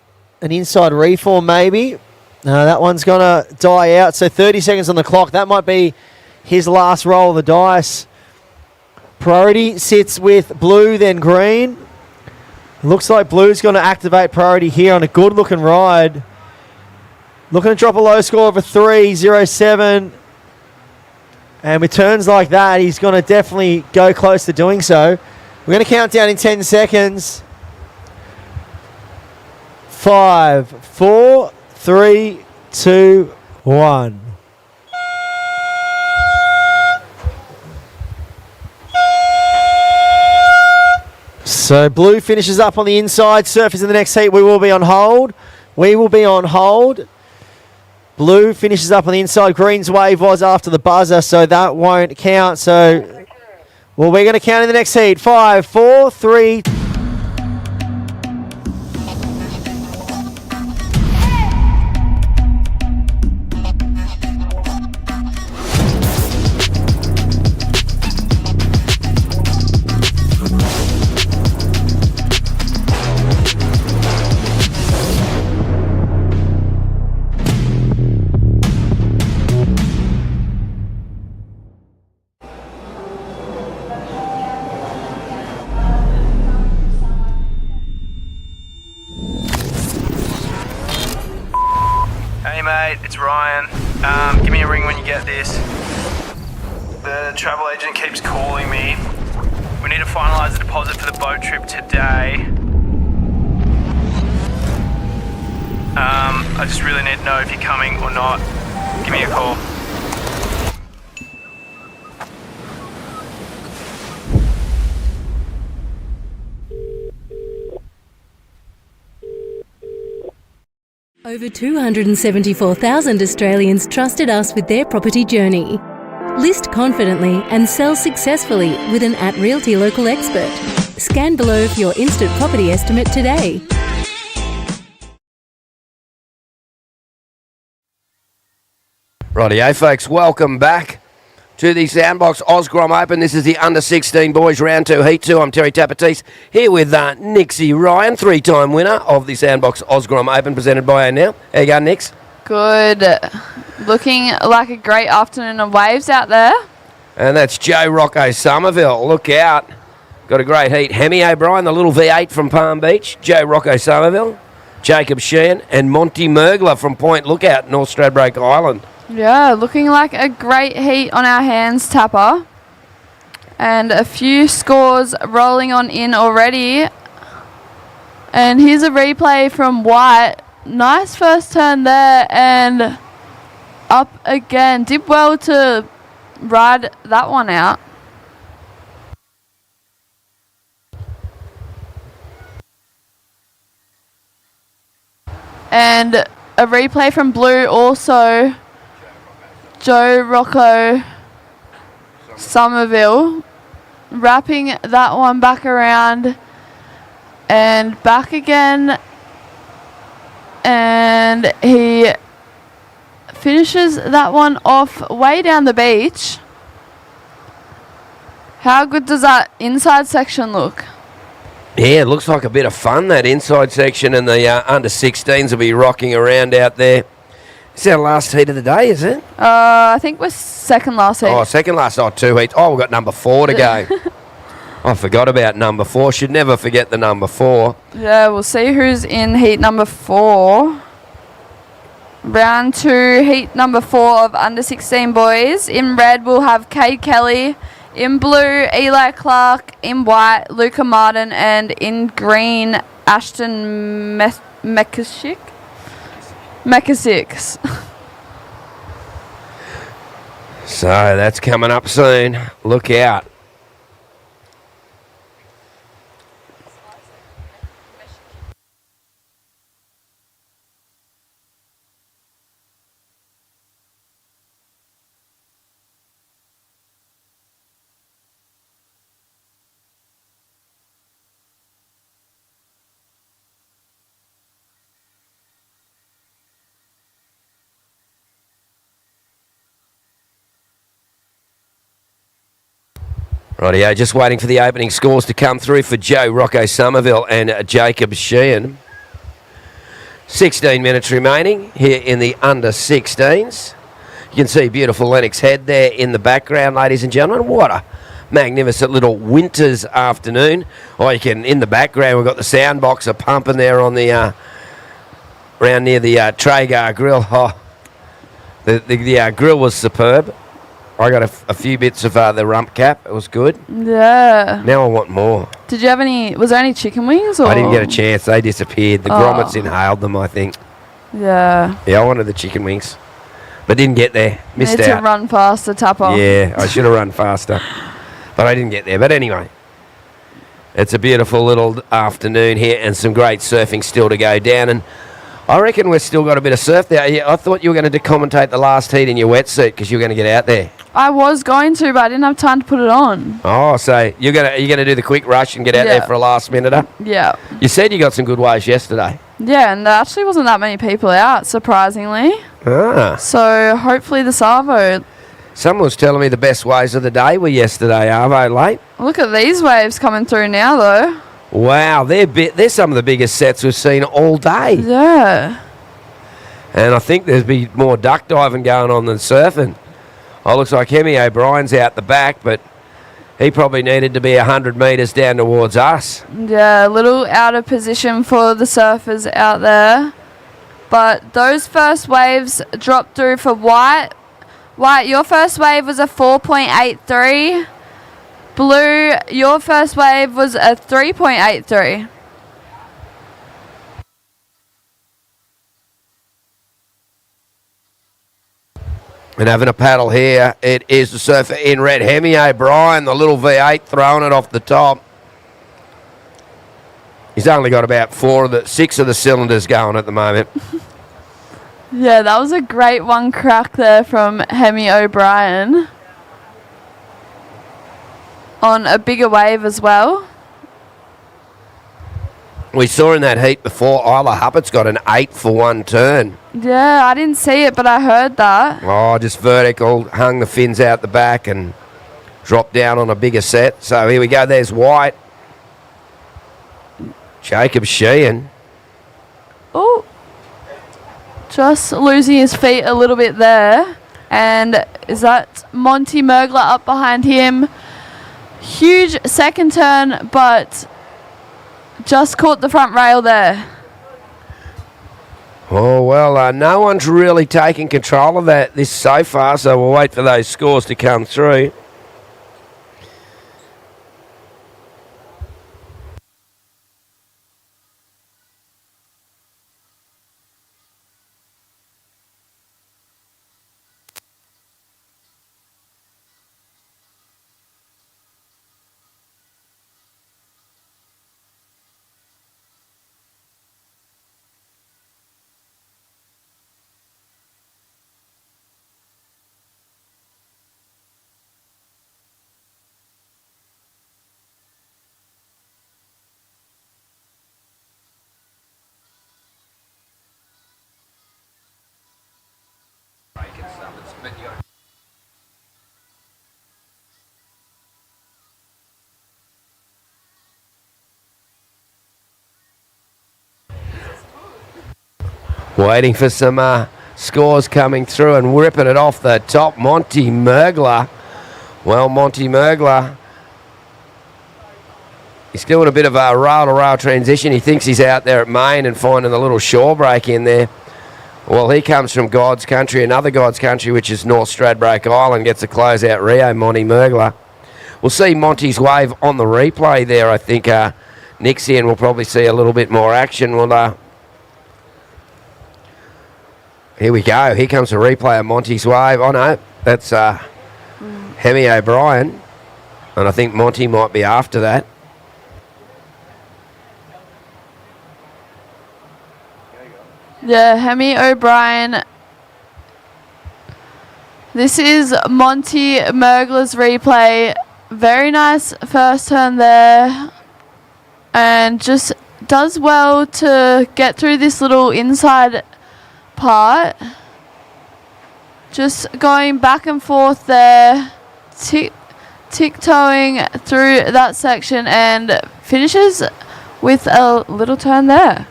an inside reform maybe. No, that one's going to die out. So 30 seconds on the clock. That might be his last roll of the dice. Priority sits with blue, then green. Looks like blue's going to activate priority here on a good-looking ride. Looking to drop a low score of a 3-0-7. And with turns like that, he's going to definitely go close to doing so. We're going to count down in 10 seconds. 5, 4, 3, 2, 1. So blue finishes up on the inside. Surfers in the next heat. We will be on hold. We will be on hold. Blue finishes up on the inside. Green's wave was after the buzzer, so that won't count. So, well, we're going to count in the next heat. 5, 4, 3. Hey mate, it's Ryan. Give me a ring when you get this. The travel agent keeps calling me. We need to finalise the deposit for the boat trip today. I just really need to know if you're coming or not. Give me a call. Over 274,000 Australians trusted us with their property journey. List confidently and sell successfully with an @Realty local expert. Scan below for your instant property estimate today. Rightio, folks, welcome back to the Soundboks Oz Grom Open. This is the Under-16 Boys Round 2, Heat 2. I'm Terry Tapatis, here with Nixie Ryan, three-time winner of the Soundboks Oz Grom Open, presented by O'Neill. How you going, Nix? Good. Looking like a great afternoon of waves out there. And that's Joe Rocco Somerville. Look out. Got a great heat. Hemi O'Brien, the little V8 from Palm Beach. Joe Rocco Somerville, Jacob Sheehan, and Monty Mergler from Point Lookout, North Stradbroke Island. Yeah, looking like a great heat on our hands, Tapper. And a few scores rolling on in already. And here's a replay from White. Nice first turn there and up again. Did well to ride that one out. And a replay from Blue also. Joe Rocco Somerville wrapping that one back around and back again, and he finishes that one off way down the beach. How good does that inside section look? Yeah, it looks like a bit of fun, that inside section, and the under-16s will be rocking around out there. It's our last heat of the day, is it? I think we're second last heat. Oh, second last. Oh, 2 heats. Oh, we've got number 4 to go. I forgot about number 4. Should never forget the number 4. Yeah, we'll see who's in heat number 4. Round 2, heat number 4 of under-16 boys. In red, we'll have Cade Kelly. In blue, Eli Clark. In white, Luca Martin. And in green, Ashton Mekasic. So that's coming up soon. Look out. Rightio, just waiting for the opening scores to come through for Joe Rocco Somerville and Jacob Sheehan. 16 minutes remaining here in the under 16s. You can see beautiful Lennox Head there in the background, ladies and gentlemen. What a magnificent little winter's afternoon. Or you can, in the background, we've got the Soundboks are pumping there on the around near the Traeger grill. Oh, the grill was superb. I got a few bits of the rump cap. It was good. Yeah. Now I want more. Did you have any? Was there any chicken wings? Or? I didn't get a chance. They disappeared. The grommets inhaled them, I think. Yeah. Yeah, I wanted the chicken wings, but didn't get there. Missed Need out. to run faster, Tapper. Yeah, I should have run faster, but I didn't get there. But anyway, it's a beautiful little afternoon here, and some great surfing still to go down. And I reckon we've still got a bit of surf there. Yeah, I thought you were going to commentate the last heat in your wetsuit because you were going to get out there. I was going to, but I didn't have time to put it on. Oh, so you're gonna do the quick rush and get out there for a last minute? Yeah. You said you got some good waves yesterday. Yeah, and there actually wasn't that many people out, surprisingly. Ah. So hopefully the Savo. Someone was telling me the best waves of the day were yesterday, Arvo, late. Look at these waves coming through now, though. Wow, they're some of the biggest sets we've seen all day. Yeah. And I think there's been more duck diving going on than surfing. Oh, looks like Hemi O'Brien's out the back, but he probably needed to be 100 metres down towards us. Yeah, a little out of position for the surfers out there. But those first waves dropped through for White. White, your first wave was a 4.83. Blue, your first wave was a 3.83. And having a paddle here, it is the surfer in red, Hemi O'Brien, the little V8 throwing it off the top. He's only got about 6 of the cylinders going at the moment. Yeah, that was a great one crack there from Hemi O'Brien. On a bigger wave as well. We saw in that heat before, Isla Huppert's got an 8 for one turn. Yeah, I didn't see it, but I heard that. Oh, just vertical, hung the fins out the back and dropped down on a bigger set. So here we go, there's White. Jacob Sheehan. Oh, just losing his feet a little bit there. And is that Monty Mergler up behind him? Huge second turn, but just caught the front rail there. Oh, well, no one's really taking control of this so far, so we'll wait for those scores to come through. Waiting for some scores coming through and ripping it off the top. Monty Mergler. Well, Monty Mergler, he's doing a bit of a rail-to-rail transition. He thinks he's out there at Main and finding the little shore break in there. Well, he comes from God's country, another God's country, which is North Stradbroke Island, gets a close-out Rio, Monty Mergler. We'll see Monty's wave on the replay there. I think Nixian will probably see a little bit more action. Well, here we go. Here comes a replay of Monty's wave. Oh, no, that's Hemi O'Brien. And I think Monty might be after that. Yeah, Hemi O'Brien. This is Monty Mergler's replay. Very nice first turn there. And just does well to get through this little inside part. Just going back and forth there. tiptoeing through that section and finishes with a little turn there.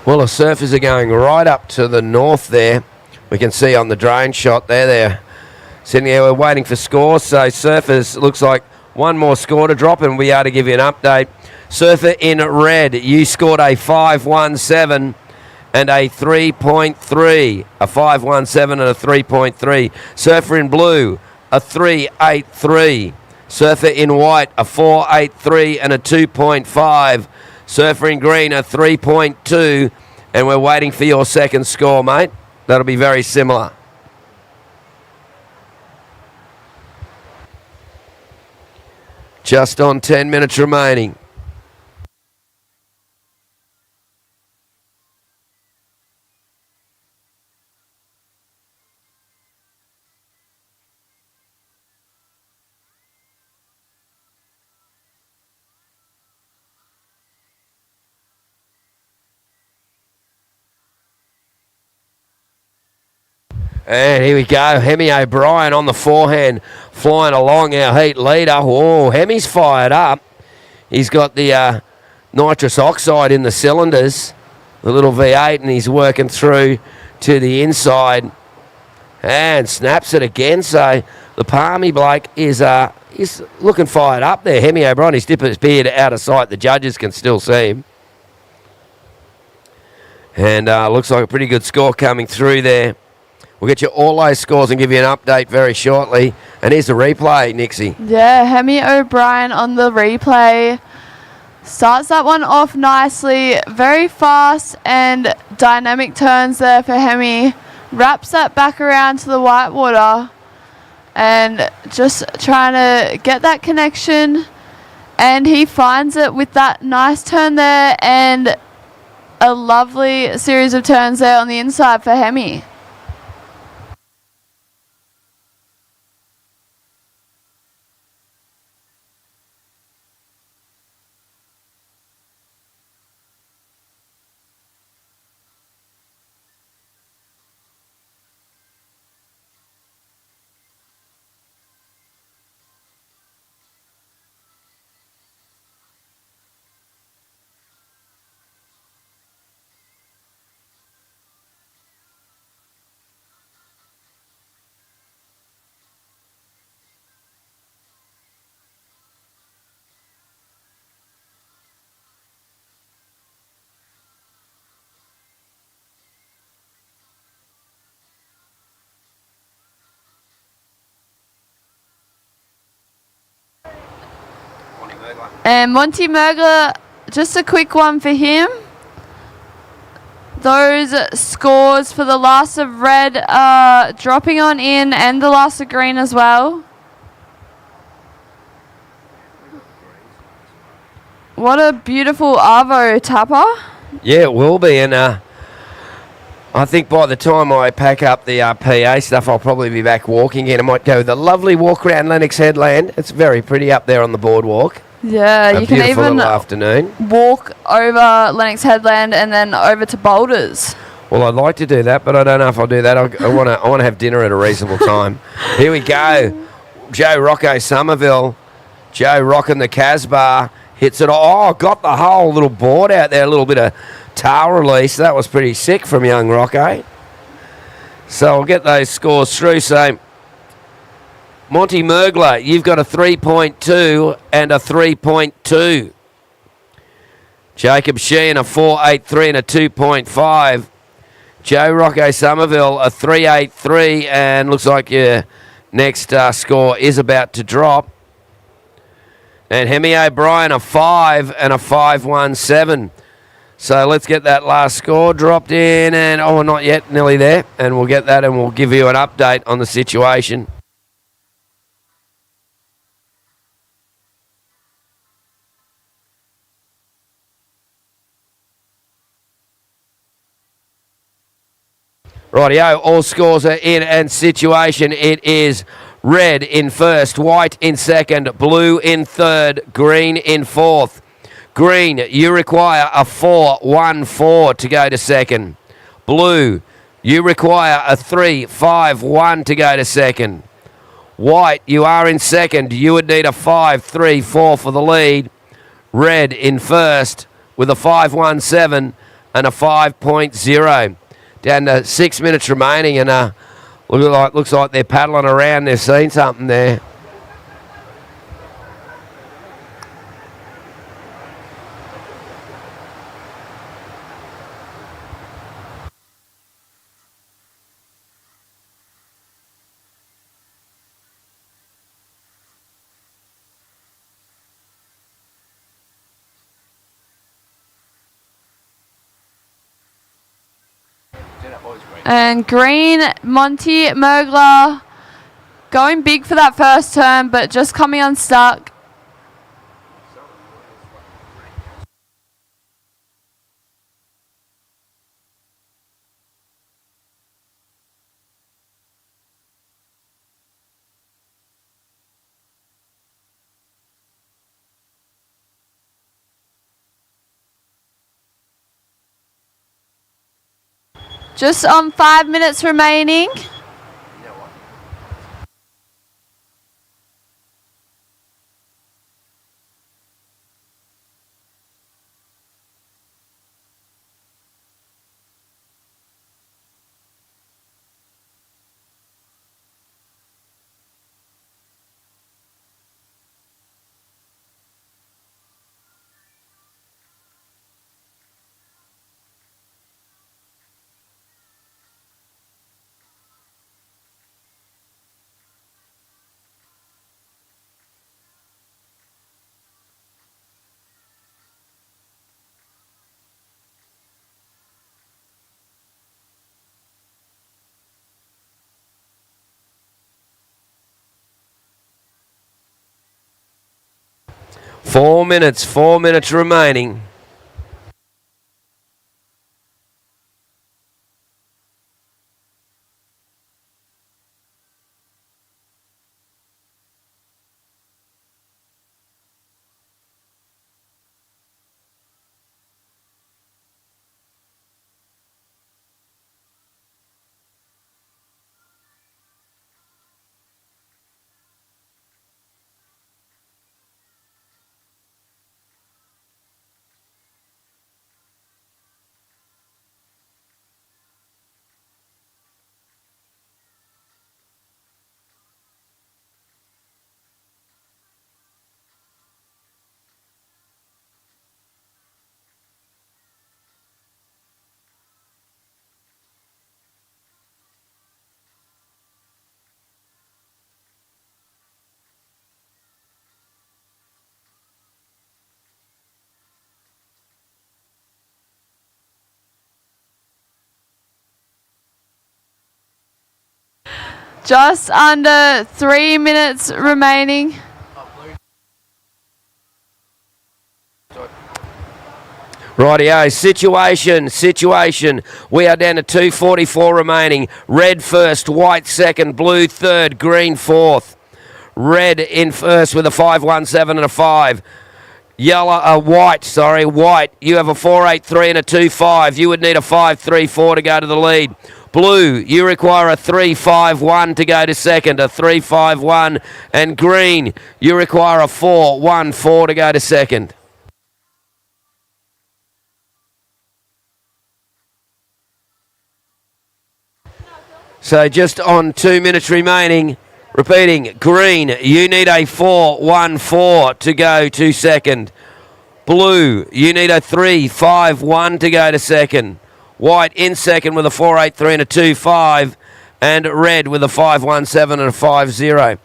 Well, the surfers are going right up to the north there. We can see on the drone shot there, they're sitting there, we're waiting for scores. So surfers, looks like one more score to drop and we are to give you an update. Surfer in red, you scored a 5.17 and a 3.3. A 5.17 and a 3.3. Surfer in blue, a 3.83. Surfer in white, a 4.83 and a 2.5. Surfer in green, a 3.2. And we're waiting for your second score, mate. That'll be very similar. Just on 10 minutes remaining. And here we go, Hemi O'Brien on the forehand, flying along, our heat leader. Oh, Hemi's fired up. He's got the nitrous oxide in the cylinders, the little V8, and he's working through to the inside and snaps it again. So the Palmy Blake is looking fired up there. Hemi O'Brien, he's dipping his beard out of sight. The judges can still see him. And looks like a pretty good score coming through there. We'll get you all those scores and give you an update very shortly. And here's the replay, Nixie. Yeah, Hemi O'Brien on the replay. Starts that one off nicely. Very fast and dynamic turns there for Hemi. Wraps that back around to the whitewater. And just trying to get that connection. And he finds it with that nice turn there. And a lovely series of turns there on the inside for Hemi. And Monty Mergler, just a quick one for him. Those scores for the last of red are dropping on in and the last of green as well. What a beautiful Arvo tapper. Yeah, it will be. And I think by the time I pack up the PA stuff, I'll probably be back walking again. I might go the lovely walk around Lennox Headland. It's very pretty up there on the boardwalk. Yeah, you can even afternoon. walk over Lennox Headland and then over to Boulders. Well, I'd like to do that, but I don't know if I'll do that. I want to have dinner at a reasonable time. Here we go. Joe Rocco Somerville. Joe rocking the Casbah. Hits it. Oh, got the whole little board out there. A little bit of tail release. That was pretty sick from young Rocco. So I'll get those scores through. So Monty Mergler, you've got a 3.2 and a 3.2. Jacob Sheehan, a 4.83 and a 2.5. Joe Rocco Somerville, a 3.83, and looks like your next score is about to drop. And Hemi O'Brien, a 5 and a 5.17. So let's get that last score dropped in, and oh, not yet, nearly there. And we'll get that and we'll give you an update on the situation. Rightio, all scores are in and situation. It is red in first, white in second, blue in third, green in fourth. Green, you require a 4.14 to go to second. Blue, you require a 3.51 to go to second. White, you are in second. You would need a 5.34 for the lead. Red in first with a 5.17 and a 5.0. Down to 6 minutes remaining, and looks like they're paddling around. They've seen something there. And green, Monty Mergler going big for that first turn, but just coming unstuck. Just on 5 minutes remaining. Four minutes remaining. Just under 3 minutes remaining. Rightio, situation. We are down to 2:44 remaining. Red first, white second, blue third, green fourth. Red in first with a 5.17 and a 5. White, you have a 4.83 and a 2.5. You would need a 5.34 to go to the lead. Blue, you require a 3.51 to go to second, a 3.51. And green, you require a 4.14 to go to second. So just on 2 minutes remaining. Repeating, green, you need a 4.14 to go to second. Blue, you need a 3.51 to go to second. White in second with a 4.83 and a 2.5. And red with a 5.17 and a 5.0.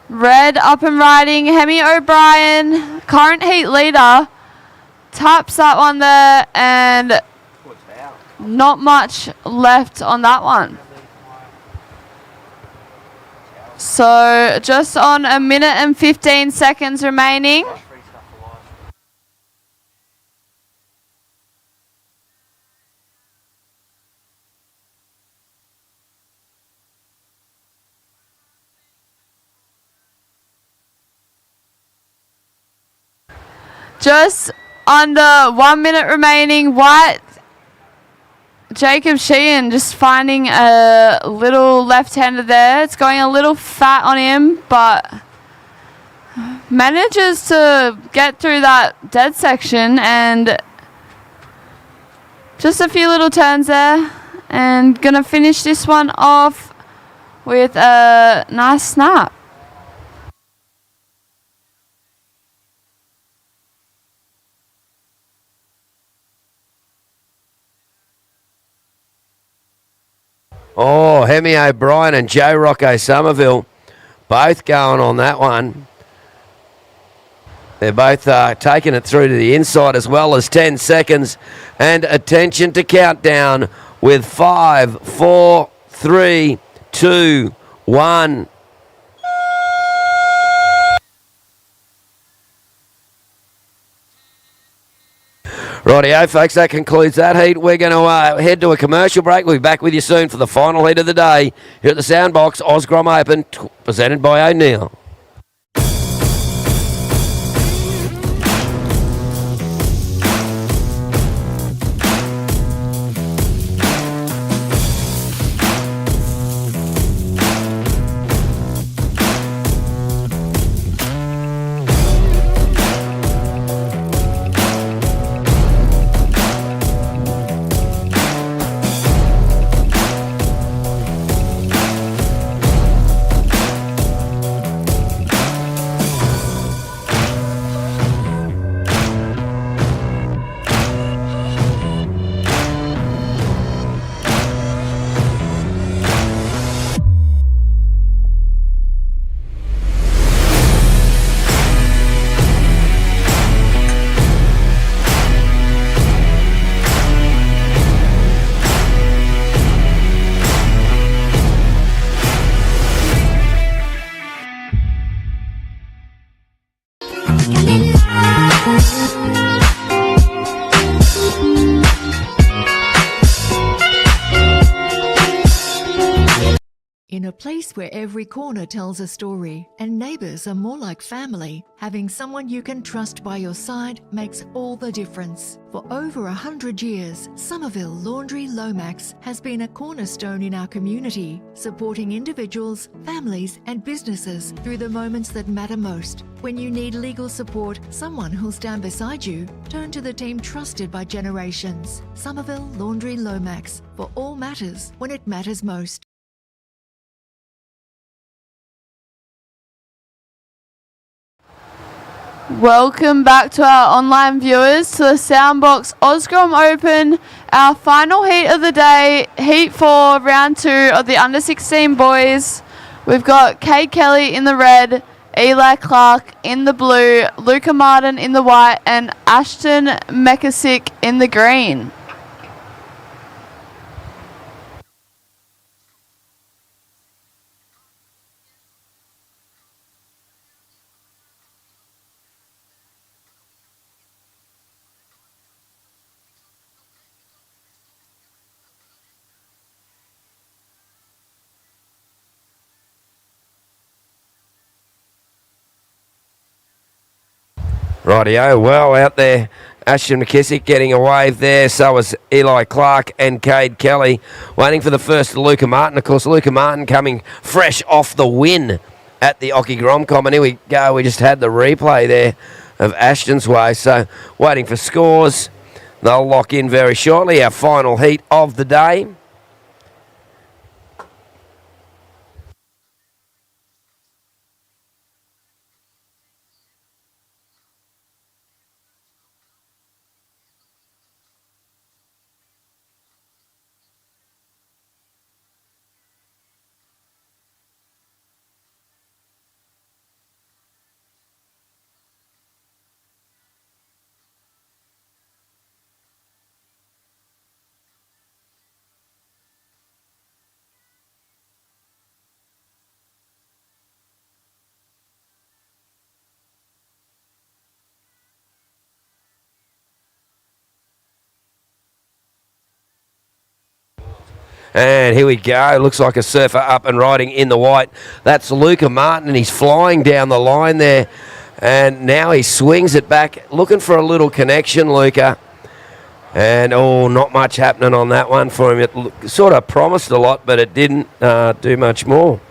Red up and riding. Hemi O'Brien, current heat leader, taps that one there, and not much left on that one. So just on 1 minute and 15 seconds remaining. Just under 1 minute remaining. White Jacob Sheehan just finding a little left-hander there. It's going a little fat on him, but manages to get through that dead section, and just a few little turns there, and gonna finish this one off with a nice snap. Oh, Hemi O'Brien and Joe Rocco Somerville both going on that one. They're both taking it through to the inside as well as 10 seconds. And attention to countdown with 5, 4, 3, 2, 1. Rightio, folks, that concludes that heat. We're going to head to a commercial break. We'll be back with you soon for the final heat of the day here at the Soundboks Oz Grom Open, presented by O'Neill. In a place where every corner tells a story and neighbours are more like family, having someone you can trust by your side makes all the difference. For over 100 years, Somerville Laundry Lomax has been a cornerstone in our community, supporting individuals, families and businesses through the moments that matter most. When you need legal support, someone who'll stand beside you, turn to the team trusted by generations. Somerville Laundry Lomax, for all matters when it matters most. Welcome back to our online viewers to the Soundboks Oz Grom Open, our final heat of the day, Heat 4, Round 2 of the Under-16 Boys. We've got Kate Kelly in the red, Eli Clark in the blue, Luca Martin in the white, and Ashton Mekasic in the green. Rightio, well out there, Ashton McKissick getting a wave there, so was Eli Clark and Cade Kelly, waiting for the first of Luca Martin. Of course, Luca Martin coming fresh off the win at the Oki Gromcom, and here we go, we just had the replay there of Ashton's wave, so waiting for scores. They'll lock in very shortly, our final heat of the day. And here we go. Looks like a surfer up and riding in the white. That's Luca Martin, and he's flying down the line there. And now he swings it back, looking for a little connection, Luca. And, not much happening on that one for him. It sort of promised a lot, but it didn't do much more.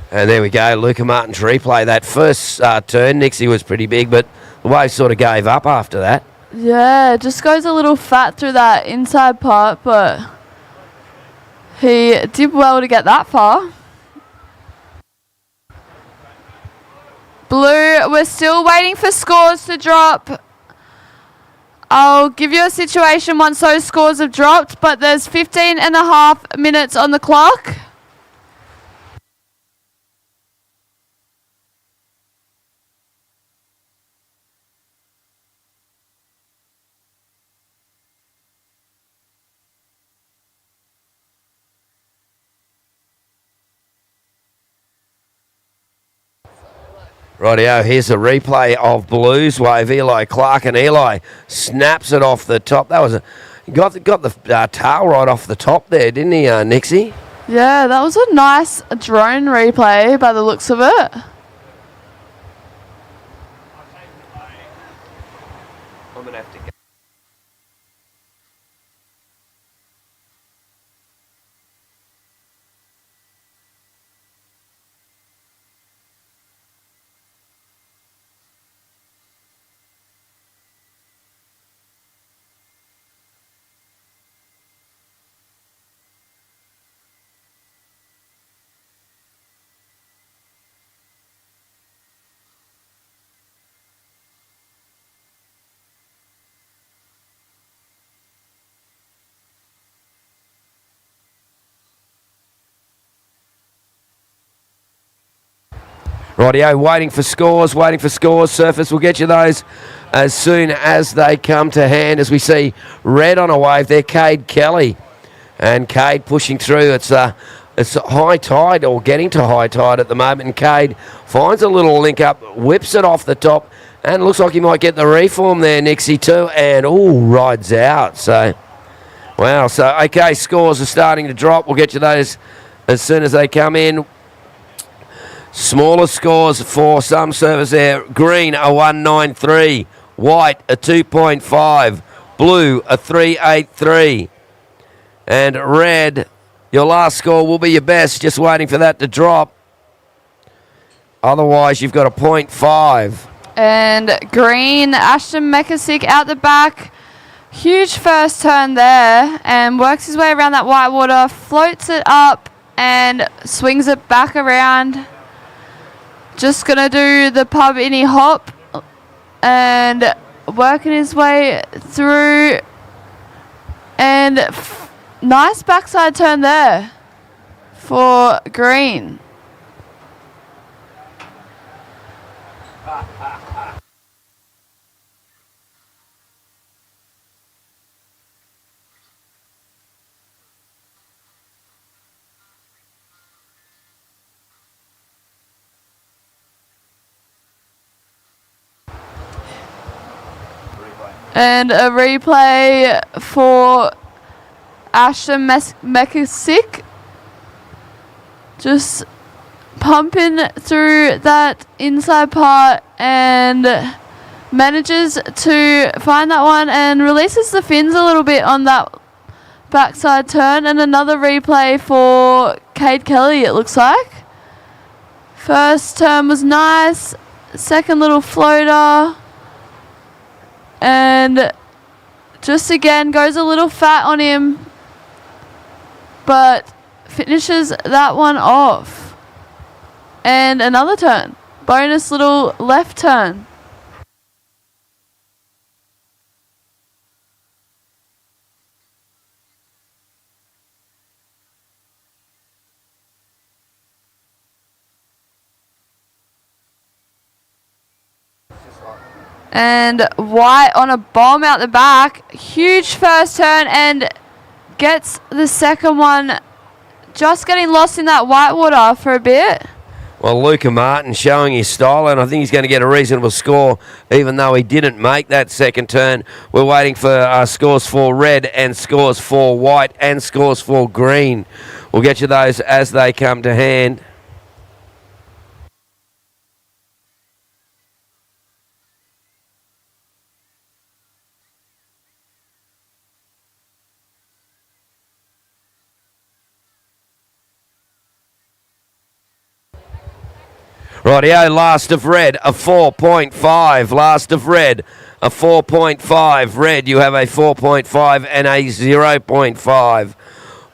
And there we go, Luca Martin's replay. That first turn, Nixie, was pretty big, but the wave sort of gave up after that. Yeah, just goes a little fat through that inside part, but he did well to get that far. Blue, we're still waiting for scores to drop. I'll give you a situation once those scores have dropped, but there's 15.5 minutes on the clock. Rightio, here's a replay of Blues wave. Eli Clark, and Eli snaps it off the top. That was he got the tail right off the top there, didn't he, Nixie? Yeah, that was a nice drone replay by the looks of it. I'm gonna have to go. Rightio, waiting for scores. Surface will get you those as soon as they come to hand. As we see red on a wave there, Cade Kelly. And Cade pushing through. It's high tide, or getting to high tide at the moment. And Cade finds a little link up, whips it off the top, and looks like he might get the reform there, Nixie, too. And, rides out. So, wow. So, okay, scores are starting to drop. We'll get you those as soon as they come in. Smaller scores for some service there. Green a 193, white a 2.5, blue a 383, and red, your last score will be your best. Just waiting for that to drop. Otherwise, you've got a 0.5. And green, Ashton Mekasic out the back. Huge first turn there, and works his way around that white water, floats it up, and swings it back around. Just going to do the pub innie hop and working his way through. And nice backside turn there for green. And a replay for Ashton Mekasic. Just pumping through that inside part and manages to find that one and releases the fins a little bit on that backside turn. And another replay for Cade Kelly, it looks like. First turn was nice. Second little floater. And just again goes a little fat on him, but finishes that one off. And another turn. Bonus little left turn. And white on a bomb out the back. Huge first turn and gets the second one, just getting lost in that white water for a bit. Well, Luca Martin showing his style, and I think he's going to get a reasonable score, even though he didn't make that second turn. We're waiting for scores for red and scores for white and scores for green. We'll get you those as they come to hand. Rightio, last of red, a 4.5. Last of red, a 4.5. Red, you have a 4.5 and a 0.5.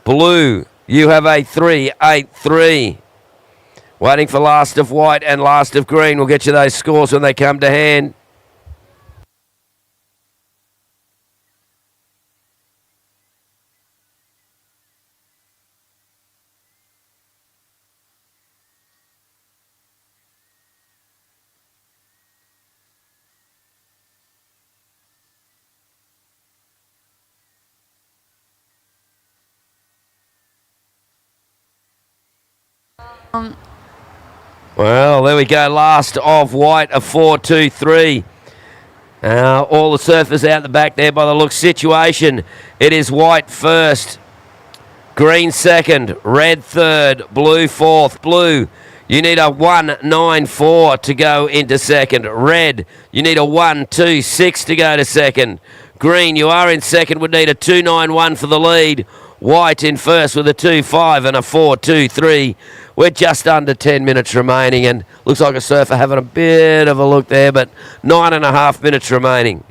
Blue, you have a 3.83. Waiting for last of white and last of green. We'll get you those scores when they come to hand. Well, there we go. Last of white, a 4.23. All the surfers out the back there by the look situation. It is white first, green second, red third, blue fourth. Blue, you need a 1.94 to go into second. Red, you need a 1.26 to go to second. Green, you are in second, would need a 2.91 for the lead. White in first with a 2.5 and a 4.23. We're just under 10 minutes remaining, and looks like a surfer having a bit of a look there, but 9.5 minutes remaining.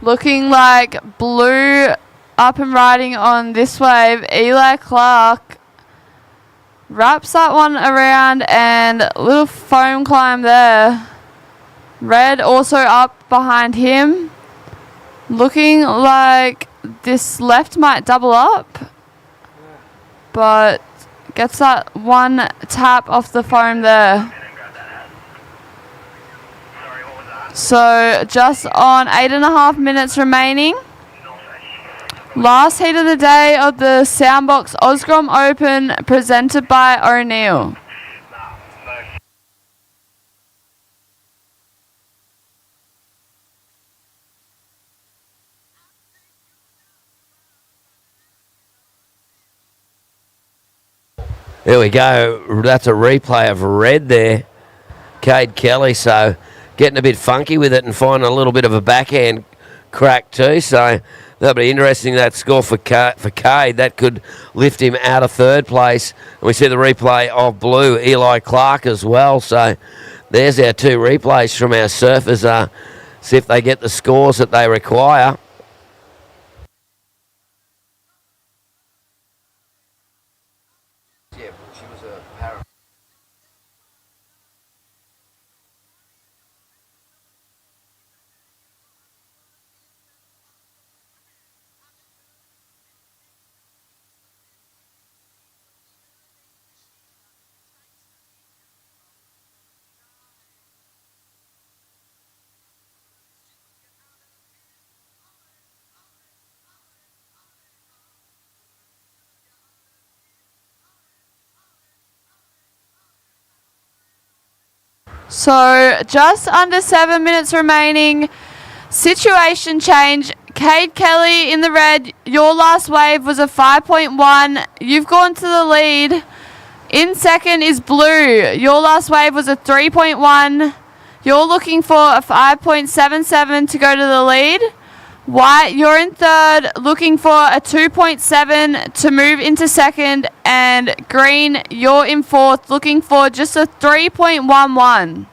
Looking like blue up and riding on this wave. Eli Clark wraps that one around and a little foam climb there. Red also up behind him. Looking like this left might double up, but gets that one tap off the foam there. So just on 8.5 minutes remaining. Last heat of the day of the Soundboks Oz Grom Open presented by O'Neill. There we go. That's a replay of red there. Cade Kelly, so getting a bit funky with it and finding a little bit of a backhand crack too. So that'll be interesting, that score for Cade. That could lift him out of third place. And we see the replay of blue, Eli Clark as well. So there's our two replays from our surfers. See if they get the scores that they require. So just under 7 minutes remaining. Situation change. Cade Kelly in the red. Your last wave was a 5.1. You've gone to the lead. In second is blue. Your last wave was a 3.1. You're looking for a 5.77 to go to the lead. White, you're in third, looking for a 2.7 to move into second. And green, you're in fourth, looking for just a 3.11.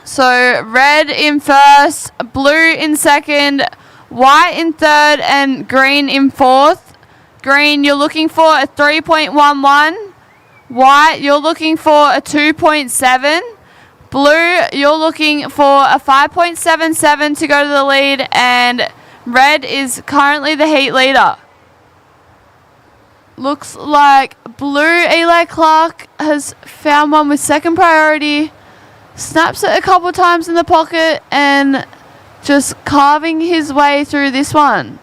So red in first, blue in second, white in third, and green in fourth. Green, you're looking for a 3.11. White, you're looking for a 2.7. Blue, you're looking for a 5.77 to go to the lead. And red is currently the heat leader. Looks like blue Eli Clark has found one with second priority. Snaps it a couple times in the pocket and just carving his way through this one.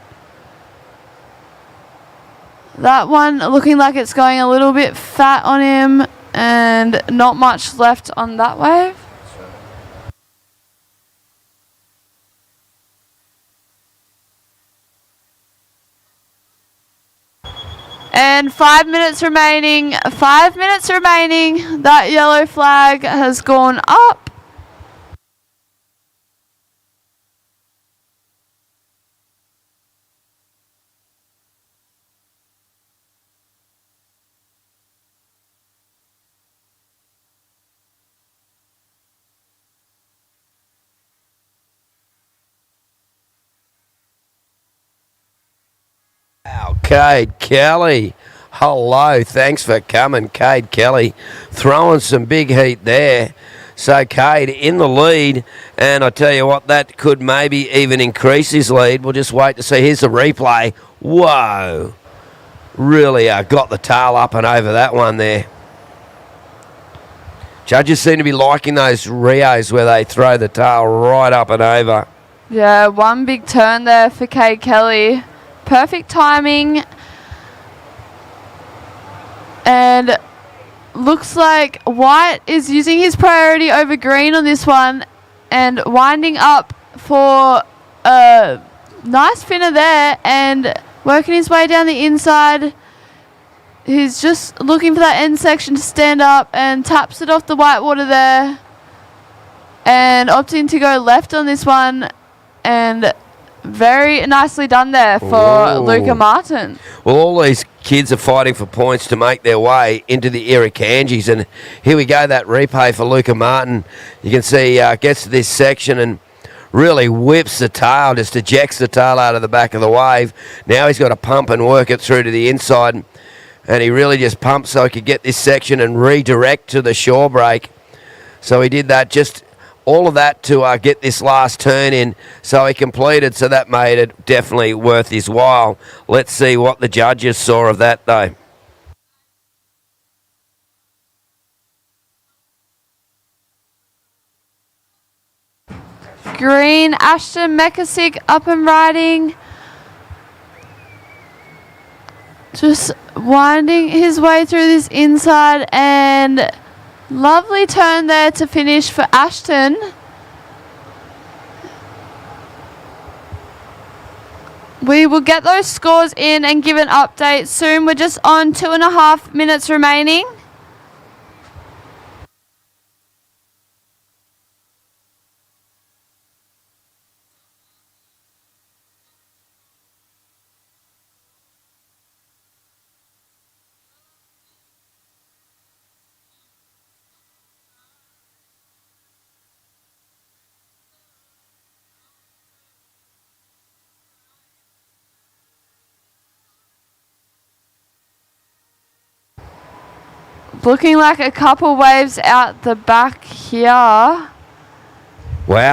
That one looking like it's going a little bit fat on him and not much left on that wave. And 5 minutes remaining. 5 minutes remaining. That yellow flag has gone up. Wow, Cade Kelly. Hello, thanks for coming, Cade Kelly. Throwing some big heat there. So Cade in the lead, and I tell you what, that could maybe even increase his lead. We'll just wait to see. Here's the replay. Whoa. Really got the tail up and over that one there. Judges seem to be liking those Rios where they throw the tail right up and over. Yeah, one big turn there for Cade Kelly. Perfect timing. And looks like white is using his priority over green on this one and winding up for a nice finner there and working his way down the inside. He's just looking for that end section to stand up and taps it off the white water there and opting to go left on this one, and very nicely done there for Luca Martin. Well, all these kids are fighting for points to make their way into the Irukandjis, and here we go, that replay for Luca Martin. You can see gets to this section and really whips the tail, just ejects the tail out of the back of the wave. Now he's got to pump and work it through to the inside, and he really just pumped so he could get this section and redirect to the shore break. So he did that, just all of that to get this last turn in, so he completed, so that made it definitely worth his while. Let's see what the judges saw of that, though. Green, Ashton Mekasic up and riding. Just winding his way through this inside, and lovely turn there to finish for Ashton. We will get those scores in and give an update soon. We're just on 2.5 minutes remaining. Looking like a couple waves out the back here. Wow,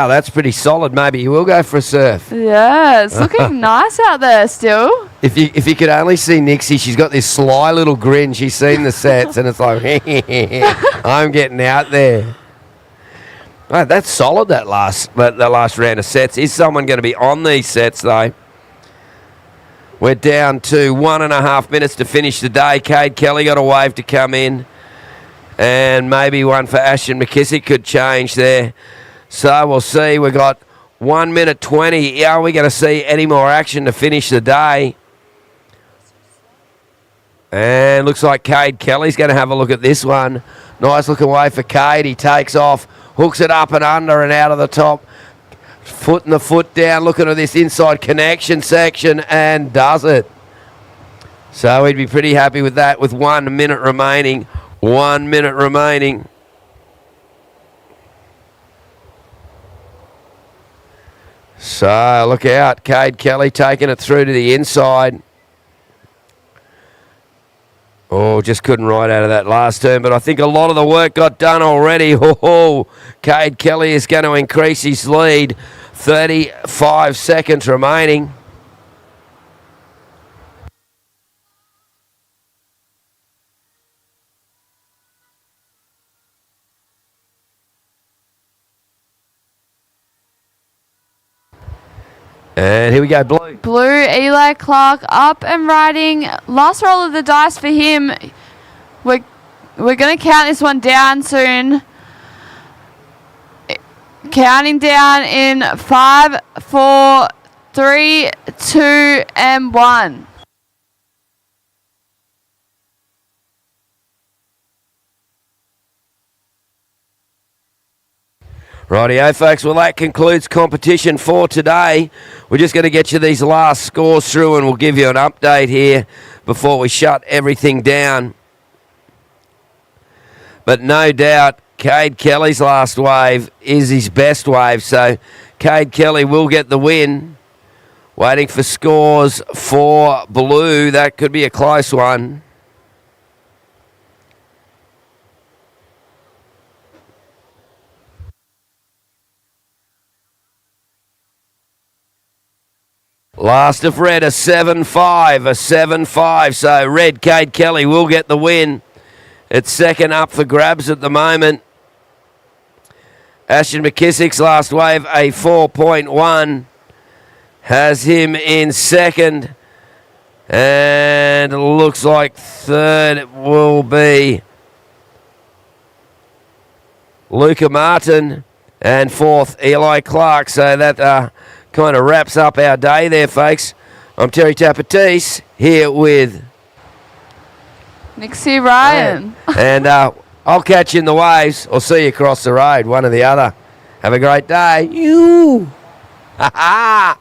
that's pretty solid. Maybe you will go for a surf. Yeah, it's looking nice out there still. If you could only see Nixie, she's got this sly little grin. She's seen the sets, and it's like, I'm getting out there. Oh, that's solid, that last round of sets. Is someone going to be on these sets, though? We're down to 1.5 minutes to finish the day. Cade Kelly got a wave to come in. And maybe one for Ashton McKissick could change there. So we'll see. We've got 1 minute 20. Are we going to see any more action to finish the day? And looks like Cade Kelly's going to have a look at this one. Nice looking wave for Cade. He takes off, hooks it up and under and out of the top. Foot the foot down, looking at this inside connection section, and does it. So he'd be pretty happy with that with 1 minute remaining. 1 minute remaining. So look out. Cade Kelly taking it through to the inside. Oh, just couldn't ride out of that last turn, but I think a lot of the work got done already. Cade Kelly is going to increase his lead. 35 seconds remaining. And here we go, Blue. Blue, Eli Clark up and riding. Last roll of the dice for him. We're going to count this one down soon. Counting down in 5, 4, 3, 2, and 1. Rightio, folks. Well, that concludes competition for today. We're just going to get you these last scores through and we'll give you an update here before we shut everything down. But no doubt, Cade Kelly's last wave is his best wave, so Cade Kelly will get the win. Waiting for scores for Blue. That could be a close one. Last of red, a 7-5, a 7-5. So red, Cade Kelly will get the win. It's second up for grabs at the moment. Ashton McKissick's last wave, a 4.1, has him in second. And it looks like third will be Luca Martin. And fourth, Eli Clark. So that kind of wraps up our day there, folks. I'm Terry Tapatis here with Nixie Ryan. And I'll catch you in the waves or see you across the road, one or the other. Have a great day. You. Ha ha.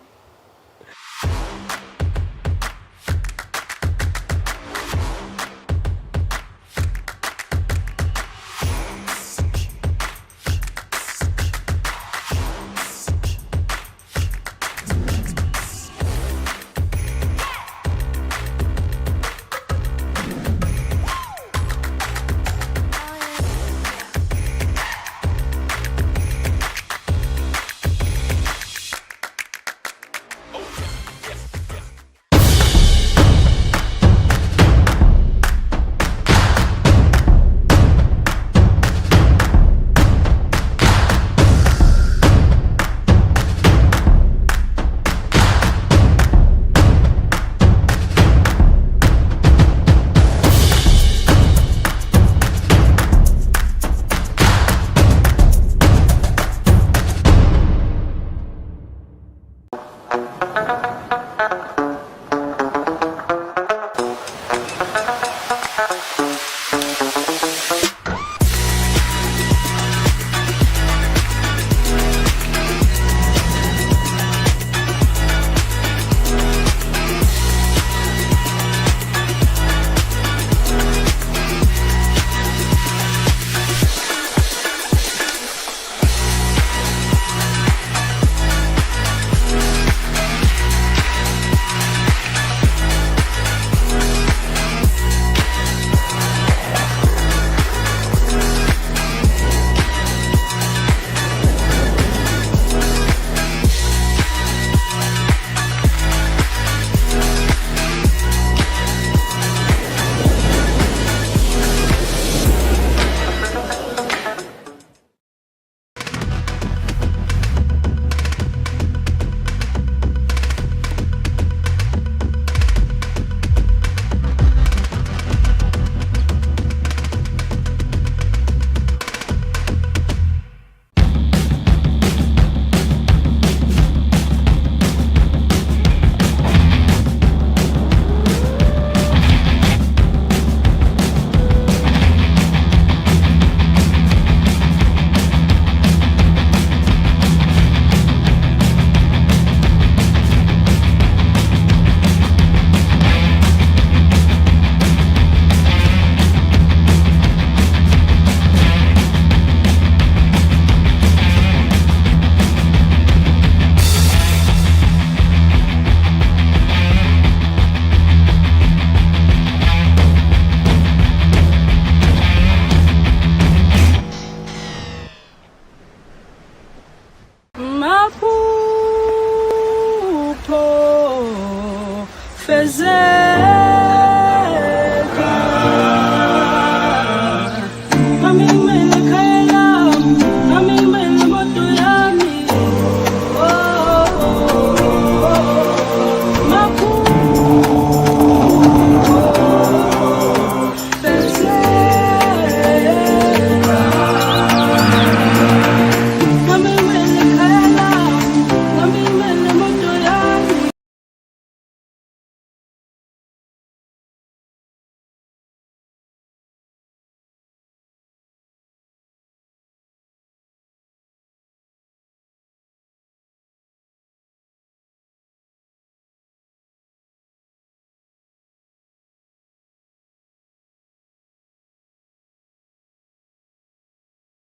fazer.